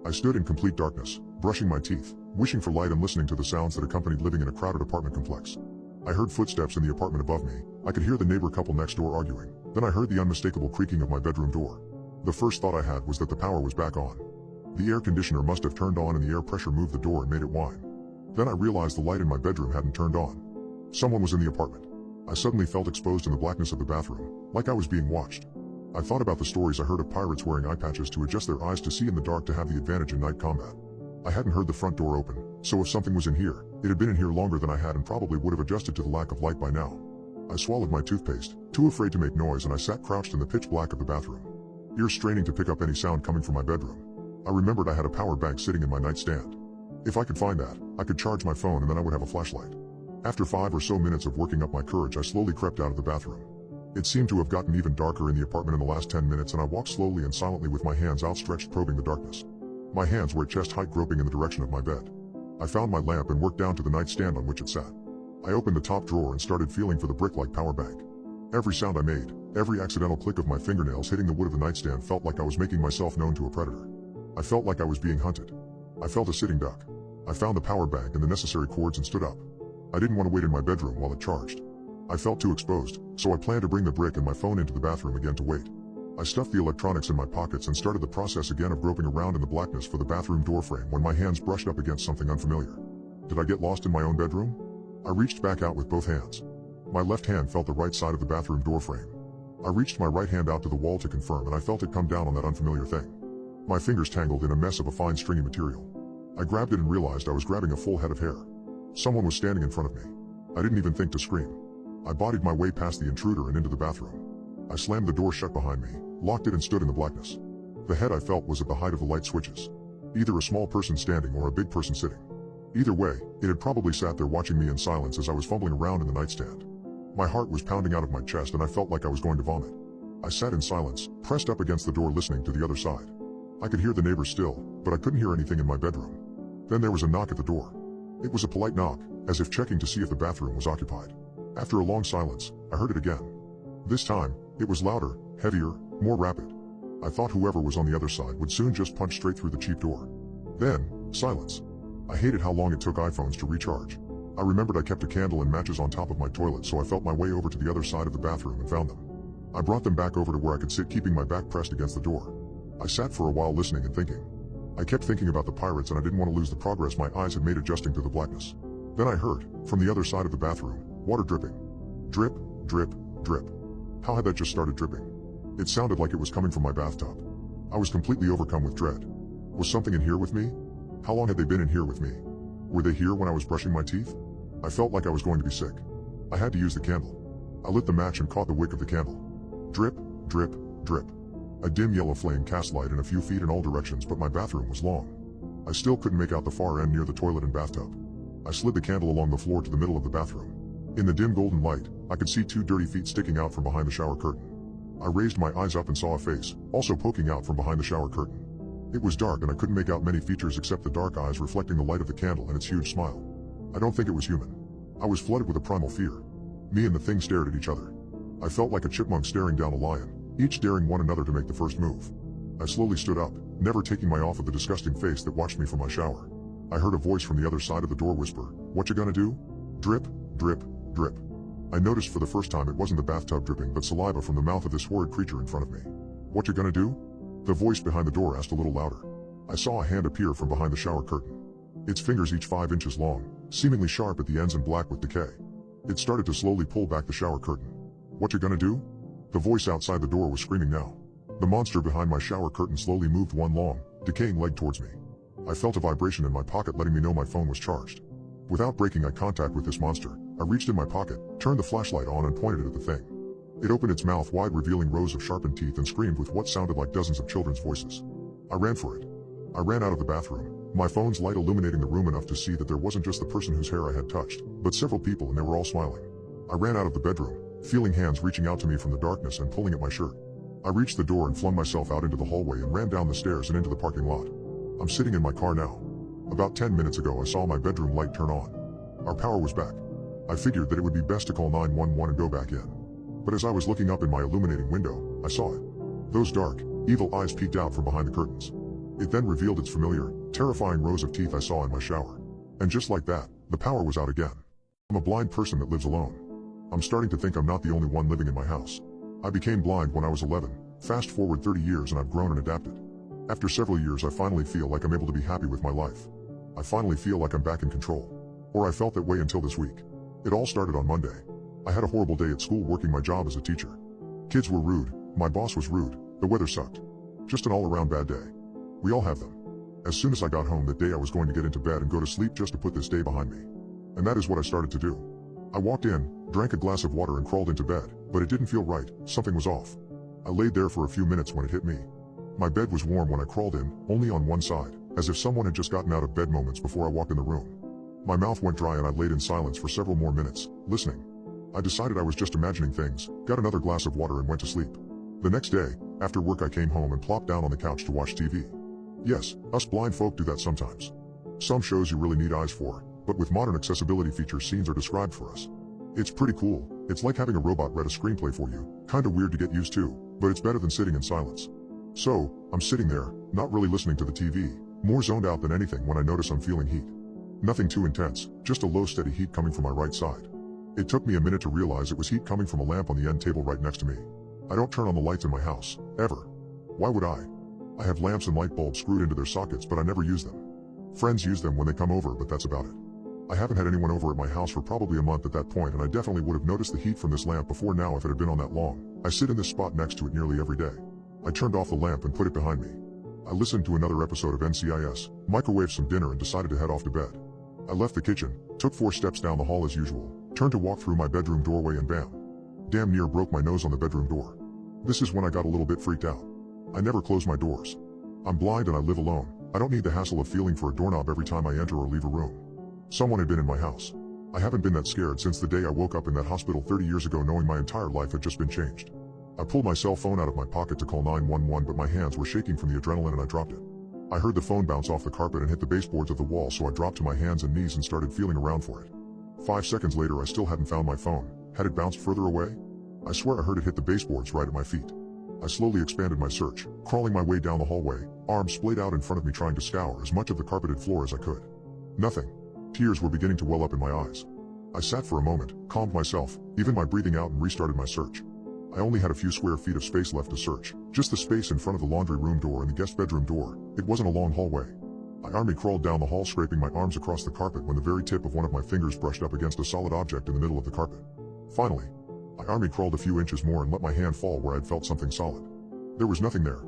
I stood in complete darkness, brushing my teeth, wishing for light and listening to the sounds that accompanied living in a crowded apartment complex. I heard footsteps in the apartment above me. I could hear the neighbor couple next door arguing. Then I heard the unmistakable creaking of my bedroom door. The first thought I had was that the power was back on. The air conditioner must have turned on and the air pressure moved the door and made it whine. Then I realized the light in my bedroom hadn't turned on. Someone was in the apartment. I suddenly felt exposed in the blackness of the bathroom, like I was being watched. I thought about the stories I heard of pirates wearing eye patches to adjust their eyes to see in the dark to have the advantage in night combat. I hadn't heard the front door open, so if something was in here, it had been in here longer than I had and probably would have adjusted to the lack of light by now. I swallowed my toothpaste, too afraid to make noise, and I sat crouched in the pitch black of the bathroom, ears straining to pick up any sound coming from my bedroom. I remembered I had a power bank sitting in my nightstand. If I could find that, I could charge my phone and then I would have a flashlight. After 5 or so minutes of working up my courage, I slowly crept out of the bathroom. It seemed to have gotten even darker in the apartment in the last 10 minutes, and I walked slowly and silently with my hands outstretched, probing the darkness. My hands were at chest height, groping in the direction of my bed. I found my lamp and worked down to the nightstand on which it sat. I opened the top drawer and started feeling for the brick-like power bank. Every sound I made, every accidental click of my fingernails hitting the wood of the nightstand felt like I was making myself known to a predator. I felt like I was being hunted. I felt a sitting duck. I found the power bank and the necessary cords and stood up. I didn't want to wait in my bedroom while it charged. I felt too exposed, so I planned to bring the brick and my phone into the bathroom again to wait. I stuffed the electronics in my pockets and started the process again of groping around in the blackness for the bathroom door frame when my hands brushed up against something unfamiliar. Did I get lost in my own bedroom? I reached back out with both hands. My left hand felt the right side of the bathroom door frame. I reached my right hand out to the wall to confirm, and I felt it come down on that unfamiliar thing. My fingers tangled in a mess of a fine stringy material. I grabbed it and realized I was grabbing a full head of hair. Someone was standing in front of me. I didn't even think to scream. I bodied my way past the intruder and into the bathroom. I slammed the door shut behind me, locked it, and stood in the blackness. The head I felt was at the height of the light switches. Either a small person standing or a big person sitting. Either way, it had probably sat there watching me in silence as I was fumbling around in the nightstand. My heart was pounding out of my chest and I felt like I was going to vomit. I sat in silence, pressed up against the door, listening to the other side. I could hear the neighbors still, but I couldn't hear anything in my bedroom. Then there was a knock at the door. It was a polite knock, as if checking to see if the bathroom was occupied. After a long silence, I heard it again. This time, it was louder, heavier, more rapid. I thought whoever was on the other side would soon just punch straight through the cheap door. Then, silence. I hated how long it took iPhones to recharge. I remembered I kept a candle and matches on top of my toilet, so I felt my way over to the other side of the bathroom and found them. I brought them back over to where I could sit, keeping my back pressed against the door. I sat for a while listening and thinking. I kept thinking about the pirates and I didn't want to lose the progress my eyes had made adjusting to the blackness. Then I heard, from the other side of the bathroom, water dripping. Drip, drip, drip. How had that just started dripping? It sounded like it was coming from my bathtub. I was completely overcome with dread. Was something in here with me? How long had they been in here with me? Were they here when I was brushing my teeth? I felt like I was going to be sick. I had to use the candle. I lit the match and caught the wick of the candle. Drip, drip, drip. A dim yellow flame cast light in a few feet in all directions, but my bathroom was long. I still couldn't make out the far end near the toilet and bathtub. I slid the candle along the floor to the middle of the bathroom. In the dim golden light, I could see 2 dirty feet sticking out from behind the shower curtain. I raised my eyes up and saw a face, also poking out from behind the shower curtain. It was dark and I couldn't make out many features except the dark eyes reflecting the light of the candle and its huge smile. I don't think it was human. I was flooded with a primal fear. Me and the thing stared at each other. I felt like a chipmunk staring down a lion, each daring one another to make the first move. I slowly stood up, never taking my eye off of the disgusting face that watched me from my shower. I heard a voice from the other side of the door whisper, "What you gonna do?" Drip, drip, drip. I noticed for the first time it wasn't the bathtub dripping but saliva from the mouth of this horrid creature in front of me. "What you gonna do?" The voice behind the door asked a little louder. I saw a hand appear from behind the shower curtain. Its fingers each 5 inches long, seemingly sharp at the ends and black with decay. It started to slowly pull back the shower curtain. "What you gonna do?" The voice outside the door was screaming now. The monster behind my shower curtain slowly moved one long, decaying leg towards me. I felt a vibration in my pocket letting me know my phone was charged. Without breaking eye contact with this monster, I reached in my pocket, turned the flashlight on and pointed it at the thing. It opened its mouth wide, revealing rows of sharpened teeth, and screamed with what sounded like dozens of children's voices. I ran for it. I ran out of the bathroom, my phone's light illuminating the room enough to see that there wasn't just the person whose hair I had touched, but several people, and they were all smiling. I ran out of the bedroom, feeling hands reaching out to me from the darkness and pulling at my shirt. I reached the door and flung myself out into the hallway and ran down the stairs and into the parking lot. I'm sitting in my car now. About 10 minutes ago I saw my bedroom light turn on. Our power was back. I figured that it would be best to call 911 and go back in. But as I was looking up in my illuminating window, I saw it. Those dark, evil eyes peeked out from behind the curtains. It then revealed its familiar, terrifying rows of teeth I saw in my shower. And just like that, the power was out again. I'm a blind person that lives alone. I'm starting to think I'm not the only one living in my house. I became blind when I was 11, fast forward 30 years and I've grown and adapted. After several years I finally feel like I'm able to be happy with my life. I finally feel like I'm back in control. Or I felt that way until this week. It all started on Monday. I had a horrible day at school working my job as a teacher. Kids were rude, my boss was rude, the weather sucked. Just an all-around bad day. We all have them. As soon as I got home that day I was going to get into bed and go to sleep just to put this day behind me. And that is what I started to do. I walked in, drank a glass of water and crawled into bed, but it didn't feel right, something was off. I laid there for a few minutes when it hit me. My bed was warm when I crawled in, only on one side, as if someone had just gotten out of bed moments before I walked in the room. My mouth went dry and I laid in silence for several more minutes, listening. I decided I was just imagining things, got another glass of water and went to sleep. The next day, after work I came home and plopped down on the couch to watch TV. Yes, us blind folk do that sometimes. Some shows you really need eyes for, but with modern accessibility features scenes are described for us. It's pretty cool, it's like having a robot read a screenplay for you, kinda weird to get used to, but it's better than sitting in silence. So, I'm sitting there, not really listening to the TV, more zoned out than anything when I notice I'm feeling heat. Nothing too intense, just a low steady heat coming from my right side. It took me a minute to realize it was heat coming from a lamp on the end table right next to me. I don't turn on the lights in my house, ever. Why would I? I have lamps and light bulbs screwed into their sockets but I never use them. Friends use them when they come over but that's about it. I haven't had anyone over at my house for probably a month at that point and I definitely would have noticed the heat from this lamp before now if it had been on that long. I sit in this spot next to it nearly every day. I turned off the lamp and put it behind me. I listened to another episode of NCIS, microwaved some dinner and decided to head off to bed. I left the kitchen, took 4 steps down the hall as usual, turned to walk through my bedroom doorway and bam. Damn near broke my nose on the bedroom door. This is when I got a little bit freaked out. I never close my doors. I'm blind and I live alone. I don't need the hassle of feeling for a doorknob every time I enter or leave a room. Someone had been in my house. I haven't been that scared since the day I woke up in that hospital 30 years ago knowing my entire life had just been changed. I pulled my cell phone out of my pocket to call 911 but my hands were shaking from the adrenaline and I dropped it. I heard the phone bounce off the carpet and hit the baseboards of the wall so I dropped to my hands and knees and started feeling around for it. 5 seconds later I still hadn't found my phone. Had it bounced further away? I swear I heard it hit the baseboards right at my feet. I slowly expanded my search, crawling my way down the hallway, arms splayed out in front of me trying to scour as much of the carpeted floor as I could. Nothing. Tears were beginning to well up in my eyes. I sat for a moment, calmed myself, even my breathing out and restarted my search. I only had a few square feet of space left to search, just the space in front of the laundry room door and the guest bedroom door. It wasn't a long hallway. I army crawled down the hall scraping my arms across the carpet when the very tip of one of my fingers brushed up against a solid object in the middle of the carpet. Finally, I army crawled a few inches more and let my hand fall where I'd felt something solid. There was nothing there.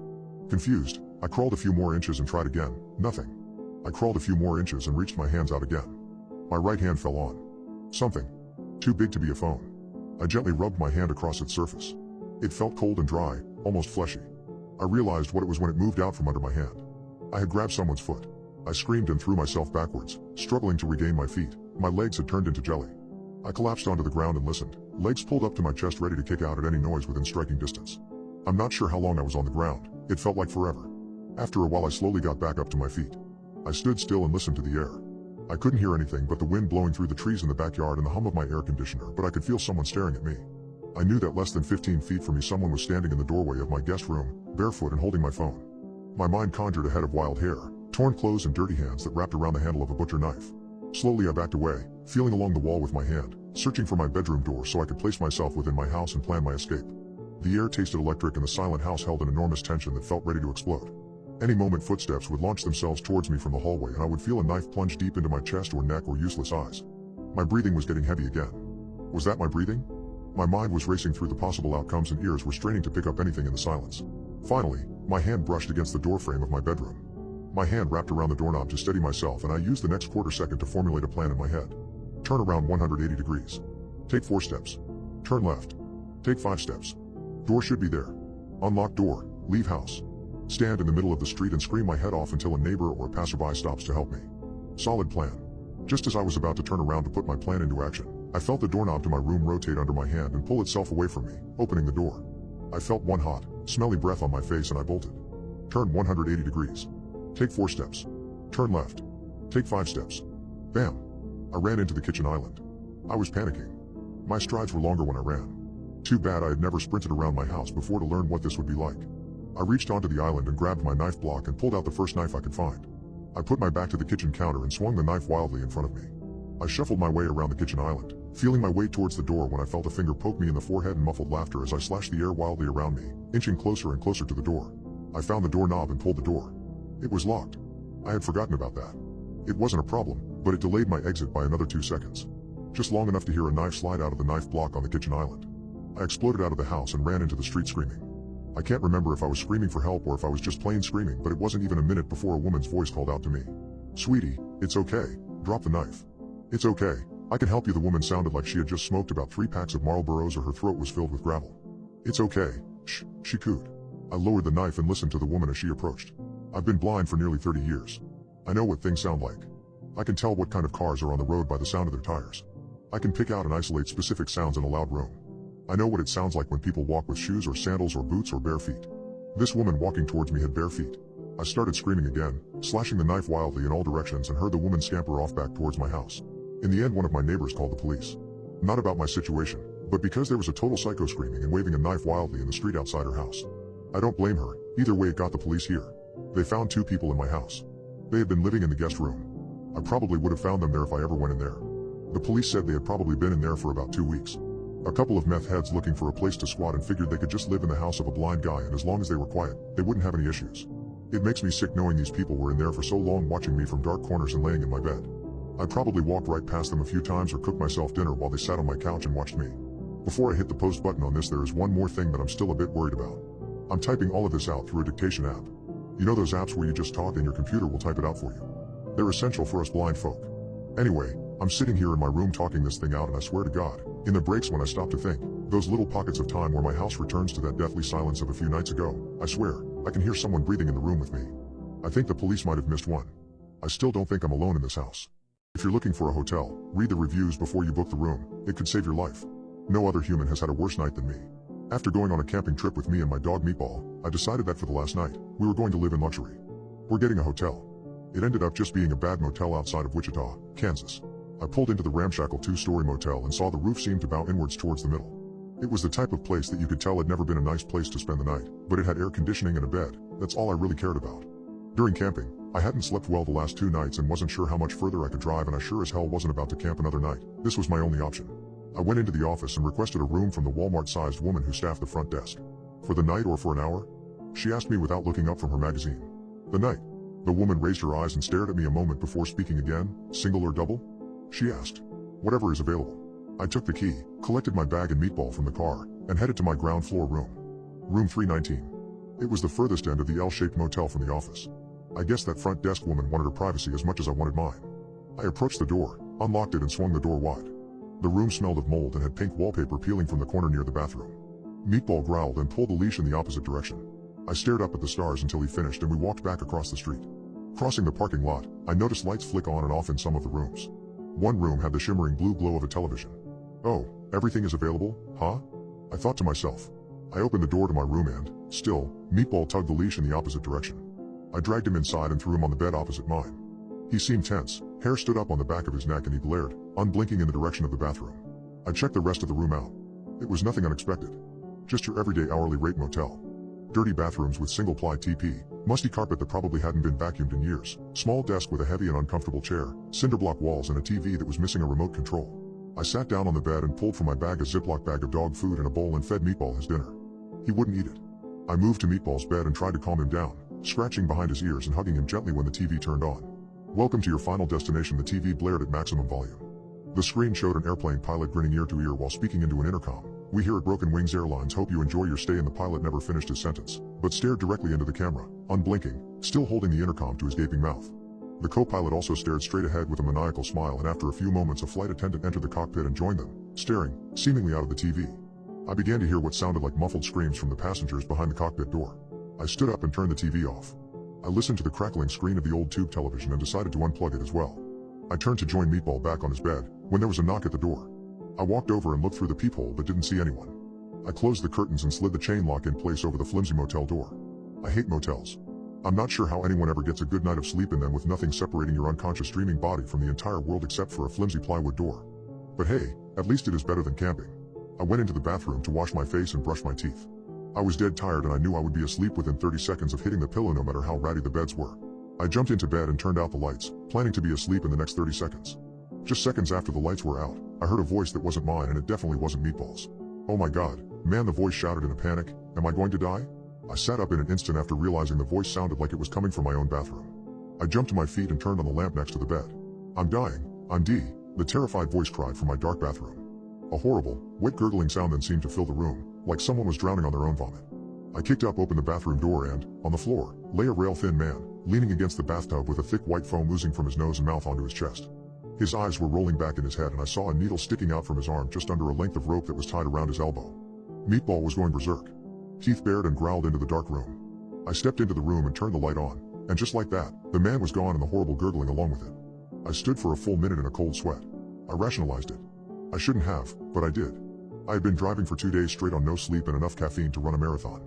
Confused, I crawled a few more inches and tried again. Nothing. I crawled a few more inches and reached my hands out again. My right hand fell on something. Too big to be a phone. I gently rubbed my hand across its surface. It felt cold and dry, almost fleshy. I realized what it was when it moved out from under my hand. I had grabbed someone's foot. I screamed and threw myself backwards, struggling to regain my feet. My legs had turned into jelly. I collapsed onto the ground and listened, legs pulled up to my chest ready to kick out at any noise within striking distance. I'm not sure how long I was on the ground. It felt like forever. After a while I slowly got back up to my feet. I stood still and listened to the air. I couldn't hear anything but the wind blowing through the trees in the backyard and the hum of my air conditioner, but I could feel someone staring at me. I knew that less than 15 feet from me someone was standing in the doorway of my guest room, barefoot and holding my phone. My mind conjured a head of wild hair, torn clothes and dirty hands that wrapped around the handle of a butcher knife. Slowly I backed away, feeling along the wall with my hand, searching for my bedroom door so I could place myself within my house and plan my escape. The air tasted electric and the silent house held an enormous tension that felt ready to explode. Any moment footsteps would launch themselves towards me from the hallway and I would feel a knife plunge deep into my chest or neck or useless eyes. My breathing was getting heavy again. Was that my breathing? My mind was racing through the possible outcomes and ears were straining to pick up anything in the silence. Finally, my hand brushed against the doorframe of my bedroom. My hand wrapped around the doorknob to steady myself and I used the next quarter second to formulate a plan in my head. Turn around 180 degrees. Take 4 steps. Turn left. Take 5 steps. Door should be there. Unlock door, leave house. Stand in the middle of the street and scream my head off until a neighbor or a passerby stops to help me. Solid plan. Just as I was about to turn around to put my plan into action, I felt the doorknob to my room rotate under my hand and pull itself away from me, opening the door. I felt one hot, smelly breath on my face and I bolted. Turn 180 degrees. Take 4 steps. Turn left. Take 5 steps. Bam. I ran into the kitchen island. I was panicking. My strides were longer when I ran. Too bad I had never sprinted around my house before to learn what this would be like. I reached onto the island and grabbed my knife block and pulled out the first knife I could find. I put my back to the kitchen counter and swung the knife wildly in front of me. I shuffled my way around the kitchen island, feeling my way towards the door when I felt a finger poke me in the forehead and muffled laughter as I slashed the air wildly around me, inching closer and closer to the door. I found the doorknob and pulled the door. It was locked. I had forgotten about that. It wasn't a problem, but it delayed my exit by another 2 seconds. Just long enough to hear a knife slide out of the knife block on the kitchen island. I exploded out of the house and ran into the street screaming. I can't remember if I was screaming for help or if I was just plain screaming, but it wasn't even a minute before a woman's voice called out to me. "Sweetie, it's okay, drop the knife. It's okay, I can help you." The woman sounded like she had just smoked about 3 packs of Marlboros or her throat was filled with gravel. "It's okay, shh," she cooed. I lowered the knife and listened to the woman as she approached. I've been blind for nearly 30 years. I know what things sound like. I can tell what kind of cars are on the road by the sound of their tires. I can pick out and isolate specific sounds in a loud room. I know what it sounds like when people walk with shoes or sandals or boots or bare feet. This woman walking towards me had bare feet. I started screaming again, slashing the knife wildly in all directions and heard the woman scamper off back towards my house. In the end, one of my neighbors called the police. Not about my situation, but because there was a total psycho screaming and waving a knife wildly in the street outside her house. I don't blame her, either way it got the police here. They found 2 people in my house. They had been living in the guest room. I probably would have found them there if I ever went in there. The police said they had probably been in there for about 2 weeks. A couple of meth heads looking for a place to squat and figured they could just live in the house of a blind guy, and as long as they were quiet, they wouldn't have any issues. It makes me sick knowing these people were in there for so long, watching me from dark corners and laying in my bed. I probably walked right past them a few times or cooked myself dinner while they sat on my couch and watched me. Before I hit the post button on this, there is one more thing that I'm still a bit worried about. I'm typing all of this out through a dictation app. You know those apps where you just talk and your computer will type it out for you? They're essential for us blind folk. Anyway, I'm sitting here in my room talking this thing out, and I swear to God, in the breaks when I stop to think, those little pockets of time where my house returns to that deathly silence of a few nights ago, I swear, I can hear someone breathing in the room with me. I think the police might have missed one. I still don't think I'm alone in this house. If you're looking for a hotel, read the reviews before you book the room. It could save your life. No other human has had a worse night than me. After going on a camping trip with me and my dog Meatball, I decided that for the last night, we were going to live in luxury. We're getting a hotel. It ended up just being a bad motel outside of Wichita, Kansas. I pulled into the ramshackle 2-story motel and saw the roof seemed to bow inwards towards the middle. It was the type of place that you could tell had never been a nice place to spend the night, but it had air conditioning and a bed. That's all I really cared about. During camping, I hadn't slept well the last 2 nights and wasn't sure how much further I could drive, and I sure as hell wasn't about to camp another night. This was my only option. I went into the office and requested a room from the Walmart-sized woman who staffed the front desk. For the night or for an hour? She asked me without looking up from her magazine. The night. The woman raised her eyes and stared at me a moment before speaking again. Single or double? She asked. Whatever is available. I took the key, collected my bag and Meatball from the car, and headed to my ground floor room. Room 319. It was the furthest end of the L-shaped motel from the office. I guess that front desk woman wanted her privacy as much as I wanted mine. I approached the door, unlocked it and swung the door wide. The room smelled of mold and had pink wallpaper peeling from the corner near the bathroom. Meatball growled and pulled the leash in the opposite direction. I stared up at the stars until he finished and we walked back across the street. Crossing the parking lot, I noticed lights flick on and off in some of the rooms. One room had the shimmering blue glow of a television. Oh, everything is available, huh? I thought to myself. I opened the door to my room and, still, Meatball tugged the leash in the opposite direction. I dragged him inside and threw him on the bed opposite mine. He seemed tense, hair stood up on the back of his neck and he glared, unblinking in the direction of the bathroom. I checked the rest of the room out. It was nothing unexpected. Just your everyday hourly rate motel. Dirty bathrooms with single-ply TP, musty carpet that probably hadn't been vacuumed in years, small desk with a heavy and uncomfortable chair, cinderblock walls and a TV that was missing a remote control. I sat down on the bed and pulled from my bag a Ziploc bag of dog food and a bowl and fed Meatball his dinner. He wouldn't eat it. I moved to Meatball's bed and tried to calm him down, scratching behind his ears and hugging him gently when the TV turned on. Welcome to your final destination. The TV blared at maximum volume. The screen showed an airplane pilot grinning ear to ear while speaking into an intercom. We here at Broken Wings Airlines hope you enjoy your stay. And the pilot never finished his sentence, but stared directly into the camera, unblinking, still holding the intercom to his gaping mouth. The co-pilot also stared straight ahead with a maniacal smile, and after a few moments a flight attendant entered the cockpit and joined them, staring, seemingly out of the TV. I began to hear what sounded like muffled screams from the passengers behind the cockpit door. I stood up and turned the TV off. I listened to the crackling screen of the old tube television and decided to unplug it as well. I turned to join Meatball back on his bed, when there was a knock at the door. I walked over and looked through the peephole but didn't see anyone. I closed the curtains and slid the chain lock in place over the flimsy motel door. I hate motels. I'm not sure how anyone ever gets a good night of sleep in them with nothing separating your unconscious dreaming body from the entire world except for a flimsy plywood door. But hey, at least it is better than camping. I went into the bathroom to wash my face and brush my teeth. I was dead tired and I knew I would be asleep within 30 seconds of hitting the pillow no matter how ratty the beds were. I jumped into bed and turned out the lights, planning to be asleep in the next 30 seconds. Just seconds after the lights were out, I heard a voice that wasn't mine, and it definitely wasn't Meatball's. Oh my god, man, the voice shouted in a panic. Am I going to die? I sat up in an instant after realizing the voice sounded like it was coming from my own bathroom. I jumped to my feet and turned on the lamp next to the bed. I'm dying, I'm D, the terrified voice cried from my dark bathroom. A horrible, wet gurgling sound then seemed to fill the room, like someone was drowning on their own vomit. I kicked up open the bathroom door and, on the floor, lay a rail-thin man, leaning against the bathtub with a thick white foam oozing from his nose and mouth onto his chest. His eyes were rolling back in his head, and I saw a needle sticking out from his arm just under a length of rope that was tied around his elbow. Meatball was going berserk. Teeth bared and growled into the dark room. I stepped into the room and turned the light on, and just like that, the man was gone and the horrible gurgling along with it. I stood for a full minute in a cold sweat. I rationalized it. I shouldn't have, but I did. I had been driving for 2 days straight on no sleep and enough caffeine to run a marathon.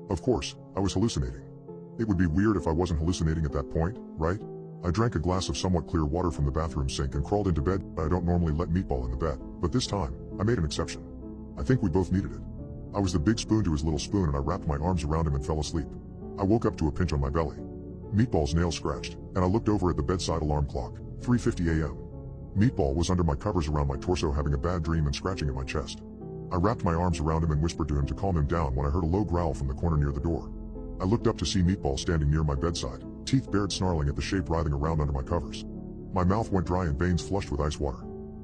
Of course, I was hallucinating. It would be weird if I wasn't hallucinating at that point, right? I drank a glass of somewhat clear water from the bathroom sink and crawled into bed. I don't normally let Meatball in the bed, but this time, I made an exception. I think we both needed it. I was the big spoon to his little spoon, and I wrapped my arms around him and fell asleep. I woke up to a pinch on my belly. Meatball's nails scratched, and I looked over at the bedside alarm clock, 3:50 a.m. Meatball was under my covers around my torso, having a bad dream and scratching at my chest. I wrapped my arms around him and whispered to him to calm him down when I heard a low growl from the corner near the door. I looked up to see Meatball standing near my bedside, teeth bared, snarling at the shape writhing around under my covers. My mouth went dry and veins flushed with ice water.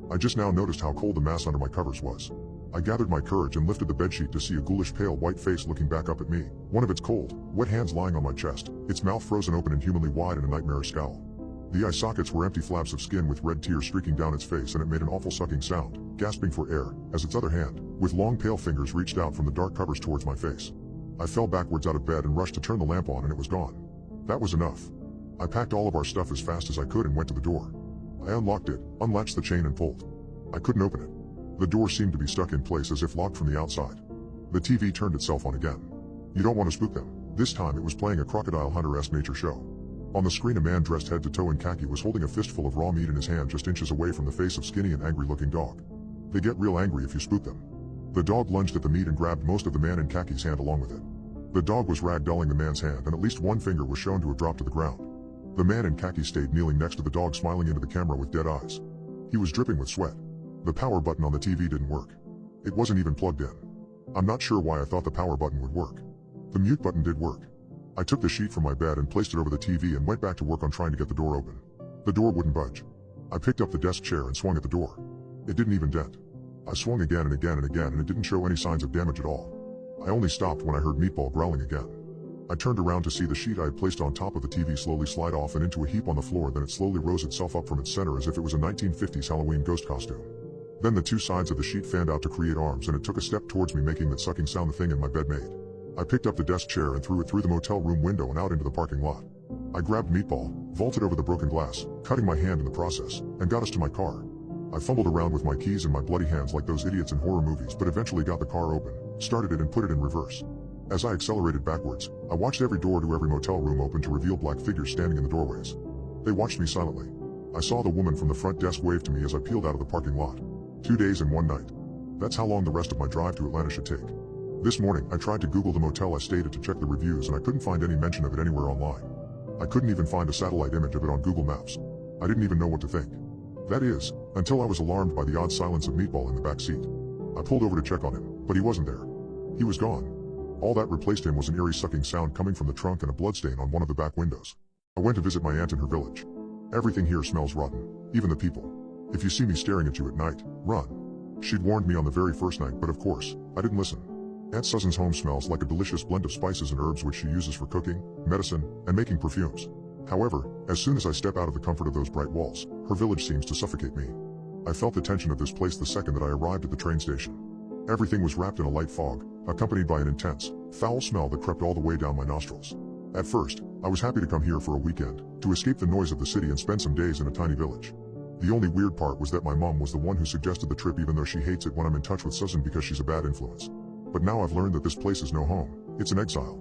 I just now noticed how cold the mass under my covers was. I gathered my courage and lifted the bedsheet to see a ghoulish pale white face looking back up at me, one of its cold, wet hands lying on my chest, its mouth frozen open inhumanly wide in a nightmarish scowl. The eye sockets were empty flaps of skin with red tears streaking down its face, and it made an awful sucking sound, gasping for air, as its other hand, with long pale fingers, reached out from the dark covers towards my face. I fell backwards out of bed and rushed to turn the lamp on, and it was gone. That was enough. I packed all of our stuff as fast as I could and went to the door. I unlocked it, unlatched the chain and pulled. I couldn't open it. The door seemed to be stuck in place as if locked from the outside. The TV turned itself on again. You don't want to spook them. This time it was playing a Crocodile Hunter-esque nature show. On the screen, a man dressed head to toe in khaki was holding a fistful of raw meat in his hand just inches away from the face of skinny and angry-looking dog. They get real angry if you spook them. The dog lunged at the meat and grabbed most of the man in khaki's hand along with it. The dog was ragdolling the man's hand, and at least one finger was shown to have dropped to the ground. The man in khaki stayed kneeling next to the dog, smiling into the camera with dead eyes. He was dripping with sweat. The power button on the TV didn't work. It wasn't even plugged in. I'm not sure why I thought the power button would work. The mute button did work. I took the sheet from my bed and placed it over the TV and went back to work on trying to get the door open. The door wouldn't budge. I picked up the desk chair and swung at the door. It didn't even dent. I swung again and again and again, and it didn't show any signs of damage at all. I only stopped when I heard Meatball growling again. I turned around to see the sheet I had placed on top of the TV slowly slide off and into a heap on the floor. Then it slowly rose itself up from its center as if it was a 1950s Halloween ghost costume. Then the two sides of the sheet fanned out to create arms, and it took a step towards me, making that sucking sound the thing in my bed made. I picked up the desk chair and threw it through the motel room window and out into the parking lot. I grabbed Meatball, vaulted over the broken glass, cutting my hand in the process, and got us to my car. I fumbled around with my keys in my bloody hands like those idiots in horror movies, but eventually got the car open, started it and put it in reverse. As I accelerated backwards, I watched every door to every motel room open to reveal black figures standing in the doorways. They watched me silently. I saw the woman from the front desk wave to me as I peeled out of the parking lot. 2 days and 1 night. That's how long the rest of my drive to Atlanta should take. This morning, I tried to Google the motel I stayed at to check the reviews, and I couldn't find any mention of it anywhere online. I couldn't even find a satellite image of it on Google Maps. I didn't even know what to think. That is, until I was alarmed by the odd silence of Meatball in the back seat. I pulled over to check on him, but he wasn't there. He was gone. All that replaced him was an eerie sucking sound coming from the trunk and a bloodstain on one of the back windows. I went to visit my aunt in her village. Everything here smells rotten, even the people. If you see me staring at you at night, run. She'd warned me on the very first night, but of course, I didn't listen. Aunt Susan's home smells like a delicious blend of spices and herbs which she uses for cooking, medicine, and making perfumes. However, as soon as I step out of the comfort of those bright walls, her village seems to suffocate me. I felt the tension of this place the second that I arrived at the train station. Everything was wrapped in a light fog, accompanied by an intense, foul smell that crept all the way down my nostrils. At first, I was happy to come here for a weekend, to escape the noise of the city and spend some days in a tiny village. The only weird part was that my mom was the one who suggested the trip, even though she hates it when I'm in touch with Susan because she's a bad influence. But now I've learned that this place is no home, it's an exile.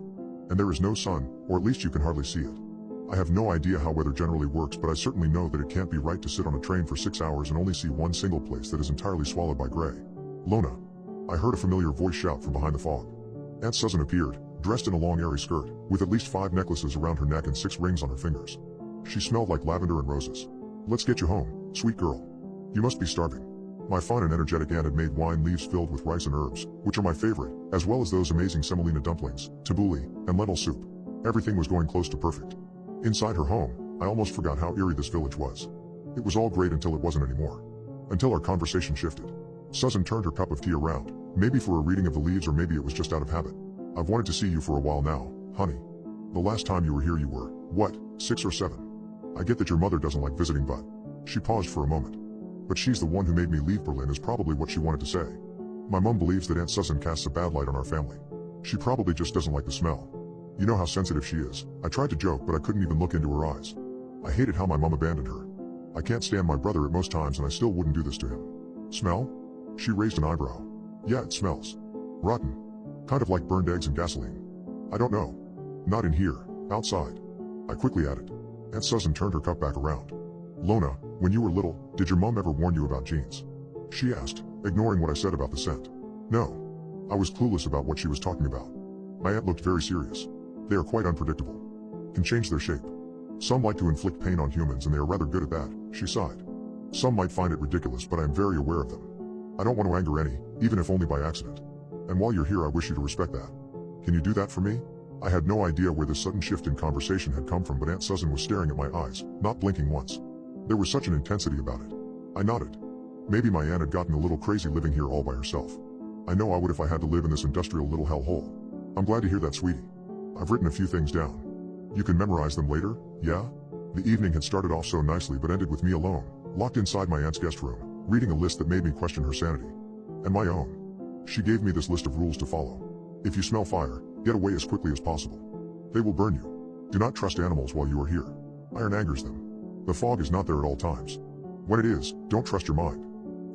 And there is no sun, or at least you can hardly see it. I have no idea how weather generally works, but I certainly know that it can't be right to sit on a train for 6 hours and only see one single place that is entirely swallowed by gray. Lona. I heard a familiar voice shout from behind the fog. Aunt Susan appeared, dressed in a long airy skirt, with at least 5 necklaces around her neck and 6 rings on her fingers. She smelled like lavender and roses. Let's get you home, sweet girl. You must be starving. My fun and energetic aunt had made wine leaves filled with rice and herbs, which are my favorite, as well as those amazing semolina dumplings, tabbouleh, and lentil soup. Everything was going close to perfect. Inside her home, I almost forgot how eerie this village was. It was all great until it wasn't anymore. Until our conversation shifted. Susan turned her cup of tea around, maybe for a reading of the leaves or maybe it was just out of habit. I've wanted to see you for a while now, honey. The last time you were here you were, what, 6 or 7? I get that your mother doesn't like visiting but... She paused for a moment. But she's the one who made me leave Berlin is probably what she wanted to say. My mom believes that Aunt Susan casts a bad light on our family. She probably just doesn't like the smell. You know how sensitive she is. I tried to joke but I couldn't even look into her eyes. I hated how my mom abandoned her. I can't stand my brother at most times and I still wouldn't do this to him. Smell? She raised an eyebrow. Yeah, it smells. Rotten. Kind of like burned eggs and gasoline. I don't know. Not in here, outside. I quickly added. Aunt Susan turned her cup back around. Lona, when you were little, did your mom ever warn you about jeans? She asked, ignoring what I said about the scent. No. I was clueless about what she was talking about. My aunt looked very serious. They are quite unpredictable. Can change their shape. Some like to inflict pain on humans and they are rather good at that, she sighed. Some might find it ridiculous but I am very aware of them. I don't want to anger any, even if only by accident. And while you're here I wish you to respect that. Can you do that for me? I had no idea where this sudden shift in conversation had come from but Aunt Susan was staring at my eyes, not blinking once. There was such an intensity about it. I nodded. Maybe my aunt had gotten a little crazy living here all by herself. I know I would if I had to live in this industrial little hellhole. I'm glad to hear that, sweetie. I've written a few things down. You can memorize them later, yeah? The evening had started off so nicely but ended with me alone, locked inside my aunt's guest room, reading a list that made me question her sanity. And my own. She gave me this list of rules to follow. If you smell fire, get away as quickly as possible. They will burn you. Do not trust animals while you are here. Iron angers them. The fog is not there at all times. When it is, don't trust your mind.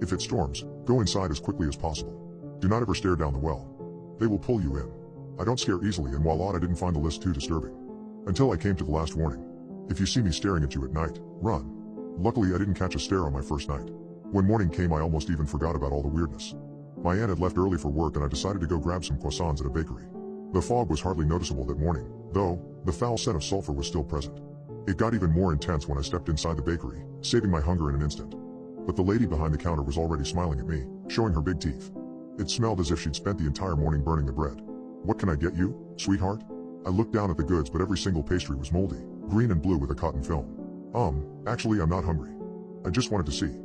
If it storms, go inside as quickly as possible. Do not ever stare down the well. They will pull you in. I don't scare easily and while odd I didn't find the list too disturbing. Until I came to the last warning. If you see me staring at you at night, run. Luckily I didn't catch a stare on my first night. When morning came I almost even forgot about all the weirdness. My aunt had left early for work and I decided to go grab some croissants at a bakery. The fog was hardly noticeable that morning, though, the foul scent of sulfur was still present. It got even more intense when I stepped inside the bakery, saving my hunger in an instant. But the lady behind the counter was already smiling at me, showing her big teeth. It smelled as if she'd spent the entire morning burning the bread. What can I get you, sweetheart? I looked down at the goods but every single pastry was moldy, green and blue with a cotton film. Actually I'm not hungry. I just wanted to see.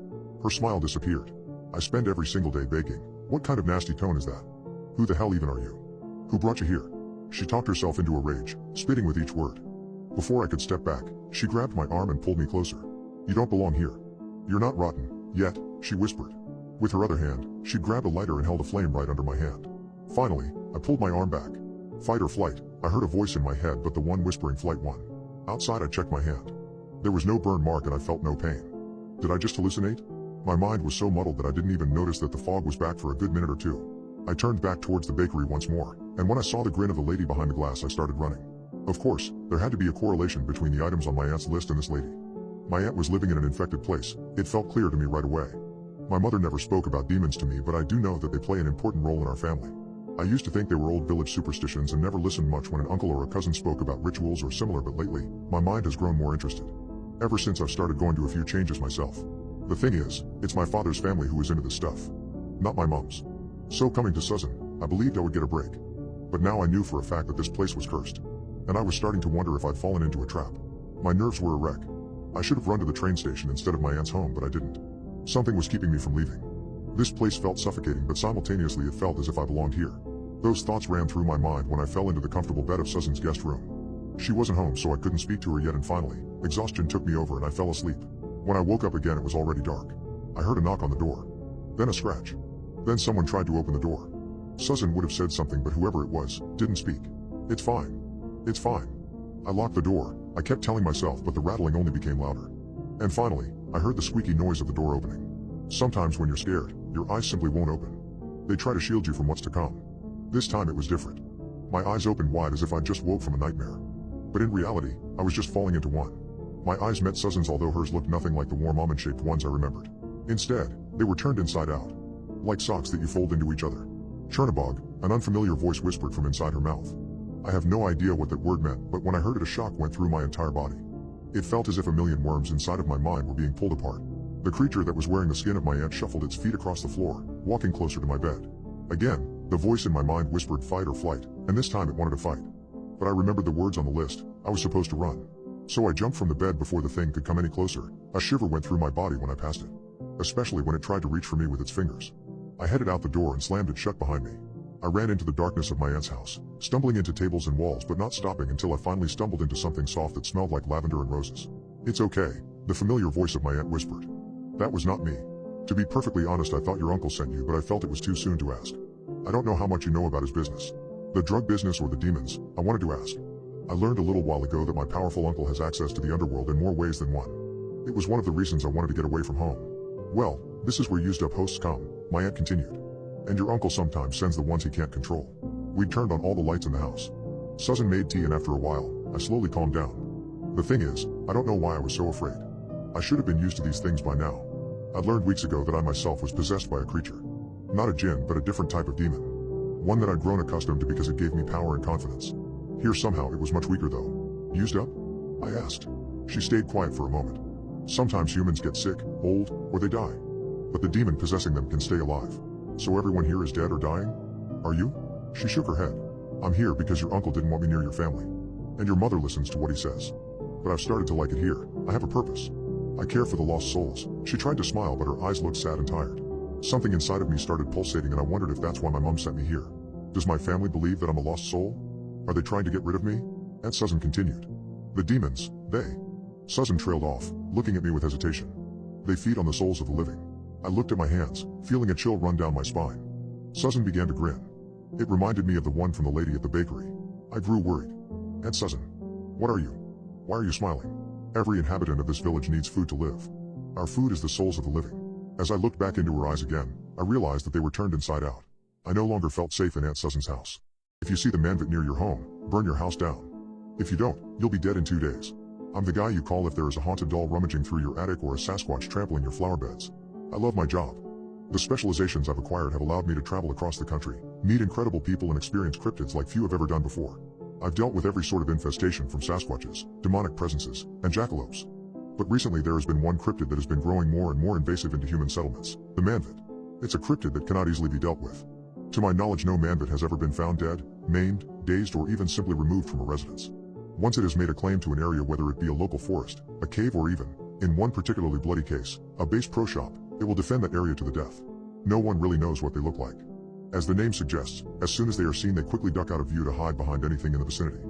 Her smile disappeared. I spend every single day baking. What kind of nasty tone is that? Who the hell even are you? Who brought you here? She talked herself into a rage, spitting with each word. Before I could step back, she grabbed my arm and pulled me closer. You don't belong here. You're not rotten, yet, she whispered. With her other hand, she'd grabbed a lighter and held a flame right under my hand. Finally, I pulled my arm back. Fight or flight, I heard a voice in my head but the one whispering flight won. Outside I checked my hand. There was no burn mark and I felt no pain. Did I just hallucinate? My mind was so muddled that I didn't even notice that the fog was back for a good minute or two. I turned back towards the bakery once more, and when I saw the grin of the lady behind the glass I started running. Of course, there had to be a correlation between the items on my aunt's list and this lady. My aunt was living in an infected place, it felt clear to me right away. My mother never spoke about demons to me but I do know that they play an important role in our family. I used to think they were old village superstitions and never listened much when an uncle or a cousin spoke about rituals or similar but lately, my mind has grown more interested. Ever since I've started going to a few changes myself. The thing is, it's my father's family who is into this stuff. Not my mom's. So coming to Susan, I believed I would get a break. But now I knew for a fact that this place was cursed. And I was starting to wonder if I'd fallen into a trap. My nerves were a wreck. I should have run to the train station instead of my aunt's home but I didn't. Something was keeping me from leaving. This place felt suffocating but simultaneously it felt as if I belonged here. Those thoughts ran through my mind when I fell into the comfortable bed of Susan's guest room. She wasn't home so I couldn't speak to her yet and finally, exhaustion took me over and I fell asleep. When I woke up again it was already dark. I heard a knock on the door. Then a scratch. Then someone tried to open the door. Susan would have said something but whoever it was, didn't speak. It's fine. It's fine. I locked the door, I kept telling myself but the rattling only became louder. And finally, I heard the squeaky noise of the door opening. Sometimes when you're scared, your eyes simply won't open. They try to shield you from what's to come. This time it was different. My eyes opened wide as if I'd just woke from a nightmare. But in reality, I was just falling into one. My eyes met Susan's although hers looked nothing like the warm almond-shaped ones I remembered. Instead, they were turned inside out. Like socks that you fold into each other. Chernabog, an unfamiliar voice whispered from inside her mouth. I have no idea what that word meant but when I heard it a shock went through my entire body. It felt as if a million worms inside of my mind were being pulled apart. The creature that was wearing the skin of my aunt shuffled its feet across the floor, walking closer to my bed. Again, the voice in my mind whispered fight or flight, and this time it wanted to fight. But I remembered the words on the list. I was supposed to run. So I jumped from the bed before the thing could come any closer. A shiver went through my body when I passed it, especially when it tried to reach for me with its fingers. I headed out the door and slammed it shut behind me. I ran into the darkness of my aunt's house, stumbling into tables and walls but not stopping until I finally stumbled into something soft that smelled like lavender and roses. "It's okay," the familiar voice of my aunt whispered. That was not me. To be perfectly honest, I thought your uncle sent you, but I felt it was too soon to ask. I don't know how much you know about his business. The drug business or the demons, I wanted to ask. I learned a little while ago that my powerful uncle has access to the underworld in more ways than one. It was one of the reasons I wanted to get away from home. Well, this is where used up hosts come, my aunt continued. And your uncle sometimes sends the ones he can't control. We'd turned on all the lights in the house. Susan made tea and after a while, I slowly calmed down. The thing is, I don't know why I was so afraid. I should have been used to these things by now. I'd learned weeks ago that I myself was possessed by a creature. Not a djinn, but a different type of demon. One that I'd grown accustomed to because it gave me power and confidence. Here somehow it was much weaker though. Used up? I asked. She stayed quiet for a moment. Sometimes humans get sick, old, or they die. But the demon possessing them can stay alive. So everyone here is dead or dying? Are you? She shook her head. I'm here because your uncle didn't want me near your family. And your mother listens to what he says. But I've started to like it here. I have a purpose. I care for the lost souls. She tried to smile but her eyes looked sad and tired. Something inside of me started pulsating and I wondered if that's why my mom sent me here. Does my family believe that I'm a lost soul? Are they trying to get rid of me? Aunt Susan continued. The demons, they. Susan trailed off, looking at me with hesitation. They feed on the souls of the living. I looked at my hands, feeling a chill run down my spine. Susan began to grin. It reminded me of the one from the lady at the bakery. I grew worried. Aunt Susan. What are you? Why are you smiling? Every inhabitant of this village needs food to live. Our food is the souls of the living. As I looked back into her eyes again, I realized that they were turned inside out. I no longer felt safe in Aunt Susan's house. If you see the manvit near your home, burn your house down. If you don't, you'll be dead in 2 days. I'm the guy you call if there is a haunted doll rummaging through your attic or a Sasquatch trampling your flower beds. I love my job. The specializations I've acquired have allowed me to travel across the country, meet incredible people and experience cryptids like few have ever done before. I've dealt with every sort of infestation from Sasquatches, demonic presences, and jackalopes. But recently there has been one cryptid that has been growing more and more invasive into human settlements, the manvit. It's a cryptid that cannot easily be dealt with. To my knowledge, no manvit has ever been found dead, maimed, dazed, or even simply removed from a residence. Once it has made a claim to an area, whether it be a local forest, a cave, or even, in one particularly bloody case, a base pro shop, it will defend that area to the death. No one really knows what they look like. As the name suggests, as soon as they are seen they quickly duck out of view to hide behind anything in the vicinity.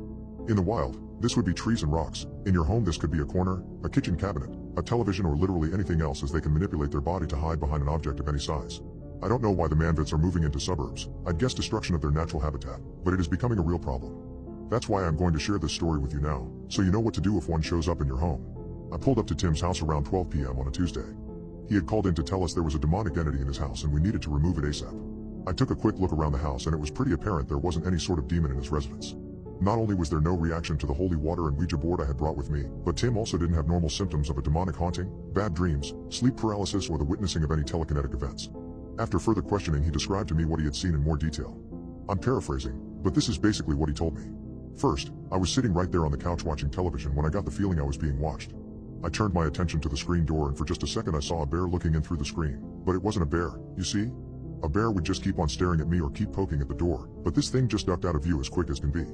In the wild, this would be trees and rocks. In your home this could be a corner, a kitchen cabinet, a television, or literally anything else, as they can manipulate their body to hide behind an object of any size. I don't know why the manvits are moving into suburbs. I'd guess destruction of their natural habitat, but it is becoming a real problem. That's why I'm going to share this story with you now, so you know what to do if one shows up in your home. I pulled up to Tim's house around 12 p.m. on a Tuesday. He had called in to tell us there was a demonic entity in his house and we needed to remove it ASAP. I took a quick look around the house and it was pretty apparent there wasn't any sort of demon in his residence. Not only was there no reaction to the holy water and Ouija board I had brought with me, but Tim also didn't have normal symptoms of a demonic haunting, bad dreams, sleep paralysis, or the witnessing of any telekinetic events. After further questioning, he described to me what he had seen in more detail. I'm paraphrasing, but this is basically what he told me. First, I was sitting right there on the couch watching television when I got the feeling I was being watched. I turned my attention to the screen door and for just a second I saw a bear looking in through the screen, but it wasn't a bear, you see? A bear would just keep on staring at me or keep poking at the door, but this thing just ducked out of view as quick as can be.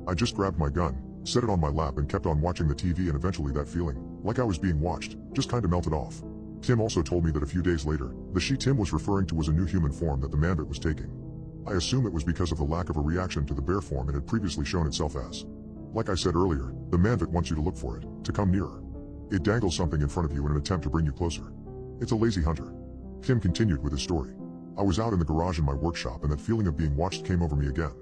I just grabbed my gun, set it on my lap and kept on watching the TV, and eventually that feeling, like I was being watched, just kinda melted off. Tim also told me that a few days later, the she Tim was referring to was a new human form that the manvit was taking. I assume it was because of the lack of a reaction to the bear form it had previously shown itself as. Like I said earlier, the manvit wants you to look for it, to come nearer. It dangles something in front of you in an attempt to bring you closer. It's a lazy hunter. Tim continued with his story. I was out in the garage in my workshop and that feeling of being watched came over me again.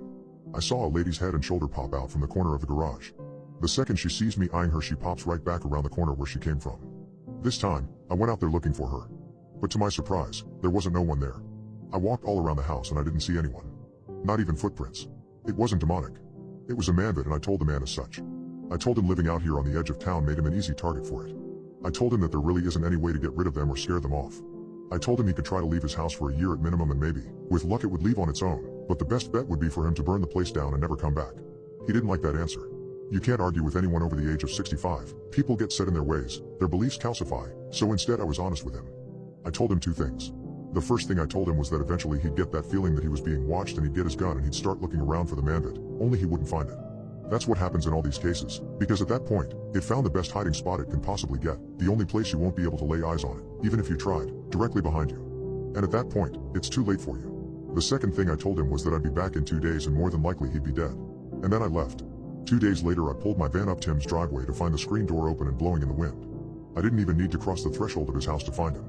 I saw a lady's head and shoulder pop out from the corner of the garage. The second she sees me eyeing her, she pops right back around the corner where she came from. This time, I went out there looking for her. But to my surprise, there wasn't no one there. I walked all around the house and I didn't see anyone. Not even footprints. It wasn't demonic. It was a manvit, and I told the man as such. I told him living out here on the edge of town made him an easy target for it. I told him that there really isn't any way to get rid of them or scare them off. I told him he could try to leave his house for a year at minimum and maybe, with luck, it would leave on its own, but the best bet would be for him to burn the place down and never come back. He didn't like that answer. You can't argue with anyone over the age of 65. People get set in their ways, their beliefs calcify, so instead I was honest with him. I told him two things. The first thing I told him was that eventually he'd get that feeling that he was being watched and he'd get his gun and he'd start looking around for the manvid, only he wouldn't find it. That's what happens in all these cases, because at that point, it found the best hiding spot it can possibly get, the only place you won't be able to lay eyes on it, even if you tried, directly behind you. And at that point, it's too late for you. The second thing I told him was that I'd be back in 2 days and more than likely he'd be dead. And then I left. 2 days later I pulled my van up Tim's driveway to find the screen door open and blowing in the wind. I didn't even need to cross the threshold of his house to find him.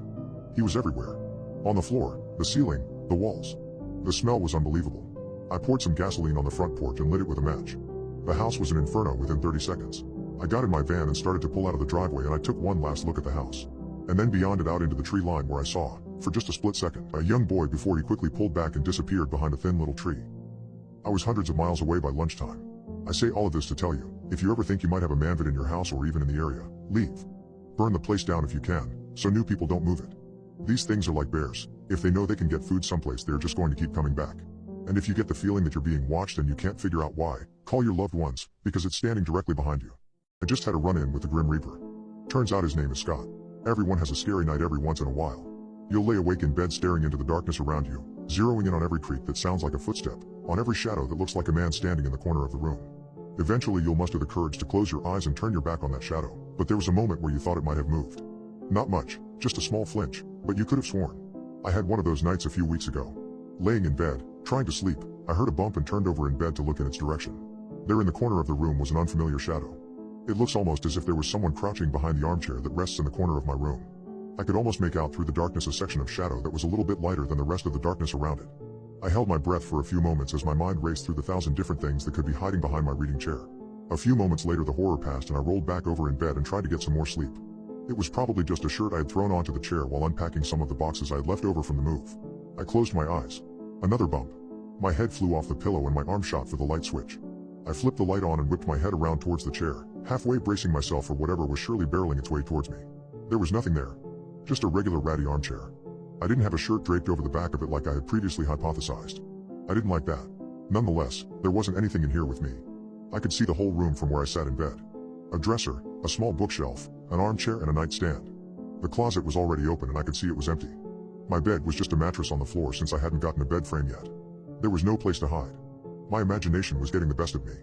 He was everywhere. On the floor, the ceiling, the walls. The smell was unbelievable. I poured some gasoline on the front porch and lit it with a match. The house was an inferno within 30 seconds. I got in my van and started to pull out of the driveway and I took one last look at the house. And then beyond it out into the tree line where I saw, for just a split second, a young boy before he quickly pulled back and disappeared behind a thin little tree. I was hundreds of miles away by lunchtime. I say all of this to tell you, if you ever think you might have a manvid in your house or even in the area, leave. Burn the place down if you can, so new people don't move it. These things are like bears. If they know they can get food someplace, they're just going to keep coming back. And if you get the feeling that you're being watched and you can't figure out why, call your loved ones, because it's standing directly behind you. I just had a run-in with the Grim Reaper. Turns out his name is Scott. Everyone has a scary night every once in a while. You'll lay awake in bed staring into the darkness around you, zeroing in on every creak that sounds like a footstep, on every shadow that looks like a man standing in the corner of the room. Eventually you'll muster the courage to close your eyes and turn your back on that shadow, but there was a moment where you thought it might have moved. Not much, just a small flinch, but you could have sworn. I had one of those nights a few weeks ago. Laying in bed, trying to sleep, I heard a bump and turned over in bed to look in its direction. There in the corner of the room was an unfamiliar shadow. It looks almost as if there was someone crouching behind the armchair that rests in the corner of my room. I could almost make out through the darkness a section of shadow that was a little bit lighter than the rest of the darkness around it. I held my breath for a few moments as my mind raced through the 1,000 different things that could be hiding behind my reading chair. A few moments later the horror passed and I rolled back over in bed and tried to get some more sleep. It was probably just a shirt I had thrown onto the chair while unpacking some of the boxes I had left over from the move. I closed my eyes. Another bump. My head flew off the pillow and my arm shot for the light switch. I flipped the light on and whipped my head around towards the chair, halfway bracing myself for whatever was surely barreling its way towards me. There was nothing there. Just a regular ratty armchair. I didn't have a shirt draped over the back of it like I had previously hypothesized. I didn't like that. Nonetheless, there wasn't anything in here with me. I could see the whole room from where I sat in bed. A dresser, a small bookshelf, an armchair and a nightstand. The closet was already open and I could see it was empty. My bed was just a mattress on the floor since I hadn't gotten a bed frame yet. There was no place to hide. My imagination was getting the best of me.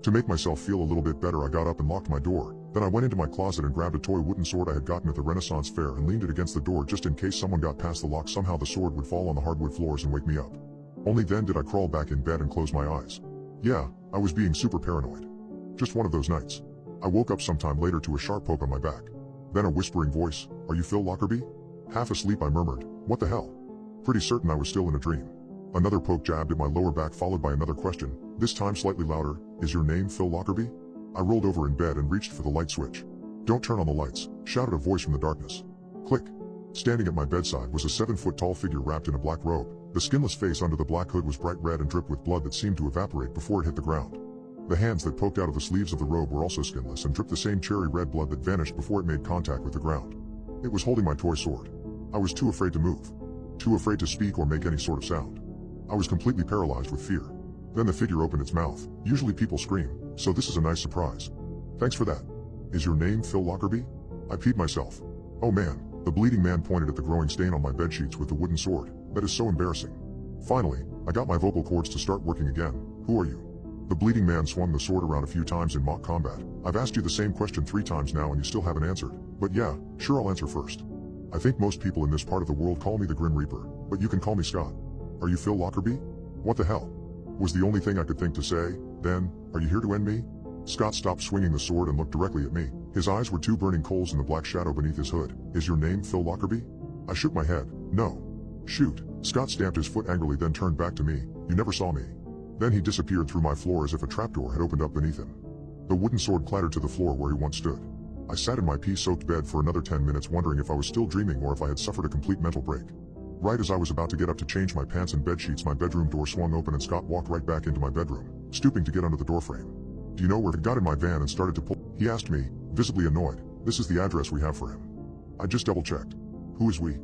To make myself feel a little bit better I got up and locked my door, then I went into my closet and grabbed a toy wooden sword I had gotten at the Renaissance fair and leaned it against the door just in case someone got past the lock. Somehow the sword would fall on the hardwood floors and wake me up. Only then did I crawl back in bed and close my eyes. Yeah, I was being super paranoid. Just one of those nights. I woke up sometime later to a sharp poke on my back. Then a whispering voice, "Are you Phil Lockerbie?" Half asleep I murmured, "What the hell?" Pretty certain I was still in a dream. Another poke jabbed at my lower back followed by another question, this time slightly louder, "Is your name Phil Lockerbie?" I rolled over in bed and reached for the light switch. "Don't turn on the lights," shouted a voice from the darkness. Click. Standing at my bedside was a 7-foot-tall figure wrapped in a black robe. The skinless face under the black hood was bright red and dripped with blood that seemed to evaporate before it hit the ground. The hands that poked out of the sleeves of the robe were also skinless and dripped the same cherry red blood that vanished before it made contact with the ground. It was holding my toy sword. I was too afraid to move. Too afraid to speak or make any sort of sound. I was completely paralyzed with fear. Then the figure opened its mouth. Usually people scream, so this is a nice surprise. "Thanks for that. Is your name Phil Lockerbie?" I peed myself. "Oh man," the bleeding man pointed at the growing stain on my bedsheets with the wooden sword. "That is so embarrassing." Finally, I got my vocal cords to start working again. "Who are you?" The bleeding man swung the sword around a few times in mock combat. "I've asked you the same question 3 times now and you still haven't answered. But yeah, sure I'll answer first. I think most people in this part of the world call me the Grim Reaper, but you can call me Scott. Are you Phil Lockerbie?" "What the hell?" was the only thing I could think to say. Then, "Are you here to end me?" Scott stopped swinging the sword and looked directly at me. His eyes were 2 burning coals in the black shadow beneath his hood. "Is your name Phil Lockerbie?" I shook my head. "No." "Shoot." Scott stamped his foot angrily then turned back to me. "You never saw me." Then he disappeared through my floor as if a trapdoor had opened up beneath him. The wooden sword clattered to the floor where he once stood. I sat in my pee-soaked bed for another 10 minutes wondering if I was still dreaming or if I had suffered a complete mental break. Right as I was about to get up to change my pants and bedsheets, my bedroom door swung open and Scott walked right back into my bedroom, stooping to get under the doorframe. "Do you know where he got in my van and started to pull?" he asked me, visibly annoyed. "This is the address we have for him." I just double-checked. "Who is we?"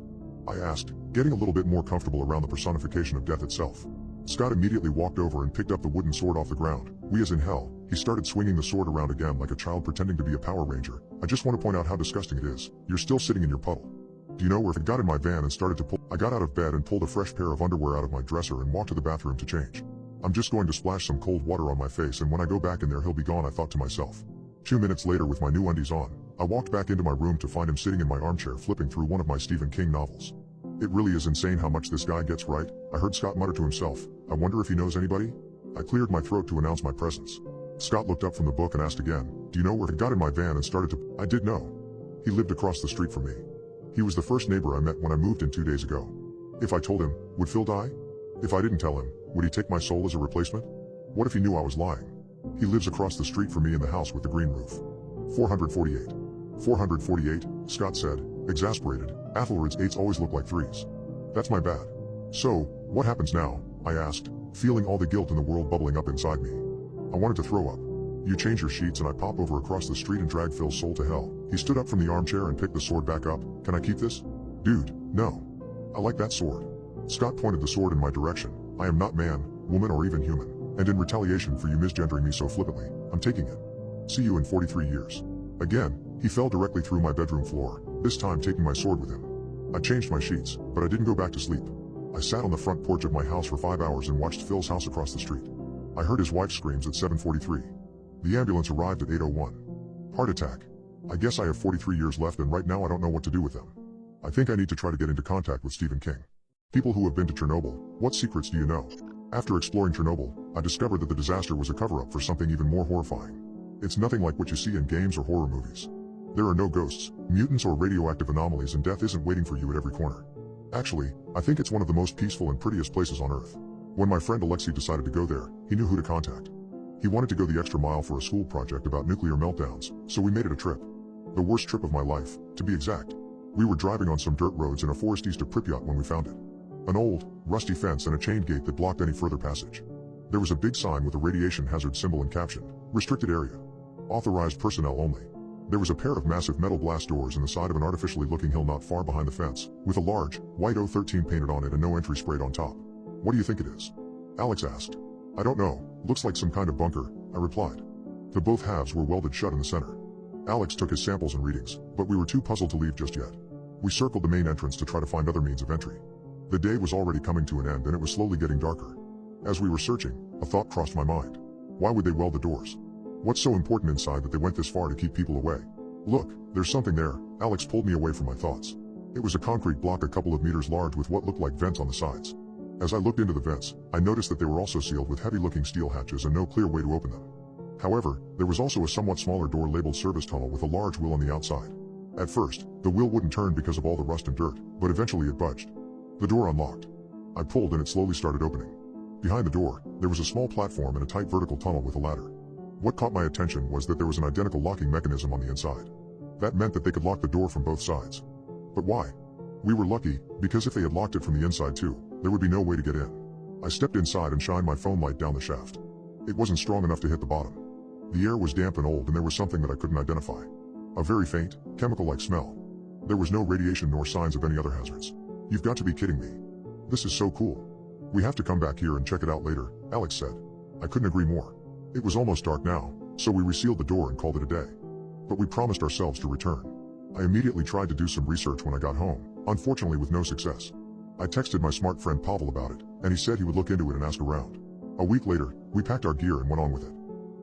I asked, getting a little bit more comfortable around the personification of death itself. Scott immediately walked over and picked up the wooden sword off the ground. "We as in hell," He started swinging the sword around again like a child pretending to be a Power Ranger. I just want to point out how disgusting it is. You're still sitting in your puddle. Do you know where it got in my van and started to pull? I got out of bed and pulled a fresh pair of underwear out of my dresser and walked to the bathroom to change. I'm just going to splash some cold water on my face, and when I go back in there he'll be gone, I thought to myself. 2 minutes later, with my new undies on, I walked back into my room to find him sitting in my armchair flipping through one of my Stephen King novels. It really is insane how much this guy gets right, I heard Scott mutter to himself. I wonder if he knows anybody? I cleared my throat to announce my presence. Scott looked up from the book and asked again, do you know where it got in my van and started to... I did know. He lived across the street from me. He was the first neighbor I met when I moved in 2 days ago. If I told him, would Phil die? If I didn't tell him, would he take my soul as a replacement? What if he knew I was lying? He lives across the street from me in the house with the green roof. 448. 448, Scott said, exasperated. Athelred's 8s always look like 3s. That's my bad. So, what happens now? I asked, feeling all the guilt in the world bubbling up inside me. I wanted to throw up. You change your sheets and I pop over across the street and drag Phil's soul to hell. He stood up from the armchair and picked the sword back up. Can I keep this? Dude, no. I like that sword. Scott pointed the sword in my direction. I am not man, woman, or even human. And in retaliation for you misgendering me so flippantly, I'm taking it. See you in 43 years. Again, he fell directly through my bedroom floor, this time taking my sword with him. I changed my sheets, but I didn't go back to sleep. I sat on the front porch of my house for 5 hours and watched Phil's house across the street. I heard his wife's screams at 7:43. The ambulance arrived at 8:01. Heart attack. I guess I have 43 years left, and right now I don't know what to do with them. I think I need to try to get into contact with Stephen King. People who have been to Chernobyl, what secrets do you know? After exploring Chernobyl, I discovered that the disaster was a cover-up for something even more horrifying. It's nothing like what you see in games or horror movies. There are no ghosts, mutants, or radioactive anomalies, and death isn't waiting for you at every corner. Actually, I think it's one of the most peaceful and prettiest places on Earth. When my friend Alexei decided to go there, he knew who to contact. He wanted to go the extra mile for a school project about nuclear meltdowns, so we made it a trip. The worst trip of my life, to be exact. We were driving on some dirt roads in a forest east of Pripyat when we found it. An old, rusty fence and a chain gate that blocked any further passage. There was a big sign with a radiation hazard symbol and caption, restricted area. Authorized personnel only. There was a pair of massive metal blast doors in the side of an artificially looking hill not far behind the fence, with a large, white O13 painted on it and no entry sprayed on top. What do you think it is? Alex asked. I don't know, looks like some kind of bunker, I replied. The both halves were welded shut in the center. Alex took his samples and readings, but we were too puzzled to leave just yet. We circled the main entrance to try to find other means of entry. The day was already coming to an end and it was slowly getting darker. As we were searching, a thought crossed my mind. Why would they weld the doors? What's so important inside that they went this far to keep people away? Look, there's something there. Alex pulled me away from my thoughts. It was a concrete block a couple of meters large with what looked like vents on the sides. As I looked into the vents, I noticed that they were also sealed with heavy-looking steel hatches and no clear way to open them. However, there was also a somewhat smaller door labeled service tunnel with a large wheel on the outside. At first, the wheel wouldn't turn because of all the rust and dirt, but eventually it budged. The door unlocked. I pulled and it slowly started opening. Behind the door, there was a small platform and a tight vertical tunnel with a ladder. What caught my attention was that there was an identical locking mechanism on the inside. That meant that they could lock the door from both sides. But why? We were lucky, because if they had locked it from the inside too, there would be no way to get in. I stepped inside and shined my phone light down the shaft. It wasn't strong enough to hit the bottom. The air was damp and old and there was something that I couldn't identify. A very faint, chemical-like smell. There was no radiation nor signs of any other hazards. You've got to be kidding me. This is so cool. We have to come back here and check it out later, Alex said. I couldn't agree more. It was almost dark now, so we resealed the door and called it a day. But we promised ourselves to return. I immediately tried to do some research when I got home, unfortunately with no success. I texted my smart friend Pavel about it, and he said he would look into it and ask around. A week later, we packed our gear and went on with it.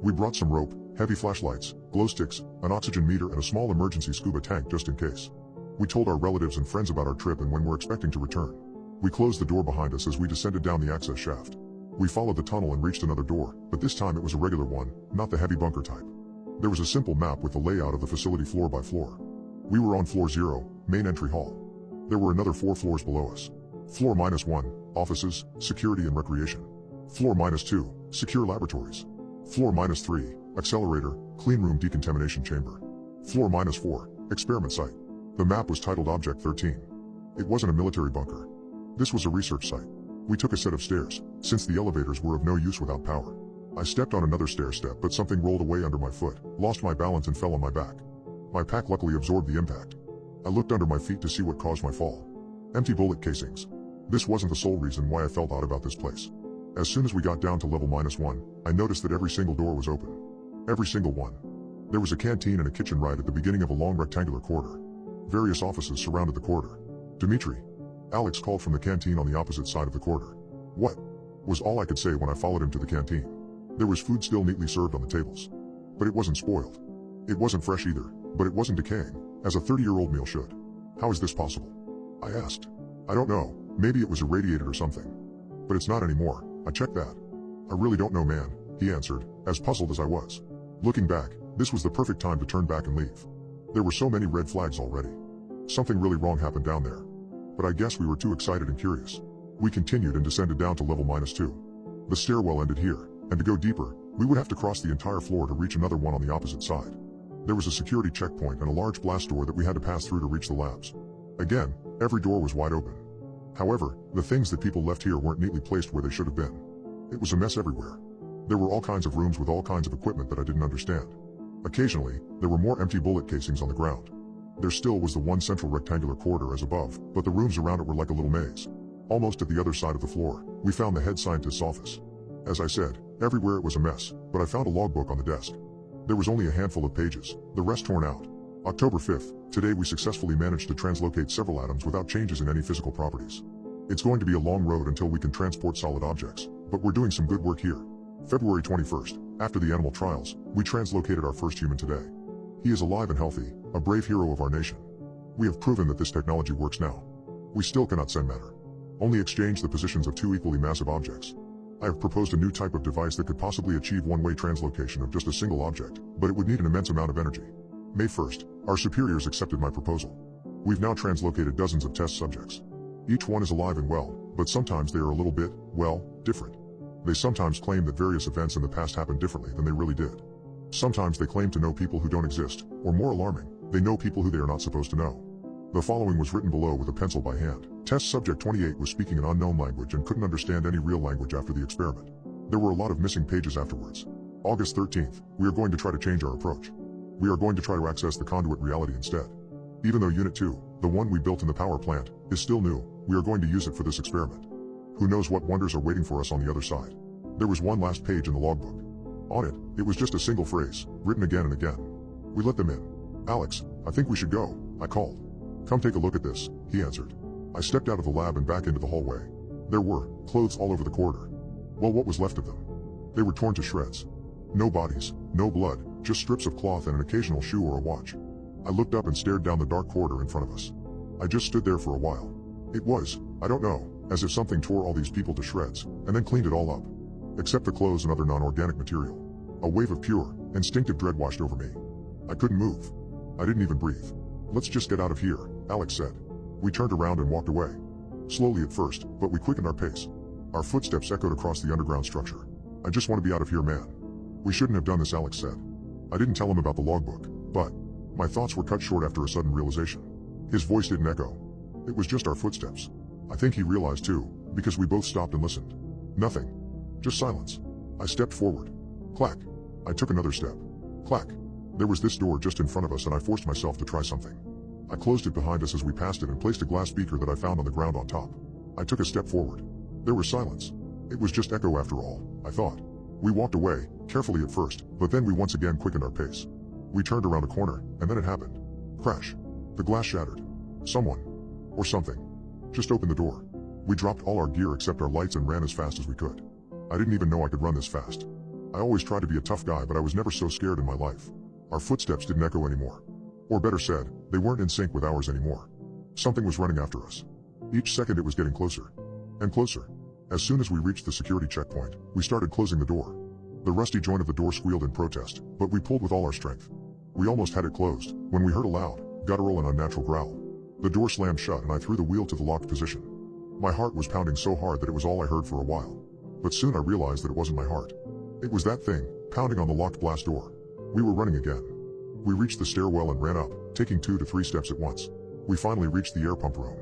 We brought some rope, heavy flashlights, glow sticks, an oxygen meter and a small emergency scuba tank just in case. We told our relatives and friends about our trip and when we're expecting to return. We closed the door behind us as we descended down the access shaft. We followed the tunnel and reached another door, but this time it was a regular one, not the heavy bunker type. There was a simple map with the layout of the facility floor by floor. We were on floor 0, main entry hall. There were another 4 floors below us. Floor -1, offices, security and recreation. Floor -2, secure laboratories. Floor -3, accelerator, cleanroom decontamination chamber. Floor -4, experiment site. The map was titled Object 13. It wasn't a military bunker. This was a research site. We took a set of stairs, since the elevators were of no use without power. I stepped on another stair step but something rolled away under my foot, lost my balance and fell on my back. My pack luckily absorbed the impact. I looked under my feet to see what caused my fall. Empty bullet casings. This wasn't the sole reason why I felt odd about this place. As soon as we got down to level -1, I noticed that every single door was open. Every single one. There was a canteen and a kitchen right at the beginning of a long rectangular corridor. Various offices surrounded the corridor. Dimitri. Alex called from the canteen on the opposite side of the corridor. What? Was all I could say when I followed him to the canteen. There was food still neatly served on the tables. But it wasn't spoiled. It wasn't fresh either, but it wasn't decaying, as a 30-year-old meal should. How is this possible? I asked. I don't know, maybe it was irradiated or something. But it's not anymore, I checked that. I really don't know, man, he answered, as puzzled as I was. Looking back, this was the perfect time to turn back and leave. There were so many red flags already. Something really wrong happened down there. But I guess we were too excited and curious. We continued and descended down to level -2. The stairwell ended here, and to go deeper, we would have to cross the entire floor to reach another one on the opposite side. There was a security checkpoint and a large blast door that we had to pass through to reach the labs. Again, every door was wide open. However, the things that people left here weren't neatly placed where they should have been. It was a mess everywhere. There were all kinds of rooms with all kinds of equipment that I didn't understand. Occasionally, there were more empty bullet casings on the ground. There still was the one central rectangular corridor as above, but the rooms around it were like a little maze. Almost at the other side of the floor, we found the head scientist's office. As I said, everywhere it was a mess, but I found a logbook on the desk. There was only a handful of pages, the rest torn out. October 5th, today we successfully managed to translocate several atoms without changes in any physical properties. It's going to be a long road until we can transport solid objects, but we're doing some good work here. February 21st, after the animal trials, we translocated our first human today. He is alive and healthy, a brave hero of our nation. We have proven that this technology works now. We still cannot send matter. Only exchange the positions of two equally massive objects. I have proposed a new type of device that could possibly achieve one-way translocation of just a single object, but it would need an immense amount of energy. May 1st, our superiors accepted my proposal. We've now translocated dozens of test subjects. Each one is alive and well, but sometimes they are a little bit, well, different. They sometimes claim that various events in the past happened differently than they really did. Sometimes they claim to know people who don't exist, or more alarming, they know people who they are not supposed to know. The following was written below with a pencil by hand. Test subject 28 was speaking an unknown language and couldn't understand any real language after the experiment. There were a lot of missing pages afterwards. August 13th, we are going to try to change our approach. We are going to try to access the conduit reality instead. Even though Unit 2, the one we built in the power plant, is still new, we are going to use it for this experiment. Who knows what wonders are waiting for us on the other side. There was one last page in the logbook. On it, it was just a single phrase, written again and again. We let them in. Alex, I think we should go, I called. Come take a look at this, he answered. I stepped out of the lab and back into the hallway. There were clothes all over the corridor. Well, what was left of them? They were torn to shreds. No bodies, no blood, just strips of cloth and an occasional shoe or a watch. I looked up and stared down the dark corridor in front of us. I just stood there for a while. It was, I don't know, as if something tore all these people to shreds, and then cleaned it all up. Except the clothes and other non-organic material. A wave of pure, instinctive dread washed over me. I couldn't move. I didn't even breathe. Let's just get out of here, Alex said. We turned around and walked away. Slowly at first, but we quickened our pace. Our footsteps echoed across the underground structure. I just want to be out of here, man. We shouldn't have done this, Alex said. I didn't tell him about the logbook, but my thoughts were cut short after a sudden realization. His voice didn't echo. It was just our footsteps. I think he realized too, because we both stopped and listened. Nothing. Just silence. I stepped forward. Clack. I took another step. Clack. There was this door just in front of us and I forced myself to try something. I closed it behind us as we passed it and placed a glass beaker that I found on the ground on top. I took a step forward. There was silence. It was just echo after all, I thought. We walked away, carefully at first, but then we once again quickened our pace. We turned around a corner, and then it happened. Crash. The glass shattered. Someone. Or something. Just opened the door. We dropped all our gear except our lights and ran as fast as we could. I didn't even know I could run this fast. I always tried to be a tough guy, but I was never so scared in my life. Our footsteps didn't echo anymore. Or better said, they weren't in sync with ours anymore. Something was running after us. Each second it was getting closer. And closer. As soon as we reached the security checkpoint, we started closing the door. The rusty joint of the door squealed in protest, but we pulled with all our strength. We almost had it closed, when we heard a loud, guttural and unnatural growl. The door slammed shut and I threw the wheel to the locked position. My heart was pounding so hard that it was all I heard for a while. But soon I realized that it wasn't my heart. It was that thing, pounding on the locked blast door. We were running again. We reached the stairwell and ran up, taking 2 to 3 steps at once. We finally reached the air pump room.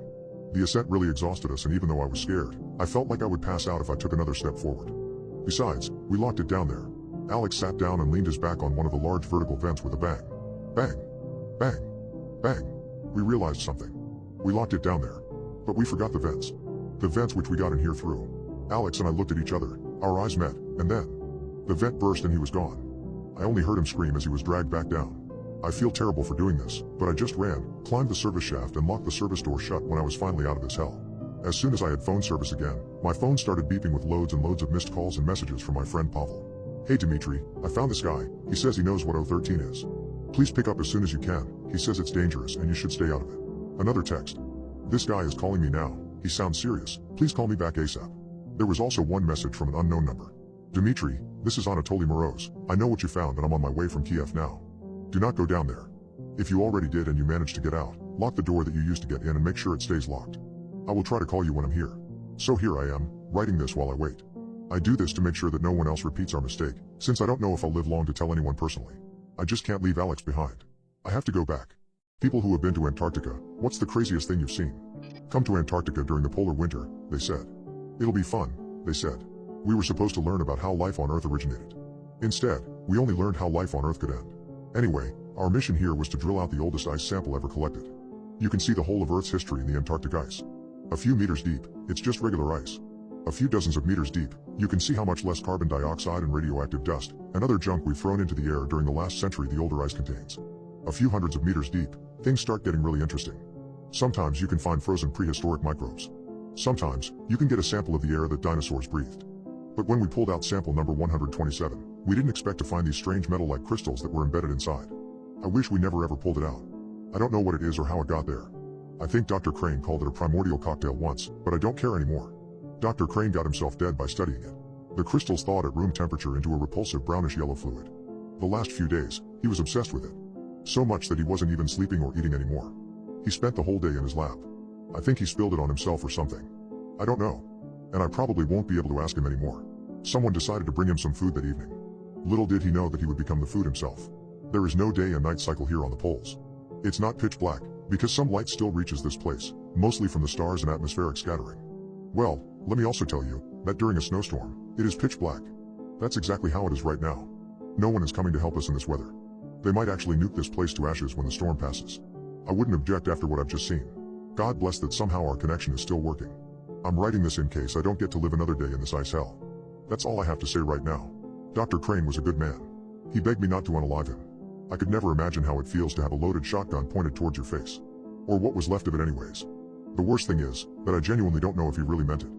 The ascent really exhausted us, and even though I was scared, I felt like I would pass out if I took another step forward. Besides, we locked it down there. Alex sat down and leaned his back on one of the large vertical vents with a bang. Bang. Bang. Bang. We realized something. We locked it down there. But we forgot the vents. The vents which we got in here through. Alex and I looked at each other, our eyes met, and then the vent burst and he was gone. I only heard him scream as he was dragged back down. I feel terrible for doing this, but I just ran, climbed the service shaft and locked the service door shut when I was finally out of this hell. As soon as I had phone service again, my phone started beeping with loads and loads of missed calls and messages from my friend Pavel. Hey Dimitri, I found this guy, he says he knows what O13 is. Please pick up as soon as you can, he says it's dangerous and you should stay out of it. Another text. This guy is calling me now, he sounds serious, please call me back ASAP. There was also one message from an unknown number. Dimitri, this is Anatoly Moroz, I know what you found and I'm on my way from Kiev now. Do not go down there. If you already did and you managed to get out, lock the door that you used to get in and make sure it stays locked. I will try to call you when I'm here. So here I am, writing this while I wait. I do this to make sure that no one else repeats our mistake, since I don't know if I'll live long to tell anyone personally. I just can't leave Alex behind. I have to go back. People who have been to Antarctica, what's the craziest thing you've seen? Come to Antarctica during the polar winter, they said. It'll be fun, they said. We were supposed to learn about how life on Earth originated. Instead, we only learned how life on Earth could end. Anyway, our mission here was to drill out the oldest ice sample ever collected. You can see the whole of Earth's history in the Antarctic ice. A few meters deep, it's just regular ice. A few dozens of meters deep, you can see how much less carbon dioxide and radioactive dust, and other junk we've thrown into the air during the last century the older ice contains. A few hundreds of meters deep, things start getting really interesting. Sometimes you can find frozen prehistoric microbes. Sometimes, you can get a sample of the air that dinosaurs breathed. But when we pulled out sample number 127, we didn't expect to find these strange metal-like crystals that were embedded inside. I wish we never ever pulled it out. I don't know what it is or how it got there. I think Dr. Crane called it a primordial cocktail once, but I don't care anymore. Dr. Crane got himself dead by studying it. The crystals thawed at room temperature into a repulsive brownish yellow fluid. The last few days, he was obsessed with it. So much that he wasn't even sleeping or eating anymore. He spent the whole day in his lab. I think he spilled it on himself or something. I don't know. And I probably won't be able to ask him anymore. Someone decided to bring him some food that evening. Little did he know that he would become the food himself. There is no day and night cycle here on the poles. It's not pitch black, because some light still reaches this place, mostly from the stars and atmospheric scattering. Well, let me also tell you, that during a snowstorm, it is pitch black. That's exactly how it is right now. No one is coming to help us in this weather. They might actually nuke this place to ashes when the storm passes. I wouldn't object after what I've just seen. God bless that somehow our connection is still working. I'm writing this in case I don't get to live another day in this ice hell. That's all I have to say right now. Dr. Crane was a good man. He begged me not to unalive him. I could never imagine how it feels to have a loaded shotgun pointed towards your face. Or what was left of it anyways. The worst thing is, that I genuinely don't know if he really meant it.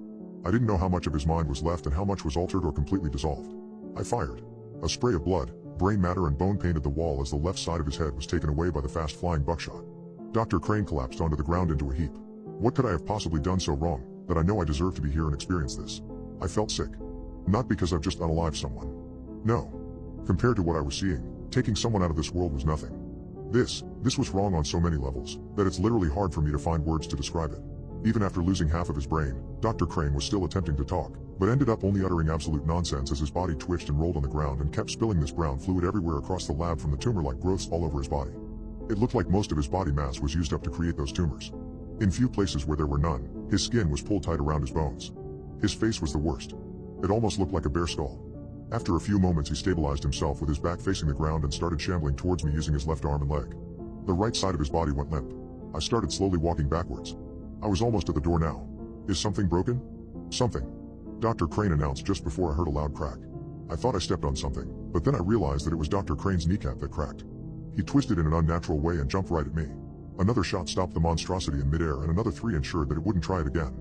I didn't know how much of his mind was left and how much was altered or completely dissolved. I fired. A spray of blood, brain matter and bone painted the wall as the left side of his head was taken away by the fast-flying buckshot. Dr. Crane collapsed onto the ground into a heap. What could I have possibly done so wrong, that I know I deserve to be here and experience this? I felt sick. Not because I've just unalived someone. No. Compared to what I was seeing, taking someone out of this world was nothing. This was wrong on so many levels, that it's literally hard for me to find words to describe it. Even after losing half of his brain, Dr. Crane was still attempting to talk, but ended up only uttering absolute nonsense as his body twitched and rolled on the ground and kept spilling this brown fluid everywhere across the lab from the tumor-like growths all over his body. It looked like most of his body mass was used up to create those tumors. In few places where there were none, his skin was pulled tight around his bones. His face was the worst. It almost looked like a bare skull. After a few moments he stabilized himself with his back facing the ground and started shambling towards me using his left arm and leg. The right side of his body went limp. I started slowly walking backwards. I was almost at the door now. Is something broken? Something. Dr. Crane announced just before I heard a loud crack. I thought I stepped on something, but then I realized that it was Dr. Crane's kneecap that cracked. He twisted in an unnatural way and jumped right at me. Another shot stopped the monstrosity in midair and another 3 ensured that it wouldn't try it again.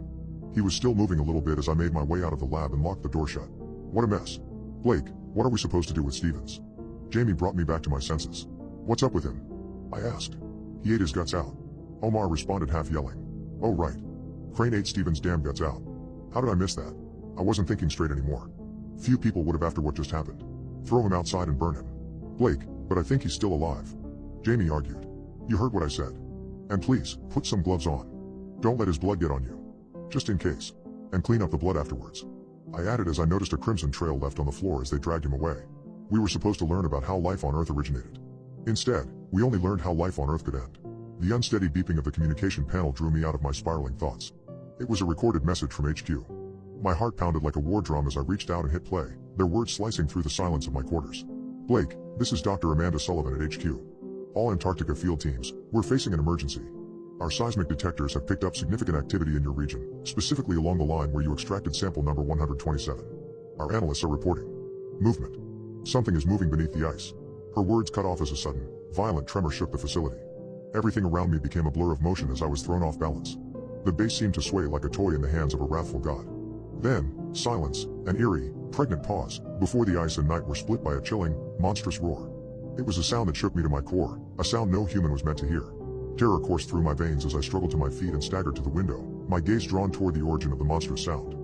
He was still moving a little bit as I made my way out of the lab and locked the door shut. What a mess. Blake, what are we supposed to do with Stevens? Jamie brought me back to my senses. What's up with him? I asked. He ate his guts out. Omar responded half yelling. Oh right. Crane ate Stevens' damn guts out. How did I miss that? I wasn't thinking straight anymore. Few people would have after what just happened. Throw him outside and burn him. Blake, but I think he's still alive. Jamie argued. You heard what I said. And please, put some gloves on. Don't let his blood get on you. Just in case. And clean up the blood afterwards. I added as I noticed a crimson trail left on the floor as they dragged him away. We were supposed to learn about how life on Earth originated. Instead, we only learned how life on Earth could end. The unsteady beeping of the communication panel drew me out of my spiraling thoughts. It was a recorded message from HQ. My heart pounded like a war drum as I reached out and hit play, their words slicing through the silence of my quarters. Blake, this is Dr. Amanda Sullivan at HQ. All Antarctica field teams, we're facing an emergency. Our seismic detectors have picked up significant activity in your region, specifically along the line where you extracted sample number 127. Our analysts are reporting movement. Something is moving beneath the ice. Her words cut off as a sudden, violent tremor shook the facility. Everything around me became a blur of motion as I was thrown off balance. The base seemed to sway like a toy in the hands of a wrathful god. Then, silence, an eerie, pregnant pause, before the ice and night were split by a chilling, monstrous roar. It was a sound that shook me to my core, a sound no human was meant to hear. Terror coursed through my veins as I struggled to my feet and staggered to the window, my gaze drawn toward the origin of the monstrous sound.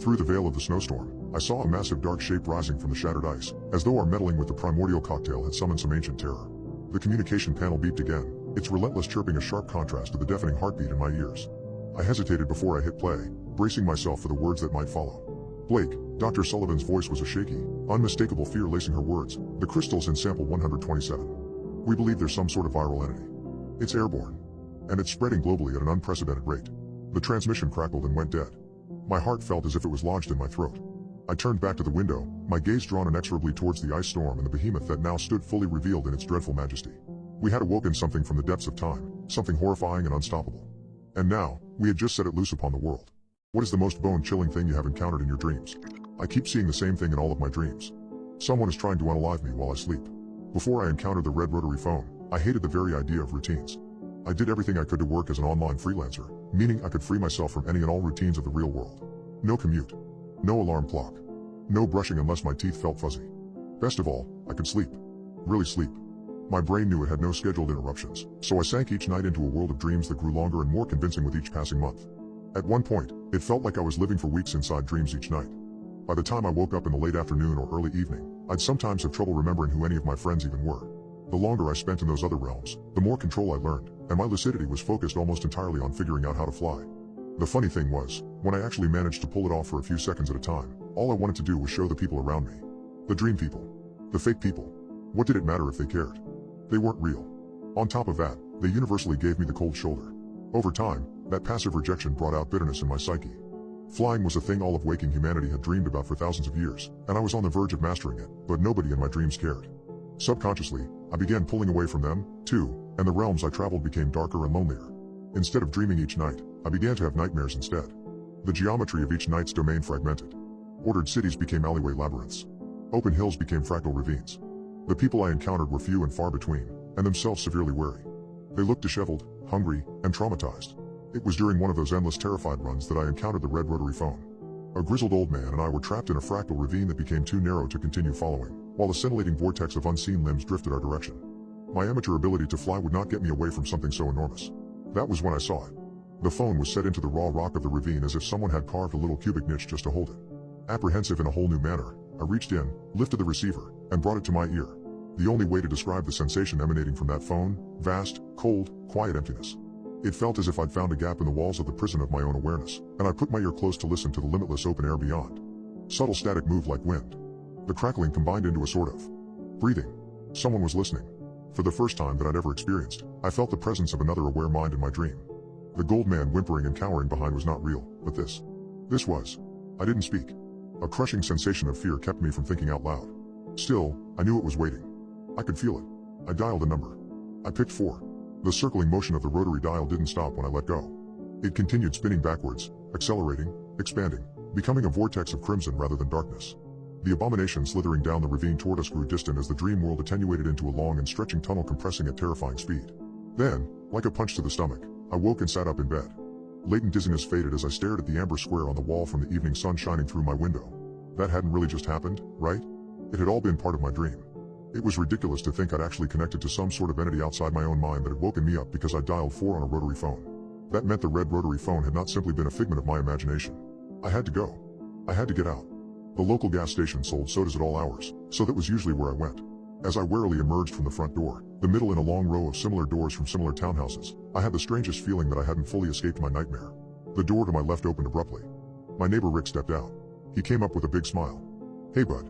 Through the veil of the snowstorm, I saw a massive dark shape rising from the shattered ice, as though our meddling with the primordial cocktail had summoned some ancient terror. The communication panel beeped again, its relentless chirping a sharp contrast to the deafening heartbeat in my ears. I hesitated before I hit play, bracing myself for the words that might follow. Blake, Dr. Sullivan's voice was a shaky, unmistakable fear lacing her words. The crystals in sample 127. We believe there's some sort of viral entity. It's airborne. And it's spreading globally at an unprecedented rate. The transmission crackled and went dead. My heart felt as if it was lodged in my throat. I turned back to the window, my gaze drawn inexorably towards the ice storm and the behemoth that now stood fully revealed in its dreadful majesty. We had awoken something from the depths of time, something horrifying and unstoppable. And now, we had just set it loose upon the world. What is the most bone-chilling thing you have encountered in your dreams? I keep seeing the same thing in all of my dreams. Someone is trying to unalive me while I sleep. Before I encountered the red rotary phone, I hated the very idea of routines. I did everything I could to work as an online freelancer, meaning I could free myself from any and all routines of the real world. No commute. No alarm clock. No brushing unless my teeth felt fuzzy. Best of all, I could sleep. Really sleep. My brain knew it had no scheduled interruptions, so I sank each night into a world of dreams that grew longer and more convincing with each passing month. At one point, it felt like I was living for weeks inside dreams each night. By the time I woke up in the late afternoon or early evening, I'd sometimes have trouble remembering who any of my friends even were. The longer I spent in those other realms, the more control I learned, and my lucidity was focused almost entirely on figuring out how to fly. The funny thing was, when I actually managed to pull it off for a few seconds at a time, all I wanted to do was show the people around me. The dream people. The fake people. What did it matter if they cared? They weren't real. On top of that, they universally gave me the cold shoulder. Over time, that passive rejection brought out bitterness in my psyche. Flying was a thing all of waking humanity had dreamed about for thousands of years, and I was on the verge of mastering it, but nobody in my dreams cared. Subconsciously, I began pulling away from them, too, and the realms I traveled became darker and lonelier. Instead of dreaming each night, I began to have nightmares instead. The geometry of each night's domain fragmented. Ordered cities became alleyway labyrinths. Open hills became fractal ravines. The people I encountered were few and far between, and themselves severely weary. They looked disheveled, hungry, and traumatized. It was during one of those endless terrified runs that I encountered the red rotary phone. A grizzled old man and I were trapped in a fractal ravine that became too narrow to continue following, while a scintillating vortex of unseen limbs drifted our direction. My amateur ability to fly would not get me away from something so enormous. That was when I saw it. The phone was set into the raw rock of the ravine as if someone had carved a little cubic niche just to hold it. Apprehensive in a whole new manner, I reached in, lifted the receiver, and brought it to my ear. The only way to describe the sensation emanating from that phone: vast, cold, quiet emptiness. It felt as if I'd found a gap in the walls of the prison of my own awareness, and I put my ear close to listen to the limitless open air beyond. Subtle static moved like wind. The crackling combined into a sort of breathing. Someone was listening. For the first time that I'd ever experienced, I felt the presence of another aware mind in my dream. The gold man whimpering and cowering behind was not real, but this was. I didn't speak. A crushing sensation of fear kept me from thinking out loud. Still, I knew it was waiting. I could feel it. I dialed a number. I picked 4. The circling motion of the rotary dial didn't stop when I let go. It continued spinning backwards, accelerating, expanding, becoming a vortex of crimson rather than darkness. The abomination slithering down the ravine toward us grew distant as the dream world attenuated into a long and stretching tunnel compressing at terrifying speed. Then, like a punch to the stomach, I woke and sat up in bed. Latent dizziness faded as I stared at the amber square on the wall from the evening sun shining through my window. That hadn't really just happened, right? It had all been part of my dream. It was ridiculous to think I'd actually connected to some sort of entity outside my own mind that had woken me up because I dialed 4 on a rotary phone. That meant the red rotary phone had not simply been a figment of my imagination. I had to go. I had to get out. The local gas station sold sodas at all hours, so that was usually where I went. As I warily emerged from the front door, the middle in a long row of similar doors from similar townhouses, I had the strangest feeling that I hadn't fully escaped my nightmare. The door to my left opened abruptly. My neighbor Rick stepped out. He came up with a big smile. "Hey bud.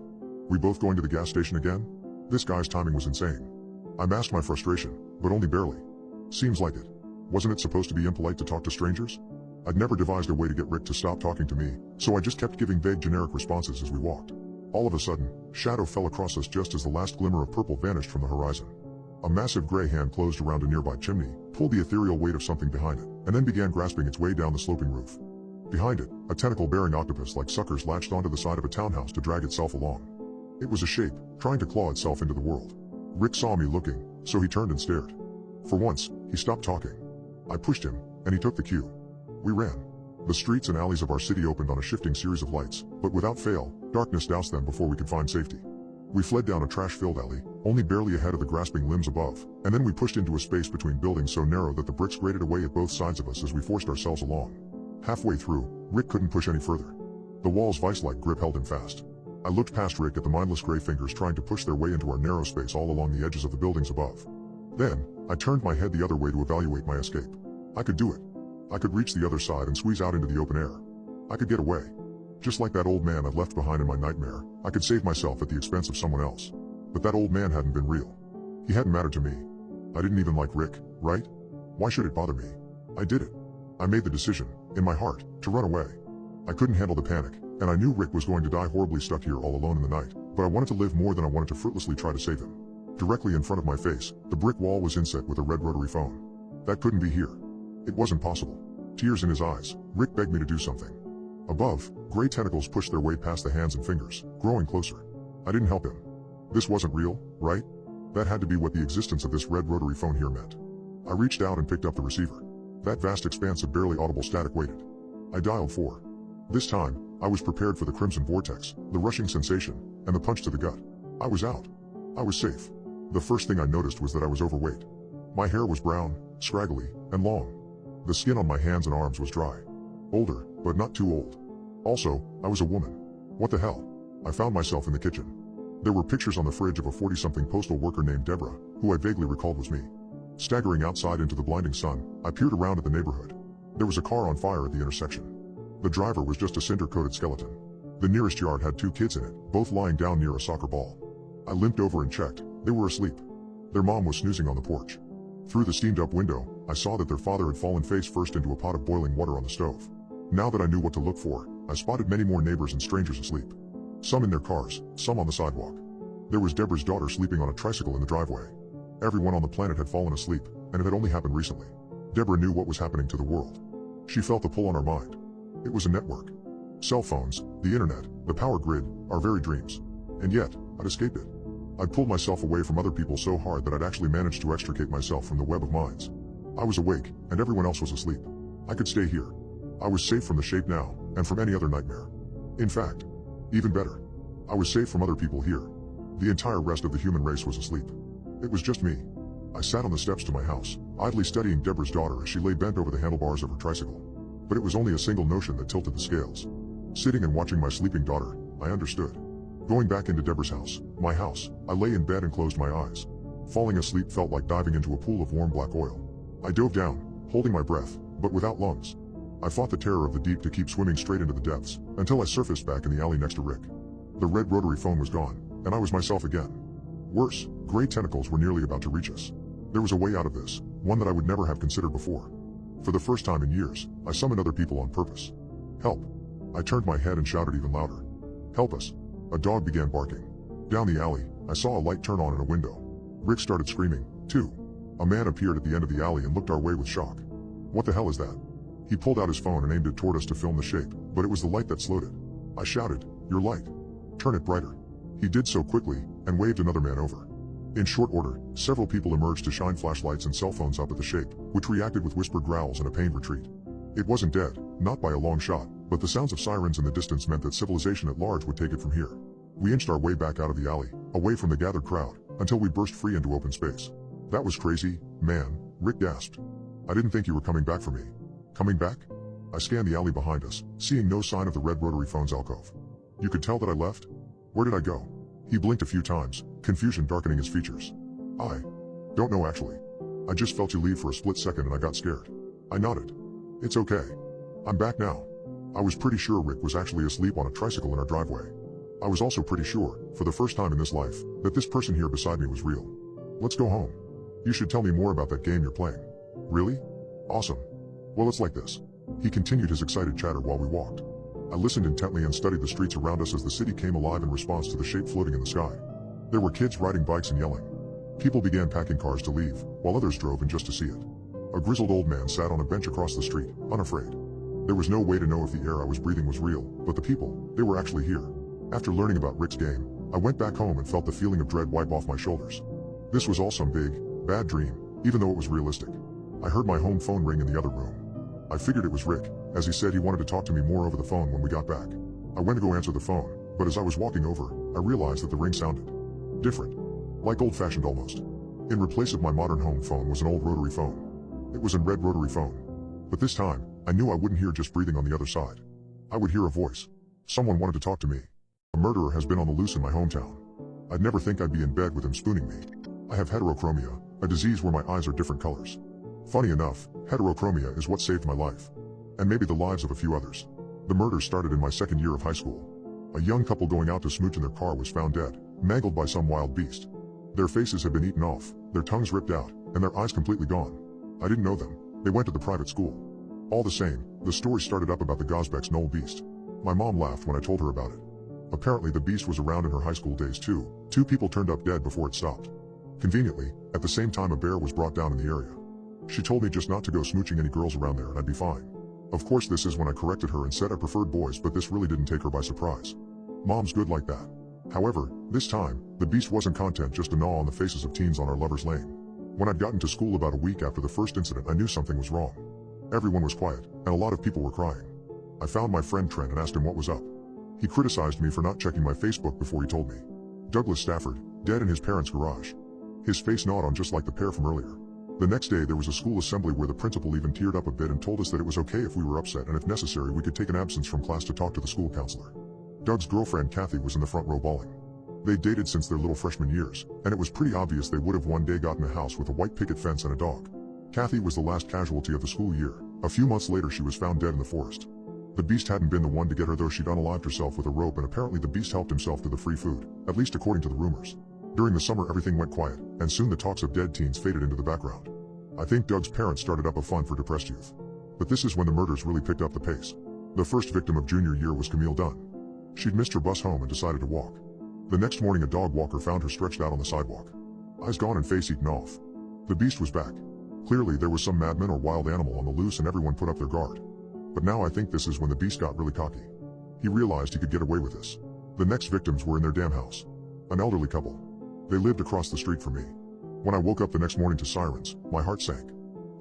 We both going to the gas station again?" This guy's timing was insane. I masked my frustration, but only barely. Seems like it. Wasn't it supposed to be impolite to talk to strangers? I'd never devised a way to get Rick to stop talking to me, so I just kept giving vague generic responses as we walked. All of a sudden, shadow fell across us just as the last glimmer of purple vanished from the horizon. A massive gray hand closed around a nearby chimney, pulled the ethereal weight of something behind it, and then began grasping its way down the sloping roof. Behind it, a tentacle-bearing octopus like suckers latched onto the side of a townhouse to drag itself along. It was a shape, trying to claw itself into the world. Rick saw me looking, so he turned and stared. For once, he stopped talking. I pushed him, and he took the cue. We ran. The streets and alleys of our city opened on a shifting series of lights, but without fail, darkness doused them before we could find safety. We fled down a trash-filled alley, only barely ahead of the grasping limbs above, and then we pushed into a space between buildings so narrow that the bricks grated away at both sides of us as we forced ourselves along. Halfway through, Rick couldn't push any further. The wall's vice-like grip held him fast. I looked past Rick at the mindless gray fingers trying to push their way into our narrow space all along the edges of the buildings above. Then, I turned my head the other way to evaluate my escape. I could do it. I could reach the other side and squeeze out into the open air. I could get away. Just like that old man I'd left behind in my nightmare, I could save myself at the expense of someone else. But that old man hadn't been real. He hadn't mattered to me. I didn't even like Rick, right? Why should it bother me? I did it. I made the decision, in my heart, to run away. I couldn't handle the panic, and I knew Rick was going to die horribly stuck here all alone in the night, but I wanted to live more than I wanted to fruitlessly try to save him. Directly in front of my face, the brick wall was inset with a red rotary phone. That couldn't be here. It wasn't possible. Tears in his eyes, Rick begged me to do something. Above, gray tentacles pushed their way past the hands and fingers, growing closer. I didn't help him. This wasn't real, right? That had to be what the existence of this red rotary phone here meant. I reached out and picked up the receiver. That vast expanse of barely audible static waited. I dialed 4. This time, I was prepared for the crimson vortex, the rushing sensation, and the punch to the gut. I was out. I was safe. The first thing I noticed was that I was overweight. My hair was brown, scraggly, and long. The skin on my hands and arms was dry. Older, but not too old. Also, I was a woman. What the hell? I found myself in the kitchen. There were pictures on the fridge of a 40-something postal worker named Deborah, who I vaguely recalled was me. Staggering outside into the blinding sun, I peered around at the neighborhood. There was a car on fire at the intersection. The driver was just a cinder-coated skeleton. The nearest yard had 2 kids in it, both lying down near a soccer ball. I limped over and checked. They were asleep. Their mom was snoozing on the porch. Through the steamed-up window, I saw that their father had fallen face-first into a pot of boiling water on the stove. Now that I knew what to look for, I spotted many more neighbors and strangers asleep. Some in their cars, some on the sidewalk. There was Deborah's daughter sleeping on a tricycle in the driveway. Everyone on the planet had fallen asleep, and it had only happened recently. Deborah knew what was happening to the world. She felt the pull on our mind. It was a network. Cell phones, the internet, the power grid, our very dreams. And yet, I'd escaped it. I'd pulled myself away from other people so hard that I'd actually managed to extricate myself from the web of minds. I was awake, and everyone else was asleep. I could stay here. I was safe from the shape now, and from any other nightmare. In fact, even better, I was safe from other people here. The entire rest of the human race was asleep. It was just me. I sat on the steps to my house, idly studying Deborah's daughter as she lay bent over the handlebars of her tricycle. But it was only a single notion that tilted the scales. Sitting and watching my sleeping daughter, I understood. Going back into Deborah's house, my house, I lay in bed and closed my eyes. Falling asleep felt like diving into a pool of warm black oil. I dove down, holding my breath, but without lungs. I fought the terror of the deep to keep swimming straight into the depths, until I surfaced back in the alley next to Rick. The red rotary phone was gone, and I was myself again. Worse, gray tentacles were nearly about to reach us. There was a way out of this, one that I would never have considered before. For the first time in years, I summoned other people on purpose. Help! I turned my head and shouted even louder. Help us! A dog began barking. Down the alley, I saw a light turn on in a window. Rick started screaming, too. A man appeared at the end of the alley and looked our way with shock. What the hell is that? He pulled out his phone and aimed it toward us to film the shape, but it was the light that slowed it. I shouted, your light. Turn it brighter. He did so quickly, and waved another man over. In short order, several people emerged to shine flashlights and cell phones up at the shape, which reacted with whispered growls and a pained retreat. It wasn't dead, not by a long shot, but the sounds of sirens in the distance meant that civilization at large would take it from here. We inched our way back out of the alley, away from the gathered crowd, until we burst free into open space. That was crazy, man, Rick gasped. I didn't think you were coming back for me. Coming back? I scanned the alley behind us, seeing no sign of the red rotary phone's alcove. You could tell that I left? Where did I go? He blinked a few times, confusion darkening his features. I don't know actually. I just felt you leave for a split second and I got scared. I nodded. It's okay. I'm back now. I was pretty sure Rick was actually asleep on a tricycle in our driveway. I was also pretty sure, for the first time in this life, that this person here beside me was real. Let's go home. You should tell me more about that game you're playing. Really? Awesome. Well, it's like this. He continued his excited chatter while we walked. I listened intently and studied the streets around us as the city came alive in response to the shape floating in the sky. There were kids riding bikes and yelling. People began packing cars to leave, while others drove in just to see it. A grizzled old man sat on a bench across the street, unafraid. There was no way to know if the air I was breathing was real, but the people, they were actually here. After learning about Rick's game, I went back home and felt the feeling of dread wipe off my shoulders. This was all some big, bad dream, even though it was realistic. I heard my home phone ring in the other room. I figured it was Rick, as he said he wanted to talk to me more over the phone when we got back. I went to go answer the phone, but as I was walking over, I realized that the ring sounded different. Like old-fashioned almost. In replace of my modern home phone was an old rotary phone. It was a red rotary phone. But this time, I knew I wouldn't hear just breathing on the other side. I would hear a voice. Someone wanted to talk to me. A murderer has been on the loose in my hometown. I'd never think I'd be in bed with him spooning me. I have heterochromia, a disease where my eyes are different colors. Funny enough, heterochromia is what saved my life. And maybe the lives of a few others. The murder started in my second year of high school. A young couple going out to smooch in their car was found dead, mangled by some wild beast. Their faces had been eaten off, their tongues ripped out, and their eyes completely gone. I didn't know them. They went to the private school. All the same, the story started up about the Gosbeck's Knoll beast. My mom laughed when I told her about it. Apparently the beast was around in her high school days too. 2 people turned up dead before it stopped. Conveniently, at the same time a bear was brought down in the area. She told me just not to go smooching any girls around there and I'd be fine. Of course this is when I corrected her and said I preferred boys, but this really didn't take her by surprise. Mom's good like that. However, this time, the beast wasn't content just to gnaw on the faces of teens on our Lover's Lane. When I'd gotten to school about a week after the first incident, I knew something was wrong. Everyone was quiet, and a lot of people were crying. I found my friend Trent and asked him what was up. He criticized me for not checking my Facebook before he told me. Douglas Stafford, dead in his parents' garage. His face gnawed on just like the pair from earlier. The next day there was a school assembly where the principal even teared up a bit and told us that it was okay if we were upset and if necessary we could take an absence from class to talk to the school counselor. Doug's girlfriend Kathy was in the front row bawling. They dated since their little freshman years, and it was pretty obvious they would have one day gotten a house with a white picket fence and a dog. Kathy was the last casualty of the school year. A few months later she was found dead in the forest. The beast hadn't been the one to get her though. She'd unalived herself with a rope, and apparently the beast helped himself to the free food, at least according to the rumors. During the summer everything went quiet, and soon the talks of dead teens faded into the background. I think Doug's parents started up a fund for depressed youth. But this is when the murders really picked up the pace. The first victim of junior year was Camille Dunn. She'd missed her bus home and decided to walk. The next morning a dog walker found her stretched out on the sidewalk. Eyes gone and face eaten off. The beast was back. Clearly there was some madman or wild animal on the loose and everyone put up their guard. But now I think this is when the beast got really cocky. He realized he could get away with this. The next victims were in their damn house. An elderly couple. They lived across the street from me. When I woke up the next morning to sirens, my heart sank.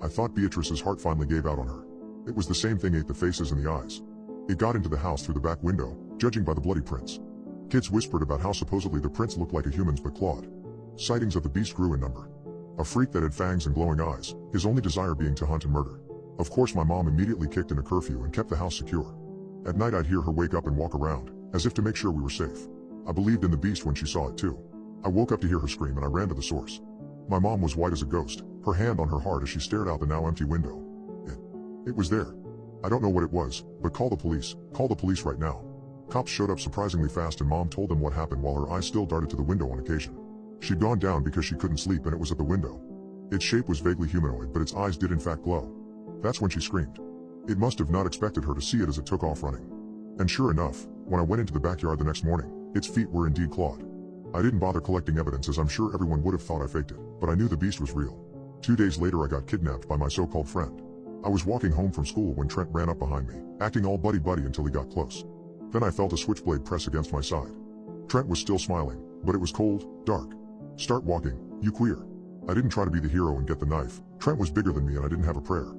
I thought Beatrice's heart finally gave out on her. It was the same thing, ate the faces and the eyes. It got into the house through the back window, judging by the bloody prints. Kids whispered about how supposedly the prints looked like a human's but clawed. Sightings of the beast grew in number. A freak that had fangs and glowing eyes, his only desire being to hunt and murder. Of course my mom immediately kicked in a curfew and kept the house secure. At night I'd hear her wake up and walk around, as if to make sure we were safe. I believed in the beast when she saw it too. I woke up to hear her scream and I ran to the source. My mom was white as a ghost, her hand on her heart as she stared out the now empty window. It was there. I don't know what it was, but call the police right now. Cops showed up surprisingly fast and Mom told them what happened while her eyes still darted to the window on occasion. She'd gone down because she couldn't sleep and it was at the window. Its shape was vaguely humanoid, but its eyes did in fact glow. That's when she screamed. It must have not expected her to see it as it took off running. And sure enough, when I went into the backyard the next morning, its feet were indeed clawed. I didn't bother collecting evidence as I'm sure everyone would have thought I faked it, but I knew the beast was real. 2 days later I got kidnapped by my so-called friend. I was walking home from school when Trent ran up behind me, acting all buddy-buddy until he got close. Then I felt a switchblade press against my side. Trent was still smiling, but it was cold, dark. Start walking, you queer. I didn't try to be the hero and get the knife. Trent was bigger than me and I didn't have a prayer.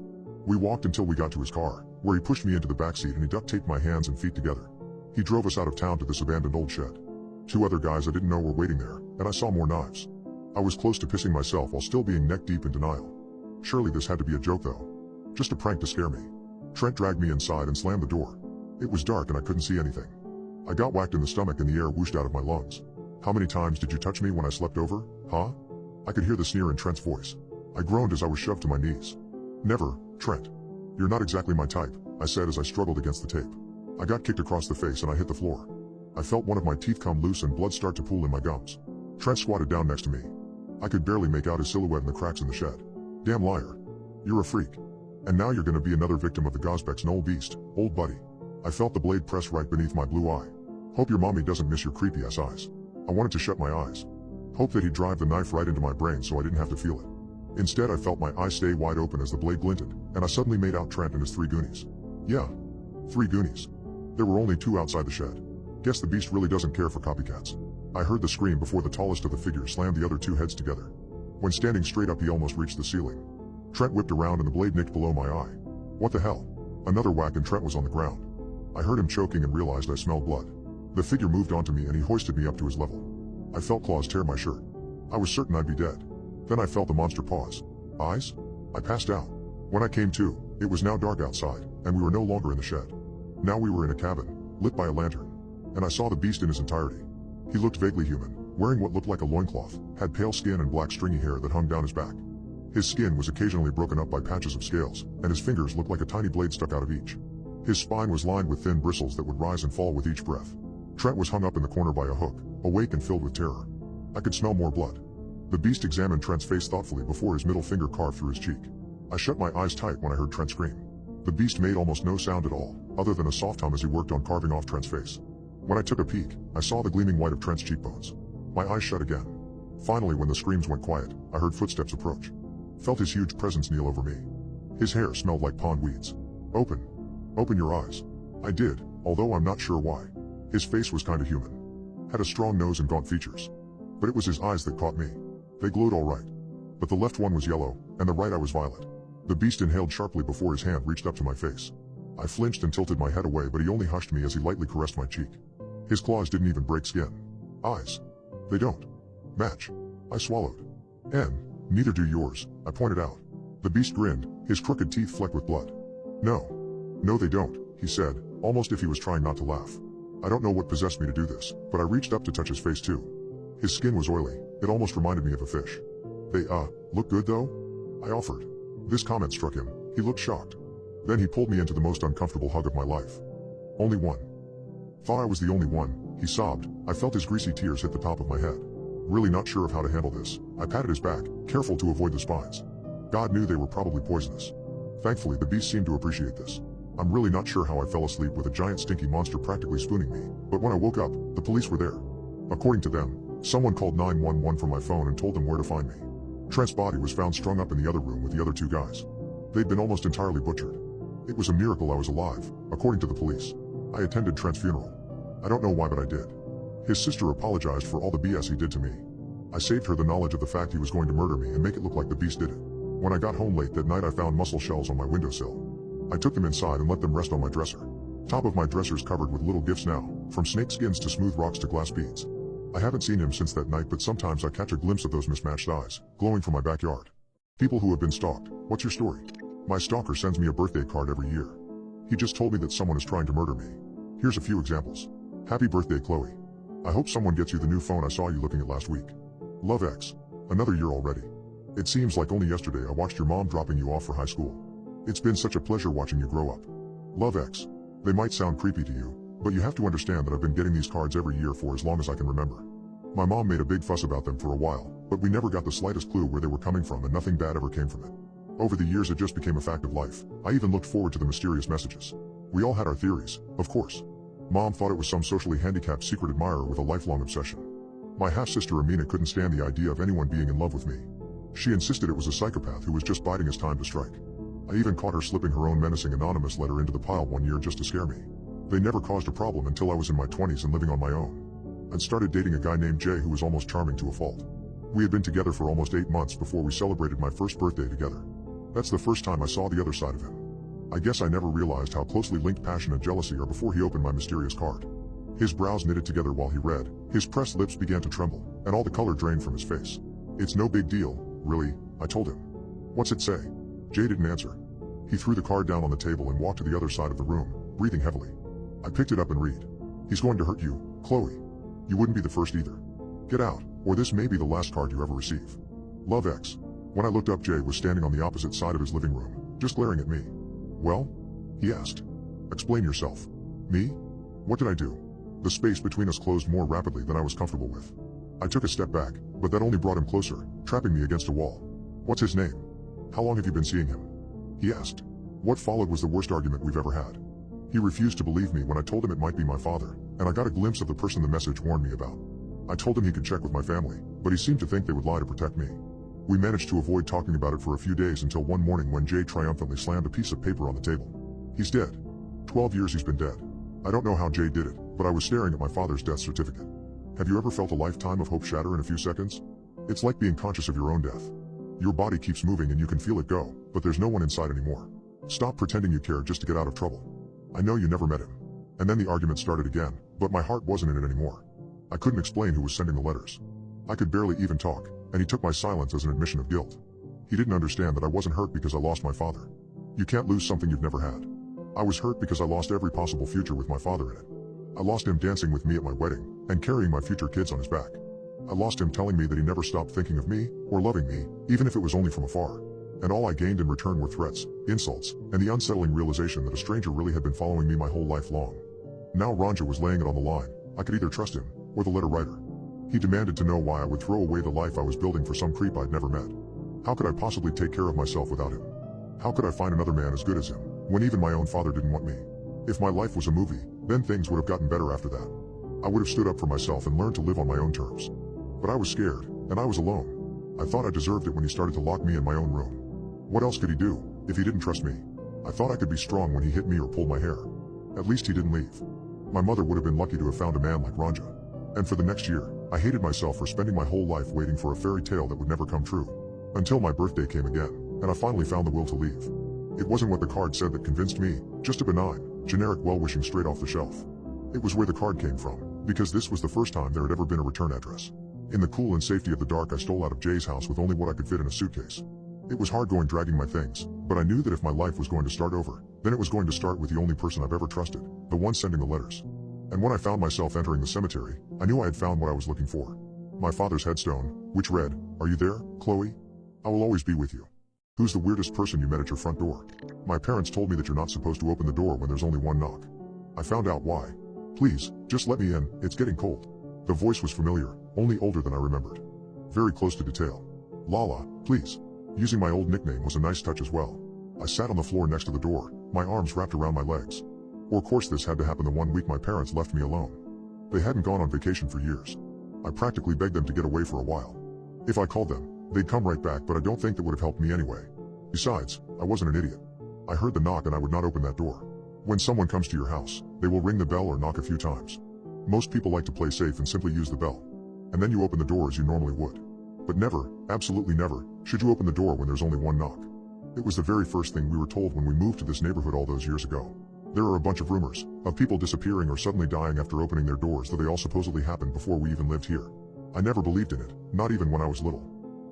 We walked until we got to his car, where he pushed me into the backseat and he duct taped my hands and feet together. He drove us out of town to this abandoned old shed. 2 other guys I didn't know were waiting there, and I saw more knives. I was close to pissing myself while still being neck deep in denial. Surely this had to be a joke though. Just a prank to scare me. Trent dragged me inside and slammed the door. It was dark and I couldn't see anything. I got whacked in the stomach and the air whooshed out of my lungs. How many times did you touch me when I slept over, huh? I could hear the sneer in Trent's voice. I groaned as I was shoved to my knees. Never, Trent. You're not exactly my type, I said as I struggled against the tape. I got kicked across the face and I hit the floor. I felt one of my teeth come loose and blood start to pool in my gums. Trent squatted down next to me. I could barely make out his silhouette in the cracks in the shed. Damn liar. You're a freak. And now you're gonna be another victim of the Gosbeck's Knoll beast, old buddy. I felt the blade press right beneath my blue eye. Hope your mommy doesn't miss your creepy ass eyes. I wanted to shut my eyes. Hope that he'd drive the knife right into my brain so I didn't have to feel it. Instead I felt my eyes stay wide open as the blade glinted, and I suddenly made out Trent and his 3 goonies. Yeah. 3 goonies. There were only 2 outside the shed. Guess the beast really doesn't care for copycats. I heard the scream before the tallest of the figures slammed the other two heads together. When standing straight up, he almost reached the ceiling. Trent whipped around and the blade nicked below my eye. What the hell? Another whack and Trent was on the ground. I heard him choking and realized I smelled blood. The figure moved onto me and he hoisted me up to his level. I felt claws tear my shirt. I was certain I'd be dead. Then I felt the monster pause. Eyes? I passed out. When I came to, it was now dark outside, and we were no longer in the shed. Now we were in a cabin, lit by a lantern. And I saw the beast in his entirety. He looked vaguely human, wearing what looked like a loincloth, had pale skin and black stringy hair that hung down his back. His skin was occasionally broken up by patches of scales, and his fingers looked like a tiny blade stuck out of each. His spine was lined with thin bristles that would rise and fall with each breath. Trent was hung up in the corner by a hook, awake and filled with terror. I could smell more blood. The beast examined Trent's face thoughtfully before his middle finger carved through his cheek. I shut my eyes tight when I heard Trent scream. The beast made almost no sound at all, other than a soft hum as he worked on carving off Trent's face. When I took a peek, I saw the gleaming white of Trent's cheekbones. My eyes shut again. Finally, when the screams went quiet, I heard footsteps approach. Felt his huge presence kneel over me. His hair smelled like pond weeds. Open. Open your eyes. I did, although I'm not sure why. His face was kinda human. Had a strong nose and gaunt features. But it was his eyes that caught me. They glowed all right. But the left one was yellow, and the right eye was violet. The beast inhaled sharply before his hand reached up to my face. I flinched and tilted my head away, but he only hushed me as he lightly caressed my cheek. His claws didn't even break skin. Eyes. They don't match. I swallowed. And neither do yours, I pointed out. The beast grinned, his crooked teeth flecked with blood. No, they don't, he said, almost if he was trying not to laugh. I don't know what possessed me to do this, but I reached up to touch his face too. His skin was oily, it almost reminded me of a fish. They, look good though? I offered. This comment struck him, he looked shocked. Then he pulled me into the most uncomfortable hug of my life. Only one. Thought I was the only one, he sobbed. I felt his greasy tears hit the top of my head. Really not sure of how to handle this, I patted his back, careful to avoid the spines. God knew they were probably poisonous. Thankfully, the beast seemed to appreciate this. I'm really not sure how I fell asleep with a giant stinky monster practically spooning me, but when I woke up, the police were there. According to them, someone called 911 from my phone and told them where to find me. Trent's body was found strung up in the other room with the other two guys. They'd been almost entirely butchered. It was a miracle I was alive, according to the police. I attended Trent's funeral. I don't know why, but I did. His sister apologized for all the BS he did to me. I saved her the knowledge of the fact he was going to murder me and make it look like the beast did it. When I got home late that night, I found mussel shells on my windowsill. I took them inside and let them rest on my dresser. Top of my dresser's covered with little gifts now, from snake skins to smooth rocks to glass beads. I haven't seen him since that night, but sometimes I catch a glimpse of those mismatched eyes, glowing from my backyard. People who have been stalked, what's your story? My stalker sends me a birthday card every year. He just told me that someone is trying to murder me. Here's a few examples. Happy birthday, Chloe. I hope someone gets you the new phone I saw you looking at last week. Love X. Another year already. It seems like only yesterday I watched your mom dropping you off for high school. It's been such a pleasure watching you grow up. Love X. They might sound creepy to you, but you have to understand that I've been getting these cards every year for as long as I can remember. My mom made a big fuss about them for a while, but we never got the slightest clue where they were coming from and nothing bad ever came from it. Over the years it just became a fact of life. I even looked forward to the mysterious messages. We all had our theories, of course. Mom thought it was some socially handicapped secret admirer with a lifelong obsession. My half-sister Amina couldn't stand the idea of anyone being in love with me. She insisted it was a psychopath who was just biding his time to strike. I even caught her slipping her own menacing anonymous letter into the pile one year just to scare me. They never caused a problem until I was in my 20s and living on my own. I'd started dating a guy named Jay who was almost charming to a fault. We had been together for almost 8 months before we celebrated my first birthday together. That's the first time I saw the other side of him. I guess I never realized how closely linked passion and jealousy are before he opened my mysterious card. His brows knitted together while he read, his pressed lips began to tremble, and all the color drained from his face. It's no big deal, really, I told him. What's it say? Jay didn't answer. He threw the card down on the table and walked to the other side of the room, breathing heavily. I picked it up and read. He's going to hurt you, Chloe. You wouldn't be the first either. Get out, or this may be the last card you ever receive. Love X. When I looked up, Jay was standing on the opposite side of his living room, just glaring at me. Well? He asked. Explain yourself. Me? What did I do? The space between us closed more rapidly than I was comfortable with. I took a step back, but that only brought him closer, trapping me against a wall. What's his name? How long have you been seeing him? He asked. What followed was the worst argument we've ever had. He refused to believe me when I told him it might be my father, and I got a glimpse of the person the message warned me about. I told him he could check with my family, but he seemed to think they would lie to protect me. We managed to avoid talking about it for a few days until one morning when Jay triumphantly slammed a piece of paper on the table. He's dead. 12 years he's been dead. I don't know how Jay did it, but I was staring at my father's death certificate. Have you ever felt a lifetime of hope shatter in a few seconds? It's like being conscious of your own death. Your body keeps moving and you can feel it go, but there's no one inside anymore. Stop pretending you care just to get out of trouble. I know you never met him. And then the argument started again, but my heart wasn't in it anymore. I couldn't explain who was sending the letters. I could barely even talk, and he took my silence as an admission of guilt. He didn't understand that I wasn't hurt because I lost my father. You can't lose something you've never had. I was hurt because I lost every possible future with my father in it. I lost him dancing with me at my wedding, and carrying my future kids on his back. I lost him telling me that he never stopped thinking of me, or loving me, even if it was only from afar. And all I gained in return were threats, insults, and the unsettling realization that a stranger really had been following me my whole life long. Now Ranja was laying it on the line. I could either trust him, or the letter writer. He demanded to know why I would throw away the life I was building for some creep I'd never met. How could I possibly take care of myself without him? How could I find another man as good as him, when even my own father didn't want me? If my life was a movie, then things would have gotten better after that. I would have stood up for myself and learned to live on my own terms. But I was scared, and I was alone. I thought I deserved it when he started to lock me in my own room. What else could he do, if he didn't trust me? I thought I could be strong when he hit me or pulled my hair. At least he didn't leave. My mother would have been lucky to have found a man like Ranja. And for the next year, I hated myself for spending my whole life waiting for a fairy tale that would never come true. Until my birthday came again, and I finally found the will to leave. It wasn't what the card said that convinced me, just a benign, generic well-wishing straight off the shelf. It was where the card came from, because this was the first time there had ever been a return address. In the cool and safety of the dark, I stole out of Jay's house with only what I could fit in a suitcase. It was hard going dragging my things, but I knew that if my life was going to start over, then it was going to start with the only person I've ever trusted, the one sending the letters. And when I found myself entering the cemetery, I knew I had found what I was looking for. My father's headstone, which read, "Are you there, Chloe? I will always be with you. Who's the weirdest person you met at your front door? My parents told me that you're not supposed to open the door when there's only one knock. I found out why. Please, just let me in, it's getting cold." The voice was familiar, only older than I remembered. Very close to detail. "Lala, please." Using my old nickname was a nice touch as well. I sat on the floor next to the door, my arms wrapped around my legs. Of course this had to happen the one week my parents left me alone. They hadn't gone on vacation for years. I practically begged them to get away for a while. If I called them, they'd come right back, but I don't think that would have helped me anyway. Besides, I wasn't an idiot. I heard the knock and I would not open that door. When someone comes to your house, they will ring the bell or knock a few times. Most people like to play safe and simply use the bell. And then you open the door as you normally would. But never, absolutely never, should you open the door when there's only one knock. It was the very first thing we were told when we moved to this neighborhood all those years ago. There are a bunch of rumors of people disappearing or suddenly dying after opening their doors, though they all supposedly happened before we even lived here. I never believed in it, not even when I was little.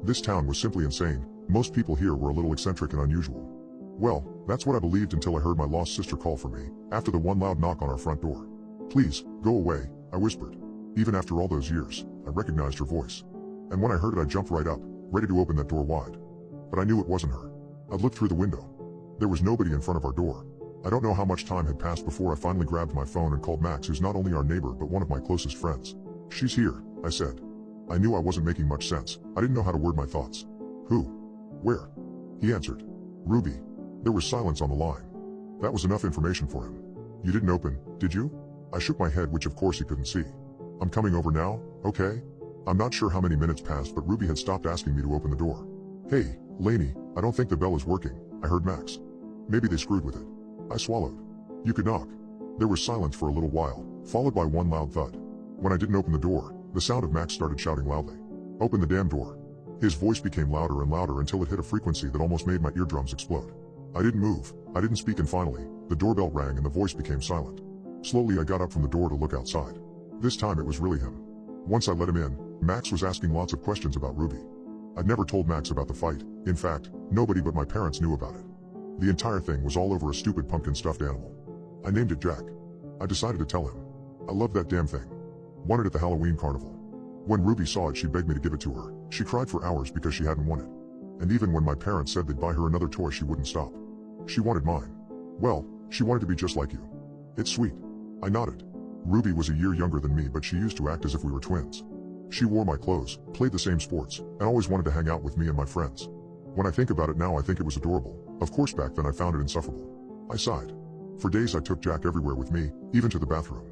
This town was simply insane. Most people here were a little eccentric and unusual. Well, that's what I believed until I heard my lost sister call for me, after the one loud knock on our front door. "Please, go away," I whispered. Even after all those years, I recognized her voice. And when I heard it, I jumped right up, ready to open that door wide. But I knew it wasn't her. I looked through the window. There was nobody in front of our door. I don't know how much time had passed before I finally grabbed my phone and called Max, who's not only our neighbor but one of my closest friends. "She's here," I said. I knew I wasn't making much sense. I didn't know how to word my thoughts. "Who? Where?" He answered. "Ruby." There was silence on the line. That was enough information for him. "You didn't open, did you?" I shook my head, which of course he couldn't see. "I'm coming over now, okay?" I'm not sure how many minutes passed, but Ruby had stopped asking me to open the door. "Hey, Lainey, I don't think the bell is working," I heard Max. "Maybe they screwed with it." I swallowed. "You could knock." There was silence for a little while, followed by one loud thud. When I didn't open the door, the sound of Max started shouting loudly. "Open the damn door." His voice became louder and louder until it hit a frequency that almost made my eardrums explode. I didn't move, I didn't speak, and finally, the doorbell rang and the voice became silent. Slowly I got up from the door to look outside. This time it was really him. Once I let him in, Max was asking lots of questions about Ruby. I'd never told Max about the fight. In fact, nobody but my parents knew about it. The entire thing was all over a stupid pumpkin stuffed animal. I named it Jack. I decided to tell him. I loved that damn thing. Won it at the Halloween carnival. When Ruby saw it, she begged me to give it to her. She cried for hours because she hadn't won it. And even when my parents said they'd buy her another toy, she wouldn't stop. She wanted mine. Well, she wanted to be just like you. It's sweet. I nodded. Ruby was a year younger than me, but she used to act as if we were twins. She wore my clothes, played the same sports, and always wanted to hang out with me and my friends. When I think about it now, I think it was adorable. Of course back then I found it insufferable. I sighed. For days I took Jack everywhere with me, even to the bathroom.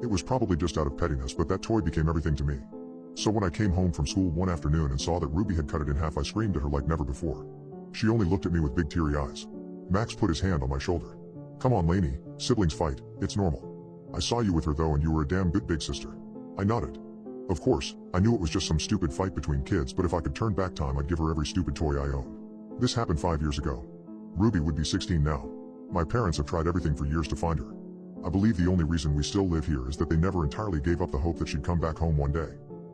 It was probably just out of pettiness, but that toy became everything to me. So when I came home from school one afternoon and saw that Ruby had cut it in half, I screamed at her like never before. She only looked at me with big teary eyes. Max put his hand on my shoulder. "Come on, Lainey, siblings fight, it's normal. I saw you with her though, and you were a damn good big sister." I nodded. Of course, I knew it was just some stupid fight between kids, but if I could turn back time, I'd give her every stupid toy I owned. This happened 5 years ago. Ruby would be 16 now. My parents have tried everything for years to find her. I believe the only reason we still live here is that they never entirely gave up the hope that she'd come back home one day.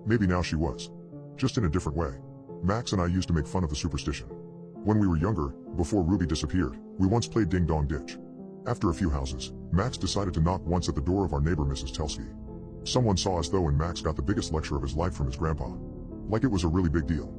Maybe now she was. Just in a different way. Max and I used to make fun of the superstition. When we were younger, before Ruby disappeared, we once played Ding Dong Ditch. After a few houses, Max decided to knock once at the door of our neighbor Mrs. Telsky. Someone saw us though, and Max got the biggest lecture of his life from his grandpa. Like it was a really big deal.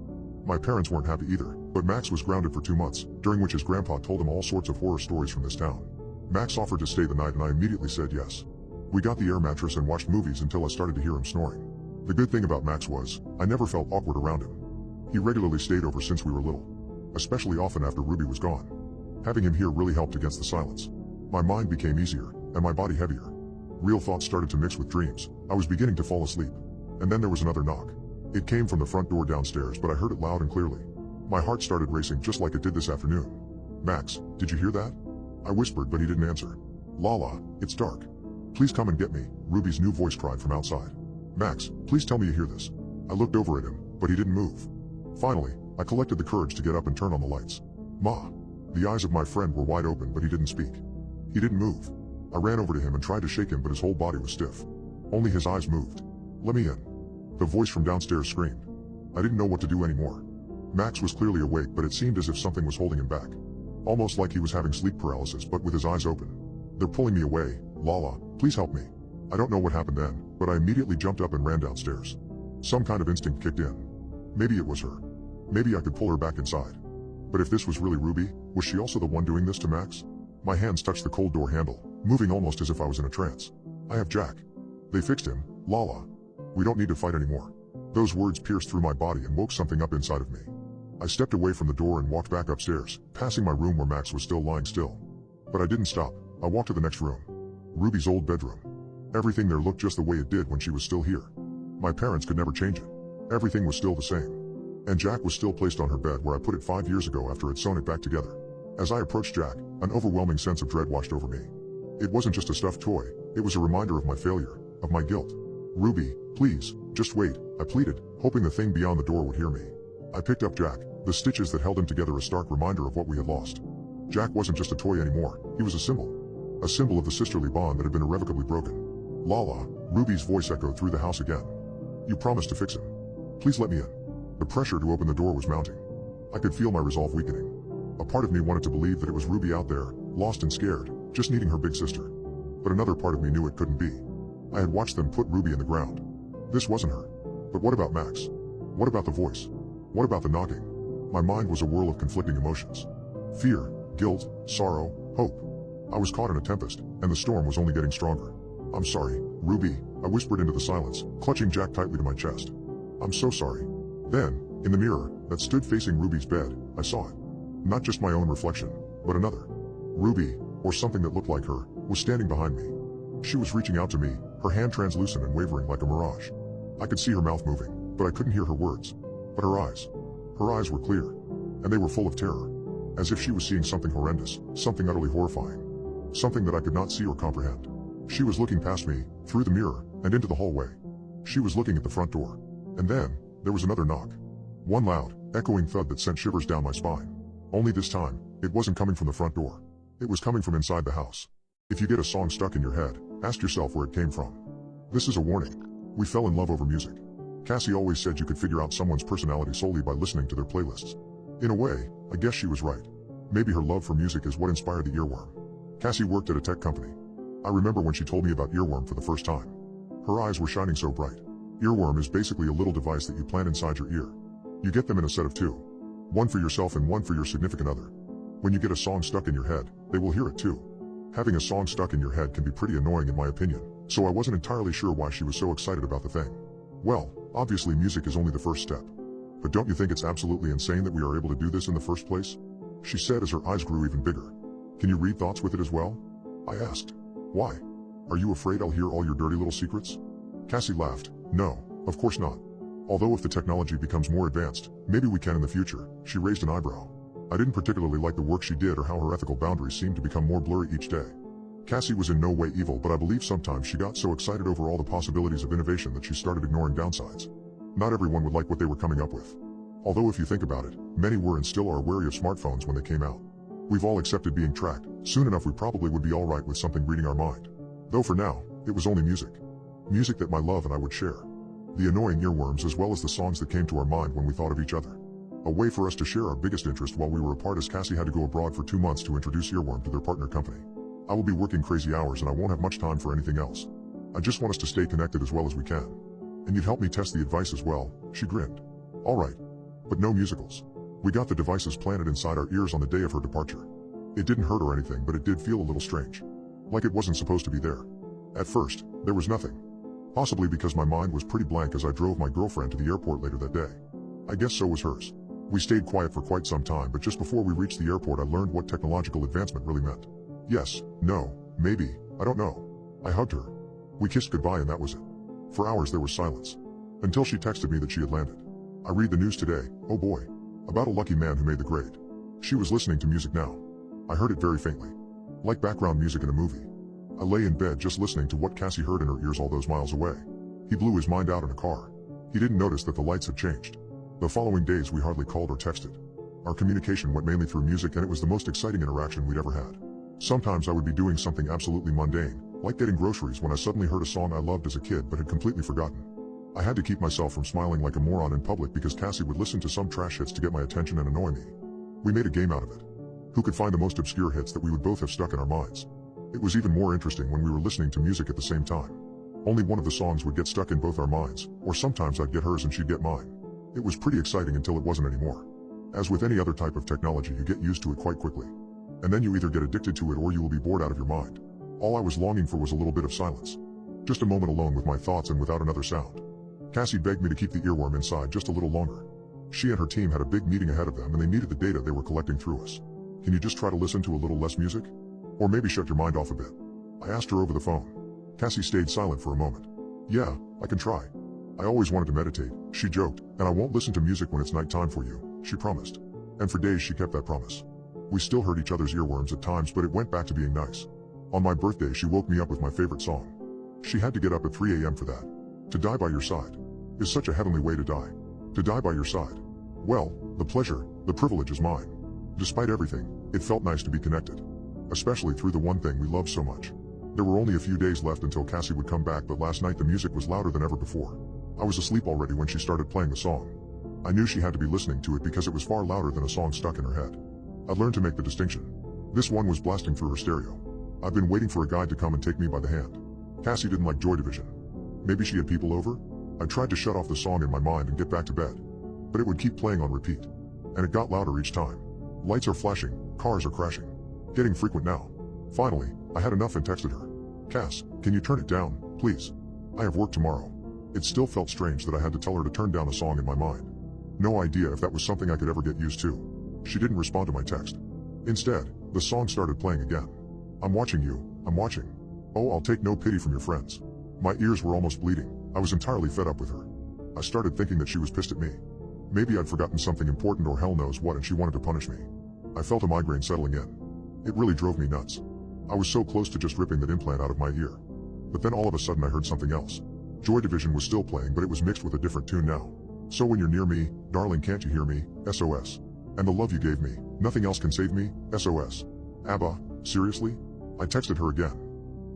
My parents weren't happy either, but Max was grounded for 2 months, during which his grandpa told him all sorts of horror stories from this town. Max offered to stay the night and I immediately said yes. We got the air mattress and watched movies until I started to hear him snoring. The good thing about Max was, I never felt awkward around him. He regularly stayed over since we were little. Especially often after Ruby was gone. Having him here really helped against the silence. My mind became easier, and my body heavier. Real thoughts started to mix with dreams. I was beginning to fall asleep. And then there was another knock. It came from the front door downstairs, but I heard it loud and clearly. My heart started racing just like it did this afternoon. Max, did you hear that? I whispered, but he didn't answer. Lala, it's dark. Please come and get me, Ruby's new voice cried from outside. Max, please tell me you hear this. I looked over at him, but he didn't move. Finally, I collected the courage to get up and turn on the lights. Ma. The eyes of my friend were wide open, but he didn't speak. He didn't move. I ran over to him and tried to shake him, but his whole body was stiff. Only his eyes moved. Let me in. The voice from downstairs screamed. I didn't know what to do anymore. Max was clearly awake, but it seemed as if something was holding him back. Almost like he was having sleep paralysis, but with his eyes open. They're pulling me away. Lala, please help me. I don't know what happened then, but I immediately jumped up and ran downstairs. Some kind of instinct kicked in. Maybe it was her. Maybe I could pull her back inside. But if this was really Ruby, was she also the one doing this to Max? My hands touched the cold door handle, moving almost as if I was in a trance. I have Jack. They fixed him, Lala. We don't need to fight anymore. Those words pierced through my body and woke something up inside of me. I stepped away from the door and walked back upstairs, passing my room where Max was still lying still. But I didn't stop. I walked to the next room. Ruby's old bedroom. Everything there looked just the way it did when she was still here. My parents could never change it. Everything was still the same. And Jack was still placed on her bed where I put it 5 years ago after I'd sewn it back together. As I approached Jack, an overwhelming sense of dread washed over me. It wasn't just a stuffed toy, it was a reminder of my failure, of my guilt. Ruby, please, just wait, I pleaded, hoping the thing beyond the door would hear me. I picked up Jack, the stitches that held him together a stark reminder of what we had lost. Jack wasn't just a toy anymore, he was a symbol. A symbol of the sisterly bond that had been irrevocably broken. Lala, Ruby's voice echoed through the house again. You promised to fix him. Please let me in. The pressure to open the door was mounting. I could feel my resolve weakening. A part of me wanted to believe that it was Ruby out there, lost and scared, just needing her big sister. But another part of me knew it couldn't be. I had watched them put Ruby in the ground. This wasn't her. But what about Max? What about the voice? What about the knocking? My mind was a whirl of conflicting emotions. Fear, guilt, sorrow, hope. I was caught in a tempest, and the storm was only getting stronger. I'm sorry, Ruby, I whispered into the silence, clutching Jack tightly to my chest. I'm so sorry. Then, in the mirror that stood facing Ruby's bed, I saw it. Not just my own reflection, but another. Ruby, or something that looked like her, was standing behind me. She was reaching out to me, her hand translucent and wavering like a mirage. I could see her mouth moving, but I couldn't hear her words. But her eyes were clear. And they were full of terror. As if she was seeing something horrendous, something utterly horrifying. Something that I could not see or comprehend. She was looking past me, through the mirror, and into the hallway. She was looking at the front door. And then, there was another knock. One loud, echoing thud that sent shivers down my spine. Only this time, it wasn't coming from the front door. It was coming from inside the house. If you get a song stuck in your head, ask yourself where it came from. This is a warning. We fell in love over music. Cassie always said you could figure out someone's personality solely by listening to their playlists. In a way, I guess she was right. Maybe her love for music is what inspired the earworm. Cassie worked at a tech company. I remember when she told me about earworm for the first time. Her eyes were shining so bright. Earworm is basically a little device that you plant inside your ear. You get them in a set of 2. One for yourself and one for your significant other. When you get a song stuck in your head, they will hear it too. Having a song stuck in your head can be pretty annoying in my opinion, so I wasn't entirely sure why she was so excited about the thing. Well, obviously music is only the first step. But don't you think it's absolutely insane that we are able to do this in the first place? She said as her eyes grew even bigger. Can you read thoughts with it as well? I asked. Why? Are you afraid I'll hear all your dirty little secrets? Cassie laughed. No, of course not. Although if the technology becomes more advanced, maybe we can in the future. She raised an eyebrow. I didn't particularly like the work she did or how her ethical boundaries seemed to become more blurry each day. Cassie was in no way evil, but I believe sometimes she got so excited over all the possibilities of innovation that she started ignoring downsides. Not everyone would like what they were coming up with. Although if you think about it, many were and still are wary of smartphones when they came out. We've all accepted being tracked. Soon enough we probably would be alright with something reading our mind. Though for now, it was only music. Music that my love and I would share. The annoying earworms as well as the songs that came to our mind when we thought of each other. A way for us to share our biggest interest while we were apart, as Cassie had to go abroad for 2 months to introduce Earworm to their partner company. I will be working crazy hours and I won't have much time for anything else. I just want us to stay connected as well as we can. And you'd help me test the advice as well, she grinned. Alright. But no musicals. We got the devices planted inside our ears on the day of her departure. It didn't hurt or anything, but it did feel a little strange. Like it wasn't supposed to be there. At first, there was nothing. Possibly because my mind was pretty blank as I drove my girlfriend to the airport later that day. I guess so was hers. We stayed quiet for quite some time, but just before we reached the airport I learned what technological advancement really meant. Yes, no, maybe, I don't know. I hugged her. We kissed goodbye and that was it. For hours there was silence. Until she texted me that she had landed. I read the news today, oh boy. About a lucky man who made the grade. She was listening to music now. I heard it very faintly. Like background music in a movie. I lay in bed just listening to what Cassie heard in her ears all those miles away. He blew his mind out in a car. He didn't notice that the lights had changed. The following days we hardly called or texted. Our communication went mainly through music and it was the most exciting interaction we'd ever had. Sometimes I would be doing something absolutely mundane, like getting groceries, when I suddenly heard a song I loved as a kid but had completely forgotten. I had to keep myself from smiling like a moron in public because Cassie would listen to some trash hits to get my attention and annoy me. We made a game out of it. Who could find the most obscure hits that we would both have stuck in our minds? It was even more interesting when we were listening to music at the same time. Only one of the songs would get stuck in both our minds, or sometimes I'd get hers and she'd get mine. It was pretty exciting until it wasn't anymore. As with any other type of technology, you get used to it quite quickly. And then you either get addicted to it or you will be bored out of your mind. All I was longing for was a little bit of silence. Just a moment alone with my thoughts and without another sound. Cassie begged me to keep the earworm inside just a little longer. She and her team had a big meeting ahead of them and they needed the data they were collecting through us. Can you just try to listen to a little less music? Or maybe shut your mind off a bit? I asked her over the phone. Cassie stayed silent for a moment. Yeah, I can try. I always wanted to meditate, she joked, and I won't listen to music when it's nighttime for you, she promised. And for days she kept that promise. We still heard each other's earworms at times, but it went back to being nice. On my birthday she woke me up with my favorite song. She had to get up at 3 a.m. for that. To die by your side is such a heavenly way to die. To die by your side. Well, the pleasure, the privilege is mine. Despite everything, it felt nice to be connected. Especially through the one thing we loved so much. There were only a few days left until Cassie would come back, but last night the music was louder than ever before. I was asleep already when she started playing the song. I knew she had to be listening to it because it was far louder than a song stuck in her head. I learned to make the distinction. This one was blasting through her stereo. I've been waiting for a guide to come and take me by the hand. Cassie didn't like Joy Division. Maybe she had people over? I tried to shut off the song in my mind and get back to bed. But it would keep playing on repeat. And it got louder each time. Lights are flashing, cars are crashing. Getting frequent now. Finally, I had enough and texted her. Cass, can you turn it down, please? I have work tomorrow. It still felt strange that I had to tell her to turn down a song in my mind. No idea if that was something I could ever get used to. She didn't respond to my text. Instead, the song started playing again. I'm watching you, I'm watching. Oh, I'll take no pity from your friends. My ears were almost bleeding. I was entirely fed up with her. I started thinking that she was pissed at me. Maybe I'd forgotten something important or hell knows what and she wanted to punish me. I felt a migraine settling in. It really drove me nuts. I was so close to just ripping that implant out of my ear. But then all of a sudden I heard something else. Joy Division was still playing, but it was mixed with a different tune now. So when you're near me, darling, can't you hear me, SOS. And the love you gave me, nothing else can save me, SOS. ABBA, seriously? I texted her again.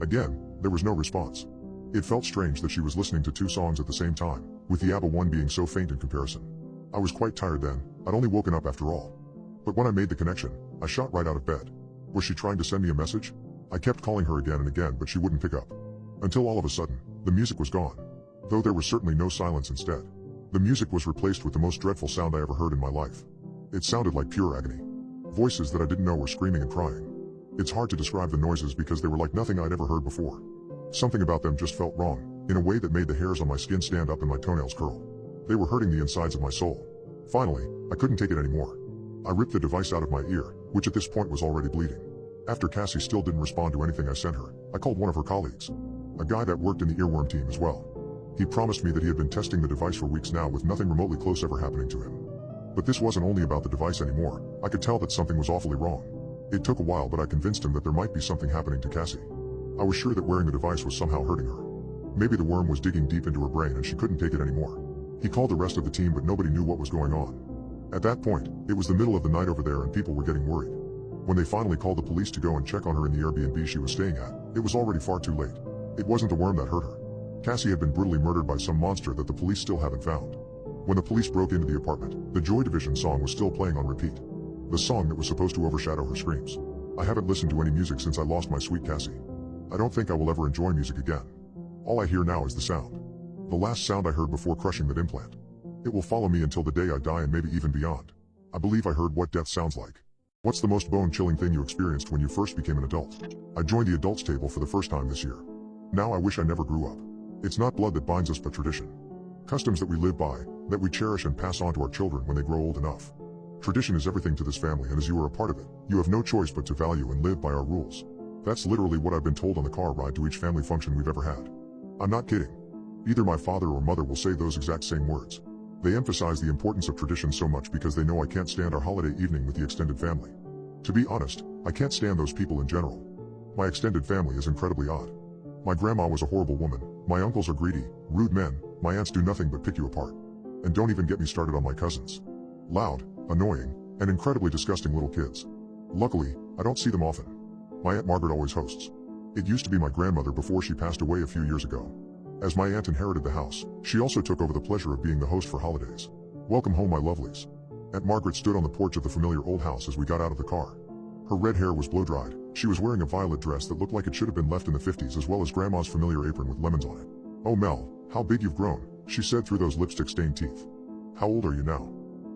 Again, there was no response. It felt strange that she was listening to 2 songs at the same time, with the ABBA one being so faint in comparison. I was quite tired then, I'd only woken up after all. But when I made the connection, I shot right out of bed. Was she trying to send me a message? I kept calling her again and again, but she wouldn't pick up. Until all of a sudden, the music was gone. Though there was certainly no silence instead. The music was replaced with the most dreadful sound I ever heard in my life. It sounded like pure agony. Voices that I didn't know were screaming and crying. It's hard to describe the noises because they were like nothing I'd ever heard before. Something about them just felt wrong, in a way that made the hairs on my skin stand up and my toenails curl. They were hurting the insides of my soul. Finally, I couldn't take it anymore. I ripped the device out of my ear, which at this point was already bleeding. After Cassie still didn't respond to anything I sent her, I called one of her colleagues. A guy that worked in the earworm team as well. He promised me that he had been testing the device for weeks now with nothing remotely close ever happening to him. But this wasn't only about the device anymore. I could tell that something was awfully wrong. It took a while, but I convinced him that there might be something happening to Cassie. I was sure that wearing the device was somehow hurting her. Maybe the worm was digging deep into her brain and she couldn't take it anymore. He called the rest of the team but nobody knew what was going on. At that point, it was the middle of the night over there and people were getting worried. When they finally called the police to go and check on her in the Airbnb she was staying at, it was already far too late. It wasn't the worm that hurt her. Cassie had been brutally murdered by some monster that the police still haven't found. When the police broke into the apartment, the Joy Division song was still playing on repeat. The song that was supposed to overshadow her screams. I haven't listened to any music since I lost my sweet Cassie. I don't think I will ever enjoy music again. All I hear now is the sound. The last sound I heard before crushing that implant. It will follow me until the day I die and maybe even beyond. I believe I heard what death sounds like. What's the most bone-chilling thing you experienced when you first became an adult? I joined the adults table for the first time this year. Now I wish I never grew up. It's not blood that binds us but tradition. Customs that we live by, that we cherish and pass on to our children when they grow old enough. Tradition is everything to this family and as you are a part of it, you have no choice but to value and live by our rules. That's literally what I've been told on the car ride to each family function we've ever had. I'm not kidding. Either my father or mother will say those exact same words. They emphasize the importance of tradition so much because they know I can't stand our holiday evening with the extended family. To be honest, I can't stand those people in general. My extended family is incredibly odd. My grandma was a horrible woman, my uncles are greedy, rude men, my aunts do nothing but pick you apart. And don't even get me started on my cousins. Loud, annoying, and incredibly disgusting little kids. Luckily, I don't see them often. My Aunt Margaret always hosts. It used to be my grandmother before she passed away a few years ago. As my aunt inherited the house, she also took over the pleasure of being the host for holidays. Welcome home, my lovelies. Aunt Margaret stood on the porch of the familiar old house as we got out of the car. Her red hair was blow-dried, she was wearing a violet dress that looked like it should have been left in the 50s as well as Grandma's familiar apron with lemons on it. "Oh Mel, how big you've grown," she said through those lipstick-stained teeth. "How old are you now?"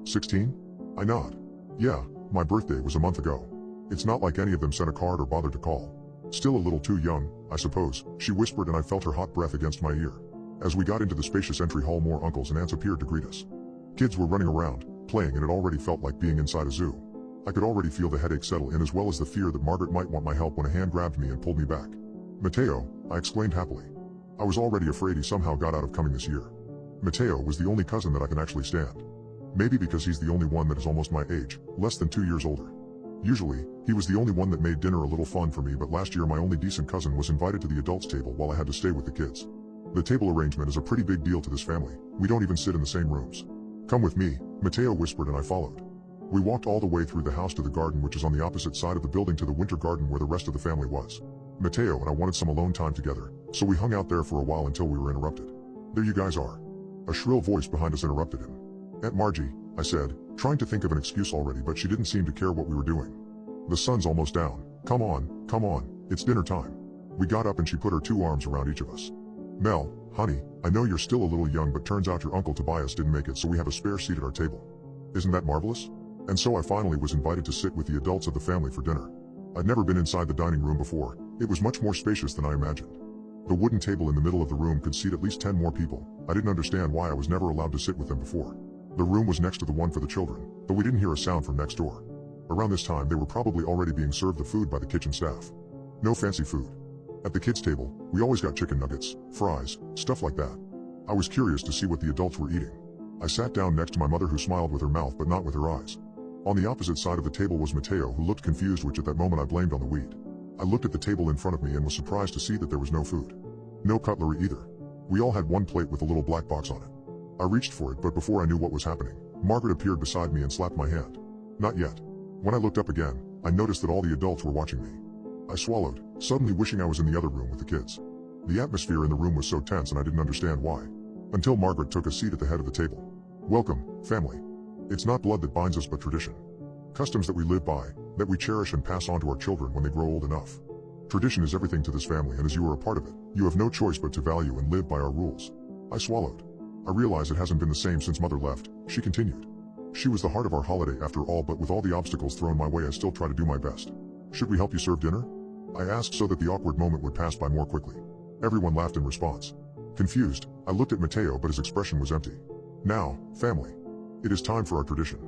16? I nod. "Yeah, my birthday was a month ago." It's not like any of them sent a card or bothered to call. "Still a little too young, I suppose," she whispered and I felt her hot breath against my ear. As we got into the spacious entry hall more uncles and aunts appeared to greet us. Kids were running around, playing and it already felt like being inside a zoo. I could already feel the headache settle in as well as the fear that Margaret might want my help when a hand grabbed me and pulled me back. "Mateo," I exclaimed happily. I was already afraid he somehow got out of coming this year. Mateo was the only cousin that I can actually stand. Maybe because he's the only one that is almost my age, less than 2 years older. Usually, he was the only one that made dinner a little fun for me, but last year my only decent cousin was invited to the adults table while I had to stay with the kids. The table arrangement is a pretty big deal to this family, we don't even sit in the same rooms. "Come with me," Mateo whispered and I followed. We walked all the way through the house to the garden which is on the opposite side of the building to the winter garden where the rest of the family was. Mateo and I wanted some alone time together, so we hung out there for a while until we were interrupted. "There you guys are." A shrill voice behind us interrupted him. "Aunt Margie," I said, trying to think of an excuse already, but she didn't seem to care what we were doing. "The sun's almost down. Come on, it's dinner time." We got up and she put her 2 arms around each of us. "Mel, honey, I know you're still a little young but turns out your uncle Tobias didn't make it so we have a spare seat at our table. Isn't that marvelous?" And so I finally was invited to sit with the adults of the family for dinner. I'd never been inside the dining room before, it was much more spacious than I imagined. The wooden table in the middle of the room could seat at least 10 more people. I didn't understand why I was never allowed to sit with them before. The room was next to the one for the children, but we didn't hear a sound from next door. Around this time they were probably already being served the food by the kitchen staff. No fancy food. At the kids' table, we always got chicken nuggets, fries, stuff like that. I was curious to see what the adults were eating. I sat down next to my mother who smiled with her mouth but not with her eyes. On the opposite side of the table was Mateo who looked confused, which at that moment I blamed on the weed. I looked at the table in front of me and was surprised to see that there was no food. No cutlery either. We all had one plate with a little black box on it. I reached for it but before I knew what was happening, Margaret appeared beside me and slapped my hand. "Not yet." When I looked up again, I noticed that all the adults were watching me. I swallowed, suddenly wishing I was in the other room with the kids. The atmosphere in the room was so tense and I didn't understand why. Until Margaret took a seat at the head of the table. "Welcome, family. It's not blood that binds us but tradition. Customs that we live by, that we cherish and pass on to our children when they grow old enough. Tradition is everything to this family and as you are a part of it, you have no choice but to value and live by our rules." I swallowed. "I realize it hasn't been the same since Mother left," she continued. "She was the heart of our holiday after all, but with all the obstacles thrown my way I still try to do my best. Should we help you serve dinner?" I asked so that the awkward moment would pass by more quickly. Everyone laughed in response. Confused, I looked at Mateo but his expression was empty. "Now, family. It is time for our tradition.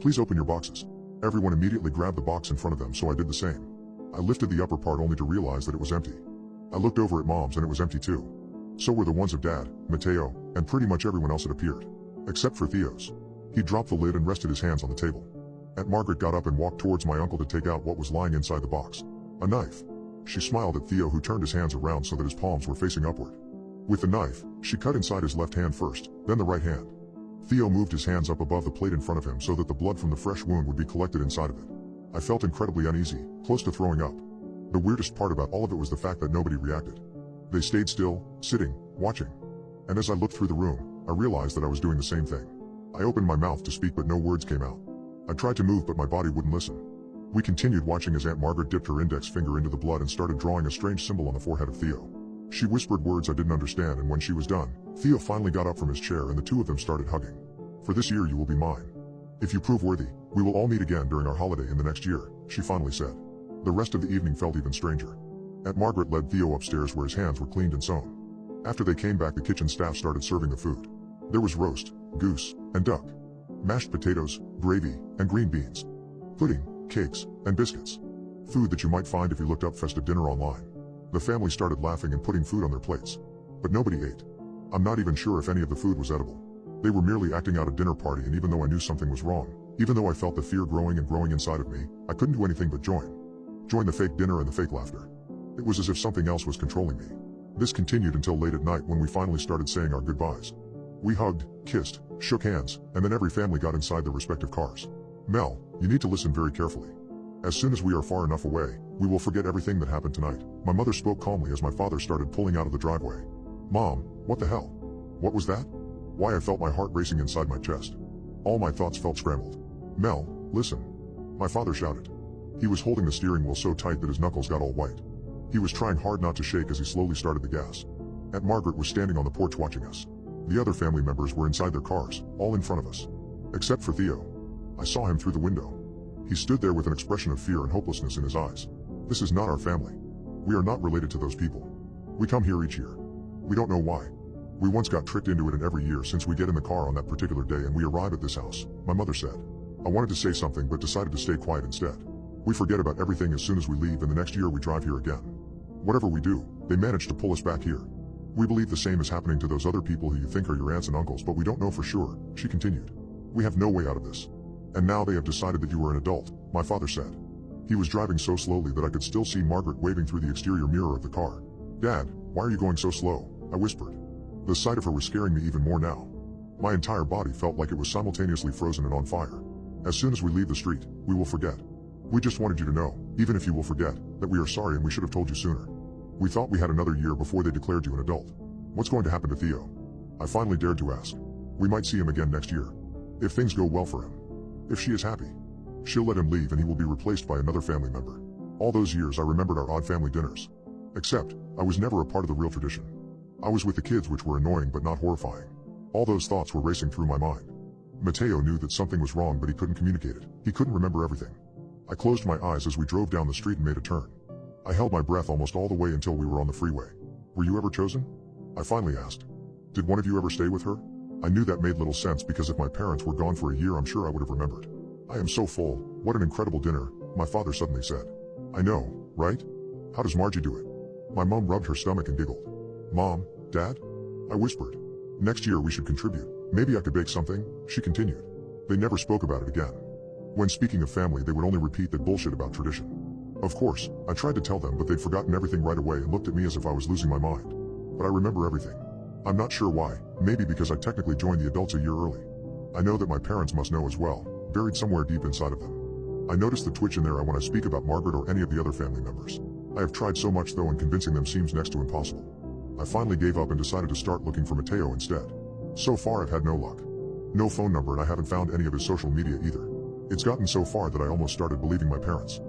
Please open your boxes." Everyone immediately grabbed the box in front of them so I did the same. I lifted the upper part only to realize that it was empty. I looked over at Mom's and it was empty too. So were the ones of Dad, Mateo, and pretty much everyone else had appeared. Except for Theo's. He dropped the lid and rested his hands on the table. Aunt Margaret got up and walked towards my uncle to take out what was lying inside the box. A knife. She smiled at Theo, who turned his hands around so that his palms were facing upward. With the knife, she cut inside his left hand first, then the right hand. Theo moved his hands up above the plate in front of him so that the blood from the fresh wound would be collected inside of it. I felt incredibly uneasy, close to throwing up. The weirdest part about all of it was the fact that nobody reacted. They stayed still, sitting, watching. And as I looked through the room, I realized that I was doing the same thing. I opened my mouth to speak, but no words came out. I tried to move, but my body wouldn't listen. We continued watching as Aunt Margaret dipped her index finger into the blood and started drawing a strange symbol on the forehead of Theo. She whispered words I didn't understand, and when she was done, Theo finally got up from his chair and the two of them started hugging. "For this year you will be mine. If you prove worthy, we will all meet again during our holiday in the next year," she finally said. The rest of the evening felt even stranger. Aunt Margaret led Theo upstairs where his hands were cleaned and sewn. After they came back, the kitchen staff started serving the food. There was roast, goose, and duck, mashed potatoes, gravy, and green beans, pudding, cakes, and biscuits. Food that you might find if you looked up festive dinner online. The family started laughing and putting food on their plates. But nobody ate. I'm not even sure if any of the food was edible. They were merely acting out a dinner party, and even though I knew something was wrong, even though I felt the fear growing and growing inside of me, I couldn't do anything but join the fake dinner and the fake laughter. It was as if something else was controlling me. This continued until late at night when we finally started saying our goodbyes. We hugged, kissed, shook hands, and then every family got inside their respective cars. Mel, you need to listen very carefully. As soon as we are far enough away, we will forget everything that happened tonight. My mother spoke calmly as my father started pulling out of the driveway. Mom, what the hell? What was that? Why, I felt my heart racing inside my chest. All my thoughts felt scrambled. Mel, listen. My father shouted. He was holding the steering wheel so tight that his knuckles got all white. He was trying hard not to shake as he slowly started the gas. Aunt Margaret was standing on the porch watching us. The other family members were inside their cars, all in front of us. Except for Theo. I saw him through the window. He stood there with an expression of fear and hopelessness in his eyes. This is not our family. We are not related to those people. We come here each year. We don't know why. We once got tricked into it, and every year since we get in the car on that particular day and we arrive at this house, my mother said. I wanted to say something but decided to stay quiet instead. We forget about everything as soon as we leave, and the next year we drive here again. Whatever we do, they manage to pull us back here. We believe the same is happening to those other people who you think are your aunts and uncles, but we don't know for sure, she continued. We have no way out of this. And now they have decided that you are an adult, my father said. He was driving so slowly that I could still see Margaret waving through the exterior mirror of the car. Dad, why are you going so slow? I whispered. The sight of her was scaring me even more now. My entire body felt like it was simultaneously frozen and on fire. As soon as we leave the street, we will forget. We just wanted you to know, even if you will forget, that we are sorry and we should have told you sooner. We thought we had another year before they declared you an adult. What's going to happen to Theo? I finally dared to ask. We might see him again next year. If things go well for him. If she is happy. She'll let him leave and he will be replaced by another family member. All those years I remembered our odd family dinners. Except, I was never a part of the real tradition. I was with the kids, which were annoying but not horrifying. All those thoughts were racing through my mind. Mateo knew that something was wrong, but he couldn't communicate it. He couldn't remember everything. I closed my eyes as we drove down the street and made a turn. I held my breath almost all the way until we were on the freeway. Were you ever chosen? I finally asked. Did one of you ever stay with her? I knew that made little sense because if my parents were gone for a year, I'm sure I would have remembered. I am so full. What an incredible dinner, my father suddenly said. I know, right? How does Margie do it? My mom rubbed her stomach and giggled. Mom, Dad? I whispered. Next year we should contribute. Maybe I could bake something, she continued. They never spoke about it again. When speaking of family, they would only repeat that bullshit about tradition. Of course, I tried to tell them, but they'd forgotten everything right away and looked at me as if I was losing my mind. But I remember everything. I'm not sure why, maybe because I technically joined the adults a year early. I know that my parents must know as well, buried somewhere deep inside of them. I noticed the twitch in their eye when I speak about Margaret or any of the other family members. I have tried so much though, and convincing them seems next to impossible. I finally gave up and decided to start looking for Mateo instead. So far I've had no luck. No phone number, and I haven't found any of his social media either. It's gotten so far that I almost started believing my parents.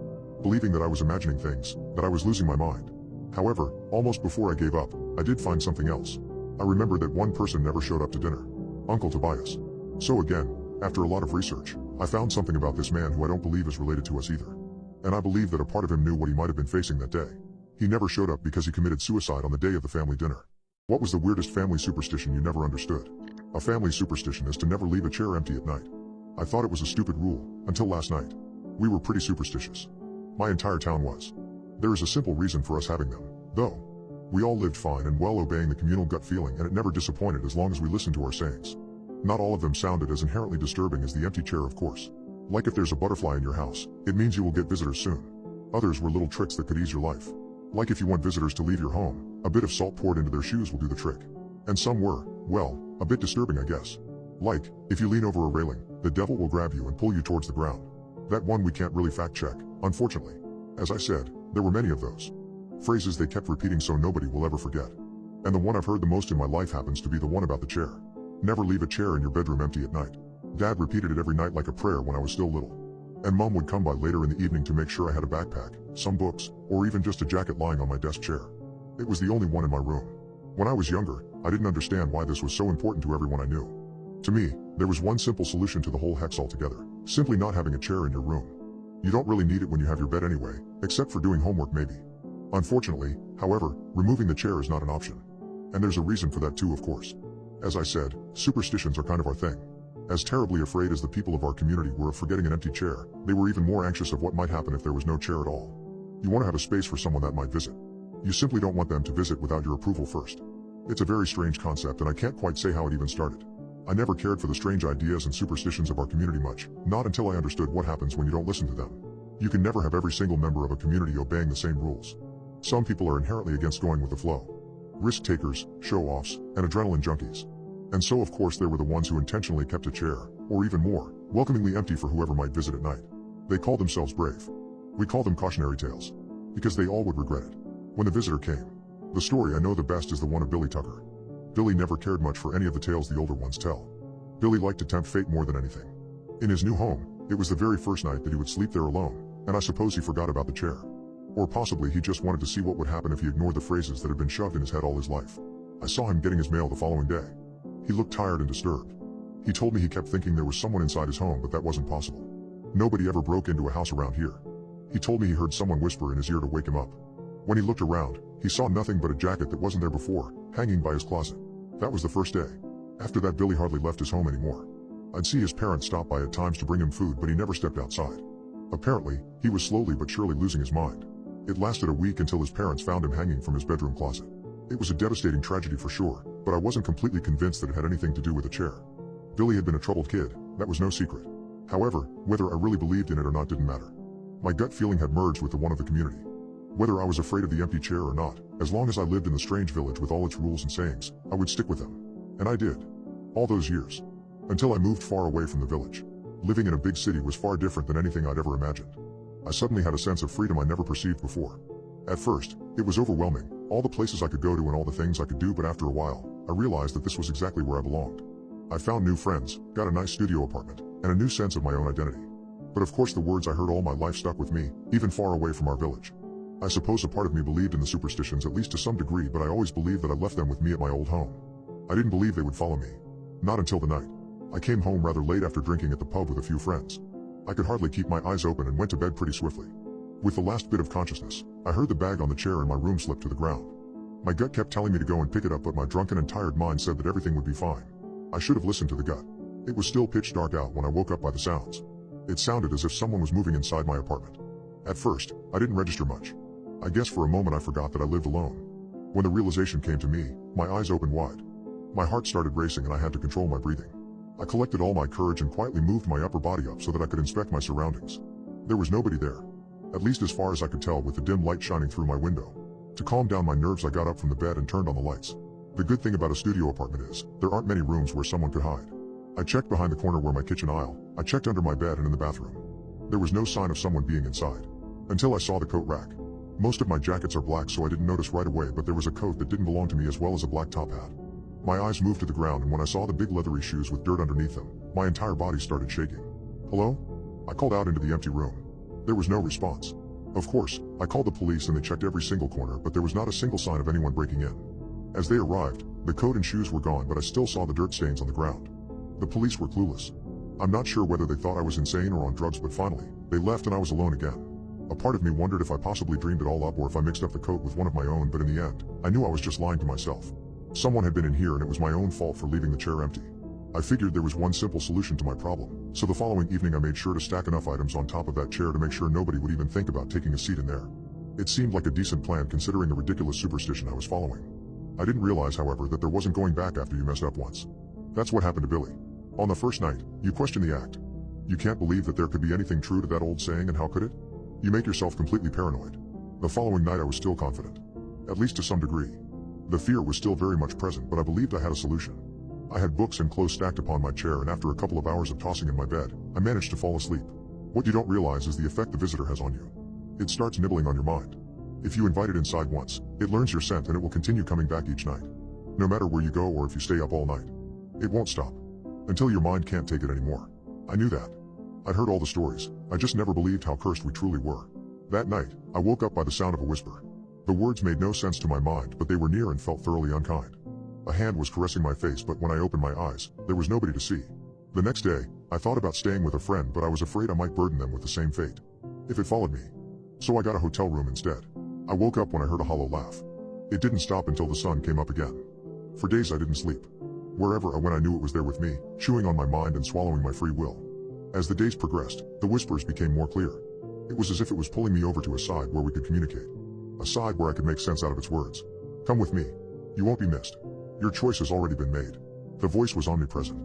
Believing that I was imagining things, that I was losing my mind. However, almost before I gave up, I did find something else. I remembered that one person never showed up to dinner. Uncle Tobias. So again, after a lot of research, I found something about this man who I don't believe is related to us either. And I believe that a part of him knew what he might have been facing that day. He never showed up because he committed suicide on the day of the family dinner. What was the weirdest family superstition you never understood? A family superstition is to never leave a chair empty at night. I thought it was a stupid rule, until last night. We were pretty superstitious. My entire town was. There is a simple reason for us having them, though. We all lived fine and well, obeying the communal gut feeling, and it never disappointed as long as we listened to our sayings. Not all of them sounded as inherently disturbing as the empty chair, of course. Like if there's a butterfly in your house, it means you will get visitors soon. Others were little tricks that could ease your life. Like if you want visitors to leave your home, a bit of salt poured into their shoes will do the trick. And some were, well, a bit disturbing I guess. Like, if you lean over a railing, the devil will grab you and pull you towards the ground. That one we can't really fact check, unfortunately. As I said, there were many of those. Phrases they kept repeating so nobody will ever forget. And the one I've heard the most in my life happens to be the one about the chair. Never leave a chair in your bedroom empty at night. Dad repeated it every night like a prayer when I was still little. And Mom would come by later in the evening to make sure I had a backpack, some books, or even just a jacket lying on my desk chair. It was the only one in my room. When I was younger, I didn't understand why this was so important to everyone I knew. To me, there was one simple solution to the whole hex altogether. Simply not having a chair in your room. You don't really need it when you have your bed anyway, except for doing homework maybe. Unfortunately, however, removing the chair is not an option. And there's a reason for that too, of course. As I said, superstitions are kind of our thing. As terribly afraid as the people of our community were of forgetting an empty chair, they were even more anxious of what might happen if there was no chair at all. You want to have a space for someone that might visit. You simply don't want them to visit without your approval first. It's a very strange concept and I can't quite say how it even started. I never cared for the strange ideas and superstitions of our community much, not until I understood what happens when you don't listen to them. You can never have every single member of a community obeying the same rules. Some people are inherently against going with the flow. Risk takers, show-offs, and adrenaline junkies. And so of course there were the ones who intentionally kept a chair, or even more, welcomingly empty for whoever might visit at night. They called themselves brave. We call them cautionary tales. Because they all would regret it. When the visitor came. The story I know the best is the one of Billy Tucker. Billy never cared much for any of the tales the older ones tell. Billy liked to tempt fate more than anything. In his new home, it was the very first night that he would sleep there alone, and I suppose he forgot about the chair. Or possibly he just wanted to see what would happen if he ignored the phrases that had been shoved in his head all his life. I saw him getting his mail the following day. He looked tired and disturbed. He told me he kept thinking there was someone inside his home, but that wasn't possible. Nobody ever broke into a house around here. He told me he heard someone whisper in his ear to wake him up. When he looked around, he saw nothing but a jacket that wasn't there before, hanging by his closet. That was the first day. After that, Billy hardly left his home anymore. I'd see his parents stop by at times to bring him food, but he never stepped outside. Apparently, he was slowly but surely losing his mind. It lasted a week until his parents found him hanging from his bedroom closet. It was a devastating tragedy for sure, but I wasn't completely convinced that it had anything to do with a chair. Billy had been a troubled kid, that was no secret. However, whether I really believed in it or not didn't matter. My gut feeling had merged with the one of the community. Whether I was afraid of the empty chair or not, as long as I lived in the strange village with all its rules and sayings, I would stick with them. And I did. All those years. Until I moved far away from the village. Living in a big city was far different than anything I'd ever imagined. I suddenly had a sense of freedom I never perceived before. At first, it was overwhelming, all the places I could go to and all the things I could do, but after a while, I realized that this was exactly where I belonged. I found new friends, got a nice studio apartment, and a new sense of my own identity. But of course the words I heard all my life stuck with me, even far away from our village. I suppose a part of me believed in the superstitions at least to some degree, but I always believed that I left them with me at my old home. I didn't believe they would follow me. Not until the night. I came home rather late after drinking at the pub with a few friends. I could hardly keep my eyes open and went to bed pretty swiftly. With the last bit of consciousness, I heard the bag on the chair in my room slip to the ground. My gut kept telling me to go and pick it up, but my drunken and tired mind said that everything would be fine. I should have listened to the gut. It was still pitch dark out when I woke up by the sounds. It sounded as if someone was moving inside my apartment. At first, I didn't register much. I guess for a moment I forgot that I lived alone. When the realization came to me, my eyes opened wide. My heart started racing and I had to control my breathing. I collected all my courage and quietly moved my upper body up so that I could inspect my surroundings. There was nobody there. At least as far as I could tell with the dim light shining through my window. To calm down my nerves, I got up from the bed and turned on the lights. The good thing about a studio apartment is, there aren't many rooms where someone could hide. I checked behind the corner where my kitchen aisle, I checked under my bed and in the bathroom. There was no sign of someone being inside. Until I saw the coat rack. Most of my jackets are black, so I didn't notice right away, but there was a coat that didn't belong to me as well as a black top hat. My eyes moved to the ground, and when I saw the big leathery shoes with dirt underneath them, my entire body started shaking. Hello? I called out into the empty room. There was no response. Of course, I called the police and they checked every single corner, but there was not a single sign of anyone breaking in. As they arrived, the coat and shoes were gone, but I still saw the dirt stains on the ground. The police were clueless. I'm not sure whether they thought I was insane or on drugs, but finally, they left and I was alone again. A part of me wondered if I possibly dreamed it all up or if I mixed up the coat with one of my own, but in the end, I knew I was just lying to myself. Someone had been in here and it was my own fault for leaving the chair empty. I figured there was one simple solution to my problem, so the following evening I made sure to stack enough items on top of that chair to make sure nobody would even think about taking a seat in there. It seemed like a decent plan considering the ridiculous superstition I was following. I didn't realize, however, that there wasn't going back after you messed up once. That's what happened to Billy. On the first night, you question the act. You can't believe that there could be anything true to that old saying, and how could it? You make yourself completely paranoid. The following night I was still confident. At least to some degree. The fear was still very much present, but I believed I had a solution. I had books and clothes stacked upon my chair, and after a couple of hours of tossing in my bed, I managed to fall asleep. What you don't realize is the effect the visitor has on you. It starts nibbling on your mind. If you invite it inside once, it learns your scent and it will continue coming back each night. No matter where you go or if you stay up all night. It won't stop. Until your mind can't take it anymore. I knew that. I'd heard all the stories, I just never believed how cursed we truly were. That night, I woke up by the sound of a whisper. The words made no sense to my mind, but they were near and felt thoroughly unkind. A hand was caressing my face, but when I opened my eyes, there was nobody to see. The next day, I thought about staying with a friend, but I was afraid I might burden them with the same fate. If it followed me. So I got a hotel room instead. I woke up when I heard a hollow laugh. It didn't stop until the sun came up again. For days I didn't sleep. Wherever I went I knew it was there with me, chewing on my mind and swallowing my free will. As the days progressed, the whispers became more clear. It was as if it was pulling me over to a side where we could communicate. A side where I could make sense out of its words. Come with me. You won't be missed. Your choice has already been made. The voice was omnipresent.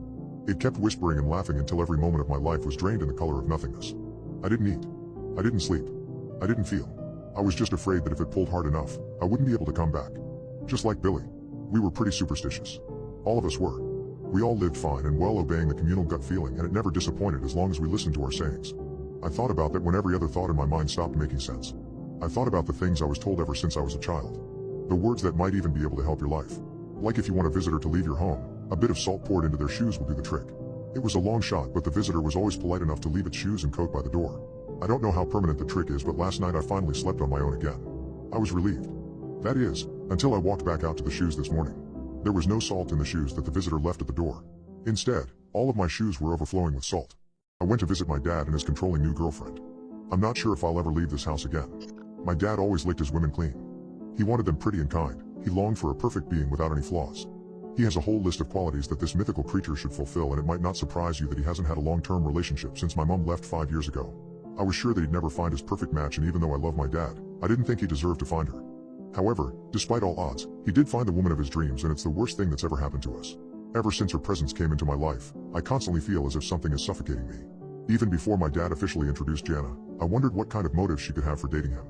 It kept whispering and laughing until every moment of my life was drained in the color of nothingness. I didn't eat. I didn't sleep. I didn't feel. I was just afraid that if it pulled hard enough, I wouldn't be able to come back. Just like Billy. We were pretty superstitious. All of us were. We all lived fine and well, obeying the communal gut feeling, and it never disappointed as long as we listened to our sayings. I thought about that when every other thought in my mind stopped making sense. I thought about the things I was told ever since I was a child. The words that might even be able to help your life. Like if you want a visitor to leave your home, a bit of salt poured into their shoes will do the trick. It was a long shot, but the visitor was always polite enough to leave its shoes and coat by the door. I don't know how permanent the trick is, but last night I finally slept on my own again. I was relieved. That is, until I walked back out to the shoes this morning. There was no salt in the shoes that the visitor left at the door. Instead, all of my shoes were overflowing with salt. I went to visit my dad and his controlling new girlfriend. I'm not sure if I'll ever leave this house again. My dad always licked his women clean. He wanted them pretty and kind. He longed for a perfect being without any flaws. He has a whole list of qualities that this mythical creature should fulfill, and it might not surprise you that he hasn't had a long-term relationship since my mom left 5 years ago. I was sure that he'd never find his perfect match, and even though I love my dad, I didn't think he deserved to find her. However, despite all odds, he did find the woman of his dreams, and it's the worst thing that's ever happened to us. Ever since her presence came into my life, I constantly feel as if something is suffocating me. Even before my dad officially introduced Jana, I wondered what kind of motive she could have for dating him.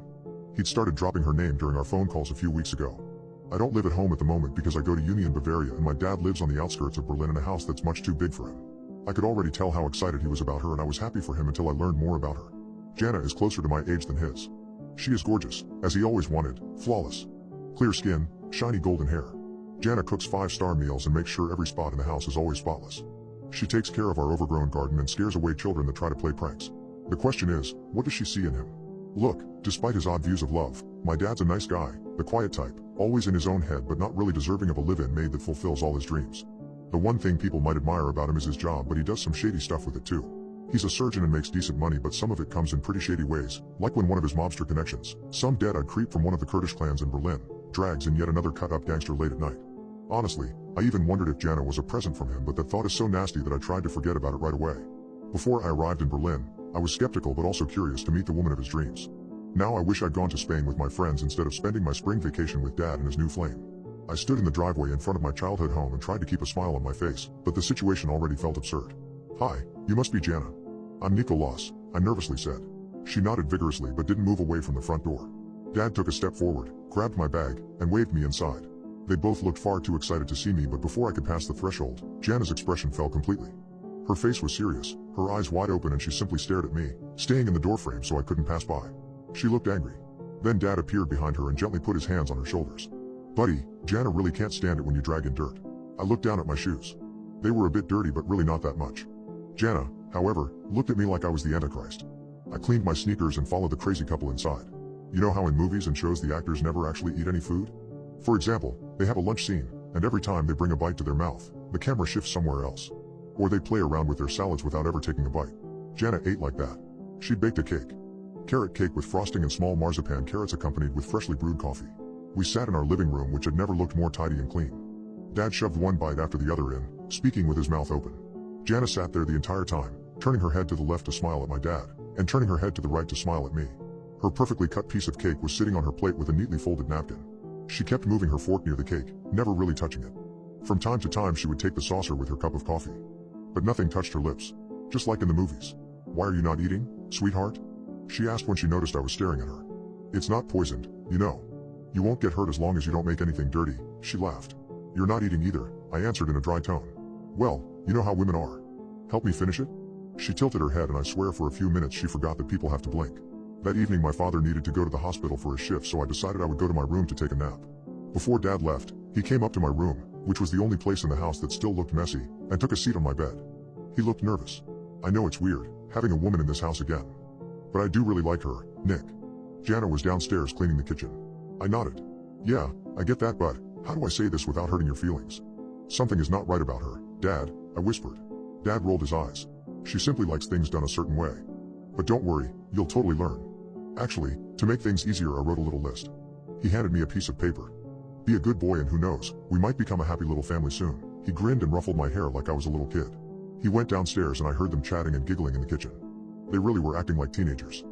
He'd started dropping her name during our phone calls a few weeks ago. I don't live at home at the moment because I go to uni in Bavaria, and my dad lives on the outskirts of Berlin in a house that's much too big for him. I could already tell how excited he was about her, and I was happy for him until I learned more about her. Jana is closer to my age than his. She is gorgeous, as he always wanted, flawless. Clear skin, shiny golden hair. Jana cooks 5-star meals and makes sure every spot in the house is always spotless. She takes care of our overgrown garden and scares away children that try to play pranks. The question is, what does she see in him? Look, despite his odd views of love, my dad's a nice guy, the quiet type, always in his own head but not really deserving of a live-in maid that fulfills all his dreams. The one thing people might admire about him is his job, but he does some shady stuff with it too. He's a surgeon and makes decent money, but some of it comes in pretty shady ways, like when one of his mobster connections, some dead-eyed creep from one of the Kurdish clans in Berlin, drags in yet another cut-up gangster late at night. Honestly, I even wondered if Jana was a present from him, but that thought is so nasty that I tried to forget about it right away. Before I arrived in Berlin, I was skeptical but also curious to meet the woman of his dreams. Now I wish I'd gone to Spain with my friends instead of spending my spring vacation with Dad and his new flame. I stood in the driveway in front of my childhood home and tried to keep a smile on my face, but the situation already felt absurd. "Hi, you must be Jana." "I'm Nicolas," I nervously said. She nodded vigorously but didn't move away from the front door. Dad took a step forward, grabbed my bag, and waved me inside. They both looked far too excited to see me, but before I could pass the threshold, Jana's expression fell completely. Her face was serious, her eyes wide open, and she simply stared at me, staying in the doorframe so I couldn't pass by. She looked angry. Then Dad appeared behind her and gently put his hands on her shoulders. "Buddy, Jana really can't stand it when you drag in dirt." I looked down at my shoes. They were a bit dirty, but really not that much. Jana, however, looked at me like I was the Antichrist. I cleaned my sneakers and followed the crazy couple inside. You know how in movies and shows the actors never actually eat any food? For example, they have a lunch scene, and every time they bring a bite to their mouth, the camera shifts somewhere else. Or they play around with their salads without ever taking a bite. Jana ate like that. She baked a cake. Carrot cake with frosting and small marzipan carrots accompanied with freshly brewed coffee. We sat in our living room, which had never looked more tidy and clean. Dad shoved one bite after the other in, speaking with his mouth open. Jana sat there the entire time, turning her head to the left to smile at my dad, and turning her head to the right to smile at me. Her perfectly cut piece of cake was sitting on her plate with a neatly folded napkin. She kept moving her fork near the cake, never really touching it. From time to time she would take the saucer with her cup of coffee. But nothing touched her lips. Just like in the movies. "Why are you not eating, sweetheart?" she asked when she noticed I was staring at her. It's not poisoned, you know. You won't get hurt as long as you don't make anything dirty, she laughed. You're not eating either, I answered in a dry tone. Well, you know how women are. Help me finish it? She tilted her head and I swear for a few minutes she forgot that people have to blink. That evening my father needed to go to the hospital for a shift, so I decided I would go to my room to take a nap. Before Dad left, he came up to my room, which was the only place in the house that still looked messy, and took a seat on my bed. He looked nervous. I know it's weird, having a woman in this house again. But I do really like her, Nick. Jana was downstairs cleaning the kitchen. I nodded. Yeah, I get that, but how do I say this without hurting your feelings? Something is not right about her, Dad, I whispered. Dad rolled his eyes. She simply likes things done a certain way. But don't worry, you'll totally learn. Actually, to make things easier I wrote a little list. He handed me a piece of paper. Be a good boy and who knows, we might become a happy little family soon. He grinned and ruffled my hair like I was a little kid. He went downstairs and I heard them chatting and giggling in the kitchen. They really were acting like teenagers.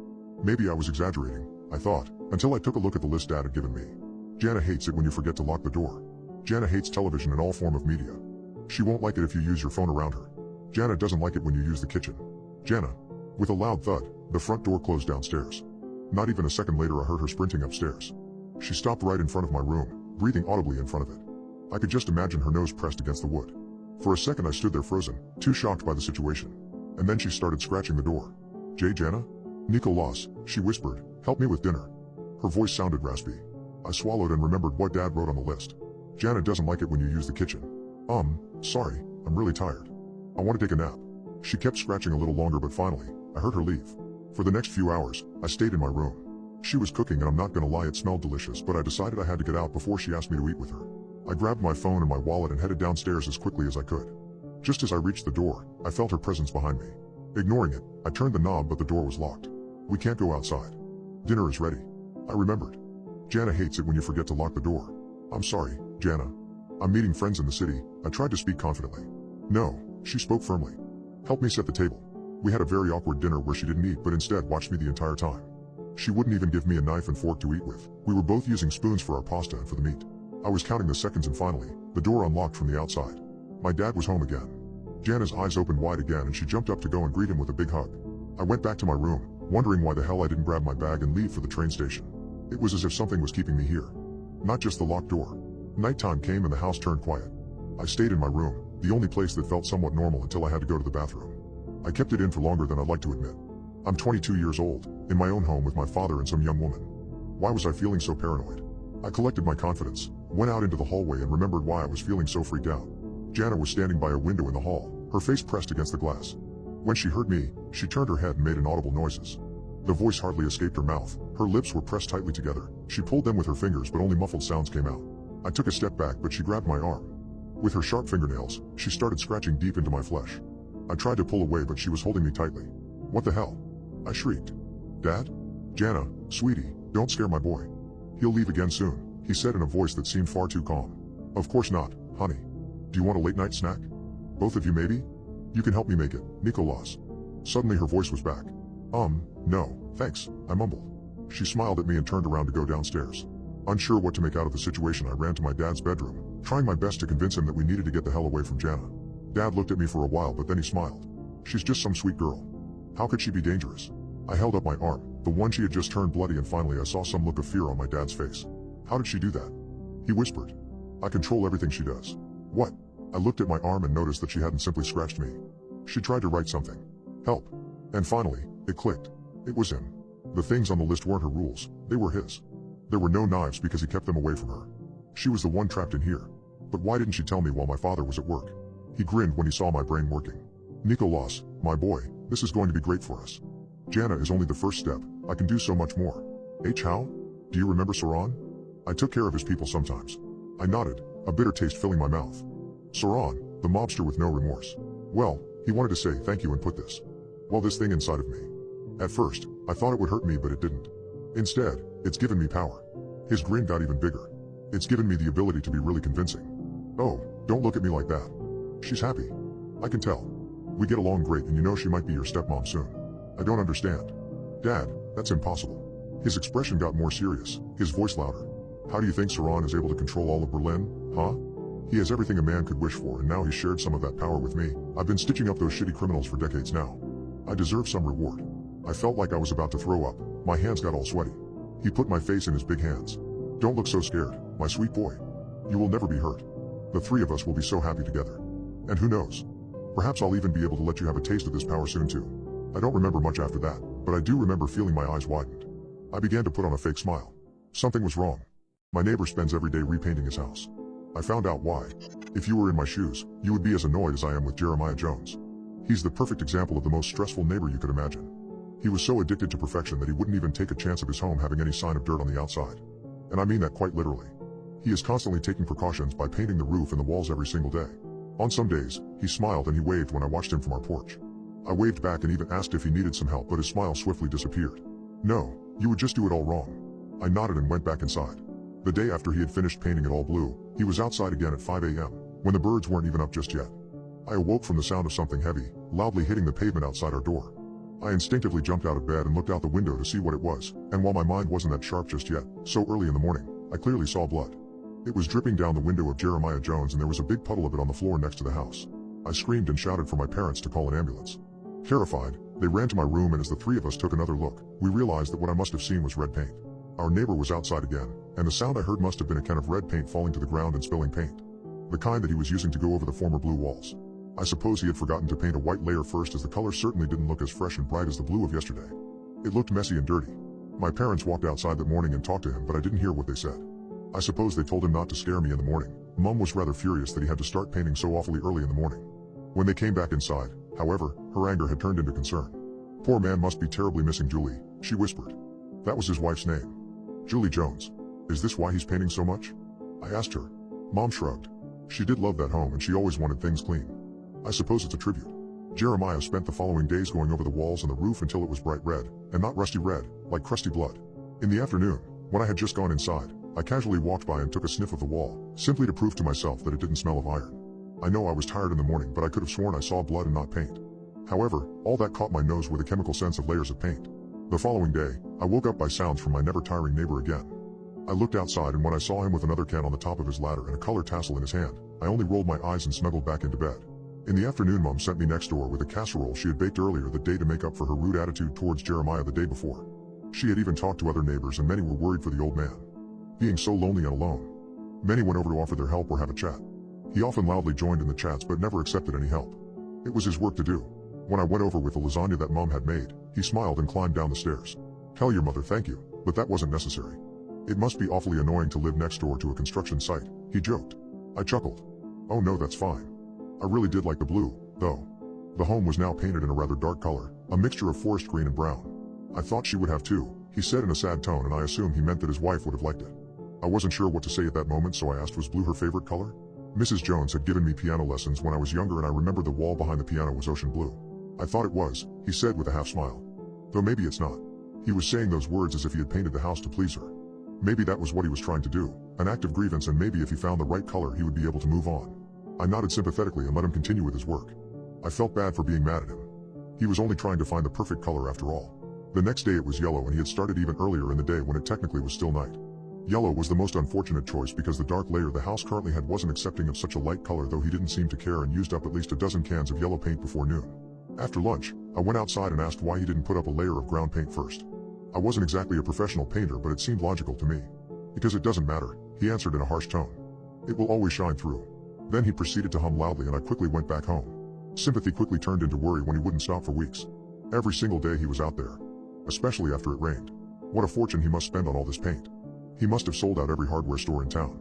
Maybe I was exaggerating, I thought, until I took a look at the list Dad had given me. Jana hates it when you forget to lock the door. Jana hates television and all form of media. She won't like it if you use your phone around her. Jana doesn't like it when you use the kitchen. Jana. With a loud thud, the front door closed downstairs. Not even a second later I heard her sprinting upstairs. She stopped right in front of my room, breathing audibly in front of it. I could just imagine her nose pressed against the wood. For a second I stood there frozen, too shocked by the situation. And then she started scratching the door. Jana? Nicolas, she whispered, help me with dinner. Her voice sounded raspy. I swallowed and remembered what Dad wrote on the list. Jana doesn't like it when you use the kitchen. Sorry, I'm really tired. I want to take a nap. She kept scratching a little longer but finally, I heard her leave. For the next few hours, I stayed in my room. She was cooking and I'm not gonna lie, it smelled delicious, but I decided I had to get out before she asked me to eat with her. I grabbed my phone and my wallet and headed downstairs as quickly as I could. Just as I reached the door, I felt her presence behind me. Ignoring it, I turned the knob but the door was locked. We can't go outside. Dinner is ready. I remembered. Jana hates it when you forget to lock the door. I'm sorry, Jana. I'm meeting friends in the city, I tried to speak confidently. No, she spoke firmly. Help me set the table. We had a very awkward dinner where she didn't eat but instead watched me the entire time. She wouldn't even give me a knife and fork to eat with. We were both using spoons for our pasta and for the meat. I was counting the seconds and finally, the door unlocked from the outside. My dad was home again. Jana's eyes opened wide again and she jumped up to go and greet him with a big hug. I went back to my room, wondering why the hell I didn't grab my bag and leave for the train station. It was as if something was keeping me here. Not just the locked door. Nighttime came and the house turned quiet. I stayed in my room, the only place that felt somewhat normal until I had to go to the bathroom. I kept it in for longer than I'd like to admit. I'm 22 years old, in my own home with my father and some young woman. Why was I feeling so paranoid? I collected my confidence, went out into the hallway and remembered why I was feeling so freaked out. Jana was standing by a window in the hall, her face pressed against the glass. When she heard me, she turned her head and made inaudible noises. The voice hardly escaped her mouth, her lips were pressed tightly together. She pulled them with her fingers but only muffled sounds came out. I took a step back but she grabbed my arm. With her sharp fingernails, she started scratching deep into my flesh. I tried to pull away but she was holding me tightly. What the hell? I shrieked. Dad? Jana, sweetie, don't scare my boy. He'll leave again soon, he said in a voice that seemed far too calm. Of course not, honey. Do you want a late night snack? Both of you maybe? You can help me make it, Nicolas. Suddenly her voice was back. No, thanks, I mumbled. She smiled at me and turned around to go downstairs. Unsure what to make out of the situation, I ran to my dad's bedroom, trying my best to convince him that we needed to get the hell away from Jana. Dad looked at me for a while but then he smiled. She's just some sweet girl. How could she be dangerous? I held up my arm, the one she had just turned bloody, and finally I saw some look of fear on my dad's face. How did she do that? He whispered. I control everything she does. What? I looked at my arm and noticed that she hadn't simply scratched me. She tried to write something. Help. And finally, it clicked. It was him. The things on the list weren't her rules, they were his. There were no knives because he kept them away from her. She was the one trapped in here. But why didn't she tell me while my father was at work? He grinned when he saw my brain working. Nicolas, my boy, this is going to be great for us. Jana is only the first step, I can do so much more. How? Do you remember Saran? I took care of his people sometimes. I nodded, a bitter taste filling my mouth. Saran, the mobster with no remorse. Well, he wanted to say thank you and put this thing inside of me. At first, I thought it would hurt me but it didn't. Instead, it's given me power. His grin got even bigger. It's given me the ability to be really convincing. Oh, don't look at me like that. She's happy. I can tell. We get along great and you know she might be your stepmom soon. I don't understand. Dad, that's impossible. His expression got more serious, his voice louder. How do you think Saran is able to control all of Berlin, huh? He has everything a man could wish for and now he's shared some of that power with me. I've been stitching up those shitty criminals for decades now. I deserve some reward. I felt like I was about to throw up, my hands got all sweaty. He put my face in his big hands. Don't look so scared, my sweet boy. You will never be hurt. The three of us will be so happy together. And who knows? Perhaps I'll even be able to let you have a taste of this power soon too. I don't remember much after that, but I do remember feeling my eyes widened. I began to put on a fake smile. Something was wrong. My neighbor spends every day repainting his house. I found out why. If you were in my shoes, you would be as annoyed as I am with Jeremiah Jones. He's the perfect example of the most stressful neighbor you could imagine. He was so addicted to perfection that he wouldn't even take a chance of his home having any sign of dirt on the outside. And I mean that quite literally. He is constantly taking precautions by painting the roof and the walls every single day. On some days, he smiled and he waved when I watched him from our porch. I waved back and even asked if he needed some help, but his smile swiftly disappeared. No, you would just do it all wrong. I nodded and went back inside. The day after he had finished painting it all blue, he was outside again at 5 a.m., when the birds weren't even up just yet. I awoke from the sound of something heavy, loudly hitting the pavement outside our door. I instinctively jumped out of bed and looked out the window to see what it was, and while my mind wasn't that sharp just yet, so early in the morning, I clearly saw blood. It was dripping down the window of Jeremiah Jones and there was a big puddle of it on the floor next to the house. I screamed and shouted for my parents to call an ambulance. Terrified, they ran to my room, and as the three of us took another look, we realized that what I must have seen was red paint. Our neighbor was outside again, and the sound I heard must have been a can of red paint falling to the ground and spilling paint. The kind that he was using to go over the former blue walls. I suppose he had forgotten to paint a white layer first, as the color certainly didn't look as fresh and bright as the blue of yesterday. It looked messy and dirty. My parents walked outside that morning and talked to him, but I didn't hear what they said. I suppose they told him not to scare me in the morning. Mom was rather furious that he had to start painting so awfully early in the morning. When they came back inside, however, her anger had turned into concern. Poor man must be terribly missing Julie, she whispered. That was his wife's name. Julie Jones. Is this why he's painting so much? I asked her. Mom shrugged. She did love that home and she always wanted things clean. I suppose it's a tribute. Jeremiah spent the following days going over the walls and the roof until it was bright red, and not rusty red, like crusty blood. In the afternoon, when I had just gone inside, I casually walked by and took a sniff of the wall, simply to prove to myself that it didn't smell of iron. I know I was tired in the morning, but I could have sworn I saw blood and not paint. However, all that caught my nose were the chemical scents of layers of paint. The following day, I woke up by sounds from my never-tiring neighbor again. I looked outside, and when I saw him with another can on the top of his ladder and a color tassel in his hand, I only rolled my eyes and snuggled back into bed. In the afternoon, Mom sent me next door with a casserole she had baked earlier that day to make up for her rude attitude towards Jeremiah the day before. She had even talked to other neighbors, and many were worried for the old man. Being so lonely and alone. Many went over to offer their help or have a chat. He often loudly joined in the chats but never accepted any help. It was his work to do. When I went over with the lasagna that Mom had made, he smiled and climbed down the stairs. Tell your mother thank you, but that wasn't necessary. It must be awfully annoying to live next door to a construction site, he joked. I chuckled. Oh no, that's fine. I really did like the blue, though. The home was now painted in a rather dark color, a mixture of forest green and brown. I thought she would have too, he said in a sad tone, and I assumed he meant that his wife would have liked it. I wasn't sure what to say at that moment, so I asked, was blue her favorite color? Mrs. Jones had given me piano lessons when I was younger, and I remembered the wall behind the piano was ocean blue. I thought it was, he said with a half smile. Though maybe it's not. He was saying those words as if he had painted the house to please her. Maybe that was what he was trying to do, an act of grievance, and maybe if he found the right color he would be able to move on. I nodded sympathetically and let him continue with his work. I felt bad for being mad at him. He was only trying to find the perfect color after all. The next day it was yellow, and he had started even earlier in the day when it technically was still night. Yellow was the most unfortunate choice because the dark layer the house currently had wasn't accepting of such a light color, though he didn't seem to care and used up at least a dozen cans of yellow paint before noon. After lunch, I went outside and asked why he didn't put up a layer of ground paint first. I wasn't exactly a professional painter, but it seemed logical to me. Because it doesn't matter, he answered in a harsh tone. It will always shine through. Then he proceeded to hum loudly, and I quickly went back home. Sympathy quickly turned into worry when he wouldn't stop for weeks. Every single day he was out there. Especially after it rained. What a fortune he must spend on all this paint. He must have sold out every hardware store in town.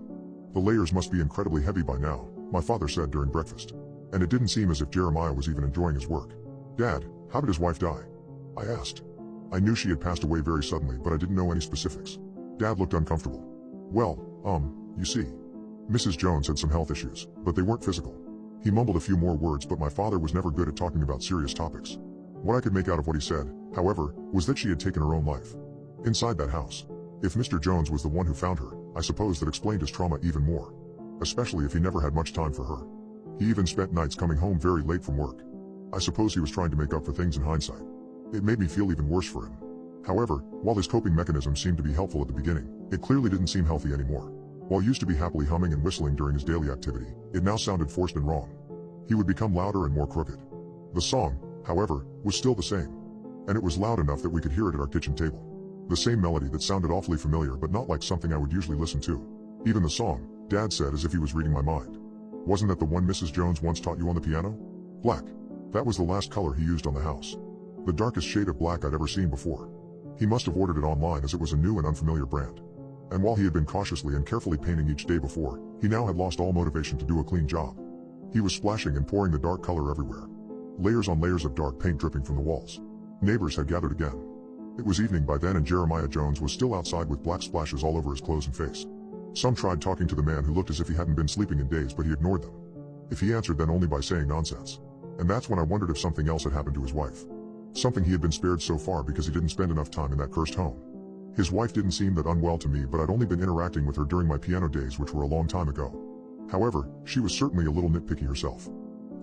The layers must be incredibly heavy by now, my father said during breakfast. And it didn't seem as if Jeremiah was even enjoying his work. Dad, how did his wife die? I asked. I knew she had passed away very suddenly, but I didn't know any specifics. Dad looked uncomfortable. Well, you see. Mrs. Jones had some health issues, but they weren't physical. He mumbled a few more words, but my father was never good at talking about serious topics. What I could make out of what he said, however, was that she had taken her own life. Inside that house. If Mr. Jones was the one who found her, I suppose that explained his trauma even more. Especially if he never had much time for her. He even spent nights coming home very late from work. I suppose he was trying to make up for things in hindsight. It made me feel even worse for him. However, while his coping mechanism seemed to be helpful at the beginning, it clearly didn't seem healthy anymore. While used to be happily humming and whistling during his daily activity, it now sounded forced and wrong. He would become louder and more crooked. The song, however, was still the same. And it was loud enough that we could hear it at our kitchen table. The same melody that sounded awfully familiar but not like something I would usually listen to. Even the song, Dad said as if he was reading my mind. Wasn't that the one Mrs. Jones once taught you on the piano? Black. That was the last color he used on the house. The darkest shade of black I'd ever seen before. He must have ordered it online as it was a new and unfamiliar brand. And while he had been cautiously and carefully painting each day before, he now had lost all motivation to do a clean job. He was splashing and pouring the dark color everywhere. Layers on layers of dark paint dripping from the walls. Neighbors had gathered again. It was evening by then and Jeremiah Jones was still outside with black splashes all over his clothes and face. Some tried talking to the man who looked as if he hadn't been sleeping in days, but he ignored them. If he answered, then only by saying nonsense. And that's when I wondered if something else had happened to his wife. Something he had been spared so far because he didn't spend enough time in that cursed home. His wife didn't seem that unwell to me, but I'd only been interacting with her during my piano days, which were a long time ago. However, she was certainly a little nitpicky herself.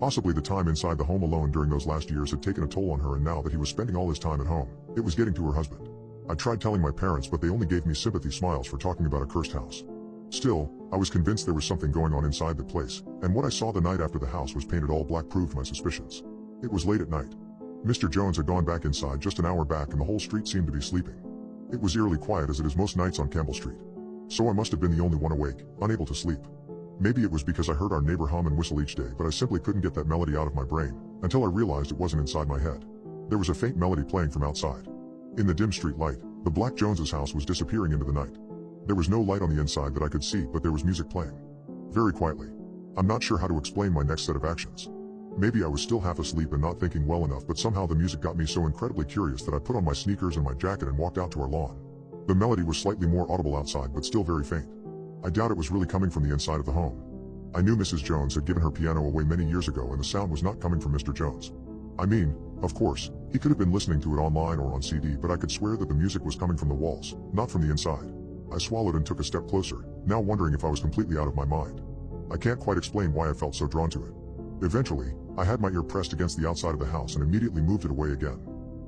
Possibly the time inside the home alone during those last years had taken a toll on her, and now that he was spending all his time at home, it was getting to her husband. I tried telling my parents, but they only gave me sympathy smiles for talking about a cursed house. Still, I was convinced there was something going on inside the place, and what I saw the night after the house was painted all black proved my suspicions. It was late at night. Mr. Jones had gone back inside just an hour back and the whole street seemed to be sleeping. It was eerily quiet as it is most nights on Campbell Street. So I must have been the only one awake, unable to sleep. Maybe it was because I heard our neighbor hum and whistle each day, but I simply couldn't get that melody out of my brain, until I realized it wasn't inside my head. There was a faint melody playing from outside. In the dim street light, the Black Jones's house was disappearing into the night. There was no light on the inside that I could see, but there was music playing. Very quietly. I'm not sure how to explain my next set of actions. Maybe I was still half asleep and not thinking well enough, but somehow the music got me so incredibly curious that I put on my sneakers and my jacket and walked out to our lawn. The melody was slightly more audible outside, but still very faint. I doubt it was really coming from the inside of the home. I knew Mrs. Jones had given her piano away many years ago and the sound was not coming from Mr. Jones. I mean, of course, he could have been listening to it online or on CD, but I could swear that the music was coming from the walls, not from the inside. I swallowed and took a step closer, now wondering if I was completely out of my mind. I can't quite explain why I felt so drawn to it. Eventually, I had my ear pressed against the outside of the house and immediately moved it away again.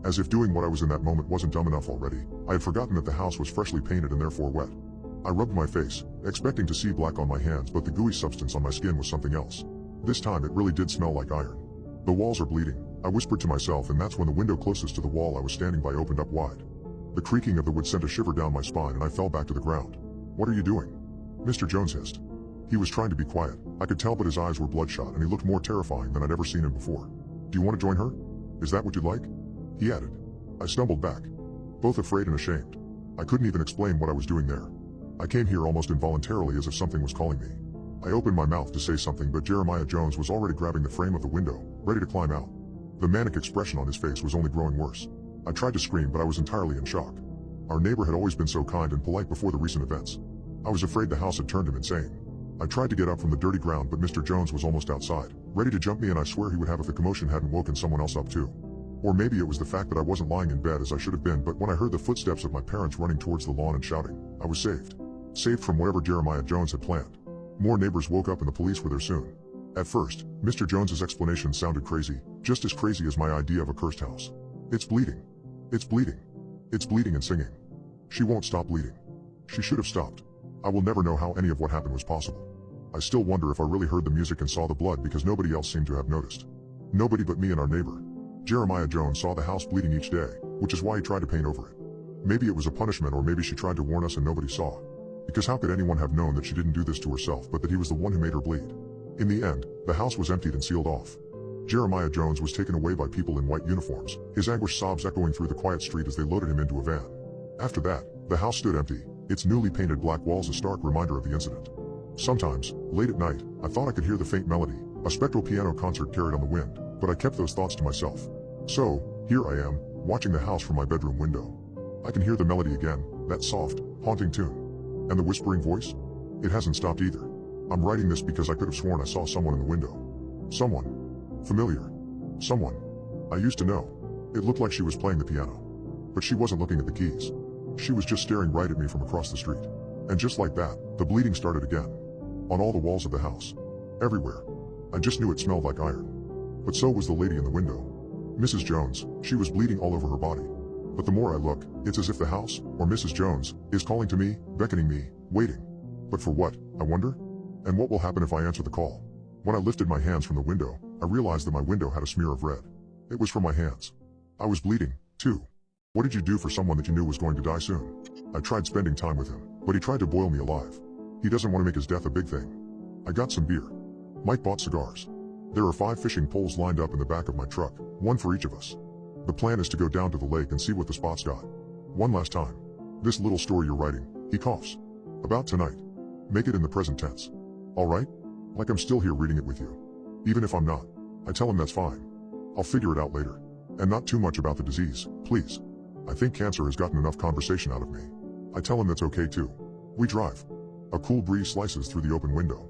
As if doing what I was in that moment wasn't dumb enough already, I had forgotten that the house was freshly painted and therefore wet. I rubbed my face, expecting to see black on my hands, but the gooey substance on my skin was something else. This time it really did smell like iron. The walls are bleeding, I whispered to myself, and that's when the window closest to the wall I was standing by opened up wide. The creaking of the wood sent a shiver down my spine and I fell back to the ground. "What are you doing?" Mr. Jones hissed. He was trying to be quiet, I could tell, but his eyes were bloodshot and he looked more terrifying than I'd ever seen him before. "Do you want to join her? Is that what you'd like?" he added. I stumbled back, both afraid and ashamed. I couldn't even explain what I was doing there. I came here almost involuntarily, as if something was calling me. I opened my mouth to say something, but Jeremiah Jones was already grabbing the frame of the window, ready to climb out. The manic expression on his face was only growing worse. I tried to scream, but I was entirely in shock. Our neighbor had always been so kind and polite before the recent events. I was afraid the house had turned him insane. I tried to get up from the dirty ground, but Mr. Jones was almost outside, ready to jump me, and I swear he would have if the commotion hadn't woken someone else up too. Or maybe it was the fact that I wasn't lying in bed as I should have been, but when I heard the footsteps of my parents running towards the lawn and shouting, I was saved. Saved from whatever Jeremiah Jones had planned. More neighbors woke up and the police were there soon. At first, Mr. Jones's explanation sounded crazy, just as crazy as my idea of a cursed house. "It's bleeding. It's bleeding. It's bleeding and singing. She won't stop bleeding. She should have stopped." I will never know how any of what happened was possible. I still wonder if I really heard the music and saw the blood, because nobody else seemed to have noticed. Nobody but me and our neighbor. Jeremiah Jones saw the house bleeding each day, which is why he tried to paint over it. Maybe it was a punishment, or maybe she tried to warn us and nobody saw. Because how could anyone have known that she didn't do this to herself, but that he was the one who made her bleed? In the end, the house was emptied and sealed off. Jeremiah Jones was taken away by people in white uniforms, his anguished sobs echoing through the quiet street as they loaded him into a van. After that, the house stood empty, its newly painted black walls a stark reminder of the incident. Sometimes, late at night, I thought I could hear the faint melody, a spectral piano concert carried on the wind, but I kept those thoughts to myself. So, here I am, watching the house from my bedroom window. I can hear the melody again, that soft, haunting tune. And the whispering voice? It hasn't stopped either. I'm writing this because I could have sworn I saw someone in the window. Someone. Familiar. Someone I used to know. It looked like she was playing the piano. But she wasn't looking at the keys. She was just staring right at me from across the street. And just like that, the bleeding started again. On all the walls of the house. Everywhere. I just knew it smelled like iron. But so was the lady in the window. Mrs. Jones, she was bleeding all over her body. But the more I look, it's as if the house, or Mrs. Jones, is calling to me, beckoning me, waiting. But for what, I wonder? And what will happen if I answer the call? When I lifted my hands from the window, I realized that my window had a smear of red. It was from my hands. I was bleeding, too. What did you do for someone that you knew was going to die soon? I tried spending time with him, but he tried to boil me alive. He doesn't want to make his death a big thing. I got some beer. Mike bought cigars. There are 5 fishing poles lined up in the back of my truck, one for each of us. The plan is to go down to the lake and see what the spots got. One last time. This little story you're writing, he coughs. About tonight. Make it in the present tense. Alright? Like I'm still here reading it with you. Even if I'm not. I tell him that's fine. I'll figure it out later. And not too much about the disease, please. I think cancer has gotten enough conversation out of me. I tell him that's okay too. We drive. A cool breeze slices through the open window.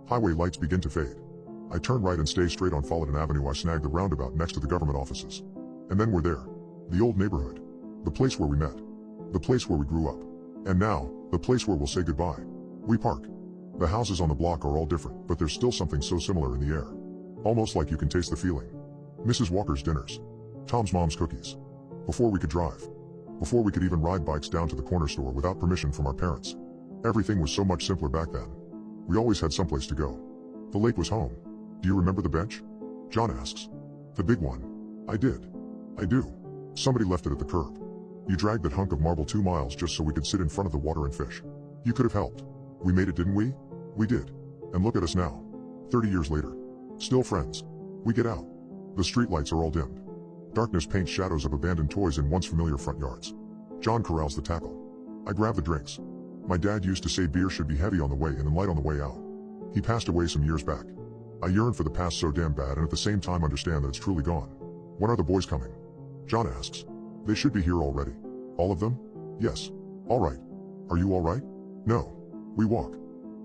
Highway lights begin to fade. I turn right and stay straight on Fullerton Avenue. I snag the roundabout next to the government offices. And then we're there. The old neighborhood. The place where we met. The place where we grew up. And now, the place where we'll say goodbye. We park. The houses on the block are all different, but there's still something so similar in the air. Almost like you can taste the feeling. Mrs. Walker's dinners. Tom's mom's cookies. Before we could drive. Before we could even ride bikes down to the corner store without permission from our parents. Everything was so much simpler back then. We always had someplace to go. The lake was home. Do you remember the bench? John asks. The big one. I did. I do. Somebody left it at the curb. You dragged that hunk of marble 2 miles just so we could sit in front of the water and fish. You could have helped. We made it, didn't we? We did. And look at us now. 30 years later. Still friends. We get out. The streetlights are all dimmed. Darkness paints shadows of abandoned toys in once familiar front yards. John corrals the tackle. I grab the drinks. My dad used to say beer should be heavy on the way in and light on the way out. He passed away some years back. I yearn for the past so damn bad and at the same time understand that it's truly gone. When are the boys coming? John asks. They should be here already. All of them? Yes. All right. Are you all right? No. We walk.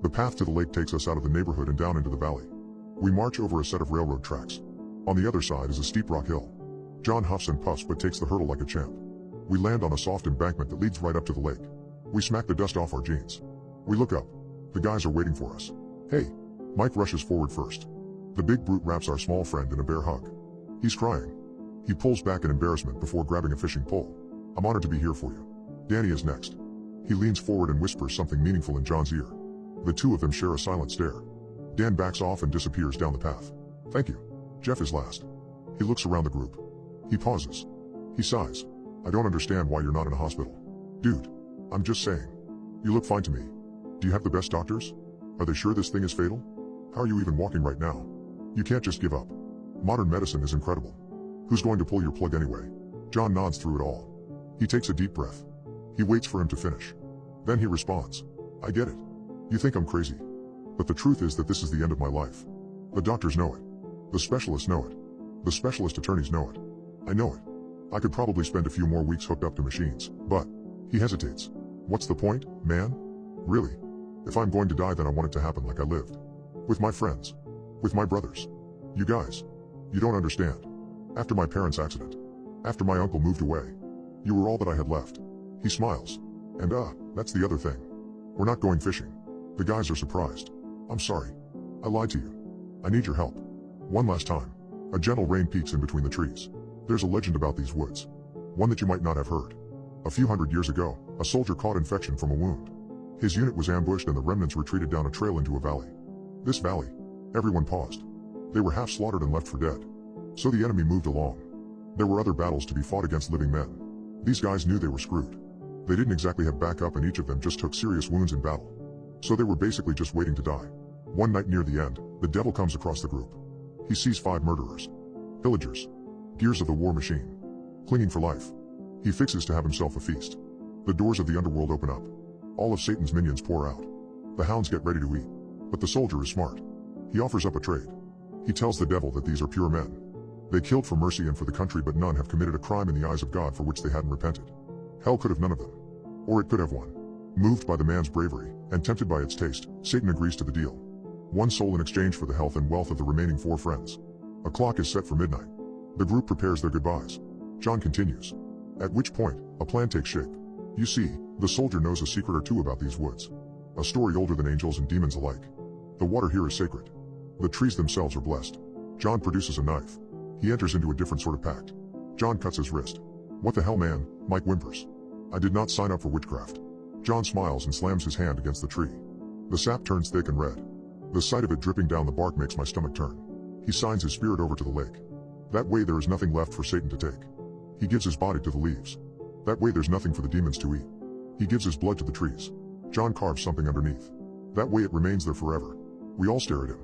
The path to the lake takes us out of the neighborhood and down into the valley. We march over a set of railroad tracks. On the other side is a steep rock hill. John huffs and puffs but takes the hurdle like a champ. We land on a soft embankment that leads right up to the lake. We smack the dust off our jeans. We look up. The guys are waiting for us. Hey. Mike rushes forward first. The big brute wraps our small friend in a bear hug. He's crying. He pulls back in embarrassment before grabbing a fishing pole. I'm honored to be here for you. Danny is next. He leans forward and whispers something meaningful in John's ear. The two of them share a silent stare. Dan backs off and disappears down the path. Thank you. Jeff is last. He looks around the group. He pauses. He sighs. I don't understand why you're not in a hospital. Dude. I'm just saying. You look fine to me. Do you have the best doctors? Are they sure this thing is fatal? How are you even walking right now? You can't just give up. Modern medicine is incredible. Who's going to pull your plug anyway? John nods through it all. He takes a deep breath. He waits for him to finish. Then he responds. I get it. You think I'm crazy. But the truth is that this is the end of my life. The doctors know it. The specialists know it. The specialist attorneys know it. I know it. I could probably spend a few more weeks hooked up to machines, but... He hesitates. What's the point, man? Really? If I'm going to die, then I want it to happen like I lived. With my friends. With my brothers. You guys. You don't understand. After my parents' accident. After my uncle moved away. You were all that I had left. He smiles. And that's the other thing. We're not going fishing. The guys are surprised. I'm sorry. I lied to you. I need your help. One last time. A gentle rain peeks in between the trees. There's a legend about these woods. One that you might not have heard. A few hundred years ago, a soldier caught infection from a wound. His unit was ambushed and the remnants retreated down a trail into a valley. This valley. Everyone paused. They were half slaughtered and left for dead. So the enemy moved along. There were other battles to be fought against living men. These guys knew they were screwed. They didn't exactly have backup and each of them just took serious wounds in battle. So they were basically just waiting to die. One night near the end, the devil comes across the group. He sees 5 murderers. Pillagers. Gears of the war machine. Clinging for life. He fixes to have himself a feast. The doors of the underworld open up. All of Satan's minions pour out. The hounds get ready to eat. But the soldier is smart. He offers up a trade. He tells the devil that these are pure men. They killed for mercy and for the country, but none have committed a crime in the eyes of God for which they hadn't repented. Hell could have none of them. Or it could have one. Moved by the man's bravery, and tempted by its taste, Satan agrees to the deal. 1 soul in exchange for the health and wealth of the remaining 4 friends. A clock is set for midnight. The group prepares their goodbyes. John continues. At which point, a plan takes shape. You see, the soldier knows a secret or two about these woods. A story older than angels and demons alike. The water here is sacred. The trees themselves are blessed. John produces a knife. He enters into a different sort of pact. John cuts his wrist. What the hell, man? Mike whimpers. I did not sign up for witchcraft. John smiles and slams his hand against the tree. The sap turns thick and red. The sight of it dripping down the bark makes my stomach turn. He signs his spirit over to the lake. That way there is nothing left for Satan to take. He gives his body to the leaves. That way there's nothing for the demons to eat. He gives his blood to the trees. John carves something underneath. That way it remains there forever. We all stare at him.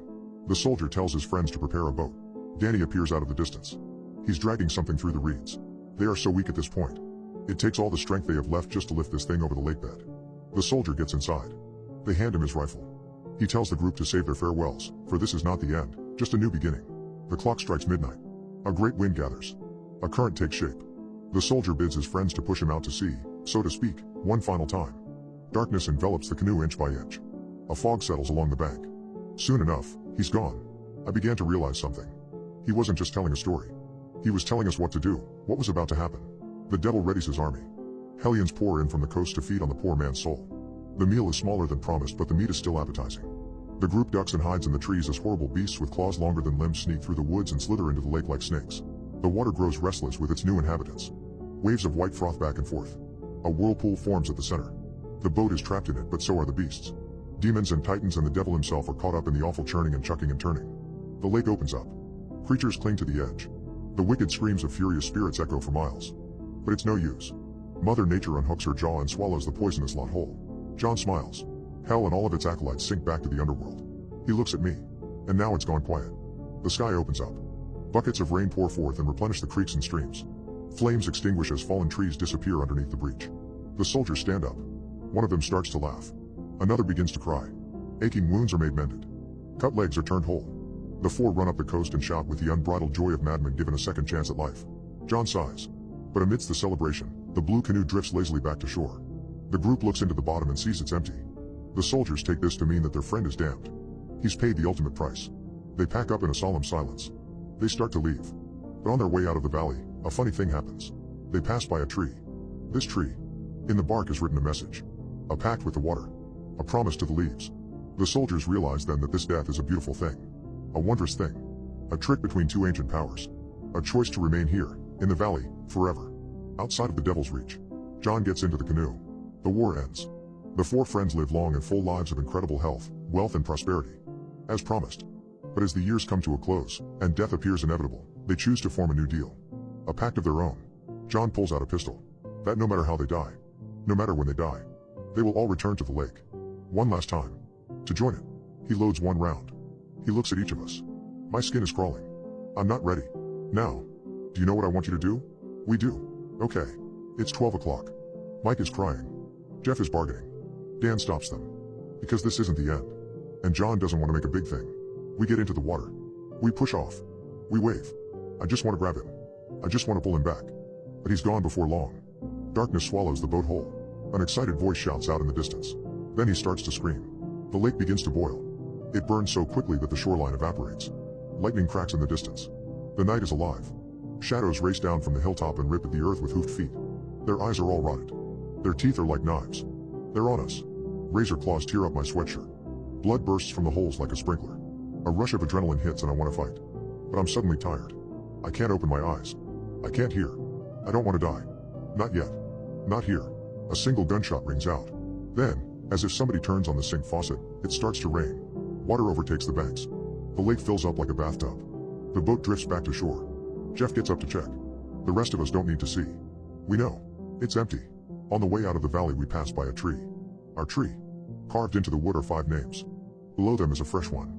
The soldier tells his friends to prepare a boat. Danny appears out of the distance. He's dragging something through the reeds. They are so weak at this point. It takes all the strength they have left just to lift this thing over the lake bed. The soldier gets inside. They hand him his rifle. He tells the group to save their farewells, for this is not the end, just a new beginning. The clock strikes midnight. A great wind gathers. A current takes shape. The soldier bids his friends to push him out to sea, so to speak, one final time. Darkness envelops the canoe inch by inch. A fog settles along the bank. Soon enough, he's gone. I began to realize something. He wasn't just telling a story. He was telling us what to do, what was about to happen. The devil readies his army. Hellions pour in from the coast to feed on the poor man's soul. The meal is smaller than promised, but the meat is still appetizing. The group ducks and hides in the trees as horrible beasts with claws longer than limbs sneak through the woods and slither into the lake like snakes. The water grows restless with its new inhabitants. Waves of white froth back and forth. A whirlpool forms at the center. The boat is trapped in it, but so are the beasts. Demons and titans and the devil himself are caught up in the awful churning and chucking and turning. The lake opens up. Creatures cling to the edge. The wicked screams of furious spirits echo for miles. But it's no use. Mother Nature unhooks her jaw and swallows the poisonous lot whole. John smiles. Hell and all of its acolytes sink back to the underworld. He looks at me. And now it's gone quiet. The sky opens up. Buckets of rain pour forth and replenish the creeks and streams. Flames extinguish as fallen trees disappear underneath the breach. The soldiers stand up. One of them starts to laugh. Another begins to cry. Aching wounds are made mended. Cut legs are turned whole. The four run up the coast and shout with the unbridled joy of madmen given a second chance at life. John sighs. But amidst the celebration, the blue canoe drifts lazily back to shore. The group looks into the bottom and sees it's empty. The soldiers take this to mean that their friend is damned. He's paid the ultimate price. They pack up in a solemn silence. They start to leave. But on their way out of the valley, a funny thing happens. They pass by a tree. This tree. In the bark is written a message. A pact with the water. A promise to the leaves. The soldiers realize then that this death is a beautiful thing. A wondrous thing. A trick between two ancient powers. A choice to remain here, in the valley, forever. Outside of the devil's reach. John gets into the canoe. The war ends. The four friends live long and full lives of incredible health, wealth and prosperity. As promised. But as the years come to a close, and death appears inevitable, they choose to form a new deal. A pact of their own. John pulls out a pistol. That no matter how they die, no matter when they die, they will all return to the lake. One last time. To join it. He loads one round. He looks at each of us. My skin is crawling. I'm not ready. Now. Do you know what I want you to do? We do. Okay. It's 12 o'clock. Mike is crying. Jeff is bargaining. Dan stops them. Because this isn't the end. And John doesn't want to make a big thing. We get into the water. We push off. We wave. I just want to grab him. I just want to pull him back. But he's gone before long. Darkness swallows the boat whole. An excited voice shouts out in the distance. Then he starts to scream. The lake begins to boil. It burns so quickly that the shoreline evaporates. Lightning cracks in the distance. The night is alive. Shadows race down from the hilltop and rip at the earth with hoofed feet. Their eyes are all rotted. Their teeth are like knives. They're on us. Razor claws tear up my sweatshirt. Blood bursts from the holes like a sprinkler. A rush of adrenaline hits and I want to fight. But I'm suddenly tired. I can't open my eyes. I can't hear. I don't want to die. Not yet. Not here. A single gunshot rings out. Then, as if somebody turns on the sink faucet, it starts to rain. Water overtakes the banks. The lake fills up like a bathtub. The boat drifts back to shore. Jeff gets up to check. The rest of us don't need to see. We know. It's empty. On the way out of the valley we pass by a tree. Our tree. Carved into the wood are 5 names. Below them is a fresh one.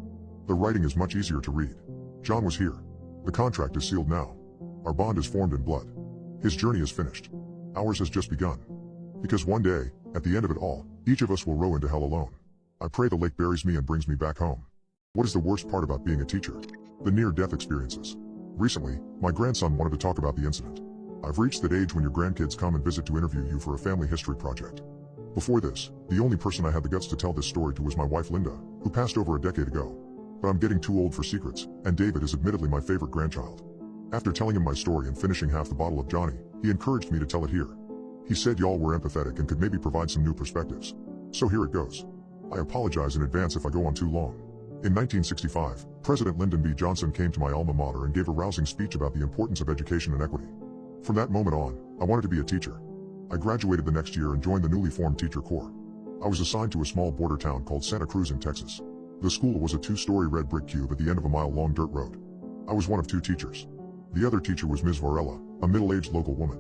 The writing is much easier to read. John was here. The contract is sealed now. Our bond is formed in blood. His journey is finished. Ours has just begun. Because one day, at the end of it all, each of us will row into hell alone. I pray the lake buries me and brings me back home. What is the worst part about being a teacher? The near-death experiences. Recently, my grandson wanted to talk about the incident. I've reached that age when your grandkids come and visit to interview you for a family history project. Before this, the only person I had the guts to tell this story to was my wife Linda, who passed over a decade ago. But I'm getting too old for secrets, and David is admittedly my favorite grandchild. After telling him my story and finishing half the bottle of Johnny, he encouraged me to tell it here. He said y'all were empathetic and could maybe provide some new perspectives. So here it goes. I apologize in advance if I go on too long. In 1965, President Lyndon B. Johnson came to my alma mater and gave a rousing speech about the importance of education and equity. From that moment on, I wanted to be a teacher. I graduated the next year and joined the newly formed Teacher Corps. I was assigned to a small border town called Santa Cruz in Texas. The school was a 2-story red brick cube at the end of a mile-long dirt road. I was one of 2 teachers. The other teacher was Ms. Varela, a middle-aged local woman.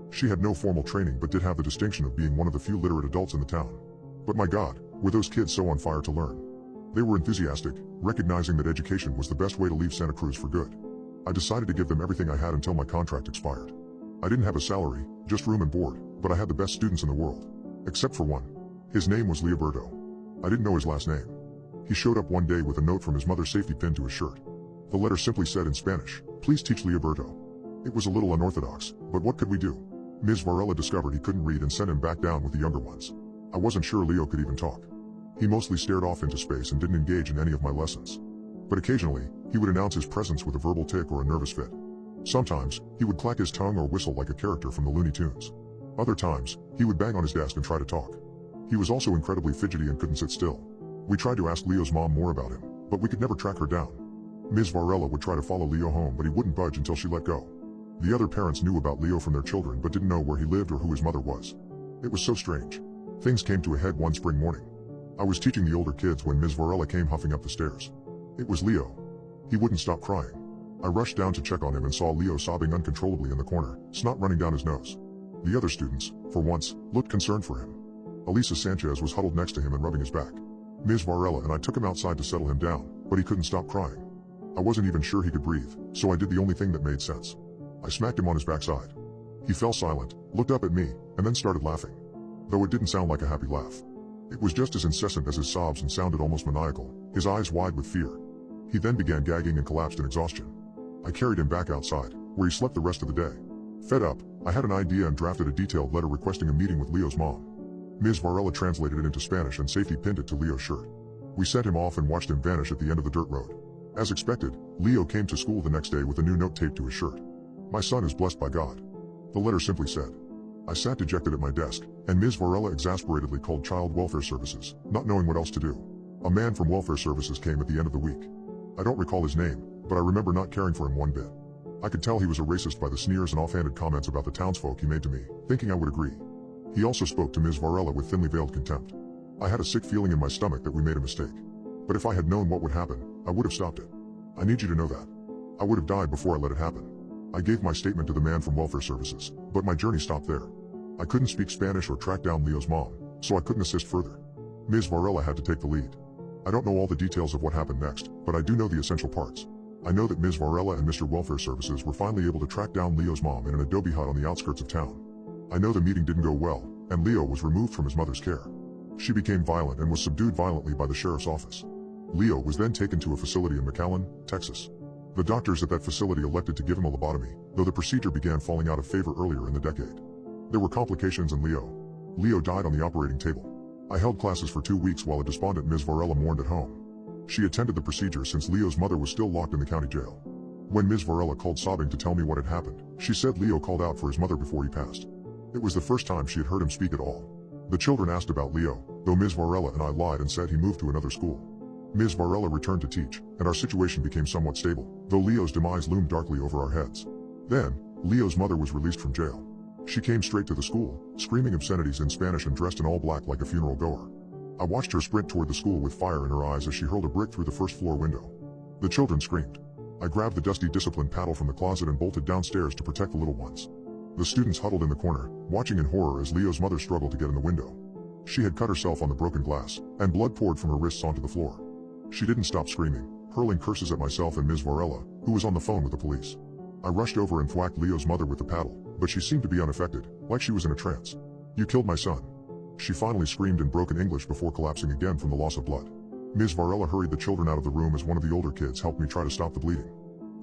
She had no formal training but did have the distinction of being one of the few literate adults in the town. But my God, were those kids so on fire to learn. They were enthusiastic, recognizing that education was the best way to leave Santa Cruz for good. I decided to give them everything I had until my contract expired. I didn't have a salary, just room and board, but I had the best students in the world. Except for one. His name was Leoberto. I didn't know his last name. He showed up one day with a note from his mother safety pinned to his shirt. The letter simply said in Spanish, "Please teach Leoberto." It was a little unorthodox, but what could we do? Ms. Varela discovered he couldn't read and sent him back down with the younger ones. I wasn't sure Leo could even talk. He mostly stared off into space and didn't engage in any of my lessons. But occasionally, he would announce his presence with a verbal tic or a nervous fit. Sometimes, he would clack his tongue or whistle like a character from the Looney Tunes. Other times, he would bang on his desk and try to talk. He was also incredibly fidgety and couldn't sit still. We tried to ask Leo's mom more about him, but we could never track her down. Ms. Varela would try to follow Leo home, but he wouldn't budge until she let go. The other parents knew about Leo from their children but didn't know where he lived or who his mother was. It was so strange. Things came to a head one spring morning. I was teaching the older kids when Ms. Varela came huffing up the stairs. It was Leo. He wouldn't stop crying. I rushed down to check on him and saw Leo sobbing uncontrollably in the corner, snot running down his nose. The other students, for once, looked concerned for him. Elisa Sanchez was huddled next to him and rubbing his back. Ms. Varela and I took him outside to settle him down, but he couldn't stop crying. I wasn't even sure he could breathe, so I did the only thing that made sense. I smacked him on his backside. He fell silent, looked up at me, and then started laughing. Though it didn't sound like a happy laugh. It was just as incessant as his sobs and sounded almost maniacal, his eyes wide with fear. He then began gagging and collapsed in exhaustion. I carried him back outside, where he slept the rest of the day. Fed up, I had an idea and drafted a detailed letter requesting a meeting with Leo's mom. Ms. Varela translated it into Spanish and safety pinned it to Leo's shirt. We sent him off and watched him vanish at the end of the dirt road. As expected, Leo came to school the next day with a new note taped to his shirt. "My son is blessed by God." The letter simply said. I sat dejected at my desk, and Ms. Varela exasperatedly called Child Welfare Services, not knowing what else to do. A man from Welfare Services came at the end of the week. I don't recall his name, but I remember not caring for him one bit. I could tell he was a racist by the sneers and offhanded comments about the townsfolk he made to me, thinking I would agree. He also spoke to Ms. Varela with thinly veiled contempt. I had a sick feeling in my stomach that we made a mistake. But if I had known what would happen, I would have stopped it. I need you to know that. I would have died before I let it happen. I gave my statement to the man from Welfare Services, but my journey stopped there. I couldn't speak Spanish or track down Leo's mom, so I couldn't assist further. Ms. Varela had to take the lead. I don't know all the details of what happened next, but I do know the essential parts. I know that Ms. Varela and Mr. Welfare Services were finally able to track down Leo's mom in an adobe hut on the outskirts of town. I know the meeting didn't go well, and Leo was removed from his mother's care. She became violent and was subdued violently by the sheriff's office. Leo was then taken to a facility in McAllen, Texas. The doctors at that facility elected to give him a lobotomy, though the procedure began falling out of favor earlier in the decade. There were complications and Leo died on the operating table. I held classes for 2 weeks while a despondent Ms. Varela mourned at home. She attended the procedure since Leo's mother was still locked in the county jail. When Ms. Varela called sobbing to tell me what had happened, she said Leo called out for his mother before he passed. It was the first time she had heard him speak at all. The children asked about Leo, though Ms. Varela and I lied and said he moved to another school. Ms. Varela returned to teach, and our situation became somewhat stable, though Leo's demise loomed darkly over our heads. Then, Leo's mother was released from jail. She came straight to the school, screaming obscenities in Spanish and dressed in all black like a funeral goer. I watched her sprint toward the school with fire in her eyes as she hurled a brick through the first-floor window. The children screamed. I grabbed the dusty discipline paddle from the closet and bolted downstairs to protect the little ones. The students huddled in the corner, watching in horror as Leo's mother struggled to get in the window. She had cut herself on the broken glass, and blood poured from her wrists onto the floor. She didn't stop screaming, hurling curses at myself and Ms. Varela, who was on the phone with the police. I rushed over and thwacked Leo's mother with the paddle, but she seemed to be unaffected, like she was in a trance. "You killed my son." She finally screamed in broken English before collapsing again from the loss of blood. Ms. Varela hurried the children out of the room as one of the older kids helped me try to stop the bleeding.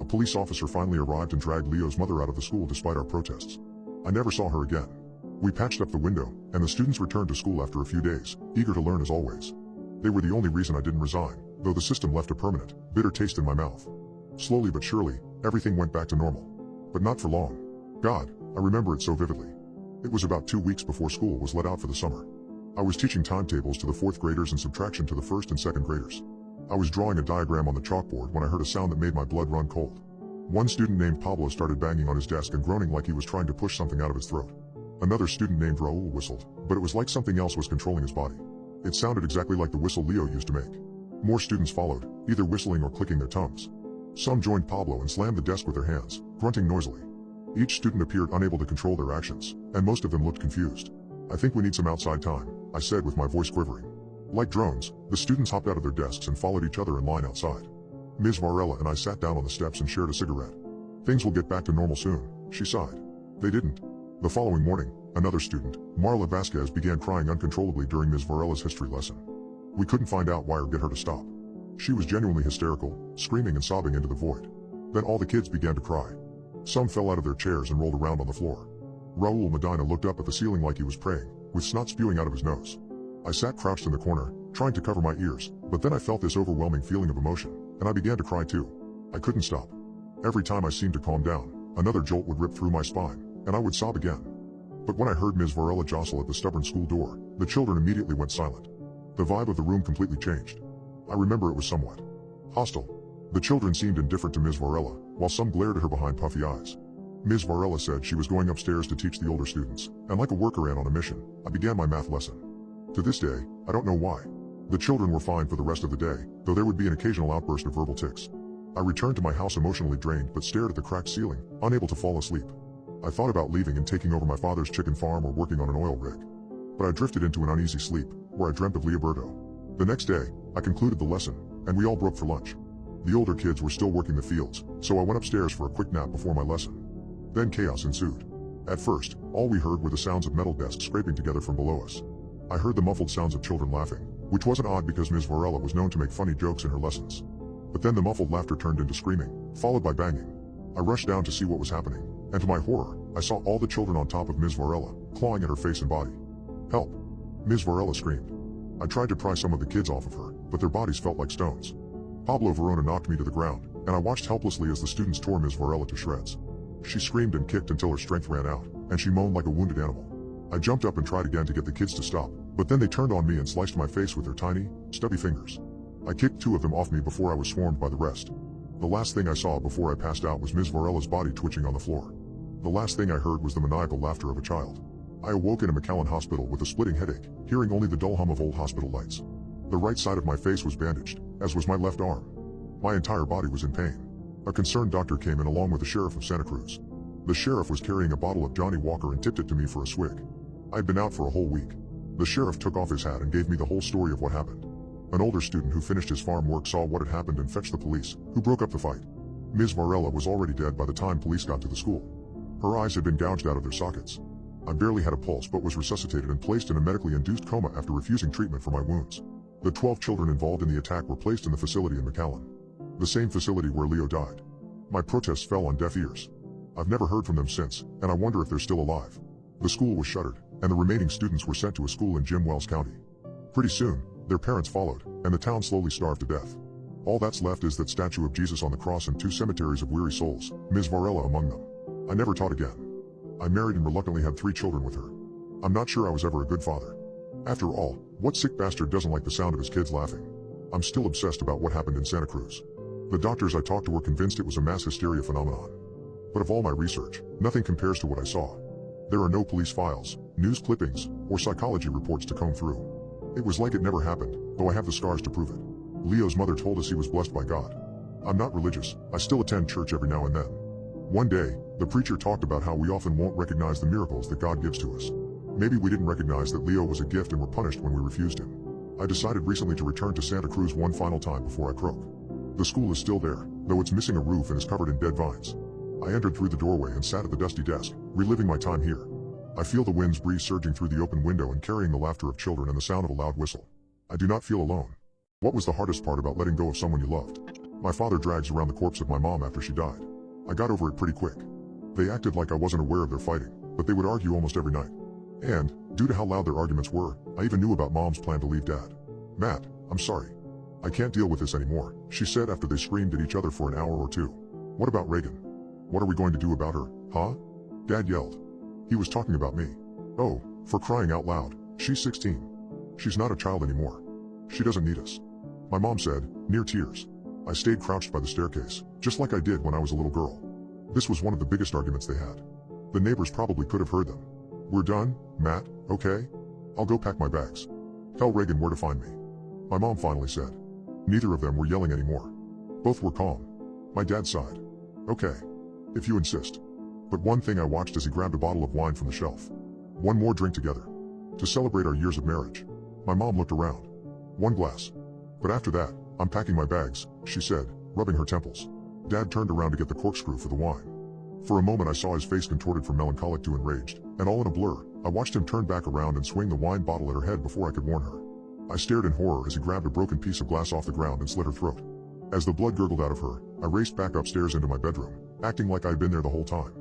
A police officer finally arrived and dragged Leo's mother out of the school despite our protests. I never saw her again. We patched up the window, and the students returned to school after a few days, eager to learn as always. They were the only reason I didn't resign, though the system left a permanent, bitter taste in my mouth. Slowly but surely, everything went back to normal. But not for long. God, I remember it so vividly. It was about 2 weeks before school was let out for the summer. I was teaching timetables to the 4th graders and subtraction to the 1st and 2nd graders. I was drawing a diagram on the chalkboard when I heard a sound that made my blood run cold. One student named Pablo started banging on his desk and groaning like he was trying to push something out of his throat. Another student named Raul whistled, but it was like something else was controlling his body. It sounded exactly like the whistle Leo used to make. More students followed, either whistling or clicking their tongues. Some joined Pablo and slammed the desk with their hands, grunting noisily. Each student appeared unable to control their actions, and most of them looked confused. "I think we need some outside time," I said with my voice quivering. Like drones, the students hopped out of their desks and followed each other in line outside. Ms. Varela and I sat down on the steps and shared a cigarette. "Things will get back to normal soon," she sighed. They didn't. The following morning, another student, Marla Vasquez, began crying uncontrollably during Ms. Varela's history lesson. We couldn't find out why or get her to stop. She was genuinely hysterical, screaming and sobbing into the void. Then all the kids began to cry. Some fell out of their chairs and rolled around on the floor. Raul Medina looked up at the ceiling like he was praying, with snot spewing out of his nose. I sat crouched in the corner, trying to cover my ears, but then I felt this overwhelming feeling of emotion, and I began to cry too. I couldn't stop. Every time I seemed to calm down, another jolt would rip through my spine, and I would sob again. But when I heard Ms. Varela jostle at the stubborn school door, the children immediately went silent. The vibe of the room completely changed. I remember it was somewhat hostile. The children seemed indifferent to Ms. Varela, while some glared at her behind puffy eyes. Ms. Varela said she was going upstairs to teach the older students, and like a worker ant on a mission, I began my math lesson. To this day, I don't know why. The children were fine for the rest of the day, though there would be an occasional outburst of verbal tics. I returned to my house emotionally drained but stared at the cracked ceiling, unable to fall asleep. I thought about leaving and taking over my father's chicken farm or working on an oil rig. But I drifted into an uneasy sleep, where I dreamt of Leoberto. The next day, I concluded the lesson, and we all broke for lunch. The older kids were still working the fields, so I went upstairs for a quick nap before my lesson. Then chaos ensued. At first, all we heard were the sounds of metal desks scraping together from below us. I heard the muffled sounds of children laughing, which wasn't odd because Ms. Varela was known to make funny jokes in her lessons. But then the muffled laughter turned into screaming, followed by banging. I rushed down to see what was happening, and to my horror, I saw all the children on top of Ms. Varela, clawing at her face and body. "Help!" Ms. Varela screamed. I tried to pry some of the kids off of her, but their bodies felt like stones. Pablo Verona knocked me to the ground, and I watched helplessly as the students tore Ms. Varela to shreds. She screamed and kicked until her strength ran out, and she moaned like a wounded animal. I jumped up and tried again to get the kids to stop, but then they turned on me and sliced my face with their tiny, stubby fingers. I kicked 2 of them off me before I was swarmed by the rest. The last thing I saw before I passed out was Ms. Varela's body twitching on the floor. The last thing I heard was the maniacal laughter of a child. I awoke in a McAllen hospital with a splitting headache, hearing only the dull hum of old hospital lights. The right side of my face was bandaged, as was my left arm. My entire body was in pain. A concerned doctor came in along with the sheriff of Santa Cruz. The sheriff was carrying a bottle of Johnny Walker and tipped it to me for a swig. I'd been out for a whole week. The sheriff took off his hat and gave me the whole story of what happened. An older student who finished his farm work saw what had happened and fetched the police, who broke up the fight. Ms. Varela was already dead by the time police got to the school. Her eyes had been gouged out of their sockets. I barely had a pulse but was resuscitated and placed in a medically induced coma after refusing treatment for my wounds. The 12 children involved in the attack were placed in the facility in McAllen, the same facility where Leo died. My protests fell on deaf ears. I've never heard from them since, and I wonder if they're still alive. The school was shuttered, and the remaining students were sent to a school in Jim Wells County. Pretty soon, their parents followed, and the town slowly starved to death. All that's left is that statue of Jesus on the cross and 2 cemeteries of weary souls, Ms. Varela among them. I never taught again. I married and reluctantly had 3 children with her. I'm not sure I was ever a good father. After all, what sick bastard doesn't like the sound of his kids laughing? I'm still obsessed about what happened in Santa Cruz. The doctors I talked to were convinced it was a mass hysteria phenomenon. But of all my research, nothing compares to what I saw. There are no police files, news clippings, or psychology reports to comb through. It was like it never happened, though I have the scars to prove it. Leo's mother told us he was blessed by God. I'm not religious, I still attend church every now and then. One day, the preacher talked about how we often won't recognize the miracles that God gives to us. Maybe we didn't recognize that Leo was a gift and were punished when we refused him. I decided recently to return to Santa Cruz one final time before I croak. The school is still there, though it's missing a roof and is covered in dead vines. I entered through the doorway and sat at the dusty desk, reliving my time here. I feel the wind's breeze surging through the open window and carrying the laughter of children and the sound of a loud whistle. I do not feel alone. What was the hardest part about letting go of someone you loved? My father drags around the corpse of my mom after she died. I got over it pretty quick. They acted like I wasn't aware of their fighting, but they would argue almost every night. And, due to how loud their arguments were, I even knew about Mom's plan to leave Dad. "Matt, I'm sorry. I can't deal with this anymore," she said after they screamed at each other for an hour or 2. "What about Reagan? What are we going to do about her, huh?" Dad yelled. "He was talking about me." "Oh, for crying out loud, she's 16. She's not a child anymore. She doesn't need us," my mom said, near tears. I stayed crouched by the staircase, just like I did when I was a little girl. This was one of the biggest arguments they had. The neighbors probably could have heard them. "We're done, Matt, okay? I'll go pack my bags. Tell Reagan where to find me," my mom finally said. Neither of them were yelling anymore. Both were calm. My dad sighed. "Okay. If you insist." But one thing I watched as he grabbed a bottle of wine from the shelf. One more drink together. To celebrate our years of marriage. My mom looked around. One glass. But after that, I'm packing my bags, she said, rubbing her temples. Dad turned around to get the corkscrew for the wine. For a moment I saw his face contorted from melancholic to enraged, and all in a blur, I watched him turn back around and swing the wine bottle at her head before I could warn her. I stared in horror as he grabbed a broken piece of glass off the ground and slit her throat. As the blood gurgled out of her, I raced back upstairs into my bedroom, acting like I'd been there the whole time.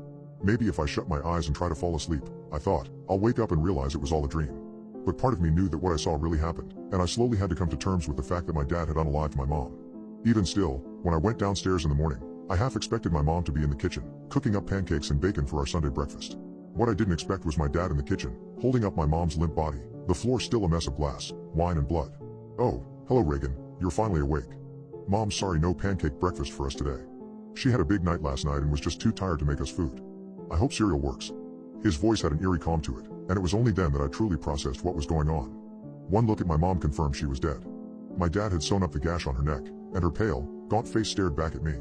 Maybe if I shut my eyes and try to fall asleep, I thought, I'll wake up and realize it was all a dream. But part of me knew that what I saw really happened, and I slowly had to come to terms with the fact that my dad had unalived my mom. Even still, when I went downstairs in the morning, I half expected my mom to be in the kitchen, cooking up pancakes and bacon for our Sunday breakfast. What I didn't expect was my dad in the kitchen, holding up my mom's limp body, the floor still a mess of glass, wine and blood. Oh, hello Reagan, you're finally awake. Mom, sorry, no pancake breakfast for us today. She had a big night last night and was just too tired to make us food. I hope cereal works. His voice had an eerie calm to it, and it was only then that I truly processed what was going on. One look at my mom confirmed she was dead. My dad had sewn up the gash on her neck, and her pale, gaunt face stared back at me.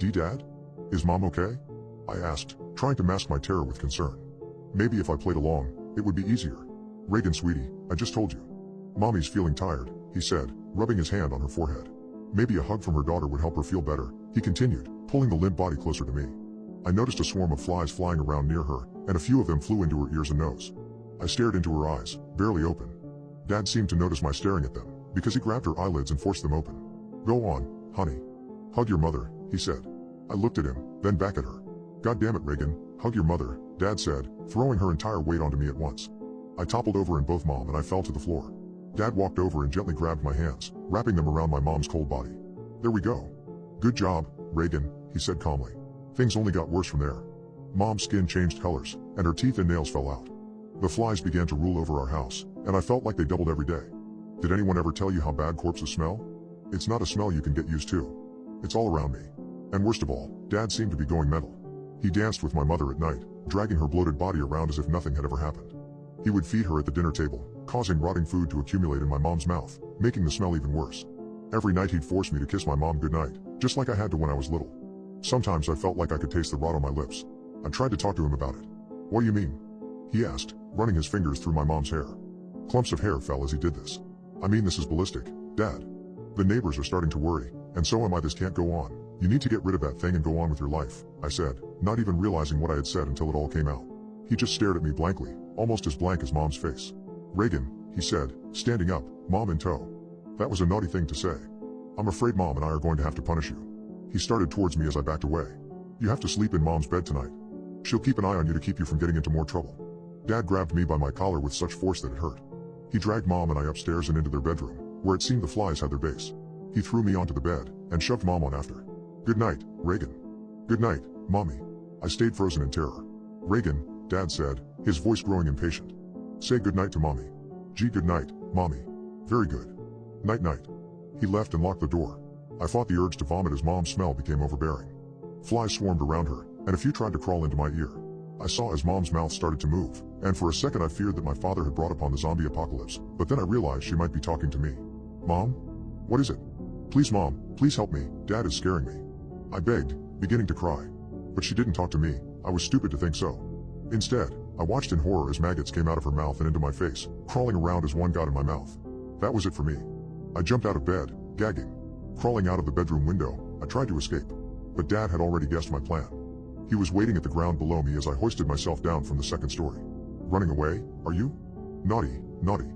Dad? Is Mom okay? I asked, trying to mask my terror with concern. Maybe if I played along, it would be easier. Reagan, sweetie, I just told you. Mommy's feeling tired, he said, rubbing his hand on her forehead. Maybe a hug from her daughter would help her feel better, he continued, pulling the limp body closer to me. I noticed a swarm of flies flying around near her, and a few of them flew into her ears and nose. I stared into her eyes, barely open. Dad seemed to notice my staring at them, because he grabbed her eyelids and forced them open. Go on, honey. Hug your mother, he said. I looked at him, then back at her. God damn it, Reagan, hug your mother, Dad said, throwing her entire weight onto me at once. I toppled over in both Mom and I fell to the floor. Dad walked over and gently grabbed my hands, wrapping them around my mom's cold body. There we go. Good job, Reagan, he said calmly. Things only got worse from there. Mom's skin changed colors, and her teeth and nails fell out. The flies began to rule over our house, and I felt like they doubled every day. Did anyone ever tell you how bad corpses smell? It's not a smell you can get used to. It's all around me. And worst of all, Dad seemed to be going mental. He danced with my mother at night, dragging her bloated body around as if nothing had ever happened. He would feed her at the dinner table, causing rotting food to accumulate in my mom's mouth, making the smell even worse. Every night he'd force me to kiss my mom goodnight, just like I had to when I was little. Sometimes I felt like I could taste the rot on my lips. I tried to talk to him about it. What do you mean? He asked, running his fingers through my mom's hair. Clumps of hair fell as he did this. I mean, this is ballistic, Dad. The neighbors are starting to worry, and so am I. This can't go on. You need to get rid of that thing and go on with your life, I said, not even realizing what I had said until it all came out. He just stared at me blankly, almost as blank as Mom's face. Reagan, he said, standing up, Mom in tow. That was a naughty thing to say. I'm afraid Mom and I are going to have to punish you. He started towards me as I backed away. You have to sleep in Mom's bed tonight. She'll keep an eye on you to keep you from getting into more trouble. Dad grabbed me by my collar with such force that it hurt. He dragged Mom and I upstairs and into their bedroom, where it seemed the flies had their base. He threw me onto the bed, and shoved Mom on after. Good night, Reagan. Good night, Mommy. I stayed frozen in terror. Reagan, Dad said, his voice growing impatient. Say good night to Mommy. Gee, good night, Mommy. Very good. Night night. He left and locked the door. I fought the urge to vomit as Mom's smell became overbearing. Flies swarmed around her, and a few tried to crawl into my ear. I saw as Mom's mouth started to move, and for a second I feared that my father had brought upon the zombie apocalypse, but then I realized she might be talking to me. Mom? What is it? Please Mom, please help me, Dad is scaring me. I begged, beginning to cry. But she didn't talk to me. I was stupid to think so. Instead, I watched in horror as maggots came out of her mouth and into my face, crawling around as one got in my mouth. That was it for me. I jumped out of bed, gagging. Crawling out of the bedroom window, I tried to escape. But Dad had already guessed my plan. He was waiting at the ground below me as I hoisted myself down from the second story. Running away, are you? Naughty, naughty.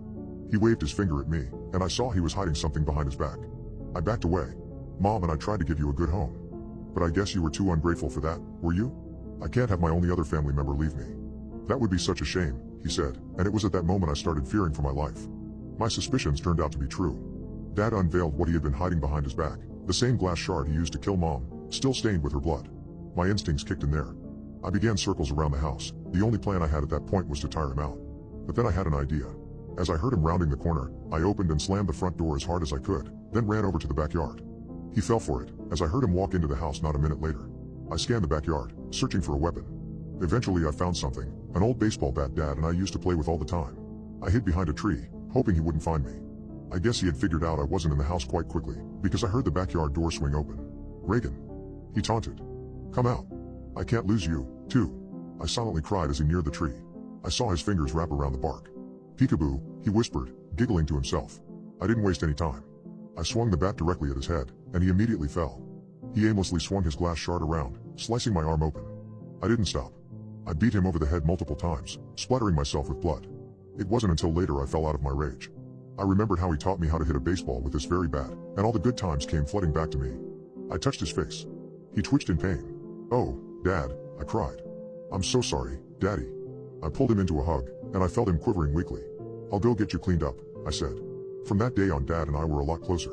He waved his finger at me, and I saw he was hiding something behind his back. I backed away. Mom and I tried to give you a good home. But I guess you were too ungrateful for that, were you? I can't have my only other family member leave me. That would be such a shame, he said, and it was at that moment I started fearing for my life. My suspicions turned out to be true. Dad unveiled what he had been hiding behind his back, the same glass shard he used to kill Mom, still stained with her blood. My instincts kicked in there. I began circles around the house. The only plan I had at that point was to tire him out. But then I had an idea. As I heard him rounding the corner, I opened and slammed the front door as hard as I could, then ran over to the backyard. He fell for it, as I heard him walk into the house not a minute later. I scanned the backyard, searching for a weapon. Eventually I found something, an old baseball bat Dad and I used to play with all the time. I hid behind a tree, hoping he wouldn't find me. I guess he had figured out I wasn't in the house quite quickly, because I heard the backyard door swing open. Reagan. He taunted. Come out. I can't lose you, too. I silently cried as he neared the tree. I saw his fingers wrap around the bark. Peekaboo, he whispered, giggling to himself. I didn't waste any time. I swung the bat directly at his head, and he immediately fell. He aimlessly swung his glass shard around, slicing my arm open. I didn't stop. I beat him over the head multiple times, splattering myself with blood. It wasn't until later I fell out of my rage. I remembered how he taught me how to hit a baseball with this very bat, and all the good times came flooding back to me. I touched his face. He twitched in pain. "Oh, Dad," I cried. "I'm so sorry, Daddy." I pulled him into a hug, and I felt him quivering weakly. "I'll go get you cleaned up," I said. From that day on, Dad and I were a lot closer.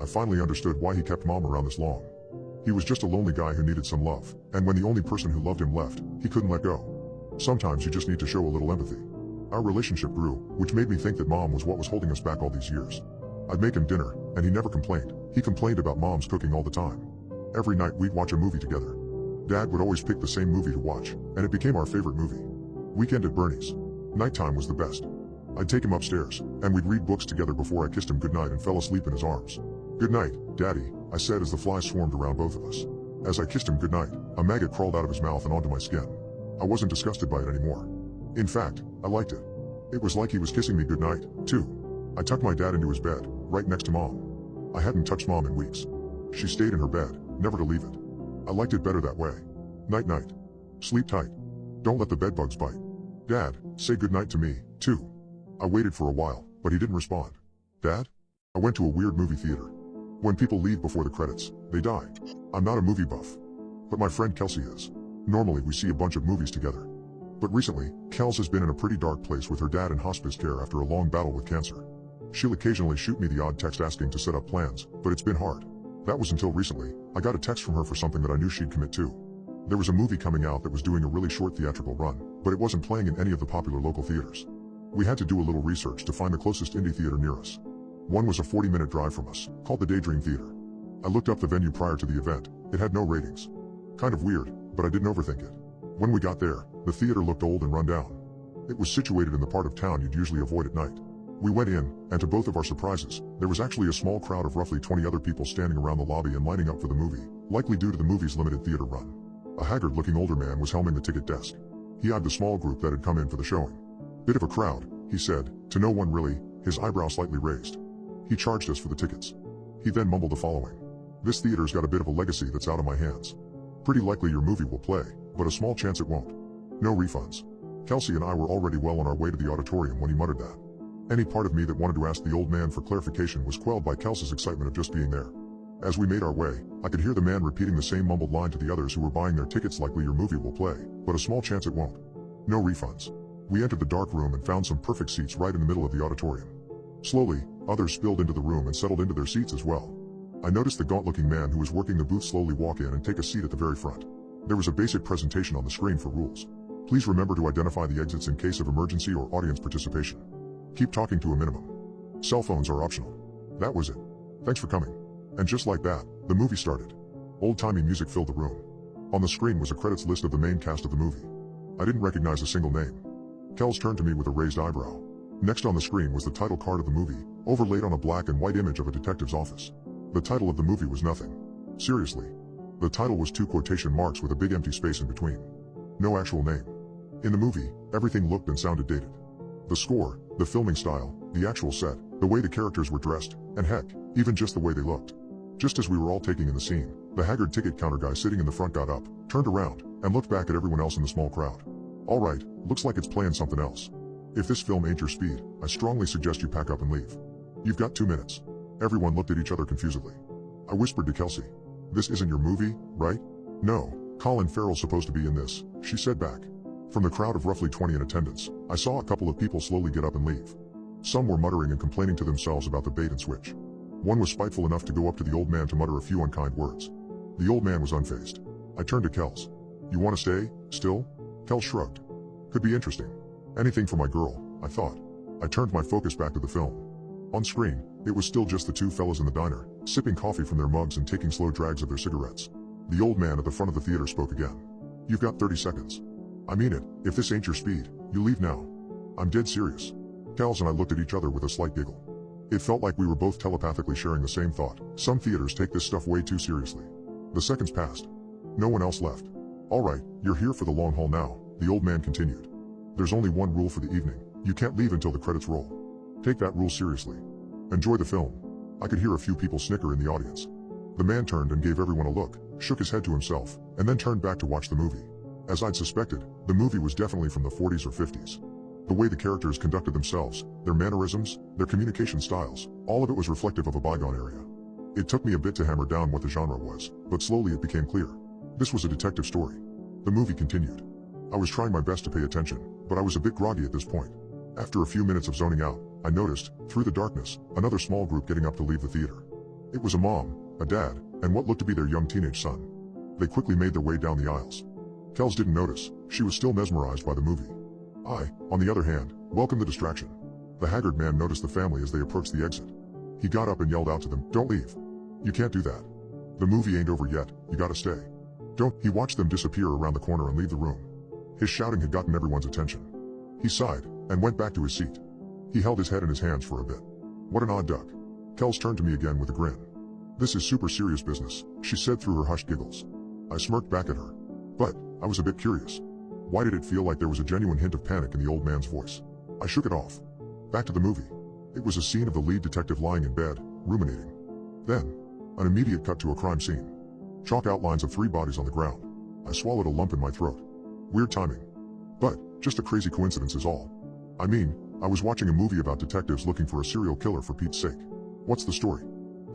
I finally understood why he kept Mom around this long. He was just a lonely guy who needed some love, and when the only person who loved him left, he couldn't let go. Sometimes you just need to show a little empathy. Our relationship grew, which made me think that Mom was what was holding us back all these years. I'd make him dinner, and he never complained. He complained about Mom's cooking all the time. Every night we'd watch a movie together. Dad would always pick the same movie to watch, and it became our favorite movie. Weekend at Bernie's. Nighttime was the best. I'd take him upstairs, and we'd read books together before I kissed him goodnight and fell asleep in his arms. "Good night, Daddy," I said as the flies swarmed around both of us. As I kissed him goodnight, a maggot crawled out of his mouth and onto my skin. I wasn't disgusted by it anymore. In fact, I liked it. It was like he was kissing me goodnight, too. I tucked my dad into his bed, right next to Mom. I hadn't touched Mom in weeks. She stayed in her bed, never to leave it. I liked it better that way. Night-night. Sleep tight. Don't let the bedbugs bite. Dad, say goodnight to me, too. I waited for a while, but he didn't respond. Dad? I went to a weird movie theater. When people leave before the credits, they die. I'm not a movie buff. But my friend Kelsey is. Normally we see a bunch of movies together. But recently, Kels has been in a pretty dark place with her dad in hospice care after a long battle with cancer. She'll occasionally shoot me the odd text asking to set up plans, but it's been hard. That was until recently. I got a text from her for something that I knew she'd commit to. There was a movie coming out that was doing a really short theatrical run, but it wasn't playing in any of the popular local theaters. We had to do a little research to find the closest indie theater near us. One was a 40-minute drive from us, called the Daydream Theater. I looked up the venue prior to the event. It had no ratings. Kind of weird, but I didn't overthink it. When we got there, the theater looked old and run down. It was situated in the part of town you'd usually avoid at night. We went in, and to both of our surprises, there was actually a small crowd of roughly 20 other people standing around the lobby and lining up for the movie, likely due to the movie's limited theater run. A haggard-looking older man was helming the ticket desk. He eyed the small group that had come in for the showing. "Bit of a crowd," he said, to no one really, his eyebrow slightly raised. He charged us for the tickets. He then mumbled the following. "This theater's got a bit of a legacy that's out of my hands. Pretty likely your movie will play, but a small chance it won't. No refunds." Kelsey and I were already well on our way to the auditorium when he muttered that. Any part of me that wanted to ask the old man for clarification was quelled by Kelsey's excitement of just being there. As we made our way, I could hear the man repeating the same mumbled line to the others who were buying their tickets. "Likely your movie will play, but a small chance it won't. No refunds." We entered the dark room and found some perfect seats right in the middle of the auditorium. Slowly, others spilled into the room and settled into their seats as well. I noticed the gaunt-looking man who was working the booth slowly walk in and take a seat at the very front. There was a basic presentation on the screen for rules. Please remember to identify the exits in case of emergency or audience participation. Keep talking to a minimum. Cell phones are optional. That was it. Thanks for coming. And just like that, the movie started. Old-timey music filled the room. On the screen was a credits list of the main cast of the movie. I didn't recognize a single name. Kels turned to me with a raised eyebrow. Next on the screen was the title card of the movie, overlaid on a black and white image of a detective's office. The title of the movie was nothing. Seriously. The title was 2 quotation marks with a big empty space in between. No actual name. In the movie, everything looked and sounded dated. The score, the filming style, the actual set, the way the characters were dressed, and heck, even just the way they looked. Just as we were all taking in the scene, the haggard ticket counter guy sitting in the front got up, turned around, and looked back at everyone else in the small crowd. "Alright, looks like it's playing something else. If this film ain't your speed, I strongly suggest you pack up and leave. You've got 2 minutes." Everyone looked at each other confusedly. I whispered to Kelsey. "This isn't your movie, right?" "No, Colin Farrell's supposed to be in this," she said back. From the crowd of roughly 20 in attendance, I saw a couple of people slowly get up and leave. Some were muttering and complaining to themselves about the bait and switch. One was spiteful enough to go up to the old man to mutter a few unkind words. The old man was unfazed. I turned to Kels. "You want to stay, still?" Kels shrugged. "Could be interesting. Anything for my girl," I thought. I turned my focus back to the film. On screen, it was still just the 2 fellas in the diner, sipping coffee from their mugs and taking slow drags of their cigarettes. The old man at the front of the theater spoke again. "You've got 30 seconds. I mean it, if this ain't your speed, you leave now. I'm dead serious." Kels and I looked at each other with a slight giggle. It felt like we were both telepathically sharing the same thought. Some theaters take this stuff way too seriously. The seconds passed. No one else left. "Alright, you're here for the long haul now," The old man continued. There's only one rule for the evening. You can't leave until the credits roll. Take that rule seriously. Enjoy the film. I could hear a few people snicker in the audience. The man turned and gave everyone a look, shook his head to himself, and then turned back to watch the movie. As I'd suspected, the movie was definitely from the 40s or 50s. The way the characters conducted themselves, their mannerisms, their communication styles, all of it was reflective of a bygone area. It took me a bit to hammer down what the genre was, but slowly it became clear. This was a detective story. The movie continued. I was trying my best to pay attention, but I was a bit groggy at this point. After a few minutes of zoning out, I noticed, through the darkness, another small group getting up to leave the theater. It was a mom, a dad, and what looked to be their young teenage son. They quickly made their way down the aisles. Kels didn't notice, she was still mesmerized by the movie. I, on the other hand, welcomed the distraction. The haggard man noticed the family as they approached the exit. He got up and yelled out to them, "Don't leave. You can't do that. The movie ain't over yet, you gotta stay." "Don't." He watched them disappear around the corner and leave the room. His shouting had gotten everyone's attention. He sighed, and went back to his seat. He held his head in his hands for a bit. "What an odd duck." Kels turned to me again with a grin. "This is super serious business," she said through her hushed giggles. I smirked back at her. But, I was a bit curious. Why did it feel like there was a genuine hint of panic in the old man's voice? I shook it off. Back to the movie. It was a scene of the lead detective lying in bed, ruminating. Then, an immediate cut to a crime scene. Chalk outlines of 3 bodies on the ground. I swallowed a lump in my throat. Weird timing. But, just a crazy coincidence is all. I mean, I was watching a movie about detectives looking for a serial killer for Pete's sake. "What's the story?"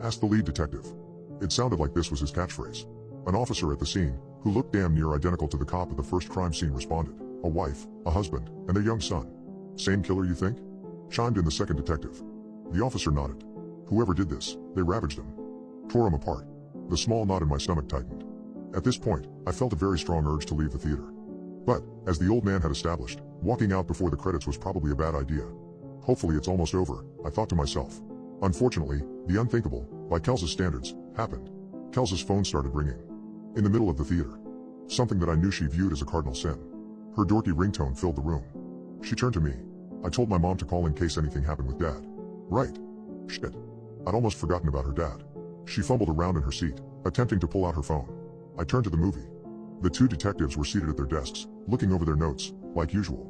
asked the lead detective. It sounded like this was his catchphrase. An officer at the scene, who looked damn near identical to the cop at the first crime scene, responded. "A wife, a husband, and their young son." "Same killer, you think?" chimed in the second detective. The officer nodded. "Whoever did this, they ravaged them. Tore them apart." The small knot in my stomach tightened. At this point, I felt a very strong urge to leave the theater. But, as the old man had established, walking out before the credits was probably a bad idea. Hopefully it's almost over, I thought to myself. Unfortunately, the unthinkable, by Kels's standards, happened. Kels's phone started ringing. In the middle of the theater. Something that I knew she viewed as a cardinal sin. Her dorky ringtone filled the room. She turned to me. "I told my mom to call in case anything happened with Dad." "Right. Shit. I'd almost forgotten about her dad." She fumbled around in her seat, attempting to pull out her phone. I turned to the movie. The 2 detectives were seated at their desks, looking over their notes, like usual.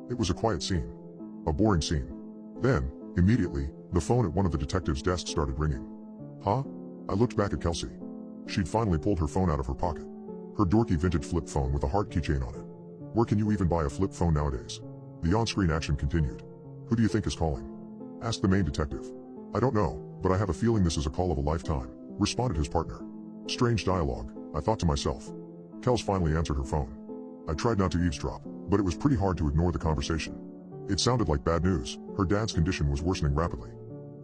It was a quiet scene. A boring scene. Then, immediately, the phone at one of the detectives' desks started ringing. "Huh?" I looked back at Kelsey. She'd finally pulled her phone out of her pocket. Her dorky vintage flip phone with a heart keychain on it. Where can you even buy a flip phone nowadays? The on-screen action continued. "Who do you think is calling?" asked the main detective. "I don't know, but I have a feeling this is a call of a lifetime," responded his partner. Strange dialogue, I thought to myself. Kels finally answered her phone. I tried not to eavesdrop, but it was pretty hard to ignore the conversation. It sounded like bad news. Her dad's condition was worsening rapidly.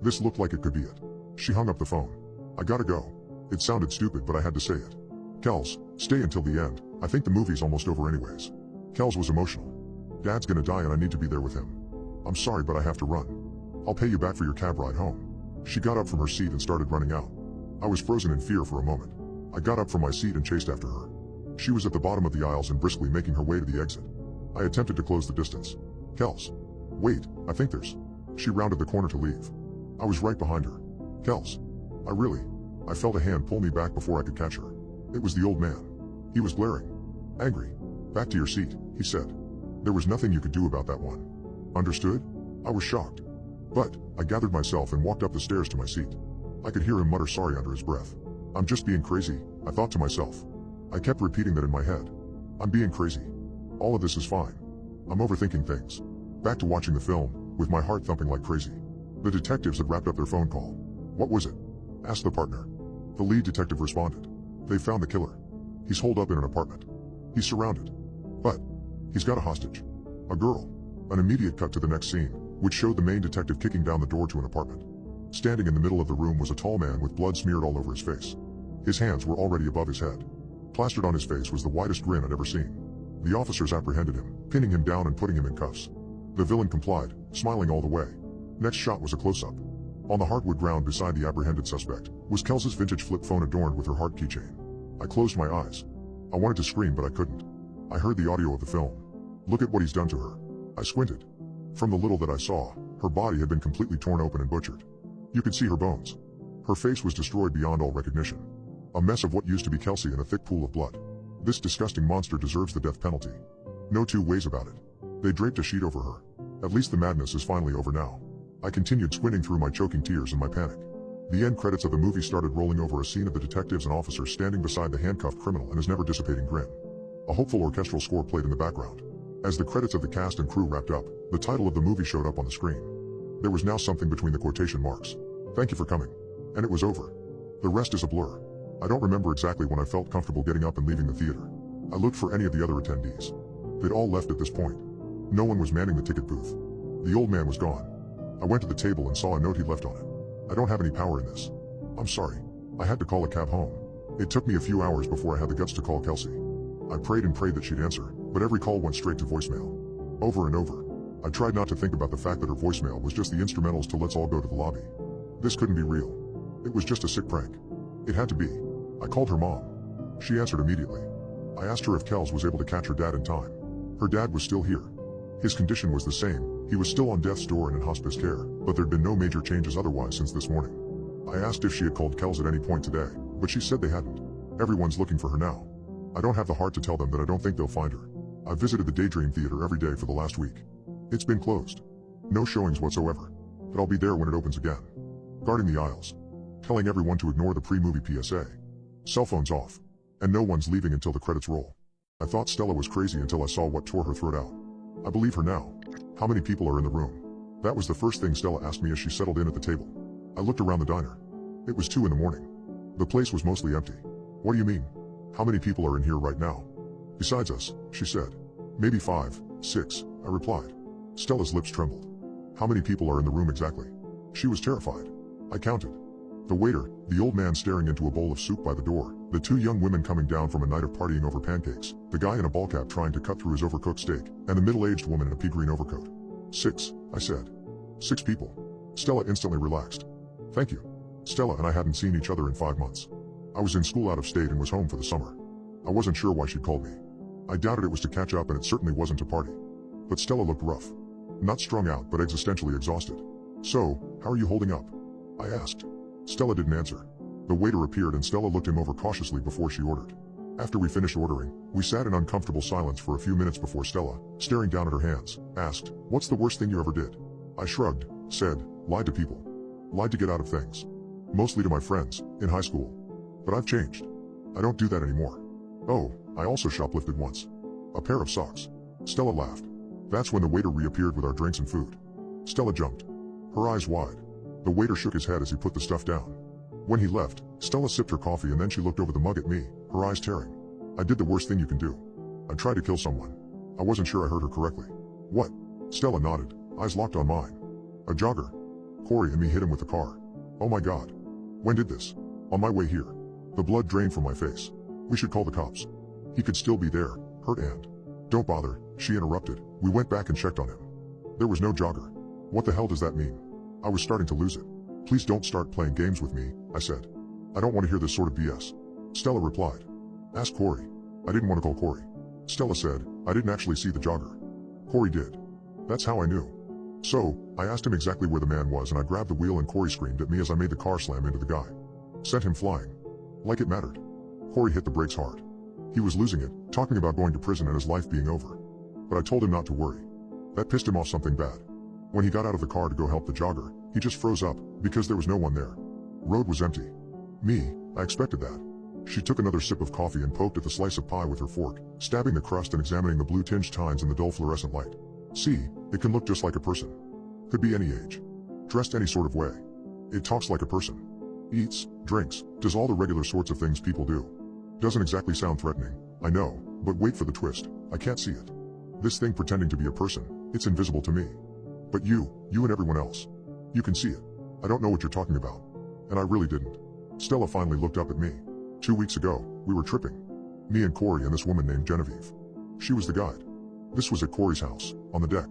This looked like it could be it. She hung up the phone. "I gotta go." It sounded stupid, but I had to say it. "Kels, stay until the end. I think the movie's almost over anyways." Kels was emotional. "Dad's gonna die and I need to be there with him. I'm sorry, but I have to run. I'll pay you back for your cab ride home." She got up from her seat and started running out. I was frozen in fear for a moment. I got up from my seat and chased after her. She was at the bottom of the aisles and briskly making her way to the exit. I attempted to close the distance. "Kels. Wait, I think there's..." She rounded the corner to leave. I was right behind her. "Kels. I felt a hand pull me back before I could catch her. It was the old man. He was glaring. Angry. "Back to your seat," he said. "There was nothing you could do about that one. Understood?" I was shocked. But, I gathered myself and walked up the stairs to my seat. I could hear him mutter sorry under his breath. "I'm just being crazy," I thought to myself. I kept repeating that in my head. "I'm being crazy. All of this is fine. I'm overthinking things." Back to watching the film, with my heart thumping like crazy. The detectives had wrapped up their phone call. "What was it?" asked the partner. The lead detective responded. "They found the killer. He's holed up in an apartment. He's surrounded. But, he's got a hostage. A girl." An immediate cut to the next scene, which showed the main detective kicking down the door to an apartment. Standing in the middle of the room was a tall man with blood smeared all over his face. His hands were already above his head. Plastered on his face was the widest grin I'd ever seen. The officers apprehended him, pinning him down and putting him in cuffs. The villain complied, smiling all the way. Next shot was a close-up. On the hardwood ground beside the apprehended suspect was Kels's vintage flip phone adorned with her heart keychain. I closed my eyes. I wanted to scream, but I couldn't. I heard the audio of the film. "Look at what he's done to her." I squinted. From the little that I saw, her body had been completely torn open and butchered. You could see her bones. Her face was destroyed beyond all recognition. A mess of what used to be Kelsey in a thick pool of blood. This disgusting monster deserves the death penalty. No two ways about it. They draped a sheet over her. At least the madness is finally over now. I continued squinting through my choking tears and my panic. The end credits of the movie started rolling over a scene of the detectives and officers standing beside the handcuffed criminal and his never-dissipating grin. A hopeful orchestral score played in the background. As the credits of the cast and crew wrapped up, the title of the movie showed up on the screen. There was now something between the quotation marks. Thank you for coming. And it was over. The rest is a blur. I don't remember exactly when I felt comfortable getting up and leaving the theater. I looked for any of the other attendees. They'd all left at this point. No one was manning the ticket booth. The old man was gone. I went to the table and saw a note he'd left on it. I don't have any power in this. I'm sorry. I had to call a cab home. It took me a few hours before I had the guts to call Kelsey. I prayed and prayed that she'd answer, but every call went straight to voicemail. Over and over. I tried not to think about the fact that her voicemail was just the instrumentals to "Let's all go to the lobby." This couldn't be real. It was just a sick prank. It had to be. I called her mom. She answered immediately. I asked her if Kels was able to catch her dad in time. Her dad was still here. His condition was the same. He was still on death's door and in hospice care, but there'd been no major changes otherwise since this morning. I asked if she had called Kels at any point today, but she said they hadn't. Everyone's looking for her now. I don't have the heart to tell them that I don't think they'll find her. I visited the Daydream Theater every day for the last week. It's been closed. No showings whatsoever. But I'll be there when it opens again. Guarding the aisles. Telling everyone to ignore the pre-movie PSA. Cell phones off. And no one's leaving until the credits roll. I thought Stella was crazy until I saw what tore her throat out. I believe her now. How many people are in the room? That was the first thing Stella asked me as she settled in at the table. I looked around the diner. It was 2 in the morning. The place was mostly empty. What do you mean? How many people are in here right now? Besides us, she said. Maybe 5, 6, I replied. Stella's lips trembled. How many people are in the room exactly? She was terrified. I counted. The waiter, the old man staring into a bowl of soup by the door, the 2 young women coming down from a night of partying over pancakes, the guy in a ball cap trying to cut through his overcooked steak, and the middle-aged woman in a pea green overcoat. 6, I said. 6 people. Stella instantly relaxed. Thank you. Stella and I hadn't seen each other in 5 months. I was in school out of state and was home for the summer. I wasn't sure why she'd called me. I doubted it was to catch up, and it certainly wasn't to party. But Stella looked rough. Not strung out, but existentially exhausted. So, how are you holding up? I asked. Stella didn't answer. The waiter appeared and Stella looked him over cautiously before she ordered. After we finished ordering, we sat in uncomfortable silence for a few minutes before Stella, staring down at her hands, asked, "What's the worst thing you ever did?" I shrugged, said, "Lied to people. Lied to get out of things. Mostly to my friends, in high school. But I've changed. I don't do that anymore. Oh, I also shoplifted once. A pair of socks." Stella laughed. That's when the waiter reappeared with our drinks and food. Stella jumped. Her eyes wide. The waiter shook his head as he put the stuff down. When he left, Stella sipped her coffee and then she looked over the mug at me, her eyes tearing. I did the worst thing you can do. I tried to kill someone. I wasn't sure I heard her correctly. What? Stella nodded, eyes locked on mine. A jogger. Corey and me hit him with the car. Oh my God. When did this? On my way here. The blood drained from my face. We should call the cops. He could still be there, hurt and... Don't bother, she interrupted. We went back and checked on him. There was no jogger. What the hell does that mean? I was starting to lose it. Please don't start playing games with me, I said. I don't want to hear this sort of BS. Stella replied. Ask Corey. I didn't want to call Corey. Stella said, I didn't actually see the jogger. Corey did. That's how I knew. So, I asked him exactly where the man was and I grabbed the wheel and Corey screamed at me as I made the car slam into the guy. Sent him flying. Like it mattered. Corey hit the brakes hard. He was losing it, talking about going to prison and his life being over. But I told him not to worry. That pissed him off something bad. When he got out of the car to go help the jogger, he just froze up, because there was no one there. Road was empty. Me, I expected that. She took another sip of coffee and poked at the slice of pie with her fork, stabbing the crust and examining the blue-tinged tines in the dull fluorescent light. See, it can look just like a person. Could be any age. Dressed any sort of way. It talks like a person. Eats, drinks, does all the regular sorts of things people do. Doesn't exactly sound threatening, I know, but wait for the twist, I can't see it. This thing pretending to be a person, it's invisible to me. But you and everyone else. You can see it. I don't know what you're talking about. And I really didn't. Stella finally looked up at me. 2 weeks ago, we were tripping. Me and Corey and this woman named Genevieve. She was the guide. This was at Corey's house, on the deck.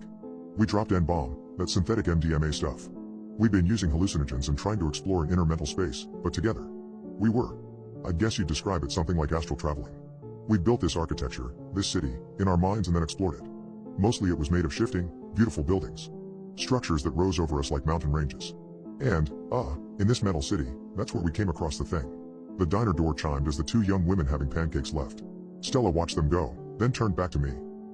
We dropped N-bomb, that synthetic MDMA stuff. We'd been using hallucinogens and trying to explore an inner mental space, but together. We were. I'd guess you'd describe it something like astral traveling. We'd built this architecture, this city, in our minds and then explored it. Mostly it was made of shifting, beautiful buildings. Structures that rose over us like mountain ranges. And, in this metal city, that's where we came across the thing. The diner door chimed as the 2 young women having pancakes left. Stella watched them go, then turned back to me.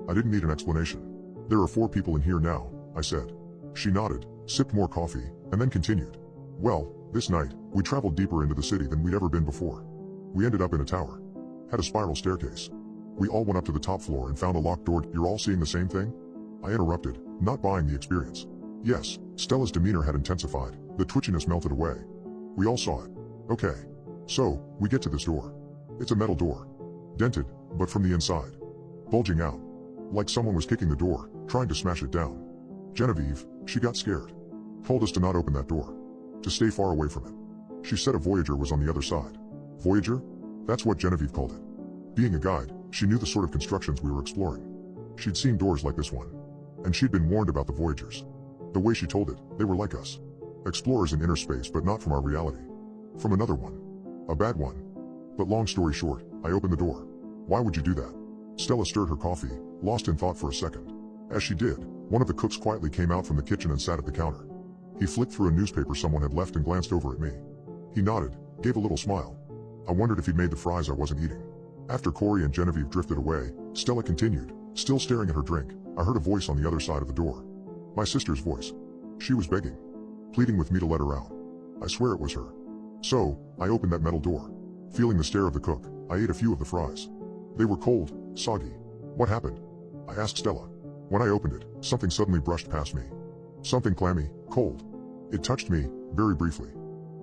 I didn't need an explanation. There are 4 people in here now, I said. She nodded, sipped more coffee, and then continued. Well, this night, we traveled deeper into the city than we'd ever been before. We ended up in a tower. Had a spiral staircase. We all went up to the top floor and found a locked door. You're all seeing the same thing? I interrupted, not buying the experience. Yes, Stella's demeanor had intensified, the twitchiness melted away. We all saw it. Okay. So, we get to this door. It's a metal door. Dented, but from the inside. Bulging out. Like someone was kicking the door, trying to smash it down. Genevieve, she got scared. Told us to not open that door. To stay far away from it. She said a Voyager was on the other side. Voyager? That's what Genevieve called it. Being a guide, she knew the sort of constructions we were exploring. She'd seen doors like this one. And she'd been warned about the Voyagers. The way she told it, they were like us. Explorers in inner space, but not from our reality. From another one. A bad one. But long story short, I opened the door. Why would you do that? Stella stirred her coffee, lost in thought for a second. As she did, one of the cooks quietly came out from the kitchen and sat at the counter. He flicked through a newspaper someone had left and glanced over at me. He nodded, gave a little smile. I wondered if he'd made the fries I wasn't eating. After Corey and Genevieve drifted away, Stella continued, still staring at her drink. I heard a voice on the other side of the door. My sister's voice. She was begging. Pleading with me to let her out. I swear it was her. So, I opened that metal door. Feeling the stare of the cook, I ate a few of the fries. They were cold, soggy. What happened? I asked Stella. When I opened it, something suddenly brushed past me. Something clammy, cold. It touched me, very briefly.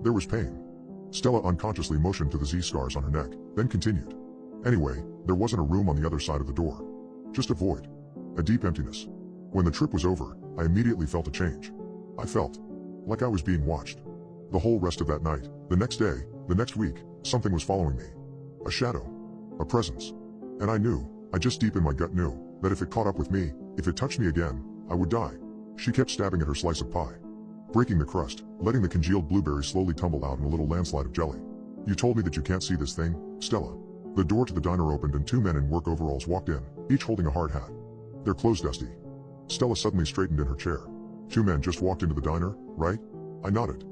There was pain. Stella unconsciously motioned to the Z-scars on her neck, then continued. Anyway, there wasn't a room on the other side of the door. Just a void. A deep emptiness. When the trip was over, I immediately felt a change. I felt like I was being watched. The whole rest of that night, the next day, the next week, something was following me. A shadow. A presence. And I knew, I just deep in my gut knew, that if it caught up with me, if it touched me again, I would die. She kept stabbing at her slice of pie. Breaking the crust, letting the congealed blueberry slowly tumble out in a little landslide of jelly. You told me that you can't see this thing, Stella. The door to the diner opened and 2 men in work overalls walked in, each holding a hard hat. Their clothes dusty. Stella suddenly straightened in her chair. 2 men just walked into the diner, right? I nodded.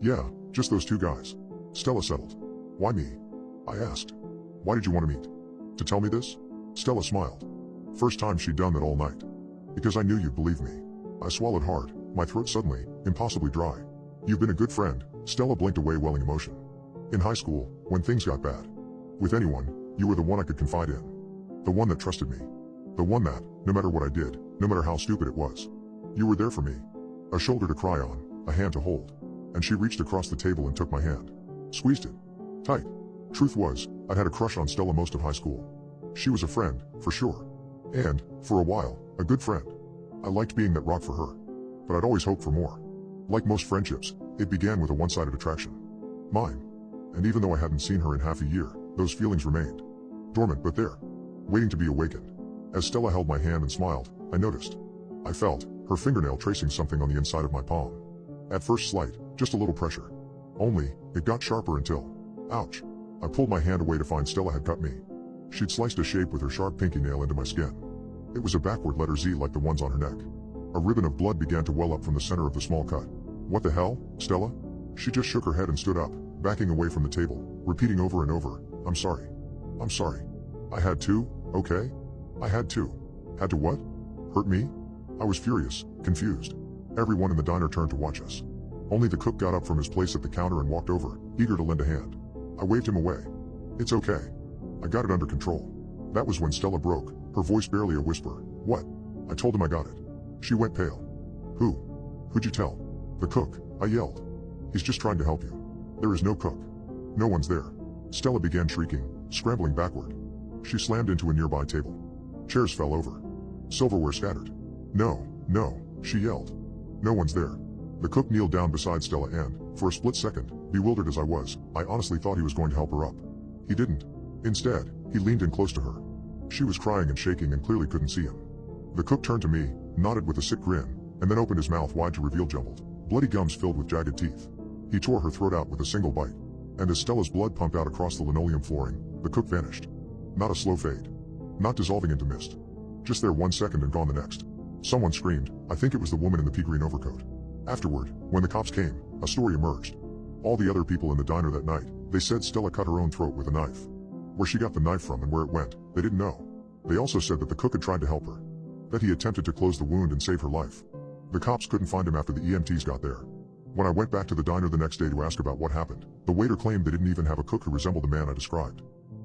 Yeah, just those 2 guys. Stella settled. Why me? I asked. Why did you want to meet? To tell me this? Stella smiled. First time she'd done that all night. Because I knew you'd believe me. I swallowed hard, my throat suddenly, impossibly dry. You've been a good friend, Stella blinked away welling emotion. In high school, when things got bad. With anyone, you were the one I could confide in. The one that trusted me. The one that, no matter what I did, no matter how stupid it was, you were there for me. A shoulder to cry on, a hand to hold. And she reached across the table and took my hand. Squeezed it. Tight. Truth was, I'd had a crush on Stella most of high school. She was a friend, for sure. And, for a while, a good friend. I liked being that rock for her. But I'd always hoped for more. Like most friendships, it began with a one-sided attraction. Mine. And even though I hadn't seen her in half a year, those feelings remained. Dormant but there. Waiting to be awakened. As Stella held my hand and smiled, I noticed. I felt her fingernail tracing something on the inside of my palm. At first slight, just a little pressure. Only, it got sharper until, ouch. I pulled my hand away to find Stella had cut me. She'd sliced a shape with her sharp pinky nail into my skin. It was a backward letter Z like the ones on her neck. A ribbon of blood began to well up from the center of the small cut. What the hell, Stella? She just shook her head and stood up, backing away from the table, repeating over and over, I'm sorry. I'm sorry. I had to, okay? I had to. Had to what? Hurt me? I was furious, confused. Everyone in the diner turned to watch us. Only the cook got up from his place at the counter and walked over, eager to lend a hand. I waved him away. It's okay. I got it under control. That was when Stella broke, her voice barely a whisper. What? I told him I got it. She went pale. Who? Who'd you tell? The cook, I yelled. He's just trying to help you. There is no cook. No one's there. Stella began shrieking, scrambling backward. She slammed into a nearby table. Chairs fell over. Silverware scattered. No, she yelled. No one's there. The cook kneeled down beside Stella and, for a split second, bewildered as I was, I honestly thought he was going to help her up. He didn't. Instead, he leaned in close to her. She was crying and shaking and clearly couldn't see him. The cook turned to me, nodded with a sick grin, and then opened his mouth wide to reveal jumbled, bloody gums filled with jagged teeth. He tore her throat out with a single bite. And as Stella's blood pumped out across the linoleum flooring, the cook vanished. Not a slow fade. Not dissolving into mist. Just there 1 second and gone the next. Someone screamed. I think it was the woman in the pea green overcoat. Afterward, when the cops came, a story emerged. All the other people in the diner that night, they said Stella cut her own throat with a knife. Where she got the knife from and where it went, they didn't know. They also said that the cook had tried to help her, that he attempted to close the wound and save her life. The cops couldn't find him after the EMTs got there. When I went back to the diner the next day to ask about what happened, the waiter claimed they didn't even have a cook who resembled the man I described.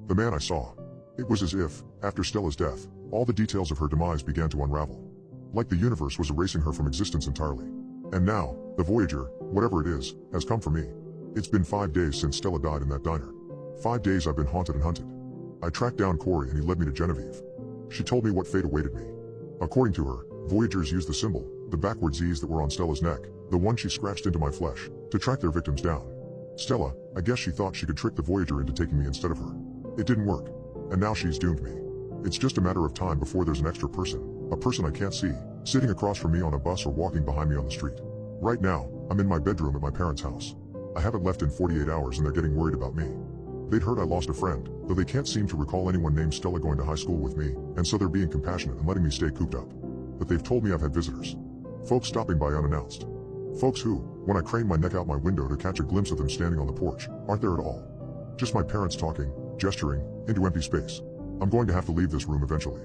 The man I saw. It was as if, after Stella's death, all the details of her demise began to unravel. Like the universe was erasing her from existence entirely. And now, the Voyager, whatever it is, has come for me. It's been 5 days since Stella died in that diner. 5 days I've been haunted and hunted. I tracked down Corey and he led me to Genevieve. She told me what fate awaited me. According to her, Voyagers use the symbol, the backward Z's that were on Stella's neck, the one she scratched into my flesh, to track their victims down. Stella, I guess she thought she could trick the Voyager into taking me instead of her. It didn't work. And now she's doomed me. It's just a matter of time before there's an extra person, a person I can't see, sitting across from me on a bus or walking behind me on the street. Right now, I'm in my bedroom at my parents' house. I haven't left in 48 hours and they're getting worried about me. They'd heard I lost a friend, though they can't seem to recall anyone named Stella going to high school with me, and so they're being compassionate and letting me stay cooped up. But they've told me I've had visitors. Folks stopping by unannounced. Folks who, when I crane my neck out my window to catch a glimpse of them standing on the porch, aren't there at all. Just my parents talking, gesturing, into empty space. I'm going to have to leave this room eventually.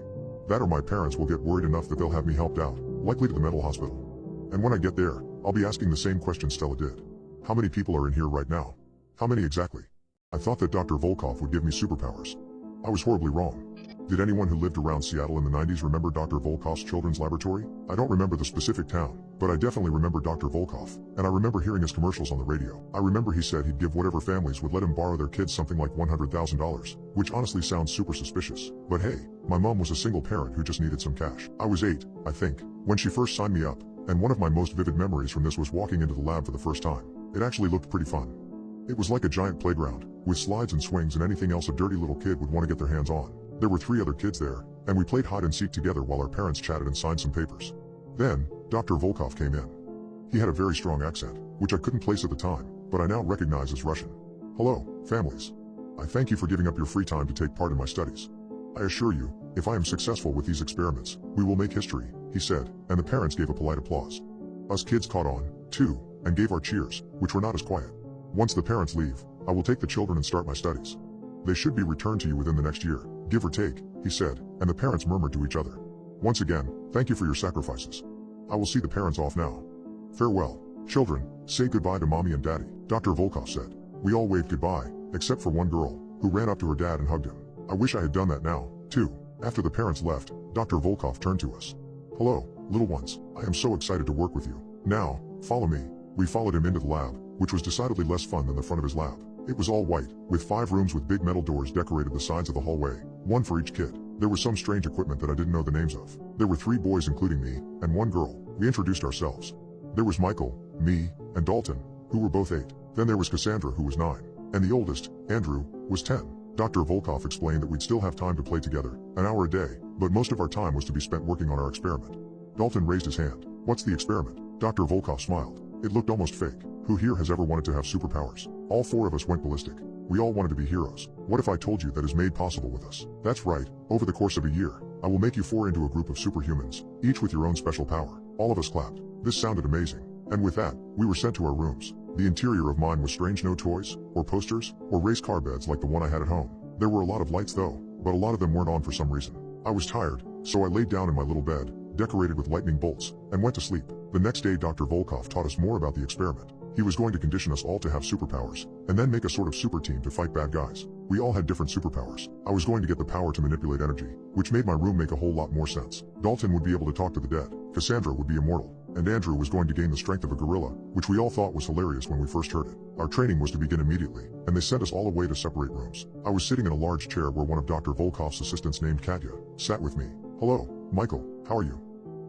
That or my parents will get worried enough that they'll have me helped out, likely to the mental hospital. And when I get there, I'll be asking the same question Stella did. How many people are in here right now? How many exactly? I thought that Dr. Volkov would give me superpowers. I was horribly wrong. Did anyone who lived around Seattle in the 90s remember Dr. Volkov's children's laboratory? I don't remember the specific town, but I definitely remember Dr. Volkov, and I remember hearing his commercials on the radio. I remember he said he'd give whatever families would let him borrow their kids something like $100,000, which honestly sounds super suspicious. But hey, my mom was a single parent who just needed some cash. I was 8, I think, when she first signed me up, and one of my most vivid memories from this was walking into the lab for the first time. It actually looked pretty fun. It was like a giant playground, with slides and swings and anything else a dirty little kid would want to get their hands on. There were 3 other kids there, and we played hide and seek together while our parents chatted and signed some papers. Then, Dr. Volkov came in. He had a very strong accent, which I couldn't place at the time, but I now recognize as Russian. Hello, families. I thank you for giving up your free time to take part in my studies. I assure you, if I am successful with these experiments, we will make history, he said, and the parents gave a polite applause. Us kids caught on, too, and gave our cheers, which were not as quiet. Once the parents leave, I will take the children and start my studies. They should be returned to you within the next year, give or take, he said, and the parents murmured to each other. Once again, thank you for your sacrifices. I will see the parents off now. Farewell, children, say goodbye to mommy and daddy, Dr. Volkov said. We all waved goodbye, except for one girl, who ran up to her dad and hugged him. I wish I had done that now, too. After the parents left, Dr. Volkov turned to us. Hello, little ones, I am so excited to work with you. Now, follow me. We followed him into the lab, which was decidedly less fun than the front of his lab. It was all white, with 5 rooms with big metal doors decorated the sides of the hallway, one for each kid. There was some strange equipment that I didn't know the names of. There were 3 boys including me, and 1 girl. We introduced ourselves. There was Michael, me, and Dalton, who were both 8. Then there was Cassandra who was 9. And the oldest, Andrew, was 10. Dr. Volkov explained that we'd still have time to play together, an hour a day, but most of our time was to be spent working on our experiment. Dalton raised his hand. What's the experiment? Dr. Volkov smiled. It looked almost fake. Who here has ever wanted to have superpowers? All 4 of us went ballistic. We all wanted to be heroes. What if I told you that is made possible with us? That's right, over the course of a year, I will make you 4 into a group of superhumans, each with your own special power. All of us clapped. This sounded amazing. And with that, we were sent to our rooms. The interior of mine was strange, no toys, or posters, or race car beds like the one I had at home. There were a lot of lights though, but a lot of them weren't on for some reason. I was tired, so I laid down in my little bed, decorated with lightning bolts, and went to sleep. The next day Dr. Volkov taught us more about the experiment. He was going to condition us all to have superpowers, and then make a sort of super team to fight bad guys. We all had different superpowers. I was going to get the power to manipulate energy, which made my room make a whole lot more sense. Dalton would be able to talk to the dead, Cassandra would be immortal, and Andrew was going to gain the strength of a gorilla, which we all thought was hilarious when we first heard it. Our training was to begin immediately, and they sent us all away to separate rooms. I was sitting in a large chair where one of Dr. Volkov's assistants named Katya sat with me. Hello, Michael, how are you?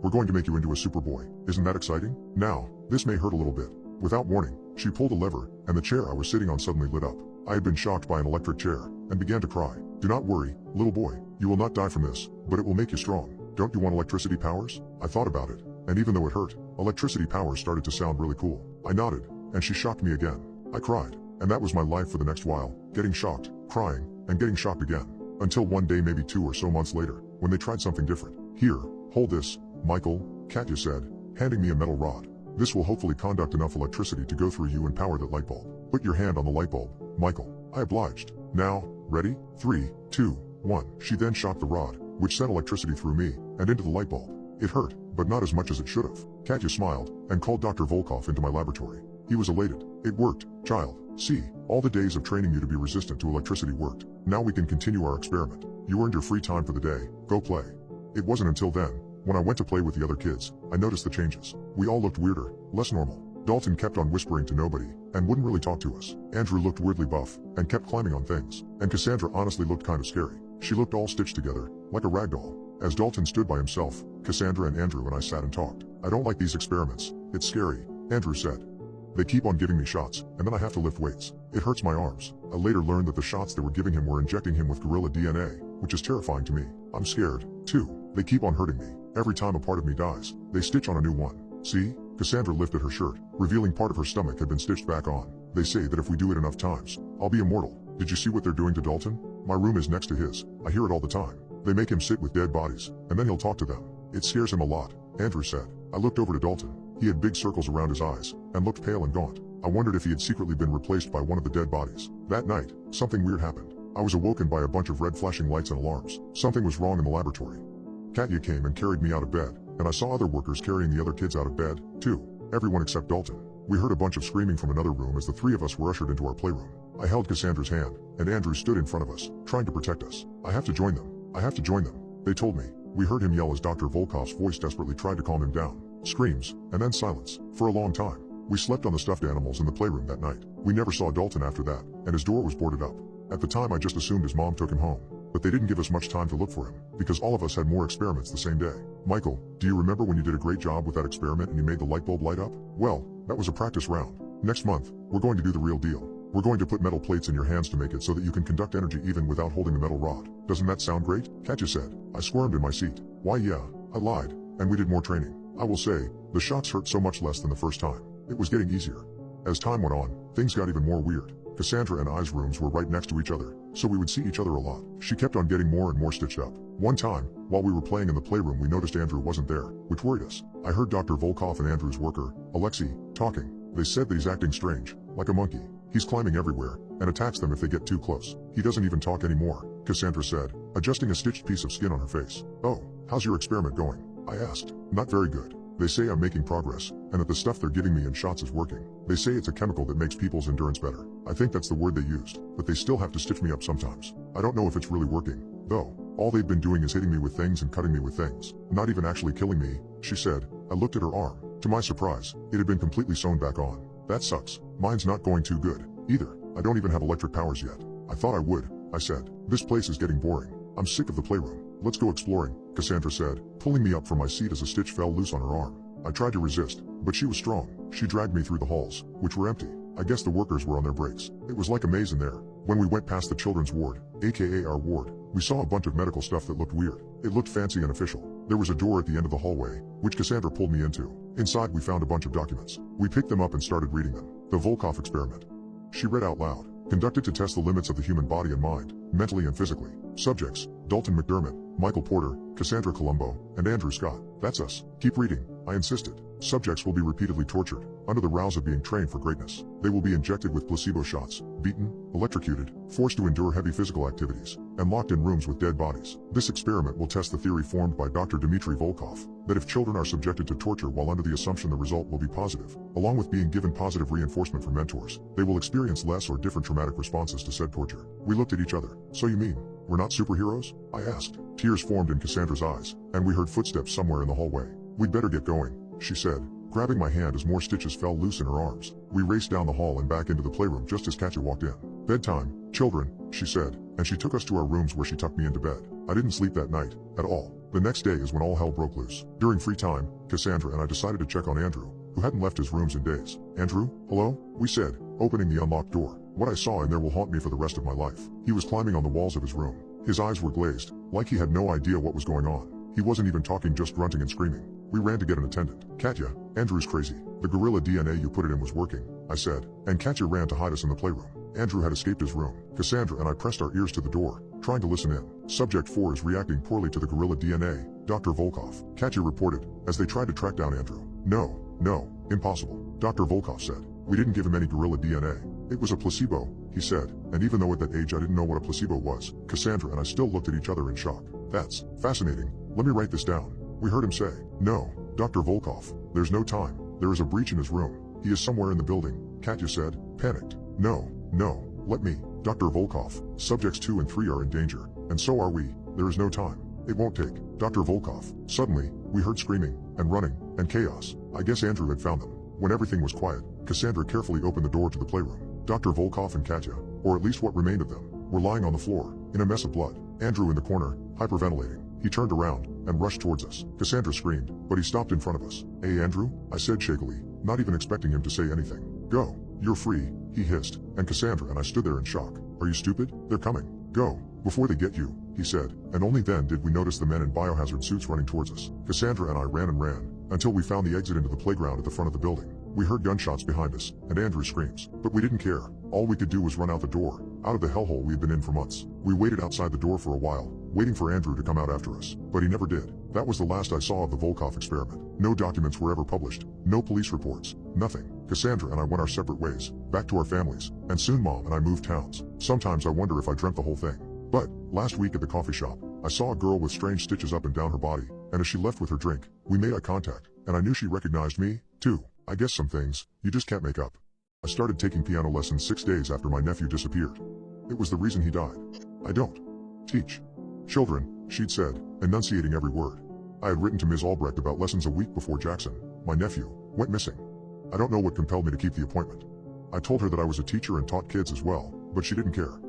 We're going to make you into a superboy. Isn't that exciting? Now, this may hurt a little bit. Without warning, she pulled a lever, and the chair I was sitting on suddenly lit up. I had been shocked by an electric chair, and began to cry. Do not worry, little boy, you will not die from this, but it will make you strong. Don't you want electricity powers? I thought about it, and even though it hurt, electricity powers started to sound really cool. I nodded, and she shocked me again. I cried, and that was my life for the next while, getting shocked, crying, and getting shocked again. Until one day, maybe 2 or so months later, when they tried something different. Here, hold this, Michael, Katya said, handing me a metal rod. This will hopefully conduct enough electricity to go through you and power that light bulb. Put your hand on the light bulb, Michael. I obliged. Now, ready? 3, 2, 1. She then shocked the rod, which sent electricity through me and into the light bulb. It hurt, but not as much as it should have. Katya smiled and called Dr. Volkov into my laboratory. He was elated. It worked, child. See, all the days of training you to be resistant to electricity worked. Now we can continue our experiment. You earned your free time for the day. Go play. It wasn't until then, when I went to play with the other kids, I noticed the changes. We all looked weirder, less normal. Dalton kept on whispering to nobody and wouldn't really talk to us. Andrew looked weirdly buff and kept climbing on things. And Cassandra honestly looked kind of scary. She looked all stitched together, like a rag doll. As Dalton stood by himself, Cassandra and Andrew and I sat and talked. I don't like these experiments. It's scary, Andrew said. They keep on giving me shots, and then I have to lift weights. It hurts my arms. I later learned that the shots they were giving him were injecting him with gorilla DNA, which is terrifying to me. I'm scared, too. They keep on hurting me. Every time a part of me dies, they stitch on a new one. See? Cassandra lifted her shirt, revealing part of her stomach had been stitched back on. They say that if we do it enough times, I'll be immortal. Did you see what they're doing to Dalton? My room is next to his. I hear it all the time. They make him sit with dead bodies, and then he'll talk to them. It scares him a lot, Andrew said. I looked over to Dalton. He had big circles around his eyes, and looked pale and gaunt. I wondered if he had secretly been replaced by one of the dead bodies. That night, something weird happened. I was awoken by a bunch of red flashing lights and alarms. Something was wrong in the laboratory. Katya came and carried me out of bed, and I saw other workers carrying the other kids out of bed, too. Everyone except Dalton. We heard a bunch of screaming from another room as the three of us were ushered into our playroom. I held Cassandra's hand, and Andrew stood in front of us, trying to protect us. I have to join them. I have to join them. They told me. We heard him yell as Dr. Volkov's voice desperately tried to calm him down. Screams, and then silence. For a long time. We slept on the stuffed animals in the playroom that night. We never saw Dalton after that, and his door was boarded up. At the time I just assumed his mom took him home. But they didn't give us much time to look for him, because all of us had more experiments the same day. Michael, do you remember when you did a great job with that experiment and you made the light bulb light up? Well, that was a practice round. Next month, we're going to do the real deal. We're going to put metal plates in your hands to make it so that you can conduct energy even without holding the metal rod. Doesn't that sound great? Katya said. I squirmed in my seat. Why yeah, I lied. And we did more training. I will say, the shots hurt so much less than the first time. It was getting easier. As time went on, things got even more weird. Cassandra and I's rooms were right next to each other, so we would see each other a lot. She kept on getting more and more stitched up. One time, while we were playing in the playroom, we noticed Andrew wasn't there, which worried us. I heard Dr. Volkov and Andrew's worker, Alexei, talking. They said that he's acting strange, like a monkey. He's climbing everywhere, and attacks them if they get too close. He doesn't even talk anymore, Cassandra said, adjusting a stitched piece of skin on her face. Oh, how's your experiment going? I asked. Not very good. They say I'm making progress, and that the stuff they're giving me in shots is working. They say it's a chemical that makes people's endurance better. I think that's the word they used, but they still have to stitch me up sometimes. I don't know if it's really working, though. All they've been doing is hitting me with things and cutting me with things. Not even actually killing me, she said. I looked at her arm. To my surprise, it had been completely sewn back on. That sucks. Mine's not going too good, either. I don't even have electric powers yet. I thought I would, I said. This place is getting boring. I'm sick of the playroom. Let's go exploring, Cassandra said, pulling me up from my seat as a stitch fell loose on her arm. I tried to resist, but she was strong. She dragged me through the halls, which were empty. I guess the workers were on their breaks. It was like a maze in there. When we went past the children's ward, aka our ward, we saw a bunch of medical stuff that looked weird. It looked fancy and official. There was a door at the end of the hallway, which Cassandra pulled me into. Inside we found a bunch of documents. We picked them up and started reading them. The Volkov experiment. She read out loud. Conducted to test the limits of the human body and mind, mentally and physically. Subjects, Dalton McDermott, Michael Porter, Cassandra Colombo, and Andrew Scott. That's us. Keep reading, I insisted. Subjects will be repeatedly tortured, under the rouse of being trained for greatness. They will be injected with placebo shots, beaten, electrocuted, forced to endure heavy physical activities, and locked in rooms with dead bodies. This experiment will test the theory formed by Dr. Dmitry Volkov, that if children are subjected to torture while under the assumption the result will be positive, along with being given positive reinforcement from mentors, they will experience less or different traumatic responses to said torture. We looked at each other. So you mean, we're not superheroes? I asked. Tears formed in Cassandra's eyes, and we heard footsteps somewhere in the hallway. We'd better get going, she said, grabbing my hand as more stitches fell loose in her arms. We raced down the hall and back into the playroom just as Katya walked in. Bedtime, children, she said, and she took us to our rooms where she tucked me into bed. I didn't sleep that night, at all. The next day is when all hell broke loose. During free time, Cassandra and I decided to check on Andrew, who hadn't left his rooms in days. Andrew, hello? We said, opening the unlocked door. What I saw in there will haunt me for the rest of my life. He was climbing on the walls of his room. His eyes were glazed, like he had no idea what was going on. He wasn't even talking, just grunting and screaming. We ran to get an attendant. Katya, Andrew's crazy. The gorilla DNA you put it in was working, I said, and Katya ran to hide us in the playroom. Andrew had escaped his room. Cassandra and I pressed our ears to the door, trying to listen in. Subject 4 is reacting poorly to the gorilla DNA, Dr. Volkov, Katya reported, as they tried to track down Andrew. No, impossible, Dr. Volkov said. We didn't give him any gorilla DNA. It was a placebo, he said, and even though at that age I didn't know what a placebo was, Cassandra and I still looked at each other in shock. That's fascinating. Let me write this down. We heard him say. No, Dr. Volkov, there's no time. There is a breach in his room. He is somewhere in the building, Katya said, panicked. No, let me. Dr. Volkov, subjects 2 and 3 are in danger, and so are we. There is no time. It won't take. Dr. Volkov. Suddenly, we heard screaming, and running, and chaos. I guess Andrew had found them. When everything was quiet, Cassandra carefully opened the door to the playroom. Dr. Volkov and Katya, or at least what remained of them, were lying on the floor, in a mess of blood. Andrew in the corner, hyperventilating. He turned around, and rushed towards us. Cassandra screamed, but he stopped in front of us. Hey Andrew, I said shakily, not even expecting him to say anything. Go. You're free, he hissed, and Cassandra and I stood there in shock. Are you stupid? They're coming. Go. Before they get you, he said, and only then did we notice the men in biohazard suits running towards us. Cassandra and I ran, until we found the exit into the playground at the front of the building. We heard gunshots behind us, and Andrew screams. But we didn't care. All we could do was run out the door, out of the hellhole we had been in for months. We waited outside the door for a while, waiting for Andrew to come out after us. But he never did. That was the last I saw of the Volkov experiment. No documents were ever published, no police reports, nothing. Cassandra and I went our separate ways, back to our families, and soon Mom and I moved towns. Sometimes I wonder if I dreamt the whole thing. But, last week at the coffee shop, I saw a girl with strange stitches up and down her body, and as she left with her drink, we made eye contact, and I knew she recognized me, too. I guess some things, you just can't make up. I started taking piano lessons 6 days after my nephew disappeared. It was the reason he died. I don't teach children, she'd said, enunciating every word. I had written to Ms. Albrecht about lessons a week before Jackson, my nephew, went missing. I don't know what compelled me to keep the appointment. I told her that I was a teacher and taught kids as well, but she didn't care.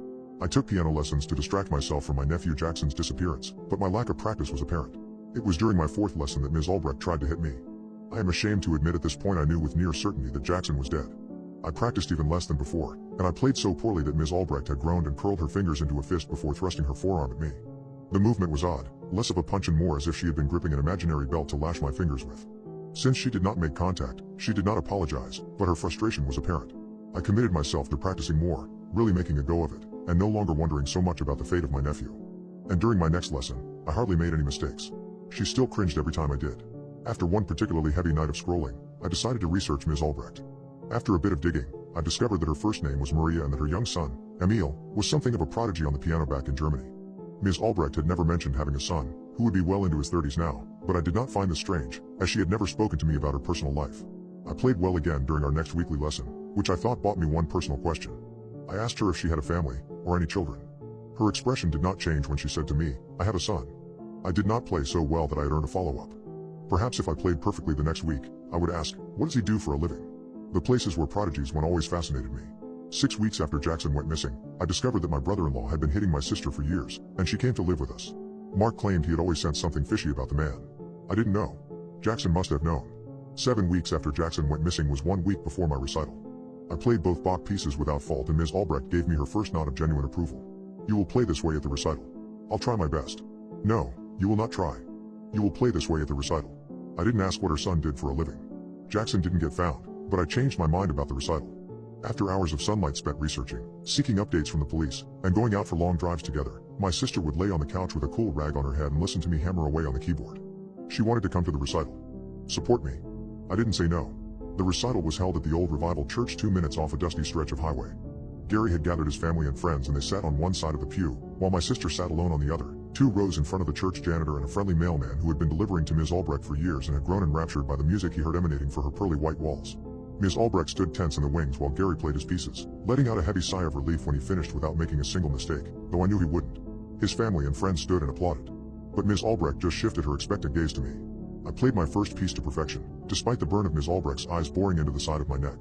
I took piano lessons to distract myself from my nephew Jackson's disappearance, but my lack of practice was apparent. It was during my 4th lesson that Ms. Albrecht tried to hit me. I am ashamed to admit at this point I knew with near certainty that Jackson was dead. I practiced even less than before, and I played so poorly that Ms. Albrecht had groaned and curled her fingers into a fist before thrusting her forearm at me. The movement was odd, less of a punch and more as if she had been gripping an imaginary belt to lash my fingers with. Since she did not make contact, she did not apologize, but her frustration was apparent. I committed myself to practicing more, really making a go of it, and no longer wondering so much about the fate of my nephew. And during my next lesson, I hardly made any mistakes. She still cringed every time I did. After one particularly heavy night of scrolling, I decided to research Ms. Albrecht. After a bit of digging, I discovered that her first name was Maria and that her young son, Emil, was something of a prodigy on the piano back in Germany. Ms. Albrecht had never mentioned having a son, who would be well into his 30s now, but I did not find this strange, as she had never spoken to me about her personal life. I played well again during our next weekly lesson, which I thought bought me one personal question. I asked her if she had a family, or any children. Her expression did not change when she said to me, I have a son. I did not play so well that I had earned a follow-up. Perhaps if I played perfectly the next week, I would ask, what does he do for a living? The places where prodigies went always fascinated me. 6 weeks after Jackson went missing, I discovered that my brother-in-law had been hitting my sister for years, and she came to live with us. Mark claimed he had always sensed something fishy about the man. I didn't know. Jackson must have known. 7 weeks after Jackson went missing was 1 week before my recital. I played both Bach pieces without fault and Ms. Albrecht gave me her first nod of genuine approval. You will play this way at the recital. I'll try my best. No, you will not try. You will play this way at the recital. I didn't ask what her son did for a living. Jackson didn't get found, but I changed my mind about the recital. After hours of sunlight spent researching, seeking updates from the police, and going out for long drives together, my sister would lay on the couch with a cool rag on her head and listen to me hammer away on the keyboard. She wanted to come to the recital. Support me. I didn't say no. The recital was held at the old Revival Church 2 minutes off a dusty stretch of highway. Gary had gathered his family and friends and they sat on one side of the pew, while my sister sat alone on the other, 2 rows in front of the church janitor and a friendly mailman who had been delivering to Ms. Albrecht for years and had grown enraptured by the music he heard emanating from her pearly white walls. Ms. Albrecht stood tense in the wings while Gary played his pieces, letting out a heavy sigh of relief when he finished without making a single mistake, though I knew he wouldn't. His family and friends stood and applauded. But Ms. Albrecht just shifted her expectant gaze to me. I played my first piece to perfection, despite the burn of Ms. Albrecht's eyes boring into the side of my neck.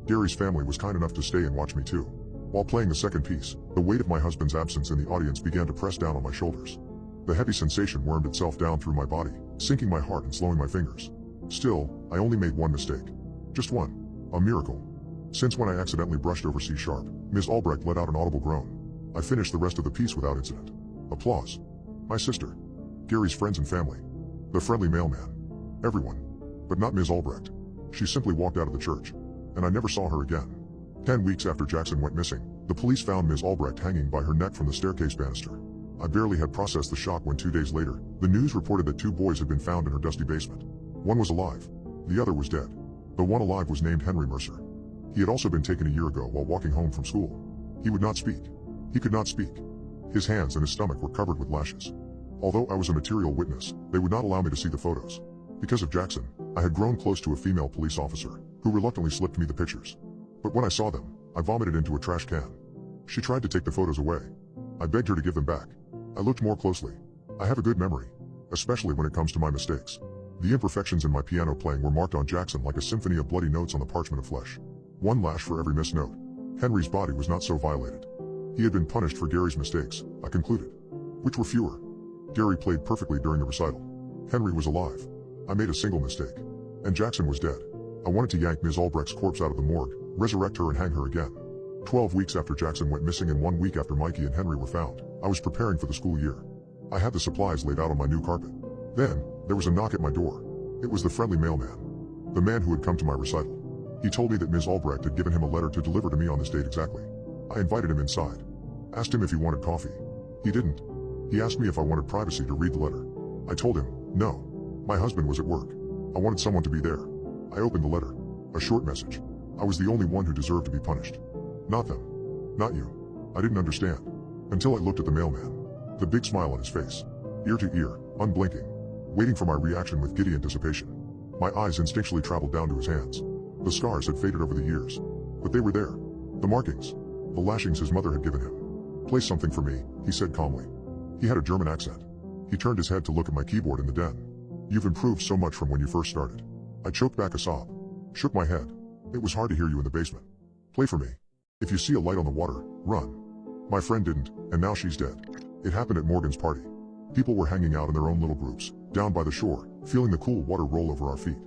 Gary's family was kind enough to stay and watch me too. While playing the second piece, the weight of my husband's absence in the audience began to press down on my shoulders. The heavy sensation wormed itself down through my body, sinking my heart and slowing my fingers. Still, I only made one mistake. Just one. A miracle. Since when I accidentally brushed over C sharp, Ms. Albrecht let out an audible groan. I finished the rest of the piece without incident. Applause. My sister. Gary's friends and family. The friendly mailman. Everyone. But not Ms. Albrecht. She simply walked out of the church. And I never saw her again. 10 weeks after Jackson went missing, the police found Ms. Albrecht hanging by her neck from the staircase banister. I barely had processed the shock when 2 days later, the news reported that 2 boys had been found in her dusty basement. One was alive. The other was dead. The one alive was named Henry Mercer. He had also been taken a year ago while walking home from school. He would not speak. He could not speak. His hands and his stomach were covered with lashes. Although I was a material witness, they would not allow me to see the photos. Because of Jackson, I had grown close to a female police officer, who reluctantly slipped me the pictures. But when I saw them, I vomited into a trash can. She tried to take the photos away. I begged her to give them back. I looked more closely. I have a good memory, especially when it comes to my mistakes. The imperfections in my piano playing were marked on Jackson like a symphony of bloody notes on the parchment of flesh. One lash for every missed note. Henry's body was not so violated. He had been punished for Gary's mistakes, I concluded. Which were fewer. Gary played perfectly during the recital. Henry was alive. I made a single mistake. And Jackson was dead. I wanted to yank Ms. Albrecht's corpse out of the morgue, resurrect her and hang her again. 12 weeks after Jackson went missing and 1 week after Mikey and Henry were found, I was preparing for the school year. I had the supplies laid out on my new carpet. Then, there was a knock at my door. It was the friendly mailman. The man who had come to my recital. He told me that Ms. Albrecht had given him a letter to deliver to me on this date exactly. I invited him inside. Asked him if he wanted coffee. He didn't. He asked me if I wanted privacy to read the letter. I told him, no. My husband was at work. I wanted someone to be there. I opened the letter. A short message. I was the only one who deserved to be punished. Not them. Not you. I didn't understand. Until I looked at the mailman. The big smile on his face. Ear to ear, unblinking. Waiting for my reaction with giddy anticipation. My eyes instinctually traveled down to his hands. The scars had faded over the years. But they were there. The markings. The lashings his mother had given him. Play something for me, he said calmly. He had a German accent. He turned his head to look at my keyboard in the den. You've improved so much from when you first started. I choked back a sob. Shook my head. It was hard to hear you in the basement. Play for me. If you see a light on the water, run. My friend didn't, and now she's dead. It happened at Morgan's party. People were hanging out in their own little groups, down by the shore, feeling the cool water roll over our feet.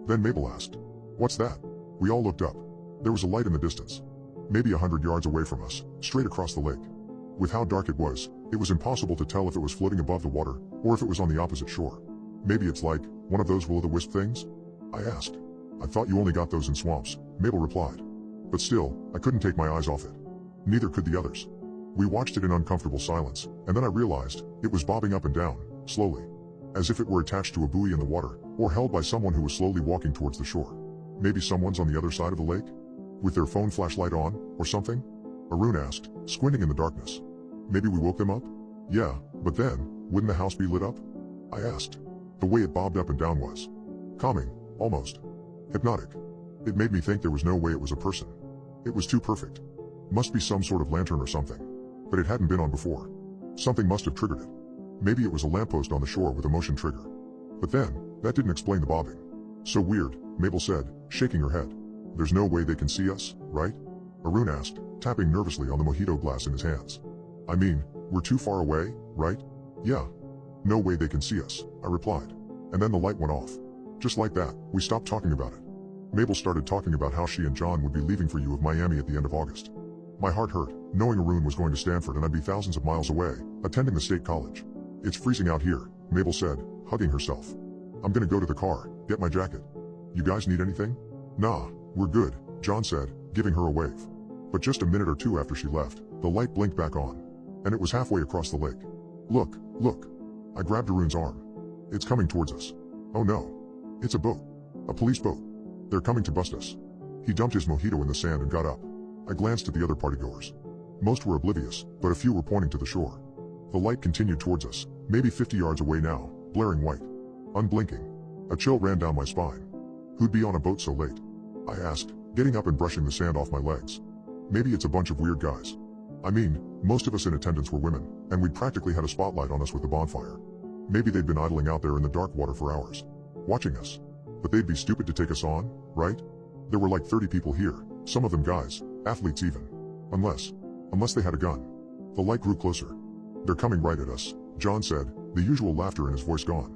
Then Mabel asked, "What's that?" We all looked up. There was a light in the distance. Maybe 100 yards away from us, straight across the lake. With how dark it was impossible to tell if it was floating above the water, or if it was on the opposite shore. Maybe it's like one of those will-o'-the-wisp things? I asked. I thought you only got those in swamps, Mabel replied. But still, I couldn't take my eyes off it. Neither could the others. We watched it in uncomfortable silence, and then I realized it was bobbing up and down, slowly. As if it were attached to a buoy in the water, or held by someone who was slowly walking towards the shore. Maybe someone's on the other side of the lake? With their phone flashlight on, or something? Arun asked, squinting in the darkness. Maybe we woke them up? Yeah, but then, wouldn't the house be lit up? I asked. The way it bobbed up and down was calming, almost hypnotic. It made me think there was no way it was a person. It was too perfect. Must be some sort of lantern or something. But it hadn't been on before. Something must have triggered it. Maybe it was a lamppost on the shore with a motion trigger. But then, that didn't explain the bobbing. So weird, Mabel said, shaking her head. There's no way they can see us, right? Arun asked, tapping nervously on the mojito glass in his hands. I mean, we're too far away, right? Yeah. No way they can see us, I replied. And then the light went off. Just like that, we stopped talking about it. Mabel started talking about how she and John would be leaving for U of Miami at the end of August. My heart hurt, knowing Arun was going to Stanford and I'd be thousands of miles away, attending the state college. It's freezing out here, Mabel said, hugging herself. I'm gonna go to the car, get my jacket. You guys need anything? Nah, we're good, John said, giving her a wave. But just a minute or two after she left, the light blinked back on. And it was halfway across the lake. Look, look. I grabbed Arun's arm. It's coming towards us. Oh no. It's a boat. A police boat. They're coming to bust us. He dumped his mojito in the sand and got up. I glanced at the other partygoers. Most were oblivious, but a few were pointing to the shore. The light continued towards us, maybe 50 yards away now, blaring white. Unblinking. A chill ran down my spine. Who'd be on a boat so late? I asked, getting up and brushing the sand off my legs. Maybe it's a bunch of weird guys. I mean, most of us in attendance were women, and we'd practically had a spotlight on us with the bonfire. Maybe they'd been idling out there in the dark water for hours, watching us. But they'd be stupid to take us on, right? There were like 30 people here, some of them guys, athletes even. Unless they had a gun. The light grew closer. They're coming right at us, John said, the usual laughter in his voice gone.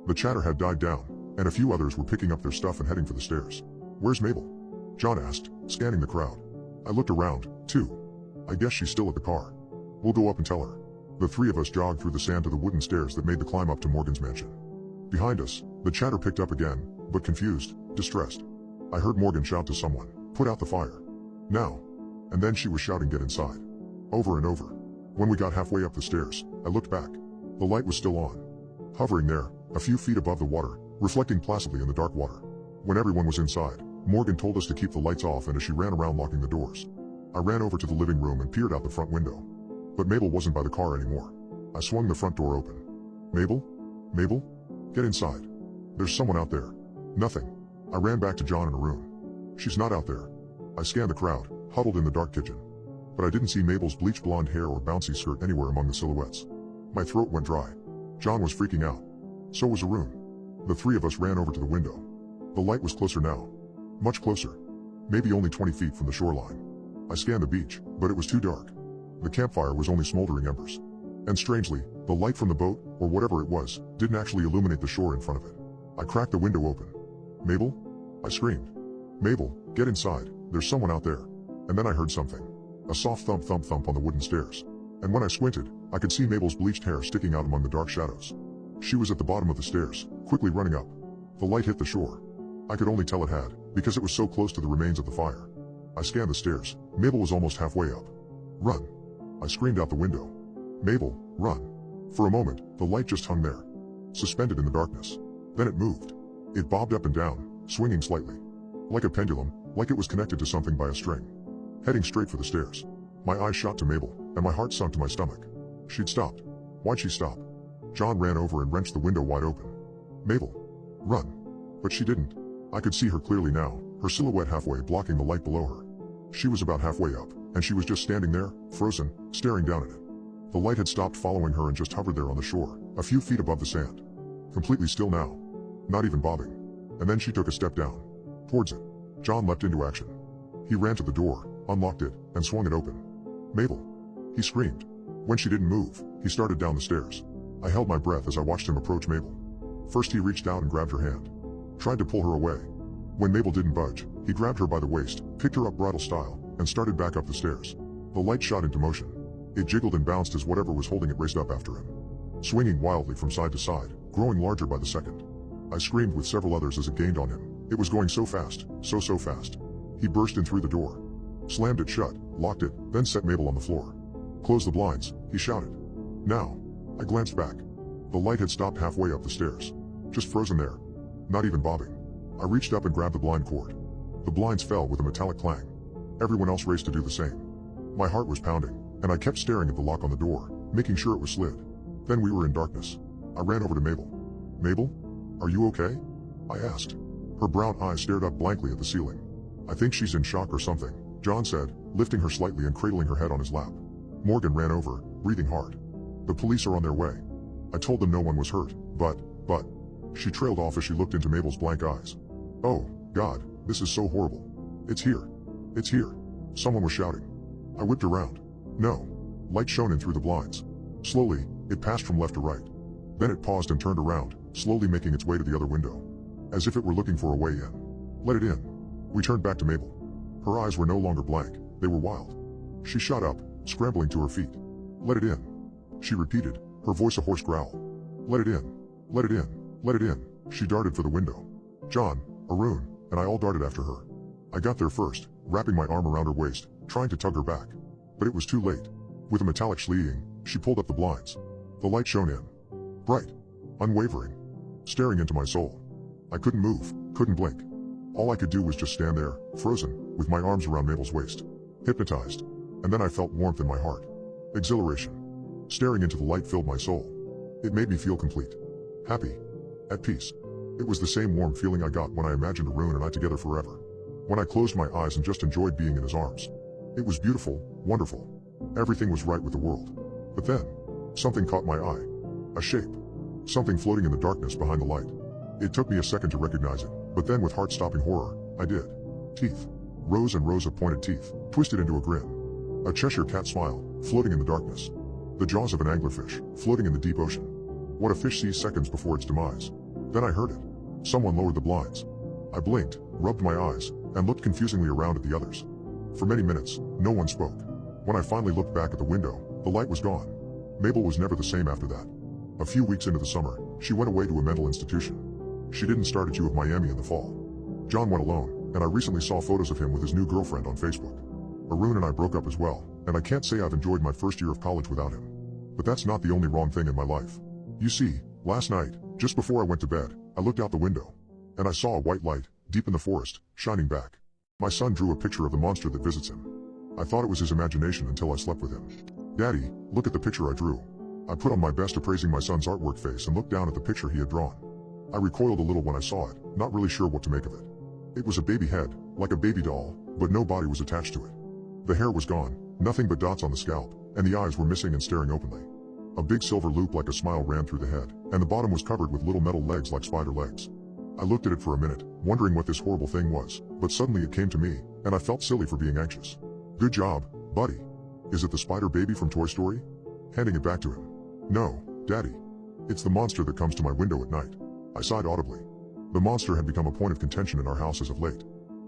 The chatter had died down, and a few others were picking up their stuff and heading for the stairs. Where's Mabel? John asked, scanning the crowd. I looked around, too. I guess she's still at the car. We'll go up and tell her. The three of us jogged through the sand to the wooden stairs that made the climb up to Morgan's mansion. Behind us, the chatter picked up again, but confused, distressed. I heard Morgan shout to someone, put out the fire. Now. And then she was shouting get inside. Over and over. When we got halfway up the stairs, I looked back. The light was still on. Hovering there, a few feet above the water, reflecting placidly in the dark water. When everyone was inside, Morgan told us to keep the lights off and as she ran around locking the doors. I ran over to the living room and peered out the front window. But Mabel wasn't by the car anymore. I swung the front door open. Mabel? Mabel? Get inside. There's someone out there. Nothing. I ran back to John and Arun. She's not out there. I scanned the crowd, huddled in the dark kitchen. But I didn't see Mabel's bleached blonde hair or bouncy skirt anywhere among the silhouettes. My throat went dry. John was freaking out. So was Arun. The three of us ran over to the window. The light was closer now. Much closer. Maybe only 20 feet from the shoreline. I scanned the beach, but it was too dark. The campfire was only smoldering embers. And strangely, the light from the boat, or whatever it was, didn't actually illuminate the shore in front of it. I cracked the window open. Mabel? I screamed. Mabel, get inside, there's someone out there. And then I heard something. A soft thump thump thump on the wooden stairs. And when I squinted, I could see Mabel's bleached hair sticking out among the dark shadows. She was at the bottom of the stairs, quickly running up. The light hit the shore. I could only tell it had, because it was so close to the remains of the fire. I scanned the stairs. Mabel was almost halfway up. Run! I screamed out the window. Mabel, run. For a moment, the light just hung there, suspended in the darkness. Then it moved. It bobbed up and down, swinging slightly. Like a pendulum, like it was connected to something by a string. Heading straight for the stairs. My eyes shot to Mabel, and my heart sunk to my stomach. She'd stopped. Why'd she stop? John ran over and wrenched the window wide open. Mabel, run. But she didn't. I could see her clearly now, her silhouette halfway blocking the light below her. She was about halfway up, and she was just standing there, frozen, staring down at it. The light had stopped following her and just hovered there on the shore, a few feet above the sand. Completely still now. Not even bobbing. And then she took a step down. Towards it. John leapt into action. He ran to the door, unlocked it, and swung it open. Mabel! He screamed. When she didn't move, he started down the stairs. I held my breath as I watched him approach Mabel. First he reached out and grabbed her hand. Tried to pull her away. When Mabel didn't budge, he grabbed her by the waist, picked her up bridal style, and started back up the stairs. The light shot into motion. It jiggled and bounced as whatever was holding it raced up after him. Swinging wildly from side to side, growing larger by the second. I screamed with several others as it gained on him. It was going so fast, so fast. He burst in through the door. Slammed it shut, locked it, then set Mabel on the floor. Close the blinds, he shouted. Now. I glanced back. The light had stopped halfway up the stairs. Just frozen there. Not even bobbing. I reached up and grabbed the blind cord. The blinds fell with a metallic clang. Everyone else raced to do the same. My heart was pounding, and I kept staring at the lock on the door, making sure it was slid. Then we were in darkness. I ran over to Mabel. Mabel? Are you okay? I asked. Her brown eyes stared up blankly at the ceiling. I think she's in shock or something, John said, lifting her slightly and cradling her head on his lap. Morgan ran over, breathing hard. The police are on their way. I told them no one was hurt, but... She trailed off as she looked into Mabel's blank eyes. Oh, God, this is so horrible. It's here. It's here. Someone was shouting. I whipped around. No. Light shone in through the blinds. Slowly, it passed from left to right. Then it paused and turned around, slowly making its way to the other window. As if it were looking for a way in. Let it in. We turned back to Mabel. Her eyes were no longer blank, they were wild. She shot up, scrambling to her feet. Let it in. She repeated, her voice a hoarse growl. Let it in. Let it in. Let it in. She darted for the window. John, Arun, and I all darted after her. I got there first, wrapping my arm around her waist, trying to tug her back. But it was too late. With a metallic sleeting, she pulled up the blinds. The light shone in. Bright. Unwavering. Staring into my soul. I couldn't move, couldn't blink. All I could do was just stand there, frozen, with my arms around Mabel's waist. Hypnotized. And then I felt warmth in my heart. Exhilaration. Staring into the light filled my soul. It made me feel complete. Happy. At peace. It was the same warm feeling I got when I imagined Arun and I together forever. When I closed my eyes and just enjoyed being in his arms. It was beautiful, wonderful. Everything was right with the world. But then, something caught my eye. A shape. Something floating in the darkness behind the light. It took me a second to recognize it, but then with heart-stopping horror, I did. Teeth. Rows and rows of pointed teeth, twisted into a grin. A Cheshire cat smile, floating in the darkness. The jaws of an anglerfish, floating in the deep ocean. What a fish sees seconds before its demise. Then I heard it. Someone lowered the blinds. I blinked, rubbed my eyes, and looked confusingly around at the others. For many minutes, no one spoke. When I finally looked back at the window, the light was gone. Mabel was never the same after that. A few weeks into the summer, she went away to a mental institution. She didn't start at U of Miami in the fall. John went alone, and I recently saw photos of him with his new girlfriend on Facebook. Arun and I broke up as well, and I can't say I've enjoyed my first year of college without him. But that's not the only wrong thing in my life. You see, last night, just before I went to bed, I looked out the window. And I saw a white light, deep in the forest, shining back. My son drew a picture of the monster that visits him. I thought it was his imagination until I slept with him. Daddy, look at the picture I drew. I put on my best appraising my son's artwork face and looked down at the picture he had drawn. I recoiled a little when I saw it, not really sure what to make of it. It was a baby head, like a baby doll, but no body was attached to it. The hair was gone, nothing but dots on the scalp, and the eyes were missing and staring openly. A big silver loop like a smile ran through the head, and the bottom was covered with little metal legs like spider legs. I looked at it for a minute, wondering what this horrible thing was, but suddenly it came to me, and I felt silly for being anxious. Good job, buddy. Is it the spider baby from Toy Story? Handing it back to him. No, Daddy. It's the monster that comes to my window at night. I sighed audibly. The monster had become a point of contention in our house as of late.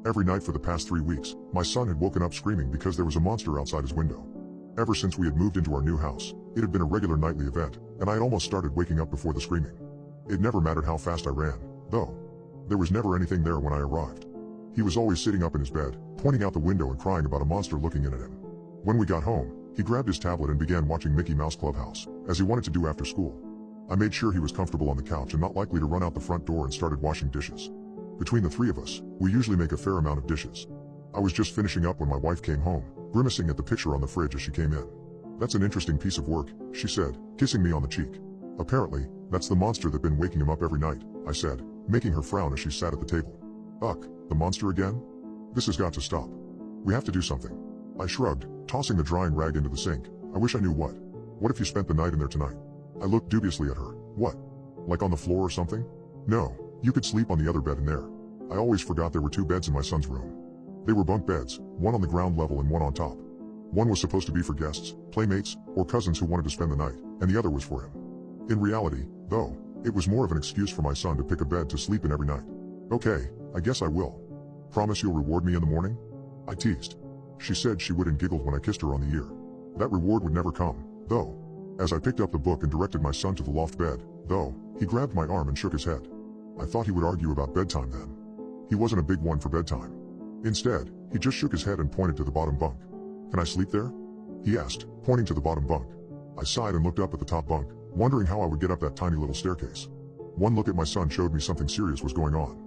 Every night for the past 3 weeks, my son had woken up screaming because there was a monster outside his window. Ever since we had moved into our new house, it had been a regular nightly event, and I had almost started waking up before the screaming. It never mattered how fast I ran, though. There was never anything there when I arrived. He was always sitting up in his bed, pointing out the window and crying about a monster looking in at him. When we got home, he grabbed his tablet and began watching Mickey Mouse Clubhouse, as he wanted to do after school. I made sure he was comfortable on the couch and not likely to run out the front door and started washing dishes. Between the three of us, we usually make a fair amount of dishes. I was just finishing up when my wife came home, grimacing at the picture on the fridge as she came in. That's an interesting piece of work, she said, kissing me on the cheek. Apparently, that's the monster that been waking him up every night, I said, making her frown as she sat at the table. Ugh, the monster again? This has got to stop. We have to do something. I shrugged, tossing the drying rag into the sink. I wish I knew what. What if you spent the night in there tonight? I looked dubiously at her. What? Like on the floor or something? No, you could sleep on the other bed in there. I always forgot there were 2 beds in my son's room. They were bunk beds, one on the ground level and one on top. One was supposed to be for guests, playmates, or cousins who wanted to spend the night, and the other was for him. In reality, though, it was more of an excuse for my son to pick a bed to sleep in every night. Okay, I guess I will. Promise you'll reward me in the morning? I teased. She said she would and giggled when I kissed her on the ear. That reward would never come, though. As I picked up the book and directed my son to the loft bed, though, he grabbed my arm and shook his head. I thought he would argue about bedtime then. He wasn't a big one for bedtime. Instead, he just shook his head and pointed to the bottom bunk. Can I sleep there? He asked, pointing to the bottom bunk. I sighed and looked up at the top bunk, wondering how I would get up that tiny little staircase. One look at my son showed me something serious was going on.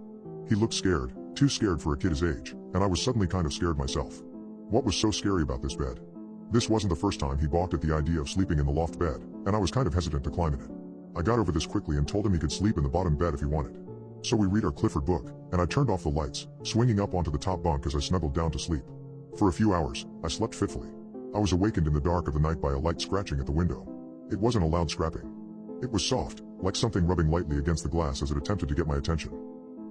He looked scared, too scared for a kid his age, and I was suddenly kind of scared myself. What was so scary about this bed? This wasn't the first time he balked at the idea of sleeping in the loft bed, and I was kind of hesitant to climb in it. I got over this quickly and told him he could sleep in the bottom bed if he wanted. So we read our Clifford book, and I turned off the lights, swinging up onto the top bunk as I snuggled down to sleep. For a few hours, I slept fitfully. I was awakened in the dark of the night by a light scratching at the window. It wasn't a loud scrapping. It was soft, like something rubbing lightly against the glass as it attempted to get my attention.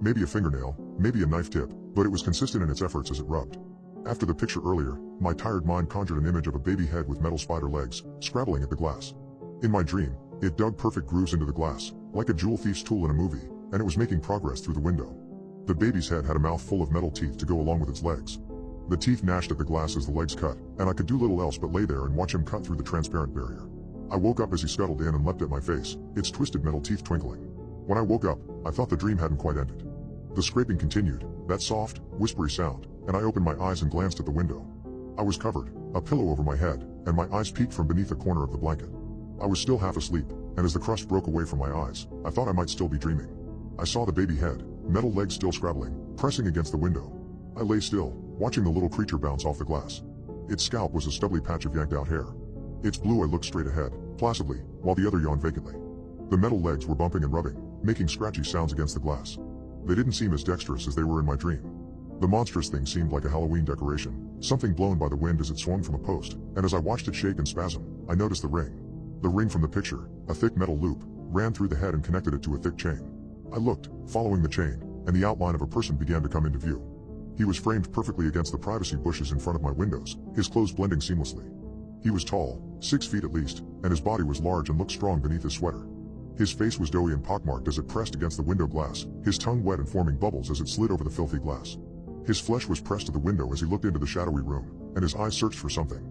Maybe a fingernail, maybe a knife tip, but it was consistent in its efforts as it rubbed. After the picture earlier, my tired mind conjured an image of a baby head with metal spider legs, scrabbling at the glass. In my dream, it dug perfect grooves into the glass, like a jewel thief's tool in a movie, and it was making progress through the window. The baby's head had a mouth full of metal teeth to go along with its legs. The teeth gnashed at the glass as the legs cut, and I could do little else but lay there and watch him cut through the transparent barrier. I woke up as he scuttled in and leapt at my face, its twisted metal teeth twinkling. When I woke up, I thought the dream hadn't quite ended. The scraping continued, that soft, whispery sound, and I opened my eyes and glanced at the window. I was covered, a pillow over my head, and my eyes peeked from beneath a corner of the blanket. I was still half asleep, and as the crust broke away from my eyes, I thought I might still be dreaming. I saw the baby head, metal legs still scrabbling, pressing against the window. I lay still, watching the little creature bounce off the glass. Its scalp was a stubbly patch of yanked out hair. Its blue eye looked straight ahead, placidly, while the other yawned vacantly. The metal legs were bumping and rubbing, making scratchy sounds against the glass. They didn't seem as dexterous as they were in my dream. The monstrous thing seemed like a Halloween decoration, something blown by the wind as it swung from a post, and as I watched it shake and spasm, I noticed the ring. The ring from the picture, a thick metal loop, ran through the head and connected it to a thick chain. I looked, following the chain, and the outline of a person began to come into view. He was framed perfectly against the privacy bushes in front of my windows, his clothes blending seamlessly. He was tall, 6 feet at least, and his body was large and looked strong beneath his sweater. His face was doughy and pockmarked as it pressed against the window glass, his tongue wet and forming bubbles as it slid over the filthy glass. His flesh was pressed to the window as he looked into the shadowy room, and his eyes searched for something.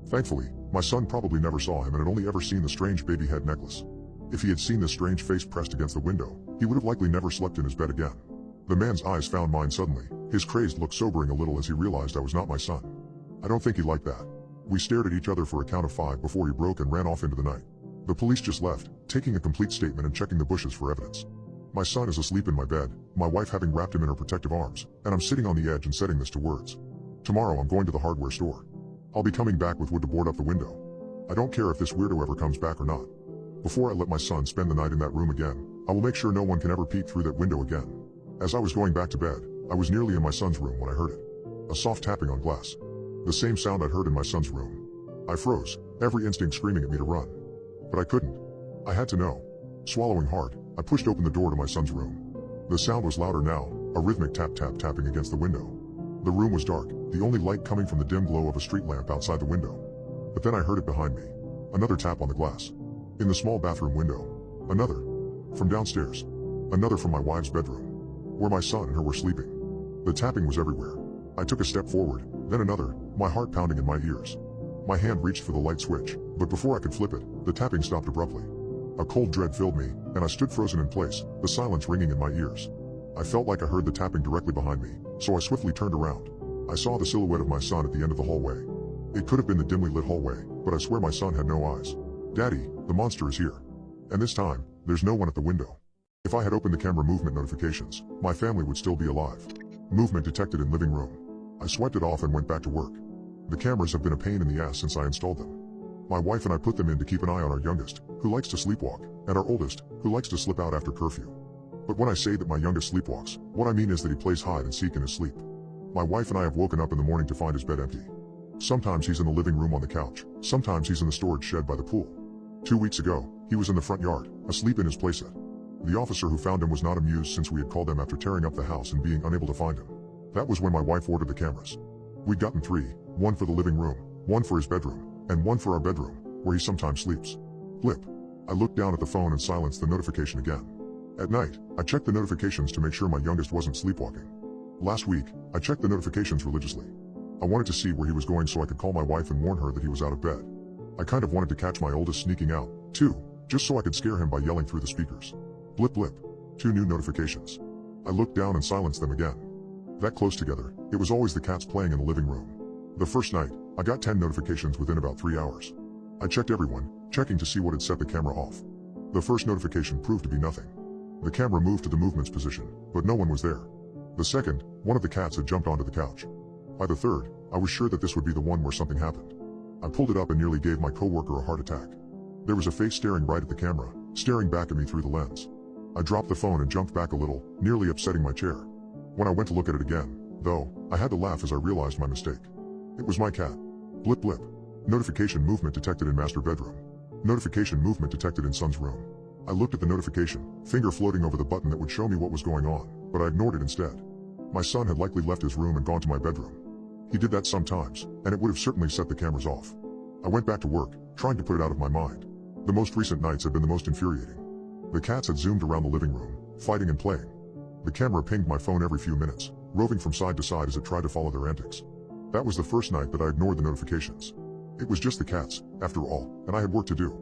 Thankfully, my son probably never saw him and had only ever seen the strange baby head necklace. If he had seen this strange face pressed against the window, he would have likely never slept in his bed again. The man's eyes found mine suddenly, his crazed look sobering a little as he realized I was not my son. I don't think he liked that. We stared at each other for a count of 5 before he broke and ran off into the night. The police just left, taking a complete statement and checking the bushes for evidence. My son is asleep in my bed, my wife having wrapped him in her protective arms, and I'm sitting on the edge and setting this to words. Tomorrow I'm going to the hardware store. I'll be coming back with wood to board up the window. I don't care if this weirdo ever comes back or not. Before I let my son spend the night in that room again, I will make sure no one can ever peek through that window again. As I was going back to bed, I was nearly in my son's room when I heard it. A soft tapping on glass. The same sound I'd heard in my son's room. I froze, every instinct screaming at me to run. But I couldn't. I had to know. Swallowing hard, I pushed open the door to my son's room. The sound was louder now, a rhythmic tap-tap-tapping against the window. The room was dark, the only light coming from the dim glow of a street lamp outside the window. But then I heard it behind me. Another tap on the glass. In the small bathroom window. Another. From downstairs. Another from my wife's bedroom, where my son and her were sleeping. The tapping was everywhere. I took a step forward, then another, my heart pounding in my ears. My hand reached for the light switch, but before I could flip it, the tapping stopped abruptly. A cold dread filled me, and I stood frozen in place, the silence ringing in my ears. I felt like I heard the tapping directly behind me, so I swiftly turned around. I saw the silhouette of my son at the end of the hallway. It could have been the dimly lit hallway, but I swear my son had no eyes. "Daddy, the monster is here. And this time, there's no one at the window." If I had opened the camera movement notifications, my family would still be alive. Movement detected in living room. I swiped it off and went back to work. The cameras have been a pain in the ass since I installed them. My wife and I put them in to keep an eye on our youngest, who likes to sleepwalk, and our oldest, who likes to slip out after curfew. But when I say that my youngest sleepwalks, what I mean is that he plays hide and seek in his sleep. My wife and I have woken up in the morning to find his bed empty. Sometimes he's in the living room on the couch, sometimes he's in the storage shed by the pool. 2 weeks ago, he was in the front yard, asleep in his playset. The officer who found him was not amused since we had called them after tearing up the house and being unable to find him. That was when my wife ordered the cameras. We'd gotten 3, one for the living room, one for his bedroom, and one for our bedroom, where he sometimes sleeps. Blip. I looked down at the phone and silenced the notification again. At night, I checked the notifications to make sure my youngest wasn't sleepwalking. Last week, I checked the notifications religiously. I wanted to see where he was going so I could call my wife and warn her that he was out of bed. I kind of wanted to catch my oldest sneaking out, too, just so I could scare him by yelling through the speakers. Blip blip. 2 new notifications. I looked down and silenced them again. That close together, it was always the cats playing in the living room. The first night, I got 10 notifications within about 3 hours. I checked everyone, checking to see what had set the camera off. The first notification proved to be nothing. The camera moved to the movement's position, but no one was there. The second, one of the cats had jumped onto the couch. By the third, I was sure that this would be the one where something happened. I pulled it up and nearly gave my coworker a heart attack. There was a face staring right at the camera, staring back at me through the lens. I dropped the phone and jumped back a little, nearly upsetting my chair. When I went to look at it again, though, I had to laugh as I realized my mistake. It was my cat. Blip blip. Notification movement detected in master bedroom. Notification movement detected in son's room. I looked at the notification, finger floating over the button that would show me what was going on, but I ignored it instead. My son had likely left his room and gone to my bedroom. He did that sometimes, and it would have certainly set the cameras off. I went back to work, trying to put it out of my mind. The most recent nights had been the most infuriating. The cats had zoomed around the living room, fighting and playing. The camera pinged my phone every few minutes, roving from side to side as it tried to follow their antics. That was the first night that I ignored the notifications. It was just the cats, after all, and I had work to do.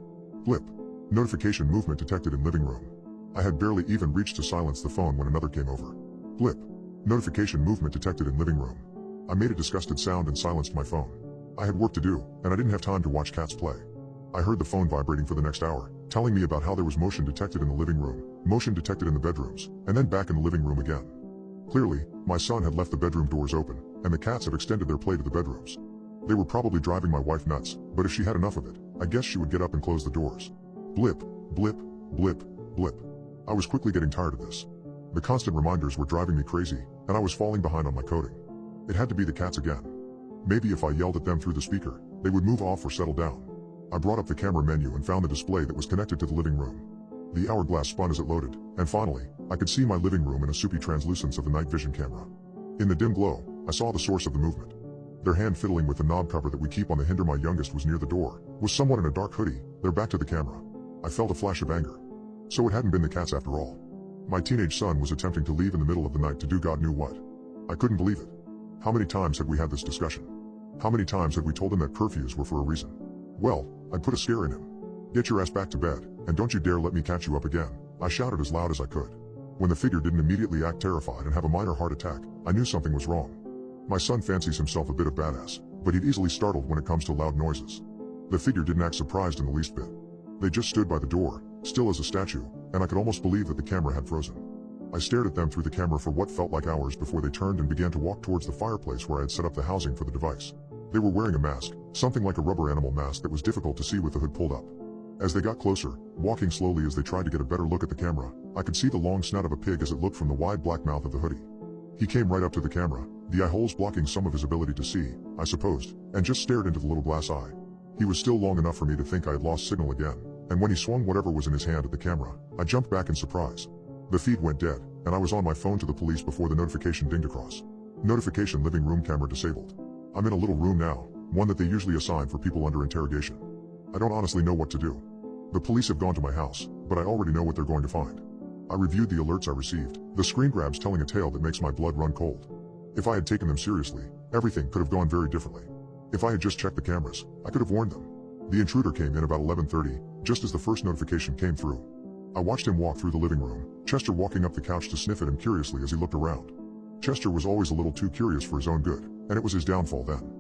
Blip. Notification movement detected in living room. I had barely even reached to silence the phone when another came over. Blip. Notification movement detected in living room. I made a disgusted sound and silenced my phone. I had work to do, and I didn't have time to watch cats play. I heard the phone vibrating for the next hour, telling me about how there was motion detected in the living room, motion detected in the bedrooms, and then back in the living room again. Clearly, my son had left the bedroom doors open, and the cats had extended their play to the bedrooms. They were probably driving my wife nuts, but if she had enough of it, I guess she would get up and close the doors. Blip, blip, blip, blip. I was quickly getting tired of this. The constant reminders were driving me crazy, and I was falling behind on my coding. It had to be the cats again. Maybe if I yelled at them through the speaker, they would move off or settle down. I brought up the camera menu and found the display that was connected to the living room. The hourglass spun as it loaded, and finally, I could see my living room in a soupy translucence of the night vision camera. In the dim glow, I saw the source of the movement. Their hand fiddling with the knob cover that we keep on the hinder my youngest was near the door, was someone in a dark hoodie, their back to the camera. I felt a flash of anger. So it hadn't been the cats after all. My teenage son was attempting to leave in the middle of the night to do God knew what. I couldn't believe it. How many times had we had this discussion? How many times had we told him that curfews were for a reason? Well, I'd put a scare in him. "Get your ass back to bed, and don't you dare let me catch you up again," I shouted as loud as I could. When the figure didn't immediately act terrified and have a minor heart attack, I knew something was wrong. My son fancies himself a bit of badass, but he'd easily startled when it comes to loud noises. The figure didn't act surprised in the least bit. They just stood by the door, still as a statue, and I could almost believe that the camera had frozen. I stared at them through the camera for what felt like hours before they turned and began to walk towards the fireplace where I had set up the housing for the device. They were wearing a mask, something like a rubber animal mask that was difficult to see with the hood pulled up. As they got closer, walking slowly as they tried to get a better look at the camera, I could see the long snout of a pig as it looked from the wide black mouth of the hoodie. He came right up to the camera, the eye holes blocking some of his ability to see, I supposed, and just stared into the little glass eye. He was still long enough for me to think I had lost signal again, and when he swung whatever was in his hand at the camera, I jumped back in surprise. The feed went dead, and I was on my phone to the police before the notification dinged across. Notification: living room camera disabled. I'm in a little room now, one that they usually assign for people under interrogation. I don't honestly know what to do. The police have gone to my house, but I already know what they're going to find. I reviewed the alerts I received, the screen grabs telling a tale that makes my blood run cold. If I had taken them seriously, everything could have gone very differently. If I had just checked the cameras, I could have warned them. The intruder came in about 11:30, just as the first notification came through. I watched him walk through the living room, Chester walking up the couch to sniff at him curiously as he looked around. Chester was always a little too curious for his own good, and it was his downfall then.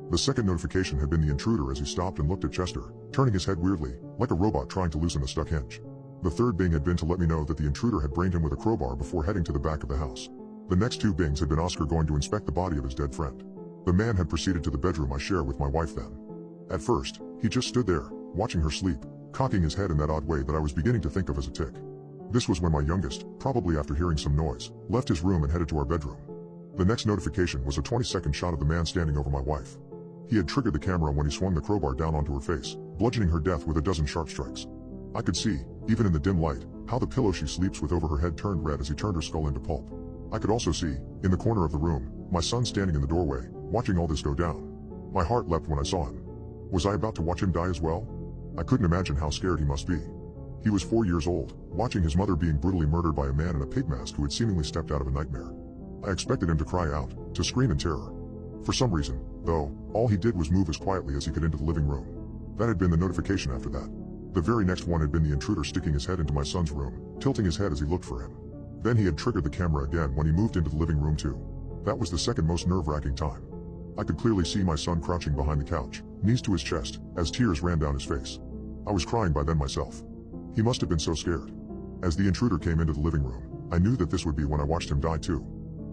The second notification had been the intruder as he stopped and looked at Chester, turning his head weirdly, like a robot trying to loosen a stuck hinge. The third bing had been to let me know that the intruder had brained him with a crowbar before heading to the back of the house. The next two bings had been Oscar going to inspect the body of his dead friend. The man had proceeded to the bedroom I share with my wife then. At first, he just stood there, watching her sleep, cocking his head in that odd way that I was beginning to think of as a tic. This was when my youngest, probably after hearing some noise, left his room and headed to our bedroom. The next notification was a 20-second shot of the man standing over my wife. He had triggered the camera when he swung the crowbar down onto her face, bludgeoning her death with a dozen sharp strikes. I could see, even in the dim light, how the pillow she sleeps with over her head turned red as he turned her skull into pulp. I could also see, in the corner of the room, my son standing in the doorway, watching all this go down. My heart leapt when I saw him. Was I about to watch him die as well? I couldn't imagine how scared he must be. He was 4 years old, watching his mother being brutally murdered by a man in a pig mask who had seemingly stepped out of a nightmare. I expected him to cry out, to scream in terror. For some reason, though, all he did was move as quietly as he could into the living room. That had been the notification after that. The very next one had been the intruder sticking his head into my son's room, tilting his head as he looked for him. Then he had triggered the camera again when he moved into the living room too. That was the second most nerve-wracking time. I could clearly see my son crouching behind the couch, knees to his chest, as tears ran down his face. I was crying by then myself. He must have been so scared. As the intruder came into the living room, I knew that this would be when I watched him die too.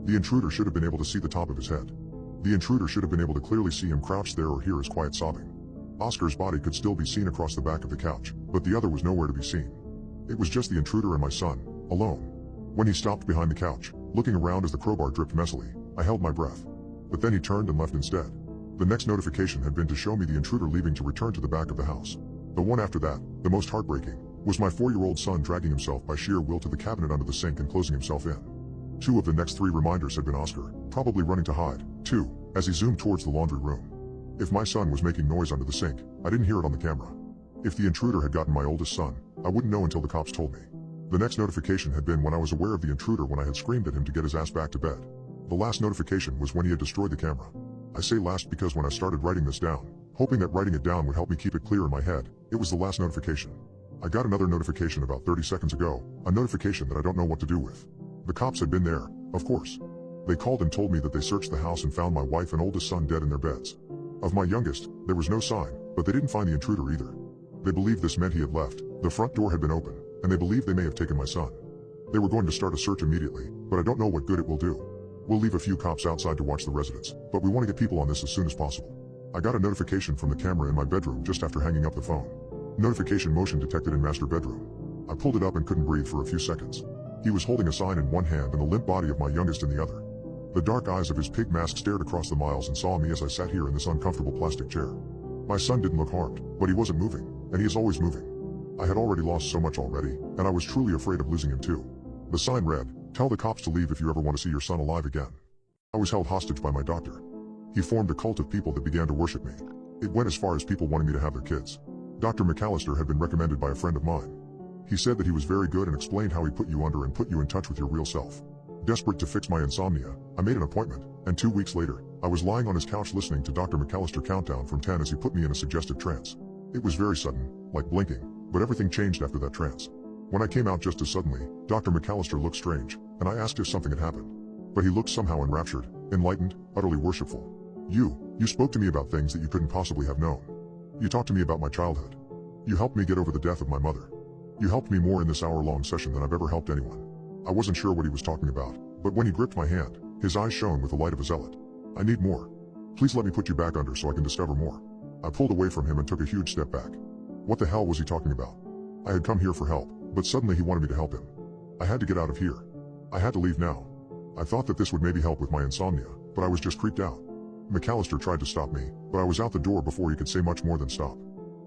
The intruder should have been able to see the top of his head. The intruder should have been able to clearly see him crouched there or hear his quiet sobbing. Oscar's body could still be seen across the back of the couch, but the other was nowhere to be seen. It was just the intruder and my son, alone. When he stopped behind the couch, looking around as the crowbar dripped messily, I held my breath. But then he turned and left instead. The next notification had been to show me the intruder leaving to return to the back of the house. The one after that, the most heartbreaking, was my 4-year-old son dragging himself by sheer will to the cabinet under the sink and closing himself in. 2 of the next 3 reminders had been Oscar, probably running to hide, too, as he zoomed towards the laundry room. If my son was making noise under the sink, I didn't hear it on the camera. If the intruder had gotten my oldest son, I wouldn't know until the cops told me. The next notification had been when I was aware of the intruder when I had screamed at him to get his ass back to bed. The last notification was when he had destroyed the camera. I say last because when I started writing this down, hoping that writing it down would help me keep it clear in my head, it was the last notification. I got another notification about 30 seconds ago, a notification that I don't know what to do with. The cops had been there, of course. They called and told me that they searched the house and found my wife and oldest son dead in their beds. Of my youngest, there was no sign, but they didn't find the intruder either. They believed this meant he had left, the front door had been open, and they believed they may have taken my son. They were going to start a search immediately, but I don't know what good it will do. We'll leave a few cops outside to watch the residence, but we want to get people on this as soon as possible. I got a notification from the camera in my bedroom just after hanging up the phone. Notification: motion detected in master bedroom. I pulled it up and couldn't breathe for a few seconds. He was holding a sign in one hand and the limp body of my youngest in the other. The dark eyes of his pig mask stared across the miles and saw me as I sat here in this uncomfortable plastic chair. My son didn't look harmed, but he wasn't moving, and he is always moving. I had already lost so much already, and I was truly afraid of losing him too. The sign read, "Tell the cops to leave if you ever want to see your son alive again." I was held hostage by my doctor. He formed a cult of people that began to worship me. It went as far as people wanting me to have their kids. Dr. McAllister had been recommended by a friend of mine. He said that he was very good and explained how he put you under and put you in touch with your real self. Desperate to fix my insomnia, I made an appointment, and 2 weeks later, I was lying on his couch listening to Dr. McAllister count down from 10 as he put me in a suggestive trance. It was very sudden, like blinking, but everything changed after that trance. When I came out just as suddenly, Dr. McAllister looked strange, and I asked if something had happened. But he looked somehow enraptured, enlightened, utterly worshipful. You spoke to me about things that you couldn't possibly have known. You talked to me about my childhood. You helped me get over the death of my mother. You helped me more in this hour-long session than I've ever helped anyone. I wasn't sure what he was talking about, but when he gripped my hand, his eyes shone with the light of a zealot. I need more. Please let me put you back under so I can discover more. I pulled away from him and took a huge step back. What the hell was he talking about? I had come here for help, but suddenly he wanted me to help him. I had to get out of here. I had to leave now. I thought that this would maybe help with my insomnia, but I was just creeped out. McAllister tried to stop me, but I was out the door before he could say much more than stop.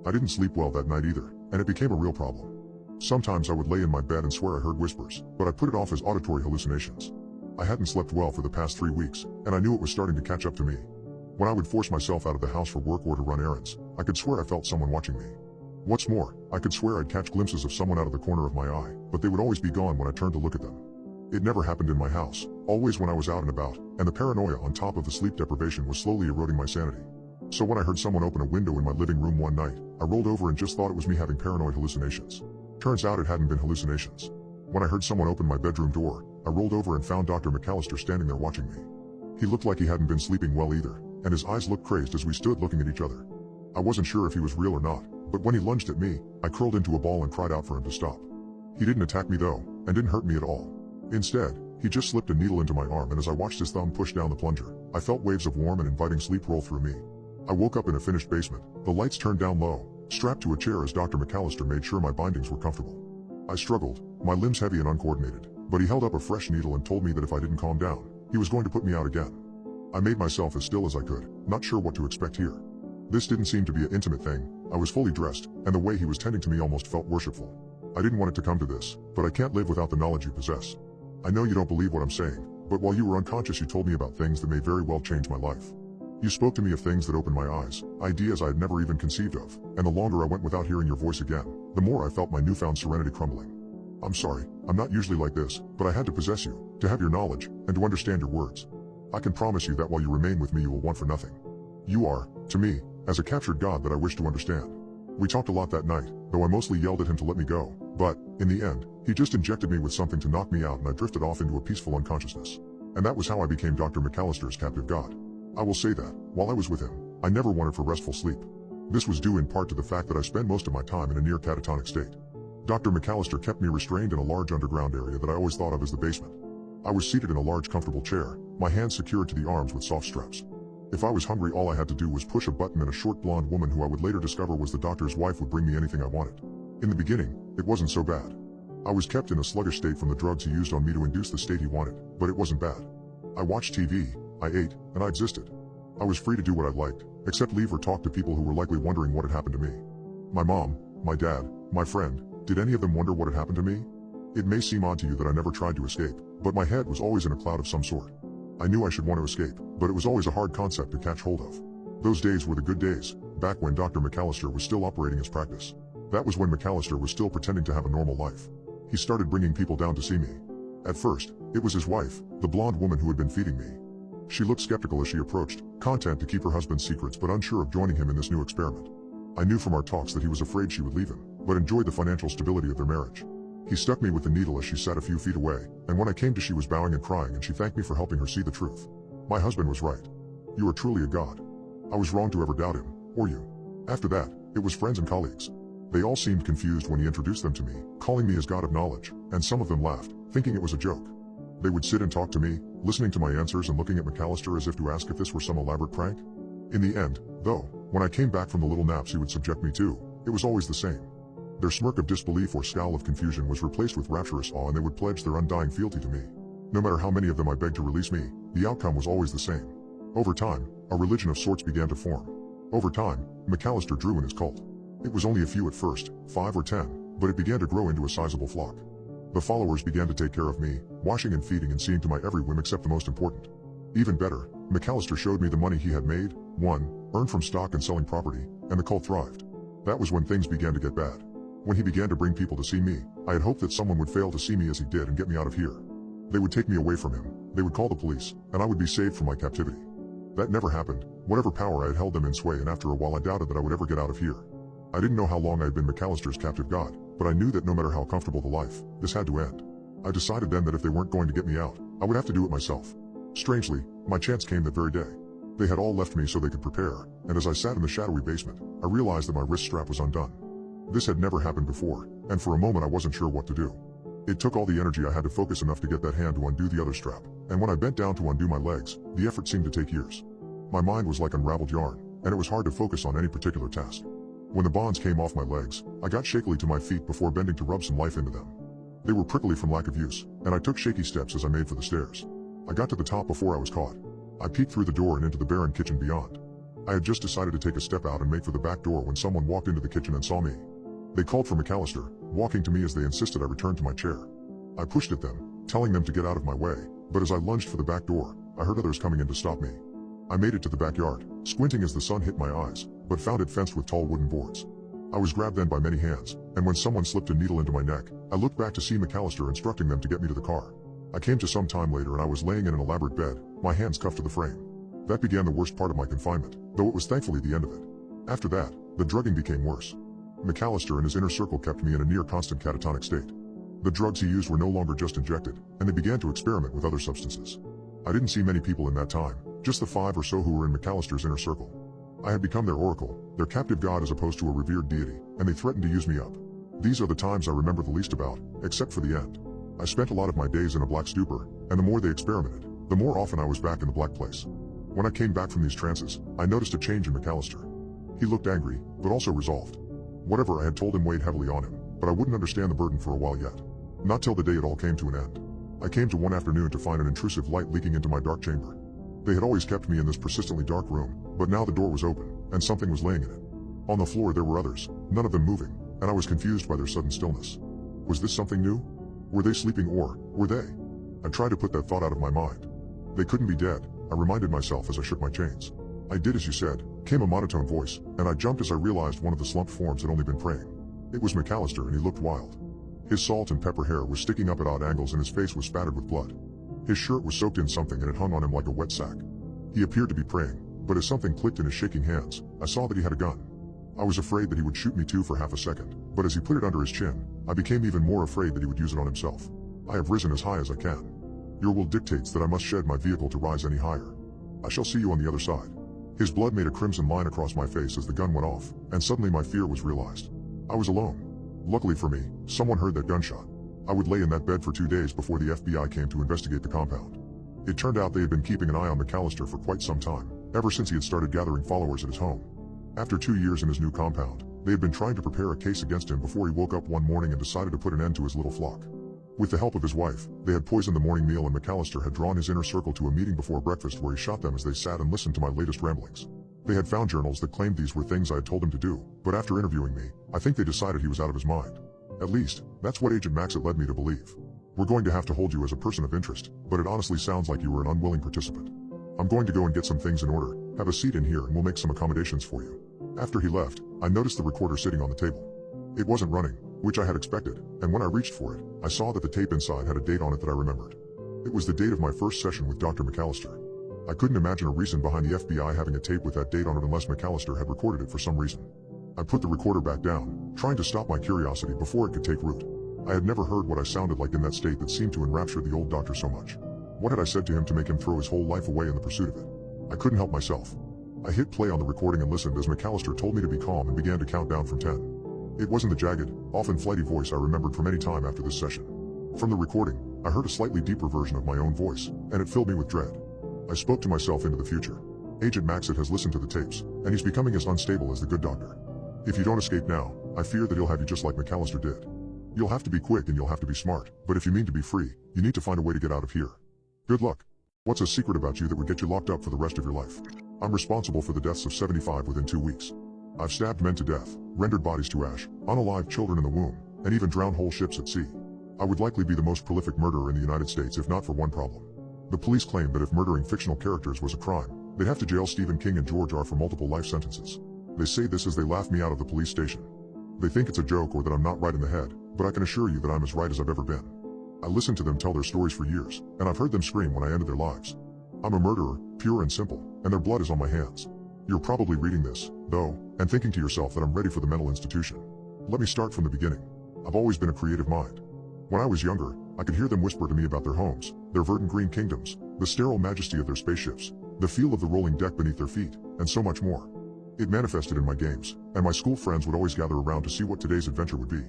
I didn't sleep well that night either, and it became a real problem. Sometimes I would lay in my bed and swear I heard whispers, but I put it off as auditory hallucinations. I hadn't slept well for the past 3 weeks, and I knew it was starting to catch up to me. When I would force myself out of the house for work or to run errands, I could swear I felt someone watching me. What's more, I could swear I'd catch glimpses of someone out of the corner of my eye, but they would always be gone when I turned to look at them. It never happened in my house, always when I was out and about, and the paranoia on top of the sleep deprivation was slowly eroding my sanity. So when I heard someone open a window in my living room one night, I rolled over and just thought it was me having paranoid hallucinations. Turns out it hadn't been hallucinations. When I heard someone open my bedroom door, I rolled over and found Dr. McAllister standing there watching me. He looked like he hadn't been sleeping well either, and his eyes looked crazed as we stood looking at each other. I wasn't sure if he was real or not, but when he lunged at me, I curled into a ball and cried out for him to stop. He didn't attack me though, and didn't hurt me at all. Instead, he just slipped a needle into my arm, and as I watched his thumb push down the plunger, I felt waves of warm and inviting sleep roll through me. I woke up in a finished basement, the lights turned down low, strapped to a chair as Dr. McAllister made sure my bindings were comfortable. I struggled, my limbs heavy and uncoordinated, but he held up a fresh needle and told me that if I didn't calm down, he was going to put me out again. I made myself as still as I could, not sure what to expect here. This didn't seem to be an intimate thing. I was fully dressed, and the way he was tending to me almost felt worshipful. I didn't want it to come to this, but I can't live without the knowledge you possess. I know you don't believe what I'm saying, but while you were unconscious you told me about things that may very well change my life. You spoke to me of things that opened my eyes, ideas I had never even conceived of, and the longer I went without hearing your voice again, the more I felt my newfound serenity crumbling. I'm sorry, I'm not usually like this, but I had to possess you, to have your knowledge, and to understand your words. I can promise you that while you remain with me you will want for nothing. You are, to me, as a captured god that I wish to understand. We talked a lot that night, though I mostly yelled at him to let me go, but, in the end, he just injected me with something to knock me out and I drifted off into a peaceful unconsciousness. And that was how I became Dr. McAllister's captive god. I will say that, while I was with him, I never wanted for restful sleep. This was due in part to the fact that I spend most of my time in a near catatonic state. Dr. McAllister kept me restrained in a large underground area that I always thought of as the basement. I was seated in a large comfortable chair, my hands secured to the arms with soft straps. If I was hungry all I had to do was push a button and a short blonde woman who I would later discover was the doctor's wife would bring me anything I wanted. In the beginning, it wasn't so bad. I was kept in a sluggish state from the drugs he used on me to induce the state he wanted, but it wasn't bad. I watched TV, I ate, and I existed. I was free to do what I liked, except leave or talk to people who were likely wondering what had happened to me. My mom, my dad, my friend, did any of them wonder what had happened to me? It may seem odd to you that I never tried to escape, but my head was always in a cloud of some sort. I knew I should want to escape, but it was always a hard concept to catch hold of. Those days were the good days, back when Dr. McAllister was still operating his practice. That was when McAllister was still pretending to have a normal life. He started bringing people down to see me. At first, it was his wife, the blonde woman who had been feeding me. She looked skeptical as she approached, content to keep her husband's secrets but unsure of joining him in this new experiment. I knew from our talks that he was afraid she would leave him, but enjoyed the financial stability of their marriage. He stuck me with the needle as she sat a few feet away, and when I came to she was bowing and crying and she thanked me for helping her see the truth. My husband was right. You are truly a god. I was wrong to ever doubt him, or you. After that, it was friends and colleagues. They all seemed confused when he introduced them to me, calling me his god of knowledge, and some of them laughed, thinking it was a joke. They would sit and talk to me, listening to my answers and looking at McAllister as if to ask if this were some elaborate prank. In the end, though, when I came back from the little naps he would subject me to, it was always the same. Their smirk of disbelief or scowl of confusion was replaced with rapturous awe and they would pledge their undying fealty to me. No matter how many of them I begged to release me, the outcome was always the same. Over time, a religion of sorts began to form. Over time, McAllister drew in his cult. It was only a few at first, 5 or 10, but it began to grow into a sizable flock. The followers began to take care of me, washing and feeding and seeing to my every whim except the most important. Even better, McAllister showed me the money he had made, earned from stock and selling property, and the cult thrived. That was when things began to get bad. When he began to bring people to see me, I had hoped that someone would fail to see me as he did and get me out of here. They would take me away from him, they would call the police, and I would be saved from my captivity. That never happened, whatever power I had held them in sway, and after a while I doubted that I would ever get out of here. I didn't know how long I had been McAllister's captive god, but I knew that no matter how comfortable the life, this had to end. I decided then that if they weren't going to get me out, I would have to do it myself. Strangely, my chance came that very day. They had all left me so they could prepare, and as I sat in the shadowy basement, I realized that my wrist strap was undone. This had never happened before, and for a moment I wasn't sure what to do. It took all the energy I had to focus enough to get that hand to undo the other strap, and when I bent down to undo my legs, the effort seemed to take years. My mind was like unraveled yarn, and it was hard to focus on any particular task. When the bonds came off my legs, I got shakily to my feet before bending to rub some life into them. They were prickly from lack of use, and I took shaky steps as I made for the stairs. I got to the top before I was caught. I peeked through the door and into the barren kitchen beyond. I had just decided to take a step out and make for the back door when someone walked into the kitchen and saw me. They called for McAllister, walking to me as they insisted I return to my chair. I pushed at them, telling them to get out of my way, but as I lunged for the back door, I heard others coming in to stop me. I made it to the backyard, squinting as the sun hit my eyes, but found it fenced with tall wooden boards. I was grabbed then by many hands, and when someone slipped a needle into my neck, I looked back to see McAllister instructing them to get me to the car. I came to some time later and I was laying in an elaborate bed, my hands cuffed to the frame. That began the worst part of my confinement, though it was thankfully the end of it. After that, the drugging became worse. McAllister and his inner circle kept me in a near constant catatonic state. The drugs he used were no longer just injected, and they began to experiment with other substances. I didn't see many people in that time, just the 5 or so who were in McAllister's inner circle. I had become their oracle, their captive god as opposed to a revered deity, and they threatened to use me up. These are the times I remember the least about, except for the end. I spent a lot of my days in a black stupor, and the more they experimented, the more often I was back in the black place. When I came back from these trances, I noticed a change in McAllister. He looked angry, but also resolved. Whatever I had told him weighed heavily on him, but I wouldn't understand the burden for a while yet. Not till the day it all came to an end. I came to one afternoon to find an intrusive light leaking into my dark chamber. They had always kept me in this persistently dark room, but now the door was open, and something was laying in it. On the floor there were others, none of them moving, and I was confused by their sudden stillness. Was this something new? Were they sleeping or were they? I tried to put that thought out of my mind. They couldn't be dead, I reminded myself as I shook my chains. I did as you said, came a monotone voice, and I jumped as I realized one of the slumped forms had only been praying. It was McAllister and he looked wild. His salt and pepper hair was sticking up at odd angles and his face was spattered with blood. His shirt was soaked in something and it hung on him like a wet sack. He appeared to be praying, but as something clicked in his shaking hands, I saw that he had a gun. I was afraid that he would shoot me too for half a second, but as he put it under his chin, I became even more afraid that he would use it on himself. I have risen as high as I can. Your will dictates that I must shed my vehicle to rise any higher. I shall see you on the other side. His blood made a crimson line across my face as the gun went off, and suddenly my fear was realized. I was alone. Luckily for me, someone heard that gunshot. I would lay in that bed for 2 days before the FBI came to investigate the compound. It turned out they had been keeping an eye on McAllister for quite some time, ever since he had started gathering followers at his home. After 2 years in his new compound, they had been trying to prepare a case against him before he woke up one morning and decided to put an end to his little flock. With the help of his wife, they had poisoned the morning meal and McAllister had drawn his inner circle to a meeting before breakfast where he shot them as they sat and listened to my latest ramblings. They had found journals that claimed these were things I had told him to do, but after interviewing me, I think they decided he was out of his mind. At least, that's what Agent Maxit led me to believe. We're going to have to hold you as a person of interest, but it honestly sounds like you were an unwilling participant. I'm going to go and get some things in order, have a seat in here and we'll make some accommodations for you. After he left, I noticed the recorder sitting on the table. It wasn't running, which I had expected, and when I reached for it, I saw that the tape inside had a date on it that I remembered. It was the date of my first session with Dr. McAllister. I couldn't imagine a reason behind the FBI having a tape with that date on it unless McAllister had recorded it for some reason. I put the recorder back down, trying to stop my curiosity before it could take root. I had never heard what I sounded like in that state that seemed to enrapture the old doctor so much. What had I said to him to make him throw his whole life away in the pursuit of it? I couldn't help myself. I hit play on the recording and listened as McAllister told me to be calm and began to count down from 10. It wasn't the jagged, often flighty voice I remembered from any time after this session. From the recording, I heard a slightly deeper version of my own voice, and it filled me with dread. I spoke to myself into the future. Agent Maxit has listened to the tapes, and he's becoming as unstable as the good doctor. If you don't escape now, I fear that he'll have you just like McAllister did. You'll have to be quick and you'll have to be smart, but if you mean to be free, you need to find a way to get out of here. Good luck. What's a secret about you that would get you locked up for the rest of your life? I'm responsible for the deaths of 75 within 2 weeks. I've stabbed men to death, rendered bodies to ash, unalived children in the womb, and even drowned whole ships at sea. I would likely be the most prolific murderer in the United States if not for one problem. The police claim that if murdering fictional characters was a crime, they'd have to jail Stephen King and George R. for multiple life sentences. They say this as they laugh me out of the police station. They think it's a joke or that I'm not right in the head, but I can assure you that I'm as right as I've ever been. I listened to them tell their stories for years, and I've heard them scream when I ended their lives. I'm a murderer, pure and simple, and their blood is on my hands. You're probably reading this, though, and thinking to yourself that I'm ready for the mental institution. Let me start from the beginning. I've always been a creative mind. When I was younger, I could hear them whisper to me about their homes, their verdant green kingdoms, the sterile majesty of their spaceships, the feel of the rolling deck beneath their feet, and so much more. It manifested in my games, and my school friends would always gather around to see what today's adventure would be.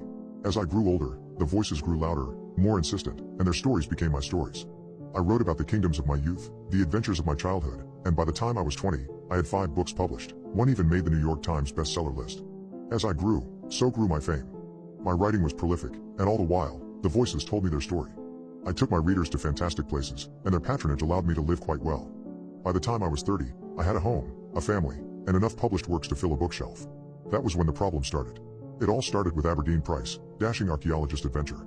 As I grew older, the voices grew louder, more insistent, and their stories became my stories. I wrote about the kingdoms of my youth, the adventures of my childhood, and by the time I was 20, I had 5 books published. One even made the New York Times bestseller list. As I grew, so grew my fame. My writing was prolific, and all the while, the voices told me their story. I took my readers to fantastic places, and their patronage allowed me to live quite well. By the time I was 30, I had a home, a family, and enough published works to fill a bookshelf. That was when the problem started. It all started with Aberdeen Price, dashing archaeologist adventure.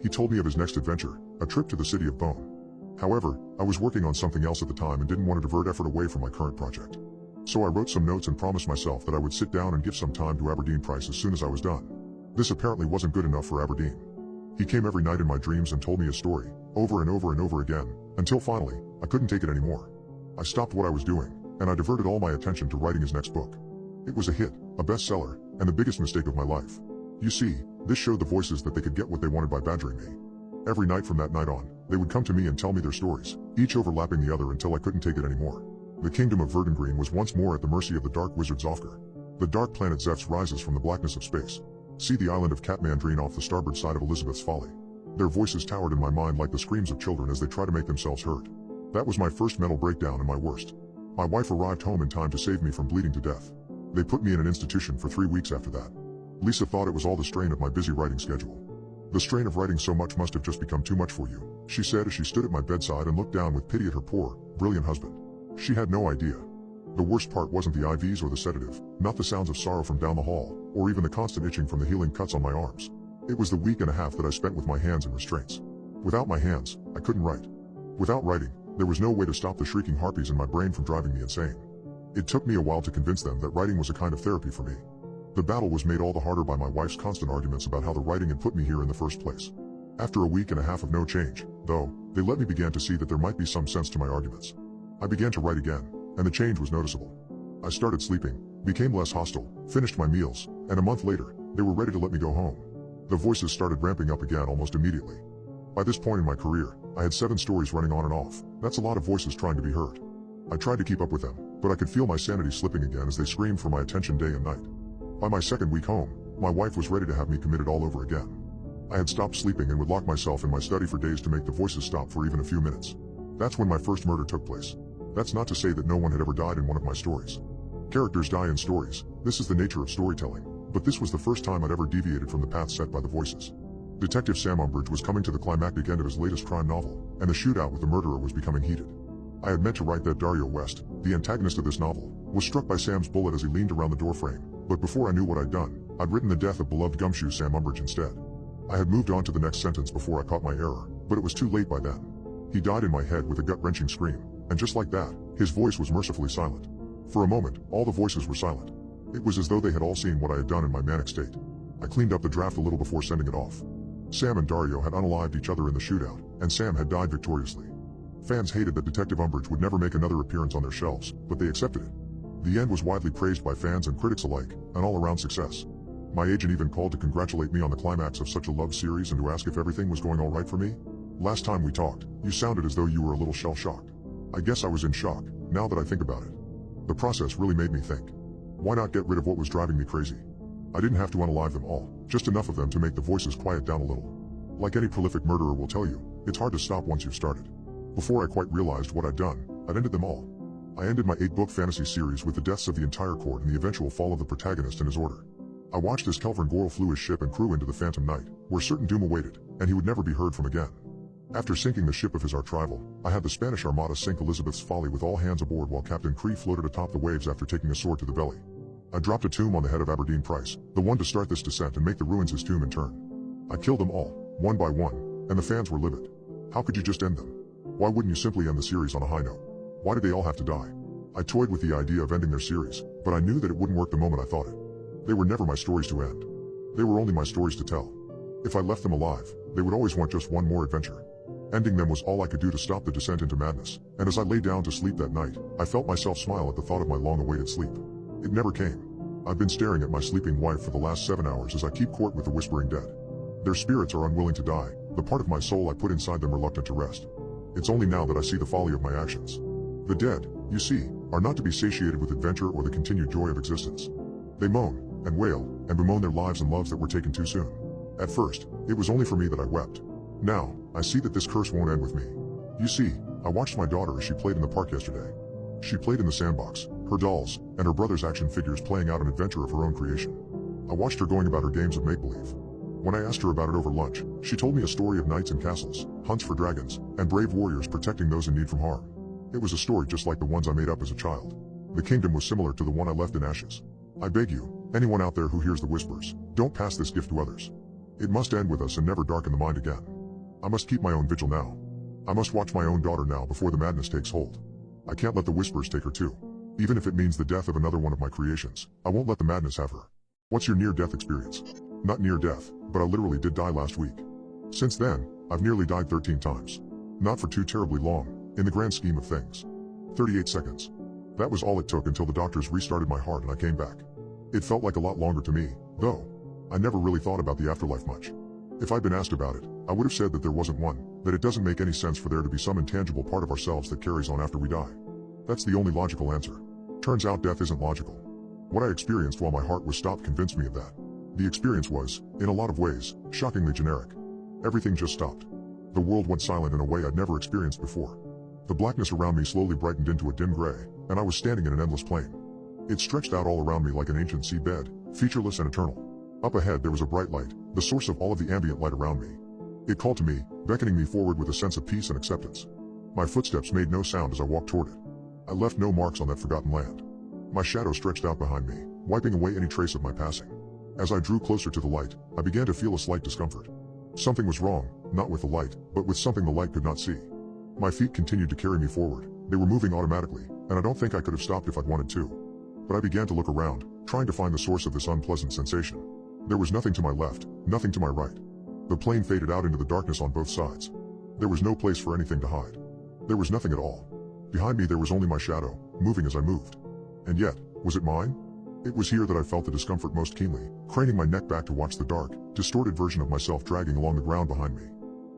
He told me of his next adventure, a trip to the city of Bone. However, I was working on something else at the time and didn't want to divert effort away from my current project. So I wrote some notes and promised myself that I would sit down and give some time to Aberdeen Price as soon as I was done. This apparently wasn't good enough for Aberdeen. He came every night in my dreams and told me his story, over and over and over again, until finally, I couldn't take it anymore. I stopped what I was doing, and I diverted all my attention to writing his next book. It was a hit, a bestseller, and the biggest mistake of my life. You see, this showed the voices that they could get what they wanted by badgering me. Every night from that night on, they would come to me and tell me their stories, each overlapping the other until I couldn't take it anymore. The kingdom of Verdengreen was once more at the mercy of the dark wizard Zofgar. The dark planet Zeph rises from the blackness of space. See the island of Catmandrine off the starboard side of Elizabeth's Folly. Their voices towered in my mind like the screams of children as they try to make themselves heard. That was my first mental breakdown and my worst. My wife arrived home in time to save me from bleeding to death. They put me in an institution for 3 weeks after that. Lisa thought it was all the strain of my busy writing schedule. The strain of writing so much must have just become too much for you, she said as she stood at my bedside and looked down with pity at her poor, brilliant husband. She had no idea. The worst part wasn't the IVs or the sedative, not the sounds of sorrow from down the hall, or even the constant itching from the healing cuts on my arms. It was the week and a half that I spent with my hands in restraints. Without my hands, I couldn't write. Without writing, there was no way to stop the shrieking harpies in my brain from driving me insane. It took me a while to convince them that writing was a kind of therapy for me. The battle was made all the harder by my wife's constant arguments about how the writing had put me here in the first place. After a week and a half of no change, though, they let me begin to see that there might be some sense to my arguments. I began to write again, and the change was noticeable. I started sleeping, became less hostile, finished my meals, and a month later, they were ready to let me go home. The voices started ramping up again almost immediately. By this point in my career, I had 7 stories running on and off. That's a lot of voices trying to be heard. I tried to keep up with them, but I could feel my sanity slipping again as they screamed for my attention day and night. By my second week home, my wife was ready to have me committed all over again. I had stopped sleeping and would lock myself in my study for days to make the voices stop for even a few minutes. That's when my first murder took place. That's not to say that no one had ever died in one of my stories. Characters die in stories, this is the nature of storytelling, but this was the first time I'd ever deviated from the path set by the voices. Detective Sam Umbridge was coming to the climactic end of his latest crime novel, and the shootout with the murderer was becoming heated. I had meant to write that Dario West, the antagonist of this novel, was struck by Sam's bullet as he leaned around the doorframe, but before I knew what I'd done, I'd written the death of beloved gumshoe Sam Umbridge instead. I had moved on to the next sentence before I caught my error, but it was too late by then. He died in my head with a gut-wrenching scream, and just like that, his voice was mercifully silent. For a moment, all the voices were silent. It was as though they had all seen what I had done in my manic state. I cleaned up the draft a little before sending it off. Sam and Dario had unalived each other in the shootout, and Sam had died victoriously. Fans hated that Detective Umbridge would never make another appearance on their shelves, but they accepted it. The end was widely praised by fans and critics alike, an all-around success. My agent even called to congratulate me on the climax of such a love series and to ask if everything was going all right for me. Last time we talked, you sounded as though you were a little shell-shocked. I guess I was in shock, now that I think about it. The process really made me think. Why not get rid of what was driving me crazy? I didn't have to unalive them all, just enough of them to make the voices quiet down a little. Like any prolific murderer will tell you, it's hard to stop once you've started. Before I quite realized what I'd done, I'd ended them all. I ended my 8-book fantasy series with the deaths of the entire court and the eventual fall of the protagonist and his order. I watched as Kelvin Goyle flew his ship and crew into the Phantom Night, where certain doom awaited, and he would never be heard from again. After sinking the ship of his arch-rival, I had the Spanish Armada sink Elizabeth's Folly with all hands aboard while Captain Cree floated atop the waves after taking a sword to the belly. I dropped a tomb on the head of Aberdeen Price, the one to start this descent and make the ruins his tomb in turn. I killed them all, one by one, and the fans were livid. How could you just end them? Why wouldn't you simply end the series on a high note? Why did they all have to die? I toyed with the idea of ending their series, but I knew that it wouldn't work the moment I thought it. They were never my stories to end. They were only my stories to tell. If I left them alive, they would always want just one more adventure. Ending them was all I could do to stop the descent into madness, and as I lay down to sleep that night, I felt myself smile at the thought of my long-awaited sleep. It never came. I've been staring at my sleeping wife for the last 7 hours as I keep court with the whispering dead. Their spirits are unwilling to die, the part of my soul I put inside them reluctant to rest. It's only now that I see the folly of my actions. The dead, you see, are not to be satiated with adventure or the continued joy of existence. They moan, and wail, and bemoan their lives and loves that were taken too soon. At first, it was only for me that I wept. Now, I see that this curse won't end with me. You see, I watched my daughter as she played in the park yesterday. She played in the sandbox, her dolls, and her brother's action figures playing out an adventure of her own creation. I watched her going about her games of make-believe. When I asked her about it over lunch, she told me a story of knights and castles, hunts for dragons, and brave warriors protecting those in need from harm. It was a story just like the ones I made up as a child. The kingdom was similar to the one I left in ashes. I beg you, anyone out there who hears the whispers, don't pass this gift to others. It must end with us and never darken the mind again. I must keep my own vigil now. I must watch my own daughter now before the madness takes hold. I can't let the whispers take her too. Even if it means the death of another one of my creations, I won't let the madness have her. What's your near-death experience? Not near death, but I literally did die last week. Since then, I've nearly died 13 times. Not for too terribly long, in the grand scheme of things. 38 seconds. That was all it took until the doctors restarted my heart and I came back. It felt like a lot longer to me, though. I never really thought about the afterlife much. If I'd been asked about it, I would have said that there wasn't one, that it doesn't make any sense for there to be some intangible part of ourselves that carries on after we die. That's the only logical answer. Turns out death isn't logical. What I experienced while my heart was stopped convinced me of that. The experience was, in a lot of ways, shockingly generic. Everything just stopped. The world went silent in a way I'd never experienced before. The blackness around me slowly brightened into a dim gray, and I was standing in an endless plain. It stretched out all around me like an ancient seabed, featureless and eternal. Up ahead there was a bright light, the source of all of the ambient light around me. It called to me, beckoning me forward with a sense of peace and acceptance. My footsteps made no sound as I walked toward it. I left no marks on that forgotten land. My shadow stretched out behind me, wiping away any trace of my passing. As I drew closer to the light, I began to feel a slight discomfort. Something was wrong, not with the light, but with something the light could not see. My feet continued to carry me forward. They were moving automatically, and I don't think I could have stopped if I'd wanted to. But I began to look around, trying to find the source of this unpleasant sensation. There was nothing to my left, nothing to my right. The plain faded out into the darkness on both sides. There was no place for anything to hide. There was nothing at all. Behind me there was only my shadow, moving as I moved. And yet, was it mine? It was here that I felt the discomfort most keenly, craning my neck back to watch the dark, distorted version of myself dragging along the ground behind me.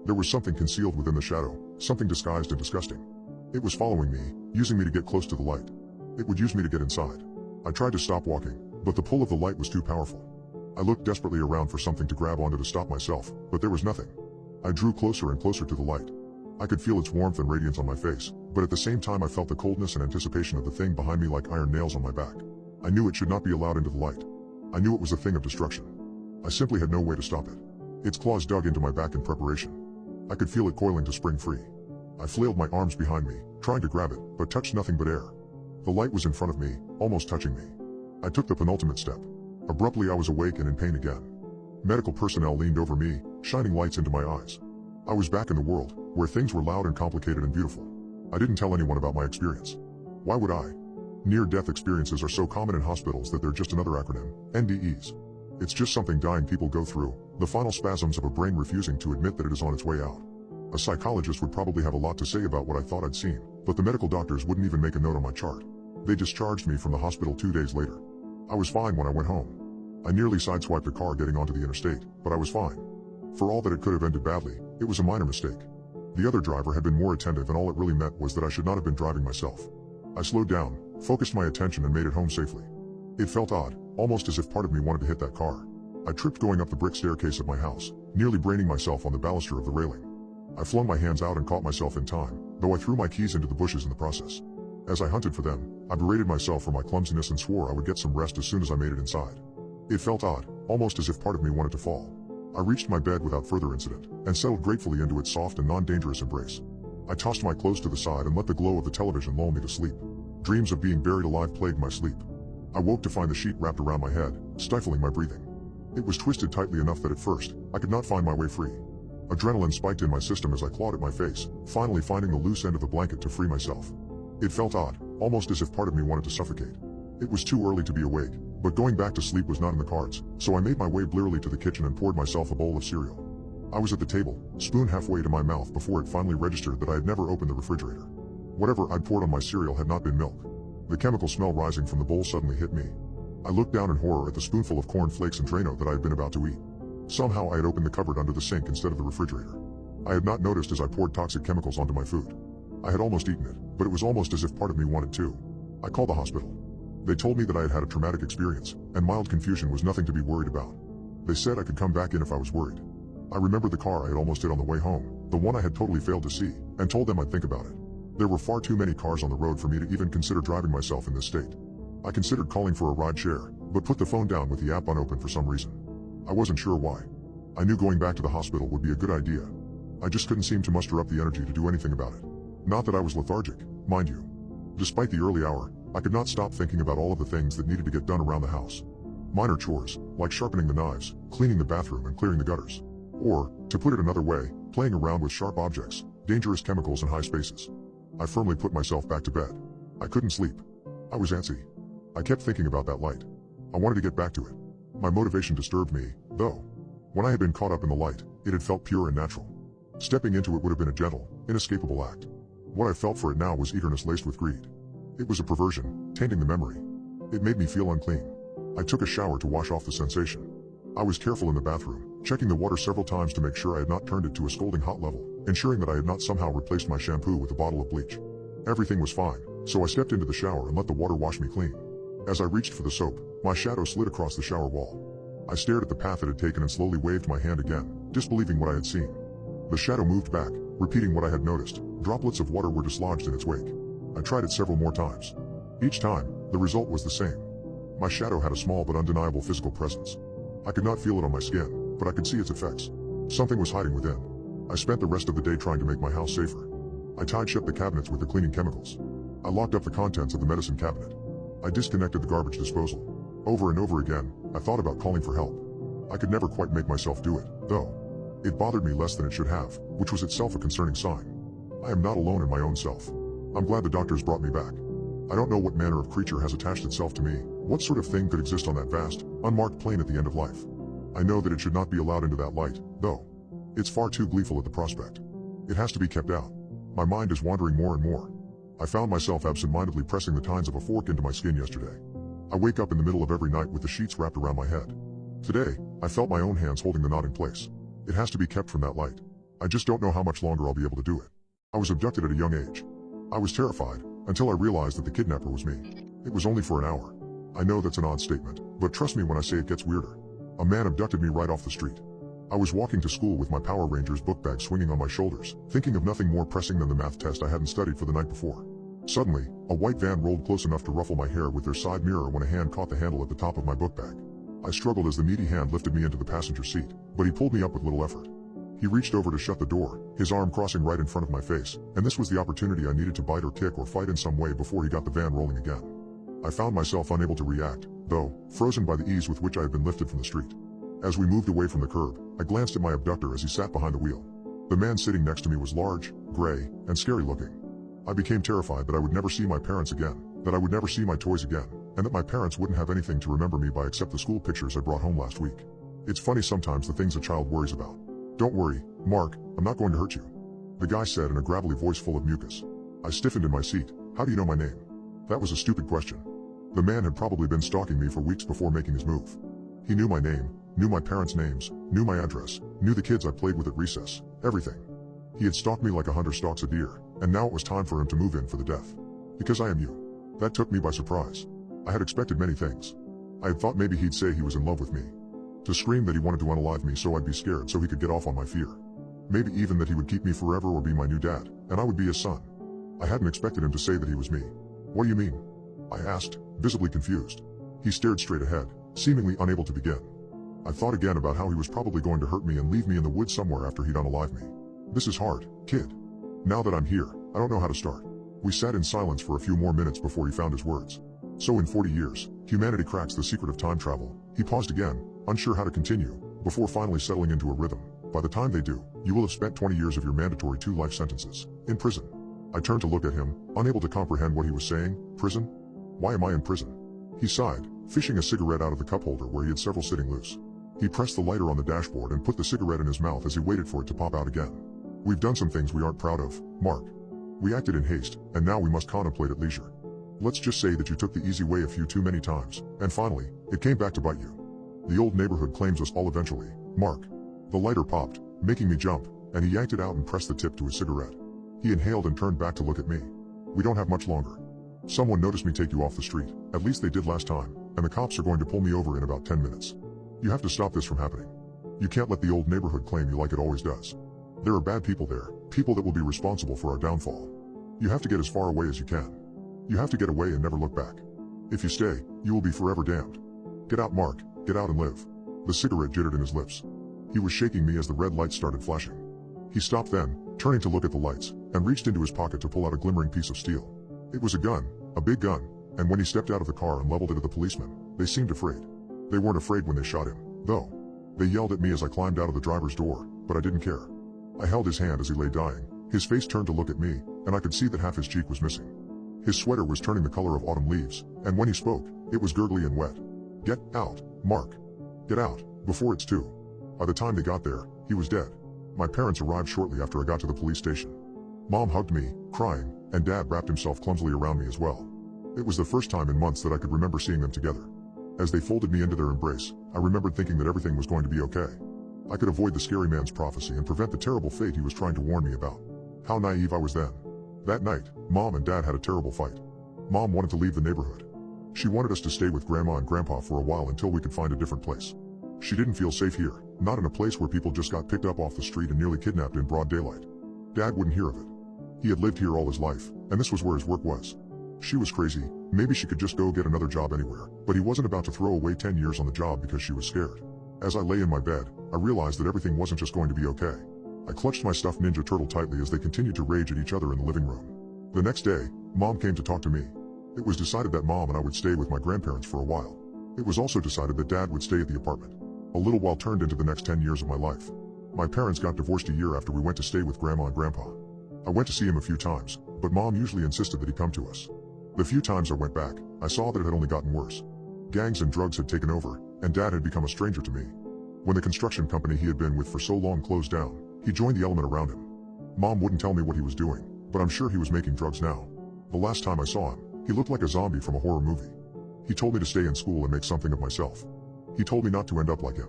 There was something concealed within the shadow, something disguised and disgusting. It was following me, using me to get close to the light. It would use me to get inside. I tried to stop walking, but the pull of the light was too powerful. I looked desperately around for something to grab onto to stop myself, but there was nothing. I drew closer and closer to the light. I could feel its warmth and radiance on my face, but at the same time I felt the coldness and anticipation of the thing behind me like iron nails on my back. I knew it should not be allowed into the light. I knew it was a thing of destruction. I simply had no way to stop it. Its claws dug into my back in preparation. I could feel it coiling to spring free. I flailed my arms behind me, trying to grab it, but touched nothing but air. The light was in front of me, almost touching me. I took the penultimate step. Abruptly I was awake and in pain again. Medical personnel leaned over me, shining lights into my eyes. I was back in the world, where things were loud and complicated and beautiful. I didn't tell anyone about my experience. Why would I? Near-death experiences are so common in hospitals that they're just another acronym, NDEs. It's just something dying people go through, the final spasms of a brain refusing to admit that it is on its way out. A psychologist would probably have a lot to say about what I thought I'd seen, but the medical doctors wouldn't even make a note on my chart. They discharged me from the hospital 2 days later. I was fine when I went home. I nearly sideswiped a car getting onto the interstate, but I was fine. For all that it could have ended badly, it was a minor mistake. The other driver had been more attentive and all it really meant was that I should not have been driving myself. I slowed down, focused my attention and made it home safely. It felt odd, almost as if part of me wanted to hit that car. I tripped going up the brick staircase of my house, nearly braining myself on the baluster of the railing. I flung my hands out and caught myself in time, though I threw my keys into the bushes in the process. As I hunted for them, I berated myself for my clumsiness and swore I would get some rest as soon as I made it inside. It felt odd, almost as if part of me wanted to fall. I reached my bed without further incident, and settled gratefully into its soft and non-dangerous embrace. I tossed my clothes to the side and let the glow of the television lull me to sleep. Dreams of being buried alive plagued my sleep. I woke to find the sheet wrapped around my head, stifling my breathing. It was twisted tightly enough that at first, I could not find my way free. Adrenaline spiked in my system as I clawed at my face, finally finding the loose end of the blanket to free myself. It felt odd, almost as if part of me wanted to suffocate. It was too early to be awake, but going back to sleep was not in the cards, so I made my way blearily to the kitchen and poured myself a bowl of cereal. I was at the table, spoon halfway to my mouth before it finally registered that I had never opened the refrigerator. Whatever I'd poured on my cereal had not been milk. The chemical smell rising from the bowl suddenly hit me. I looked down in horror at the spoonful of corn flakes and Drano that I had been about to eat. Somehow I had opened the cupboard under the sink instead of the refrigerator. I had not noticed as I poured toxic chemicals onto my food. I had almost eaten it, but it was almost as if part of me wanted to. I called the hospital. They told me that I had had a traumatic experience, and mild confusion was nothing to be worried about. They said I could come back in if I was worried. I remembered the car I had almost hit on the way home, the one I had totally failed to see, and told them I'd think about it. There were far too many cars on the road for me to even consider driving myself in this state. I considered calling for a ride share, but put the phone down with the app unopened for some reason. I wasn't sure why. I knew going back to the hospital would be a good idea. I just couldn't seem to muster up the energy to do anything about it. Not that I was lethargic, mind you. Despite the early hour, I could not stop thinking about all of the things that needed to get done around the house. Minor chores, like sharpening the knives, cleaning the bathroom and clearing the gutters. Or, to put it another way, playing around with sharp objects, dangerous chemicals and high spaces. I firmly put myself back to bed. I couldn't sleep. I was antsy. I kept thinking about that light. I wanted to get back to it. My motivation disturbed me, though. When I had been caught up in the light, it had felt pure and natural. Stepping into it would have been a gentle, inescapable act. What I felt for it now was eagerness laced with greed. It was a perversion, tainting the memory. It made me feel unclean. I took a shower to wash off the sensation. I was careful in the bathroom, checking the water several times to make sure I had not turned it to a scalding hot level, ensuring that I had not somehow replaced my shampoo with a bottle of bleach. Everything was fine, so I stepped into the shower and let the water wash me clean. As I reached for the soap, my shadow slid across the shower wall. I stared at the path it had taken and slowly waved my hand again, disbelieving what I had seen. The shadow moved back, repeating what I had noticed. Droplets of water were dislodged in its wake. I tried it several more times. Each time, the result was the same. My shadow had a small but undeniable physical presence. I could not feel it on my skin, but I could see its effects. Something was hiding within. I spent the rest of the day trying to make my house safer. I tied shut the cabinets with the cleaning chemicals. I locked up the contents of the medicine cabinet. I disconnected the garbage disposal. Over and over again, I thought about calling for help. I could never quite make myself do it, though. It bothered me less than it should have, which was itself a concerning sign. I am not alone in my own self. I'm glad the doctors brought me back. I don't know what manner of creature has attached itself to me, what sort of thing could exist on that vast, unmarked plane at the end of life. I know that it should not be allowed into that light, though. It's far too gleeful at the prospect. It has to be kept out. My mind is wandering more and more. I found myself absent-mindedly pressing the tines of a fork into my skin yesterday. I wake up in the middle of every night with the sheets wrapped around my head. Today, I felt my own hands holding the knot in place. It has to be kept from that light. I just don't know how much longer I'll be able to do it. I was abducted at a young age. I was terrified, until I realized that the kidnapper was me. It was only for an hour. I know that's an odd statement, but trust me when I say it gets weirder. A man abducted me right off the street. I was walking to school with my Power Rangers book bag swinging on my shoulders, thinking of nothing more pressing than the math test I hadn't studied for the night before. Suddenly, a white van rolled close enough to ruffle my hair with their side mirror when a hand caught the handle at the top of my book bag. I struggled as the meaty hand lifted me into the passenger seat, but he pulled me up with little effort. He reached over to shut the door, his arm crossing right in front of my face, and this was the opportunity I needed to bite or kick or fight in some way before he got the van rolling again. I found myself unable to react, though, frozen by the ease with which I had been lifted from the street. As we moved away from the curb, I glanced at my abductor as he sat behind the wheel. The man sitting next to me was large, gray, and scary looking. I became terrified that I would never see my parents again, that I would never see my toys again, and that my parents wouldn't have anything to remember me by except the school pictures I brought home last week. It's funny sometimes the things a child worries about. Don't worry, Mark, I'm not going to hurt you. The guy said in a gravelly voice full of mucus. I stiffened in my seat. How do you know my name? That was a stupid question. The man had probably been stalking me for weeks before making his move. He knew my name, knew my parents' names, knew my address, knew the kids I played with at recess, everything. He had stalked me like a hunter stalks a deer, and now it was time for him to move in for the death. Because I am you. That took me by surprise. I had expected many things. I had thought maybe he'd say he was in love with me. To scream that he wanted to unalive me so I'd be scared so he could get off on my fear. Maybe even that he would keep me forever or be my new dad, and I would be his son. I hadn't expected him to say that he was me. What do you mean? I asked, visibly confused. He stared straight ahead, seemingly unable to begin. I thought again about how he was probably going to hurt me and leave me in the woods somewhere after he'd unalive me. This is hard, kid. Now that I'm here, I don't know how to start. We sat in silence for a few more minutes before he found his words. So in 40 years, humanity cracks the secret of time travel. He paused again, unsure how to continue, before finally settling into a rhythm. By the time they do, you will have spent 20 years of your mandatory 2 life sentences in prison. I turned to look at him, unable to comprehend what he was saying. Prison? Why am I in prison? He sighed, fishing a cigarette out of the cup holder where he had several sitting loose. He pressed the lighter on the dashboard and put the cigarette in his mouth as he waited for it to pop out again. We've done some things we aren't proud of, Mark. We acted in haste, and now we must contemplate at leisure. Let's just say that you took the easy way a few too many times, and finally, it came back to bite you. The old neighborhood claims us all eventually, Mark. The lighter popped, making me jump, and he yanked it out and pressed the tip to his cigarette. He inhaled and turned back to look at me. We don't have much longer. Someone noticed me take you off the street, at least they did last time, and the cops are going to pull me over in about 10 minutes. You have to stop this from happening. You can't let the old neighborhood claim you like it always does. There are bad people there, people that will be responsible for our downfall. You have to get as far away as you can. You have to get away and never look back. If you stay, you will be forever damned. Get out, Mark, get out and live. The cigarette jittered in his lips. He was shaking me as the red lights started flashing. He stopped then, turning to look at the lights, and reached into his pocket to pull out a glimmering piece of steel. It was a gun, a big gun, and when he stepped out of the car and leveled it at the policemen, they seemed afraid. They weren't afraid when they shot him, though. They yelled at me as I climbed out of the driver's door, but I didn't care. I held his hand as he lay dying. His face turned to look at me, and I could see that half his cheek was missing. His sweater was turning the color of autumn leaves, and when he spoke, it was gurgly and wet. Get out, Mark. Get out, before it's too. By the time they got there, he was dead. My parents arrived shortly after I got to the police station. Mom hugged me, crying, and Dad wrapped himself clumsily around me as well. It was the first time in months that I could remember seeing them together. As they folded me into their embrace, I remembered thinking that everything was going to be okay. I could avoid the scary man's prophecy and prevent the terrible fate he was trying to warn me about. How naive I was then. That night, Mom and Dad had a terrible fight. Mom wanted to leave the neighborhood. She wanted us to stay with Grandma and Grandpa for a while until we could find a different place. She didn't feel safe here, not in a place where people just got picked up off the street and nearly kidnapped in broad daylight. Dad wouldn't hear of it. He had lived here all his life, and this was where his work was. She was crazy, maybe she could just go get another job anywhere, but he wasn't about to throw away 10 years on the job because she was scared. As I lay in my bed, I realized that everything wasn't just going to be okay. I clutched my stuffed Ninja Turtle tightly as they continued to rage at each other in the living room. The next day, Mom came to talk to me. It was decided that Mom and I would stay with my grandparents for a while. It was also decided that Dad would stay at the apartment. A little while turned into the next 10 years of my life. My parents got divorced a year after we went to stay with Grandma and Grandpa. I went to see him a few times, but Mom usually insisted that he come to us. The few times I went back, I saw that it had only gotten worse. Gangs and drugs had taken over, and Dad had become a stranger to me. When the construction company he had been with for so long closed down, he joined the element around him. Mom wouldn't tell me what he was doing, but I'm sure he was making drugs now. The last time I saw him, he looked like a zombie from a horror movie. He told me to stay in school and make something of myself. He told me not to end up like him.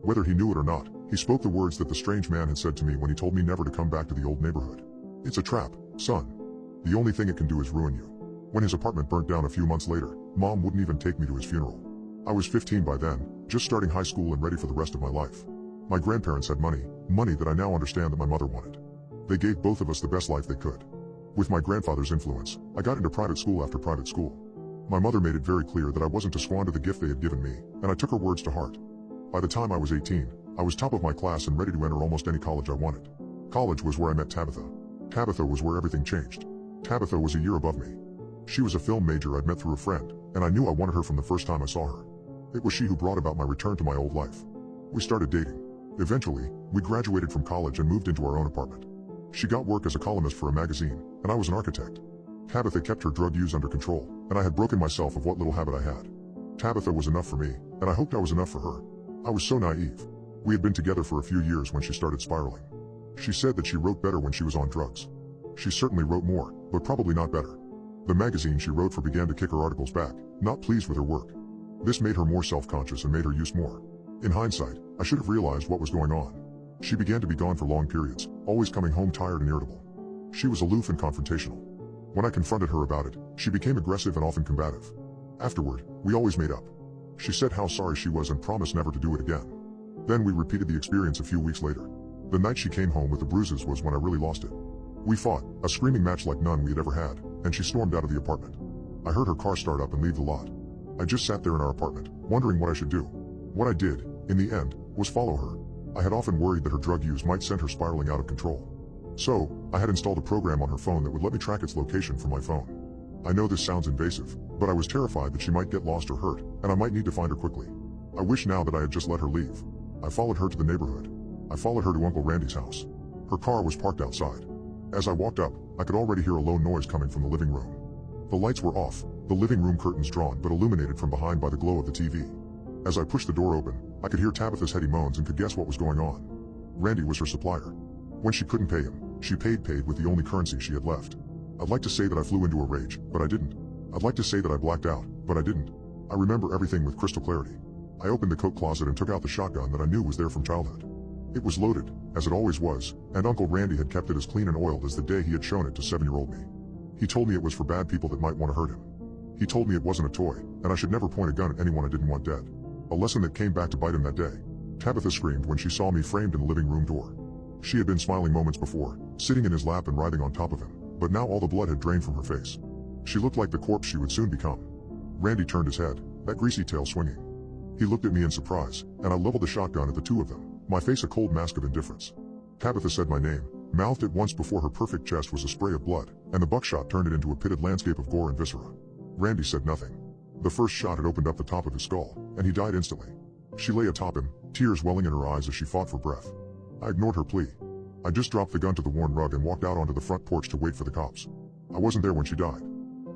Whether he knew it or not, he spoke the words that the strange man had said to me when he told me never to come back to the old neighborhood. It's a trap, son. The only thing it can do is ruin you. When his apartment burnt down a few months later, Mom wouldn't even take me to his funeral. I was 15 by then, just starting high school and ready for the rest of my life. My grandparents had money that I now understand that my mother wanted. They gave both of us the best life they could. With my grandfather's influence, I got into private school after private school. My mother made it very clear that I wasn't to squander the gift they had given me, and I took her words to heart. By the time I was 18, I was top of my class and ready to enter almost any college I wanted. College was where I met Tabitha. Tabitha was where everything changed. Tabitha was a year above me. She was a film major I'd met through a friend, and I knew I wanted her from the first time I saw her. It was she who brought about my return to my old life. We started dating. Eventually, we graduated from college and moved into our own apartment. She got work as a columnist for a magazine, and I was an architect. Tabitha kept her drug use under control, and I had broken myself of what little habit I had. Tabitha was enough for me, and I hoped I was enough for her. I was so naive. We had been together for a few years when she started spiraling. She said that she wrote better when she was on drugs. She certainly wrote more, but probably not better. The magazine she wrote for began to kick her articles back, not pleased with her work. This made her more self-conscious and made her use more. In hindsight, I should have realized what was going on. She began to be gone for long periods, always coming home tired and irritable. She was aloof and confrontational. When I confronted her about it, she became aggressive and often combative. Afterward, we always made up. She said how sorry she was and promised never to do it again. Then we repeated the experience a few weeks later. The night she came home with the bruises was when I really lost it. We fought, a screaming match like none we had ever had, and she stormed out of the apartment. I heard her car start up and leave the lot. I just sat there in our apartment, wondering what I should do. What I did, in the end, was follow her. I had often worried that her drug use might send her spiraling out of control. So, I had installed a program on her phone that would let me track its location from my phone. I know this sounds invasive, but I was terrified that she might get lost or hurt, and I might need to find her quickly. I wish now that I had just let her leave. I followed her to the neighborhood. I followed her to Uncle Randy's house. Her car was parked outside. As I walked up, I could already hear a low noise coming from the living room. The lights were off, the living room curtains drawn but illuminated from behind by the glow of the TV. As I pushed the door open, I could hear Tabitha's heady moans and could guess what was going on. Randy was her supplier. When she couldn't pay him, she paid with the only currency she had left. I'd like to say that I flew into a rage, but I didn't. I'd like to say that I blacked out, but I didn't. I remember everything with crystal clarity. I opened the coat closet and took out the shotgun that I knew was there from childhood. It was loaded, as it always was, and Uncle Randy had kept it as clean and oiled as the day he had shown it to 7-year-old me. He told me it was for bad people that might want to hurt him. He told me it wasn't a toy, and I should never point a gun at anyone I didn't want dead. A lesson that came back to bite him that day. Tabitha screamed when she saw me framed in the living room door. She had been smiling moments before, sitting in his lap and writhing on top of him, but now all the blood had drained from her face. She looked like the corpse she would soon become. Randy turned his head, that greasy tail swinging. He looked at me in surprise, and I leveled the shotgun at the two of them, my face a cold mask of indifference. Tabitha said my name, mouthed it once before her perfect chest was a spray of blood, and the buckshot turned it into a pitted landscape of gore and viscera. Randy said nothing. The first shot had opened up the top of his skull, and he died instantly. She lay atop him, tears welling in her eyes as she fought for breath. I ignored her plea. I just dropped the gun to the worn rug and walked out onto the front porch to wait for the cops. I wasn't there when she died.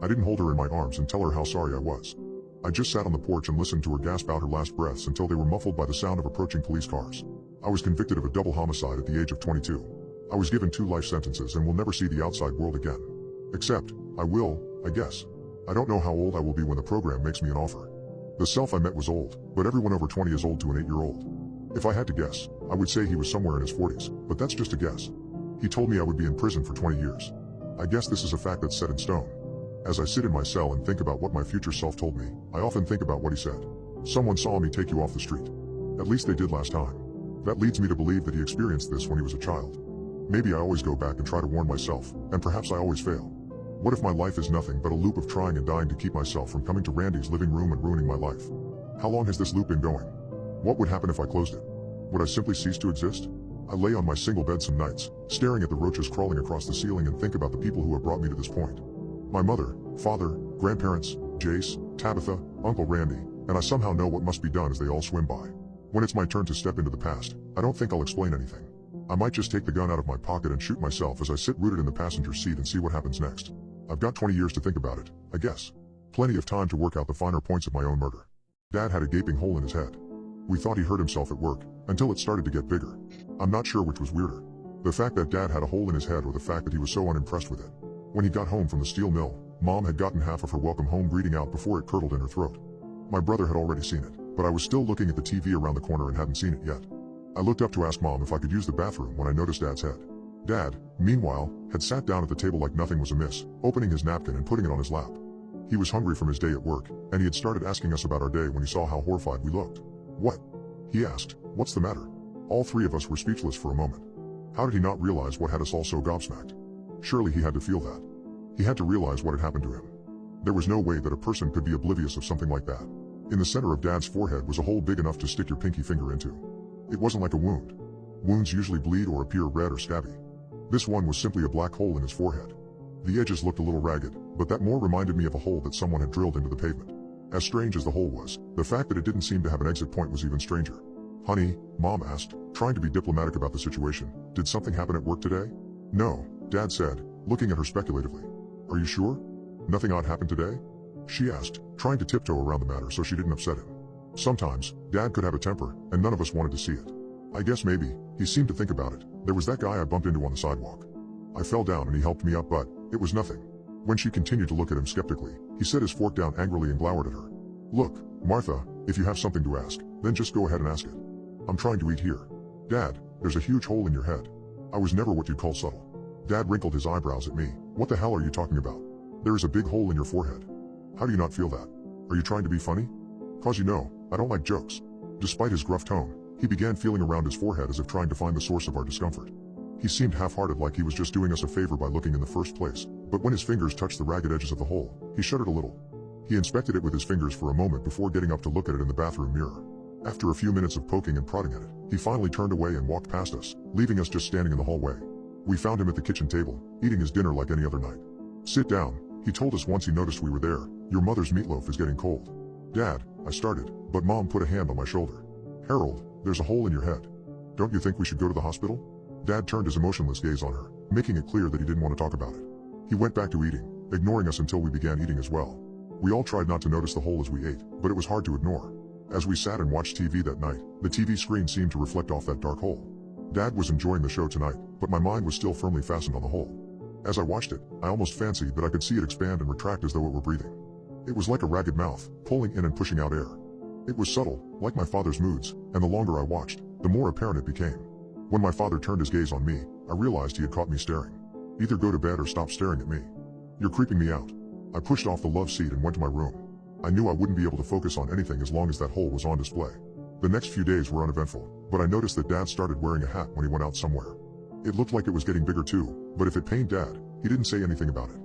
I didn't hold her in my arms and tell her how sorry I was. I just sat on the porch and listened to her gasp out her last breaths until they were muffled by the sound of approaching police cars. I was convicted of a double homicide at the age of 22. I was given 2 life sentences and will never see the outside world again. Except, I will, I guess. I don't know how old I will be when the program makes me an offer. The self I met was old, but everyone over 20 is old to an 8-year-old. If I had to guess, I would say he was somewhere in his 40s, but that's just a guess. He told me I would be in prison for 20 years. I guess this is a fact that's set in stone. As I sit in my cell and think about what my future self told me, I often think about what he said. Someone saw me take you off the street. At least they did last time. That leads me to believe that he experienced this when he was a child. Maybe I always go back and try to warn myself, and perhaps I always fail. What if my life is nothing but a loop of trying and dying to keep myself from coming to Randy's living room and ruining my life? How long has this loop been going? What would happen if I closed it? Would I simply cease to exist? I lay on my single bed some nights, staring at the roaches crawling across the ceiling and think about the people who have brought me to this point. My mother, father, grandparents, Jace, Tabitha, Uncle Randy, and I somehow know what must be done as they all swim by. When it's my turn to step into the past, I don't think I'll explain anything. I might just take the gun out of my pocket and shoot myself as I sit rooted in the passenger seat and see what happens next. I've got 20 years to think about it, I guess. Plenty of time to work out the finer points of my own murder. Dad had a gaping hole in his head. We thought he hurt himself at work, until it started to get bigger. I'm not sure which was weirder. The fact that Dad had a hole in his head or the fact that he was so unimpressed with it. When he got home from the steel mill, Mom had gotten half of her welcome home greeting out before it curdled in her throat. My brother had already seen it, but I was still looking at the TV around the corner and hadn't seen it yet. I looked up to ask Mom if I could use the bathroom when I noticed Dad's head. Dad, meanwhile, had sat down at the table like nothing was amiss, opening his napkin and putting it on his lap. He was hungry from his day at work, and he had started asking us about our day when he saw how horrified we looked. What? He asked, what's the matter? All 3 of us were speechless for a moment. How did he not realize what had us all so gobsmacked? Surely he had to feel that. He had to realize what had happened to him. There was no way that a person could be oblivious of something like that. In the center of Dad's forehead was a hole big enough to stick your pinky finger into. It wasn't like a wound. Wounds usually bleed or appear red or scabby. This one was simply a black hole in his forehead. The edges looked a little ragged, but that more reminded me of a hole that someone had drilled into the pavement. As strange as the hole was, the fact that it didn't seem to have an exit point was even stranger. Honey, Mom asked, trying to be diplomatic about the situation, did something happen at work today? No, Dad said, looking at her speculatively. Are you sure? Nothing odd happened today? She asked, trying to tiptoe around the matter so she didn't upset him. Sometimes, Dad could have a temper, and none of us wanted to see it. I guess maybe, he seemed to think about it. There was that guy I bumped into on the sidewalk. I fell down and he helped me up, but it was nothing. When she continued to look at him skeptically, he set his fork down angrily and glowered at her. Look, Martha, if you have something to ask, then just go ahead and ask it. I'm trying to eat here. Dad, there's a huge hole in your head. I was never what you'd call subtle. Dad wrinkled his eyebrows at me. What the hell are you talking about? There is a big hole in your forehead. How do you not feel that? Are you trying to be funny? Cause you know, I don't like jokes. Despite his gruff tone, he began feeling around his forehead as if trying to find the source of our discomfort. He seemed half-hearted, like he was just doing us a favor by looking in the first place, but when his fingers touched the ragged edges of the hole, he shuddered a little. He inspected it with his fingers for a moment before getting up to look at it in the bathroom mirror. After a few minutes of poking and prodding at it, he finally turned away and walked past us, leaving us just standing in the hallway. We found him at the kitchen table, eating his dinner like any other night. Sit down, he told us once he noticed we were there. Your mother's meatloaf is getting cold. Dad, I started, but Mom put a hand on my shoulder. Harold, there's a hole in your head. Don't you think we should go to the hospital? Dad turned his emotionless gaze on her, making it clear that he didn't want to talk about it. He went back to eating, ignoring us until we began eating as well. We all tried not to notice the hole as we ate, but it was hard to ignore. As we sat and watched TV that night, the TV screen seemed to reflect off that dark hole. Dad was enjoying the show tonight, but my mind was still firmly fastened on the hole. As I watched it, I almost fancied that I could see it expand and retract as though it were breathing. It was like a ragged mouth, pulling in and pushing out air. It was subtle, like my father's moods, and the longer I watched, the more apparent it became. When my father turned his gaze on me, I realized he had caught me staring. Either go to bed or stop staring at me. You're creeping me out. I pushed off the love seat and went to my room. I knew I wouldn't be able to focus on anything as long as that hole was on display. The next few days were uneventful, but I noticed that Dad started wearing a hat when he went out somewhere. It looked like it was getting bigger too, but if it pained Dad, he didn't say anything about it.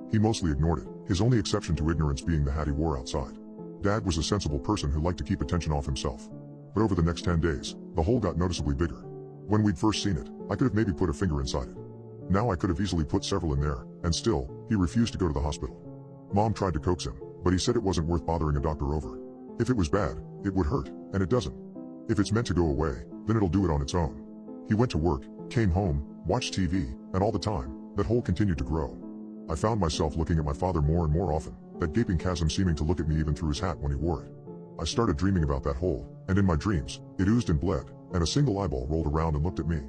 He mostly ignored it, his only exception to ignorance being the hat he wore outside. Dad was a sensible person who liked to keep attention off himself. But over the next 10 days, the hole got noticeably bigger. When we'd first seen it, I could have maybe put a finger inside it. Now I could have easily put several in there, and still, he refused to go to the hospital. Mom tried to coax him, but he said it wasn't worth bothering a doctor over. If it was bad, it would hurt, and it doesn't. If it's meant to go away, then it'll do it on its own. He went to work, came home, watched TV, and all the time, that hole continued to grow. I found myself looking at my father more and more often, that gaping chasm seeming to look at me even through his hat when he wore it. I started dreaming about that hole, and in my dreams, it oozed and bled, and a single eyeball rolled around and looked at me.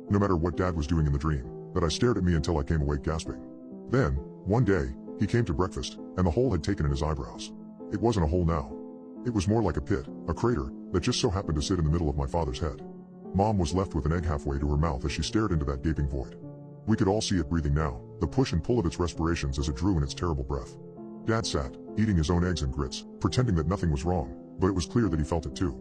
No matter what Dad was doing in the dream, that I stared at me until I came awake gasping. Then, one day, he came to breakfast, and the hole had taken in his eyebrows. It wasn't a hole now. It was more like a pit, a crater, that just so happened to sit in the middle of my father's head. Mom was left with an egg halfway to her mouth as she stared into that gaping void. We could all see it breathing now, the push and pull of its respirations as it drew in its terrible breath. Dad sat, eating his own eggs and grits, pretending that nothing was wrong, but it was clear that he felt it too.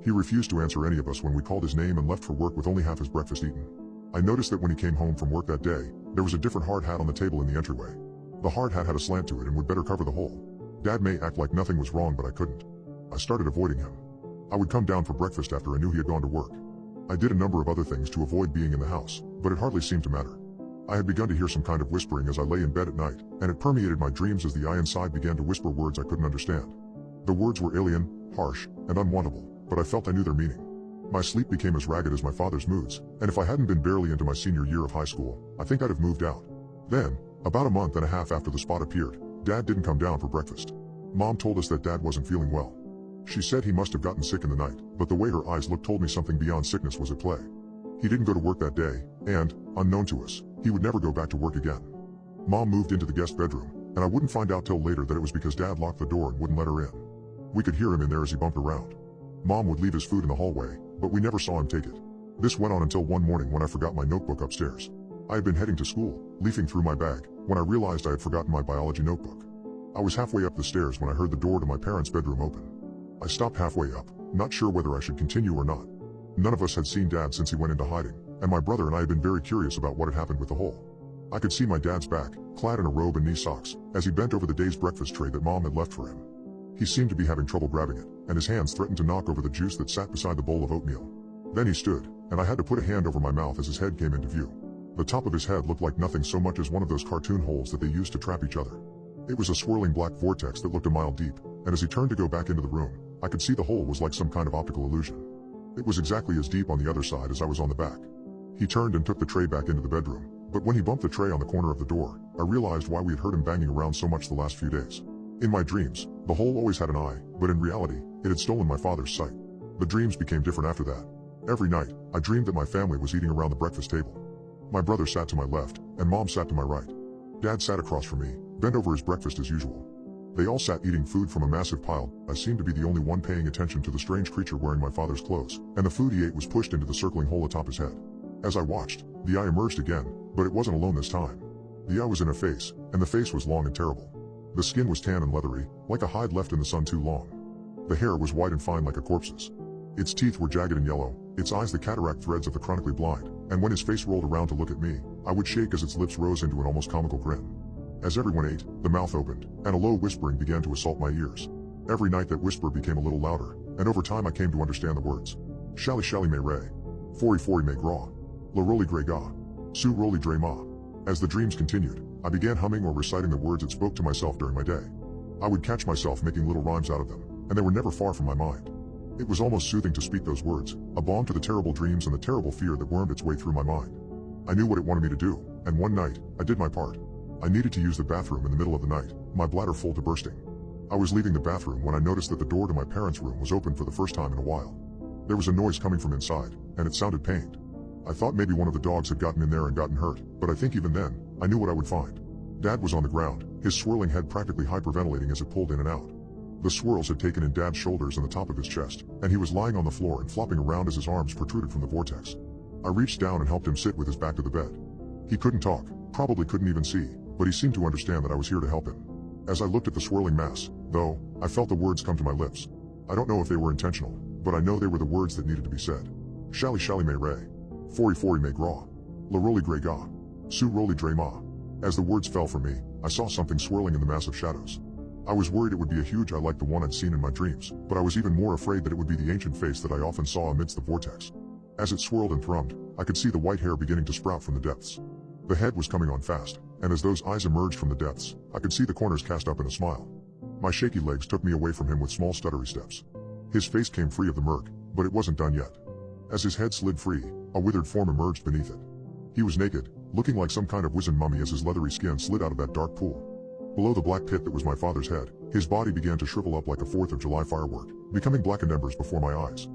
He refused to answer any of us when we called his name and left for work with only half his breakfast eaten. I noticed that when he came home from work that day, there was a different hard hat on the table in the entryway. The hard hat had a slant to it and would better cover the hole. Dad may act like nothing was wrong, but I couldn't. I started avoiding him. I would come down for breakfast after I knew he had gone to work. I did a number of other things to avoid being in the house, but it hardly seemed to matter. I had begun to hear some kind of whispering as I lay in bed at night, and it permeated my dreams as the eye inside began to whisper words I couldn't understand. The words were alien, harsh, and unwantable, but I felt I knew their meaning. My sleep became as ragged as my father's moods, and if I hadn't been barely into my senior year of high school, I think I'd have moved out. Then, about a month and a half after the spot appeared, Dad didn't come down for breakfast. Mom told us that Dad wasn't feeling well. She said he must have gotten sick in the night, but the way her eyes looked told me something beyond sickness was at play. He didn't go to work that day, and, unknown to us, he would never go back to work again. Mom moved into the guest bedroom, and I wouldn't find out till later that it was because Dad locked the door and wouldn't let her in. We could hear him in there as he bumped around. Mom would leave his food in the hallway, but we never saw him take it. This went on until one morning when I forgot my notebook upstairs. I had been heading to school, leafing through my bag, when I realized I had forgotten my biology notebook. I was halfway up the stairs when I heard the door to my parents' bedroom open. I stopped halfway up, not sure whether I should continue or not. None of us had seen Dad since he went into hiding, and my brother and I had been very curious about what had happened with the hole. I could see my dad's back, clad in a robe and knee socks, as he bent over the day's breakfast tray that Mom had left for him. He seemed to be having trouble grabbing it, and his hands threatened to knock over the juice that sat beside the bowl of oatmeal. Then he stood, and I had to put a hand over my mouth as his head came into view. The top of his head looked like nothing so much as one of those cartoon holes that they used to trap each other. It was a swirling black vortex that looked a mile deep, and as he turned to go back into the room, I could see the hole was like some kind of optical illusion. It was exactly as deep on the other side as I was on the back. He turned and took the tray back into the bedroom, but when he bumped the tray on the corner of the door, I realized why we had heard him banging around so much the last few days. In my dreams, the hole always had an eye, but in reality, it had stolen my father's sight. The dreams became different after that. Every night, I dreamed that my family was eating around the breakfast table. My brother sat to my left, and Mom sat to my right. Dad sat across from me, bent over his breakfast as usual. They all sat eating food from a massive pile. I seemed to be the only one paying attention to the strange creature wearing my father's clothes, and the food he ate was pushed into the circling hole atop his head. As I watched, the eye emerged again, but it wasn't alone this time. The eye was in a face, and the face was long and terrible. The skin was tan and leathery, like a hide left in the sun too long. The hair was white and fine like a corpse's. Its teeth were jagged and yellow, its eyes the cataract threads of the chronically blind, and when his face rolled around to look at me, I would shake as its lips rose into an almost comical grin. As everyone ate, the mouth opened, and a low whispering began to assault my ears. Every night that whisper became a little louder, and over time I came to understand the words. Shally shally may ray. Fori fori may gra. La roly grey ga. Su roly dre ma. As the dreams continued, I began humming or reciting the words it spoke to myself during my day. I would catch myself making little rhymes out of them, and they were never far from my mind. It was almost soothing to speak those words, a balm to the terrible dreams and the terrible fear that wormed its way through my mind. I knew what it wanted me to do, and one night, I did my part. I needed to use the bathroom in the middle of the night, my bladder full to bursting. I was leaving the bathroom when I noticed that the door to my parents' room was open for the first time in a while. There was a noise coming from inside, and it sounded pained. I thought maybe one of the dogs had gotten in there and gotten hurt, but I think even then, I knew what I would find. Dad was on the ground, his swirling head practically hyperventilating as it pulled in and out. The swirls had taken in Dad's shoulders and the top of his chest, and he was lying on the floor and flopping around as his arms protruded from the vortex. I reached down and helped him sit with his back to the bed. He couldn't talk, probably couldn't even see, but he seemed to understand that I was here to help him. As I looked at the swirling mass, though, I felt the words come to my lips. I don't know if they were intentional, but I know they were the words that needed to be said. Shally shally may ray. Fori fori may gra. La roly grey ga. Su roly dre ma. As the words fell from me, I saw something swirling in the mass of shadows. I was worried it would be a huge eye like the one I'd seen in my dreams, but I was even more afraid that it would be the ancient face that I often saw amidst the vortex. As it swirled and thrummed, I could see the white hair beginning to sprout from the depths. The head was coming on fast, and as those eyes emerged from the depths, I could see the corners cast up in a smile. My shaky legs took me away from him with small stuttery steps. His face came free of the murk, but it wasn't done yet. As his head slid free, a withered form emerged beneath it. He was naked, looking like some kind of wizened mummy as his leathery skin slid out of that dark pool. Below the black pit that was my father's head, his body began to shrivel up like a 4th of July firework, becoming blackened embers before my eyes.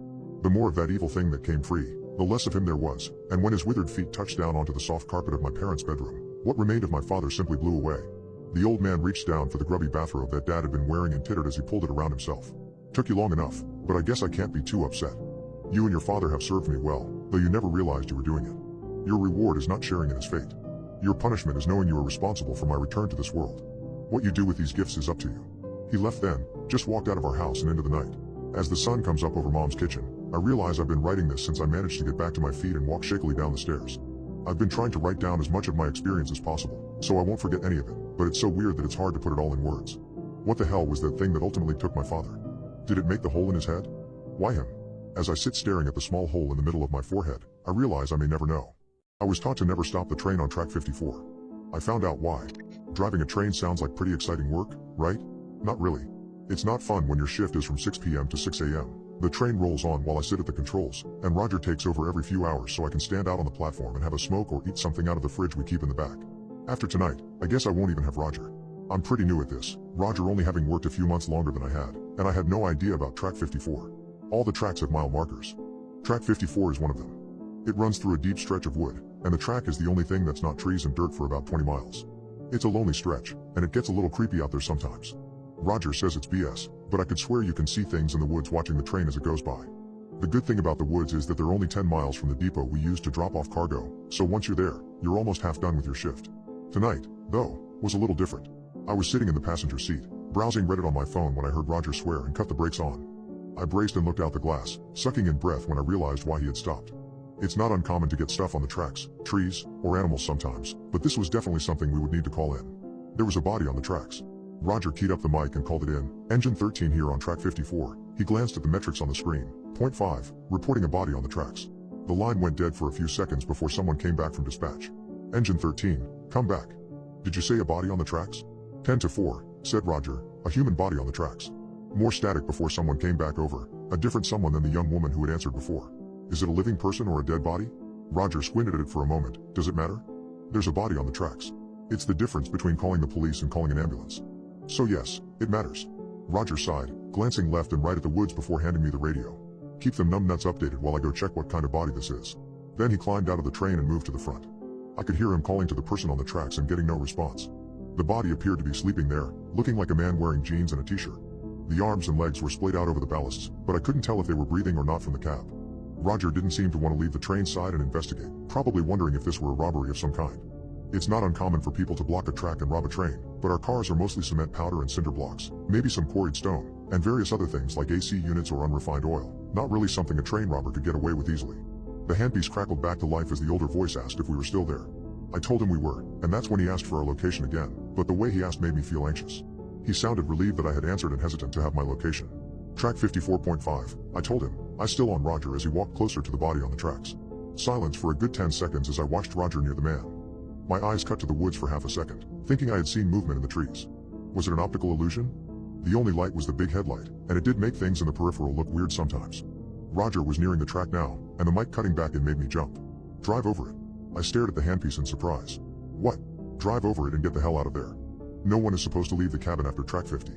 The more of that evil thing that came free, the less of him there was, and when his withered feet touched down onto the soft carpet of my parents' bedroom, what remained of my father simply blew away. The old man reached down for the grubby bathrobe that Dad had been wearing and tittered as he pulled it around himself. Took you long enough, but I guess I can't be too upset. You and your father have served me well, though you never realized you were doing it. Your reward is not sharing in his fate. Your punishment is knowing you are responsible for my return to this world. What you do with these gifts is up to you. He left then, just walked out of our house and into the night. As the sun comes up over Mom's kitchen, I realize I've been writing this since I managed to get back to my feet and walk shakily down the stairs. I've been trying to write down as much of my experience as possible, so I won't forget any of it, but it's so weird that it's hard to put it all in words. What the hell was that thing that ultimately took my father? Did it make the hole in his head? Why him? As I sit staring at the small hole in the middle of my forehead, I realize I may never know. I was taught to never stop the train on track 54. I found out why. Driving a train sounds like pretty exciting work, right? Not really. It's not fun when your shift is from 6 p.m. to 6 a.m. The train rolls on while I sit at the controls, and Roger takes over every few hours so I can stand out on the platform and have a smoke or eat something out of the fridge we keep in the back. After tonight, I guess I won't even have Roger. I'm pretty new at this, Roger only having worked a few months longer than I had, and I had no idea about track 54. All the tracks have mile markers. Track 54 is one of them. It runs through a deep stretch of wood, and the track is the only thing that's not trees and dirt for about 20 miles. It's a lonely stretch, and it gets a little creepy out there sometimes. Roger says it's BS, but I could swear you can see things in the woods watching the train as it goes by. The good thing about the woods is that they're only 10 miles from the depot we use to drop off cargo, so once you're there, you're almost half done with your shift. Tonight, though, was a little different. I was sitting in the passenger seat, browsing Reddit on my phone when I heard Roger swear and cut the brakes on. I braced and looked out the glass, sucking in breath when I realized why he had stopped. It's not uncommon to get stuff on the tracks, trees, or animals sometimes, but this was definitely something we would need to call in. There was a body on the tracks. Roger keyed up the mic and called it in. Engine 13 here on track 54. He glanced at the metrics on the screen. 0.5, reporting a body on the tracks. The line went dead for a few seconds before someone came back from dispatch. Engine 13, come back. Did you say a body on the tracks? 10-4, said Roger, a human body on the tracks. More static before someone came back over, a different someone than the young woman who had answered before. Is it a living person or a dead body? Roger squinted at it for a moment. Does it matter? There's a body on the tracks. It's the difference between calling the police and calling an ambulance. So yes, it matters. Roger sighed, glancing left and right at the woods before handing me the radio. Keep them numbnuts updated while I go check what kind of body this is. Then he climbed out of the train and moved to the front. I could hear him calling to the person on the tracks and getting no response. The body appeared to be sleeping there, looking like a man wearing jeans and a t-shirt. The arms and legs were splayed out over the ballasts, but I couldn't tell if they were breathing or not from the cab. Roger didn't seem to want to leave the train side and investigate, probably wondering if this were a robbery of some kind. It's not uncommon for people to block a track and rob a train, but our cars are mostly cement powder and cinder blocks, maybe some quarried stone, and various other things like AC units or unrefined oil, not really something a train robber could get away with easily. The handpiece crackled back to life as the older voice asked if we were still there. I told him we were, and that's when he asked for our location again, but the way he asked made me feel anxious. He sounded relieved that I had answered and hesitant to have my location. Track 54.5, I told him, eyes still on Roger as he walked closer to the body on the tracks. Silence for a good 10 seconds as I watched Roger near the man. My eyes cut to the woods for half a second, thinking I had seen movement in the trees. Was it an optical illusion? The only light was the big headlight, and it did make things in the peripheral look weird sometimes. Roger was nearing the track now, and the mic cutting back in made me jump. Drive over it. I stared at the handpiece in surprise. What? Drive over it and get the hell out of there. No one is supposed to leave the cabin after track 50.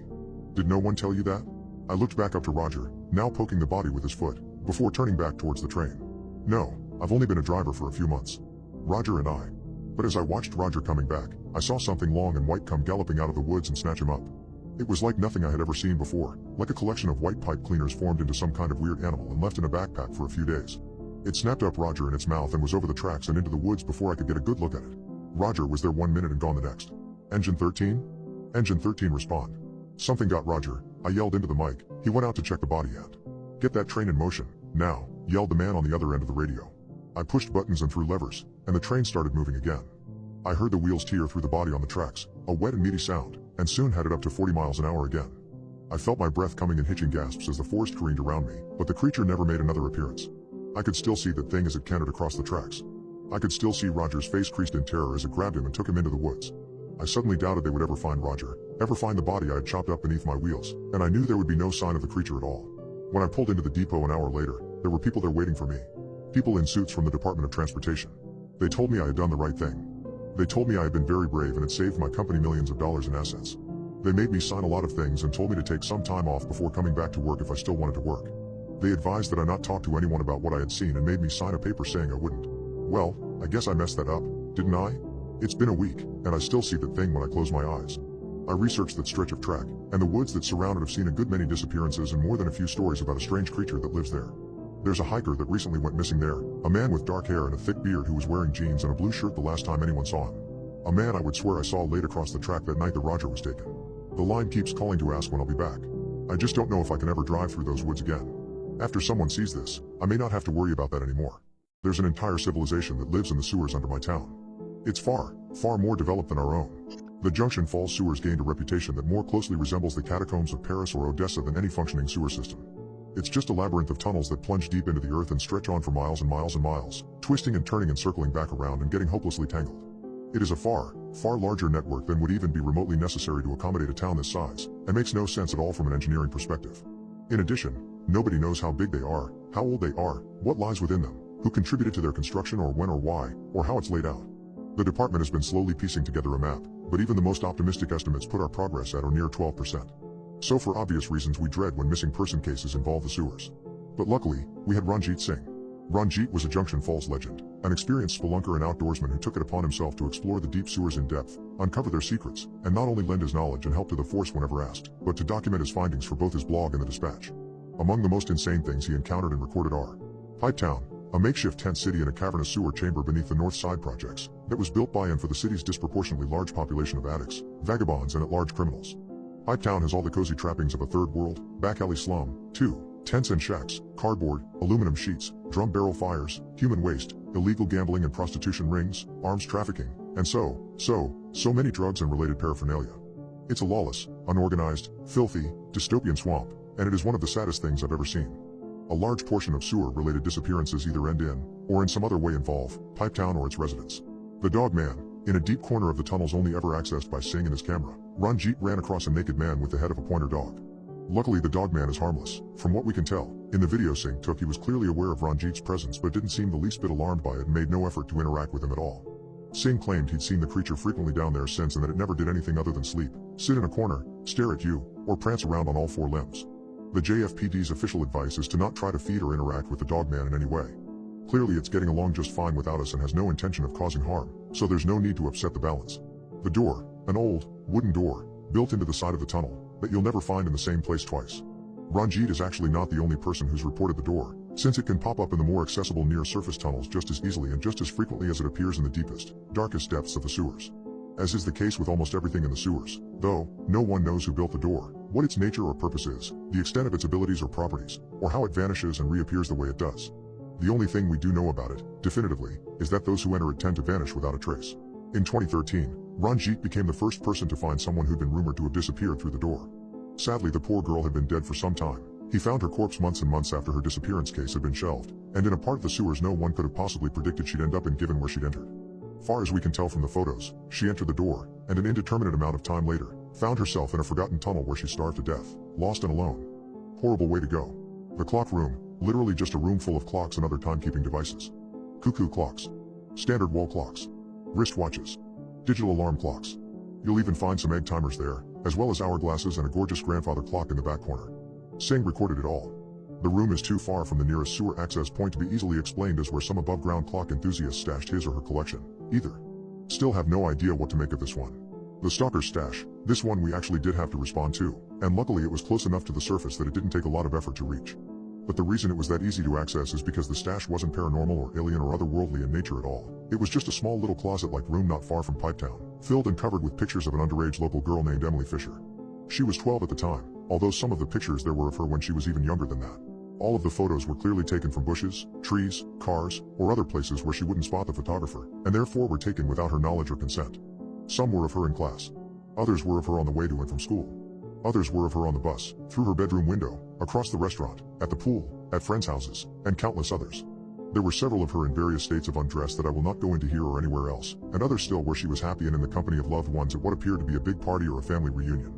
Did no one tell you that? I looked back up to Roger, now poking the body with his foot, before turning back towards the train. No, I've only been a driver for a few months. Roger and I. But as I watched Roger coming back, I saw something long and white come galloping out of the woods and snatch him up. It was like nothing I had ever seen before, like a collection of white pipe cleaners formed into some kind of weird animal and left in a backpack for a few days. It snapped up Roger in its mouth and was over the tracks and into the woods before I could get a good look at it. Roger was there 1 minute and gone the next. Engine 13? Engine 13 respond. Something got Roger, I yelled into the mic. He went out to check the body and get that train in motion, now, yelled the man on the other end of the radio. I pushed buttons and threw levers, and the train started moving again. I heard the wheels tear through the body on the tracks, a wet and meaty sound, and soon had it up to 40 miles an hour again. I felt my breath coming in hitching gasps as the forest careened around me, but the creature never made another appearance. I could still see that thing as it cantered across the tracks. I could still see Roger's face creased in terror as it grabbed him and took him into the woods. I suddenly doubted they would ever find Roger, ever find the body I had chopped up beneath my wheels, and I knew there would be no sign of the creature at all. When I pulled into the depot an hour later, there were people there waiting for me. People in suits from the Department of Transportation. They told me I had done the right thing. They told me I had been very brave and had saved my company millions of dollars in assets. They made me sign a lot of things and told me to take some time off before coming back to work if I still wanted to work. They advised that I not talk to anyone about what I had seen and made me sign a paper saying I wouldn't. Well, I guess I messed that up, didn't I? It's been a week, and I still see that thing when I close my eyes. I researched that stretch of track, and the woods that surround it have seen a good many disappearances and more than a few stories about a strange creature that lives there. There's a hiker that recently went missing there, a man with dark hair and a thick beard who was wearing jeans and a blue shirt the last time anyone saw him. A man I would swear I saw laid across the track that night that Roger was taken. The line keeps calling to ask when I'll be back. I just don't know if I can ever drive through those woods again. After someone sees this, I may not have to worry about that anymore. There's an entire civilization that lives in the sewers under my town. It's far, far more developed than our own. The Junction Falls sewers gained a reputation that more closely resembles the catacombs of Paris or Odessa than any functioning sewer system. It's just a labyrinth of tunnels that plunge deep into the earth and stretch on for miles and miles and miles, twisting and turning and circling back around and getting hopelessly tangled. It is a far, far larger network than would even be remotely necessary to accommodate a town this size, and makes no sense at all from an engineering perspective. In addition, nobody knows how big they are, how old they are, what lies within them, who contributed to their construction or when or why, or how it's laid out. The department has been slowly piecing together a map, but even the most optimistic estimates put our progress at or near 12%. So for obvious reasons we dread when missing person cases involve the sewers. But luckily, we had Ranjit Singh. Ranjit was a Junction Falls legend, an experienced spelunker and outdoorsman who took it upon himself to explore the deep sewers in depth, uncover their secrets, and not only lend his knowledge and help to the force whenever asked, but to document his findings for both his blog and the Dispatch. Among the most insane things he encountered and recorded are Pipetown, a makeshift tent city in a cavernous sewer chamber beneath the North Side projects, that was built by and for the city's disproportionately large population of addicts, vagabonds and at-large criminals. Pipetown has all the cozy trappings of a third world, back alley slum, too. Tents and shacks, cardboard, aluminum sheets, drum barrel fires, human waste, illegal gambling and prostitution rings, arms trafficking, and so many drugs and related paraphernalia. It's a lawless, unorganized, filthy, dystopian swamp, and it is one of the saddest things I've ever seen. A large portion of sewer-related disappearances either end in, or in some other way involve, Pipetown or its residents. The Dog Man, in a deep corner of the tunnels only ever accessed by Singh and his camera, Ranjit ran across a naked man with the head of a pointer dog. Luckily the Dog Man is harmless, from what we can tell. In the video Singh took he was clearly aware of Ranjit's presence but didn't seem the least bit alarmed by it and made no effort to interact with him at all. Singh claimed he'd seen the creature frequently down there since and that it never did anything other than sleep, sit in a corner, stare at you, or prance around on all four limbs. The JFPD's official advice is to not try to feed or interact with the Dog Man in any way. Clearly it's getting along just fine without us and has no intention of causing harm, so there's no need to upset the balance. The door, an old, wooden door, built into the side of the tunnel, that you'll never find in the same place twice. Ranjit is actually not the only person who's reported the door, since it can pop up in the more accessible near-surface tunnels just as easily and just as frequently as it appears in the deepest, darkest depths of the sewers. As is the case with almost everything in the sewers, though, no one knows who built the door, what its nature or purpose is, the extent of its abilities or properties, or how it vanishes and reappears the way it does. The only thing we do know about it, definitively, is that those who enter it tend to vanish without a trace. In 2013, Ranjit became the first person to find someone who'd been rumored to have disappeared through the door. Sadly, the poor girl had been dead for some time. He found her corpse months and months after her disappearance case had been shelved, and in a part of the sewers no one could have possibly predicted she'd end up in given where she'd entered. Far as we can tell from the photos, she entered the door, and an indeterminate amount of time later, found herself in a forgotten tunnel where she starved to death, lost and alone. Horrible way to go. The clock room, literally just a room full of clocks and other timekeeping devices. Cuckoo clocks. Standard wall clocks. Wristwatches. Digital alarm clocks. You'll even find some egg timers there, as well as hourglasses and a gorgeous grandfather clock in the back corner. Singh recorded it all. The room is too far from the nearest sewer access point to be easily explained as where some above-ground clock enthusiast stashed his or her collection, either. Still have no idea what to make of this one. The stalker's stash, this one we actually did have to respond to, and luckily it was close enough to the surface that it didn't take a lot of effort to reach. But the reason it was that easy to access is because the stash wasn't paranormal or alien or otherworldly in nature at all. It was just a small little closet-like room not far from Pipetown, filled and covered with pictures of an underage local girl named Emily Fisher. She was 12 at the time, although some of the pictures there were of her when she was even younger than that. All of the photos were clearly taken from bushes, trees, cars, or other places where she wouldn't spot the photographer, and therefore were taken without her knowledge or consent. Some were of her in class. Others were of her on the way to and from school. Others were of her on the bus, through her bedroom window, across the restaurant, at the pool, at friends' houses, and countless others. There were several of her in various states of undress that I will not go into here or anywhere else, and others still where she was happy and in the company of loved ones at what appeared to be a big party or a family reunion.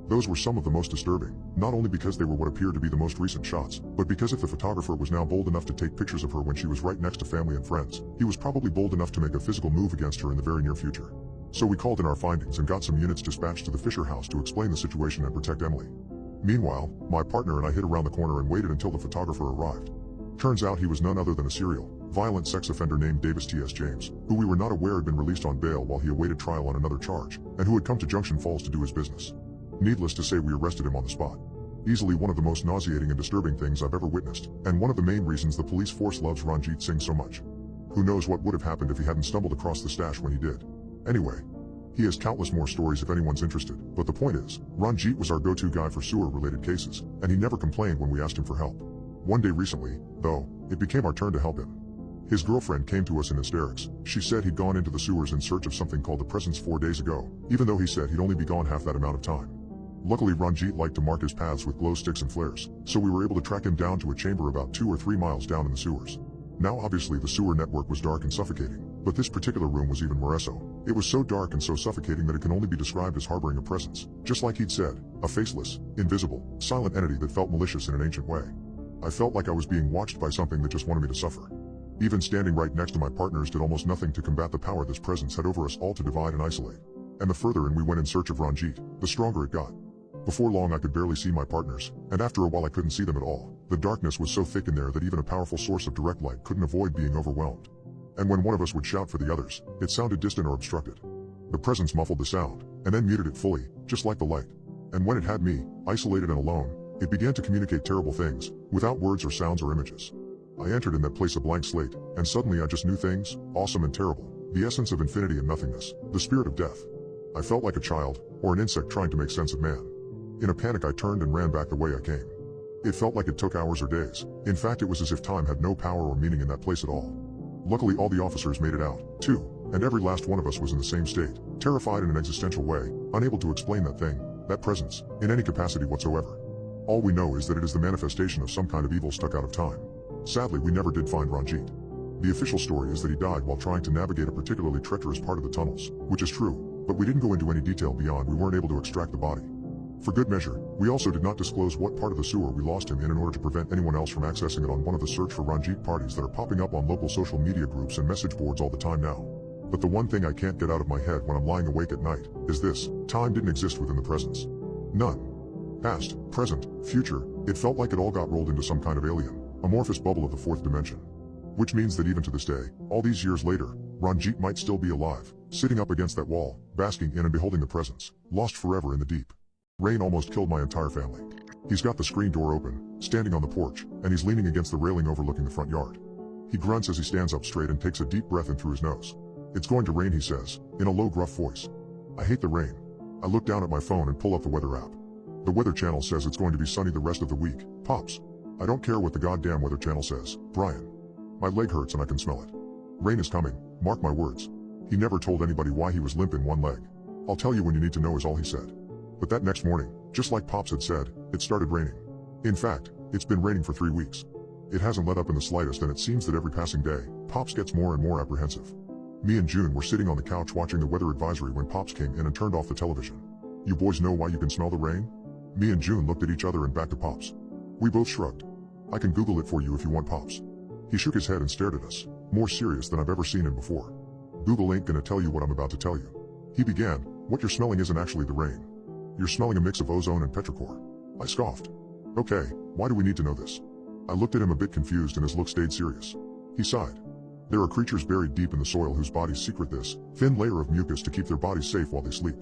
Those were some of the most disturbing, not only because they were what appeared to be the most recent shots, but because if the photographer was now bold enough to take pictures of her when she was right next to family and friends, he was probably bold enough to make a physical move against her in the very near future. So we called in our findings and got some units dispatched to the Fisher house to explain the situation and protect Emily. Meanwhile, my partner and I hid around the corner and waited until the photographer arrived. Turns out he was none other than a serial, violent sex offender named Davis T.S. James, who we were not aware had been released on bail while he awaited trial on another charge, and who had come to Junction Falls to do his business. Needless to say, we arrested him on the spot. Easily one of the most nauseating and disturbing things I've ever witnessed, and one of the main reasons the police force loves Ranjit Singh so much. Who knows what would have happened if he hadn't stumbled across the stash when he did. Anyway, he has countless more stories if anyone's interested, but the point is, Ranjit was our go-to guy for sewer-related cases, and he never complained when we asked him for help. One day recently, though, it became our turn to help him. His girlfriend came to us in hysterics. She said he'd gone into the sewers in search of something called the presence 4 days ago, even though he said he'd only be gone half that amount of time. Luckily, Ranjit liked to mark his paths with glow sticks and flares, so we were able to track him down to a chamber about 2 or 3 miles down in the sewers. Now obviously the sewer network was dark and suffocating, but this particular room was even more so. It was so dark and so suffocating that it can only be described as harboring a presence, just like he'd said, a faceless, invisible, silent entity that felt malicious in an ancient way. I felt like I was being watched by something that just wanted me to suffer. Even standing right next to my partners did almost nothing to combat the power this presence had over us all to divide and isolate. And the further in we went in search of Ranjit, the stronger it got. Before long I could barely see my partners, and after a while I couldn't see them at all. The darkness was so thick in there that even a powerful source of direct light couldn't avoid being overwhelmed. And when one of us would shout for the others, it sounded distant or obstructed. The presence muffled the sound, and then muted it fully, just like the light. And when it had me, isolated and alone, it began to communicate terrible things, without words or sounds or images. I entered in that place a blank slate, and suddenly I just knew things, awesome and terrible, the essence of infinity and nothingness, the spirit of death. I felt like a child, or an insect trying to make sense of man. In a panic I turned and ran back the way I came. It felt like it took hours or days. In fact, it was as if time had no power or meaning in that place at all. Luckily all the officers made it out, too, and every last one of us was in the same state, terrified in an existential way, unable to explain that thing, that presence, in any capacity whatsoever. All we know is that it is the manifestation of some kind of evil stuck out of time. Sadly, we never did find Ranjit. The official story is that he died while trying to navigate a particularly treacherous part of the tunnels, which is true, but we didn't go into any detail beyond we weren't able to extract the body. For good measure, we also did not disclose what part of the sewer we lost him in order to prevent anyone else from accessing it on one of the search for Ranjit parties that are popping up on local social media groups and message boards all the time now. But the one thing I can't get out of my head when I'm lying awake at night is this: time didn't exist within the presence. None. Past, present, future, it felt like it all got rolled into some kind of alien, amorphous bubble of the fourth dimension. Which means that even to this day, all these years later, Ranjit might still be alive, sitting up against that wall, basking in and beholding the presence, lost forever in the deep. Rain almost killed my entire family. He's got the screen door open, standing on the porch, and he's leaning against the railing overlooking the front yard. He grunts as he stands up straight and takes a deep breath in through his nose. "It's going to rain," he says, in a low gruff voice. I hate the rain. I look down at my phone and pull up the weather app. The Weather Channel says it's going to be sunny the rest of the week. Pops. I don't care what the goddamn Weather Channel says, Brian. My leg hurts and I can smell it. Rain is coming, mark my words. He never told anybody why he was limp in one leg. "I'll tell you when you need to know," is all he said. But that next morning, just like Pops had said, it started raining. In fact, it's been raining for 3 weeks. It hasn't let up in the slightest, and it seems that every passing day, Pops gets more and more apprehensive. Me and June were sitting on the couch watching the weather advisory when Pops came in and turned off the television. "You boys know why you can smell the rain?" Me and June looked at each other and back to Pops. We both shrugged. "I can Google it for you if you want, Pops." He shook his head and stared at us, more serious than I've ever seen him before. "Google ain't gonna tell you what I'm about to tell you." He began. "What you're smelling isn't actually the rain. You're smelling a mix of ozone and petrichor." I scoffed. "Okay, why do we need to know this?" I looked at him a bit confused and his look stayed serious. He sighed. "There are creatures buried deep in the soil whose bodies secrete this thin layer of mucus to keep their bodies safe while they sleep.